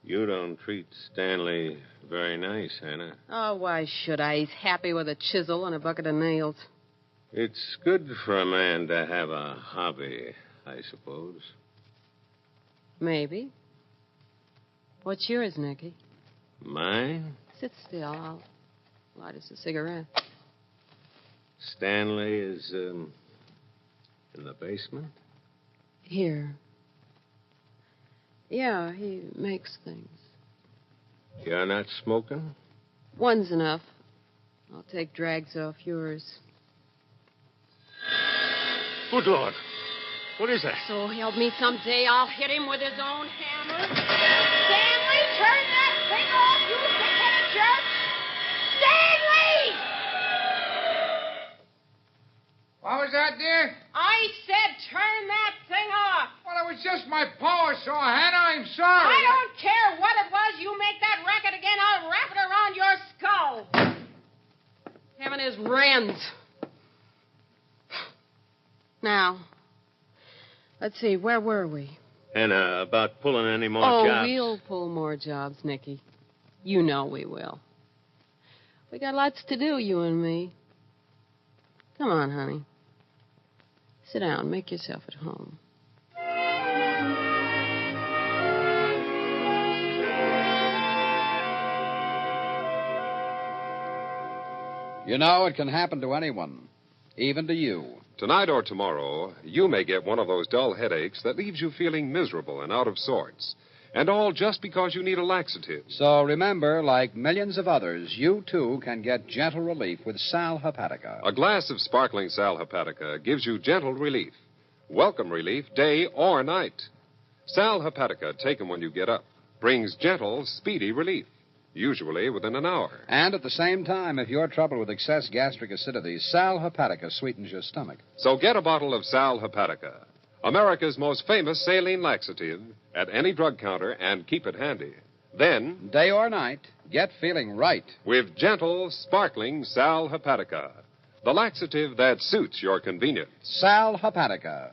You don't treat Stanley very nice, Hannah. Oh, why should I? He's happy with a chisel and a bucket of nails. It's good for a man to have a hobby, I suppose. Maybe. What's yours, Nicky? Mine? Sit still. I'll light us a cigarette. Stanley is, in the basement? Here. Yeah, he makes things. You're not smoking? One's enough. I'll take drags off yours. Good Lord. What is that? So help me someday, I'll hit him with his own hammer. Stanley, turn that thing off, you thick-headed jerk! Stanley! What was that, dear? I said turn that thing off. Well, it was just my power saw, Hannah. I'm sorry. I don't care what it was. You make that racket again, I'll wrap it around your skull. Heaven is wrens. Now, let's see, where were we? Hannah, about pulling any more Oh, jobs? we'll pull more jobs, Nicky. You know we will. We got lots to do, you and me. Come on, honey. Sit down. Make yourself at home. You know, it can happen to anyone, even to you. Tonight or tomorrow, you may get one of those dull headaches that leaves you feeling miserable and out of sorts. And all just because you need a laxative. So remember, like millions of others, you too can get gentle relief with Sal Hepatica. A glass of sparkling Sal Hepatica gives you gentle relief. Welcome relief, day or night. Sal Hepatica, taken when you get up, brings gentle, speedy relief. Usually within an hour. And at the same time, if you're troubled with excess gastric acidity, Sal Hepatica sweetens your stomach. So get a bottle of Sal Hepatica. America's most famous saline laxative, at any drug counter and keep it handy. Then, day or night, get feeling right with gentle, sparkling Sal Hepatica, the laxative that suits your convenience. Sal Hepatica.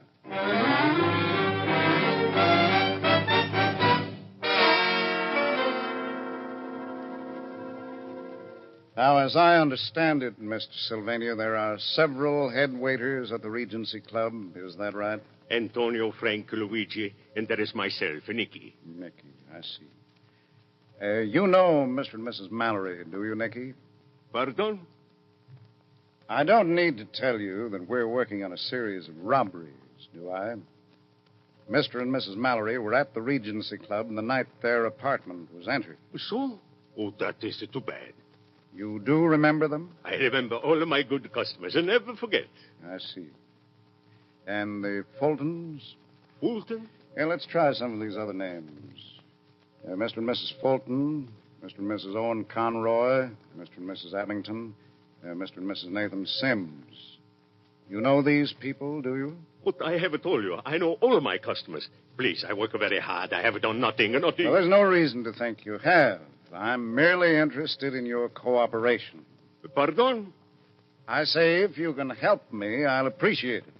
Now, as I understand it, Mr. Sylvania, there are several head waiters at the Regency Club. Is that right? Antonio, Frank, Luigi, and there is myself, Nicky. Nicky, I see. You know Mr. and Mrs. Mallory, do you, Nicky? Pardon? I don't need to tell you that we're working on a series of robberies, do I? Mr. and Mrs. Mallory were at the Regency Club the night their apartment was entered. So? Oh, that is too bad. You do remember them? I remember all of my good customers and never forget. I see. And the Fultons? Fulton? Yeah, let's try some of these other names. Mr. and Mrs. Fulton, Mr. and Mrs. Owen Conroy, Mr. and Mrs. Abington, Mr. and Mrs. Nathan Sims. You know these people, do you? What I have told you. I know all of my customers. Please, I work very hard. I have done nothing. Well, there's no reason to think you have. I'm merely interested in your cooperation. Pardon? I say if you can help me, I'll appreciate it.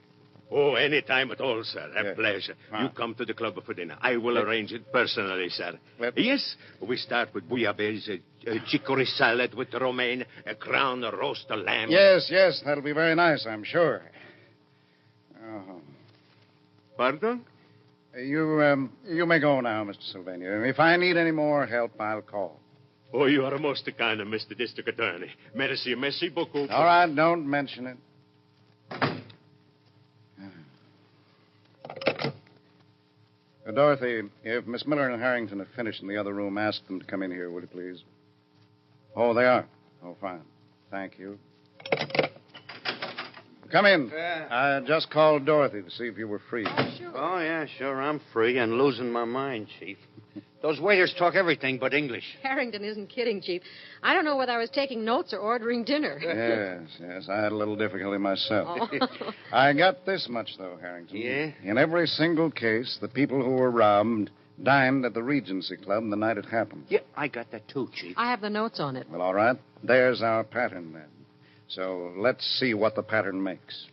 Oh, any time at all, sir. A pleasure. You come to the club for dinner. I will arrange it personally, sir. Yes, we start with bouillabaisse, chicory salad with romaine, a ground roast lamb. Yes, that'll be very nice, I'm sure. Pardon? You may go now, Mr. Sylvania. If I need any more help, I'll call. Oh, you are most kind, Mr. District Attorney. Merci beaucoup. All right, don't mention it. Dorothy, if Miss Miller and Harrington have finished in the other room, ask them to come in here, will you please? Oh, they are. Oh, fine. Thank you. Come in. I just called Dorothy to see if you were free. Oh, yeah, sure. I'm free and losing my mind, Chief. Those waiters talk everything but English. Harrington isn't kidding, Chief. I don't know whether I was taking notes or ordering dinner. Yes. I had a little difficulty myself. Oh. I got this much, though, Harrington. Yeah? In every single case, the people who were robbed dined at the Regency Club the night it happened. Yeah, I got that too, Chief. I have the notes on it. Well, all right. There's our pattern, then. So let's see what the pattern makes.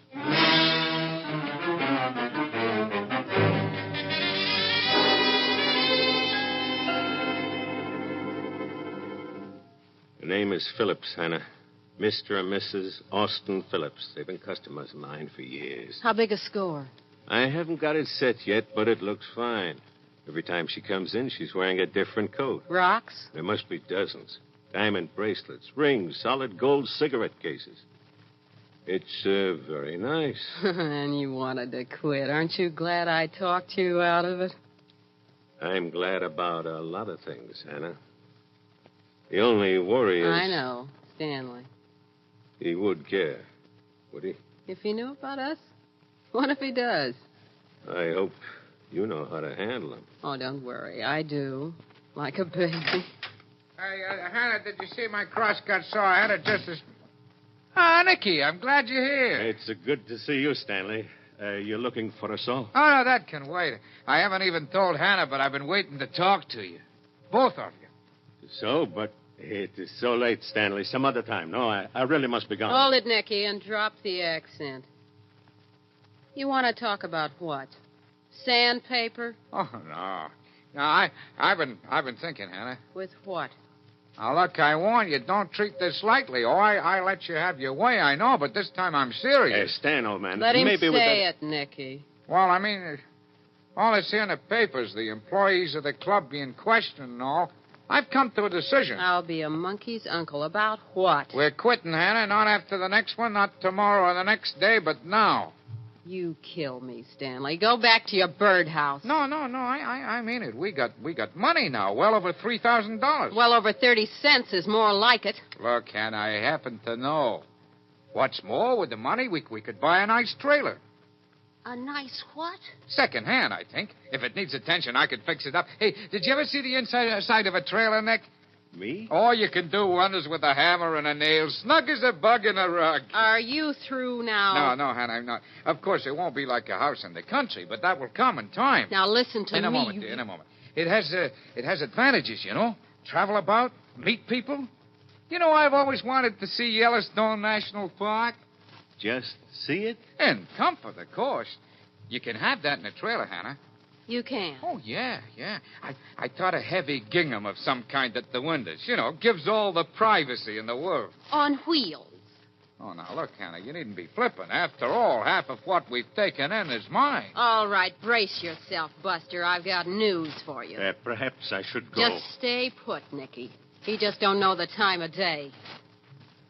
The name is Phillips, Hannah. Mr. and Mrs. Austin Phillips. They've been customers of mine for years. How big a score? I haven't got it set yet, but it looks fine. Every time she comes in, she's wearing a different coat. Rocks? There must be dozens. Diamond bracelets, rings, solid gold cigarette cases. It's very nice. And you wanted to quit. Aren't you glad I talked you out of it? I'm glad about a lot of things, Hannah. The only worry is... I know. Stanley. He would care, would he? If he knew about us? What if he does? I hope you know how to handle him. Oh, don't worry. I do. Like a baby. Hey, Hannah, did you see my cross-cut saw? I had it just as... Ah, Nicky, I'm glad you're here. It's good to see you, Stanley. You're looking for a saw? Oh, no, that can wait. I haven't even told Hannah, but I've been waiting to talk to you. Both of you. So, but it is so late, Stanley. Some other time. No, I really must be gone. Hold it, Nicky, and drop the accent. You want to talk about what? Sandpaper? Oh, no. No, I've been thinking, Hannah. With what? Now, look, I warn you, don't treat this lightly. Oh, I let you have your way, I know, but this time I'm serious. Stan, old man. Let him maybe say it, Nicky. Well, I mean, all that's here in the papers, the employees of the club being questioned and all. I've come to a decision. I'll be a monkey's uncle. About what? We're quitting, Hannah. Not after the next one, not tomorrow or the next day, but now. You kill me, Stanley. Go back to your birdhouse. No. I mean it. We got money now. Well over $3,000. Well over 30 cents is more like it. Look, Hannah, I happen to know. What's more, with the money, we could buy a nice trailer. A nice what? Second hand, I think. If it needs attention, I could fix it up. Hey, did you ever see the inside of a trailer, Nick? Me? Oh, you can do wonders with a hammer and a nail, snug as a bug in a rug. Are you through now? No, Hannah, I'm not. Of course, it won't be like a house in the country, but that will come in time. Now, listen to me. In a moment, dear, in a moment. It has advantages, you know. Travel about, meet people. You know, I've always wanted to see Yellowstone National Park. Just see it? In comfort, of course. You can have that in a trailer, Hannah. You can? Oh, yeah. I thought a heavy gingham of some kind at the windows. You know, gives all the privacy in the world. On wheels. Oh, now, look, Hannah, you needn't be flippant. After all, half of what we've taken in is mine. All right, brace yourself, Buster. I've got news for you. Perhaps I should go. Just stay put, Nicky. He just don't know the time of day.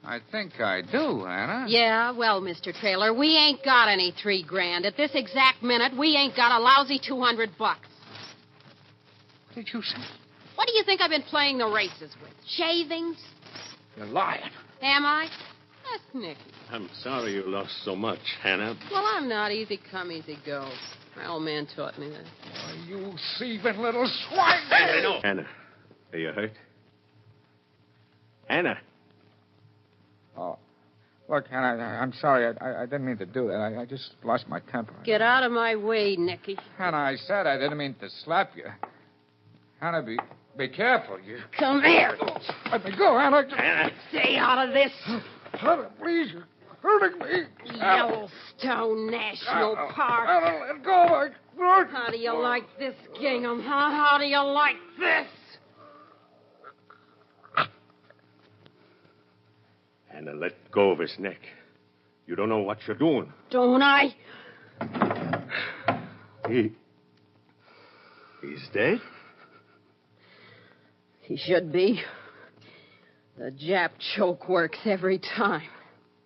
I think I do, Hannah. Yeah, well, Mr. Trailer, we ain't got any $3,000. At this exact minute, we ain't got a lousy $200. What did you say? What do you think I've been playing the races with? Shavings? You're lying. Am I? That's Nicky. I'm sorry you lost so much, Hannah. Well, I'm not. Easy come, easy go. My old man taught me that. Oh, you thieving little swine. I know. Hannah, are you hurt? Hannah. Oh, look, Hannah, I'm sorry. I didn't mean to do that. I just lost my temper. Get out of my way, Nicky. Hannah, I said I didn't mean to slap you. Hannah, be careful. You. Come here. Let me go, Hannah. Hannah. Stay out of this. Hannah, please. You're hurting me. Yellowstone National Park. Hannah, let go of my throat. How do you like this, Gingham, huh? How do you like this? Hannah, let go of his neck. You don't know what you're doing. Don't I? He's dead? He should be. The Jap choke works every time.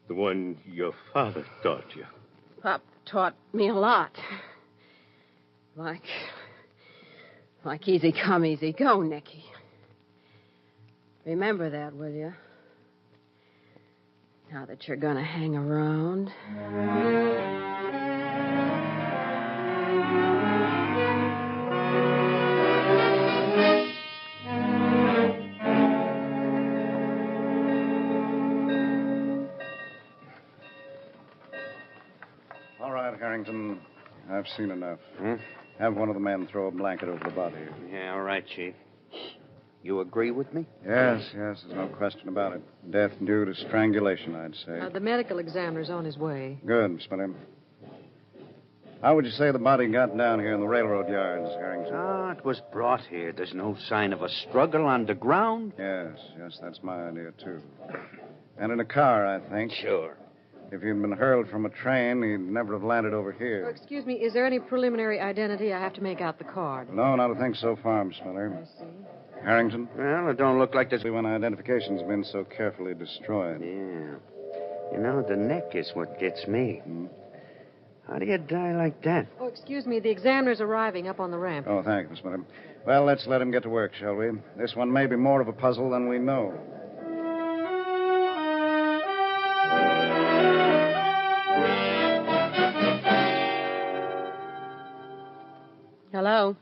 The one your father taught you. Pop taught me a lot. Like easy come, easy go, Nicky. Remember that, will you? Now that you're going to hang around. All right, Harrington. I've seen enough. Have one of the men throw a blanket over the body. Yeah, all right, Chief. You agree with me? Yes, there's no question about it. Death due to strangulation, I'd say. The medical examiner's on his way. Good, Miss William. How would you say the body got down here in the railroad yards, Harrington? It was brought here. There's no sign of a struggle on the ground. Yes, that's my idea, too. And in a car, I think. Sure. If he'd been hurled from a train, he'd never have landed over here. Oh, excuse me, is there any preliminary identity? I have to make out the card. No, not a thing so far, Miss Miller. I see. Harrington? Well, it don't look like there's... When identification's been so carefully destroyed. Yeah. You know, the neck is what gets me. How do you die like that? Oh, excuse me, the examiner's arriving up on the ramp. Oh, thank you, Miss Miller. Well, let's let him get to work, shall we? This one may be more of a puzzle than we know. Hello?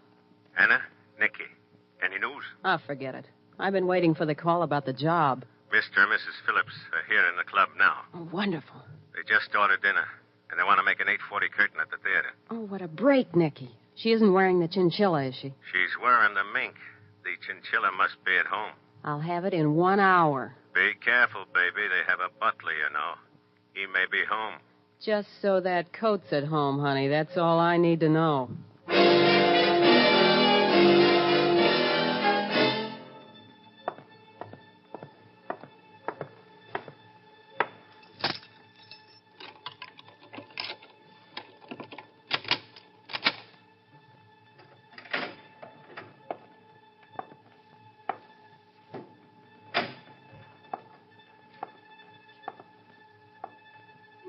Hannah? Nicky. Any news? Oh, forget it. I've been waiting for the call about the job. Mr. and Mrs. Phillips are here in the club now. Oh, wonderful. They just ordered dinner, and they want to make an 8:40 curtain at the theater. Oh, what a break, Nicky. She isn't wearing the chinchilla, is she? She's wearing the mink. The chinchilla must be at home. I'll have it in 1 hour. Be careful, baby. They have a butler, you know. He may be home. Just so that coat's at home, honey. That's all I need to know.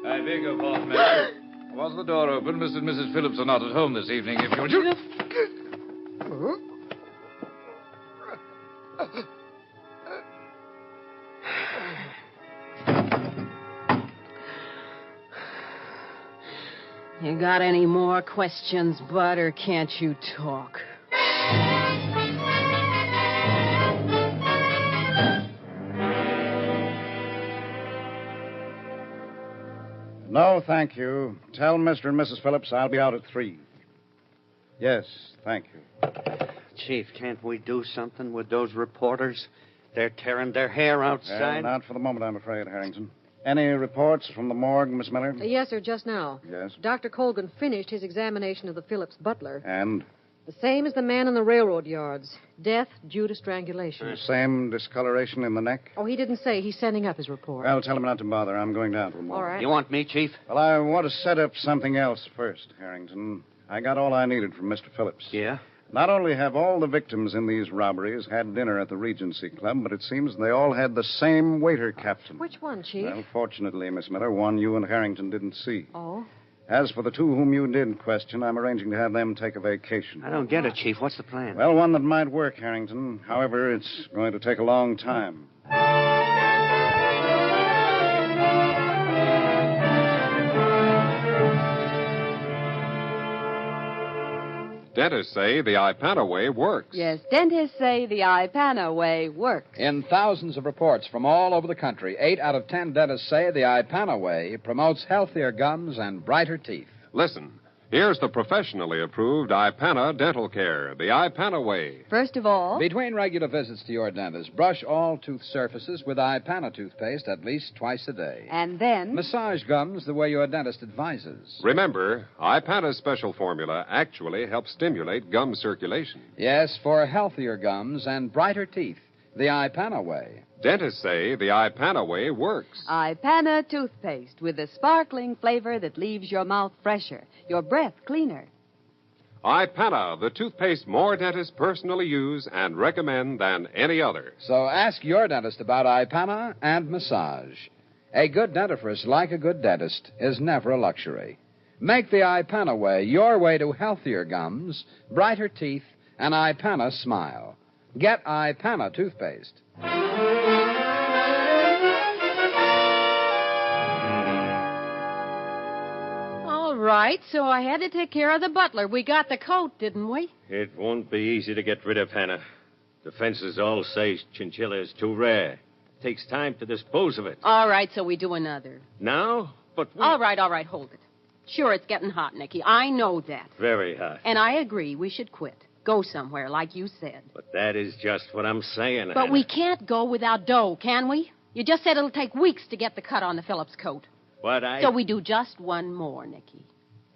I beg your pardon, ma'am. Was the door open? Mr. and Mrs. Phillips are not at home this evening, if you'll... You got any more questions, Bud, or can't you talk? No, thank you. Tell Mr. and Mrs. Phillips I'll be out at 3. Yes, thank you. Chief, can't we do something with those reporters? They're tearing their hair outside. Not for the moment, I'm afraid, Harrington. Any reports from the morgue, Miss Miller? Yes, sir, just now. Yes. Dr. Colgan finished his examination of the Phillips butler. And? The same as the man in the railroad yards. Death due to strangulation. Same discoloration in the neck? Oh, he didn't say. He's sending up his report. Well, tell him not to bother. I'm going down to the morgue. All right. You want me, Chief? Well, I want to set up something else first, Harrington. I got all I needed from Mr. Phillips. Yeah? Not only have all the victims in these robberies had dinner at the Regency Club, but it seems they all had the same waiter captain. Which one, Chief? Well, fortunately, Miss Miller, one you and Harrington didn't see. Oh? As for the two whom you did question, I'm arranging to have them take a vacation. I don't get it, Chief. What's the plan? Well, one that might work, Harrington. However, it's going to take a long time. Dentists say the Ipana way works. Yes, dentists say the Ipana way works. In thousands of reports from all over the country, 8 out of 10 dentists say the Ipana way promotes healthier gums and brighter teeth. Listen, here's the professionally approved Ipana dental care, the Ipana way. First of all, between regular visits to your dentist, brush all tooth surfaces with Ipana toothpaste at least twice a day. And then massage gums the way your dentist advises. Remember, Ipana's special formula actually helps stimulate gum circulation. Yes, for healthier gums and brighter teeth, the Ipana way. Dentists say the Ipana way works. Ipana toothpaste with a sparkling flavor that leaves your mouth fresher, your breath cleaner. Ipana, the toothpaste more dentists personally use and recommend than any other. So ask your dentist about Ipana and massage. A good dentifrice, like a good dentist, is never a luxury. Make the Ipana way your way to healthier gums, brighter teeth, and Ipana smile. Get Ipana toothpaste. All right, so I had to take care of the butler. We got the coat, didn't we? It won't be easy to get rid of Hannah. The fences all say chinchilla is too rare. Takes time to dispose of it. All right, so we do another. Now? But we... All right, hold it. Sure, it's getting hot, Nicky. I know that. Very hot. And I agree we should quit. Go somewhere, like you said. But that is just what I'm saying, But Hannah. we can't go without dough, can we? You just said it'll take weeks to get the cut on the Phillips coat. So we do just one more, Nicky.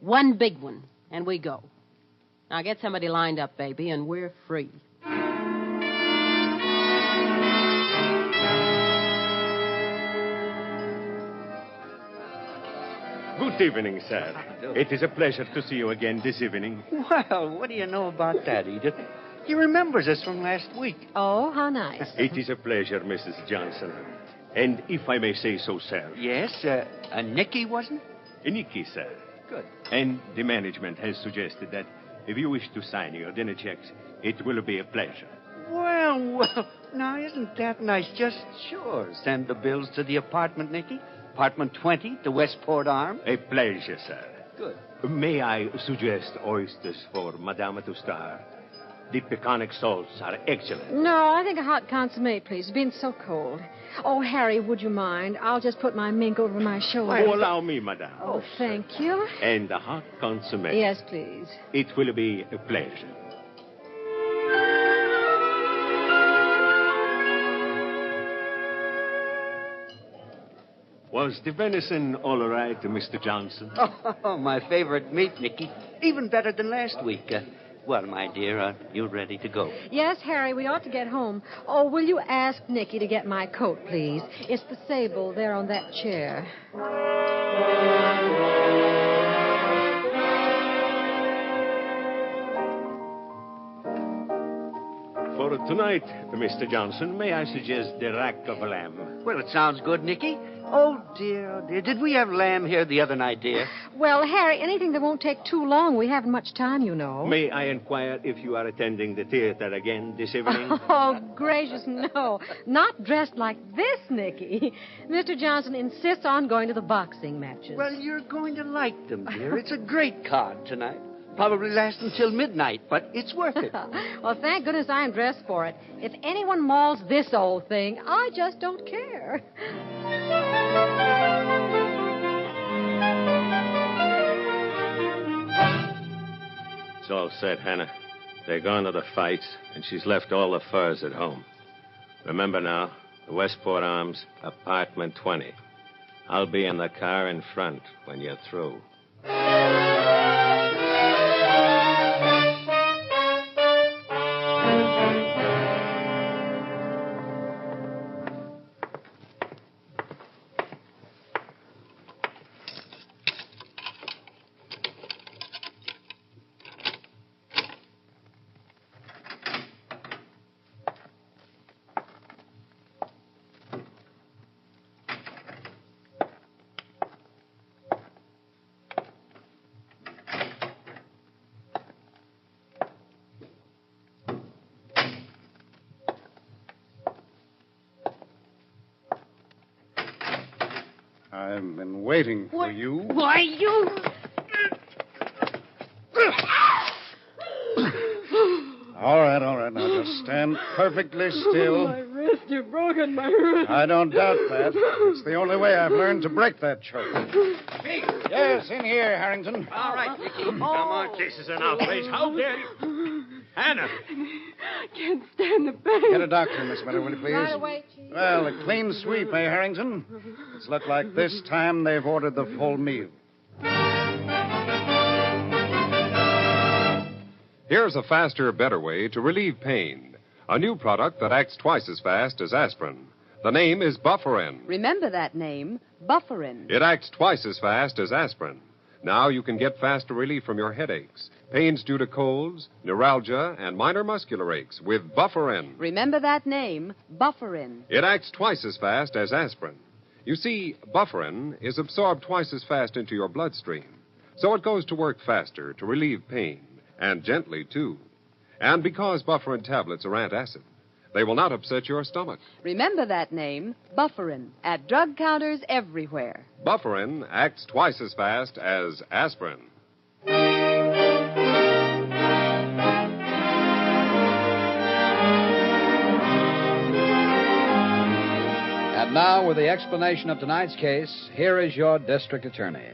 One big one, and we go. Now get somebody lined up, baby, and we're free. Good evening, sir. It is a pleasure to see you again this evening. Well, what do you know about that, Edith? He remembers us from last week. Oh, how nice. It is a pleasure, Mrs. Johnson. And if I may say so, sir. Yes, Nicky, wasn't it? Nicky, sir. Good. And the management has suggested that if you wish to sign your dinner checks, it will be a pleasure. Well, now, isn't that nice? Just sure. Send the bills to the apartment, Nicky. Apartment 20, the Westport Arm. A pleasure, sir. Good. May I suggest oysters for Madame Toustar? The peconic salts are excellent. No, I think a hot consommé, please. It's been so cold. Oh, Harry, would you mind? I'll just put my mink over my shoulder. Oh, allow me, madame. Oh, thank you. And a hot consommé. Yes, please. It will be a pleasure. Was the venison all right, Mr. Johnson? Oh, my favorite meat, Nicky. Even better than last week. Well, my dear, are you ready to go? Yes, Harry, we ought to get home. Oh, will you ask Nicky to get my coat, please? It's the sable there on that chair. For tonight, Mr. Johnson, may I suggest the rack of lamb? Well, it sounds good, Nicky. Oh, dear. Did we have lamb here the other night, dear? Well, Harry, anything that won't take too long. We haven't much time, you know. May I inquire if you are attending the theater again this evening? Oh, gracious, no. Not dressed like this, Nicky. Mr. Johnson insists on going to the boxing matches. Well, you're going to like them, dear. It's a great card tonight. Probably last until midnight, but it's worth it. Well, thank goodness I'm dressed for it. If anyone mauls this old thing, I just don't care. It's all set, Hannah. They're gone to the fights, and she's left all the furs at home. Remember now, the Westport Arms, apartment 20. I'll be in the car in front when you're through. I've been waiting for you. Why, you... All right. Now just stand perfectly still. My wrist, you've broken my wrist. I don't doubt that. It's the only way I've learned to break that choke. Me? Yes, in here, Harrington. All right, Nicky. Come on, this is an outrage. How dare you? Hannah. I can't stand the pain. Get a doctor, Miss Miller, will you please? Right away, Chief. Well, a clean sweep, eh, Harrington? It's looked like this time they've ordered the full meal. Here's a faster, better way to relieve pain. A new product that acts twice as fast as aspirin. The name is Bufferin. Remember that name, Bufferin. It acts twice as fast as aspirin. Now you can get faster relief from your headaches, pains due to colds, neuralgia, and minor muscular aches with Bufferin. Remember that name, Bufferin. It acts twice as fast as aspirin. You see, Bufferin is absorbed twice as fast into your bloodstream, so it goes to work faster to relieve pain, and gently, too. And because Bufferin tablets are antacid, they will not upset your stomach. Remember that name, Bufferin, at drug counters everywhere. Bufferin acts twice as fast as aspirin. And now, with the explanation of tonight's case, here is your district attorney.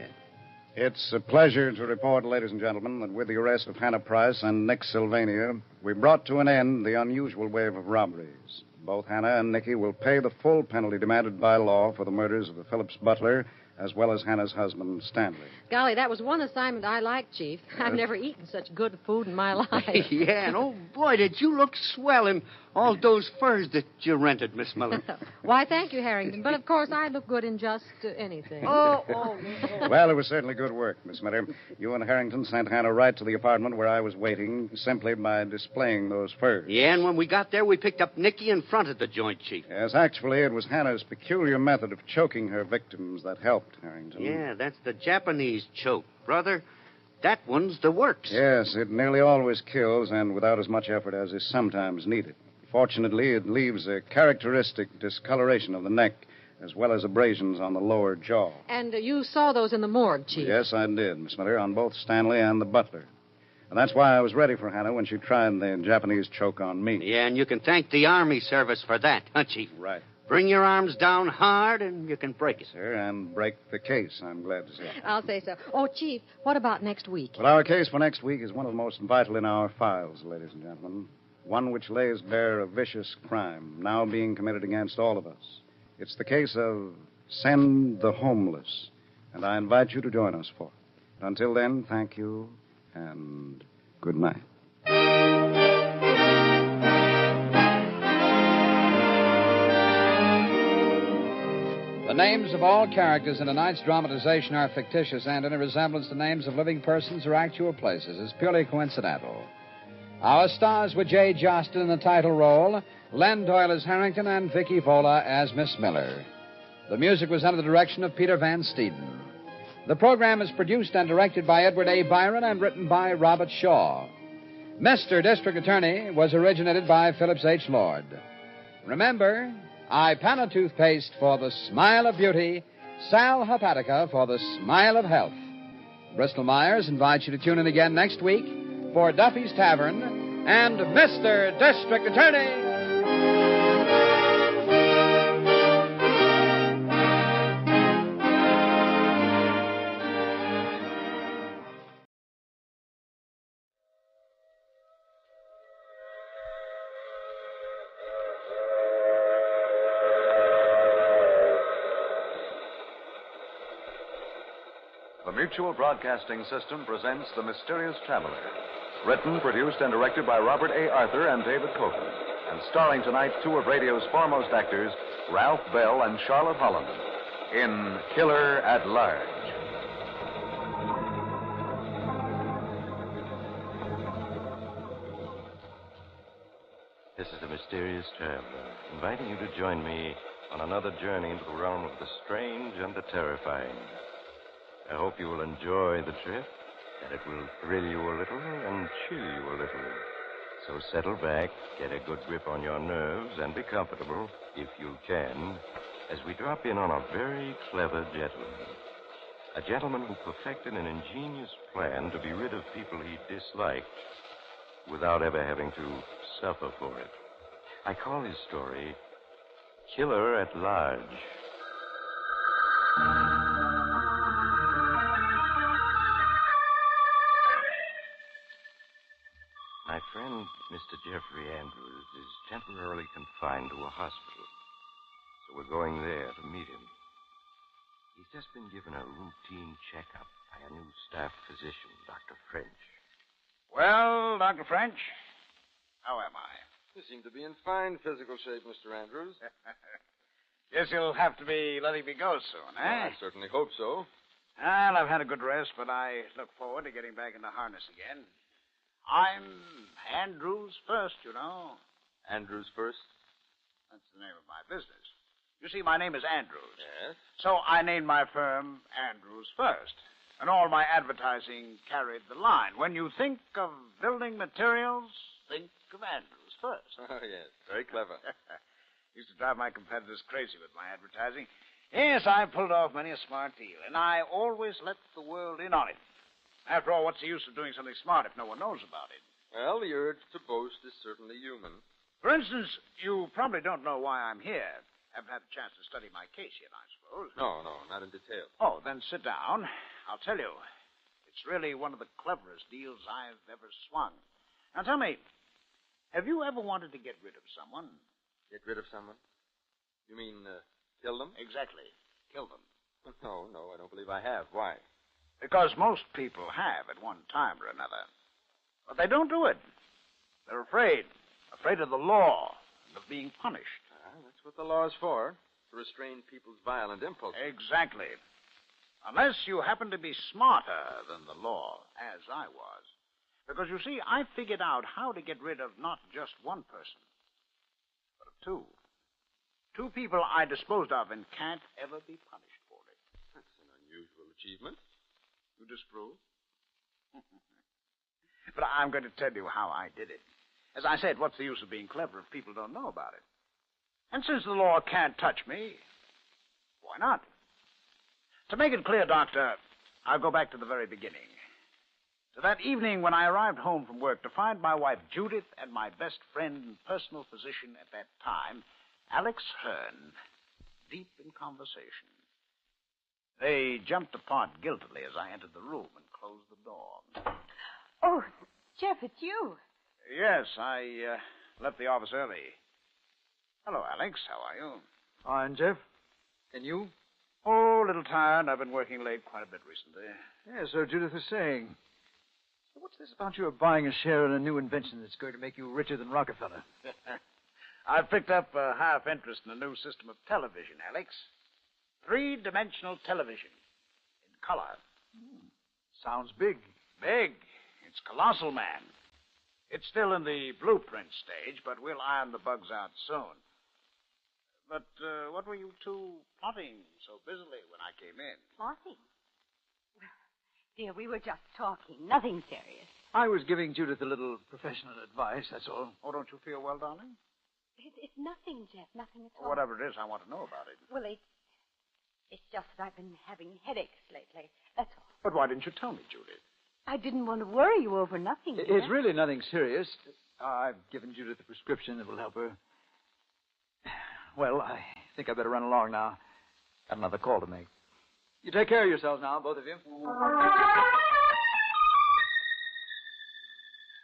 It's a pleasure to report, ladies and gentlemen, that with the arrest of Hannah Price and Nick Sylvania, we brought to an end the unusual wave of robberies. Both Hannah and Nicky will pay the full penalty demanded by law for the murders of the Phillips butler, as well as Hannah's husband, Stanley. Golly, that was one assignment I liked, Chief. I've never eaten such good food in my life. Yeah, and oh, boy, did you look swell in all those furs that you rented, Miss Miller. Why, thank you, Harrington. But, of course, I look good in just anything. Well, it was certainly good work, Miss Miller. You and Harrington sent Hannah right to the apartment where I was waiting simply by displaying those furs. Yeah, and when we got there, we picked up Nicky in front of the joint, Chief. Yes, actually, it was Hannah's peculiar method of choking her victims that helped, Harrington. Yeah, that's the Japanese choke, brother. That one's the works. Yes, it nearly always kills, and without as much effort as is sometimes needed. Fortunately, it leaves a characteristic discoloration of the neck, as well as abrasions on the lower jaw. And you saw those in the morgue, Chief? Yes, I did, Miss Miller, on both Stanley and the butler. And that's why I was ready for Hannah when she tried the Japanese choke on me. Yeah, and you can thank the Army service for that, huh, Chief? Right. Bring your arms down hard, and you can break it. Sir, and break the case, I'm glad to say. I'll say so. Oh, Chief, what about next week? Well, our case for next week is one of the most vital in our files, ladies and gentlemen. One which lays bare a vicious crime now being committed against all of us. It's the case of Send the Homeless, and I invite you to join us for it. Until then, thank you, and good night. The names of all characters in tonight's dramatization are fictitious, and any resemblance to names of living persons or actual places is purely coincidental. Our stars were Jay Jostin in the title role, Len Doyle as Harrington, and Vicky Vola as Miss Miller. The music was under the direction of Peter Van Steeden. The program is produced and directed by Edward A. Byron and written by Robert Shaw. Mr. District Attorney was originated by Phillips H. Lord. Remember, Ipana toothpaste for the smile of beauty, Sal Hepatica for the smile of health. Bristol Myers invites you to tune in again next week for Duffy's Tavern and Mr. District Attorney. Mutual Broadcasting System presents The Mysterious Traveler. Written, produced, and directed by Robert A. Arthur and David Copeland. And starring tonight two of radio's foremost actors, Ralph Bell and Charlotte Holland, in Killer at Large. This is The Mysterious Traveler, inviting you to join me on another journey into the realm of the strange and the terrifying. I hope you will enjoy the trip, that it will thrill you a little and chill you a little. So settle back, get a good grip on your nerves, and be comfortable, if you can, as we drop in on a very clever gentleman. A gentleman who perfected an ingenious plan to be rid of people he disliked without ever having to suffer for it. I call his story Killer at Large. My friend, Mr. Jeffrey Andrews, is temporarily confined to a hospital. So we're going there to meet him. He's just been given a routine checkup by a new staff physician, Dr. French. Well, Dr. French, how am I? You seem to be in fine physical shape, Mr. Andrews. Guess you'll have to be letting me go soon, eh? I certainly hope so. Well, I've had a good rest, but I look forward to getting back into harness again. I'm Andrews First, you know. Andrews First? That's the name of my business. You see, my name is Andrews. Yes? So I named my firm Andrews First. And all my advertising carried the line. When you think of building materials, think of Andrews First. Oh, yes. Very clever. Used to drive my competitors crazy with my advertising. Yes, I pulled off many a smart deal, and I always let the world in on it. After all, what's the use of doing something smart if no one knows about it? Well, the urge to boast is certainly human. For instance, you probably don't know why I'm here. Haven't had a chance to study my case yet, I suppose. No, not in detail. Oh, then sit down. I'll tell you. It's really one of the cleverest deals I've ever swung. Now, tell me, have you ever wanted to get rid of someone? Get rid of someone? You mean, kill them? Exactly. Kill them. No, I don't believe I have. Why? Because most people have at one time or another. But they don't do it. They're afraid. Afraid of the law and of being punished. That's what the law is for. To restrain people's violent impulses. Exactly. Unless you happen to be smarter than the law, as I was. Because, you see, I figured out how to get rid of not just one person, but of two. Two people I disposed of and can't ever be punished for it. That's an unusual achievement. You disapprove? But I'm going to tell you how I did it. As I said, what's the use of being clever if people don't know about it? And since the law can't touch me, why not? To make it clear, Doctor, I'll go back to the very beginning. To that evening when I arrived home from work to find my wife Judith and my best friend and personal physician at that time, Alex Hearn, deep in conversation. They jumped apart guiltily as I entered the room and closed the door. Oh, Jeff, it's you. Yes, I left the office early. Hello, Alex. How are you? Fine, Jeff. And you? Oh, a little tired. I've been working late quite a bit recently. Yes, so Judith was saying. What's this about your buying a share in a new invention that's going to make you richer than Rockefeller? I've picked up a half interest in a new system of television, Alex. 3-dimensional television. In color. Sounds big. Big. It's colossal, man. It's still in the blueprint stage, but we'll iron the bugs out soon. But what were you two plotting so busily when I came in? Plotting? Dear, we were just talking. Nothing serious. I was giving Judith a little professional advice, that's all. Oh, don't you feel well, darling? It's nothing, Jeff. Nothing at all. Whatever it is, I want to know about it. Well, it's just that I've been having headaches lately. That's all. But why didn't you tell me, Judith? I didn't want to worry you over nothing. It's really nothing serious. I've given Judith a prescription that will help her. Well, I think I better run along now. Got another call to make. You take care of yourselves now, both of you.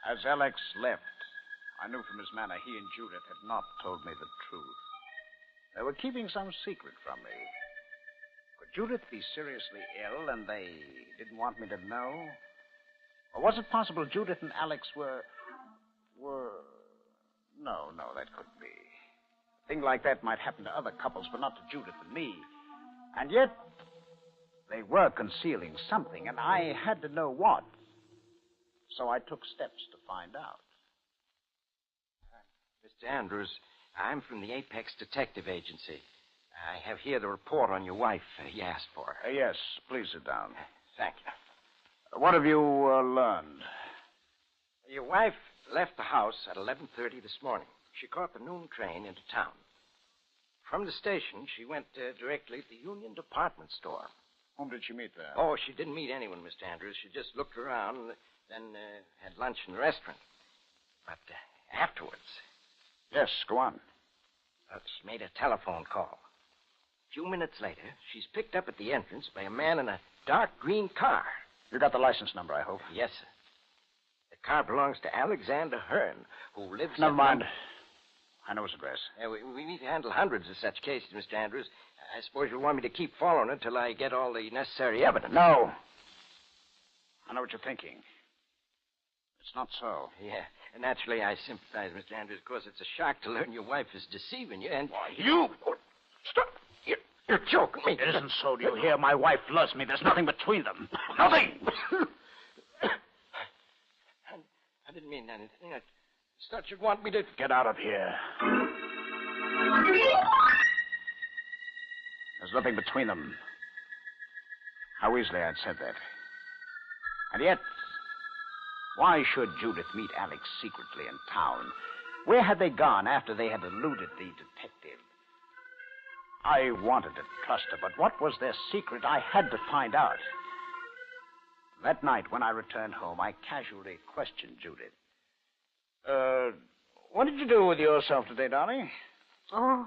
As Alex left, I knew from his manner he and Judith had not told me the truth. They were keeping some secret from me. Could Judith be seriously ill and they didn't want me to know? Or was it possible Judith and Alex were... No, that couldn't be. A thing like that might happen to other couples, but not to Judith and me. And yet, they were concealing something, and I had to know what. So I took steps to find out. Mr. Andrews, I'm from the Apex Detective Agency. I have here the report on your wife you asked for. Yes, please sit down. Thank you. What have you learned? Your wife left the house at 11:30 this morning. She caught the noon train into town. From the station, she went directly to the Union Department Store. Whom did she meet there? Oh, she didn't meet anyone, Mr. Andrews. She just looked around and then had lunch in the restaurant. But afterwards... Yes, go on. She made a telephone call. A few minutes later, she's picked up at the entrance by a man in a dark green car. You got the license number, I hope? Yes, sir. The car belongs to Alexander Hearn, who lives... Never mind. I know his address. We need to handle hundreds of such cases, Mr. Andrews. I suppose you'll want me to keep following it till I get all the necessary evidence. No. I know what you're thinking. It's not so. Yeah, and naturally I sympathize, Mr. Andrews. Of course, it's a shock to learn your wife is deceiving you, and... Why, you... Stop! You're joking me. It isn't so. Do you hear? My wife loves me. There's nothing between them. Nothing! I didn't mean anything. I just thought you'd want me to... Get out of here. There's nothing between them. How easily I'd said that. And yet, why should Judith meet Alex secretly in town? Where had they gone after they had eluded the detective? I wanted to trust her, but what was their secret? I had to find out. That night, when I returned home, I casually questioned Judith. What did you do with yourself today, darling? Oh,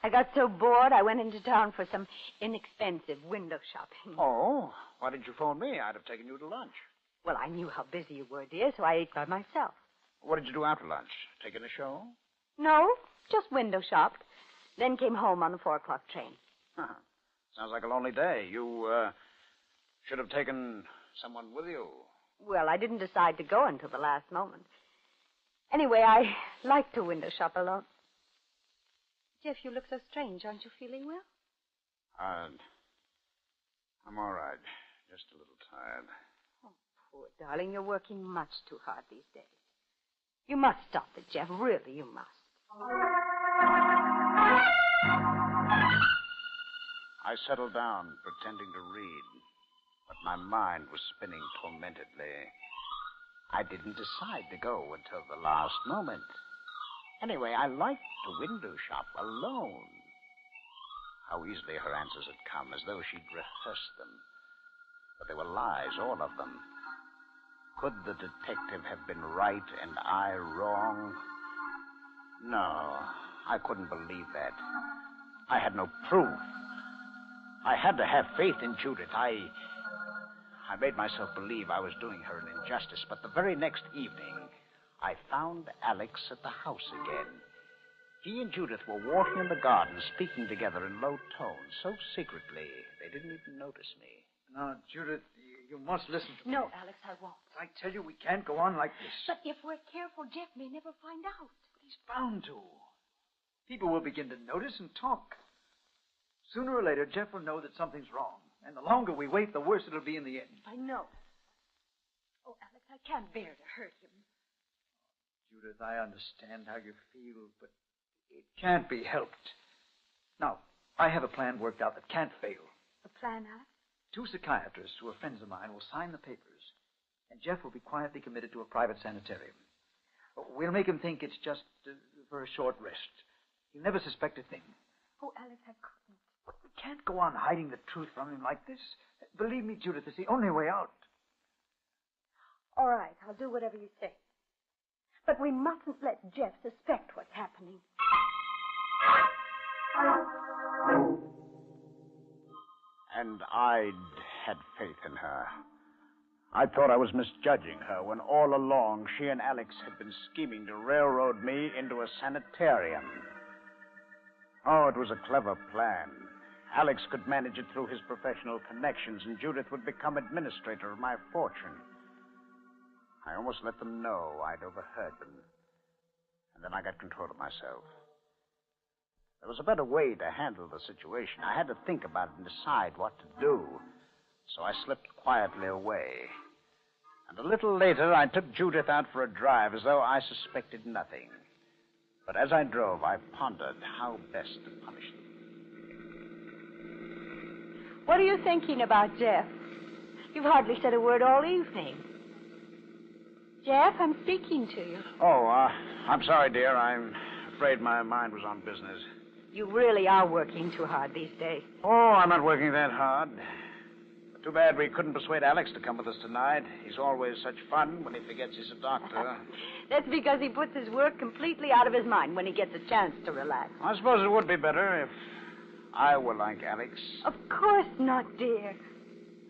I got so bored I went into town for some inexpensive window shopping. Oh, why didn't you phone me? I'd have taken you to lunch. Well, I knew how busy you were, dear, so I ate by myself. What did you do after lunch? Take in a show? No, just window shopped. Then came home on the 4 o'clock train. Huh. Sounds like a lonely day. You should have taken someone with you. Well, I didn't decide to go until the last moment. Anyway, I like to window shop alone. Jeff, you look so strange. Aren't you feeling well? I'm all right. Just a little tired. Oh, poor darling. You're working much too hard these days. You must stop it, Jeff. Really, you must. I settled down, pretending to read, but my mind was spinning tormentedly. I didn't decide to go until the last moment. Anyway, I liked to window shop alone. How easily her answers had come, as though she'd rehearsed them. But they were lies, all of them. Could the detective have been right and I wrong? No, I couldn't believe that. I had no proof. I had to have faith in Judith. I made myself believe I was doing her an injustice, but the very next evening, I found Alex at the house again. He and Judith were walking in the garden, speaking together in low tones, so secretly they didn't even notice me. Now, Judith, you must listen to me. No, Alex, I won't. I tell you, we can't go on like this. But if we're careful, Jeff may never find out. He's bound to. People will begin to notice and talk. Sooner or later, Jeff will know that something's wrong. And the longer we wait, the worse it'll be in the end. I know. Oh, Alex, I can't bear to hurt him. Judith, I understand how you feel, but it can't be helped. Now, I have a plan worked out that can't fail. A plan, Alex? 2 psychiatrists who are friends of mine will sign the papers, and Jeff will be quietly committed to a private sanitarium. We'll make him think it's just for a short rest. He'll never suspect a thing. Oh, Alex, I couldn't. But we can't go on hiding the truth from him like this. Believe me, Judith, it's the only way out. All right, I'll do whatever you say. But we mustn't let Jeff suspect what's happening. And I'd had faith in her. I thought I was misjudging her when all along she and Alex had been scheming to railroad me into a sanitarium. Oh, it was a clever plan. Alex could manage it through his professional connections, and Judith would become administrator of my fortune. I almost let them know I'd overheard them. And then I got control of myself. There was a better way to handle the situation. I had to think about it and decide what to do. So I slipped quietly away. And a little later, I took Judith out for a drive as though I suspected nothing. But as I drove, I pondered how best to punish them. What are you thinking about, Jeff? You've hardly said a word all evening. Jeff, I'm speaking to you. Oh, I'm sorry, dear. I'm afraid my mind was on business. You really are working too hard these days. Oh, I'm not working that hard. Too bad we couldn't persuade Alex to come with us tonight. He's always such fun when he forgets he's a doctor. That's because he puts his work completely out of his mind when he gets a chance to relax. I suppose it would be better if I were like Alex. Of course not, dear.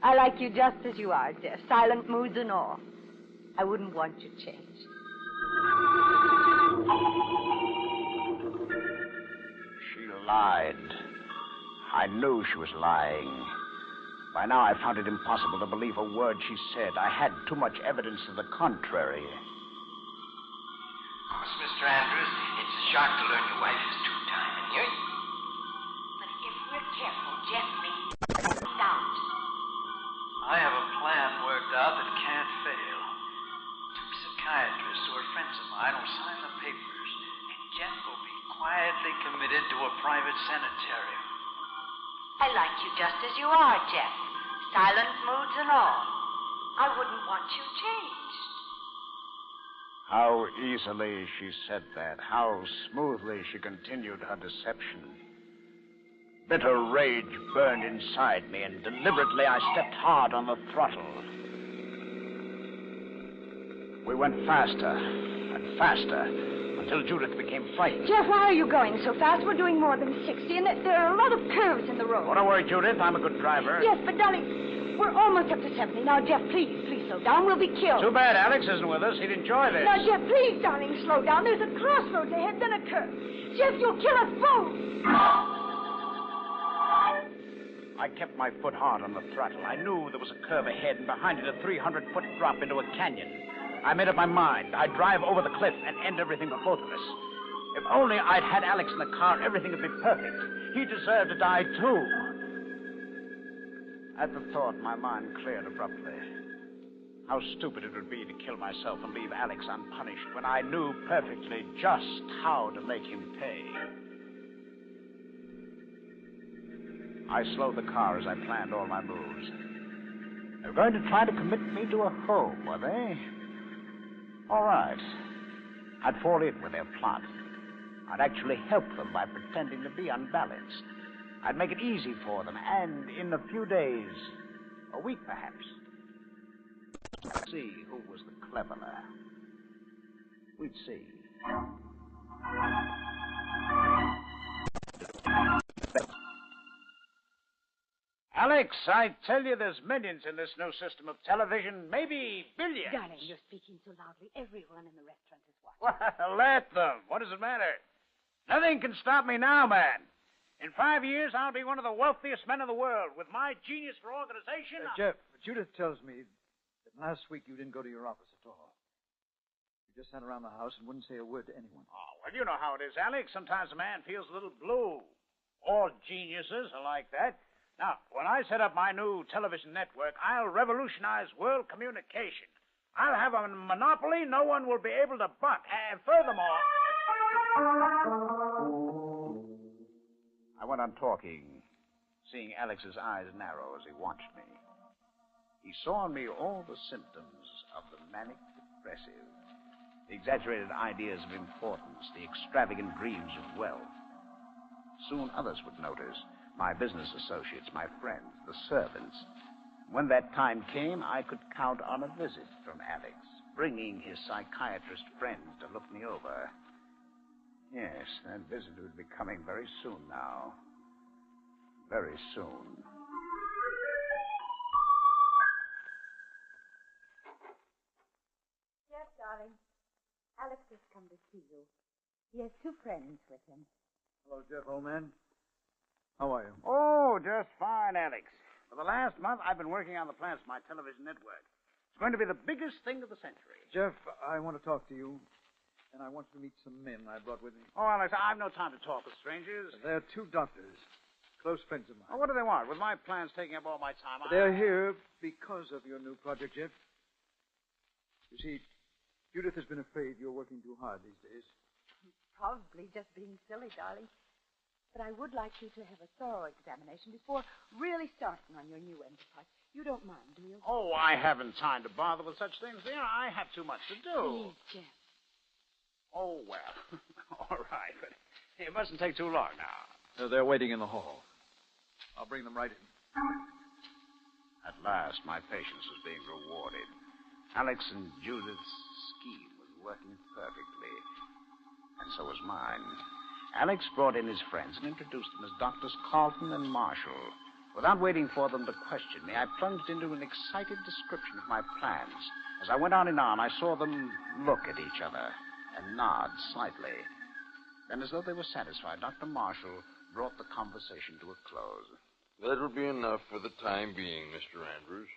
I like you just as you are, Jeff. Silent moods and all. I wouldn't want you changed. She lied. I knew she was lying. By now, I found it impossible to believe a word she said. I had too much evidence to the contrary. Mr. Andrews, it's a shock to learn your wife is two-timing you. But if we're careful, Jeff may find out. I have a plan worked out that can't fail. Two psychiatrists who are friends of mine will sign the papers, and Jeff will be quietly committed to a private sanitarium. I like you just as you are, Jeff. Silent moods and all. I wouldn't want you changed. How easily she said that. How smoothly she continued her deception. Bitter rage burned inside me, and deliberately I stepped hard on the throttle. We went faster and faster until Judith became frightened. Jeff, why are you going so fast? We're doing more than 60, and there are a lot of curves in the road. Oh, don't worry, Judith. I'm a good driver. Yes, but darling, we're almost up to 70. Now, Jeff, please slow down. We'll be killed. Too bad Alex isn't with us. He'd enjoy this. Now, Jeff, please, darling, slow down. There's a crossroads ahead, then a curve. Jeff, you'll kill us both. I kept my foot hard on the throttle. I knew there was a curve ahead, and behind it a 300-foot drop into a canyon. I made up my mind. I'd drive over the cliff and end everything for both of us. If only I'd had Alex in the car, everything would be perfect. He deserved to die, too. At the thought, my mind cleared abruptly. How stupid it would be to kill myself and leave Alex unpunished when I knew perfectly just how to make him pay. I slowed the car as I planned all my moves. They were going to try to commit me to a home, were they? All right. I'd fall in with their plot. I'd actually help them by pretending to be unbalanced. I'd make it easy for them, and in a few days, a week perhaps, I'd see who was the cleverer. We'd see. Alex, I tell you, there's millions in this new system of television, maybe billions. Darling, you're speaking so loudly. Everyone in the restaurant is watching. Well, let them. What does it matter? Nothing can stop me now, man. In 5 years, I'll be one of the wealthiest men in the world. With my genius for organization... Jeff, Judith tells me that last week you didn't go to your office at all. You just sat around the house and wouldn't say a word to anyone. Oh, well, you know how it is, Alex. Sometimes a man feels a little blue. All geniuses are like that. Now, when I set up my new television network, I'll revolutionize world communication. I'll have a monopoly no one will be able to buck. And furthermore... I went on talking, seeing Alex's eyes narrow as he watched me. He saw in me all the symptoms of the manic depressive, the exaggerated ideas of importance, the extravagant dreams of wealth. Soon others would notice, my business associates, my friends, the servants. When that time came, I could count on a visit from Alex, bringing his psychiatrist friends to look me over. Yes, that visit would be coming very soon now. Very soon. Yes, darling. Alex has come to see you. He has two friends with him. Hello, Jeff, old man. How are you? Oh, just fine, Alex. For the last month, I've been working on the plans for my television network. It's going to be the biggest thing of the century. Jeff, I want to talk to you, and I want you to meet some men I brought with me. Oh, Alex, I've no time to talk with strangers. They're two doctors, close friends of mine. Oh, what do they want? With my plans taking up all my time, They're here because of your new project, Jeff. You see, Judith has been afraid you're working too hard these days. Probably just being silly, darling. But I would like you to have a thorough examination before really starting on your new enterprise. You don't mind, do you? Oh, I haven't time to bother with such things, dear. I have too much to do. Please, Jeff. Oh, well. All right, but it mustn't take too long now. They're waiting in the hall. I'll bring them right in. At last, my patience was being rewarded. Alex and Judith's scheme was working perfectly, and so was mine. Alex brought in his friends and introduced them as Doctors Carlton and Marshall. Without waiting for them to question me, I plunged into an excited description of my plans. As I went on and on, I saw them look at each other and nod slightly. Then, as though they were satisfied, Dr. Marshall brought the conversation to a close. That'll be enough for the time being, Mr. Andrews.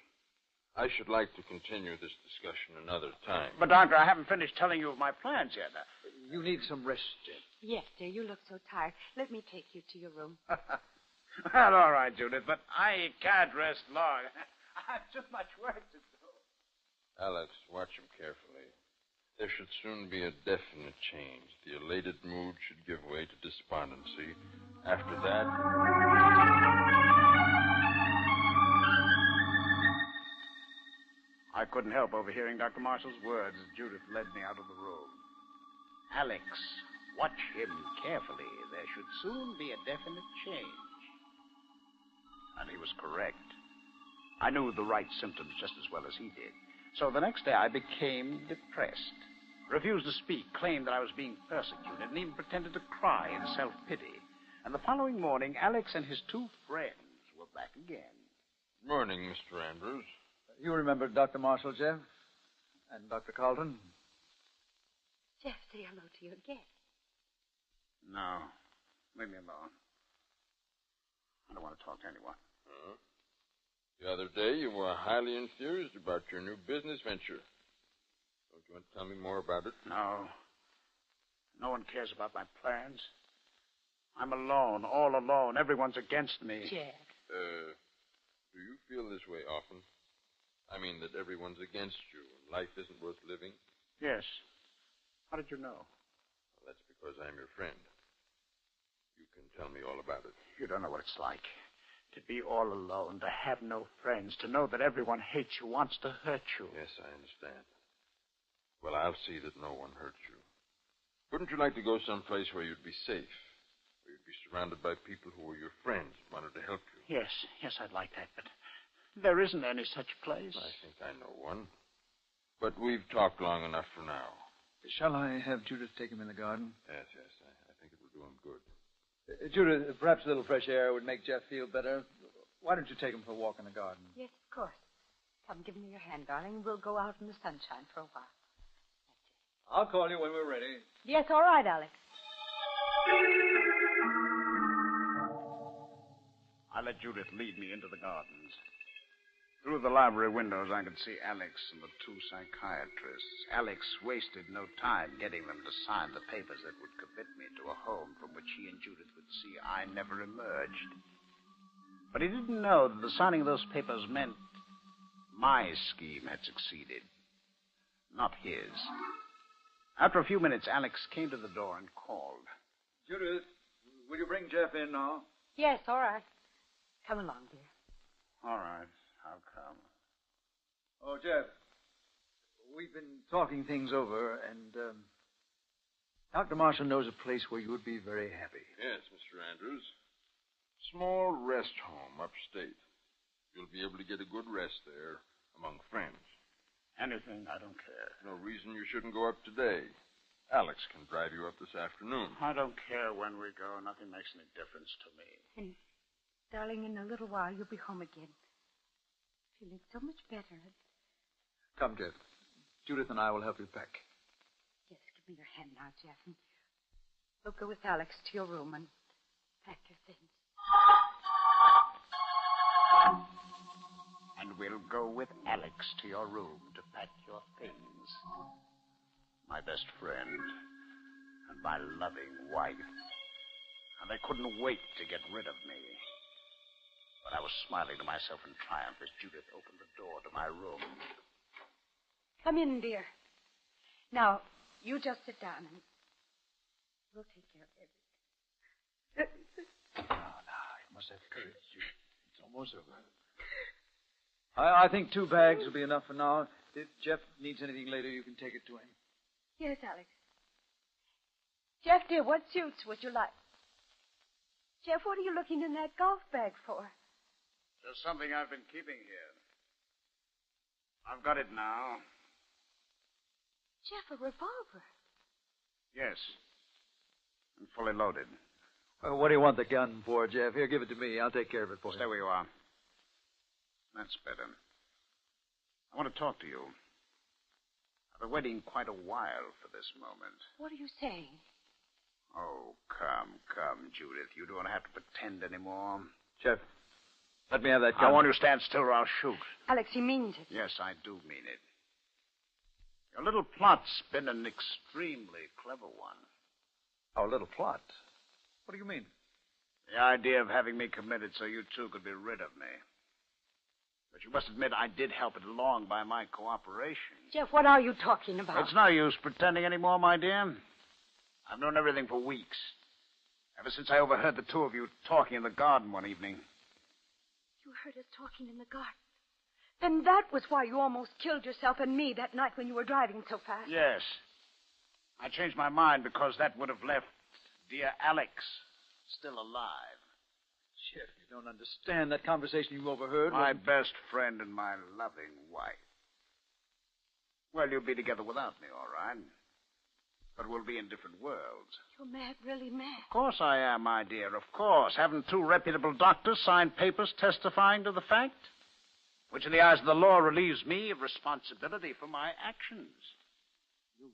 I should like to continue this discussion another time. But, Doctor, I haven't finished telling you of my plans yet. You need some rest, Jeff. Yes, dear, you look so tired. Let me take you to your room. Well, all right, Judith, but I can't rest long. I have too much work to do. Alex, watch him carefully. There should soon be a definite change. The elated mood should give way to despondency. After that... I couldn't help overhearing Dr. Marshall's words as Judith led me out of the room. Alex, watch him carefully. There should soon be a definite change. And he was correct. I knew the right symptoms just as well as he did. So the next day I became depressed, refused to speak, claimed that I was being persecuted, and even pretended to cry in self-pity. And the following morning, Alex and his two friends were back again. Morning, Mr. Andrews. You remember Dr. Marshall, Jeff? And Dr. Carlton? Jeff, say hello to your guest. No. Leave me alone. I don't want to talk to anyone. Huh? The other day, you were highly enthused about your new business venture. Don't you want to tell me more about it? No. No one cares about my plans. I'm alone, all alone. Everyone's against me. Jeff. Do you feel this way often? I mean that everyone's against you and life isn't worth living? Yes. How did you know? Well, that's because I'm your friend. You can tell me all about it. You don't know what it's like. To be all alone, to have no friends, to know that everyone hates you, wants to hurt you. Yes, I understand. Well, I'll see that no one hurts you. Wouldn't you like to go someplace where you'd be safe? Where you'd be surrounded by people who were your friends and wanted to help you? Yes, I'd like that, but there isn't any such place. I think I know one. But we've talked long enough for now. Shall I have Judith take him in the garden? Yes. I think it will do him good. Judith, perhaps a little fresh air would make Jeff feel better. Why don't you take him for a walk in the garden? Yes, of course. Come, give me your hand, darling. We'll go out in the sunshine for a while. I'll call you when we're ready. Yes, all right, Alex. I let Judith lead me into the gardens. Through the library windows, I could see Alex and the two psychiatrists. Alex wasted no time getting them to sign the papers that would commit me to a home from which he and Judith would see I never emerged. But he didn't know that the signing of those papers meant my scheme had succeeded, not his. After a few minutes, Alex came to the door and called. Judith, will you bring Jeff in now? Yes, all right. Come along, dear. All right, I'll come. Oh, Jeff, we've been talking things over, and Dr. Marshall knows a place where you would be very happy. Yes, Mr. Andrews. Small rest home upstate. You'll be able to get a good rest there among friends. Anything, I don't care. No reason you shouldn't go up today. Alex can drive you up this afternoon. I don't care when we go. Nothing makes any difference to me. And, darling, in a little while you'll be home again. Feeling so much better. Come, Jeff. Judith and I will help you pack. Yes, give me your hand now, Jeff. And we'll go with Alex to your room and pack your things. And we'll go with Alex to your room to pack your things. My best friend and my loving wife. And they couldn't wait to get rid of me. But I was smiling to myself in triumph as Judith opened the door to my room. Come in, dear. Now, you just sit down and we'll take care of everything. You must have courage. It's almost over. I think 2 bags will be enough for now. If Jeff needs anything later, you can take it to him. Yes, Alex. Jeff, dear, what suits would you like? Jeff, what are you looking in that golf bag for? Just something I've been keeping here. I've got it now. Jeff, a revolver. Yes. And fully loaded. Well, what do you want the gun for, Jeff? Here, give it to me. I'll take care of it for you. Stay where you are. That's better. I want to talk to you. I've been waiting quite a while for this moment. What are you saying? Oh, come, Judith. You don't have to pretend anymore. Jeff, let me have that gun. I want you to stand still or I'll shoot. Alex, he means it. Yes, I do mean it. Your little plot's been an extremely clever one. Our little plot? What do you mean? The idea of having me committed so you two could be rid of me. But you must admit I did help it along by my cooperation. Jeff, what are you talking about? It's no use pretending anymore, my dear. I've known everything for weeks. Ever since I overheard the two of you talking in the garden one evening. You heard us talking in the garden? Then that was why you almost killed yourself and me that night when you were driving so fast. Yes. I changed my mind because that would have left dear Alex still alive. Jeff, you don't understand that conversation you overheard. My best friend and my loving wife. Well, you'll be together without me, all right. But we'll be in different worlds. You're mad, really mad. Of course I am, my dear, of course. Haven't 2 reputable doctors signed papers testifying to the fact? Which in the eyes of the law relieves me of responsibility for my actions. You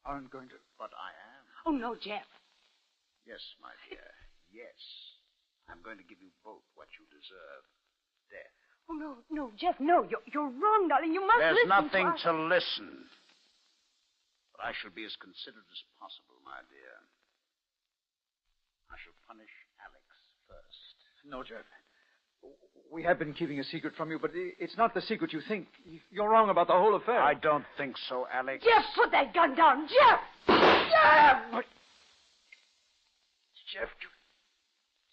aren't going to... But I am. Oh, no, Jeff. Yes, my dear. Yes. I'm going to give you both what you deserve. Death. Oh, no, Jeff, no. You're wrong, darling. You must There's listen nothing to to listen. But I shall be as considerate as possible, my dear. I shall punish Alex first. No, Jeff. We have been keeping a secret from you, but it's not the secret you think. You're wrong about the whole affair. I don't think so, Alex. Jeff, put that gun down. Jeff! Jeff! But... Jeff, you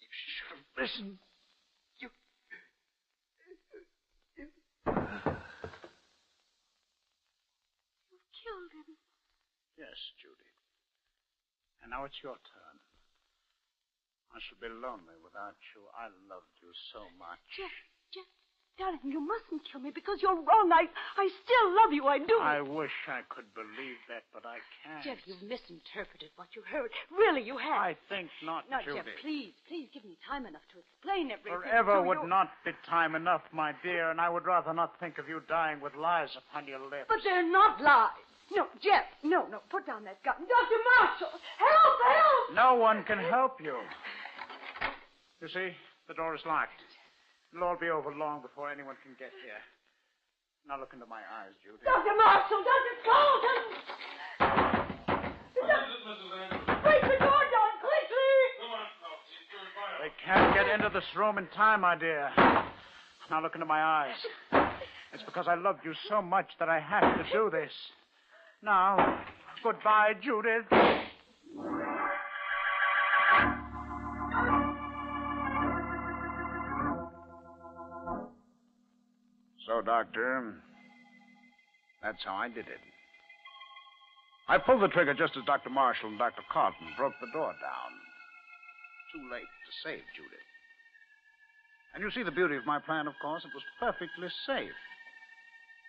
should have listened. You killed him. Yes, Judy. And now it's your turn. I shall be lonely without you. I loved you so much. Jeff, darling, you mustn't kill me because you're wrong. I still love you. I do. I wish I could believe that, but I can't. Jeff, you've misinterpreted what you heard. Really, you have. I think not, Now, Judy. Jeff, please give me time enough to explain everything. Forever would not be time enough, my dear, and I would rather not think of you dying with lies upon your lips. But they're not lies. No, Jeff, no, put down that gun. Dr. Marshall, help! No one can help you. You see, the door is locked. It'll all be over long before anyone can get here. Now look into my eyes, Judy. Dr. Marshall, Dr. Colton! What is it, Mrs. Anderson? Break the door down quickly! Come on, no, They can't get into this room in time, my dear. Now look into my eyes. It's because I loved you so much that I have to do this. Now, goodbye, Judith. So, Doctor, that's how I did it. I pulled the trigger just as Dr. Marshall and Dr. Carlton broke the door down. Too late to save Judith. And you see the beauty of my plan, of course. It was perfectly safe.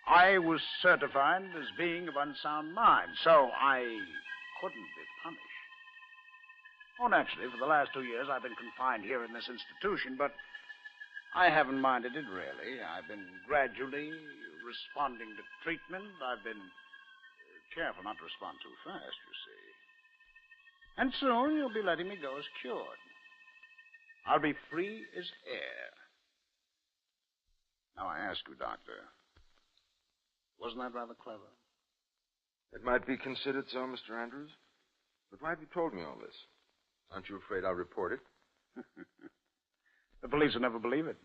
I was certified as being of unsound mind, so I couldn't be punished. Oh, naturally, for the last 2 years, I've been confined here in this institution, but I haven't minded it, really. I've been gradually responding to treatment. I've been careful not to respond too fast, you see. And soon you'll be letting me go as cured. I'll be free as air. Now, I ask you, Doctor, wasn't that rather clever? It might be considered so, Mr. Andrews. But why have you told me all this? Aren't you afraid I'll report it? The police will never believe it.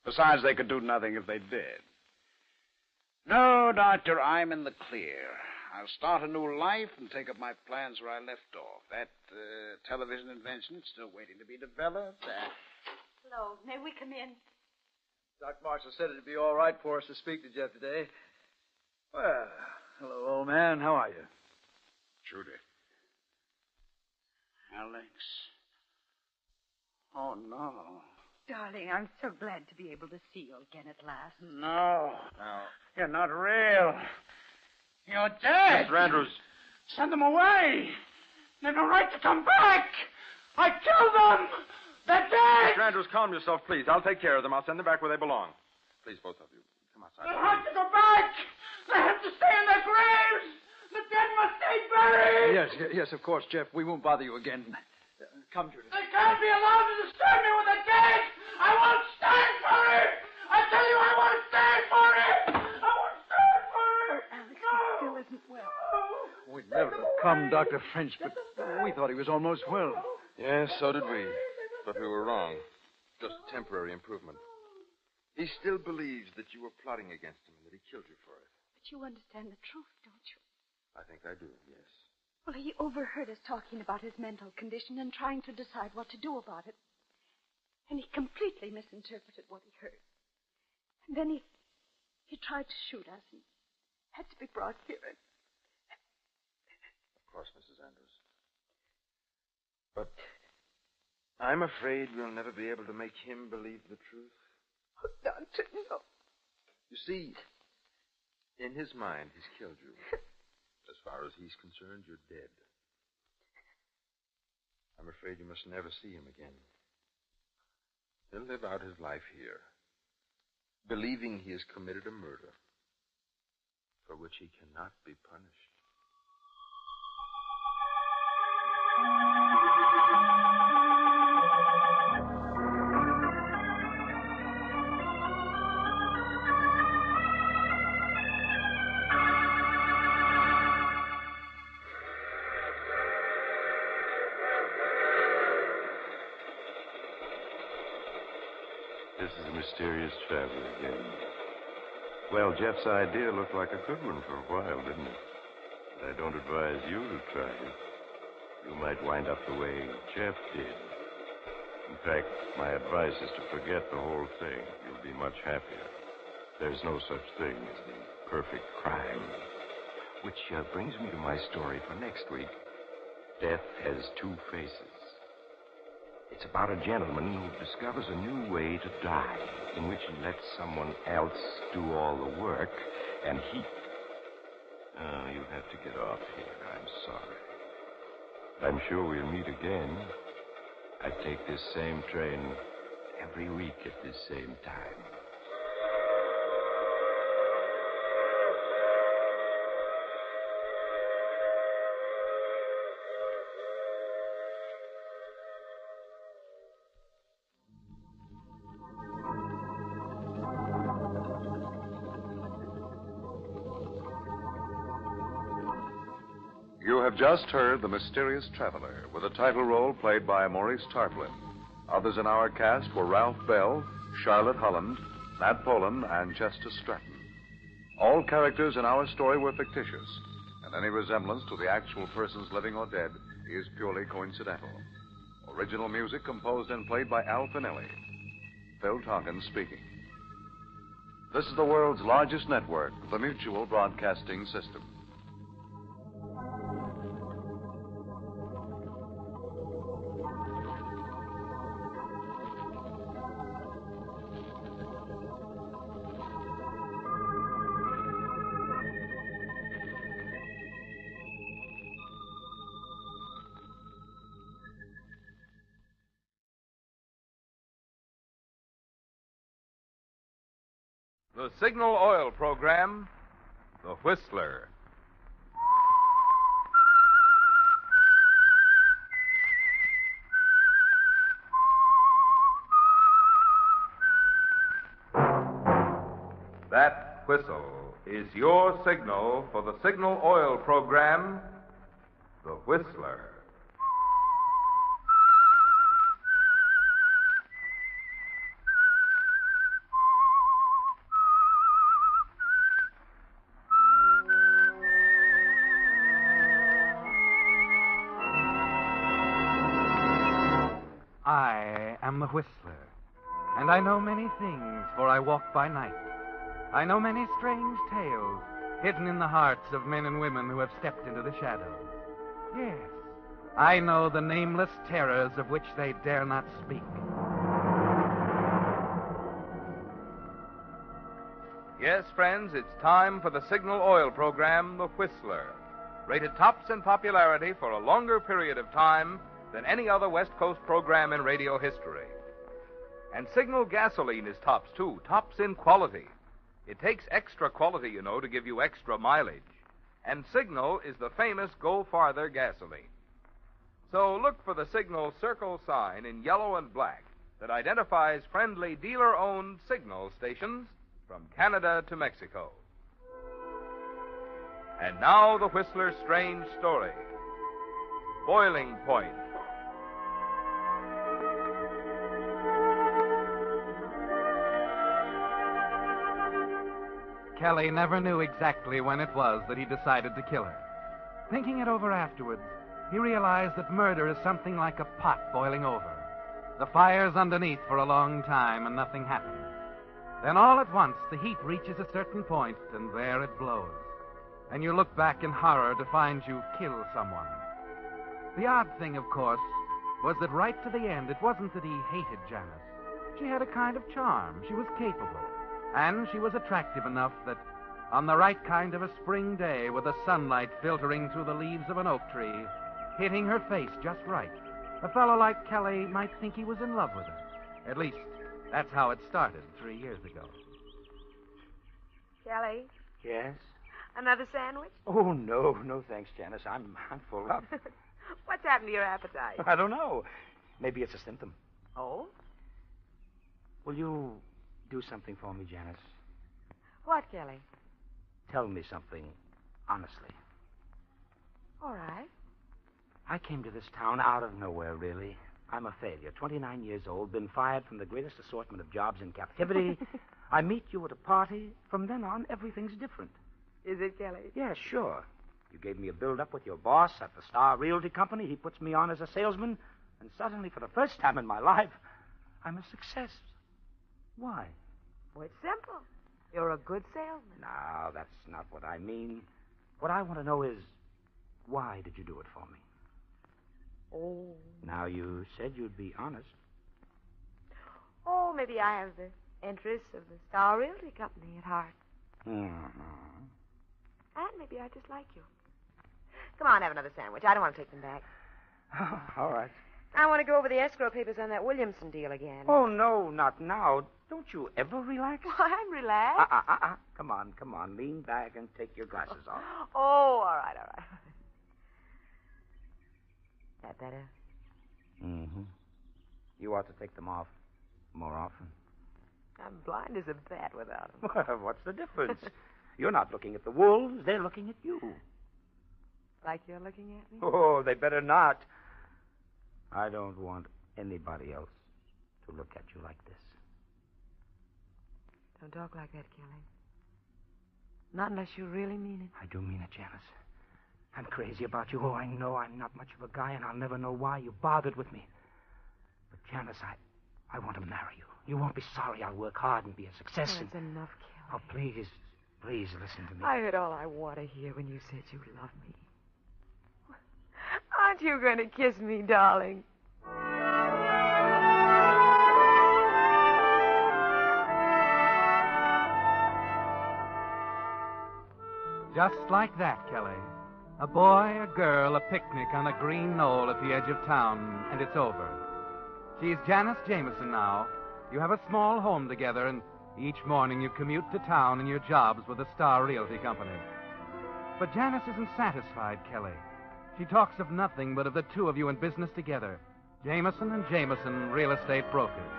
Besides, they could do nothing if they did. No, Doctor, I'm in the clear. I'll start a new life and take up my plans where I left off. That television invention is still waiting to be developed. Hello. May we come in? Doc Marshall said it'd be all right for us to speak to Jeff today. Well, hello, old man. How are you? Judy. Alex. Oh, no. Darling, I'm so glad to be able to see you again at last. No. You're not real. You're dead. Mr. Andrews. Send them away. They've no right to come back. I killed them. They're dead. Mr. Andrews, calm yourself, please. I'll take care of them. I'll send them back where they belong. Please, both of you. Come outside. They have to go back. They have to stay in their graves. The dead must stay buried. Yes, of course, Jeff. We won't bother you again. Come, Judy. They can't be allowed to disturb me with the dead. I won't stand for it. I tell you, I won't stand for it. I won't stand for it. Alex, he still isn't well. We'd never have come, Dr. French, but we thought he was almost well. Yes, so did we. But we were wrong. Just temporary improvement. He still believes that you were plotting against him and that he killed you for it. But you understand the truth, don't you? I think I do, yes. Well, he overheard us talking about his mental condition and trying to decide what to do about it. And he completely misinterpreted what he heard. And then he tried to shoot us and had to be brought here. Of course, Mrs. Andrews. But I'm afraid we'll never be able to make him believe the truth. Oh, Doctor, no. You see, in his mind, he's killed you. As far as he's concerned, you're dead. I'm afraid you must never see him again. He'll live out his life here, believing he has committed a murder for which he cannot be punished. This is a mysterious traveler again. Well, Jeff's idea looked like a good one for a while, didn't it? But I don't advise you to try it. You might wind up the way Jeff did. In fact, my advice is to forget the whole thing. You'll be much happier. There's no such thing as the perfect crime. Which brings me to my story for next week. Death has two faces. It's about a gentleman who discovers a new way to die, in which he lets someone else do all the work, and he... Oh, you have to get off here. I'm sorry. I'm sure we'll meet again. I take this same train every week at this same time. You have just heard The Mysterious Traveler, with a title role played by Maurice Tarplin. Others in our cast were Ralph Bell, Charlotte Holland, Nat Poland, and Chester Stratton. All characters in our story were fictitious, and any resemblance to the actual persons living or dead is purely coincidental. Original music composed and played by Al Finelli. Phil Tonkin speaking. This is the world's largest network, the Mutual Broadcasting System. The Signal Oil Program, The Whistler. whistle is your signal for the Signal Oil program, The Whistler. I am the Whistler, and I know many things, for I walk by night. I know many strange tales hidden in the hearts of men and women who have stepped into the shadows. Yes, I know the nameless terrors of which they dare not speak. Yes, friends, it's time for the Signal Oil program, The Whistler. Rated tops in popularity for a longer period of time than any other West Coast program in radio history. And Signal gasoline is tops, too. Tops in quality. It takes extra quality, you know, to give you extra mileage. And Signal is the famous Go Farther gasoline. So look for the Signal circle sign in yellow and black that identifies friendly dealer-owned Signal stations from Canada to Mexico. And now the Whistler's strange story. Boiling Point. Kelly never knew exactly when it was that he decided to kill her. Thinking it over afterwards, he realized that murder is something like a pot boiling over. The fire's underneath for a long time and nothing happens. Then all at once the heat reaches a certain point and there it blows. And you look back in horror to find you kill someone. The odd thing, of course, was that right to the end it wasn't that he hated Janice. She had a kind of charm. She was capable. And she was attractive enough that on the right kind of a spring day with the sunlight filtering through the leaves of an oak tree, hitting her face just right, a fellow like Kelly might think he was in love with her. At least, that's how it started 3 years ago. Kelly, Yes? another sandwich? Oh, no, thanks, Janice. I'm full up. What's happened to your appetite? I don't know. Maybe it's a symptom. Oh? Will you do something for me, Janice? What, Kelly? Tell me something honestly. All right. I came to this town out of nowhere, really. I'm a failure. 29 years old, been fired from the greatest assortment of jobs in captivity. I meet you at a party. From then on, everything's different. Is it, Kelly? Yeah, sure. You gave me a build-up with your boss at the Star Realty Company. He puts me on as a salesman. And suddenly, for the first time in my life, I'm a success. Why? Well, it's simple. You're a good salesman. No, that's not what I mean. What I want to know is, why did you do it for me? Oh. Now, you said you'd be honest. Oh, maybe I have the interests of the Star Realty Company at heart. Mm-hmm. And maybe I just like you. Come on, have another sandwich. I don't want to take them back. All right. I want to go over the escrow papers on that Williamson deal again. Oh, no, not now. Don't you ever relax? Well, I'm relaxed. Come on. Lean back and take your glasses off. Oh, all right. That better? Mm-hmm. You ought to take them off more often. I'm blind as a bat without them. What's the difference? You're not looking at the wolves. They're looking at you. Like you're looking at me? Oh, they better not. I don't want anybody else to look at you like this. Don't talk like that, Kelly. Not unless you really mean it. I do mean it, Janice. I'm crazy about you. Oh, I know I'm not much of a guy, and I'll never know why you bothered with me. But, Janice, I want to marry you. You won't be sorry. I'll work hard and be a success. Oh, that's enough, Kelly. Oh, please listen to me. I heard all I want to hear when you said you love me. Aren't you going to kiss me, darling? Just like that, Kelly. A boy, a girl, a picnic on a green knoll at the edge of town, and it's over. She's Janice Jameson now. You have a small home together, and each morning you commute to town in your jobs with the Star Realty Company. But Janice isn't satisfied, Kelly. She talks of nothing but of the two of you in business together, Jameson and Jameson Real Estate Brokers.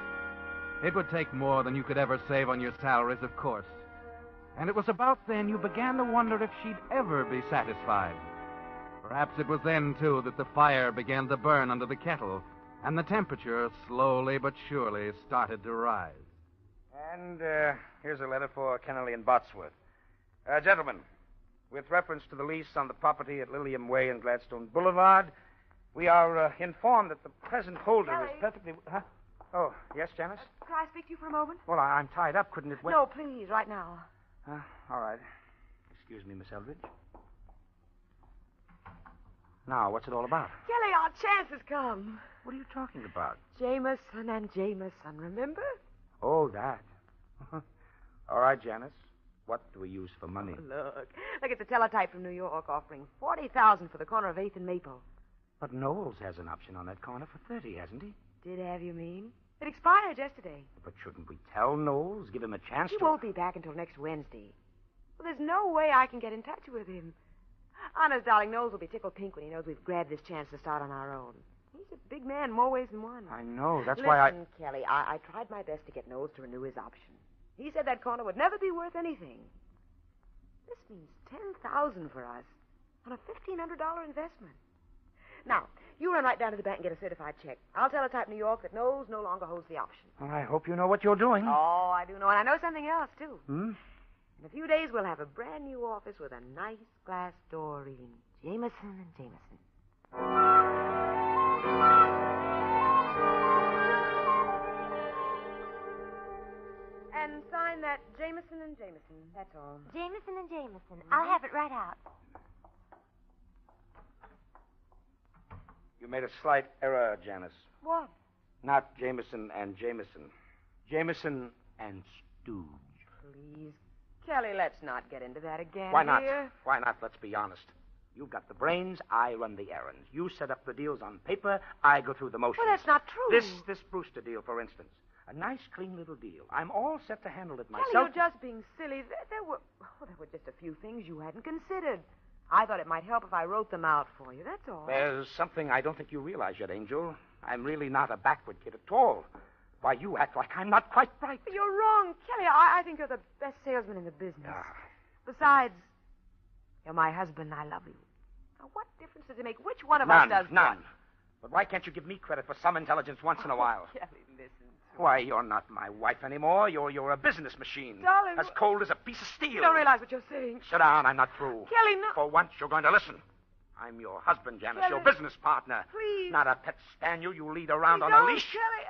It would take more than you could ever save on your salaries, of course. And it was about then you began to wonder if she'd ever be satisfied. Perhaps it was then, too, that the fire began to burn under the kettle, and the temperature, slowly but surely, started to rise. And here's a letter for Kennelly and Botsworth. Gentlemen, with reference to the lease on the property at Lilium Way and Gladstone Boulevard, we are informed that the present holder is perfectly... Huh? Oh, yes, Janice? Could I speak to you for a moment? Well, I'm tied up. Couldn't it wait? No, please, right now. All right. Excuse me, Miss Eldridge. Now, what's it all about? Kelly, our chance has come. What are you talking about? Jameson and Jameson, remember? Oh, that. All right, Janice. What do we use for money? Look, it's a teletype from New York offering $40,000 for the corner of 8th and Maple. But Knowles has an option on that corner for $30,000, hasn't he? Did have, you mean? It expired yesterday. But shouldn't we tell Knowles, give him a chance He to... won't be back until next Wednesday. Well, there's no way I can get in touch with him. Honest, darling, Knowles will be tickled pink when he knows we've grabbed this chance to start on our own. He's a big man, more ways than one. I know. That's Listen, why I... Kelly, I tried my best to get Knowles to renew his option. He said that corner would never be worth anything. This means $10,000 for us on a $1,500 investment. Now, you run right down to the bank and get a certified check. I'll teletype New York that Knowles no longer holds the option. Well, I hope you know what you're doing. Oh, I do know, and I know something else, too. Hmm? In a few days, we'll have a brand new office with a nice glass door reading Jameson and Jameson. And sign that Jameson and Jameson. That's all. Jameson and Jameson. I'll have it right out. You made a slight error, Janice. What? Not Jameson and Jameson. Jameson and Stooge. Please. Kelly, let's not get into that again. Why not? Here. Why not? Let's be honest. You've got the brains, I run the errands. You set up the deals on paper, I go through the motions. Well, that's not true. This Brewster deal, for instance. A nice, clean little deal. I'm all set to handle it myself. Kelly, you're just being silly. There were just a few things you hadn't considered. I thought it might help if I wrote them out for you, that's all. There's something I don't think you realize yet, Angel. I'm really not a backward kid at all. Why, you act like I'm not quite bright. But you're wrong, Kelly. I think you're the best salesman in the business. Besides, you're my husband and I love you. Now, what difference does it make which one of us does None. what? But why can't you give me credit for some intelligence once in a while? Kelly, listen. Why, you're not my wife anymore. You're a business machine. Darling, as cold as a piece of steel. You don't realize what you're saying. Sit down. I'm not through. Kelly, no. For once, you're going to listen. I'm your husband, Janice, Kelly. your business partner. Please. Not a pet spaniel you lead around on Don't, a leash. Kelly.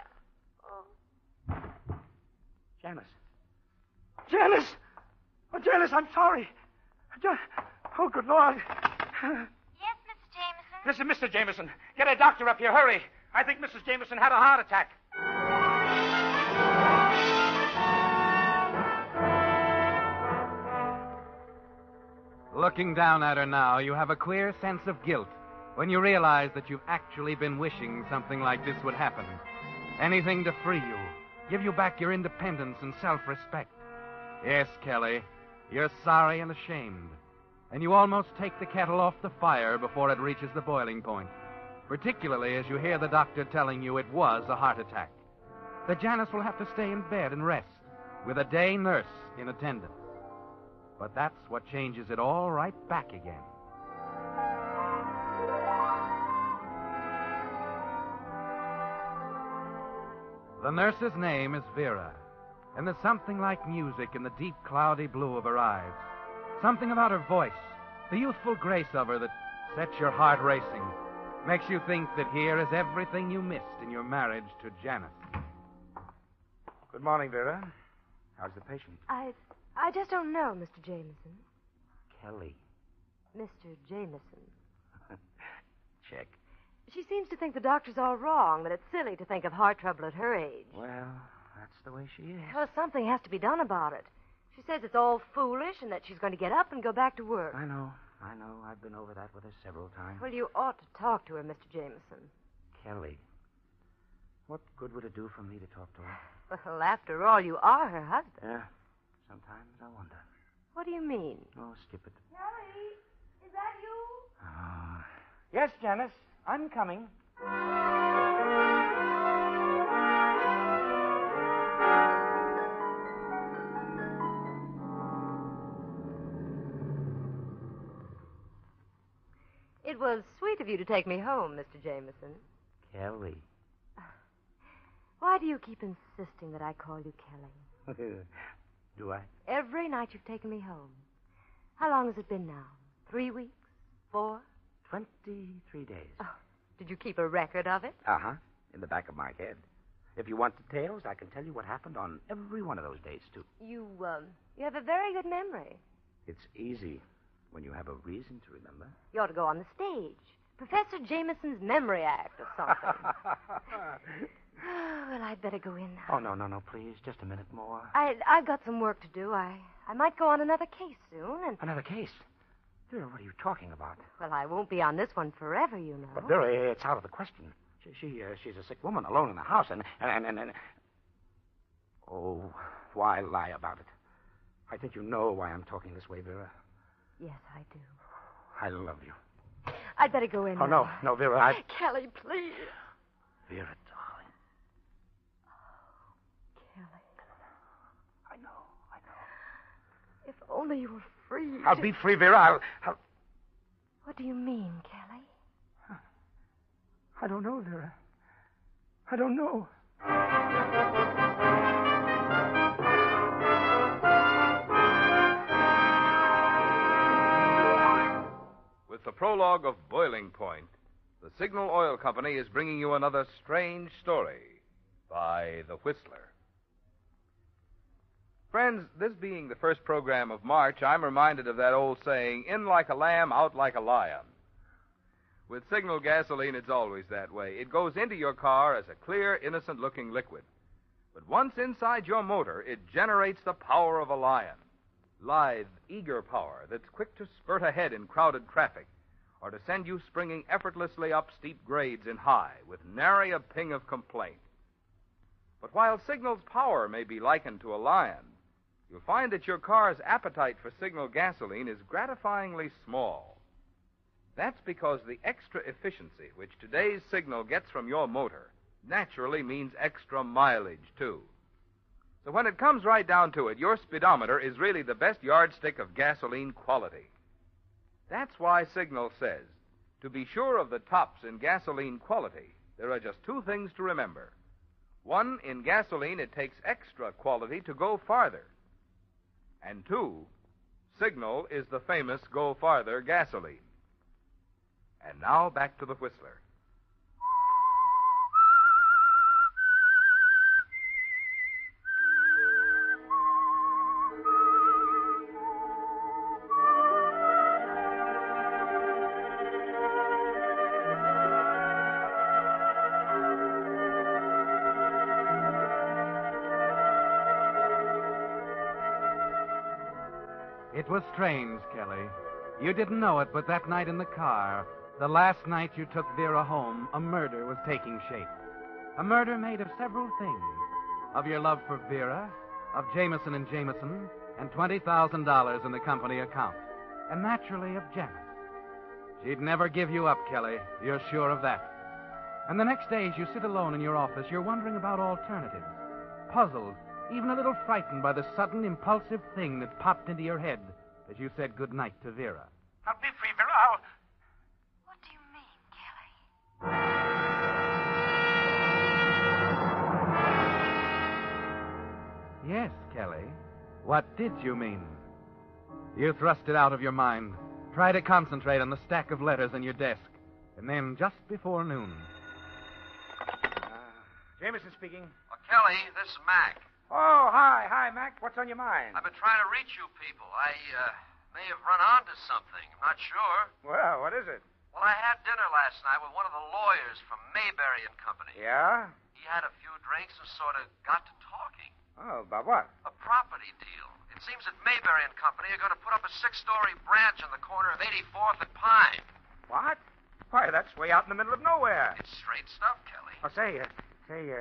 Oh. Janice. Janice! Oh, Janice, I'm sorry. Oh, good Lord. Yes, Mr. Jameson? Listen, Mr. Jameson, get a doctor up here. Hurry. I think Mrs. Jameson had a heart attack. Looking down at her now, you have a clear sense of guilt when you realize that you've actually been wishing something like this would happen. Anything to free you, give you back your independence and self-respect. Yes, Kelly, you're sorry and ashamed. And you almost take the kettle off the fire before it reaches the boiling point, particularly as you hear the doctor telling you it was a heart attack. That Janice will have to stay in bed and rest, with a day nurse in attendance. But that's what changes it all right back again. The nurse's name is Vera, and there's something like music in the deep, cloudy blue of her eyes. Something about her voice, the youthful grace of her that sets your heart racing, makes you think that here is everything you missed in your marriage to Janice. Good morning, Vera. How's the patient? I just don't know, Mr. Jameson. Kelly. Mr. Jameson. Check. She seems to think the doctor's all wrong, that it's silly to think of heart trouble at her age. Well, that's the way she is. Well, something has to be done about it. She says it's all foolish and that she's going to get up and go back to work. I know. I've been over that with her several times. Well, you ought to talk to her, Mr. Jameson. Kelly. What good would it do for me to talk to her? Well, after all, you are her husband. Yeah. Sometimes I wonder. What do you mean? Oh, skip it. Kelly, is that you? Oh. Yes, Janice. I'm coming. It was sweet of you to take me home, Mr. Jameson. Kelly. Why do you keep insisting that I call you Kelly? Do I? Every night you've taken me home. How long has it been now? 3 weeks? 4? 23 days. Oh, did you keep a record of it? Uh-huh. In the back of my head. If you want details, I can tell you what happened on every one of those days, too. You have a very good memory. It's easy when you have a reason to remember. You ought to go on the stage. Professor Jameson's Memory Act or something. Well, I'd better go in now. Oh, no, please. Just a minute more. I've got some work to do. I might go on another case soon, and... Another case? Vera, what are you talking about? Well, I won't be on this one forever, you know. But, Vera, it's out of the question. She's a sick woman alone in the house, and... Oh, why lie about it? I think you know why I'm talking this way, Vera. Yes, I do. I love you. I'd better go in Oh, now. no, Vera, Kelly, please. Vera, darling. Kelly. I know. If only you were free. I'll be free, Vera. I'll... What do you mean, Kelly? I don't know, Vera. I don't know. With the prologue of Boiling Point, the Signal Oil Company is bringing you another strange story by The Whistler. Friends, this being the first program of March, I'm reminded of that old saying, in like a lamb, out like a lion. With Signal gasoline, it's always that way. It goes into your car as a clear, innocent-looking liquid. But once inside your motor, it generates the power of a lion. Lithe, eager power that's quick to spurt ahead in crowded traffic, or to send you springing effortlessly up steep grades in high, with nary a ping of complaint. But while Signal's power may be likened to a lion, you'll find that your car's appetite for Signal gasoline is gratifyingly small. That's because the extra efficiency which today's Signal gets from your motor naturally means extra mileage, too. So when it comes right down to it, your speedometer is really the best yardstick of gasoline quality. That's why Signal says, to be sure of the tops in gasoline quality, there are just two things to remember. One, in gasoline, it takes extra quality to go farther. And two, Signal is the famous Go Farther gasoline. And now back to the Whistler. It was strange, Kelly. You didn't know it, but that night in the car, the last night you took Vera home, a murder was taking shape. A murder made of several things. Of your love for Vera, of Jameson and Jameson, and $20,000 in the company account. And naturally of Janet. She'd never give you up, Kelly. You're sure of that. And the next day, as you sit alone in your office, you're wondering about alternatives. Puzzled, even a little frightened by the sudden, impulsive thing that popped into your head as you said goodnight to Vera. I'll be free, Vera. What do you mean, Kelly? Yes, Kelly. What did you mean? You thrust it out of your mind. Try to concentrate on the stack of letters in your desk. And then, just before noon... Jameson speaking. Oh, Kelly, this is Mac. Oh, hi, Mac. What's on your mind? I've been trying to reach you people. I may have run onto something. I'm not sure. Well, what is it? Well, I had dinner last night with one of the lawyers from Mayberry and Company. Yeah? He had a few drinks and sort of got to talking. Oh, about what? A property deal. It seems that Mayberry and Company are going to put up a 6-story branch on the corner of 84th and Pine. What? Why, that's way out in the middle of nowhere. It's straight stuff, Kelly. Oh, say,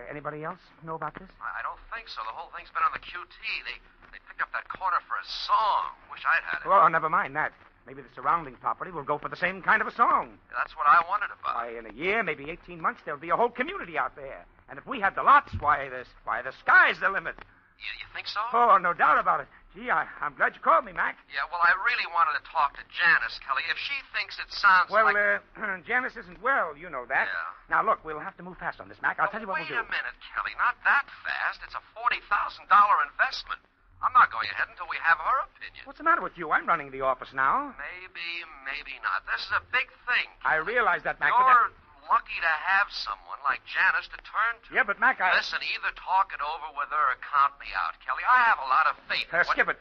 anybody else know about this? I don't think so. The whole thing's been on the QT. They picked up that corner for a song. Wish I'd had it. Well, never mind that. Maybe the surrounding property will go for the same kind of a song. That's what I wondered about. Why, in a year, maybe 18 months, there'll be a whole community out there. And if we had the lots, why, the sky's the limit. You think so? Oh, no doubt about it. Gee, I'm glad you called me, Mac. Yeah, well, I really wanted to talk to Janice, Kelly. If she thinks it sounds Well, like... Janice isn't well. You know that. Yeah. Now, look, we'll have to move fast on this, Mac. I'll tell you what we'll do. Wait a minute, Kelly. Not that fast. It's a $40,000 investment. I'm not going ahead until we have her opinion. What's the matter with you? I'm running the office now. Maybe not. This is a big thing. I realize that, Mac. You're lucky to have someone like Janice to turn to. Yeah, but, Mac, Listen, either talk it over with her or count me out, Kelly. I have a lot of faith. Skip it.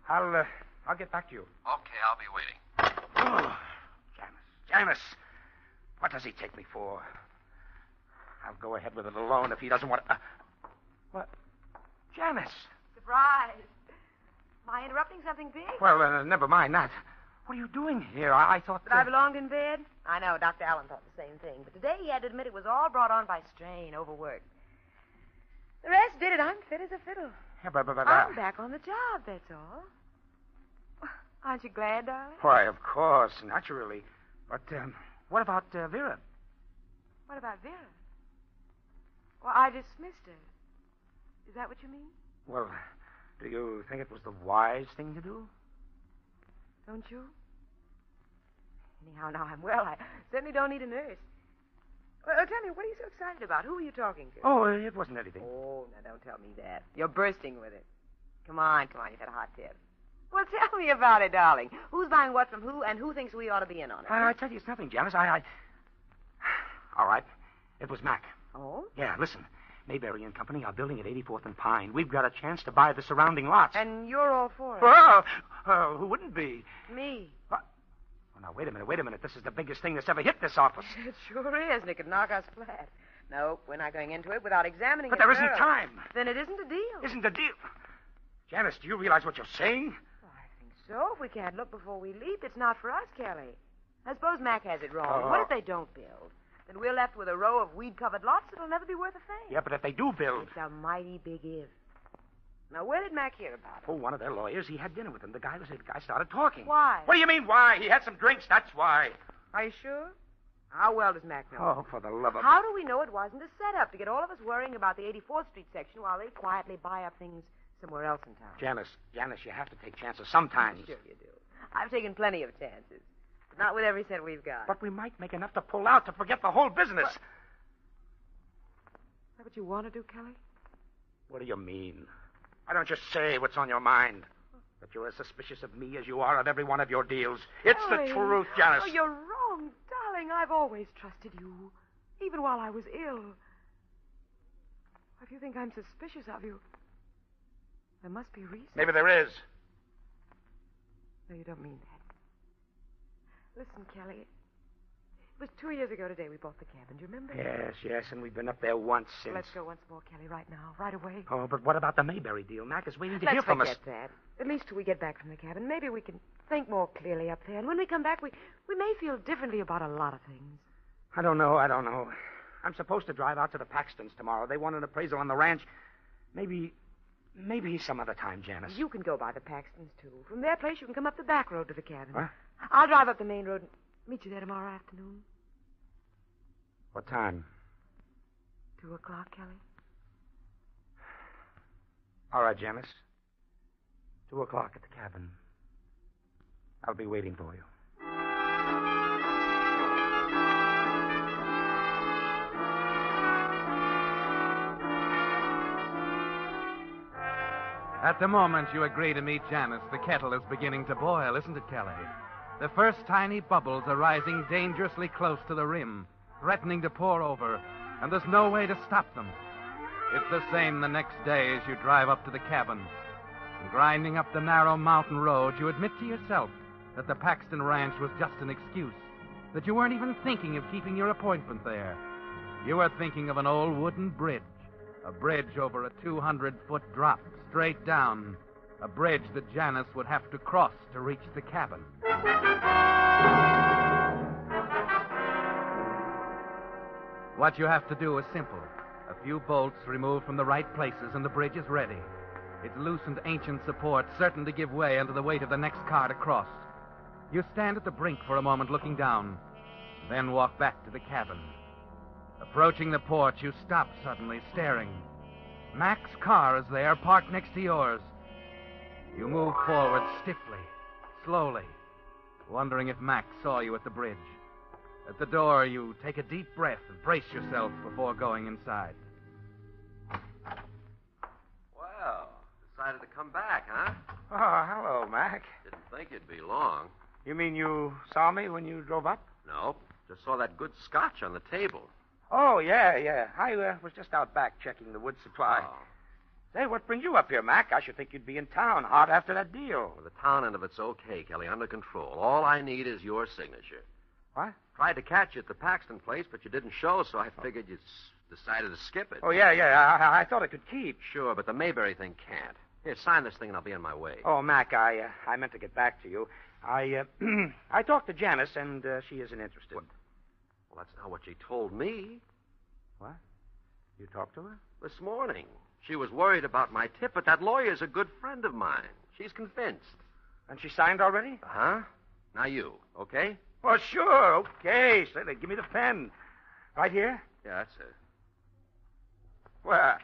I'll get back to you. Okay, I'll be waiting. Oh, Janice. What does he take me for? I'll go ahead with it alone if he doesn't want to... What? Janice. Surprise. Am I interrupting something big? Well, never mind that. What are you doing here? I thought... That I belonged in bed? I know, Dr. Allen thought the same thing. But today he had to admit it was all brought on by strain, overwork. The rest did it. I'm fit as a fiddle. Yeah, but I'm back on the job, that's all. Aren't you glad, darling? Why, of course, naturally. But, what about Vera? What about Vera? Well, I dismissed her. Is that what you mean? Well, do you think it was the wise thing to do? Don't you? Anyhow, now I'm well. I certainly don't need a nurse. Well, tell me, what are you so excited about? Who are you talking to? Oh, it wasn't anything. Oh, now don't tell me that. You're bursting with it. Come on, you've had a hot tip. Well, tell me about it, darling. Who's buying what from who, and who thinks we ought to be in on it? I tell you, it's nothing, Janice. All right. It was Mac. Oh? Yeah, listen. Mayberry and Company are building at 84th and Pine. We've got a chance to buy the surrounding lots. And you're all for it? Well, who wouldn't be? Me. Oh, now, wait a minute. This is the biggest thing that's ever hit this office. It sure is, and it could knock us flat. No, we're not going into it without examining it. But there isn't time. Then it isn't a deal. Isn't a deal? Janice, do you realize what you're saying? Oh, I think so. If we can't look before we leap, it's not for us, Kelly. I suppose Mac has it wrong. What if they don't build? Then we're left with a row of weed-covered lots that'll never be worth a thing. Yeah, but if they do build... It's a mighty big if. Now, where did Mac hear about it? Oh, one of their lawyers. He had dinner with them. The guy started talking. Why? What do you mean, why? He had some drinks, that's why. Are you sure? How well does Mac know? Oh, for the love of... How do we know it wasn't a setup to get all of us worrying about the 84th Street section while they quietly buy up things somewhere else in town? Janice, you have to take chances sometimes. Sure you do. I've taken plenty of chances. But not with every cent we've got. But we might make enough to pull out to forget the whole business. Is that what you want to do, Kelly? What do you mean? Why don't you say what's on your mind? That you're as suspicious of me as you are of every one of your deals. It's the truth, Janice. Oh, you're wrong, darling. I've always trusted you, even while I was ill. If you think I'm suspicious of you, there must be a reason. Maybe there is. No, you don't mean that. Listen, Kelly, it was 2 years ago today we bought the cabin. Do you remember? Yes, and we've been up there once since. Let's go once more, Kelly, right now, right away. Oh, but what about the Mayberry deal? Mac is waiting to hear from us. Let's forget that. At least till we get back from the cabin. Maybe we can think more clearly up there. And when we come back, we may feel differently about a lot of things. I don't know. I'm supposed to drive out to the Paxtons tomorrow. They want an appraisal on the ranch. Maybe some other time, Janice. You can go by the Paxtons, too. From their place, you can come up the back road to the cabin. What? I'll drive up the main road and meet you there tomorrow afternoon. What time? 2:00, Kelly. All right, Janice. 2:00 at the cabin. I'll be waiting for you. At the moment you agree to meet Janice, the kettle is beginning to boil, isn't it, Kelly? The first tiny bubbles are rising dangerously close to the rim, threatening to pour over, and there's no way to stop them. It's the same the next day as you drive up to the cabin. And grinding up the narrow mountain road, you admit to yourself that the Paxton Ranch was just an excuse, that you weren't even thinking of keeping your appointment there. You were thinking of an old wooden bridge, a bridge over a 200-foot drop straight down, a bridge that Janice would have to cross to reach the cabin. What you have to do is simple. A few bolts removed from the right places and the bridge is ready. Its loosened ancient support certain to give way under the weight of the next car to cross. You stand at the brink for a moment looking down, then walk back to the cabin. Approaching the porch, you stop suddenly, staring. Mac's car is there, parked next to yours. You move forward stiffly, slowly, wondering if Mac saw you at the bridge. At the door, you take a deep breath and brace yourself before going inside. Well, decided to come back, huh? Oh, hello, Mac. Didn't think it'd be long. You mean you saw me when you drove up? Nope. Just saw that good scotch on the table. Oh, yeah. I was just out back checking the wood supply. Oh. Say, what brings you up here, Mac? I should think you'd be in town hot after that deal. Well, the town end of it's okay, Kelly, under control. All I need is your signature. What? Tried to catch you at the Paxton place, but you didn't show, so I figured you decided to skip it. Oh, yeah. I thought I could keep. Sure, but the Mayberry thing can't. Here, sign this thing and I'll be on my way. Oh, Mac, I meant to get back to you. I talked to Janice, and she isn't interested. What? Well, that's not what she told me. What? You talked to her? This morning. She was worried about my tip, but that lawyer's a good friend of mine. She's convinced. And she signed already? Uh-huh. Now you, okay? Oh, sure, okay. Say, give me the pen. Right here? Yeah, that's it. Well,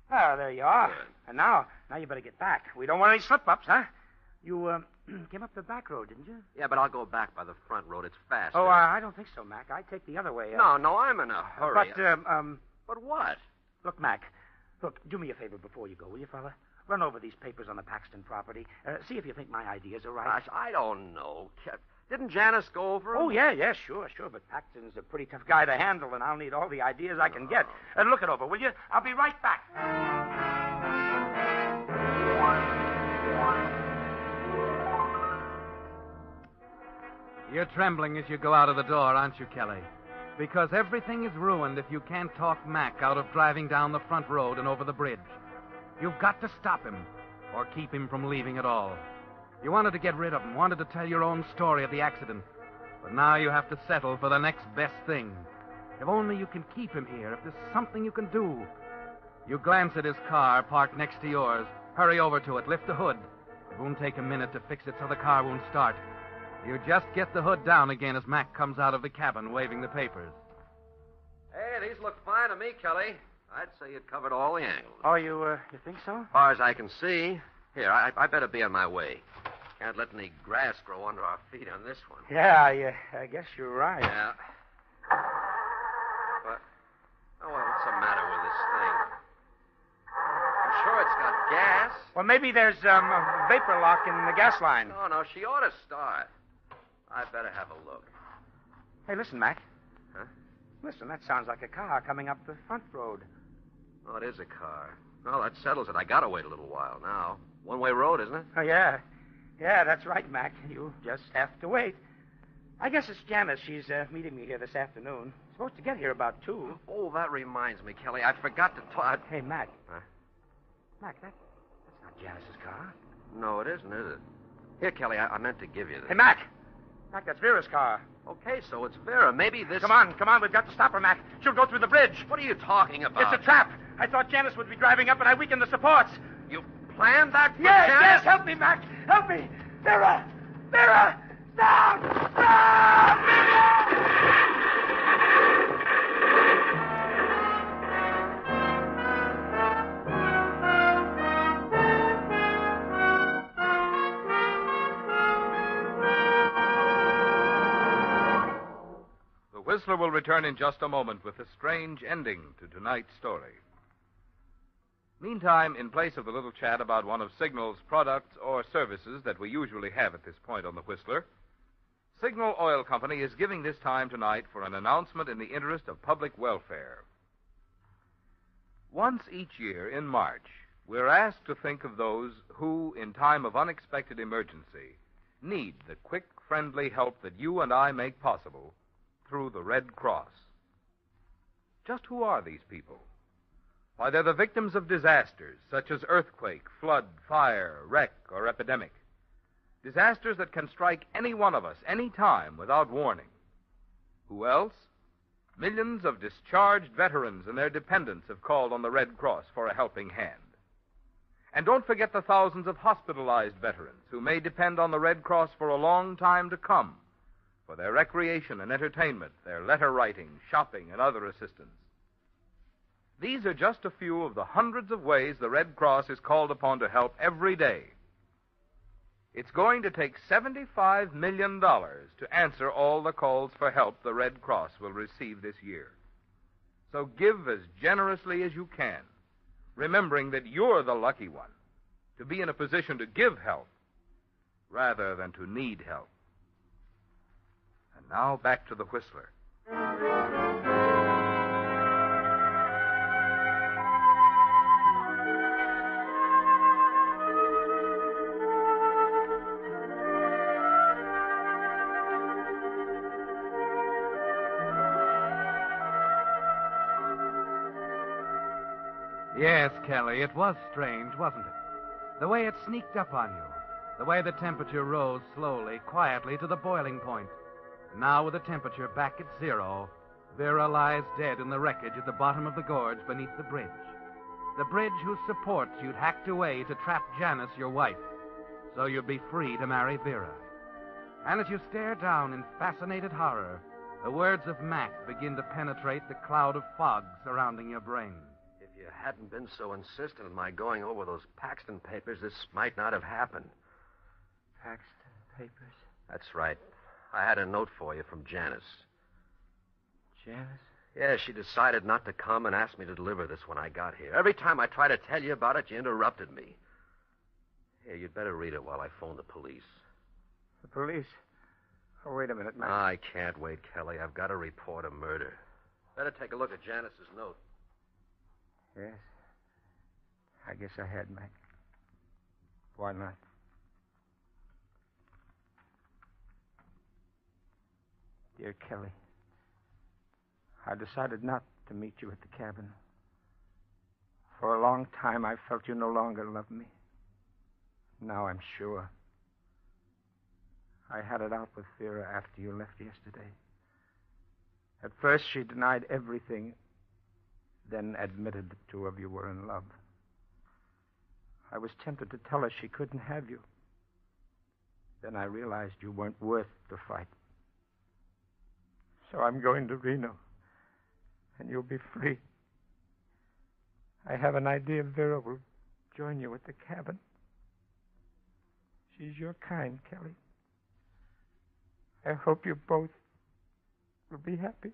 there you are. Good. And now you better get back. We don't want any slip-ups, huh? You came up the back road, didn't you? Yeah, but I'll go back by the front road. It's faster. Oh, I don't think so, Mac. I take the other way. No, I'm in a hurry. But what? Look, Mac. Look, do me a favor before you go, will you, fella? Run over these papers on the Paxton property. See if you think my ideas are right. Gosh, I don't know. Didn't Janice go over them? Oh, yeah, sure. But Paxton's a pretty tough guy to handle, and I'll need all the ideas I can get. Look it over, will you? I'll be right back. You're trembling as you go out of the door, aren't you, Kelly? Because everything is ruined if you can't talk Mac out of driving down the front road and over the bridge. You've got to stop him, or keep him from leaving at all. You wanted to get rid of him, wanted to tell your own story of the accident. But now you have to settle for the next best thing. If only you can keep him here, if there's something you can do. You glance at his car parked next to yours, hurry over to it, lift the hood. It won't take a minute to fix it so the car won't start. You just get the hood down again as Mac comes out of the cabin waving the papers. Hey, these look fine to me, Kelly. I'd say you'd covered all the angles. Oh, you think so? As far as I can see. Here, I better be on my way. Can't let any grass grow under our feet on this one. Yeah, I guess you're right. Yeah. But, what's the matter with this thing? I'm sure it's got gas. Well, maybe there's a vapor lock in the gas line. No, she ought to start. I better have a look. Hey, listen, Mac. Huh? Listen, that sounds like a car coming up the front road. Oh, it is a car. Well, that settles it. I gotta wait a little while now. One-way road, isn't it? Oh, yeah. Yeah, that's right, Mac. You just have to wait. I guess it's Janice. She's meeting me here this afternoon. Supposed to get here about 2. Oh, that reminds me, Kelly. I forgot to talk. Hey, Mac. Huh? Mac, that's not Janice's car. No, it isn't, is it? Here, Kelly, I meant to give you this. Hey, Mac. Mac, that's Vera's car. Okay, so it's Vera. Maybe this... Come on. We've got to stop her, Mac. She'll go through the bridge. What are you talking about? It's a trap. I thought Janice would be driving up, and I weakened the supports. You planned that for Yes, Janice? yes. Help me, Mac. Help me. Vera! Stop! The Whistler will return in just a moment with a strange ending to tonight's story. Meantime, in place of the little chat about one of Signal's products or services that we usually have at this point on the Whistler, Signal Oil Company is giving this time tonight for an announcement in the interest of public welfare. Once each year in March, we're asked to think of those who, in time of unexpected emergency, need the quick, friendly help that you and I make possible through the Red Cross. Just who are these people? Why, they're the victims of disasters such as earthquake, flood, fire, wreck, or epidemic. Disasters that can strike any one of us any time without warning. Who else? Millions of discharged veterans and their dependents have called on the Red Cross for a helping hand. And don't forget the thousands of hospitalized veterans who may depend on the Red Cross for a long time to come for their recreation and entertainment, their letter writing, shopping, and other assistance. These are just a few of the hundreds of ways the Red Cross is called upon to help every day. It's going to take $75 million to answer all the calls for help the Red Cross will receive this year. So give as generously as you can, remembering that you're the lucky one to be in a position to give help rather than to need help. And now back to the Whistler. Yes, Kelly, it was strange, wasn't it? The way it sneaked up on you. The way the temperature rose slowly, quietly to the boiling point. Now, with the temperature back at zero, Vera lies dead in the wreckage at the bottom of the gorge beneath the bridge. The bridge whose supports you'd hacked away to trap Janice, your wife, so you'd be free to marry Vera. And as you stare down in fascinated horror, the words of Mac begin to penetrate the cloud of fog surrounding your brain. If you hadn't been so insistent on my going over those Paxton papers, this might not have happened. Paxton papers? That's right. I had a note for you from Janice. Janice? Yeah, she decided not to come and asked me to deliver this when I got here. Every time I tried to tell you about it, you interrupted me. Here, you'd better read it while I phone the police. The police? Oh, wait a minute, Mac. I can't wait, Kelly. I've got to report a murder. Better take a look at Janice's note. Yes. I guess I had, Mac. Why not? Dear Kelly, I decided not to meet you at the cabin. For a long time, I felt you no longer loved me. Now I'm sure. I had it out with Vera after you left yesterday. At first, she denied everything, then admitted the two of you were in love. I was tempted to tell her she couldn't have you. Then I realized you weren't worth the fight. So I'm going to Reno, and you'll be free. I have an idea Vera will join you at the cabin. She's your kind, Kelly. I hope you both will be happy.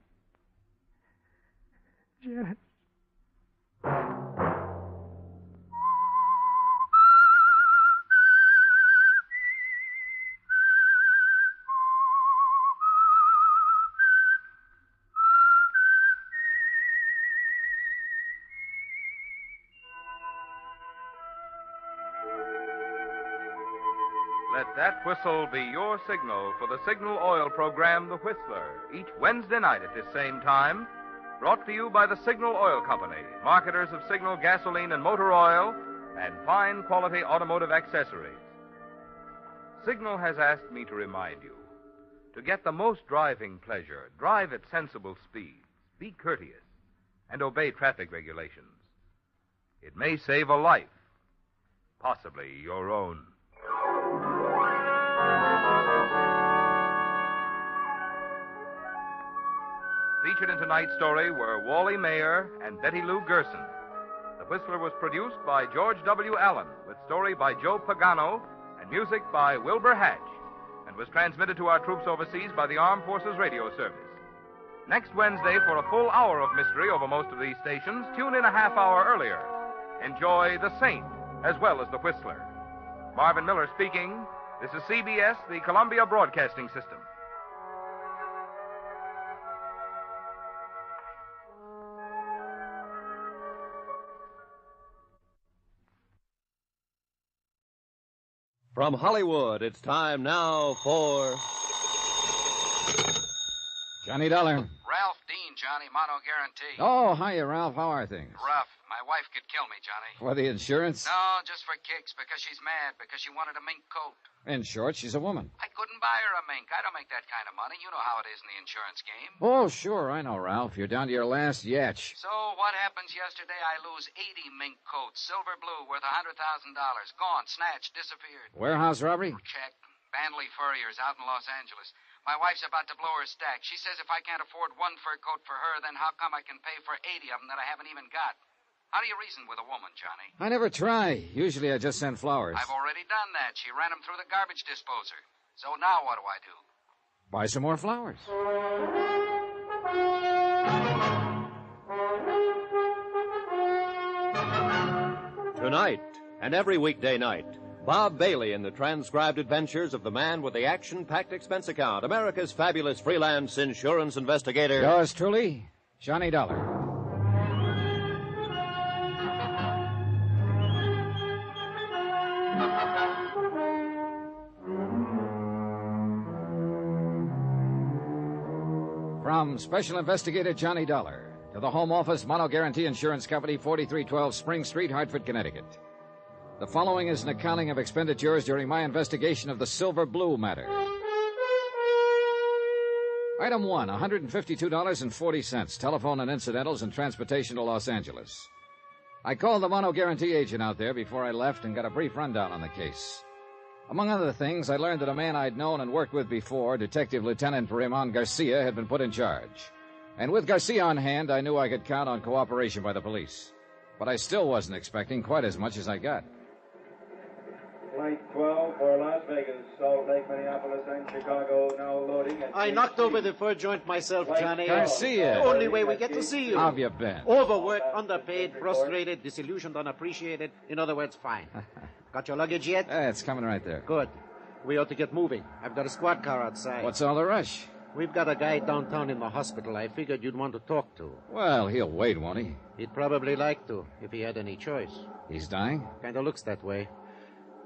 Janet. Let that whistle be your signal for the Signal Oil program, The Whistler, each Wednesday night at this same time. Brought to you by the Signal Oil Company, marketers of Signal gasoline and motor oil, and fine quality automotive accessories. Signal has asked me to remind you, to get the most driving pleasure, drive at sensible speeds, be courteous, and obey traffic regulations. It may save a life, possibly your own. Featured in tonight's story were Wally Mayer and Betty Lou Gerson. The Whistler was produced by George W. Allen, with story by Joe Pagano and music by Wilbur Hatch, and was transmitted to our troops overseas by the Armed Forces Radio Service. Next Wednesday, for a full hour of mystery over most of these stations, tune in a half hour earlier. Enjoy The Saint as well as The Whistler. Marvin Miller speaking. This is CBS, the Columbia Broadcasting System. From Hollywood, it's time now for Johnny Dollar. Ralph Dean, Johnny, mono guarantee. Oh, hiya, Ralph. How are things? Rough. My wife could kill me, Johnny. For the insurance? No, just for kicks, because she's mad, because she wanted a mink coat. In short, she's a woman. I couldn't buy her a mink. I don't make that kind of money. You know how it is in the insurance game. Oh, sure, I know, Ralph. You're down to your last yatch. So what happens yesterday? I lose 80 mink coats, silver blue, worth $100,000. Gone, snatched, disappeared. Warehouse robbery? Check. Bandley Furriers out in Los Angeles. My wife's about to blow her stack. She says if I can't afford one fur coat for her, then how come I can pay for 80 of them that I haven't even got? How do you reason with a woman, Johnny? I never try. Usually I just send flowers. I've already done that. She ran them through the garbage disposer. So now what do I do? Buy some more flowers. Tonight, and every weekday night, Bob Bailey in the transcribed adventures of the man with the action-packed expense account, America's fabulous freelance insurance investigator. Yours truly, Johnny Dollar. From Special Investigator Johnny Dollar to the Home Office Mono Guarantee Insurance Company, 4312 Spring Street, Hartford, Connecticut. The following is an accounting of expenditures during my investigation of the Silver Blue matter. Item 1, $152.40, telephone and incidentals and transportation to Los Angeles. I called the Mono Guarantee agent out there before I left and got a brief rundown on the case. Among other things, I learned that a man I'd known and worked with before, Detective Lieutenant Raymond Garcia, had been put in charge. And with Garcia on hand, I knew I could count on cooperation by the police. But I still wasn't expecting quite as much as I got. Flight 12 for Las Vegas, Salt Lake, Minneapolis, and Chicago, now loading. I knocked over the fur joint myself, Johnny. Garcia. The only way we get to see you. How have you been? Overworked, underpaid, frustrated, disillusioned, unappreciated. In other words, fine. Got your luggage yet? It's coming right there. Good. We ought to get moving. I've got a squad car outside. What's all the rush? We've got a guy downtown in the hospital I figured you'd want to talk to. Well, he'll wait, won't he? He'd probably like to, if he had any choice. He's dying? Kinda looks that way.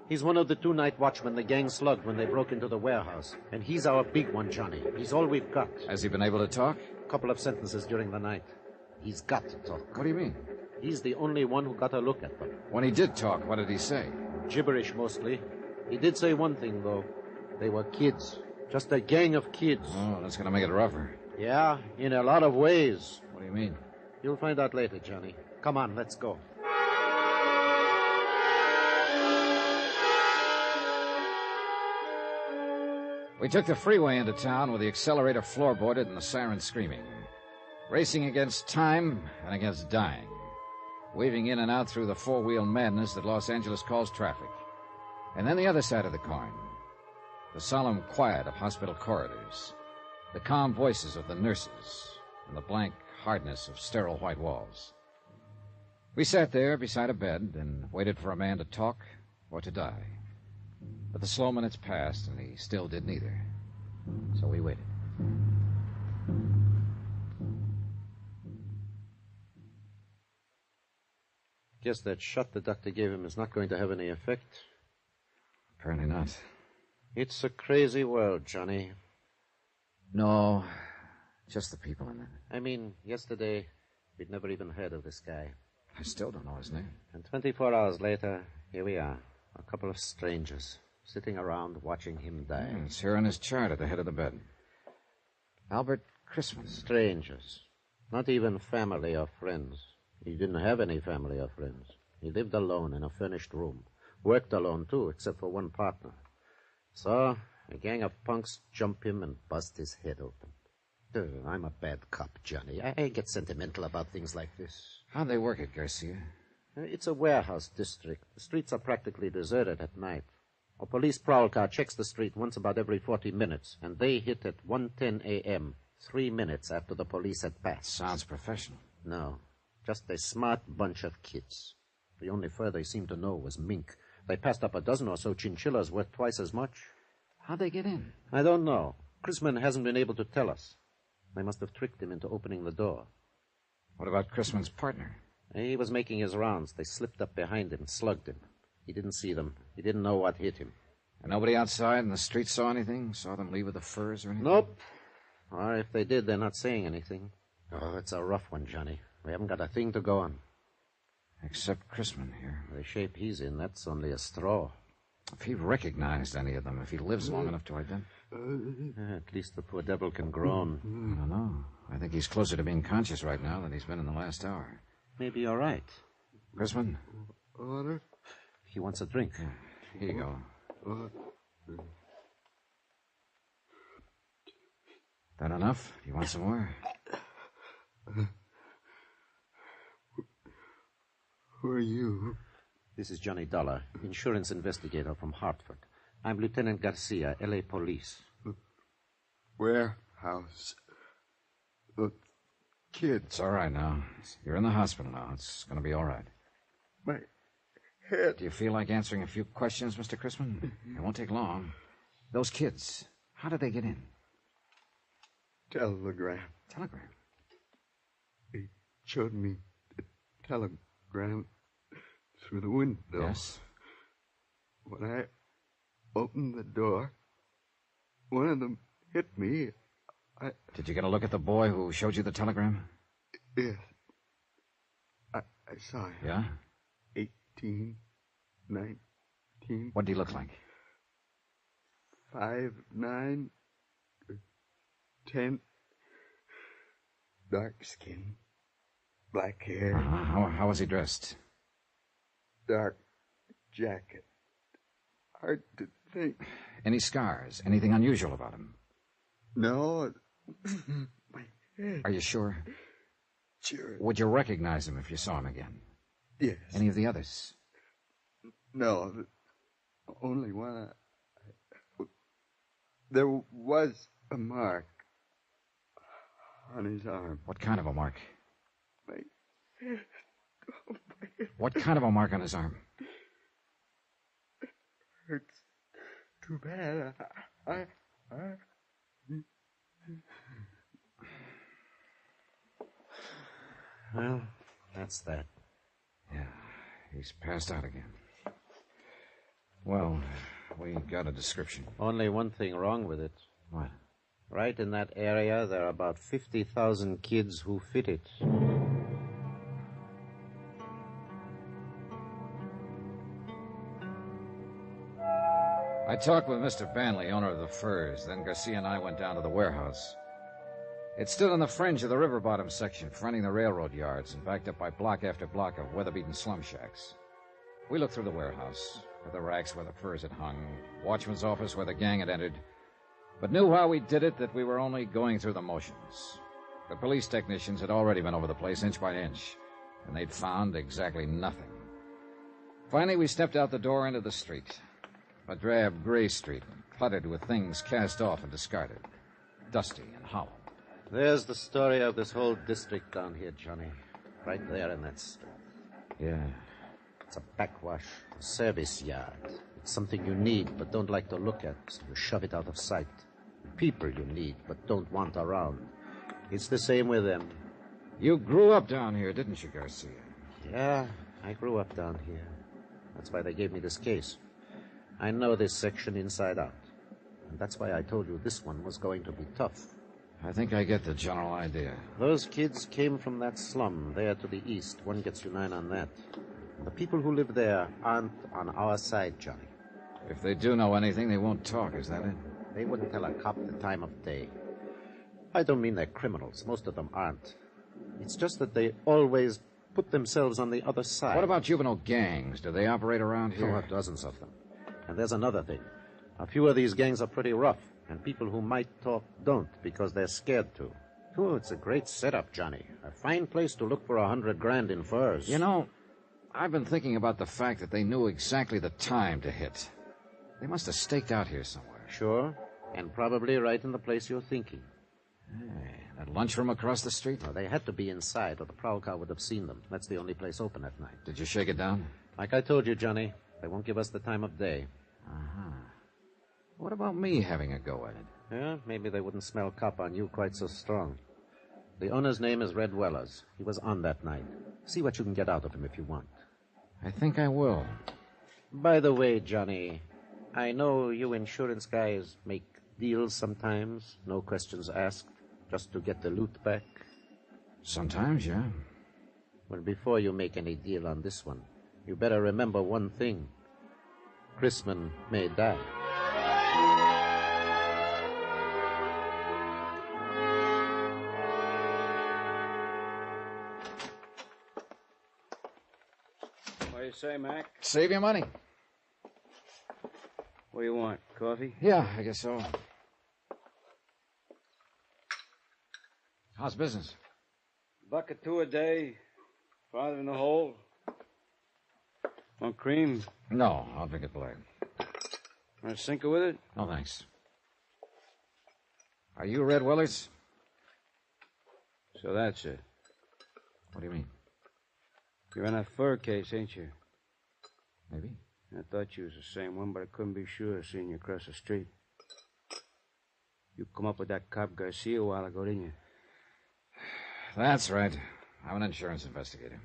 He's one of the 2 night watchmen the gang slugged when they broke into the warehouse. And he's our big one, Johnny. He's all we've got. Has he been able to talk? A couple of sentences during the night. He's got to talk. What do you mean? He's the only one who got a look at them. When he did talk, what did he say? Gibberish, mostly. He did say one thing, though. They were kids. Just a gang of kids. Oh, that's going to make it rougher. Yeah, in a lot of ways. What do you mean? You'll find out later, Johnny. Come on, let's go. We took the freeway into town with the accelerator floorboarded and the siren screaming. Racing against time and against dying. Weaving in and out through the four-wheel madness that Los Angeles calls traffic. And then the other side of the coin. The solemn quiet of hospital corridors. The calm voices of the nurses. And the blank hardness of sterile white walls. We sat there beside a bed and waited for a man to talk or to die. But the slow minutes passed, and he still did neither. So we waited. Guess that shot the doctor gave him is not going to have any effect. Apparently not. It's a crazy world, Johnny. No, just the people in it. I mean, yesterday, we'd never even heard of this guy. I still don't know his name. And 24 hours later, here we are. A couple of strangers. Sitting around watching him die. It's here on his chart at the head of the bed. Albert Chrisman. Strangers. Not even family or friends. He didn't have any family or friends. He lived alone in a furnished room. Worked alone, too, except for one partner. So, a gang of punks jump him and bust his head open. I'm a bad cop, Johnny. I get sentimental about things like this. How'd they work it, Garcia? It's a warehouse district. The streets are practically deserted at night. A police prowl car checks the street once about every 40 minutes, and they hit at 1:10 a.m., 3 minutes after the police had passed. Sounds professional. No, just a smart bunch of kids. The only fur they seemed to know was mink. They passed up a dozen or so chinchillas worth twice as much. How'd they get in? I don't know. Chrisman hasn't been able to tell us. They must have tricked him into opening the door. What about Chrisman's partner? He was making his rounds. They slipped up behind him, slugged him. He didn't see them. He didn't know what hit him. And nobody outside in the street saw anything? Saw them leave with the furs or anything? Nope. Or if they did, they're not saying anything. Oh, it's a rough one, Johnny. We haven't got a thing to go on. Except Chrisman here. The shape he's in, that's only a straw. If he recognized any of them, if he lives long enough to identify... At least the poor devil can groan. I don't know. I think he's closer to being conscious right now than he's been in the last hour. Maybe you're right. Chrisman? Water? He wants a drink. Here you go. That enough? You want some more? Who are you? This is Johnny Dollar, insurance investigator from Hartford. I'm Lieutenant Garcia, L.A. Police. Warehouse. The kid. It's all right now. You're in the hospital now. It's going to be all right. My head. Do you feel like answering a few questions, Mr. Chrisman? It won't take long. Those kids, how did they get in? Telegram. Telegram? He showed me the telegram through the window. Yes. When I opened the door, one of them hit me. Did you get a look at the boy who showed you the telegram? Yes. I saw him. Yeah? 18, 19. What did he look like? 5'9", 10. Dark skin, black hair. How was he dressed? Dark jacket. Hard to think. Any scars? Anything unusual about him? No. My head. Are you sure? Sure. Would you recognize him if you saw him again? Yes. Any of the others? No. Only one. There was a mark on his arm. What kind of a mark? My head. Oh, my head. What kind of a mark on his arm? Hurts too bad. Well, that's that. Yeah, he's passed out again. Well, we got a description. Only one thing wrong with it. What? Right in that area, there are about 50,000 kids who fit it. I talked with Mr. Banley, owner of the Furs. Then Garcia and I went down to the warehouse. It stood on the fringe of the river bottom section, fronting the railroad yards, and backed up by block after block of weather-beaten slum shacks. We looked through the warehouse, at the racks where the furs had hung, watchman's office where the gang had entered, but knew while we did it that we were only going through the motions. The police technicians had already been over the place inch by inch, and they'd found exactly nothing. Finally, we stepped out the door into the street. A drab gray street, cluttered with things cast off and discarded. Dusty and hollow. There's the story of this whole district down here, Johnny. Right there in that street. Yeah. It's a backwash, a service yard. It's something you need but don't like to look at, so you shove it out of sight. People you need but don't want around. It's the same with them. You grew up down here, didn't you, Garcia? Yeah, I grew up down here. That's why they gave me this case. I know this section inside out. And that's why I told you this one was going to be tough. I think I get the general idea. Those kids came from that slum there to the east. One gets you 9 on that. And the people who live there aren't on our side, Johnny. If they do know anything, they won't talk, is that it? They wouldn't tell a cop the time of day. I don't mean they're criminals. Most of them aren't. It's just that they always put themselves on the other side. What about juvenile gangs? Do they operate around here? There are dozens of them. And there's another thing. A few of these gangs are pretty rough, and people who might talk don't because they're scared to. Oh, it's a great setup, Johnny. A fine place to look for $100,000 in furs. You know, I've been thinking about the fact that they knew exactly the time to hit. They must have staked out here somewhere. Sure, and probably right in the place you're thinking. Hey, that lunchroom across the street? No, they had to be inside, or the prowl car would have seen them. That's the only place open at night. Did you shake it down? Like I told you, Johnny, they won't give us the time of day. Uh-huh. What about me having a go at it? Yeah, maybe they wouldn't smell cop on you quite so strong. The owner's name is Red Wellers. He was on that night. See what you can get out of him if you want. I think I will. By the way, Johnny, I know you insurance guys make deals sometimes, no questions asked, just to get the loot back. Sometimes, yeah. Well, before you make any deal on this one, you better remember one thing. Chrisman may die. What do you say, Mac? Save your money. What do you want? Coffee? Yeah, I guess so. How's business? $1 or $2 a day. Farther in the hole. Want cream? No, I'll drink it plain. Want a sinker with it? No, thanks. Are you Red Willers? So that's it. What do you mean? You're in that fur case, ain't you? Maybe. I thought you was the same one, but I couldn't be sure seeing you across the street. You come up with that cop Garcia a while ago, didn't you? That's right. I'm an insurance investigator.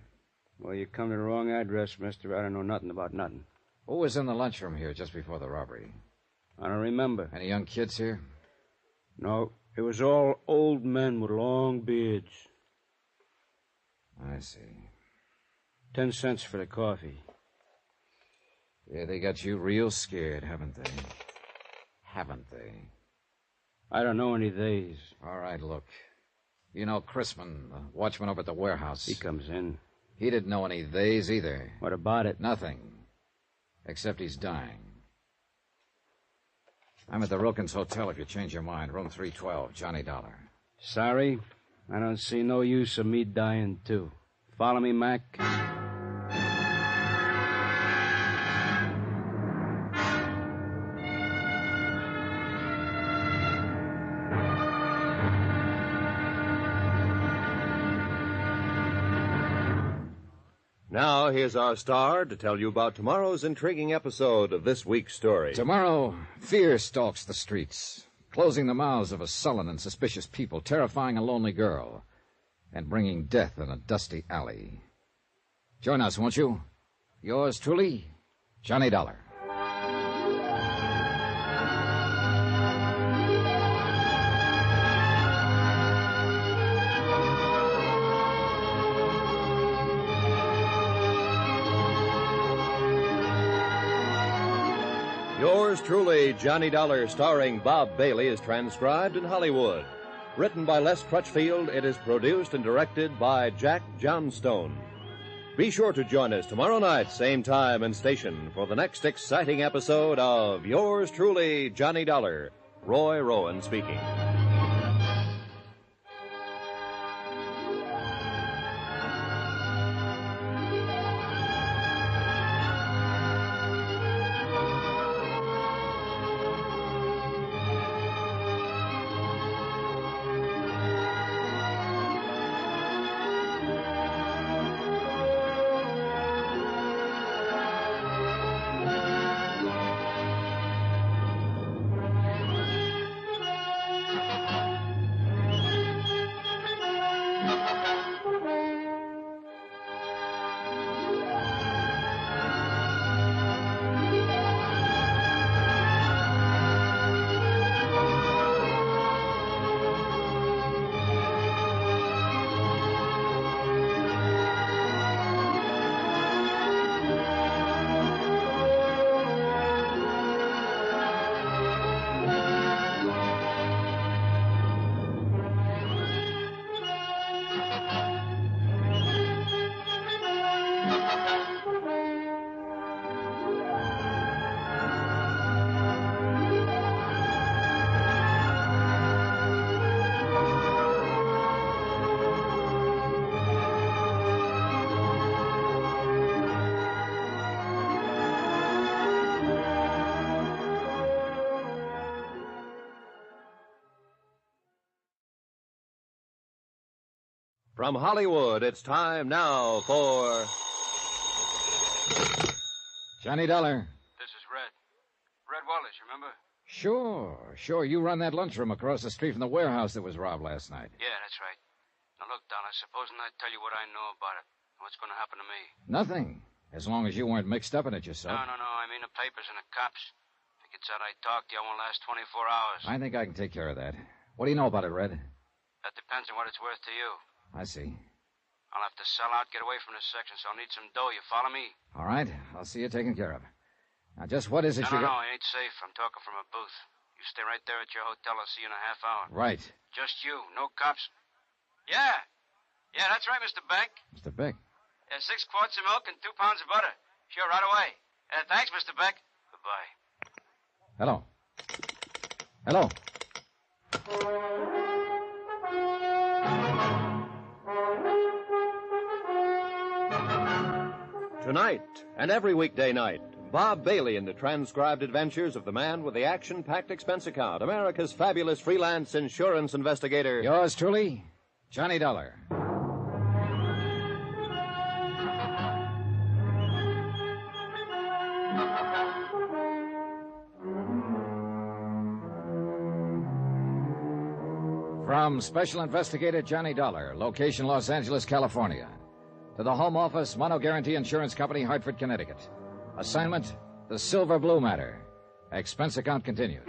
Well, you come to the wrong address, mister. I don't know nothing about nothing. Who was in the lunchroom here just before the robbery? I don't remember. Any young kids here? No, it was all old men with long beards. I see. 10 cents for the coffee. Yeah, they got you real scared, haven't they? Haven't they? I don't know any theys. All right, look. You know Chrisman, the watchman over at the warehouse. He comes in. He didn't know any theys either. What about it? Nothing. Except he's dying. I'm at the Wilkins Hotel if you change your mind. Room 312, Johnny Dollar. Sorry, I don't see no use of me dying, too. Follow me, Mac? Now, here's our star to tell you about tomorrow's intriguing episode of this week's story. Tomorrow, fear stalks the streets, closing the mouths of a sullen and suspicious people, terrifying a lonely girl, and bringing death in a dusty alley. Join us, won't you? Yours truly, Johnny Dollar. Yours truly, Johnny Dollar, starring Bob Bailey, is transcribed in Hollywood. Written by Les Crutchfield, it is produced and directed by Jack Johnstone. Be sure to join us tomorrow night, same time and station, for the next exciting episode of Yours truly, Johnny Dollar. Roy Rowan speaking. From Hollywood, it's time now for... Johnny Dollar. This is Red. Red Wallace, remember? Sure. You run that lunchroom across the street from the warehouse that was robbed last night. Yeah, that's right. Now, look, Dollar, supposing I tell you what I know about it, what's going to happen to me? Nothing. As long as you weren't mixed up in it yourself. No. I mean the papers and the cops. If it gets out I talked to you, I won't last 24 hours. I think I can take care of that. What do you know about it, Red? That depends on what it's worth to you. I see. I'll have to sell out, get away from this section, so I'll need some dough. You follow me? All right. I'll see you taken care of. Now, just what is it No, I ain't safe. I'm talking from a booth. You stay right there at your hotel. I'll see you in a half hour. Right. Just you. No cops. Yeah, that's right, Mr. Beck. Mr. Beck. 6 quarts of milk and 2 pounds of butter. Sure, right away. Thanks, Mr. Beck. Goodbye. Hello. Tonight, and every weekday night, Bob Bailey in the transcribed adventures of the man with the action-packed expense account, America's fabulous freelance insurance investigator. Yours truly, Johnny Dollar. From Special Investigator Johnny Dollar, location Los Angeles, California, to the Home Office, Mono Guarantee Insurance Company, Hartford, Connecticut. Assignment, the Silver Blue matter. Expense account continued.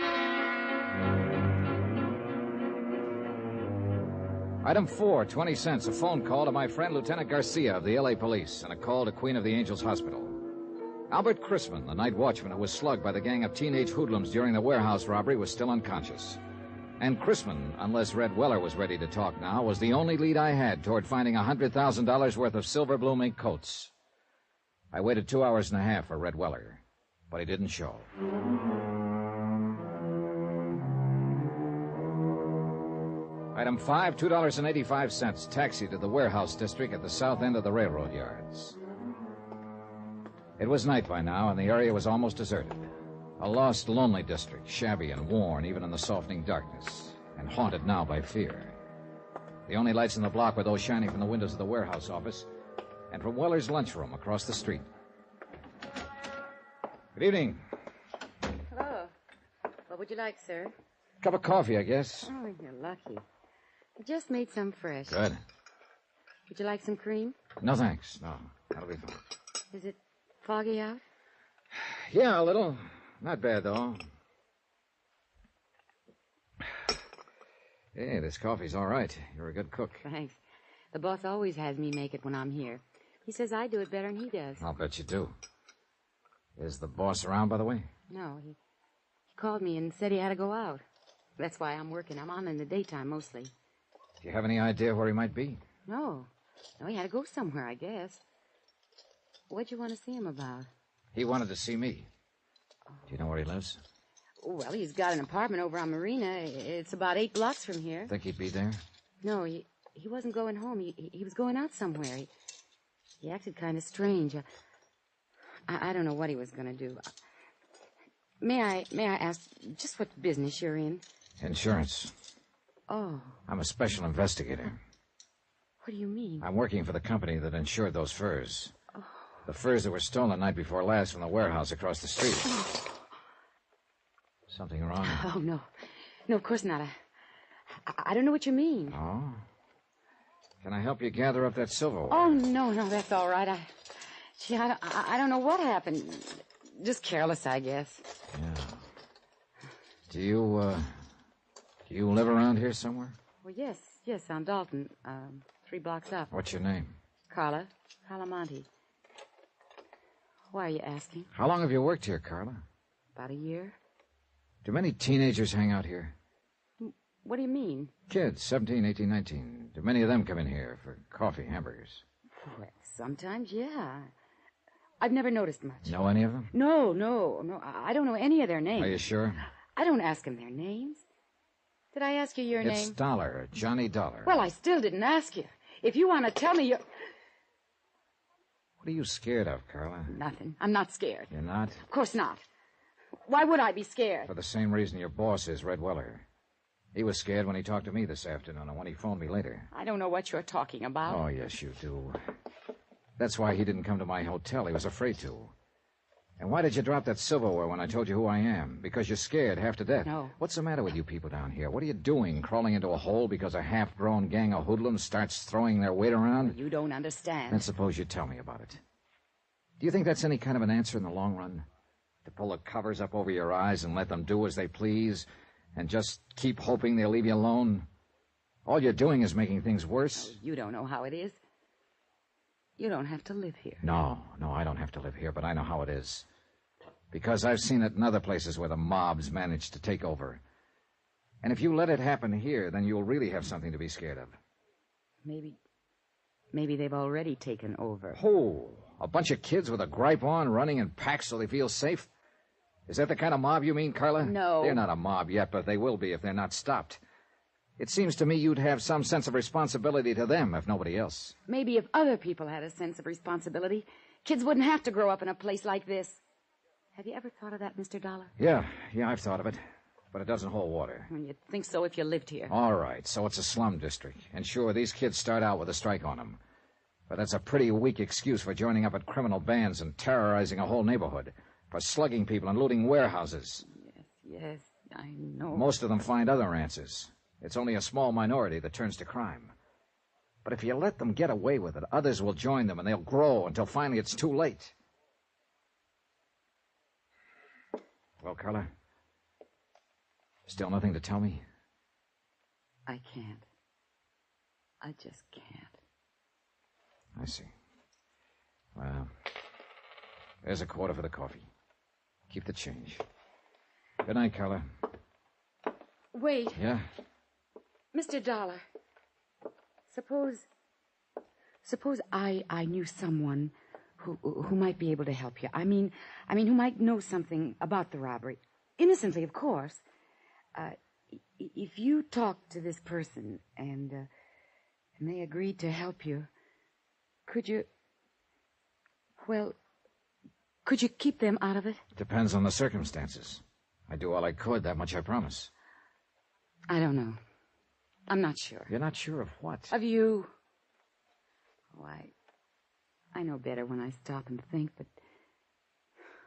Item 4, 20 cents, a phone call to my friend Lieutenant Garcia of the L.A. Police, and a call to Queen of the Angels Hospital. Albert Chrisman, the night watchman who was slugged by the gang of teenage hoodlums during the warehouse robbery, was still unconscious. And Chrisman, unless Red Weller was ready to talk now, was the only lead I had toward finding $100,000 worth of silver blue mink coats. I waited 2 hours and a half for Red Weller, but he didn't show. Item 5, $2.85, taxi to the warehouse district at the south end of the railroad yards. It was night by now, and the area was almost deserted. A lost, lonely district, shabby and worn even in the softening darkness, and haunted now by fear. The only lights in the block were those shining from the windows of the warehouse office and from Weller's lunchroom across the street. Good evening. Hello. What would you like, sir? Cup of coffee, I guess. Oh, you're lucky. I just made some fresh. Good. Would you like some cream? No, thanks. No, that'll be fine. Is it foggy out? Yeah, a little. Not bad, though. Hey, this coffee's all right. You're a good cook. Thanks. The boss always has me make it when I'm here. He says I do it better than he does. I'll bet you do. Is the boss around, by the way? No, he called me and said he had to go out. That's why I'm working. I'm on in the daytime mostly. Do you have any idea where he might be? No, he had to go somewhere, I guess. What'd you want to see him about? He wanted to see me. Do you know where he lives? Well, he's got an apartment over on Marina. It's about 8 blocks from here. Think he'd be there? No, he wasn't going home. He was going out somewhere. He acted kind of strange. I don't know what he was going to do. May I ask just what business you're in? Insurance. Oh. I'm a special investigator. What do you mean? I'm working for the company that insured those furs. Oh. The furs that were stolen night before last from the warehouse across the street. Oh. Something wrong? Oh, no. No, of course not. I don't know what you mean. Oh? Can I help you gather up that silverware? Oh, no, that's all right. I don't know what happened. Just careless, I guess. Yeah. Do you live around here somewhere? Well, yes, on Dalton, 3 blocks up. What's your name? Carla Monte. Why are you asking? How long have you worked here, Carla? About a year. Do many teenagers hang out here? What do you mean? Kids, 17, 18, 19. Do many of them come in here for coffee, hamburgers? Well, sometimes, yeah. I've never noticed much. Know any of them? No. I don't know any of their names. Are you sure? I don't ask them their names. Did I ask you your name? It's Dollar, Johnny Dollar. Well, I still didn't ask you. If you want to tell me your... What are you scared of, Carla? Nothing. I'm not scared. You're not? Of course not. Why would I be scared? For the same reason your boss is, Red Weller. He was scared when he talked to me this afternoon and when he phoned me later. I don't know what you're talking about. Oh, yes, you do. That's why he didn't come to my hotel. He was afraid to. And why did you drop that silverware when I told you who I am? Because you're scared half to death. No. What's the matter with you people down here? What are you doing, crawling into a hole because a half-grown gang of hoodlums starts throwing their weight around? You don't understand. Then suppose you tell me about it. Do you think that's any kind of an answer in the long run? To pull the covers up over your eyes and let them do as they please and just keep hoping they'll leave you alone? All you're doing is making things worse. Oh, you don't know how it is. You don't have to live here. No, I don't have to live here, but I know how it is. Because I've seen it in other places where the mobs manage to take over. And if you let it happen here, then you'll really have something to be scared of. Maybe they've already taken over. Oh, a bunch of kids with a gripe on running in packs so they feel safe? Is that the kind of mob you mean, Carla? No. They're not a mob yet, but they will be if they're not stopped. It seems to me you'd have some sense of responsibility to them, if nobody else. Maybe if other people had a sense of responsibility, Kids wouldn't have to grow up in a place like this. Have you ever thought of that, Mr. Dollar? Yeah, I've thought of it. But it doesn't hold water. Well, you'd think so if you lived here. All right, so it's a slum district. And sure, these kids start out with a strike on them. But that's a pretty weak excuse for joining up at criminal bands and terrorizing a whole neighborhood, for slugging people and looting warehouses. Yes, I know. Most of them find other answers. It's only a small minority that turns to crime. But if you let them get away with it, others will join them and they'll grow until finally it's too late. Well, Carla? Still nothing to tell me? I can't. I just can't. I see. Well, there's a quarter for the coffee. Keep the change. Good night, Carla. Wait. Yeah? Mr. Dollar. Suppose I knew someone who might be able to help you. I mean, who might know something about the robbery. Innocently, of course. If you talked to this person and they agreed to help you, could you keep them out of it? Depends on the circumstances. I do all I could, that much I promise. I don't know. I'm not sure. You're not sure of what? Of you. Oh, I know better when I stop and think, but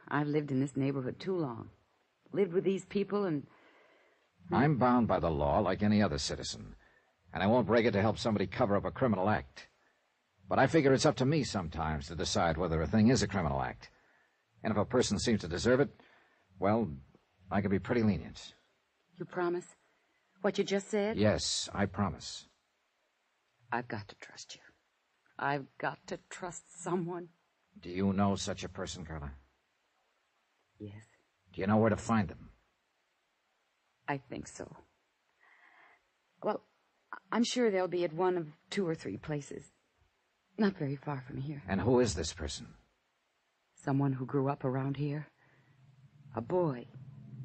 I've lived in this neighborhood too long. Lived with these people and... I'm bound by the law like any other citizen, and I won't break it to help somebody cover up a criminal act. But I figure it's up to me sometimes to decide whether a thing is a criminal act. And if a person seems to deserve it, well, I can be pretty lenient. You promise? What you just said? Yes, I promise. I've got to trust you. I've got to trust someone. Do you know such a person, Carla? Yes. Do you know where to find them? I think so. Well, I'm sure they'll be at one of 2 or 3 places. Not very far from here. And who is this person? Someone who grew up around here. A boy.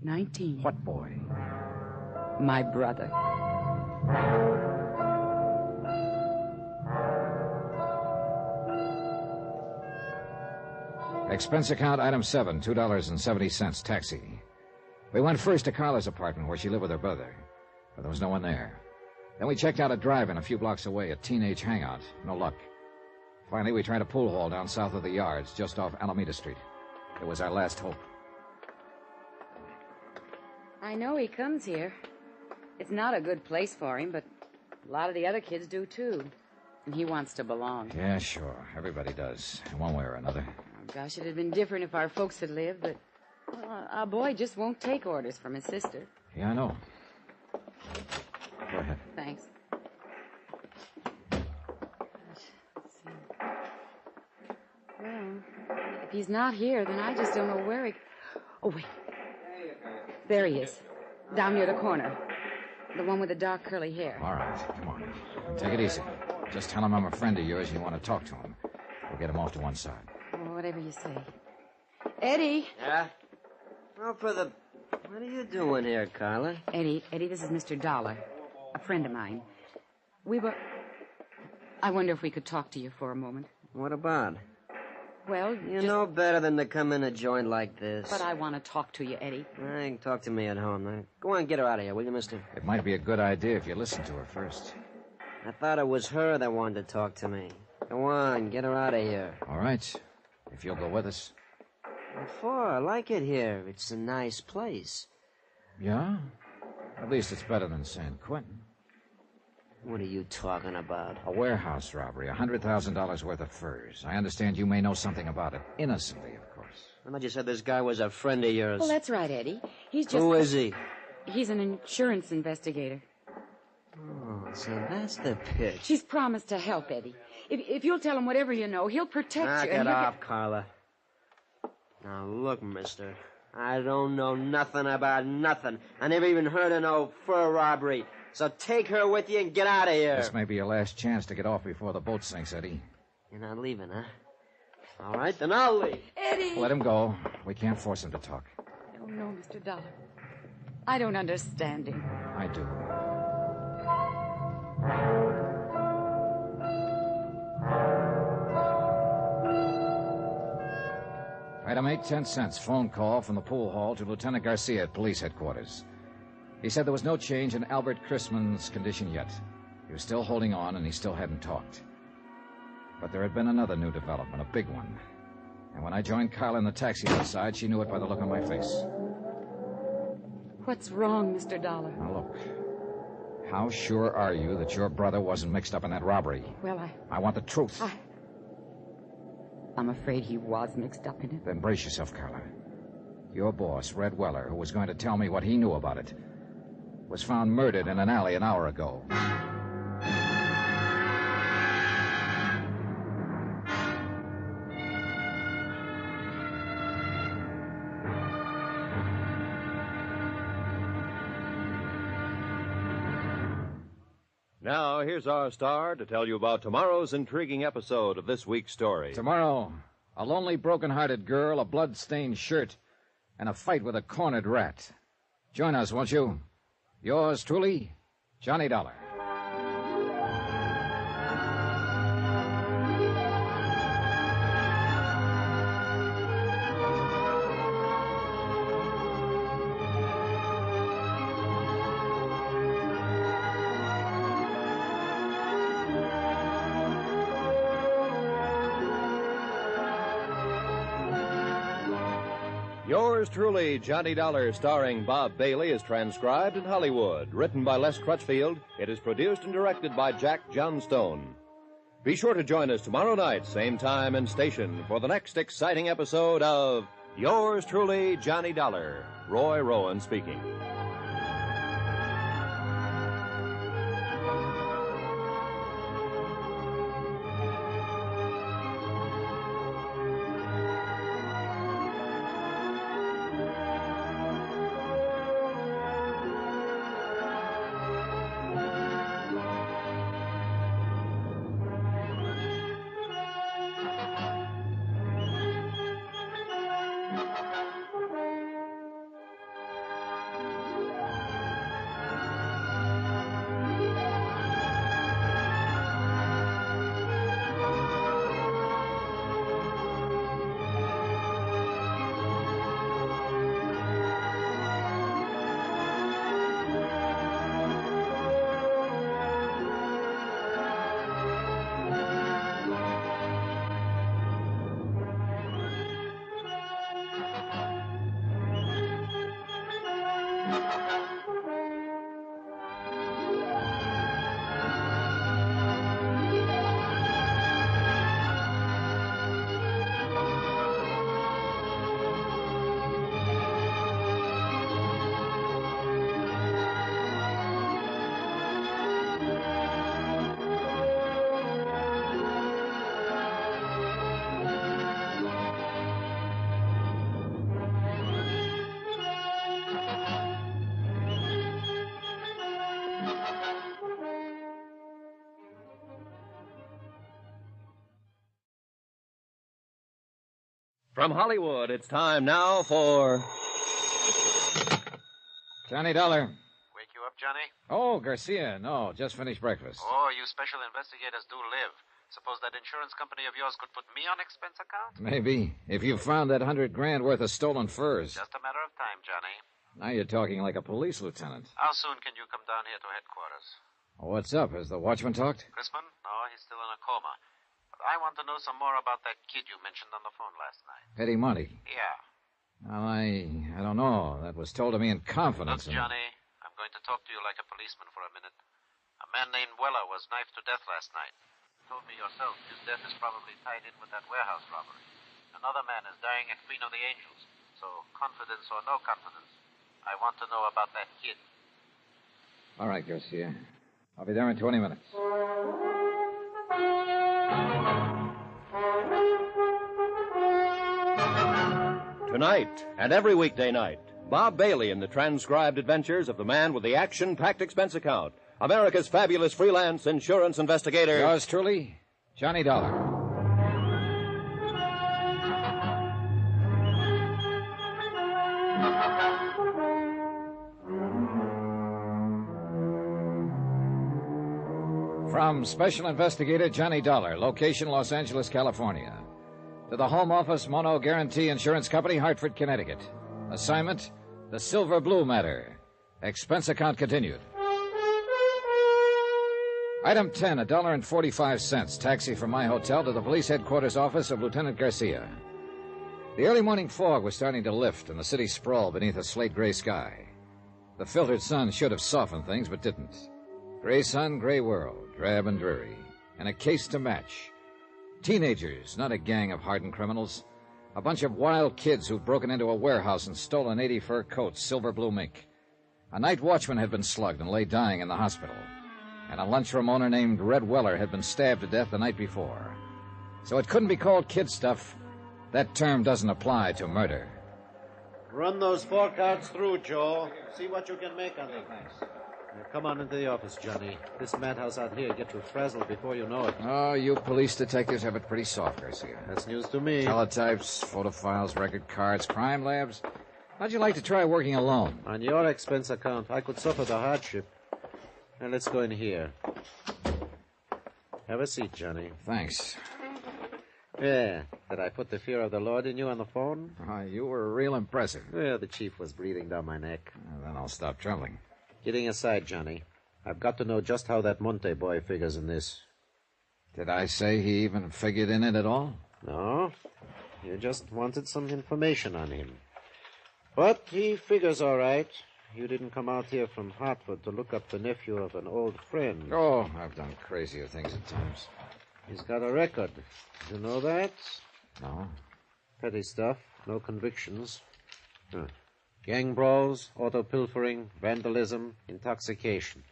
19. What boy? My brother. Expense account item 7, $2.70, taxi. We went first to Carla's apartment where she lived with her brother, but there was no one there. Then we checked out a drive-in a few blocks away, a teenage hangout. No luck. Finally, we tried a pool hall down south of the yards, just off Alameda Street. It was our last hope. I know he comes here. It's not a good place for him, but a lot of the other kids do, too. And he wants to belong. Yeah, sure. Everybody does, in one way or another. Oh, gosh, it'd have been different if our folks had lived, but well, our boy just won't take orders from his sister. Yeah, I know. Go ahead. Thanks. Well, if he's not here, then I just don't know where he... Oh, wait. There he is. Down near the corner. The one with the dark curly hair. All right, come on. Take it easy. Just tell him I'm a friend of yours and you want to talk to him. We'll get him off to one side. Oh, whatever you say. Eddie. Yeah? Well, what are you doing here, Carla? Eddie, this is Mr. Dollar, a friend of mine. I wonder if we could talk to you for a moment. What about? Well, you know better than to come in a joint like this. But I want to talk to you, Eddie. You can talk to me at home. Now, go on, get her out of here, will you, mister? It might be a good idea if you listen to her first. I thought it was her that wanted to talk to me. Go on, get her out of here. All right, if you'll go with us. What for? I like it here. It's a nice place. Yeah? At least it's better than San Quentin. What are you talking about? A warehouse robbery, $100,000 worth of furs. I understand you may know something about it. Innocently, of course. I thought you said this guy was a friend of yours. Well, that's right, Eddie. He's just... Who is he? He's an insurance investigator. Oh, so that's the pitch. He's promised to help, Eddie. If you'll tell him whatever you know, he'll protect Knock you. Knock it off, Carla. Now, look, mister. I don't know nothing about nothing. I never even heard of no fur robbery. So take her with you and get out of here. This may be your last chance to get off before the boat sinks, Eddie. You're not leaving, huh? All right, then I'll leave. Eddie! Let him go. We can't force him to talk. I don't know, Mr. Dollar. I don't understand him. I do. Item 8:10 phone call from the pool hall to Lieutenant Garcia at police headquarters. He said there was no change in Albert Chrisman's condition yet. He was still holding on, and he still hadn't talked. But there had been another new development, a big one. And when I joined Carla in the taxi outside, she knew it by the look on my face. What's wrong, Mr. Dollar? Now, look. How sure are you that your brother wasn't mixed up in that robbery? Well, I want the truth. I'm afraid he was mixed up in it. Then brace yourself, Carla. Your boss, Red Weller, who was going to tell me what he knew about it, was found murdered in an alley an hour ago. Now, here's our star to tell you about tomorrow's intriguing episode of this week's story. Tomorrow, a lonely, broken-hearted girl, a blood-stained shirt, and a fight with a cornered rat. Join us, won't you? Yours truly, Johnny Dollar. Yours truly, Johnny Dollar, starring Bob Bailey, is transcribed in Hollywood. Written by Les Crutchfield, it is produced and directed by Jack Johnstone. Be sure to join us tomorrow night, same time and station, for the next exciting episode of Yours truly, Johnny Dollar. Roy Rowan speaking. From Hollywood, it's time now for... Johnny Dollar. Wake you up, Johnny? Oh, Garcia. No, just finished breakfast. Oh, you special investigators do live. Suppose that insurance company of yours could put me on expense account? Maybe. If you found that $100,000 worth of stolen furs. Just a matter of time, Johnny. Now you're talking like a police lieutenant. How soon can you come down here to headquarters? What's up? Has the watchman talked? Chrisman? No, he's still in a coma. But I want to know some more about that kid you mentioned on the phone last night. Eddie Monty. Yeah. Well, I don't know. That was told to me in confidence. Look, Johnny, I'm going to talk to you like a policeman for a minute. A man named Weller was knifed to death last night. You told me yourself his death is probably tied in with that warehouse robbery. Another man is dying at Queen of the Angels. So, confidence or no confidence, I want to know about that kid. All right, Garcia. I'll be there in 20 minutes. Tonight and every weekday night, Bob Bailey in the transcribed adventures of the man with the action-packed expense account, America's fabulous freelance insurance investigator. Yours truly, Johnny Dollar. From Special Investigator Johnny Dollar, location Los Angeles, California. To the Home Office Mono Guarantee Insurance Company, Hartford, Connecticut. Assignment, the Silver Blue matter. Expense account continued. Item 10, $1.45. Taxi from my hotel to the police headquarters office of Lieutenant Garcia. The early morning fog was starting to lift, and the city sprawled beneath a slate-gray sky. The filtered sun should have softened things, but didn't. Gray sun, gray world, drab and dreary, and a case to match. Teenagers, not a gang of hardened criminals. A bunch of wild kids who'd broken into a warehouse and stolen 80 fur coats, silver blue mink. A night watchman had been slugged and lay dying in the hospital. And a lunchroom owner named Red Weller had been stabbed to death the night before. So it couldn't be called kid stuff. That term doesn't apply to murder. Run those 4 cards through, Joe. See what you can make on them. Now, come on into the office, Johnny. This madhouse out here gets you frazzled before you know it. Oh, you police detectives have it pretty soft, Garcia. That's news to me. Teletypes, photo files, record cards, crime labs. How'd you like to try working alone? On your expense account, I could suffer the hardship. Now, let's go in here. Have a seat, Johnny. Thanks. Yeah. Did I put the fear of the Lord in you on the phone? You were real impressive. Well, the chief was breathing down my neck. Then I'll stop trembling. Kidding aside, Johnny, I've got to know just how that Monte boy figures in this. Did I say he even figured in it at all? No. You just wanted some information on him. But he figures all right. You didn't come out here from Hartford to look up the nephew of an old friend. Oh, I've done crazier things at times. He's got a record. You know that? No. Petty stuff. No convictions. Huh. Gang brawls, auto pilfering, vandalism, intoxication.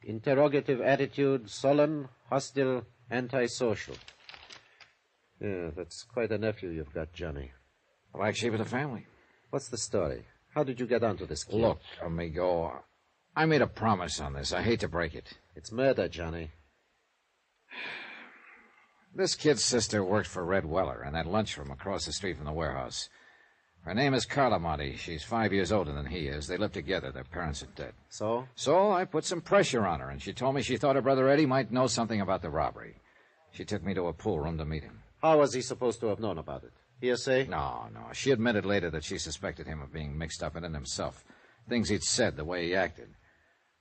Interrogative attitude, sullen, hostile, antisocial. Yeah, that's quite a nephew you've got, Johnny. Black sheep of the family. What's the story? How did you get onto this kid? Look, amigo, I made a promise on this. I hate to break it. It's murder, Johnny. This kid's sister worked for Red Weller in that lunchroom across the street from the warehouse. Her name is Carla Monty. She's 5 years older than he is. They live together. Their parents are dead. So? So I put some pressure on her, and she told me she thought her brother Eddie might know something about the robbery. She took me to a pool room to meet him. How was he supposed to have known about it? Hearsay? No. She admitted later that she suspected him of being mixed up in it himself. Things he'd said, the way he acted.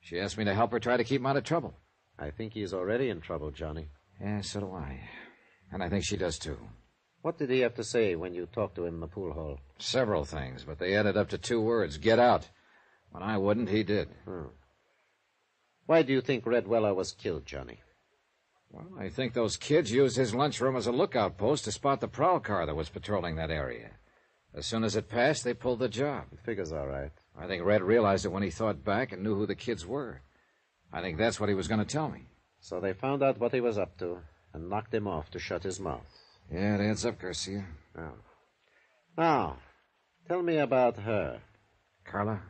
She asked me to help her try to keep him out of trouble. I think he's already in trouble, Johnny. Yeah, so do I. And I think she does, too. What did he have to say when you talked to him in the pool hall? Several things, but they added up to 2 words. Get out. When I wouldn't, he did. Why do you think Red Weller was killed, Johnny? Well, I think those kids used his lunchroom as a lookout post to spot the prowl car that was patrolling that area. As soon as it passed, they pulled the job. It figures all right. I think Red realized it when he thought back and knew who the kids were. I think that's what he was going to tell me. So they found out what he was up to and knocked him off to shut his mouth. Yeah, it adds up, Garcia. Oh. Now, tell me about her. Carla?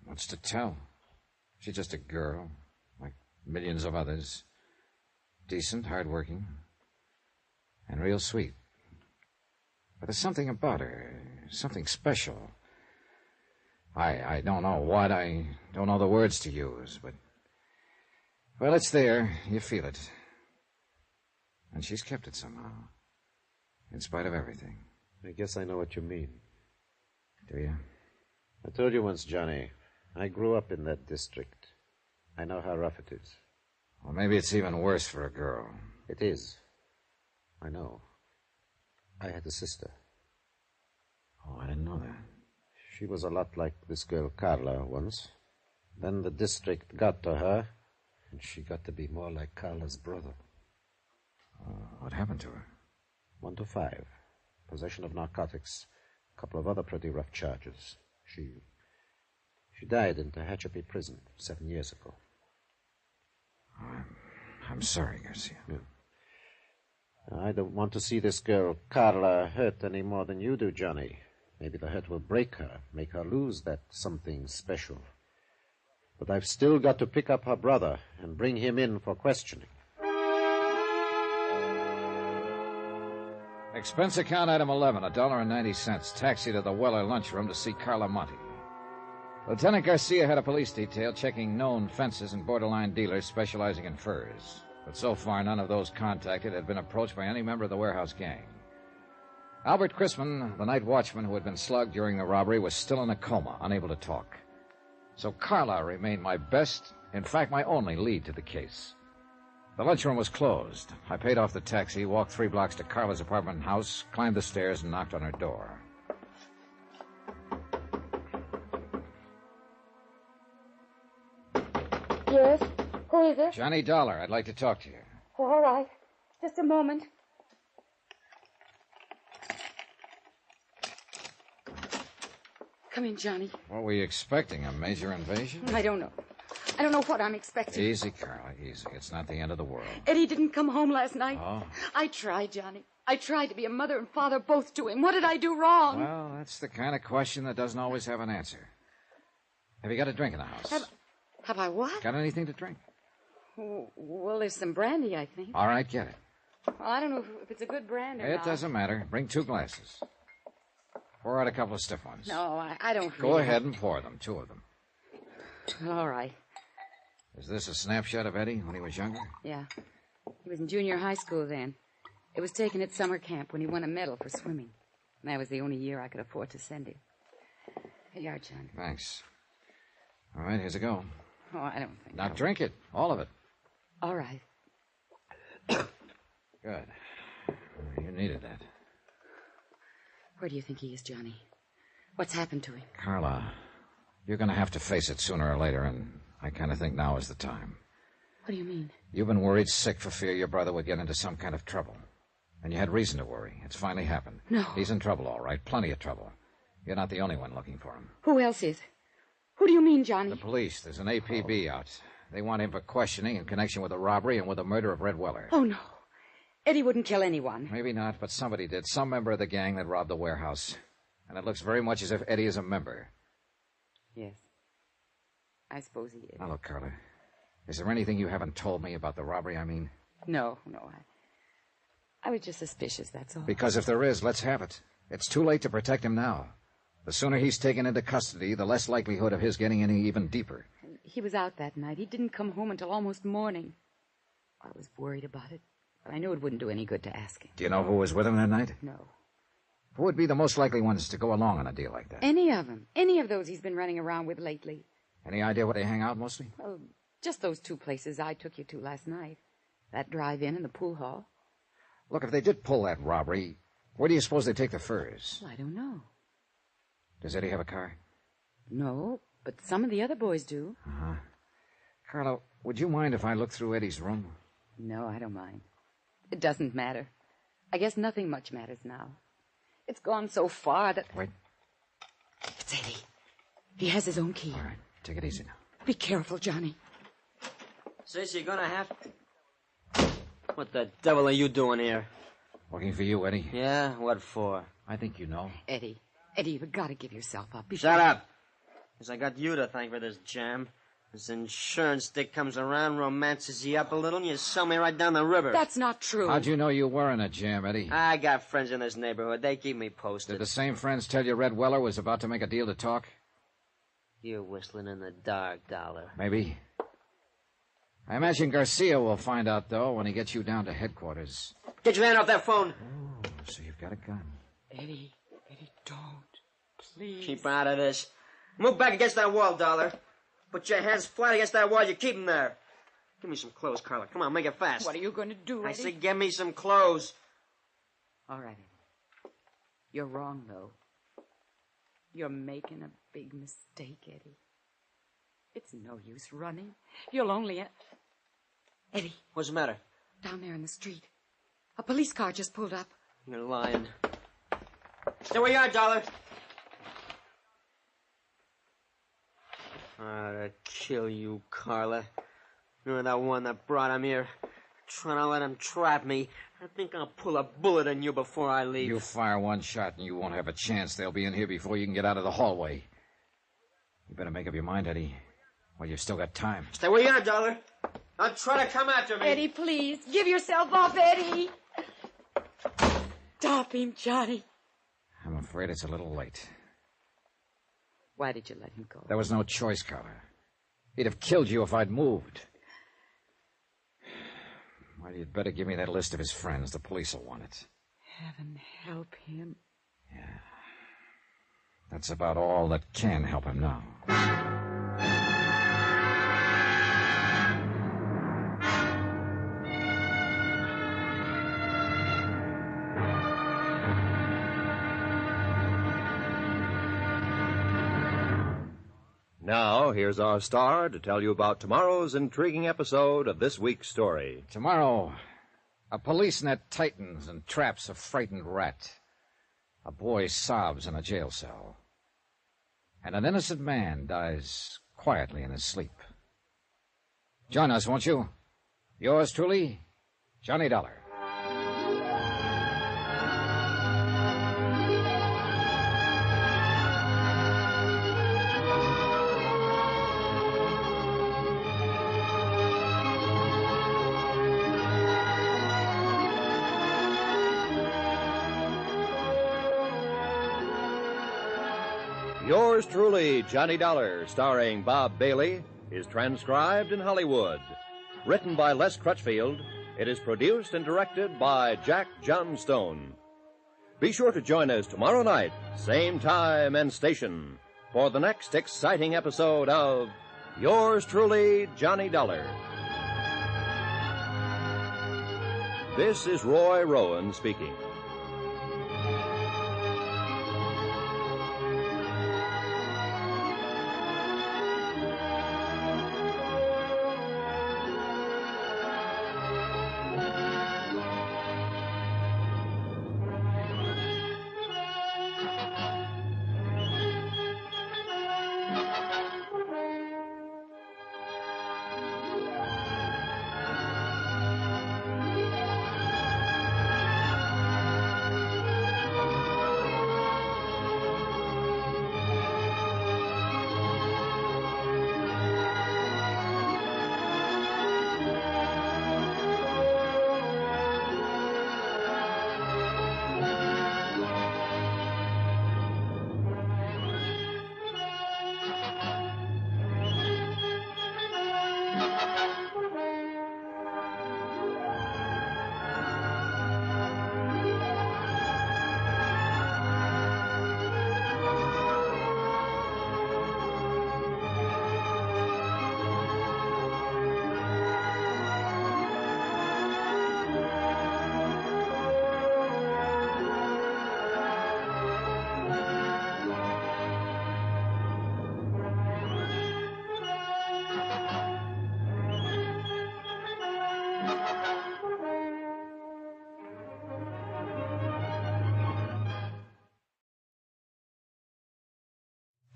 What's to tell? She's just a girl, like millions of others. Decent, hardworking, and real sweet. But there's something about her, something special. I don't know what, I don't know the words to use, but... Well, it's there. You feel it. And she's kept it somehow, in spite of everything. I guess I know what you mean. Do you? I told you once, Johnny, I grew up in that district. I know how rough it is. Well, maybe it's even worse for a girl. It is. I know. I had a sister. Oh, I didn't know that. She was a lot like this girl Carla once. Then the district got to her, and she got to be more like Carla's brother. What happened to her? 1 to 5. Possession of narcotics. A couple of other pretty rough charges. She died in Tehachapi prison 7 years ago. I'm sorry, Garcia. Yeah. I don't want to see this girl Carla hurt any more than you do, Johnny. Maybe the hurt will break her, make her lose that something special. But I've still got to pick up her brother and bring him in for questioning. Expense account item 11, $1.90. Taxi to the Weller lunchroom to see Carla Monty. Lieutenant Garcia had a police detail checking known fences and borderline dealers specializing in furs. But so far, none of those contacted had been approached by any member of the warehouse gang. Albert Chrisman, the night watchman who had been slugged during the robbery, was still in a coma, unable to talk. So Carla remained my best, in fact, my only lead to the case. The lunchroom was closed. I paid off the taxi, walked 3 blocks to Carla's apartment house, climbed the stairs, and knocked on her door. Yes? Who is it? Johnny Dollar, I'd like to talk to you. All right. Just a moment. Come in, Johnny. What were you expecting, a major invasion? I don't know. I don't know what I'm expecting. Easy, Carla, easy. It's not the end of the world. Eddie didn't come home last night. Oh? I tried, Johnny. I tried to be a mother and father both to him. What did I do wrong? Well, that's the kind of question that doesn't always have an answer. Have you got a drink in the house? Have I what? Got anything to drink? Well, there's some brandy, I think. All right, get it. Well, I don't know if it's a good brand or It not. doesn't matter. Bring 2 glasses. Pour out a couple of stiff ones. No, I don't Go really. ahead and pour them, 2 of them. All right. Is this a snapshot of Eddie when he was younger? Yeah. He was in junior high school then. It was taken at summer camp when he won a medal for swimming. And that was the only year I could afford to send him. Here you are, John. Thanks. All right, here's a go. Oh, I don't think Now so. drink it, all of it. All right. Good. You needed that. Where do you think he is, Johnny? What's happened to him? Carla, you're going to have to face it sooner or later, and I kind of think now is the time. What do you mean? You've been worried sick for fear your brother would get into some kind of trouble. And you had reason to worry. It's finally happened. No. He's in trouble, all right. Plenty of trouble. You're not the only one looking for him. Who else is? Who do you mean, Johnny? The police. There's an APB out. They want him for questioning in connection with the robbery and with the murder of Red Weller. Oh, no. Eddie wouldn't kill anyone. Maybe not, but somebody did. Some member of the gang that robbed the warehouse. And it looks very much as if Eddie is a member. Yes. I suppose he is. Now, look, Carla. Is there anything you haven't told me about the robbery, I mean? No. I was just suspicious, that's all. Because if there is, let's have it. It's too late to protect him now. The sooner he's taken into custody, the less likelihood of his getting any even deeper. He was out that night. He didn't come home until almost morning. I was worried about it, but I knew it wouldn't do any good to ask him. Do you know who was with him that night? No. Who would be the most likely ones to go along on a deal like that? Any of them. Any of those he's been running around with lately. Any idea where they hang out mostly? Well, just those 2 places I took you to last night. That drive-in and the pool hall. Look, if they did pull that robbery, where do you suppose they take the furs? Well, I don't know. Does Eddie have a car? No, but some of the other boys do. Uh-huh. Carla, would you mind if I look through Eddie's room? No, I don't mind. It doesn't matter. I guess nothing much matters now. It's gone so far that... Wait. It's Eddie. He has his own key. All right, take it easy now. Be careful, Johnny. Sis, you're gonna have... What the devil are you doing here? Looking for you, Eddie. Yeah? What for? I think you know. Eddie, you've got to give yourself up. Shut up. Because I got you to thank for this jam. This insurance dick comes around, romances you up a little, and you sell me right down the river. That's not true. How'd you know you were in a jam, Eddie? I got friends in this neighborhood. They keep me posted. Did the same friends tell you Red Weller was about to make a deal to talk? You're whistling in the dark, Dollar. Maybe. I imagine Garcia will find out, though, when he gets you down to headquarters. Get your hand off that phone. Oh, so you've got a gun. Eddie, don't. Please. Keep out of this. Move back against that wall, Dollar. Put your hands flat against that wall. You keep them there. Give me some clothes, Carla. Come on, make it fast. What are you going to do, Eddie? I said give me some clothes. All right, Eddie. You're wrong, though. You're making a big mistake, Eddie. It's no use running. You'll only... Eddie. What's the matter? Down there in the street. A police car just pulled up. You're lying. Stay where you are, Dollar. I'd kill you, Carla. You're that one that brought him here. Trying to let him trap me. I think I'll pull a bullet in you before I leave. You fire one shot and you won't have a chance. They'll be in here before you can get out of the hallway. You better make up your mind, Eddie. Well, you've still got time. Stay where you are, Dollar. Don't try to come after me. Eddie, please. Give yourself up, Eddie. Stop him, Johnny. I'm afraid it's a little late. Why did you let him go? There was no choice, Carla. He'd have killed you if I'd moved. Well, you'd better give me that list of his friends. The police will want it. Heaven help him. Yeah. That's about all that can help him now. Now, here's our star to tell you about tomorrow's intriguing episode of this week's story. Tomorrow, a police net tightens and traps a frightened rat. A boy sobs in a jail cell. And an innocent man dies quietly in his sleep. Join us, won't you? Yours truly, Johnny Dollar. Yours truly, Johnny Dollar, starring Bob Bailey, is transcribed in Hollywood. Written by Les Crutchfield, it is produced and directed by Jack Johnstone. Be sure to join us tomorrow night, same time and station, for the next exciting episode of Yours truly, Johnny Dollar. This is Roy Rowan speaking.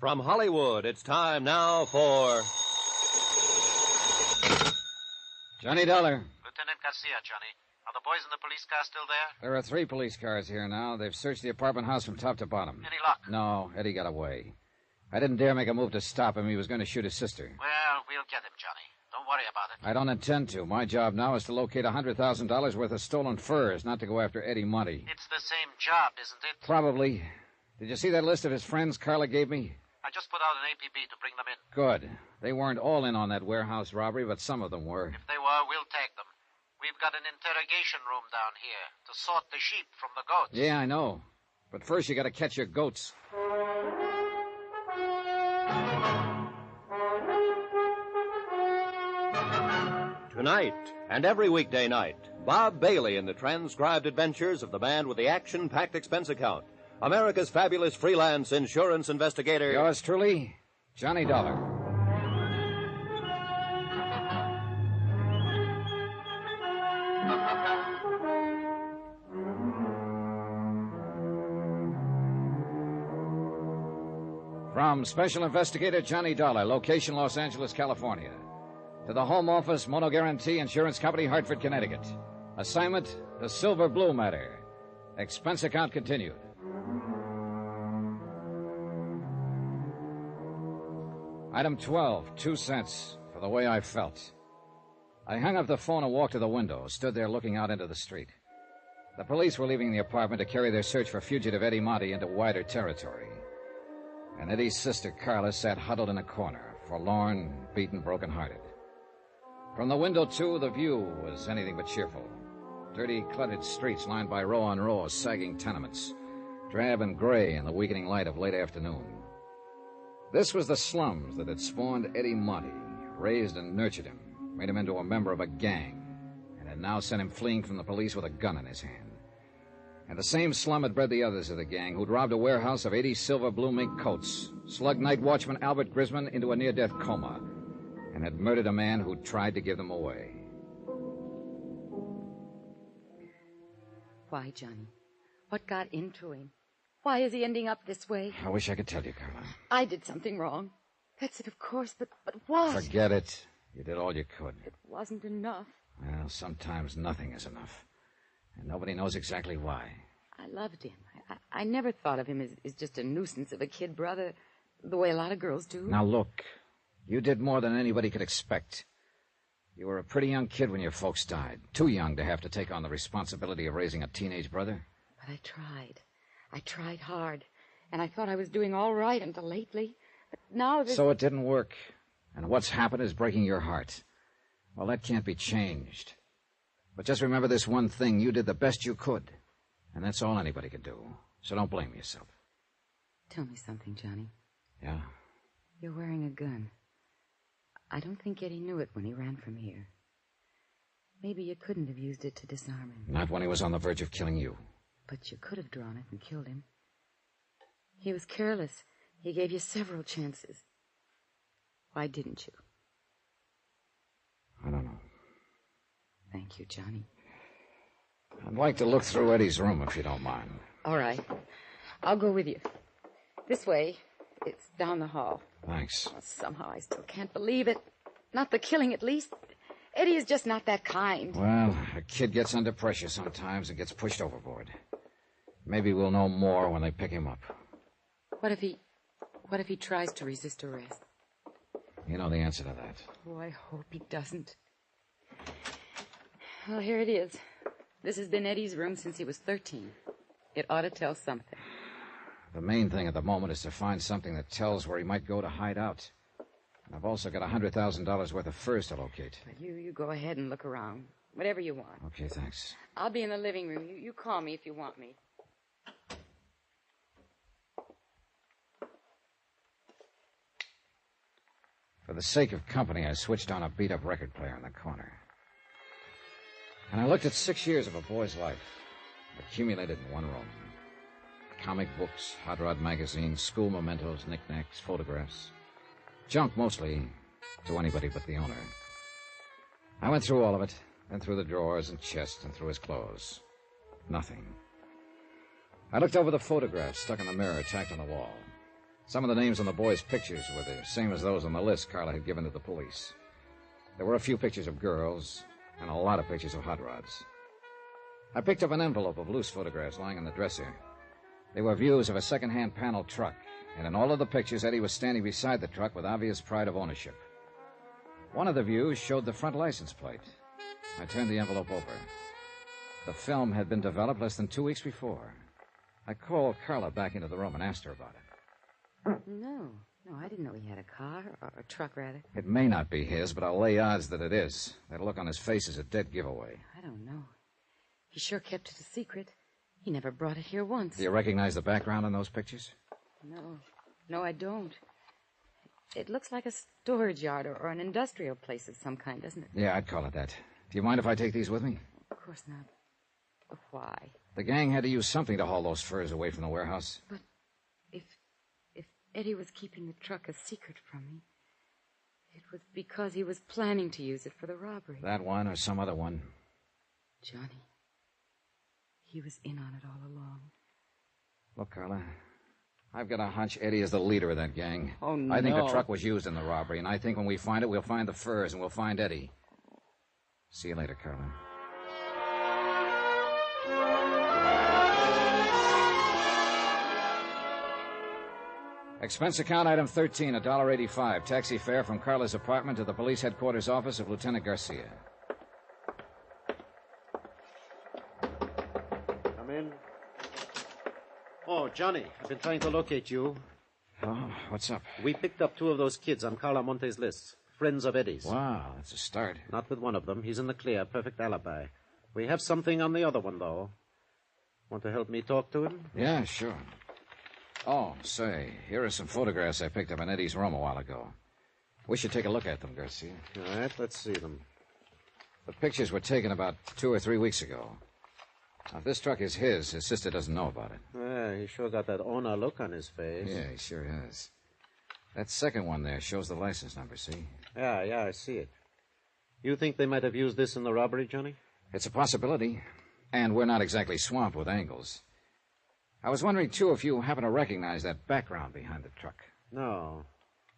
From Hollywood, it's time now for Johnny Dollar. Lieutenant Garcia, Johnny. Are the boys in the police car still there? There are 3 police cars here now. They've searched the apartment house from top to bottom. Any luck? No, Eddie got away. I didn't dare make a move to stop him. He was going to shoot his sister. Well, we'll get him, Johnny. Don't worry about it. I don't intend to. My job now is to locate $100,000 worth of stolen furs, not to go after Eddie Monty. It's the same job, isn't it? Probably. Did you see that list of his friends Carla gave me? I just put out an APB to bring them in. Good. They weren't all in on that warehouse robbery, but some of them were. If they were, we'll tag them. We've got an interrogation room down here to sort the sheep from the goats. Yeah, I know. But first you gotta catch your goats. Tonight, and every weekday night, Bob Bailey in the transcribed adventures of the man with the action-packed expense account, America's fabulous freelance insurance investigator. Yours truly, Johnny Dollar. From Special Investigator Johnny Dollar, location Los Angeles, California. To the Home Office, Mono Guarantee Insurance Company, Hartford, Connecticut. Assignment, the Silver Blue matter. Expense account continued. Item 12, 2 cents, for the way I felt. I hung up the phone and walked to the window, stood there looking out into the street. The police were leaving the apartment to carry their search for fugitive Eddie Monty into wider territory. And Eddie's sister, Carla, sat huddled in a corner, forlorn, beaten, broken-hearted. From the window, too, the view was anything but cheerful. Dirty, cluttered streets lined by row on row of sagging tenements, drab and gray in the weakening light of late afternoon. This was the slums that had spawned Eddie Monty, raised and nurtured him, made him into a member of a gang, and had now sent him fleeing from the police with a gun in his hand. And the same slum had bred the others of the gang who'd robbed a warehouse of 80 silver blue mink coats, slugged night watchman Albert Grisman into a near-death coma, and had murdered a man who'd tried to give them away. Why, Johnny? What got into him? Why is he ending up this way? I wish I could tell you, Carla. I did something wrong. That's it, of course, but what? Forget it. You did all you could. It wasn't enough. Well, sometimes nothing is enough. And nobody knows exactly why. I loved him. I never thought of him as just a nuisance of a kid brother, the way a lot of girls do. Now, look. You did more than anybody could expect. You were a pretty young kid when your folks died. Too young to have to take on the responsibility of raising a teenage brother. But I tried. I tried hard. And I thought I was doing all right until lately. But now there's... So it didn't work. And what's happened is breaking your heart. Well, that can't be changed. But just remember this one thing. You did the best you could. And that's all anybody can do. So don't blame yourself. Tell me something, Johnny. Yeah? You're wearing a gun. I don't think Eddie knew it when he ran from here. Maybe you couldn't have used it to disarm him. Not when he was on the verge of killing you. But you could have drawn it and killed him. He was careless. He gave you several chances. Why didn't you? I don't know. Thank you, Johnny. I'd like to look through Eddie's room, if you don't mind. All right. I'll go with you. This way. It's down the hall. Thanks. Oh, somehow I still can't believe it. Not the killing, at least. Eddie is just not that kind. Well, a kid gets under pressure sometimes and gets pushed overboard. Maybe we'll know more when they pick him up. What if he tries to resist arrest? You know the answer to that. Oh, I hope he doesn't. Well, here it is. This has been Eddie's room since he was 13. It ought to tell something. The main thing at the moment is to find something that tells where he might go to hide out. And I've also got $100,000 worth of furs to locate. You go ahead and look around. Whatever you want. Okay, thanks. I'll be in the living room. You call me if you want me. For the sake of company, I switched on a beat-up record player in the corner. And I looked at 6 years of a boy's life, accumulated in one room. Comic books, hot rod magazines, school mementos, knickknacks, photographs. Junk mostly, to anybody but the owner. I went through all of it, then through the drawers and chests and through his clothes. Nothing. I looked over the photographs stuck in the mirror tacked on the wall. Some of the names on the boys' pictures were the same as those on the list Carla had given to the police. There were a few pictures of girls and a lot of pictures of hot rods. I picked up an envelope of loose photographs lying on the dresser. They were views of a second-hand panel truck, and in all of the pictures, Eddie was standing beside the truck with obvious pride of ownership. One of the views showed the front license plate. I turned the envelope over. The film had been developed less than 2 weeks before. I called Carla back into the room and asked her about it. No, I didn't know he had a car, or a truck, rather. It may not be his, but I'll lay odds that it is. That look on his face is a dead giveaway. I don't know. He sure kept it a secret. He never brought it here once. Do you recognize the background in those pictures? No, I don't. It looks like a storage yard or an industrial place of some kind, doesn't it? Yeah, I'd call it that. Do you mind if I take these with me? Of course not. Why? The gang had to use something to haul those furs away from the warehouse. But if Eddie was keeping the truck a secret from me, it was because he was planning to use it for the robbery. That one or some other one. Johnny, he was in on it all along. Look, Carla, I've got a hunch Eddie is the leader of that gang. Oh, no. I think the truck was used in the robbery, and I think when we find it, we'll find the furs, and we'll find Eddie. See you later, Carla. Expense account item 13, $1.85. Taxi fare from Carla's apartment to the police headquarters office of Lieutenant Garcia. Come in. Oh, Johnny, I've been trying to locate you. Oh, what's up? We picked up 2 of those kids on Carla Monte's list. friends of Eddie's. Wow, that's a start. Not with one of them. He's in the clear. Perfect alibi. We have something on the other one, though. Want to help me talk to him? Yeah, sure. Oh, say, here are some photographs I picked up in Eddie's room a while ago. We should take a look at them, Garcia. All right, let's see them. The pictures were taken about 2 or 3 weeks ago. Now, if this truck is his sister doesn't know about it. Yeah, he sure got that owner look on his face. Yeah, he sure has. That second one there shows the license number, see? Yeah, I see it. You think they might have used this in the robbery, Johnny? It's a possibility. And we're not exactly swamped with angles. I was wondering, too, if you happen to recognize that background behind the truck. No.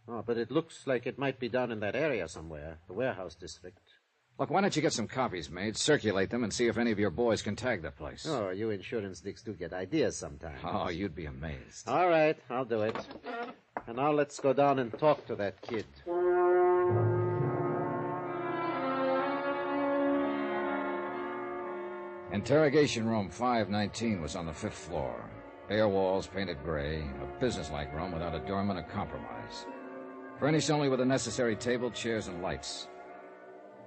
Oh, but it looks like it might be down in that area somewhere, the warehouse district. Look, why don't you get some copies made, circulate them, and see if any of your boys can tag the place. Oh, you insurance dicks do get ideas sometimes. Oh, you'd be amazed. All right, I'll do it. And now let's go down and talk to that kid. Interrogation room 519 was on the 5th floor. Bare walls painted gray, a businesslike room without a doorman or compromise. Furnished only with the necessary table, chairs, and lights.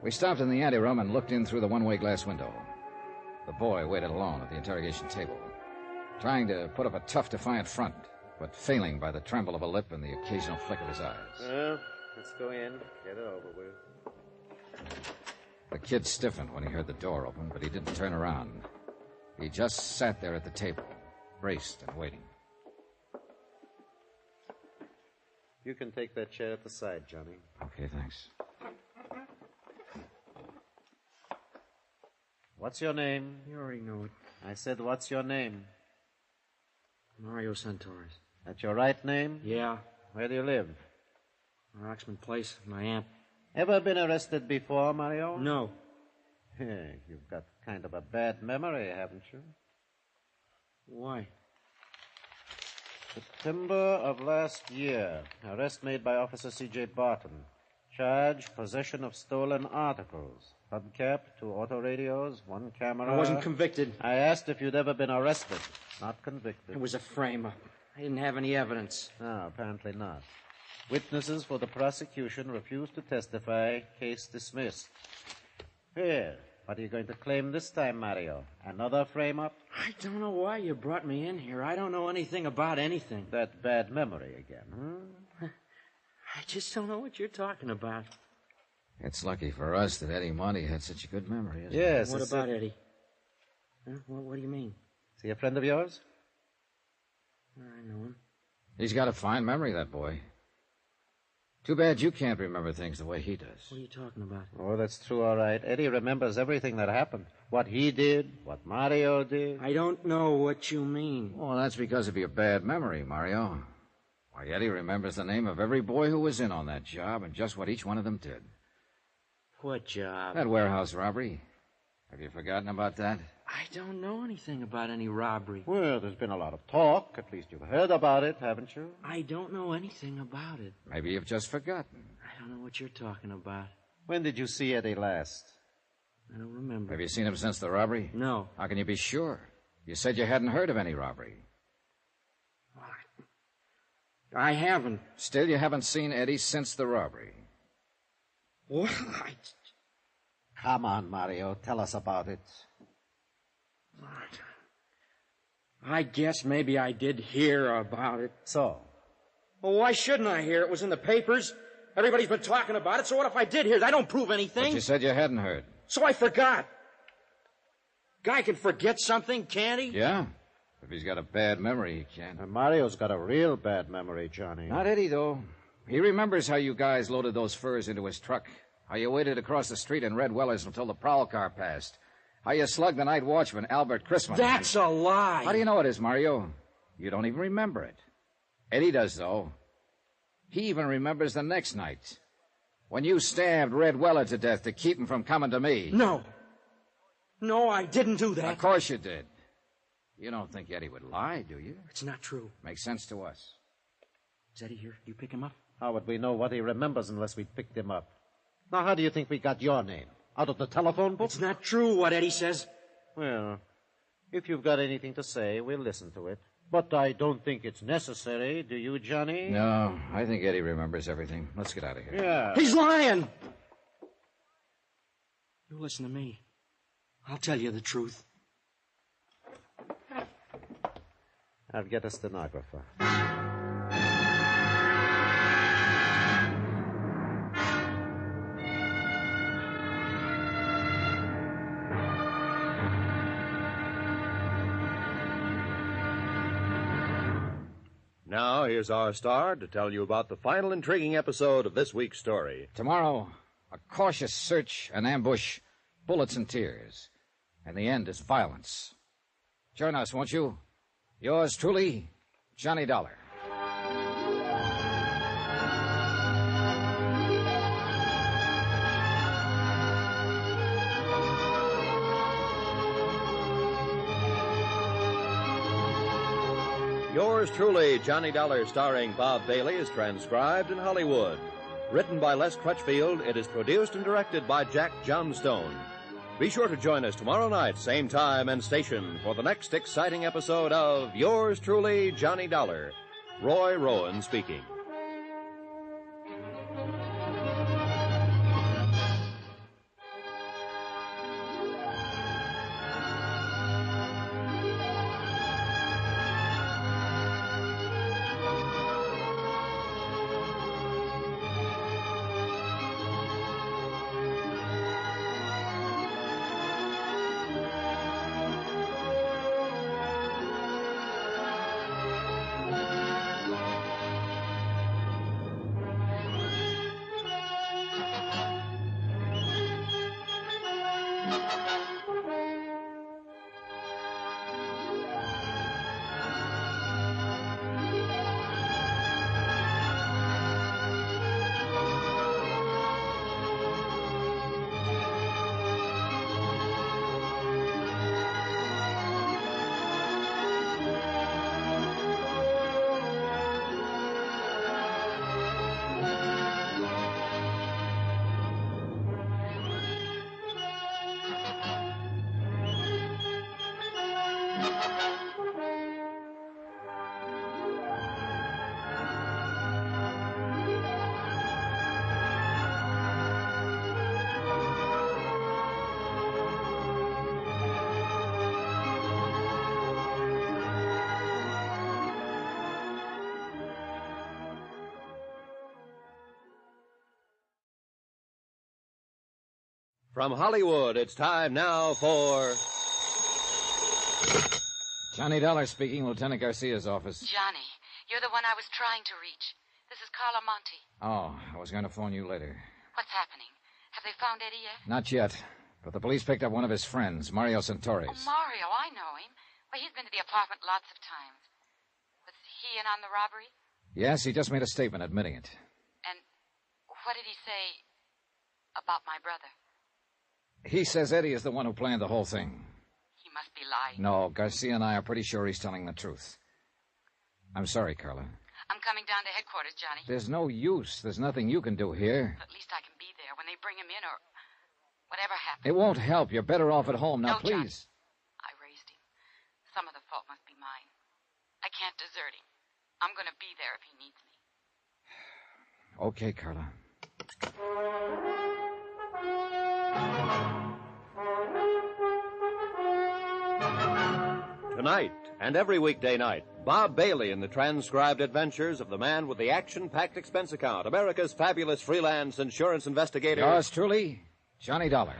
We stopped in the anteroom and looked in through the one-way glass window. The boy waited alone at the interrogation table, trying to put up a tough, defiant front, but failing by the tremble of a lip and the occasional flick of his eyes. Well, let's go in, get it over with. The kid stiffened when he heard the door open, but he didn't turn around. He just sat there at the table, braced and waiting. You can take that chair at the side, Johnny. Okay, thanks. What's your name? You already know it. I said, what's your name? Mario Santorres. That's your right name? Yeah. Where do you live? Roxman Place, my aunt. Ever been arrested before, Mario? No. Hey, you've got kind of a bad memory, haven't you? Why? September of last year. Arrest made by Officer C.J. Barton. Charge, possession of stolen articles. Hubcap, 2 autoradios, 1 camera. I wasn't convicted. I asked if you'd ever been arrested. Not convicted. It was a frame-up. I didn't have any evidence. No, apparently not. Witnesses for the prosecution refused to testify. Case dismissed. Here, what are you going to claim this time, Mario? Another frame-up? I don't know why you brought me in here. I don't know anything about anything. That bad memory again, huh? I just don't know what you're talking about. It's lucky for us that Eddie Monty had such a good memory, isn't Yes. What about Eddie? Huh? What do you mean? Is he a friend of yours? I know him. He's got a fine memory, that boy. Too bad you can't remember things the way he does. What are you talking about? Oh, that's true, all right. Eddie remembers everything that happened. What he did, what Mario did. I don't know what you mean. Well, that's because of your bad memory, Mario. Why, Eddie remembers the name of every boy who was in on that job and just what each one of them did. What job? That warehouse robbery. Have you forgotten about that? I don't know anything about any robbery. Well, there's been a lot of talk. At least you've heard about it, haven't you? I don't know anything about it. Maybe you've just forgotten. I don't know what you're talking about. When did you see Eddie last? I don't remember. Have you seen him since the robbery? No. How can you be sure? You said you hadn't heard of any robbery. I haven't. Still, you haven't seen Eddie since the robbery. Well, Come on, Mario. Tell us about it. I guess maybe I did hear about it. So? Well, why shouldn't I hear? It was in the papers. Everybody's been talking about it, so what if I did hear it? I don't prove anything. But you said you hadn't heard. So I forgot. Guy can forget something, can't he? Yeah. If he's got a bad memory, he can. Mario's got a real bad memory, Johnny. Not Eddie, though. He remembers how you guys loaded those furs into his truck. How you waited across the street in Red Weller's until the prowl car passed. How you slugged the night watchman, Albert Chrisman. That's a lie. How do you know it is, Mario? You don't even remember it. Eddie does, though. He even remembers the next night. When you stabbed Red Weller to death to keep him from coming to me. No. No, I didn't do that. Of course you did. You don't think Eddie would lie, do you? It's not true. Makes sense to us. Is Eddie here? You pick him up? How would we know what he remembers unless we picked him up? Now, how do you think we got your name? Out of the telephone book? It's not true what Eddie says. Well, if you've got anything to say, we'll listen to it. But I don't think it's necessary, do you, Johnny? No, I think Eddie remembers everything. Let's get out of here. Yeah. He's lying! You listen to me. I'll tell you the truth. I'll get a stenographer. Now, here's our star to tell you about the final intriguing episode of this week's story. Tomorrow, a cautious search, an ambush, bullets and tears. And the end is violence. Join us, won't you? Yours truly, Johnny Dollar. Yours truly, Johnny Dollar, starring Bob Bailey, is transcribed in Hollywood. Written by Les Crutchfield, it is produced and directed by Jack Johnstone. Be sure to join us tomorrow night, same time and station, for the next exciting episode of Yours truly, Johnny Dollar. Roy Rowan speaking. From Hollywood, it's time now for... Johnny Dollar speaking, Lieutenant Garcia's office. Johnny, you're the one I was trying to reach. This is Carla Monte. Oh, I was going to phone you later. What's happening? Have they found Eddie yet? Not yet, but the police picked up one of his friends, Mario Santorres. Oh, Mario, I know him. Why, he's been to the apartment lots of times. Was he in on the robbery? Yes, he just made a statement admitting it. And what did he say about my brother? He says Eddie is the one who planned the whole thing. He must be lying. No, Garcia and I are pretty sure he's telling the truth. I'm sorry, Carla. I'm coming down to headquarters, Johnny. There's no use. There's nothing you can do here. At least I can be there when they bring him in or whatever happens. It won't help. You're better off at home. Now, No, Johnny. please. I raised him. Some of the fault must be mine. I can't desert him. I'm going to be there if he needs me. Okay, Carla. Tonight, and every weekday night, Bob Bailey in the transcribed adventures of the man with the action-packed expense account, America's fabulous freelance insurance investigator. Yours truly, Johnny Dollar.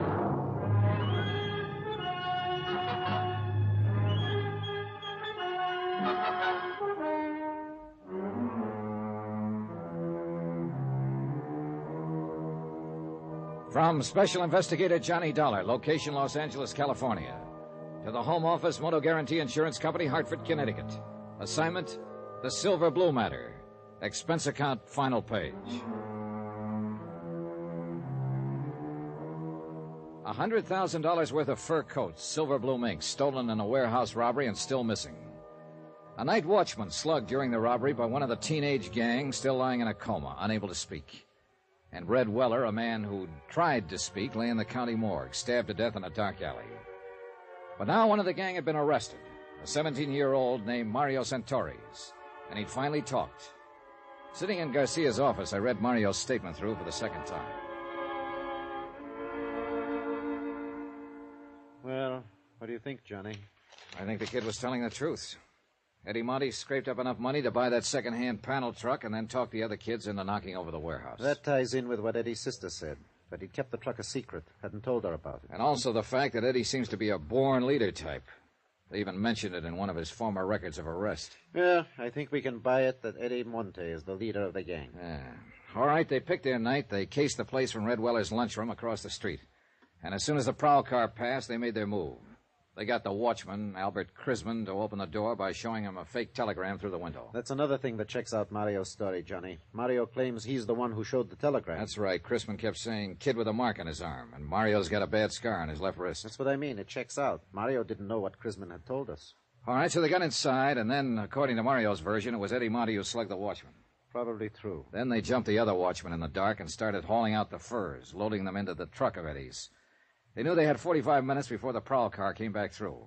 From Special Investigator Johnny Dollar, location Los Angeles, California. To the Home Office, Moto Guarantee Insurance Company, Hartford, Connecticut. Assignment, the Silver Blue Matter. Expense account, final page. $100,000 worth of fur coats, silver blue mink, stolen in a warehouse robbery and still missing. A night watchman slugged during the robbery by one of the teenage gang, still lying in a coma, unable to speak. And Red Weller, a man who'd tried to speak, lay in the county morgue, stabbed to death in a dark alley. But now one of the gang had been arrested. A a 17-year-old named Mario Santoris, and he'd finally talked. Sitting in Garcia's office, I read Mario's statement through for the second time. Well, what do you think, Johnny? I think the kid was telling the truth. Eddie Monte scraped up enough money to buy that second-hand panel truck and then talked the other kids into knocking over the warehouse. That ties in with what Eddie's sister said, that he'd kept the truck a secret, hadn't told her about it. And also the fact that Eddie seems to be a born leader type. They even mentioned it in one of his former records of arrest. Yeah, I think we can buy it that Eddie Monte is the leader of the gang. Yeah. All right, they picked their night. They cased the place from Red Weller's lunchroom across the street. And as soon as the prowl car passed, they made their move. They got the watchman, Albert Crisman, to open the door by showing him a fake telegram through the window. That's another thing that checks out Mario's story, Johnny. Mario claims he's the one who showed the telegram. That's right. Crisman kept saying, kid with a mark on his arm, and Mario's got a bad scar on his left wrist. That's what I mean. It checks out. Mario didn't know what Crisman had told us. All right, so they got inside, and then, according to Mario's version, it was Eddie Monte who slugged the watchman. Probably true. Then they jumped the other watchman in the dark and started hauling out the furs, loading them into the truck of Eddie's. They knew they had 45 minutes before the prowl car came back through.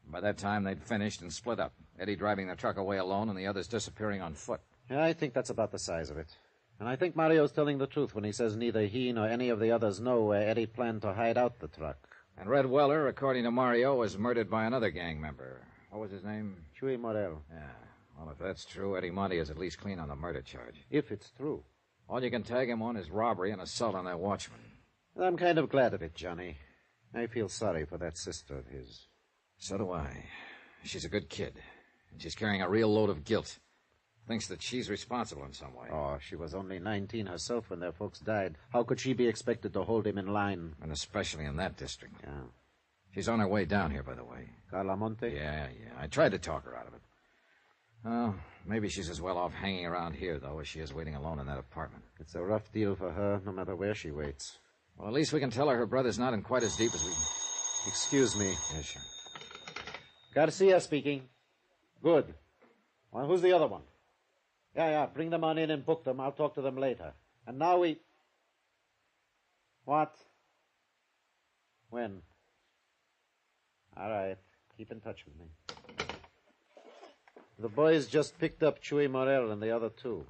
By that time, they'd finished and split up, Eddie driving the truck away alone and the others disappearing on foot. Yeah, I think that's about the size of it. And I think Mario's telling the truth when he says neither he nor any of the others know where Eddie planned to hide out the truck. And Red Weller, according to Mario, was murdered by another gang member. What was his name? Chuy Morel. Yeah. Well, if that's true, Eddie Monte is at least clean on the murder charge. If it's true. All you can tag him on is robbery and assault on that watchman. I'm kind of glad of it, Johnny. I feel sorry for that sister of his. So do I. She's a good kid. And she's carrying a real load of guilt. Thinks that she's responsible in some way. Oh, she was only 19 herself when their folks died. How could she be expected to hold him in line? And especially in that district. Yeah. She's on her way down here, by the way. Carla Monte? Yeah. I tried to talk her out of it. Oh, maybe she's as well off hanging around here, though, as she is waiting alone in that apartment. It's a rough deal for her, no matter where she waits. Well, at least we can tell her brother's not in quite as deep as we... Excuse me. Yeah, sure. Garcia speaking. Good. Well, who's the other one? Yeah, bring them on in and book them. I'll talk to them later. And now we... What? When? All right. Keep in touch with me. The boys just picked up Chuy Morel and the other two.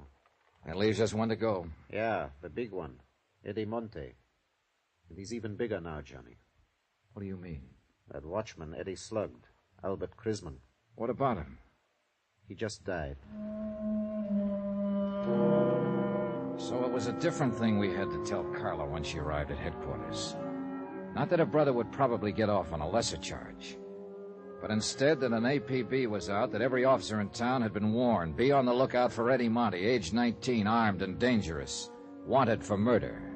That leaves us one to go. Yeah, the big one. Eddie Monte. And he's even bigger now, Johnny. What do you mean? That watchman Eddie slugged. Albert Crisman. What about him? He just died. So it was a different thing we had to tell Carla when she arrived at headquarters. Not that her brother would probably get off on a lesser charge, but instead that an APB was out, that every officer in town had been warned, be on the lookout for Eddie Monte, age 19, armed and dangerous, wanted for murder.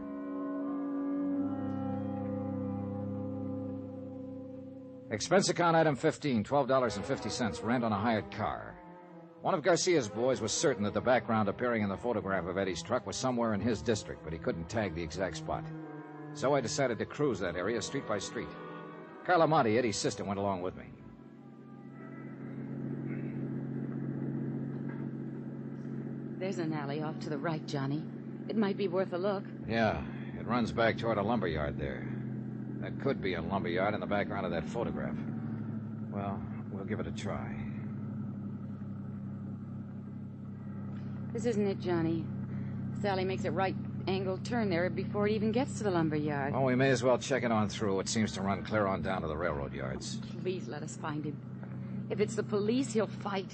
Expense account item 15, $12.50, rent on a hired car. One of Garcia's boys was certain that the background appearing in the photograph of Eddie's truck was somewhere in his district, but he couldn't tag the exact spot. So I decided to cruise that area street by street. Carla Monte, Eddie's sister, went along with me. There's an alley off to the right, Johnny. It might be worth a look. Yeah, it runs back toward a lumberyard there. That could be a lumberyard in the background of that photograph. Well, we'll give it a try. This isn't it, Johnny. Sally makes a right-angled turn there before it even gets to the lumberyard. Well, we may as well check it on through. It seems to run clear on down to the railroad yards. Please let us find him. If it's the police, he'll fight.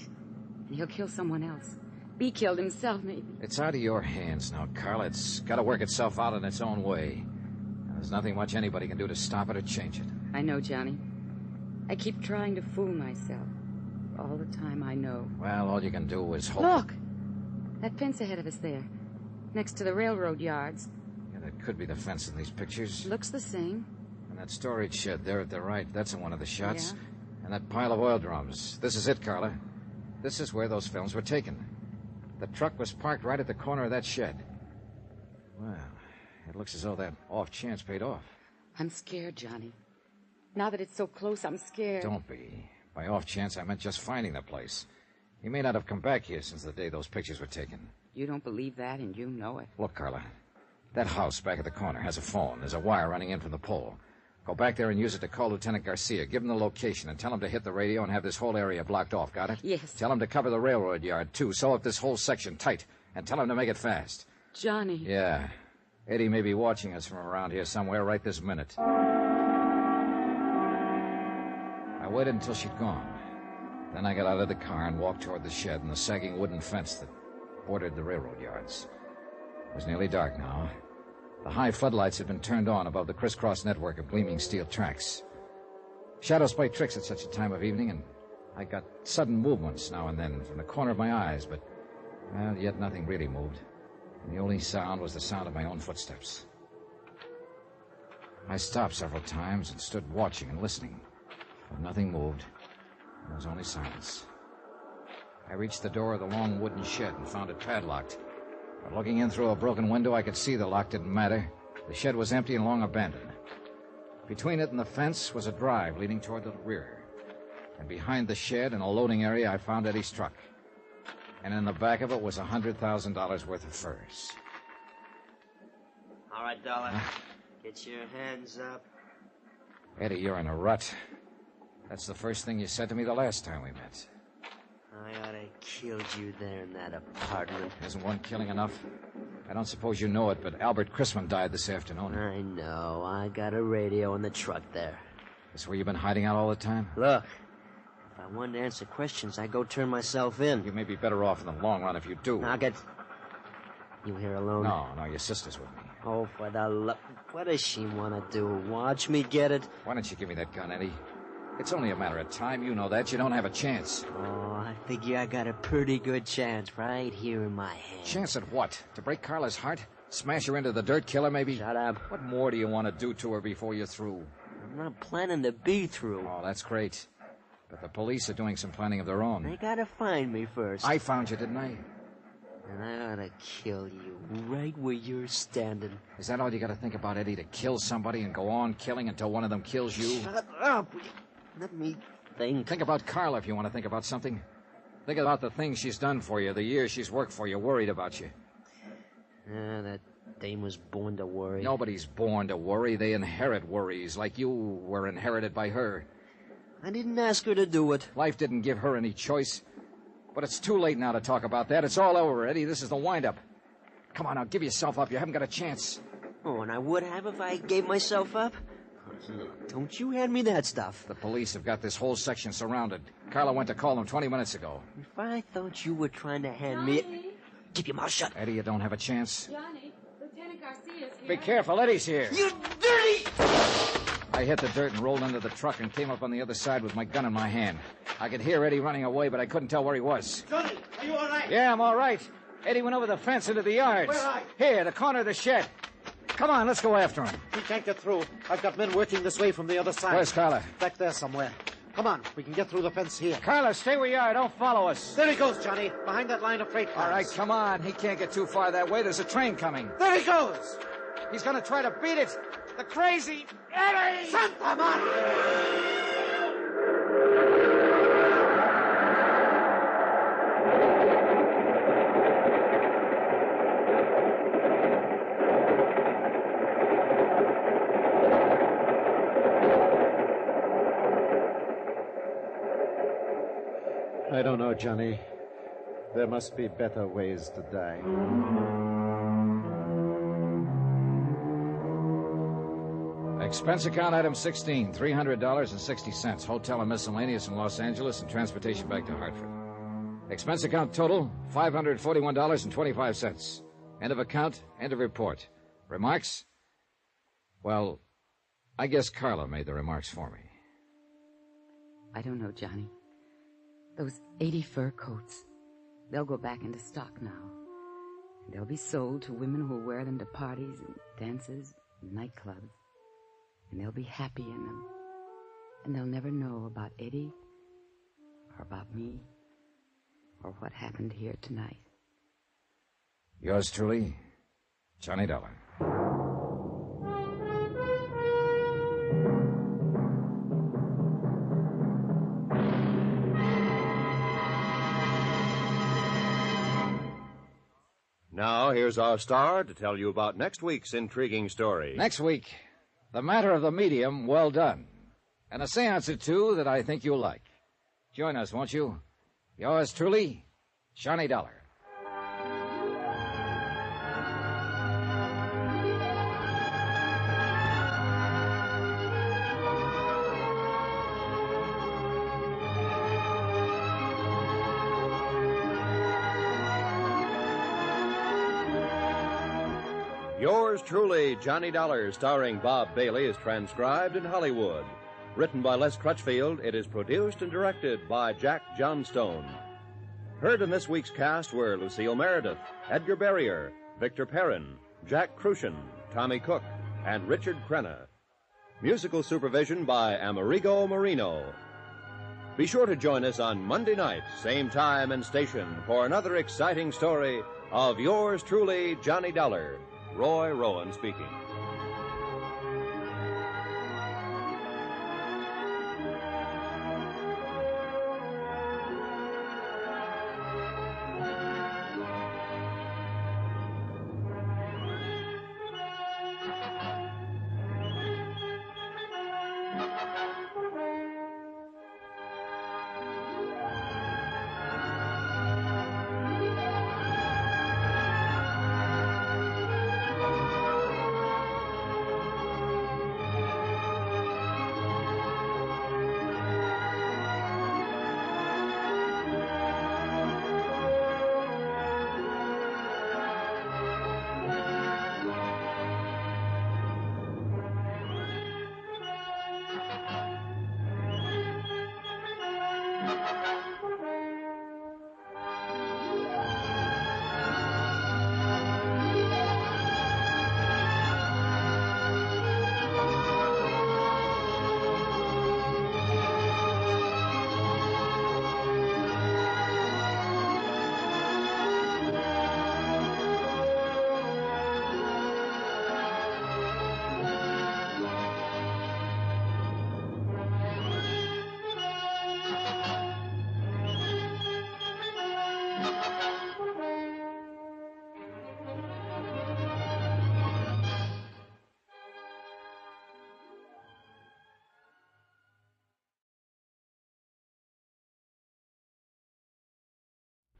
And he'll kill someone else. Be killed himself, maybe. It's out of your hands now, Carla. It's got to work itself out in its own way. And there's nothing much anybody can do to stop it or change it. I know, Johnny. I keep trying to fool myself. All the time, I know. Well, all you can do is hope. Look! That fence ahead of us there. Next to the railroad yards. Yeah, that could be the fence in these pictures. Looks the same. And that storage shed there at the right, that's in one of the shots. Yeah. And that pile of oil drums. This is it, Carla. This is where those films were taken. The truck was parked right at the corner of that shed. Well, it looks as though that off chance paid off. I'm scared, Johnny. Now that it's so close, I'm scared. Don't be. By off chance, I meant just finding the place. He may not have come back here since the day those pictures were taken. You don't believe that, and you know it. Look, Carla. That house back at the corner has a phone. There's a wire running in from the pole. Go back there and use it to call Lieutenant Garcia. Give him the location and tell him to hit the radio and have this whole area blocked off. Got it? Yes. Tell him to cover the railroad yard, too. Sew up this whole section tight. And tell him to make it fast. Johnny. Yeah. Eddie may be watching us from around here somewhere right this minute. I waited until she'd gone. Then I got out of the car and walked toward the shed and the sagging wooden fence that bordered the railroad yards. It was nearly dark now. The high floodlights had been turned on above the crisscross network of gleaming steel tracks. Shadows play tricks at such a time of evening, and I got sudden movements now and then from the corner of my eyes, but yet nothing really moved. And the only sound was the sound of my own footsteps. I stopped several times and stood watching and listening, but nothing moved. There was only silence. I reached the door of the long wooden shed and found it padlocked. But looking in through a broken window, I could see the lock didn't matter. The shed was empty and long abandoned. Between it and the fence was a drive leading toward the rear. And behind the shed, in a loading area, I found Eddie's truck. And in the back of it was $100,000 worth of furs. All right, Dollar. Get your hands up. Eddie, you're in a rut. That's the first thing you said to me the last time we met. I ought to killed you there in that apartment. Isn't one killing enough? I don't suppose you know it, but Albert Chrisman died this afternoon. I know. I got a radio in the truck there. That's where you've been hiding out all the time? Look, if I wanted to answer questions, I'd go turn myself in. You may be better off in the long run if you do. I'll get... You here alone? No, your sister's with me. Oh, for the love... What does she want to do? Watch me get it? Why don't you give me that gun, Eddie? It's only a matter of time. You know that. You don't have a chance. Oh, I figure I got a pretty good chance right here in my hand. Chance at what? To break Carla's heart? Smash her into the dirt, kill her, maybe? Shut up. What more do you want to do to her before you're through? I'm not planning to be through. Oh, that's great. But the police are doing some planning of their own. They gotta find me first. I found you, didn't I? And I ought to kill you right where you're standing. Is that all you got to think about, Eddie? To kill somebody and go on killing until one of them kills you? Shut up. Let me think. Think about Carla if you want to think about something. Think about the things she's done for you, the years she's worked for you, worried about you. That dame was born to worry. Nobody's born to worry. They inherit worries, like you were inherited by her. I didn't ask her to do it. Life didn't give her any choice. But it's too late now to talk about that. It's all over, Eddie. This is the wind-up. Come on now, give yourself up. You haven't got a chance. Oh, and I would have if I gave myself up? Don't you hand me that stuff. The police have got this whole section surrounded. Carla went to call them 20 minutes ago. If I thought you were trying to hand me it... Keep your mouth shut. Eddie, you don't have a chance. Johnny, Lieutenant Garcia's here. Be careful, Eddie's here. You dirty... I hit the dirt and rolled into the truck and came up on the other side with my gun in my hand. I could hear Eddie running away, but I couldn't tell where he was. Johnny, are you all right? Yeah, I'm all right. Eddie went over the fence into the yards. Where are you? Here, the corner of the shed. Come on, let's go after him. He can't get through. I've got men working this way from the other side. Where's Carla? Back there somewhere. Come on, we can get through the fence here. Carla, stay where you are. Don't follow us. There he goes, Johnny, behind that line of freight cars. All right, come on. He can't get too far that way. There's a train coming. There he goes! He's going to try to beat it. The crazy Eddie! Santa Maria! I don't know, Johnny. There must be better ways to die. Expense account item 16, $300.60. Hotel and miscellaneous in Los Angeles and transportation back to Hartford. Expense account total, $541.25. End of account, end of report. Remarks? Well, I guess Carla made the remarks for me. I don't know, Johnny. Those 80 fur coats, they'll go back into stock now. They'll be sold to women who will wear them to parties and dances and nightclubs. And they'll be happy in them. And they'll never know about Eddie or about me or what happened here tonight. Yours truly, Johnny Dollar. Now, here's our star to tell you about next week's intriguing story. Next week, The Matter of the Medium, well done. And a seance or two that I think you'll like. Join us, won't you? Yours truly, Johnny Dollar. Yours truly, Johnny Dollar, starring Bob Bailey, is transcribed in Hollywood. Written by Les Crutchfield, it is produced and directed by Jack Johnstone. Heard in this week's cast were Lucille Meredith, Edgar Barrier, Victor Perrin, Jack Crucian, Tommy Cook, and Richard Crenna. Musical supervision by Amerigo Marino. Be sure to join us on Monday night, same time and station, for another exciting story of yours truly, Johnny Dollar. Roy Rowan speaking.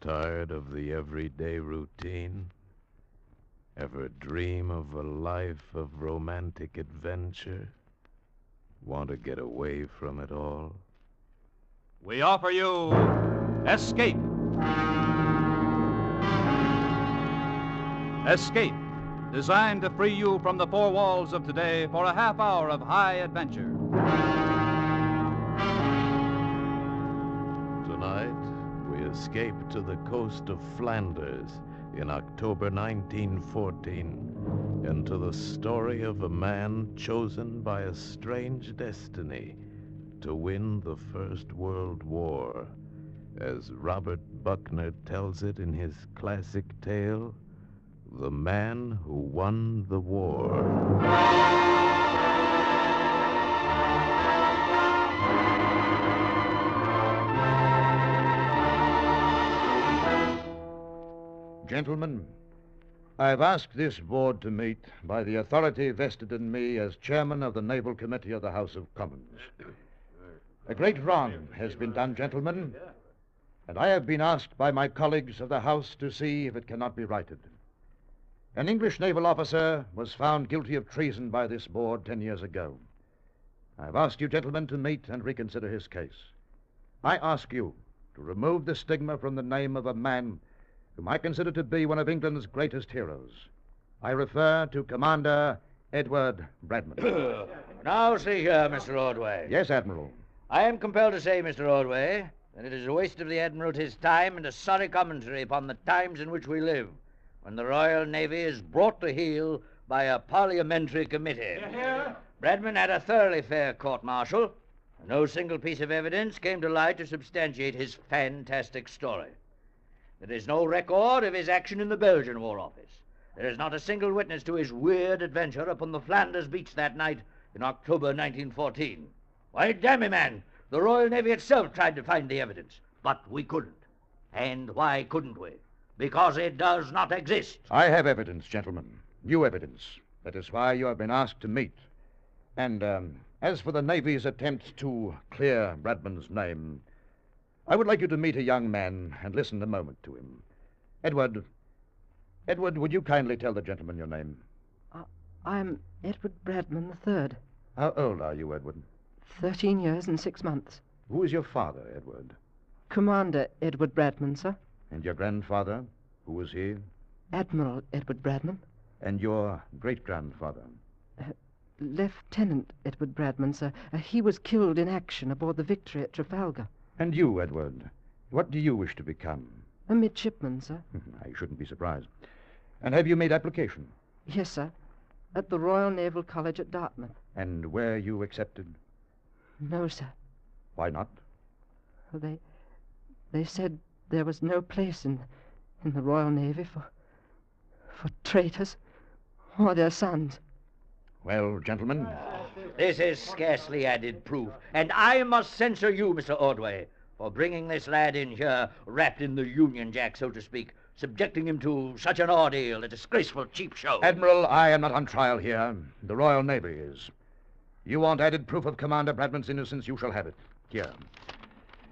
Tired of the everyday routine? Ever dream of a life of romantic adventure? Want to get away from it all? We offer you Escape. Escape, designed to free you from the four walls of today for a half hour of high adventure. Tonight, we escape to the coast of Flanders in October 1914 into the story of a man chosen by a strange destiny to win the First World War, as Robert Buckner tells it in his classic tale, The Man Who Won the War. Gentlemen, I've asked this board to meet by the authority vested in me as chairman of the Naval Committee of the House of Commons. A great wrong has been done, gentlemen, and I have been asked by my colleagues of the House to see if it cannot be righted. An English naval officer was found guilty of treason by this board 10 years ago. I've asked you, gentlemen, to meet and reconsider his case. I ask you to remove the stigma from the name of a man whom I consider to be one of England's greatest heroes. I refer to Commander Edward Bradman. Now, see here, Mr. Ordway. Yes, Admiral. I am compelled to say, Mr. Ordway, that it is a waste of the Admiralty's time and a sorry commentary upon the times in which we live, when the Royal Navy is brought to heel by a parliamentary committee. Bradman had a thoroughly fair court-martial. No single piece of evidence came to light to substantiate his fantastic story. There is no record of his action in the Belgian War Office. There is not a single witness to his weird adventure upon the Flanders beach that night in October 1914. Why, damn me, man, the Royal Navy itself tried to find the evidence, but we couldn't. And why couldn't we? Because it does not exist. I have evidence, gentlemen. New evidence. That is why you have been asked to meet. And as for the Navy's attempt to clear Bradman's name, I would like you to meet a young man and listen a moment to him. Edward, would you kindly tell the gentleman your name? I'm Edward Bradman III. How old are you, Edward? 13 years and 6 months. Who is your father, Edward? Commander Edward Bradman, sir. And your grandfather? Who was he? Admiral Edward Bradman. And your great-grandfather? Lieutenant Edward Bradman, sir. He was killed in action aboard the Victory at Trafalgar. And you, Edward, what do you wish to become? A midshipman, sir. I shouldn't be surprised. And have you made application? Yes, sir. At the Royal Naval College at Dartmouth. And were you accepted? No, sir. Why not? They said there was no place in the Royal Navy for traitors or their sons. Well, gentlemen... This is scarcely added proof, and I must censure you, Mr. Ordway, for bringing this lad in here wrapped in the Union Jack, so to speak, subjecting him to such an ordeal, a disgraceful cheap show. Admiral, I am not on trial here. The Royal Navy is. You want added proof of Commander Bradman's innocence, you shall have it.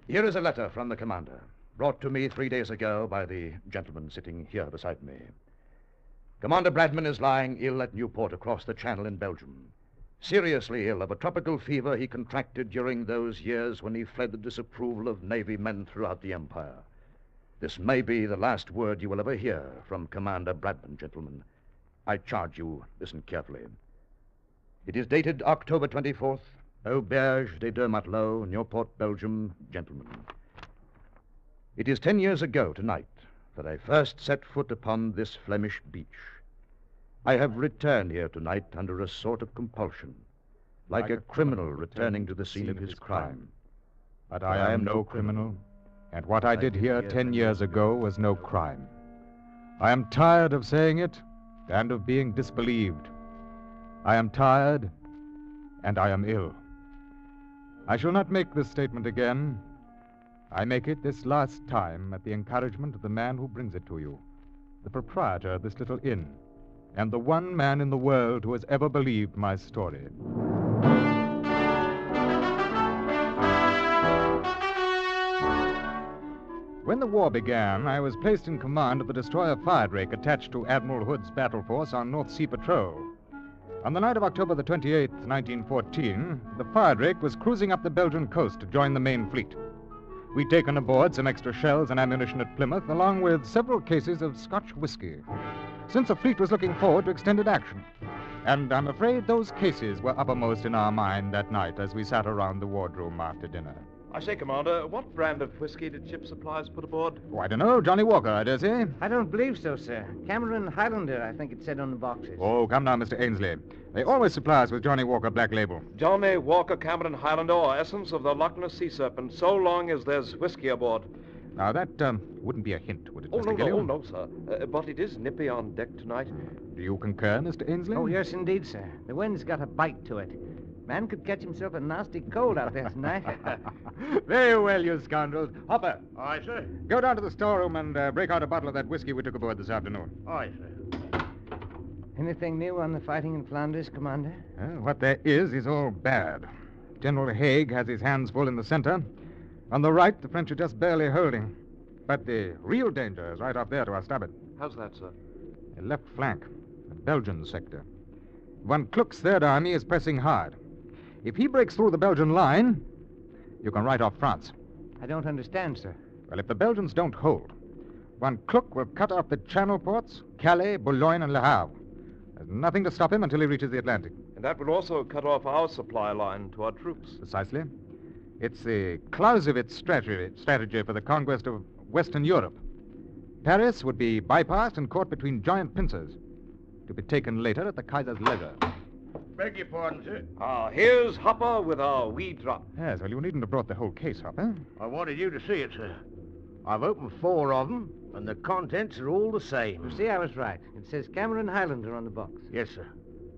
Here is a letter from the commander, brought to me 3 days ago by the gentleman sitting here beside me. Commander Bradman is lying ill at Newport across the Channel in Belgium. Seriously ill of a tropical fever he contracted during those years when he fled the disapproval of Navy men throughout the Empire. This may be the last word you will ever hear from Commander Bradman, gentlemen. I charge you, listen carefully. It is dated October 24th, Auberge des Deux Matelots, Newport, Belgium, gentlemen. It is 10 years ago tonight that I first set foot upon this Flemish beach. I have returned here tonight under a sort of compulsion, like a criminal returning to the scene of his crime. But I am no criminal, and what I did here 10 years ago was no crime. I am tired of saying it and of being disbelieved. I am tired, and I am ill. I shall not make this statement again. I make it this last time at the encouragement of the man who brings it to you, the proprietor of this little inn, and the one man in the world who has ever believed my story. When the war began, I was placed in command of the destroyer Firedrake attached to Admiral Hood's battle force on North Sea Patrol. On the night of October the 28th, 1914, the Firedrake was cruising up the Belgian coast to join the main fleet. We'd taken aboard some extra shells and ammunition at Plymouth, along with several cases of Scotch whiskey, since the fleet was looking forward to extended action. And I'm afraid those cases were uppermost in our mind that night as we sat around the wardroom after dinner. I say, Commander, what brand of whiskey did ship supplies put aboard? Oh, I don't know. Johnny Walker, I dare say. I don't believe so, sir. Cameron Highlander, I think it said on the boxes. Oh, come now, Mr. Ainsley. They always supply us with Johnny Walker Black Label. Johnny Walker, Cameron Highlander, or essence of the Loch Ness Sea Serpent, so long as there's whiskey aboard. Now, that wouldn't be a hint, would it, Mr. No, Gilliam? no, sir. But it is nippy on deck tonight. Do you concur, Mr. Ainsley? Oh, yes, indeed, sir. The wind's got a bite to it. Man could catch himself a nasty cold out there tonight. Very well, you scoundrels. Hopper. Aye, sir. Go down to the storeroom and break out a bottle of that whiskey we took aboard this afternoon. Aye, sir. Anything new on the fighting in Flanders, Commander? What there is all bad. General Haig has his hands full in the center. On the right, the French are just barely holding. But the real danger is right up there to our starboard. How's that, sir? The left flank, the Belgian sector. Von Kluck's Third Army is pressing hard. If he breaks through the Belgian line, you can write off France. I don't understand, sir. Well, if the Belgians don't hold, Von Kluck will cut off the Channel ports, Calais, Boulogne, and Le Havre. There's nothing to stop him until he reaches the Atlantic. And that will also cut off our supply line to our troops. Precisely. It's the Clausewitz strategy for the conquest of Western Europe. Paris would be bypassed and caught between giant pincers, to be taken later at the Kaiser's leisure. Beg your pardon, sir. Here's Hopper with our wee drop. Yes, well, you needn't have brought the whole case, Hopper. I wanted you to see it, sir. I've opened 4 of them, and the contents are all the same. You see, I was right. It says Cameron Highlander on the box. Yes, sir.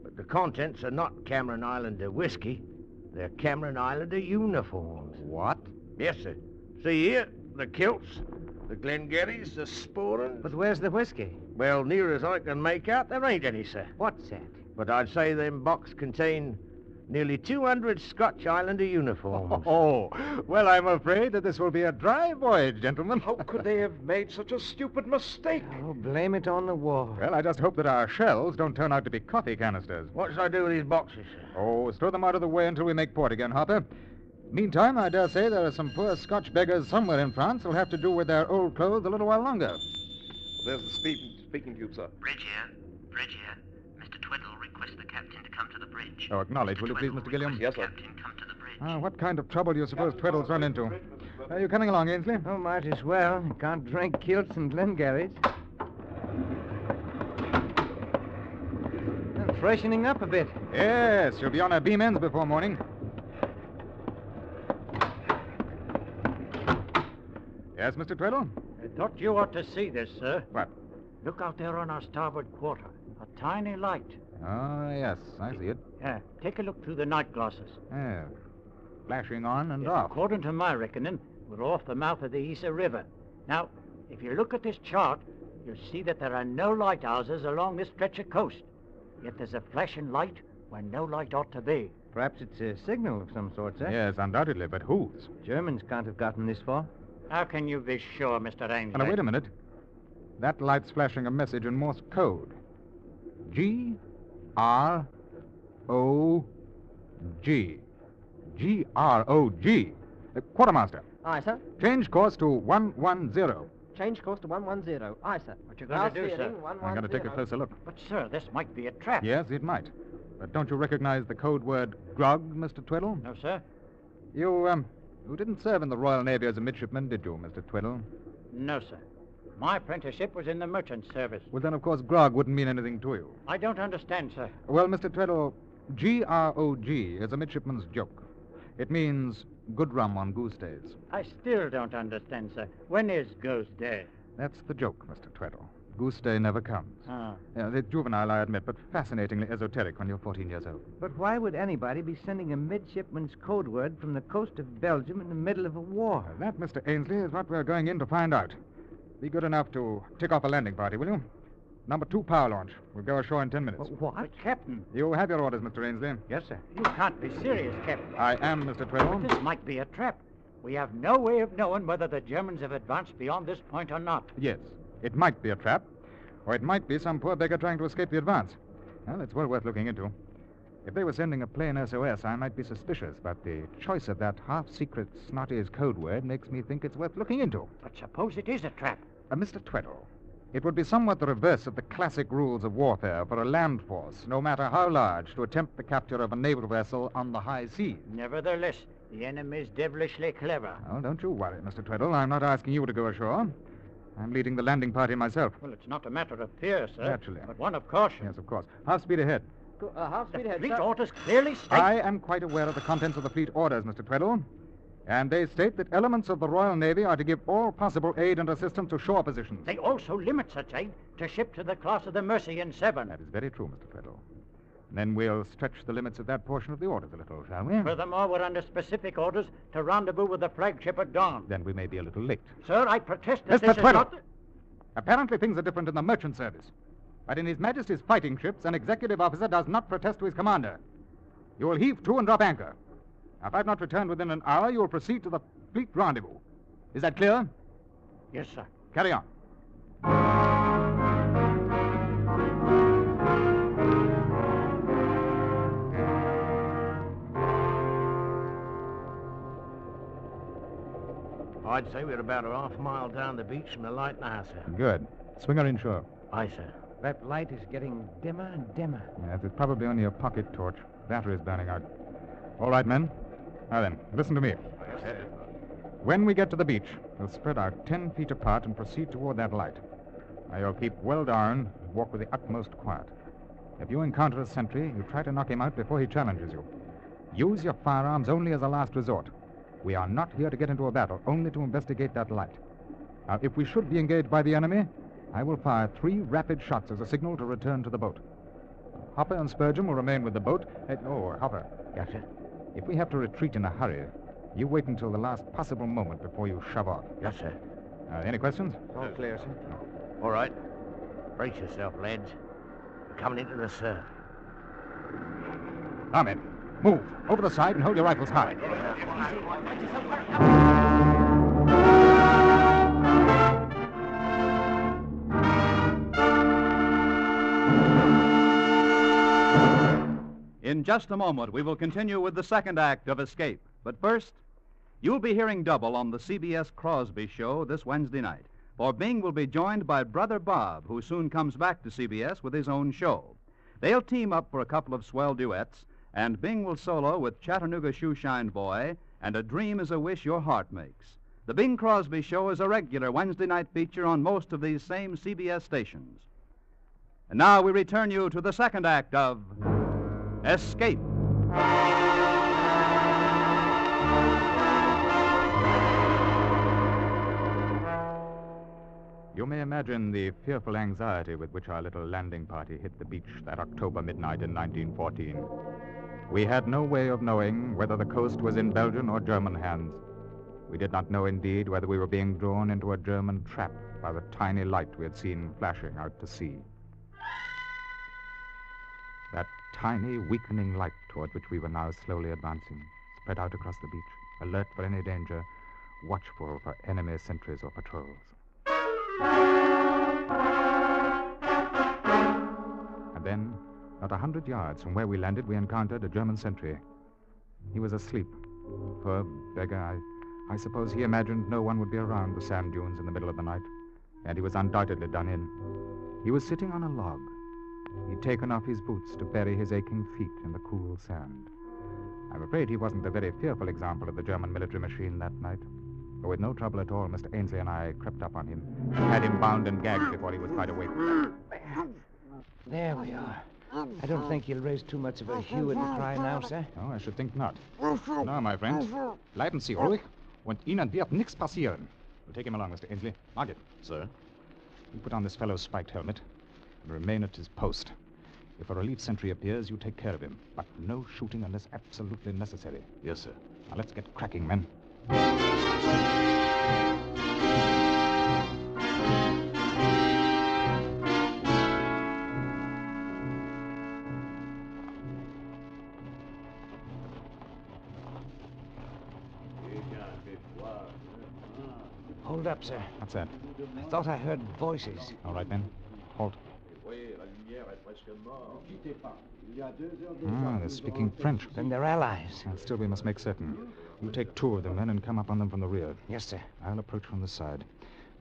But the contents are not Cameron Islander whiskey. They're Cameron Islander uniforms. What? Yes, sir. See here, the kilts, the Glengarrys, the sporran. But where's the whiskey? Well, near as I can make out, there ain't any, sir. What's that? But I'd say them boxes contain Nearly 200 Scotch Islander uniforms. Oh, well, I'm afraid that this will be a dry voyage, gentlemen. How could they have made such a stupid mistake? Oh, blame it on the war. Well, I just hope that our shells don't turn out to be coffee canisters. What should I do with these boxes, sir? Oh, throw them out of the way until we make port again, Hopper. Meantime, I dare say there are some poor Scotch beggars somewhere in France who'll have to do with their old clothes a little while longer. There's the speaking tube, sir. Bridge here. Bridge here. Mr. Twiddle requests the captain to come to the bridge. Oh, acknowledge, will you please, Mr. Gilliam? Yes, sir. Captain, come to the bridge. What kind of trouble do you suppose Tweddle's run into? Are you coming along, Ainsley? Oh, might as well. You can't drink kilts and Glengarries. Freshening up a bit. Yes, you'll be on our beam ends before morning. Yes, Mr. Tweddle? I thought you ought to see this, sir. What? Look out there on our starboard quarter. A tiny light. Oh, yes, I see it. Yeah, take a look through the night glasses. Yeah, flashing on and Yes, off. according to my reckoning, we're off the mouth of the Isa River. Now, if you look at this chart, you'll see that there are no lighthouses along this stretch of coast. Yet there's a flashing light where no light ought to be. Perhaps it's a signal of some sort, sir. Yes, undoubtedly, but whose? Germans can't have gotten this far. How can you be sure, Mr. Ainsley? Now, wait a minute. That light's flashing a message in Morse code. G-R-O-G. G-R-O-G. Quartermaster. Aye, sir. Change course to 110. Change course to 110. Aye, sir. What you going to do, sir? I'm going to take a closer look. But, sir, this might be a trap. Yes, it might. But don't you recognize the code word grog, Mr. Tweddle? No, sir. You didn't serve in the Royal Navy as a midshipman, did you, Mr. Tweddle? No, sir. My apprenticeship was in the merchant service. Well, then, of course, grog wouldn't mean anything to you. I don't understand, sir. Well, Mr. Tweddle, G-R-O-G is a midshipman's joke. It means good rum on goose days. I still don't understand, sir. When is Goose Day? That's the joke, Mr. Tweddle. Goose day never comes. Ah. It's juvenile, I admit, but fascinatingly esoteric when you're 14 years old. But why would anybody be sending a midshipman's code word from the coast of Belgium in the middle of a war? That, Mr. Ainsley, is what we're going in to find out. Be good enough to tick off a landing party, will you? Number 2 power launch. We'll go ashore in 10 minutes. What? But, Captain. You have your orders, Mr. Ainsley. Yes, sir. You can't be serious, Captain. I am, Mr. Tweddle. This might be a trap. We have no way of knowing whether the Germans have advanced beyond this point or not. Yes, it might be a trap, or it might be some poor beggar trying to escape the advance. Well, it's well worth looking into. If they were sending a plain SOS, I might be suspicious, but the choice of that half-secret snotty code word makes me think it's worth looking into. But suppose it is a trap? Mr. Tweddle, it would be somewhat the reverse of the classic rules of warfare for a land force, no matter how large, to attempt the capture of a naval vessel on the high seas. Nevertheless, the enemy's devilishly clever. Well, don't you worry, Mr. Tweddle. I'm not asking you to go ashore. I'm leading the landing party myself. Well, it's not a matter of fear, sir. Naturally. But one of caution. Yes, of course. Half speed ahead. Half speed ahead, Fleet sir. orders clearly state... I am quite aware of the contents of the fleet orders, Mr. Tweddle. And they state that elements of the Royal Navy are to give all possible aid and assistance to shore positions. They also limit such aid to ship to the class of the Mercy in 7. That is very true, Mr. Tweddle. Then we'll stretch the limits of that portion of the orders a little, shall we? Furthermore, we're under specific orders to rendezvous with the flagship at dawn. Then we may be a little late. Sir, I protest that Mr. this Tweddle! is not... Apparently things are different in the merchant service. But in His Majesty's fighting ships, an executive officer does not protest to his commander. You will heave to and drop anchor. Now, if I've not returned within an hour, you will proceed to the fleet rendezvous. Is that clear? Yes, sir. Carry on. I'd say we're about a half-mile down the beach from the light now, sir. Good. Swing her inshore. Aye, sir. That light is getting dimmer and dimmer. Yes, it's probably only a pocket torch. Battery's burning out. All right, men. Now then, listen to me. Yes, sir. When we get to the beach, we'll spread out 10 feet apart and proceed toward that light. Now, you'll keep well down and walk with the utmost quiet. If you encounter a sentry, you try to knock him out before he challenges you. Use your firearms only as a last resort. We are not here to get into a battle, only to investigate that light. Now, if we should be engaged by the enemy, I will fire 3 rapid shots as a signal to return to the boat. Hopper and Spurgeon will remain with the boat. Hopper. Yes, sir. If we have to retreat in a hurry, you wait until the last possible moment before you shove off. Yes, sir. Any questions? All clear, sir. All right. Brace yourself, lads. We're coming into the surf. Now, men, Move. Over the side and hold your rifles high. In just a moment, we will continue with the second act of Escape. But first, you'll be hearing double on the CBS Crosby Show this Wednesday night. For Bing will be joined by Brother Bob, who soon comes back to CBS with his own show. They'll team up for a couple of swell duets, and Bing will solo with Chattanooga Shoeshine Boy and A Dream is a Wish Your Heart Makes. The Bing Crosby Show is a regular Wednesday night feature on most of these same CBS stations. And now we return you to the second act of Escape. You may imagine the fearful anxiety with which our little landing party hit the beach that October midnight in 1914. We had no way of knowing whether the coast was in Belgian or German hands. We did not know, indeed, whether we were being drawn into a German trap by the tiny light we had seen flashing out to sea. That tiny, weakening light toward which we were now slowly advancing, spread out across the beach, alert for any danger, watchful for enemy sentries or patrols. And then, not 100 yards from where we landed, we encountered a German sentry. He was asleep. Poor beggar, I suppose he imagined no one would be around the sand dunes in the middle of the night, and he was undoubtedly done in. He was sitting on a log. He'd taken off his boots to bury his aching feet in the cool sand. I'm afraid he wasn't a very fearful example of the German military machine that night. But with no trouble at all, Mr. Ainsley and I crept up on him, had him bound and gagged before he was quite awake. There we are. I don't think you'll raise too much of a hue and cry now, sir. Oh, I should think not. No, my friend. Bleiben Sie ruhig, und Ihnen wird nichts passieren. We'll take him along, Mr. Ainsley. Margaret. Sir? You put on this fellow's spiked helmet and remain at his post. If a relief sentry appears, you take care of him. But no shooting unless absolutely necessary. Yes, sir. Now, let's get cracking, men. Hold up, sir. What's that? I thought I heard voices. All right, then. Halt. Ah, they're speaking French. Then they're allies. And still, we must make certain. You take two of them, then, and come up on them from the rear. Yes, sir. I'll approach from the side.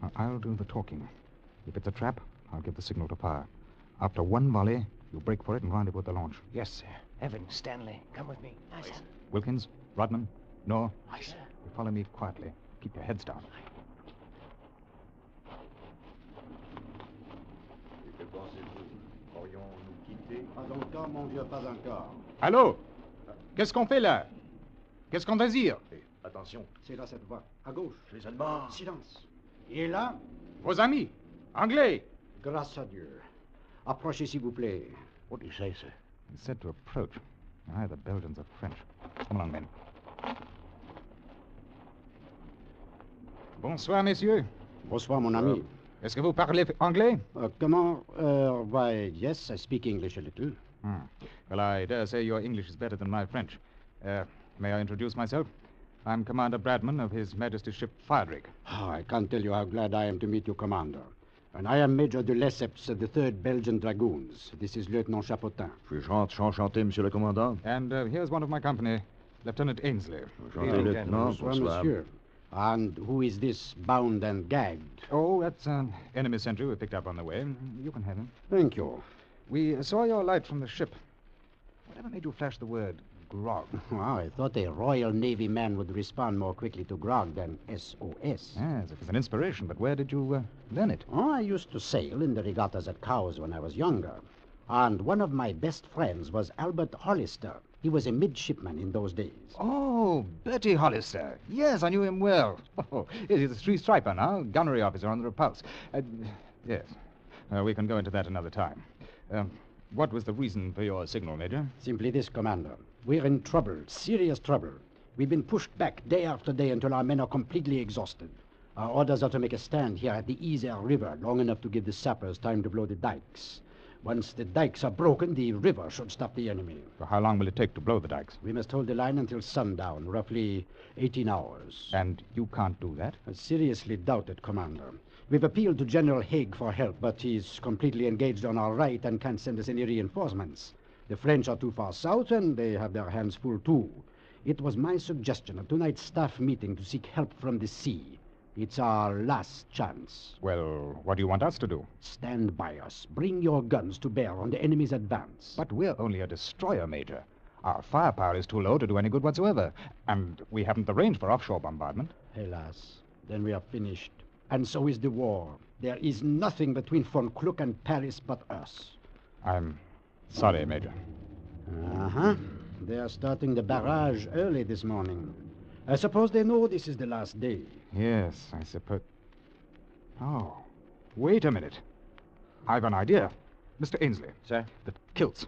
Now, I'll do the talking. If it's a trap, I'll give the signal to fire. After one volley, you break for it and rendezvous at the launch. Yes, sir. Evans, Stanley, come with me. Aye, sir. Wilkins, Rodman, Knorr. Aye, sir. You follow me quietly. Keep your heads down. Allô? Qu'est-ce qu'on fait là? Qu'est-ce qu'on désire? Attention. C'est là cette voie. À gauche. Les Allemands. Silence. Et là? Vos amis. Anglais. Grâce à Dieu. Approchez, s'il vous plaît. What do you say, sir? He said to approach. Either Belgians or French. Come along, men. Bonsoir, messieurs. Bonsoir, mon ami. Est-ce que vous parlez anglais? Comment? Why, yes, I speak English a little. Well, I dare say your English is better than my French. May I introduce myself? I'm Commander Bradman of His Majesty's ship Fire-Drake. Oh, I can't tell you how glad I am to meet you, Commander. And I am Major de Lesseps of the 3rd Belgian Dragoons. This is Lieutenant Chapotin. Enchanté, Monsieur le Commandant. And here's one of my company, Lieutenant Ainsley. Enchanté, Lieutenant. Bonsoir, monsieur. And who is this bound and gagged? Oh, that's an enemy sentry we picked up on the way. You can have him. Thank you. We saw your light from the ship. Whatever made you flash the word grog? Oh, I thought a Royal Navy man would respond more quickly to grog than SOS. Yes, it was an inspiration, but where did you learn it? Oh, I used to sail in the regattas at Cowes when I was younger. And one of my best friends was Albert Hollister. He was a midshipman in those days. Oh, Bertie Hollister. Yes, I knew him well. Oh, he's a three-striper now, gunnery officer on the Repulse. Yes. We can go into that another time. What was the reason for your signal, Major? Simply this, Commander. We're in trouble, serious trouble. We've been pushed back day after day until our men are completely exhausted. Our orders are to make a stand here at the Isère River long enough to give the sappers time to blow the dikes. Once the dikes are broken, the river should stop the enemy. So how long will it take to blow the dikes? We must hold the line until sundown, roughly 18 hours. And you can't do that? I seriously doubt it, Commander. We've appealed to General Haig for help, but he's completely engaged on our right and can't send us any reinforcements. The French are too far south, and they have their hands full, too. It was my suggestion at tonight's staff meeting to seek help from the sea. It's our last chance. Well, what do you want us to do? Stand by us. Bring your guns to bear on the enemy's advance. But we're only a destroyer, Major. Our firepower is too low to do any good whatsoever. And we haven't the range for offshore bombardment. Alas, then we are finished. And so is the war. There is nothing between Von Kluck and Paris but us. I'm sorry, Major. Uh-huh. They are starting the barrage early this morning. I suppose they know this is the last day. Yes, I suppose. Oh, wait a minute. I've an idea. Mr. Ainsley. Sir? The kilts.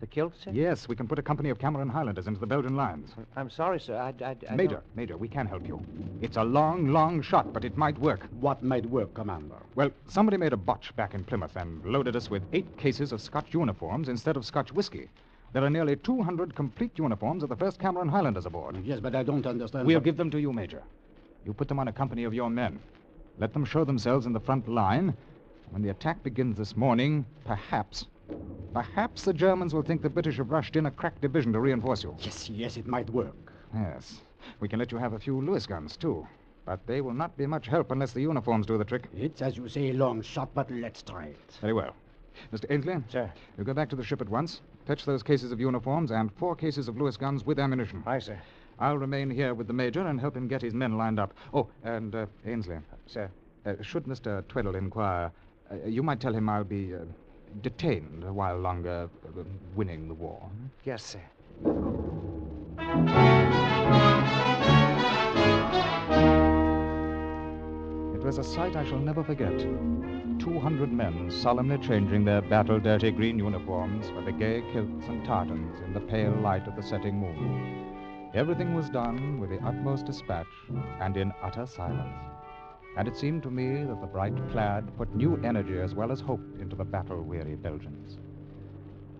The kilts, sir? Yes, we can put a company of Cameron Highlanders into the Belgian lines. I'm sorry, sir. I Major, we can help you. It's a long, long shot, but it might work. What might work, Commander? Well, somebody made a botch back in Plymouth and loaded us with 8 cases of Scotch uniforms instead of Scotch whiskey. There are nearly 200 complete uniforms of the 1st Cameron Highlanders aboard. Yes, but I don't understand. We'll give them to you, Major. You put them on a company of your men. Let them show themselves in the front line. When the attack begins this morning, perhaps the Germans will think the British have rushed in a crack division to reinforce you. Yes, it might work. Yes. We can let you have a few Lewis guns, too. But they will not be much help unless the uniforms do the trick. It's, as you say, a long shot, but let's try it. Very well. Mr. Ainsley? Sir? You go back to the ship at once. Fetch those cases of uniforms and 4 cases of Lewis guns with ammunition. Aye, sir. I'll remain here with the Major and help him get his men lined up. Oh, and, Ainsley. Sir? Should Mr. Tweddle inquire, you might tell him I'll be detained a while longer, winning the war. Yes, sir. It was a sight I shall never forget. 200 men solemnly changing their battle-dirty green uniforms for the gay kilts and tartans in the pale light of the setting moon. Everything was done with the utmost dispatch and in utter silence. And it seemed to me that the bright plaid put new energy as well as hope into the battle-weary Belgians.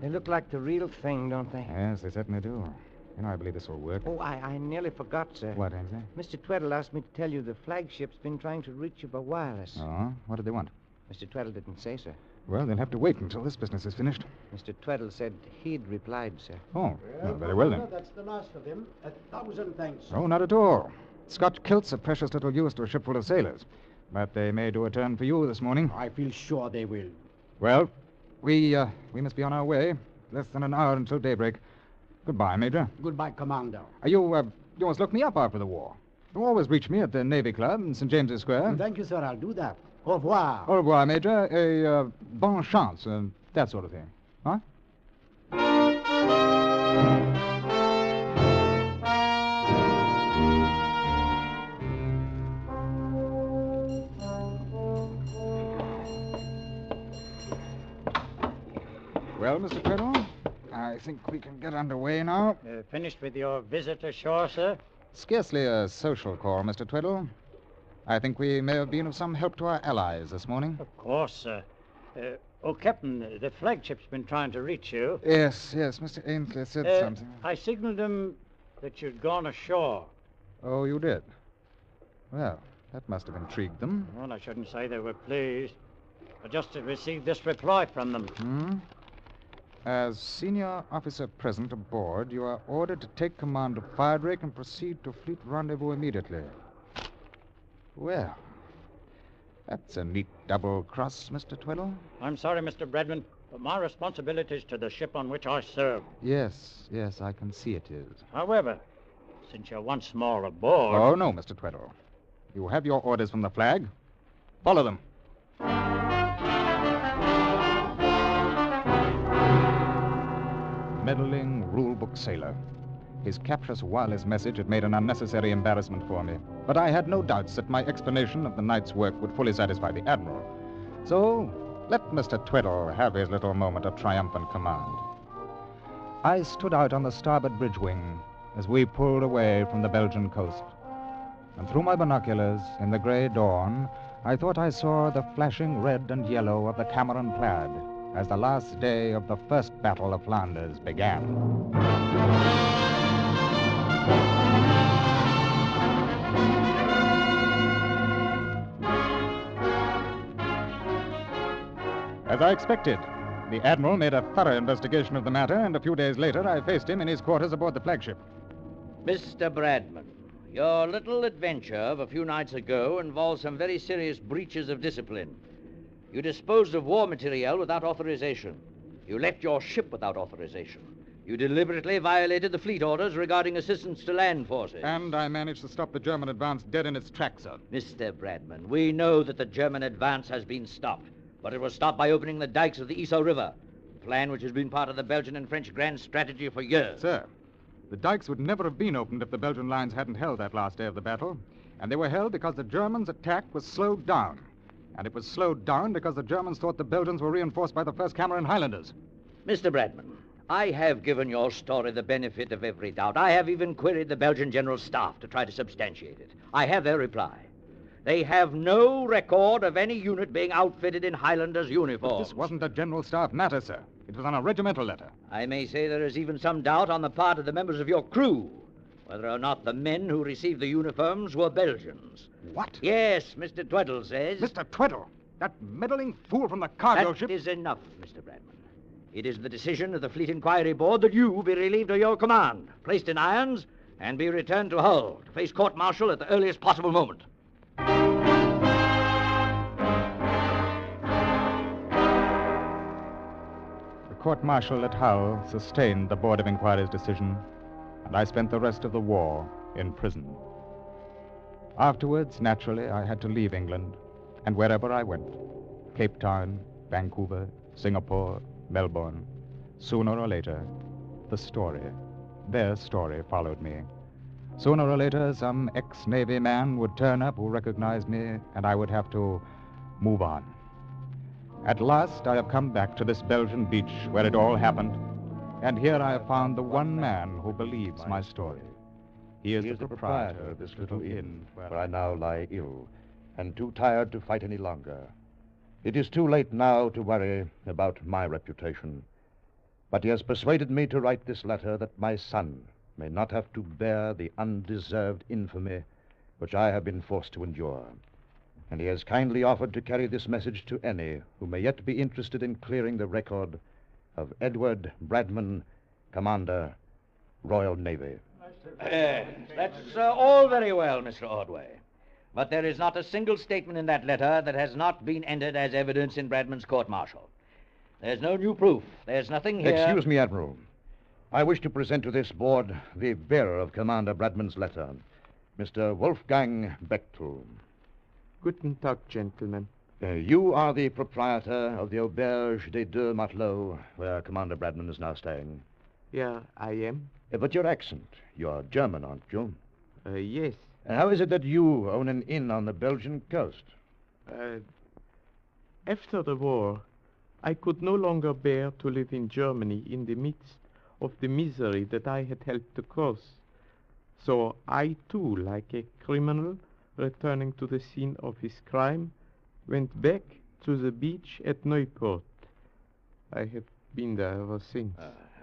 They look like the real thing, don't they? Yes, they certainly do. You know, I believe this will work. Oh, I nearly forgot, sir. What, Ainsley? Mr. Tweddle asked me to tell you the flagship's been trying to reach you by wireless. Oh? What did they want? Mr. Tweddle didn't say, sir. Well, they'll have to wait until this business is finished. Mr. Tweddle said he'd replied, sir. Oh, well, very well, then. That's the last of them. 1,000 thanks. Oh, not at all. Scotch kilts are precious little use to a ship full of sailors. But they may do a turn for you this morning. I feel sure they will. Well, we must be on our way. Less than an hour until daybreak. Goodbye, Major. Goodbye, Commander. You must look me up after the war. You always reach me at the Navy Club in St. James's Square. Thank you, sir. I'll do that. Au revoir. Au revoir, Major. A bonne chance, that sort of thing. Huh? Well, Mr. Tweddle, I think we can get underway now. Finished with your visit ashore, sir? Scarcely a social call, Mr. Tweddle. I think we may have been of some help to our allies this morning. Of course, sir. Captain, the flagship's been trying to reach you. Yes, Mr. Ainsley said something. I signaled him that you'd gone ashore. Oh, you did? Well, that must have intrigued them. Well, I shouldn't say they were pleased. I just received this reply from them. As senior officer present aboard, you are ordered to take command of Firedrake and proceed to fleet rendezvous immediately. Well, that's a neat double cross, Mr. Tweddle. I'm sorry, Mr. Bredman, but my responsibility is to the ship on which I serve. Yes, I can see it is. However, since you're once more aboard... Oh, no, Mr. Tweddle. You have your orders from the flag. Follow them. Meddling rule-book sailor. His captious wireless message had made an unnecessary embarrassment for me, but I had no doubts that my explanation of the night's work would fully satisfy the Admiral. So, let Mr. Tweddle have his little moment of triumphant command. I stood out on the starboard bridge wing as we pulled away from the Belgian coast. And through my binoculars, in the gray dawn, I thought I saw the flashing red and yellow of the Cameron Plaid as the last day of the First Battle of Flanders began. As I expected, the Admiral made a thorough investigation of the matter, and a few days later I faced him in his quarters aboard the flagship. Mr. Bradman, your little adventure of a few nights ago involved some very serious breaches of discipline. You disposed of war material without authorization. You left your ship without authorization. You deliberately violated the fleet orders regarding assistance to land forces. And I managed to stop the German advance dead in its tracks, sir. Mr. Bradman, we know that the German advance has been stopped, but it was stopped by opening the dikes of the Yser River, a plan which has been part of the Belgian and French grand strategy for years. Sir, the dikes would never have been opened if the Belgian lines hadn't held that last day of the battle, and they were held because the Germans' attack was slowed down. And it was slowed down because the Germans thought the Belgians were reinforced by the 1st Cameron Highlanders. Mr. Bradman, I have given your story the benefit of every doubt. I have even queried the Belgian General Staff to try to substantiate it. I have their reply. They have no record of any unit being outfitted in Highlanders' uniforms. But this wasn't a General Staff matter, sir. It was on a regimental letter. I may say there is even some doubt on the part of the members of your crew whether or not the men who received the uniforms were Belgians. What? Yes, Mr. Tweddle says... Mr. Tweddle? That meddling fool from the cargo ship... That is enough, Mr. Bradman. It is the decision of the Fleet Inquiry Board that you be relieved of your command, placed in irons, and be returned to Hull to face court-martial at the earliest possible moment. The court-martial at Hull sustained the Board of Inquiry's decision, and I spent the rest of the war in prison. Afterwards, naturally, I had to leave England, and wherever I went, Cape Town, Vancouver, Singapore, Melbourne, sooner or later, their story followed me. Sooner or later, some ex-Navy man would turn up who recognized me, and I would have to move on. At last, I have come back to this Belgian beach where it all happened, and here I have found the one man who believes my story. He is the proprietor of this little inn where I now lie ill, and too tired to fight any longer. It is too late now to worry about my reputation, but he has persuaded me to write this letter that my son may not have to bear the undeserved infamy which I have been forced to endure. And he has kindly offered to carry this message to any who may yet be interested in clearing the record of Edward Bradman, Commander, Royal Navy. That's all very well, Mr. Ordway. But there is not a single statement in that letter that has not been entered as evidence in Bradman's court-martial. There's no new proof. There's nothing here... Excuse me, Admiral. I wish to present to this board the bearer of Commander Bradman's letter, Mr. Wolfgang Bechtel. Guten Tag, gentlemen. You are the proprietor of the Auberge des Deux Matelots, where Commander Bradman is now staying. Yeah, I am. But your accent, you're German, aren't you? Yes. How is it that you own an inn on the Belgian coast? After the war, I could no longer bear to live in Germany in the midst of the misery that I had helped to cause. So I, too, like a criminal returning to the scene of his crime, went back to the beach at Nieuport. I have been there ever since.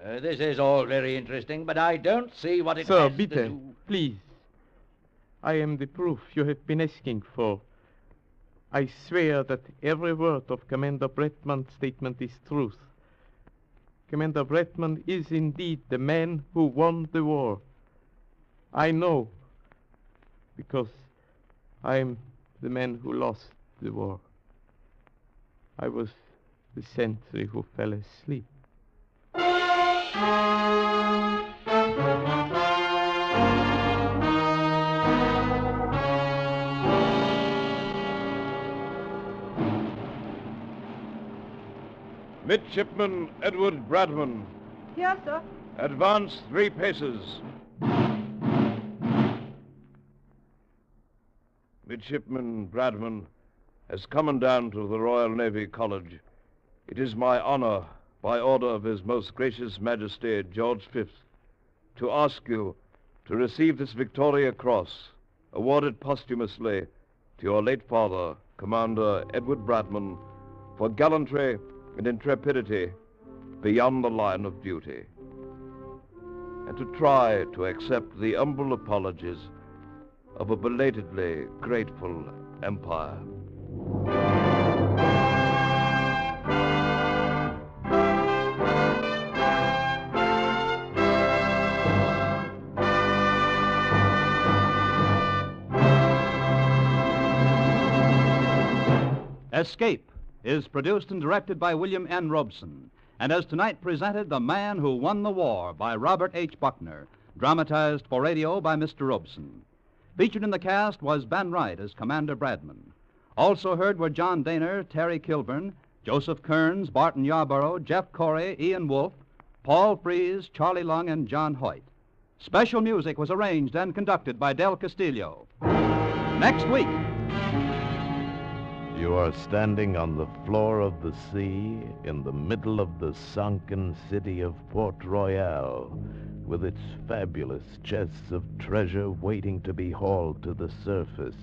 This is all very interesting, but I don't see what it Sir, has bitte, to do... please. I am the proof you have been asking for. I swear that every word of Commander Bradman's statement is truth. Commander Bradman is indeed the man who won the war. I know, because I am the man who lost the war. I was the sentry who fell asleep. Midshipman Edward Bradman. Yes, sir. Advance 3 paces. Midshipman Bradman, as Commandant of the Royal Navy College, it is my honor, by order of His Most Gracious Majesty George V, to ask you to receive this Victoria Cross, awarded posthumously to your late father, Commander Edward Bradman, for gallantry and intrepidity beyond the line of duty, and to try to accept the humble apologies of a belatedly grateful empire. Escape is produced and directed by William N. Robeson, and has tonight presented The Man Who Won the War by Robert H. Buckner, dramatized for radio by Mr. Robeson. Featured in the cast was Ben Wright as Commander Bradman. Also heard were John Daner, Terry Kilburn, Joseph Kearns, Barton Yarborough, Jeff Corey, Ian Wolfe, Paul Frees, Charlie Lung, and John Hoyt. Special music was arranged and conducted by Del Castillo. Next week. You are standing on the floor of the sea in the middle of the sunken city of Port Royal, with its fabulous chests of treasure waiting to be hauled to the surface.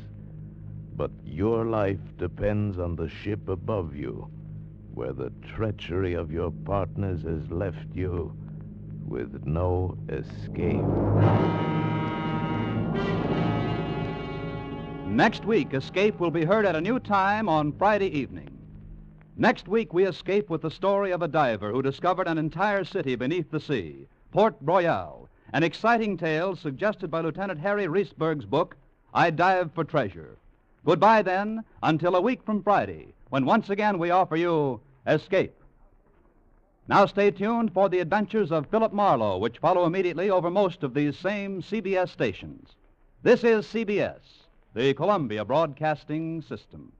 But your life depends on the ship above you, where the treachery of your partners has left you with no escape. Next week, Escape will be heard at a new time on Friday evening. Next week, we escape with the story of a diver who discovered an entire city beneath the sea, Port Royal, an exciting tale suggested by Lieutenant Harry Reesberg's book, I Dive for Treasure. Goodbye, then, until a week from Friday, when once again we offer you Escape. Now stay tuned for the adventures of Philip Marlowe, which follow immediately over most of these same CBS stations. This is CBS, the Columbia Broadcasting System.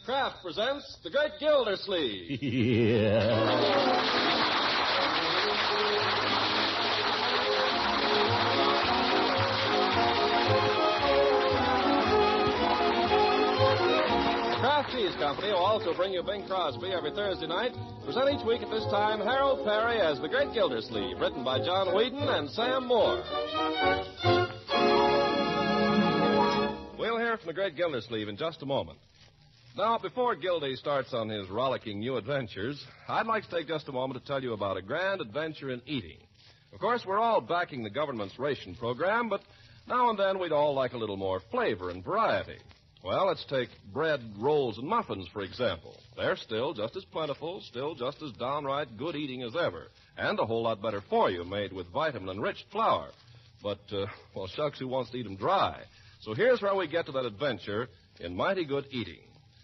Kraft presents The Great Gildersleeve. Kraft Cheese Company will also bring you Bing Crosby every Thursday night. Present each week at this time Harold Perry as The Great Gildersleeve, written by John Whedon and Sam Moore. We'll hear from The Great Gildersleeve in just a moment. Now, before Gildy starts on his rollicking new adventures, I'd like to take just a moment to tell you about a grand adventure in eating. Of course, we're all backing the government's ration program, but now and then we'd all like a little more flavor and variety. Well, let's take bread, rolls, and muffins, for example. They're still just as plentiful, still just as downright good eating as ever, and a whole lot better for you, made with vitamin-enriched flour. But, well, shucks, who wants to eat them dry? So here's where we get to that adventure in mighty good eating.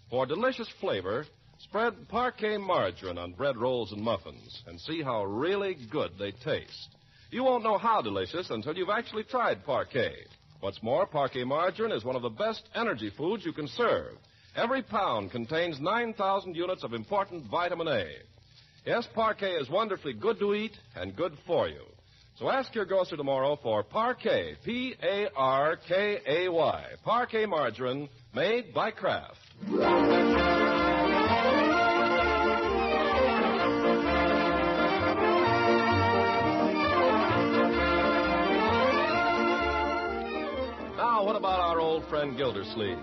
For delicious flavor, spread Parquet margarine on bread rolls and muffins and see how really good they taste. You won't know how delicious until you've actually tried Parquet. What's more, Parquet margarine is one of the best energy foods you can serve. Every pound contains 9,000 units of important vitamin A. Yes, Parquet is wonderfully good to eat and good for you. So ask your grocer tomorrow for Parquet, P-A-R-K-A-Y, Parquet margarine made by Kraft. Now, what about our old friend Gildersleeve?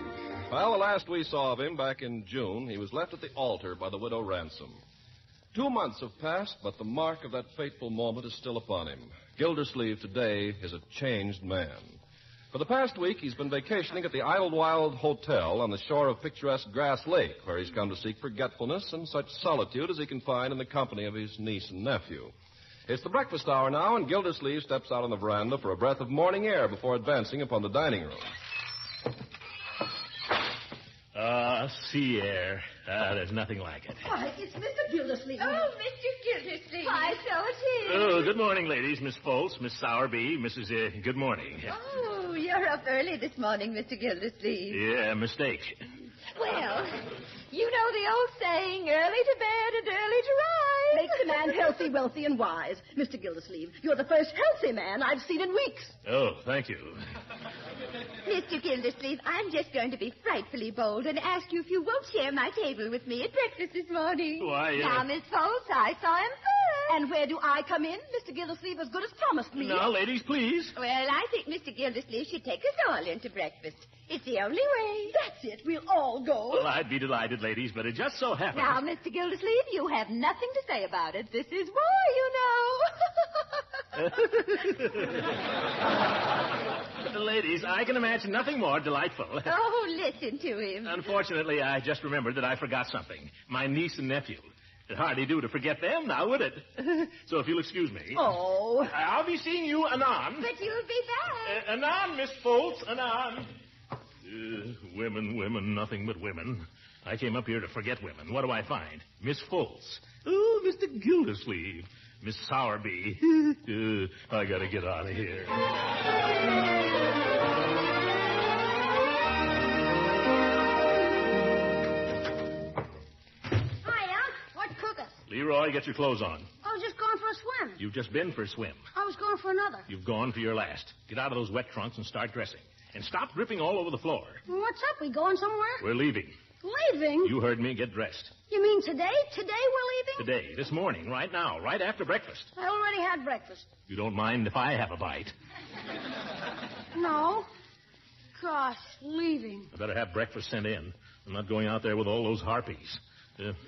Well, the last we saw of him back in June, he was left at the altar by the widow Ransom. 2 months have passed, but the mark of that fateful moment is still upon him. Gildersleeve today is a changed man. For the past week, he's been vacationing at the Idlewild Hotel on the shore of picturesque Grass Lake, where he's come to seek forgetfulness and such solitude as he can find in the company of his niece and nephew. It's the breakfast hour now, and Gildersleeve steps out on the veranda for a breath of morning air before advancing upon the dining room. Sea air. There's nothing like it. Why, it's Mr. Gildersleeve. Oh, Mr. Gildersleeve. Why, so it is. Oh, good morning, ladies. Miss Foltz, Miss Sowerby, Mrs. Good morning. Oh, you're up early this morning, Mr. Gildersleeve. Yeah, mistake. Well, you know the old saying, early to bed and early to rise. Makes a man, healthy, wealthy, and wise. Mr. Gildersleeve, you're the first healthy man I've seen in weeks. Oh, thank you. Mr. Gildersleeve, I'm just going to be frightfully bold and ask you if you won't share my table with me at breakfast this morning. Why, Now, Miss Foltz, I saw him first. And where do I come in? Mr. Gildersleeve as good as promised me. Now, ladies, please. Well, I think Mr. Gildersleeve should take us all into breakfast. It's the only way. That's it. We'll all go. Well, I'd be delighted, ladies, but it just so happens. Now, Mr. Gildersleeve, you have nothing to say about it. This is war, Ladies, I can imagine nothing more delightful. Oh, listen to him. Unfortunately, I just remembered that I forgot something. My niece and nephew. It'd hardly do to forget them now, would it? So if you'll excuse me. Oh. I'll be seeing you anon. But you'll be back. Anon, Miss Foltz, anon. Women, nothing but women. I came up here to forget women. What do I find? Miss Foltz. Oh, Mr. Gildersleeve. Miss Sowerby. I gotta get out of here. Leroy, get your clothes on. I was just going for a swim. You've just been for a swim. I was going for another. You've gone for your last. Get out of those wet trunks and start dressing. And stop dripping all over the floor. What's up? We going somewhere? We're leaving. Leaving? You heard me. Get dressed. You mean today? Today we're leaving? Today, this morning, right now, right after breakfast. I already had breakfast. You don't mind if I have a bite? No. Gosh, leaving. I better have breakfast sent in. I'm not going out there with all those harpies.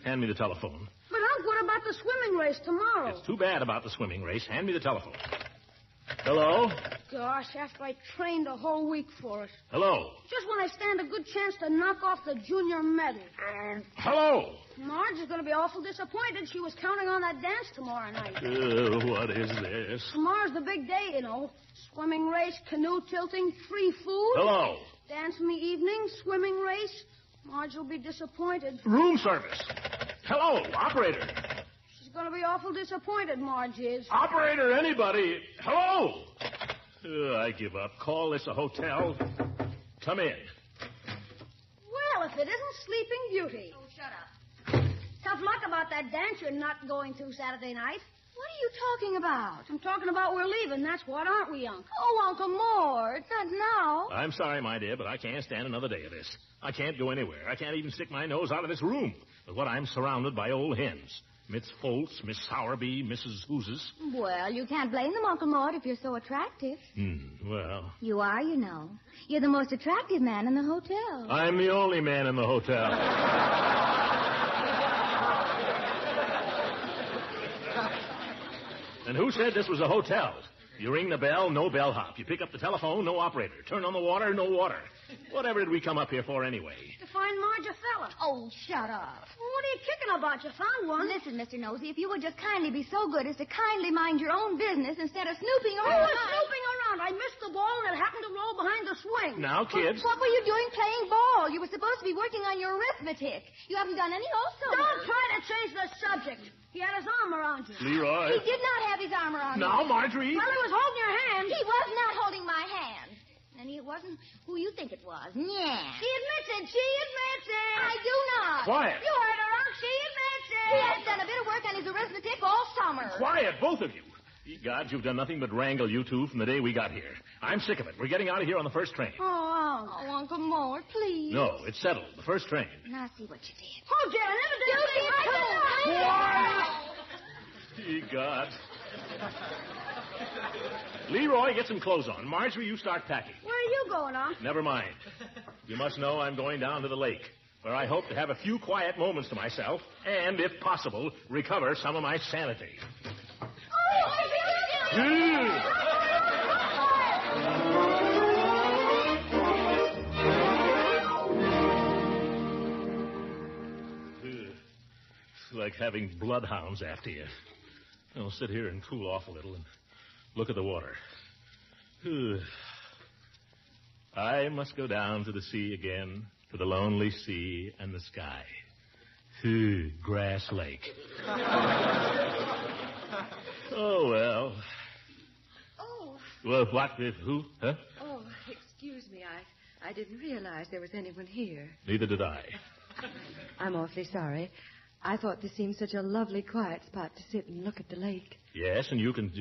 Hand me the telephone. But, Unc, what about the swimming race tomorrow? It's too bad about the swimming race. Hand me the telephone. Hello? Gosh, after I trained a whole week for it. Hello? Just when I stand a good chance to knock off the junior medal. Hello? Marge is going to be awful disappointed. She was counting on that dance tomorrow night. What is this? Tomorrow's the big day, you know. Swimming race, canoe tilting, free food. Hello? Dance in the evening, swimming race. Marge will be disappointed. Room service. Hello, operator. She's going to be awful disappointed, Marge is. Operator, anybody. Hello? I give up. Call this a hotel. Come in. Well, if it isn't Sleeping Beauty. Oh, shut up. Tough luck about that dance you're not going to Saturday night. What are you talking about? I'm talking about we're leaving. That's what, aren't we, Unc? Oh, Uncle Mort, not now. I'm sorry, my dear, but I can't stand another day of this. I can't go anywhere. I can't even stick my nose out of this room. But what I'm surrounded by old hens. Miss Foltz, Miss Sowerby, Mrs. Hooses. Well, you can't blame them, Uncle Mort, if you're so attractive. Well. You are, you know. You're the most attractive man in the hotel. I'm the only man in the hotel. And who said this was a hotel? You ring the bell, no bellhop. You pick up the telephone, no operator. Turn on the water, no water. Whatever did we come up here for anyway? To find Marge a fella. Oh, shut up. Well, what are you kicking about? You found one. Listen, Mr. Nosey, if you would just kindly be so good as to kindly mind your own business instead of snooping around. I was snooping around. I missed the ball and it happened to roll behind the swing. Now, kids. What were you doing playing ball? You were supposed to be working on your arithmetic. You haven't done any also. Don't try to change the subject. He had his arm around you. Leroy. He did not have his arm around you. Now, Marjorie. Well, he was holding your hand. He was not holding my hand. And it wasn't who you think it was. Yeah. She admits it. She admits it. I do not. Quiet. You heard her, Unc. She admits it. He has done a bit of work on his arithmetic all summer. Quiet, both of you. Ye gods, you've done nothing but wrangle you two from the day we got here. I'm sick of it. We're getting out of here on the first train. Oh, Uncle Mort, please. No, it's settled. The first train. Now see what you did. Who did? I never did. You did, Quiet! Ye gods. Leroy, get some clothes on. Marjorie, you start packing. Where are you going, Unc? Never mind. You must know I'm going down to the lake, where I hope to have a few quiet moments to myself and, if possible, recover some of my sanity. It's like having bloodhounds after you. I'll sit here and cool off a little and look at the water. I must go down to the sea again, to the lonely sea and the sky. Grass Lake. Oh, well. Oh. Well, what? Who? Huh? Oh, excuse me. I didn't realize there was anyone here. Neither did I. I'm awfully sorry. I thought this seemed such a lovely, quiet spot to sit and look at the lake. Yes, and you can...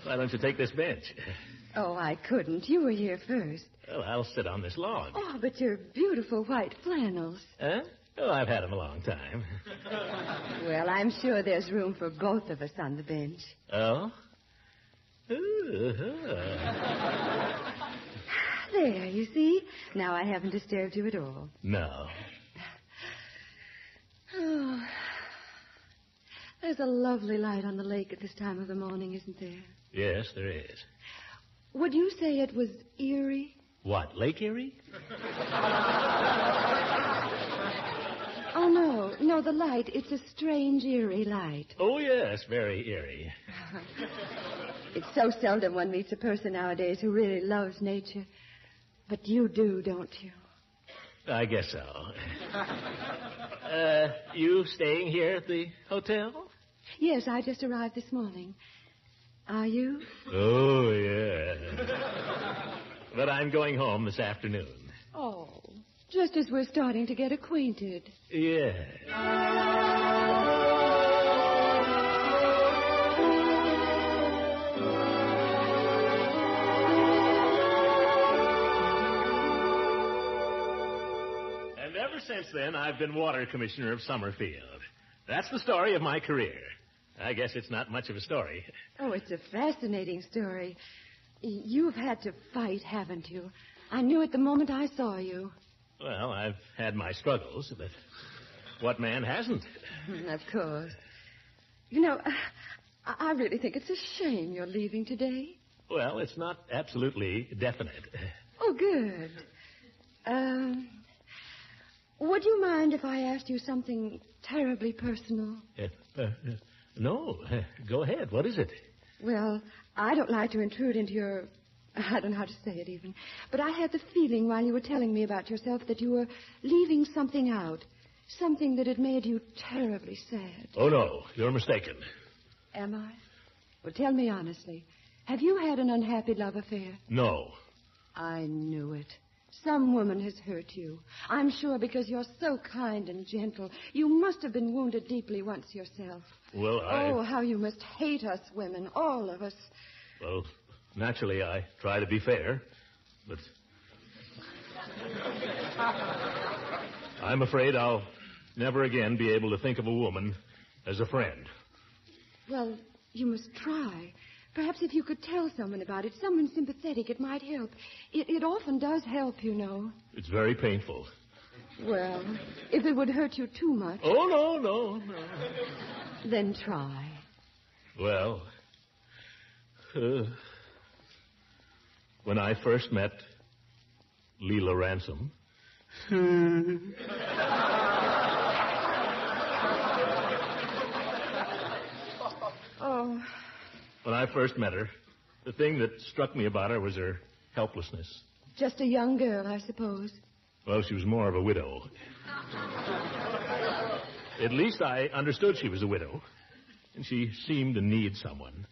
why don't you take this bench? Oh, I couldn't. You were here first. Well, I'll sit on this log. Oh, but your beautiful white flannels. Huh? Oh, I've had them a long time. Well, I'm sure there's room for both of us on the bench. Oh? There, you see? Now I haven't disturbed you at all. No. Oh, there's a lovely light on the lake at this time of the morning, isn't there? Yes, there is. Would you say it was eerie? What, Lake Erie? Oh, no, the light. It's a strange, eerie light. Oh, yes, very eerie. It's so seldom one meets a person nowadays who really loves nature. But you do, don't you? I guess so. You staying here at the hotel? Yes, I just arrived this morning. Are you? Oh, yeah. But I'm going home this afternoon. Oh, just as we're starting to get acquainted. Yeah. And ever since then, I've been water commissioner of Summerfield. That's the story of my career. I guess it's not much of a story. Oh, it's a fascinating story. You've had to fight, haven't you? I knew it the moment I saw you. Well, I've had my struggles, but what man hasn't? Of course. You know, I really think it's a shame you're leaving today. Well, it's not absolutely definite. Oh, good. Would you mind if I asked you something terribly personal? No. Go ahead. What is it? Well, I don't like to intrude into your... I don't know how to say it even. But I had the feeling while you were telling me about yourself that you were leaving something out. Something that had made you terribly sad. Oh, no. You're mistaken. Am I? Well, tell me honestly. Have you had an unhappy love affair? No. I knew it. Some woman has hurt you. I'm sure because you're so kind and gentle. You must have been wounded deeply once yourself. Well, Oh, how you must hate us women, all of us. Well, naturally, I try to be fair, but... I'm afraid I'll never again be able to think of a woman as a friend. Well, you must try. Perhaps if you could tell someone about it, someone sympathetic, it might help. It often does help, you know. It's very painful. Well, if it would hurt you too much... Oh, no. Then try. Well, when I first met Leela Ransom... Oh... When I first met her, the thing that struck me about her was her helplessness. Just a young girl, I suppose. Well, she was more of a widow. At least I understood she was a widow. And she seemed to need someone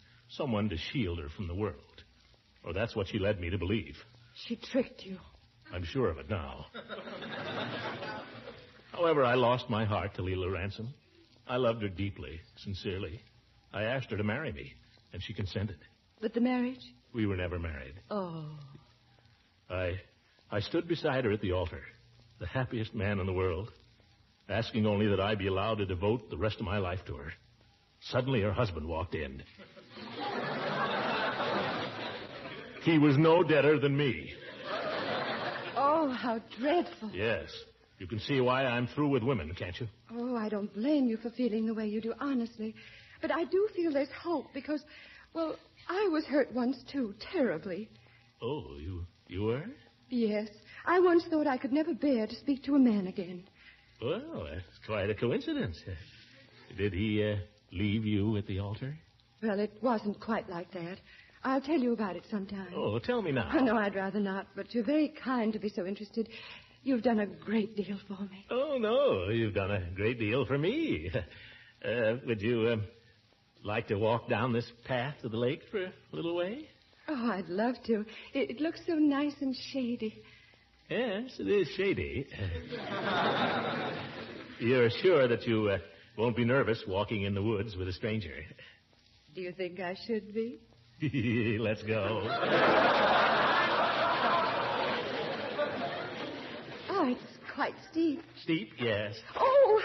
to shield her from the world. Or that's what she led me to believe. She tricked you. I'm sure of it now. However, I lost my heart to Leela Ransom. I loved her deeply, sincerely. I asked her to marry me. And she consented. But the marriage? We were never married. Oh. I stood beside her at the altar, the happiest man in the world, asking only that I be allowed to devote the rest of my life to her. Suddenly, her husband walked in. He was no deader than me. Oh, how dreadful. Yes. You can see why I'm through with women, can't you? Oh, I don't blame you for feeling the way you do, honestly. But I do feel there's hope because, well, I was hurt once, too, terribly. Oh, you were? Yes. I once thought I could never bear to speak to a man again. Well, that's quite a coincidence. Did he leave you at the altar? Well, it wasn't quite like that. I'll tell you about it sometime. Oh, tell me now. Oh, no, I'd rather not, but you're very kind to be so interested. You've done a great deal for me. Oh, no, you've done a great deal for me. Would you... like to walk down this path to the lake for a little way? Oh, I'd love to. It looks so nice and shady. Yes, it is shady. You're sure that you won't be nervous walking in the woods with a stranger? Do you think I should be? Let's go. Oh, it's quite steep. Steep, yes. Oh!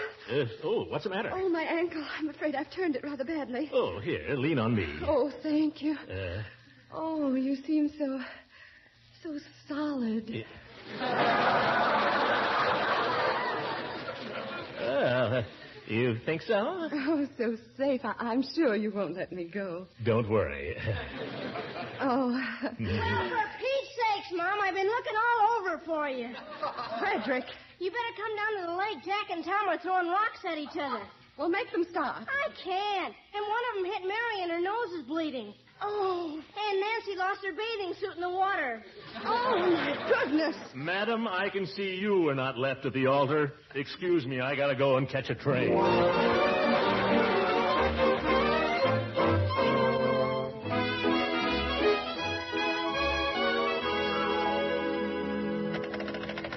What's the matter? Oh, my ankle. I'm afraid I've turned it rather badly. Oh, here, lean on me. Oh, thank you. Oh, you seem so solid. You think so? Oh, so safe. I'm sure you won't let me go. Don't worry. Oh. Well, for Pete's sakes, Mom, I've been looking all over for you. Frederick. You better come down to the lake. Jack and Tom are throwing rocks at each other. Well, make them stop. I can't. And one of them hit Mary and her nose is bleeding. Oh. And Nancy lost her bathing suit in the water. Oh, my goodness. Madam, I can see you were not left at the altar. Excuse me, I gotta go and catch a train.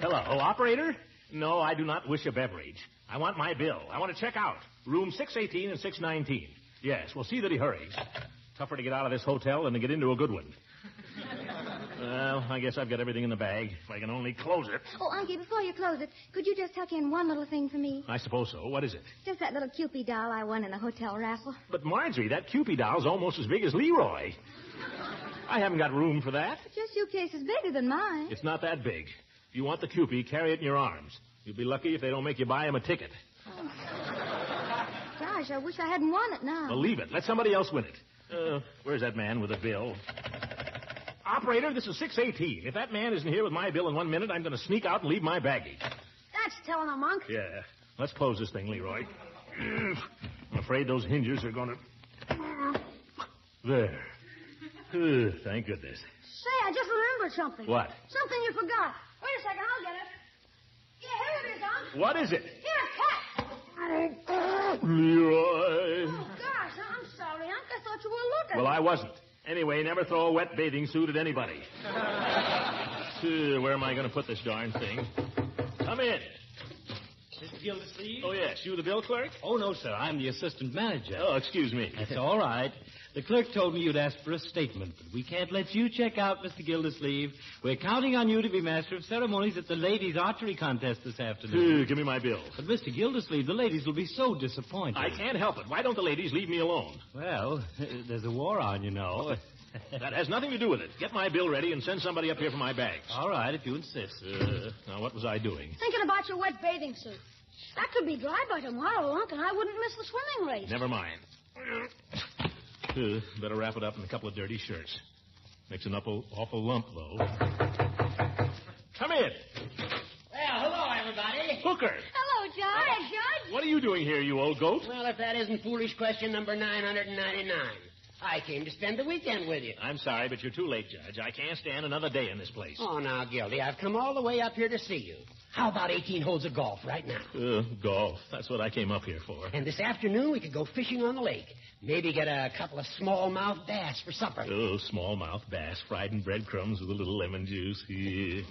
Hello, operator? No, I do not wish a beverage. I want my bill. I want to check out. Room 618 and 619. Yes, we'll see that he hurries. Tougher to get out of this hotel than to get into a good one. Well, I guess I've got everything in the bag. If I can only close it. Oh, Unky, before you close it, could you just tuck in one little thing for me? I suppose so. What is it? Just that little Cupid doll I won in a hotel raffle. But, Marjorie, that Cupid doll's almost as big as Leroy. I haven't got room for that. But your suitcase is bigger than mine. It's not that big. If you want the Cupid, carry it in your arms. You'll be lucky if they don't make you buy him a ticket. Oh. Gosh, I wish I hadn't won it now. Well, leave it. Let somebody else win it. Where's that man with the bill? Operator, this is 618. If that man isn't here with my bill in 1 minute, I'm going to sneak out and leave my baggage. That's telling a monk. Yeah. Let's close this thing, Leroy. I'm afraid those hinges are going to... There. Thank goodness. Say, I just remembered something. What? Something you forgot. Wait a second, I'll get it. Yeah, here it is, Unc. What is it? Here, cat. Leroy. Oh, gosh, I'm sorry, Unc. I thought you were looking. Well, I wasn't. Anyway, never throw a wet bathing suit at anybody. Where am I going to put this darn thing? Come in. Mr. Gildersleeve? Oh, yes. You the bill clerk? Oh, no, sir. I'm the assistant manager. Oh, excuse me. That's all right. The clerk told me you'd asked for a statement, but we can't let you check out, Mr. Gildersleeve. We're counting on you to be master of ceremonies at the ladies' archery contest this afternoon. Give me my bill. But, Mr. Gildersleeve, the ladies will be so disappointed. I can't help it. Why don't the ladies leave me alone? Well, there's a war on, you know. That has nothing to do with it. Get my bill ready and send somebody up here for my bags. All right, if you insist. Now, what was I doing? Thinking about your wet bathing suit. That could be dry by tomorrow, Unc, and I wouldn't miss the swimming race. Never mind. Better wrap it up in a couple of dirty shirts. Makes an awful lump, though. Come in. Well, hello, everybody. Hooker. Hello, Judge. Hi, Judge. What are you doing here, you old goat? Well, if that isn't foolish question number 999. I came to spend the weekend with you. I'm sorry, but you're too late, Judge. I can't stand another day in this place. Oh, now, Gildy, I've come all the way up here to see you. How about 18 holes of golf right now? Golf. That's what I came up here for. And this afternoon we could go fishing on the lake. Maybe get a couple of smallmouth bass for supper. Oh, smallmouth bass fried in breadcrumbs with a little lemon juice. Yeah.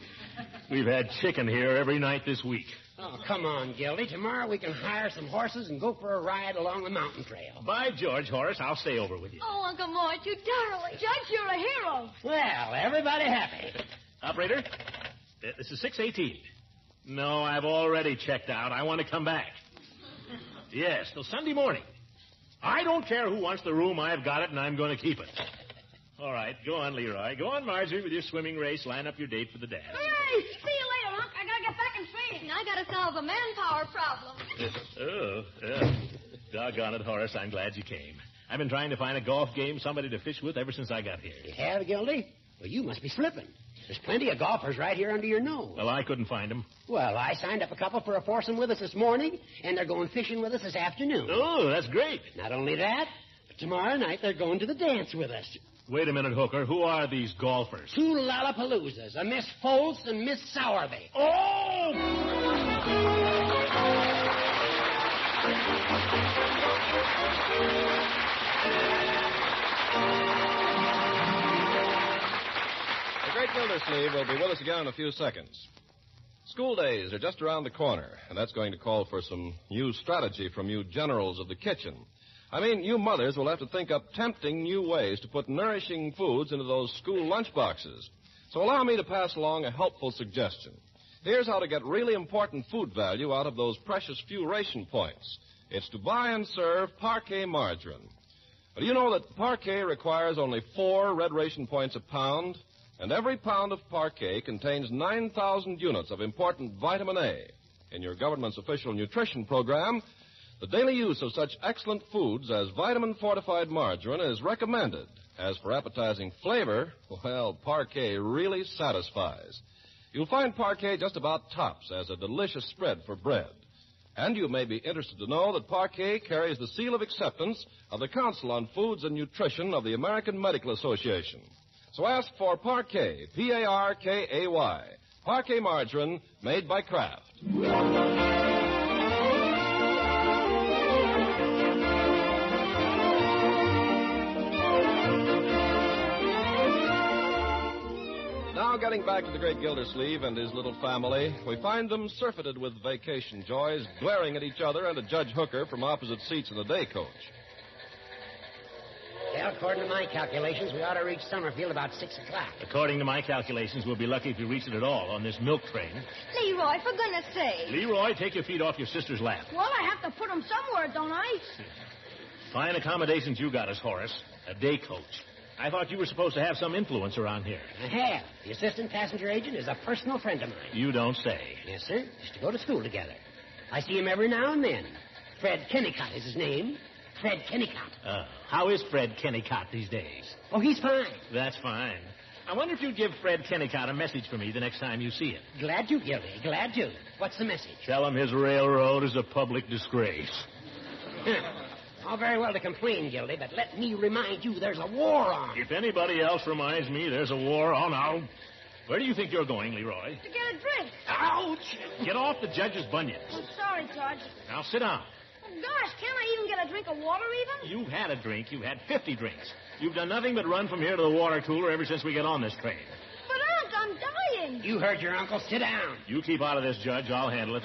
We've had chicken here every night this week. Oh, come on, Gildy. Tomorrow we can hire some horses and go for a ride along the mountain trail. By George, Horace, I'll stay over with you. Oh, Uncle Mort, you darling. Judge, you're a hero. Well, everybody happy. Operator, this is 618. No, I've already checked out. I want to come back. Yes, till Sunday morning. I don't care who wants the room. I've got it, and I'm going to keep it. All right, go on, Leroy. Go on, Marjorie, with your swimming race. Line up your date for the dance. Hey, see you later, Unc. I gotta get back and feed. I gotta solve a manpower problem. Doggone it, Horace. I'm glad you came. I've been trying to find a golf game, somebody to fish with ever since I got here. You have, Gildy? Well, you must be slipping. There's plenty of golfers right here under your nose. Well, I couldn't find them. Well, I signed up a couple for a foursome with us this morning, and they're going fishing with us this afternoon. Oh, that's great. Not only that, but tomorrow night they're going to the dance with us. Wait a minute, Hooker. Who are these golfers? Two Lollapaloozas, a Miss Foltz and Miss Sowerby. Oh! The great Gildersleeve will be with us again in a few seconds. School days are just around the corner, and that's going to call for some new strategy from you generals of the kitchen. I mean, you mothers will have to think up tempting new ways to put nourishing foods into those school lunch boxes. So allow me to pass along a helpful suggestion. Here's how to get really important food value out of those precious few ration points. It's to buy and serve Parquet margarine. But do you know that Parquet requires only 4 red ration points a pound? And every pound of Parquet contains 9,000 units of important vitamin A. In your government's official nutrition program, the daily use of such excellent foods as vitamin-fortified margarine is recommended. As for appetizing flavor, well, Parquet really satisfies. You'll find Parquet just about tops as a delicious spread for bread. And you may be interested to know that Parquet carries the seal of acceptance of the Council on Foods and Nutrition of the American Medical Association. So ask for Parquet, P-A-R-K-A-Y, Parquet margarine made by Kraft. Now, getting back to the great Gildersleeve and his little family, we find them surfeited with vacation joys, glaring at each other and at Judge Hooker from opposite seats in the day coach. Well, according to my calculations, we ought to reach Summerfield about 6 o'clock. According to my calculations, we'll be lucky if we reach it at all on this milk train. Leroy, for goodness sake. Leroy, take your feet off your sister's lap. Well, I have to put them somewhere, don't I? Fine accommodations you got us, Horace. A day coach. I thought you were supposed to have some influence around here. I have. The assistant passenger agent is a personal friend of mine. You don't say. Yes, sir. Used to go to school together. I see him every now and then. Fred Kennicott is his name. Fred Kennicott. How is Fred Kennicott these days? Oh, he's fine. That's fine. I wonder if you'd give Fred Kennicott a message for me the next time you see him. Glad to, Gildy. Glad to. What's the message? Tell him his railroad is a public disgrace. All very well to complain, Gildy, but let me remind you there's a war on. If anybody else reminds me there's a war on, Where do you think you're going, Leroy? To get a drink. Ouch! Get off the judge's bunions. I'm sorry, Judge. Now sit down. Oh, gosh, can't I even get a drink of water even? You've had a drink. You've had 50 drinks. You've done nothing but run from here to the water cooler ever since we got on this train. But, Unc, I'm dying. You heard your uncle. Sit down. You keep out of this, Judge. I'll handle it.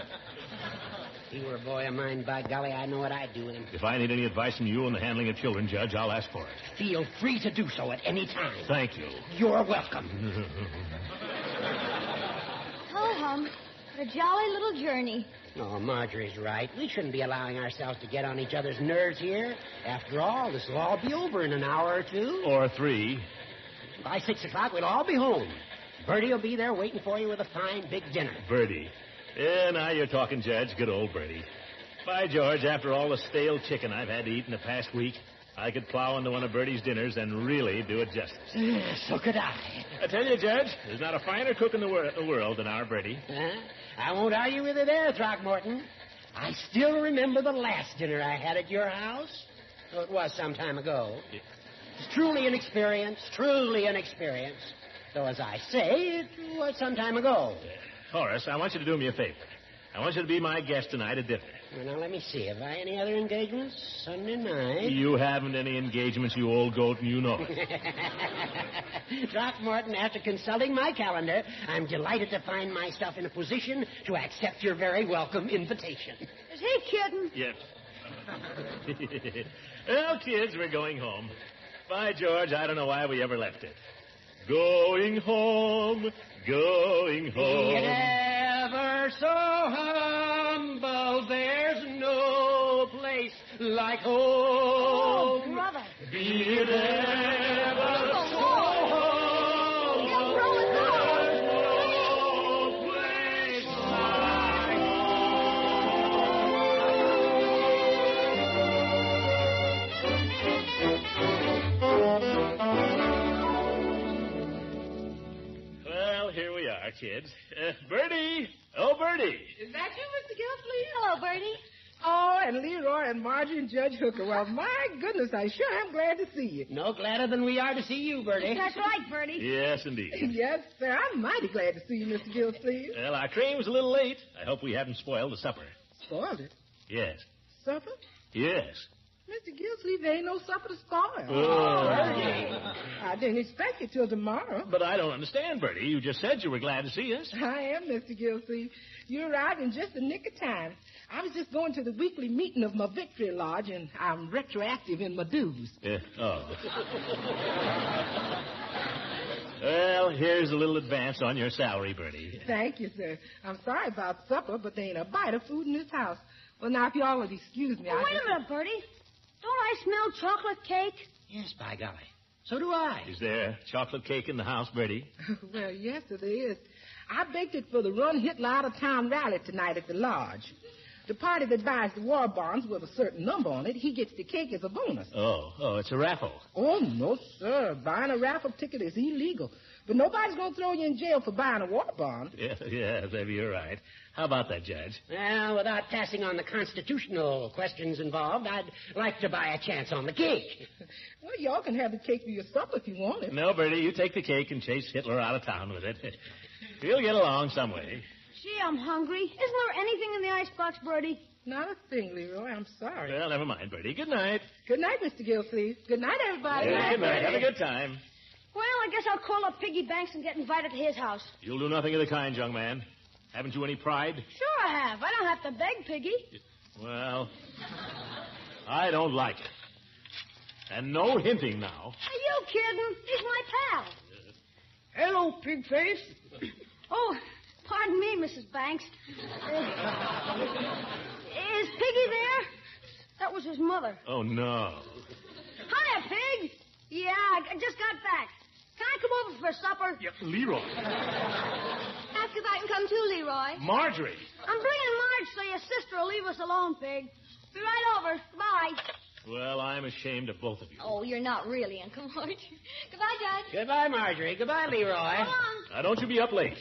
If he were a boy of mine, by golly, I know what I'd do with him. If I need any advice from you on the handling of children, Judge, I'll ask for it. Feel free to do so at any time. Thank you. You're welcome. Ho-hum. What a jolly little journey. Oh, Marjorie's right. We shouldn't be allowing ourselves to get on each other's nerves here. After all, this will all be over in an hour or 2. Or 3. By 6 o'clock, we'll all be home. Bertie will be there waiting for you with a fine big dinner. Bertie. Yeah, now you're talking, Judge. Good old Bertie. By George, after all the stale chicken I've had to eat in the past week, I could plow into one of Bertie's dinners and really do it justice. So could I. I tell you, Judge, there's not a finer cook in the world than our Bertie. I won't argue with you there, Throckmorton. I still remember the last dinner I had at your house. Oh, it was some time ago. It's truly an experience, Though, as I say, it was some time ago. Horace, I want you to do me a favor. I want you to be my guest tonight at dinner. Well, now, let me see. Have I any other engagements? Sunday night. You haven't any engagements, you old goat, and you know it. Throckmorton, after consulting my calendar, I'm delighted to find myself in a position to accept your very welcome invitation. Is he kidding? Yes. Well, kids, we're going home. By George, I don't know why we ever left it. Going home, going home. Be it ever so humble, there's no place like home. Oh, brother. Be it ever so humble, there's no place like Here we are, kids. Bertie! Oh, Bertie! Is that you, Mr. Gildersleeve? Hello, Bertie. Oh, and Leroy and Margie and Judge Hooker. Well, my goodness, I sure am glad to see you. No gladder than we are to see you, Bertie. That's right, Bertie. Yes, indeed. Yes, sir. I'm mighty glad to see you, Mr. Gildersleeve. Well, our train was a little late. I hope we haven't spoiled the supper. Spoiled it? Yes. Supper? Yes. Mr. Gildersleeve, there ain't no supper to spoil. Oh. Bertie. I didn't expect you till tomorrow. But I don't understand, Bertie. You just said you were glad to see us. I am, Mr. Gilsey. You arrived in just the nick of time. I was just going to the weekly meeting of my Victory Lodge, and I'm retroactive in my dues. Yeah. Oh. Well, here's a little advance on your salary, Bertie. Thank you, sir. I'm sorry about supper, but there ain't a bite of food in this house. Well, now, if you all would excuse me, Wait a minute, Bertie. Don't I smell chocolate cake? Yes, by golly. So do I. Is there chocolate cake in the house, Bertie? Well, yes, sir, there is. I baked it for the Run Hitler out-of-town rally tonight at the lodge. The party that buys the war bonds with a certain number on it, he gets the cake as a bonus. Oh, it's a raffle. Oh, no, sir. Buying a raffle ticket is illegal. But nobody's going to throw you in jail for buying a war bond. Yeah, maybe you're right. How about that, Judge? Well, without passing on the constitutional questions involved, I'd like to buy a chance on the cake. Well, y'all can have the cake for your supper if you want it. No, Bertie, you take the cake and chase Hitler out of town with it. We'll get along some way. Gee, I'm hungry. Isn't there anything in the icebox, Bertie? Not a thing, Leroy. I'm sorry. Well, never mind, Bertie. Good night. Good night, Mr. Gilsleeve. Good night, everybody. Yeah, good night. Have a good time. Well, I guess I'll call up Piggy Banks and get invited to his house. You'll do nothing of the kind, young man. Haven't you any pride? Sure I have. I don't have to beg Piggy. Well, I don't like it. And no hinting now. Are you kidding? He's my pal. Hello, pig face. Oh, pardon me, Mrs. Banks. Is Piggy there? That was his mother. Oh, no. Hiya, Pig. Yeah, I just got back. Can I come over for supper? Yeah, Leroy. Ask if I can come too, Leroy. Marjorie. I'm bringing Marge so your sister will leave us alone, Pig. Be right over. Bye. Well, I'm ashamed of both of you. Oh, you're not really, Uncle Mort. Goodbye, Judge. Goodbye, Marjorie. Goodbye, Leroy. Come on. Now, don't you be up late.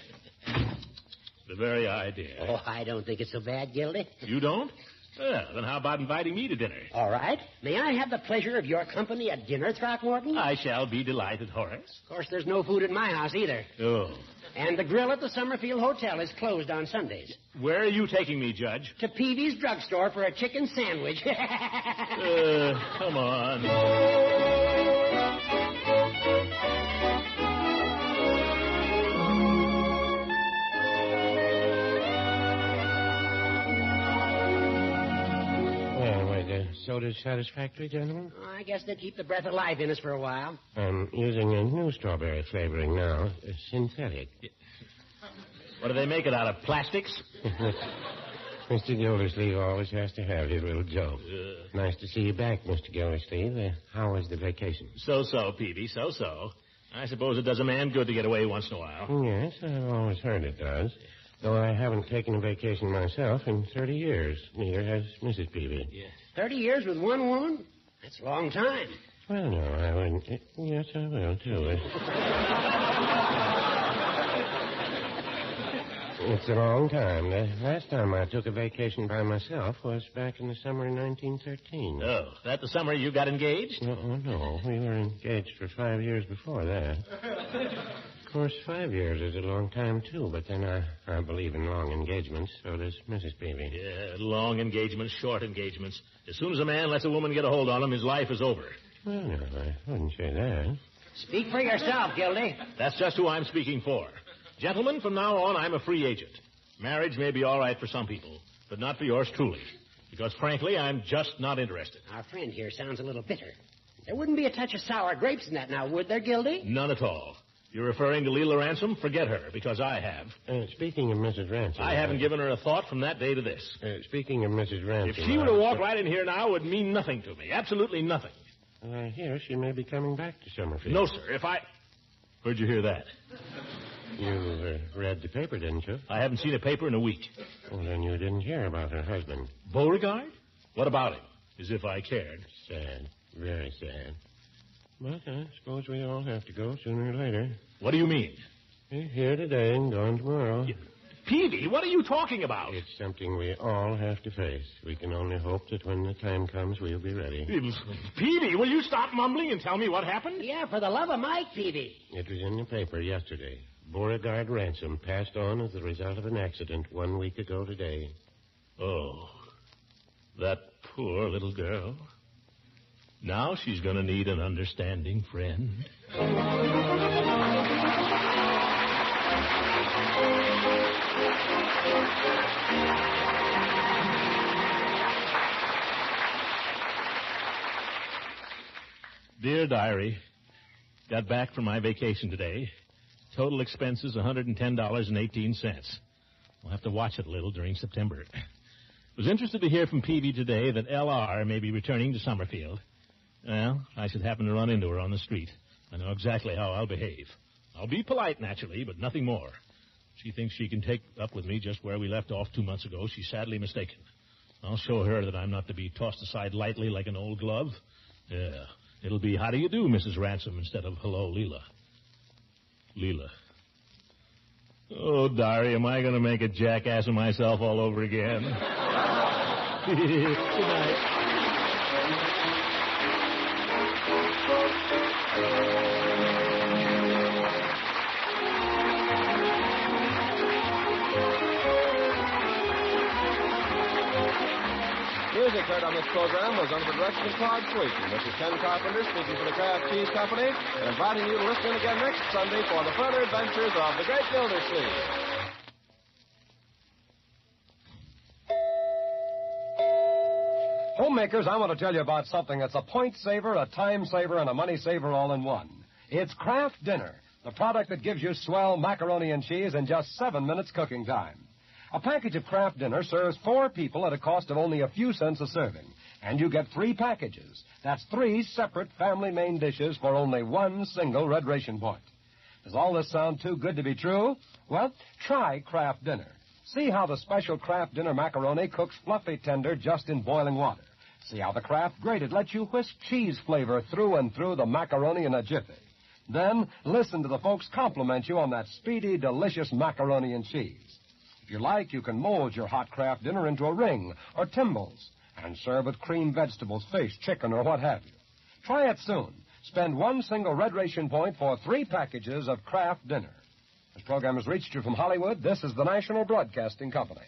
The very idea. Oh, I don't think it's so bad, Gildy. You don't? Well, then how about inviting me to dinner? All right. May I have the pleasure of your company at dinner, Throckmorton? I shall be delighted, Horace. Of course, there's no food at my house either. Oh. And the grill at the Summerfield Hotel is closed on Sundays. Where are you taking me, Judge? To Peavy's drugstore for a chicken sandwich. Come on. Soda satisfactory, gentlemen? Oh, I guess they keep the breath of life in us for a while. I'm using a new strawberry flavoring now. Synthetic. What do they make it out of? Plastics? Mr. Gildersleeve always has to have his little joke. Nice to see you back, Mr. Gildersleeve. How was the vacation? So-so, Peavy, so-so. I suppose it does a man good to get away once in a while. Yes, I've always heard it does. Though I haven't taken a vacation myself in 30 years. Neither has Mrs. Peavy. Yeah. 30 years with one woman? That's a long time. Well, no, I wouldn't. Yes, I will, too. It's a long time. The last time I took a vacation by myself was back in the summer of 1913. Oh, that the summer you got engaged? No. We were engaged for 5 years before that. Of course, 5 years is a long time, too, but then I believe in long engagements. So does Mrs. Peavy. Yeah, long engagements, short engagements. As soon as a man lets a woman get a hold on him, his life is over. Well, no, I wouldn't say that. Speak for yourself, Gildy. That's just who I'm speaking for. Gentlemen, from now on, I'm a free agent. Marriage may be all right for some people, but not for yours truly. Because, frankly, I'm just not interested. Our friend here sounds a little bitter. There wouldn't be a touch of sour grapes in that now, would there, Gildy? None at all. You're referring to Leela Ransom? Forget her, because I have. Speaking of Mrs. Ransom... I haven't given her a thought from that day to this. Speaking of Mrs. Ransom... If she were to walk right in here now, it would mean nothing to me. Absolutely nothing. I hear she may be coming back to Summerfield. No, sir. Where'd you hear that? You read the paper, didn't you? I haven't seen a paper in a week. Well, then you didn't hear about her husband. Beauregard? What about him? As if I cared. Sad. Very sad. But I suppose we all have to go sooner or later. What do you mean? Here today and gone tomorrow. Peavy, what are you talking about? It's something we all have to face. We can only hope that when the time comes, we'll be ready. Peavy, will you stop mumbling and tell me what happened? Yeah, for the love of Mike, Peavy. It was in the paper yesterday. Beauregard Ransom passed on as the result of an accident 1 week ago today. Oh, that poor little girl. Now she's going to need an understanding friend. Dear Diary, got back from my vacation today. Total expenses, $110.18. We'll have to watch it a little during September. Was interested to hear from Peavy today that L.R. may be returning to Summerfield. Well, I should happen to run into her on the street. I know exactly how I'll behave. I'll be polite, naturally, but nothing more. She thinks she can take up with me just where we left off 2 months ago. She's sadly mistaken. I'll show her that I'm not to be tossed aside lightly like an old glove. Yeah, it'll be, how do you do, Mrs. Ransom, instead of, hello, Leela. Leela. Oh, Diary, am I going to make a jackass of myself all over again? Good night. Music heard on this program was under the direction of Todd Sweeten. This is Ken Carpenter speaking for the Kraft Cheese Company and inviting you to listen in again next Sunday for the further adventures of the Great Gildersleeve. Homemakers, I want to tell you about something that's a point saver, a time saver, and a money saver all in one. It's Kraft Dinner, the product that gives you swell macaroni and cheese in just 7 minutes cooking time. A package of Kraft Dinner serves 4 people at a cost of only a few cents a serving. And you get 3 packages. That's 3 separate family main dishes for only 1 single red ration point. Does all this sound too good to be true? Well, try Kraft Dinner. See how the special Kraft Dinner macaroni cooks fluffy tender just in boiling water. See how the Kraft grated lets you whisk cheese flavor through and through the macaroni in a jiffy. Then listen to the folks compliment you on that speedy, delicious macaroni and cheese. If you like, you can mold your hot Kraft Dinner into a ring or timbales and serve with creamed vegetables, fish, chicken, or what have you. Try it soon. Spend 1 single red ration point for 3 packages of Kraft Dinner. This program has reached you from Hollywood. This is the National Broadcasting Company.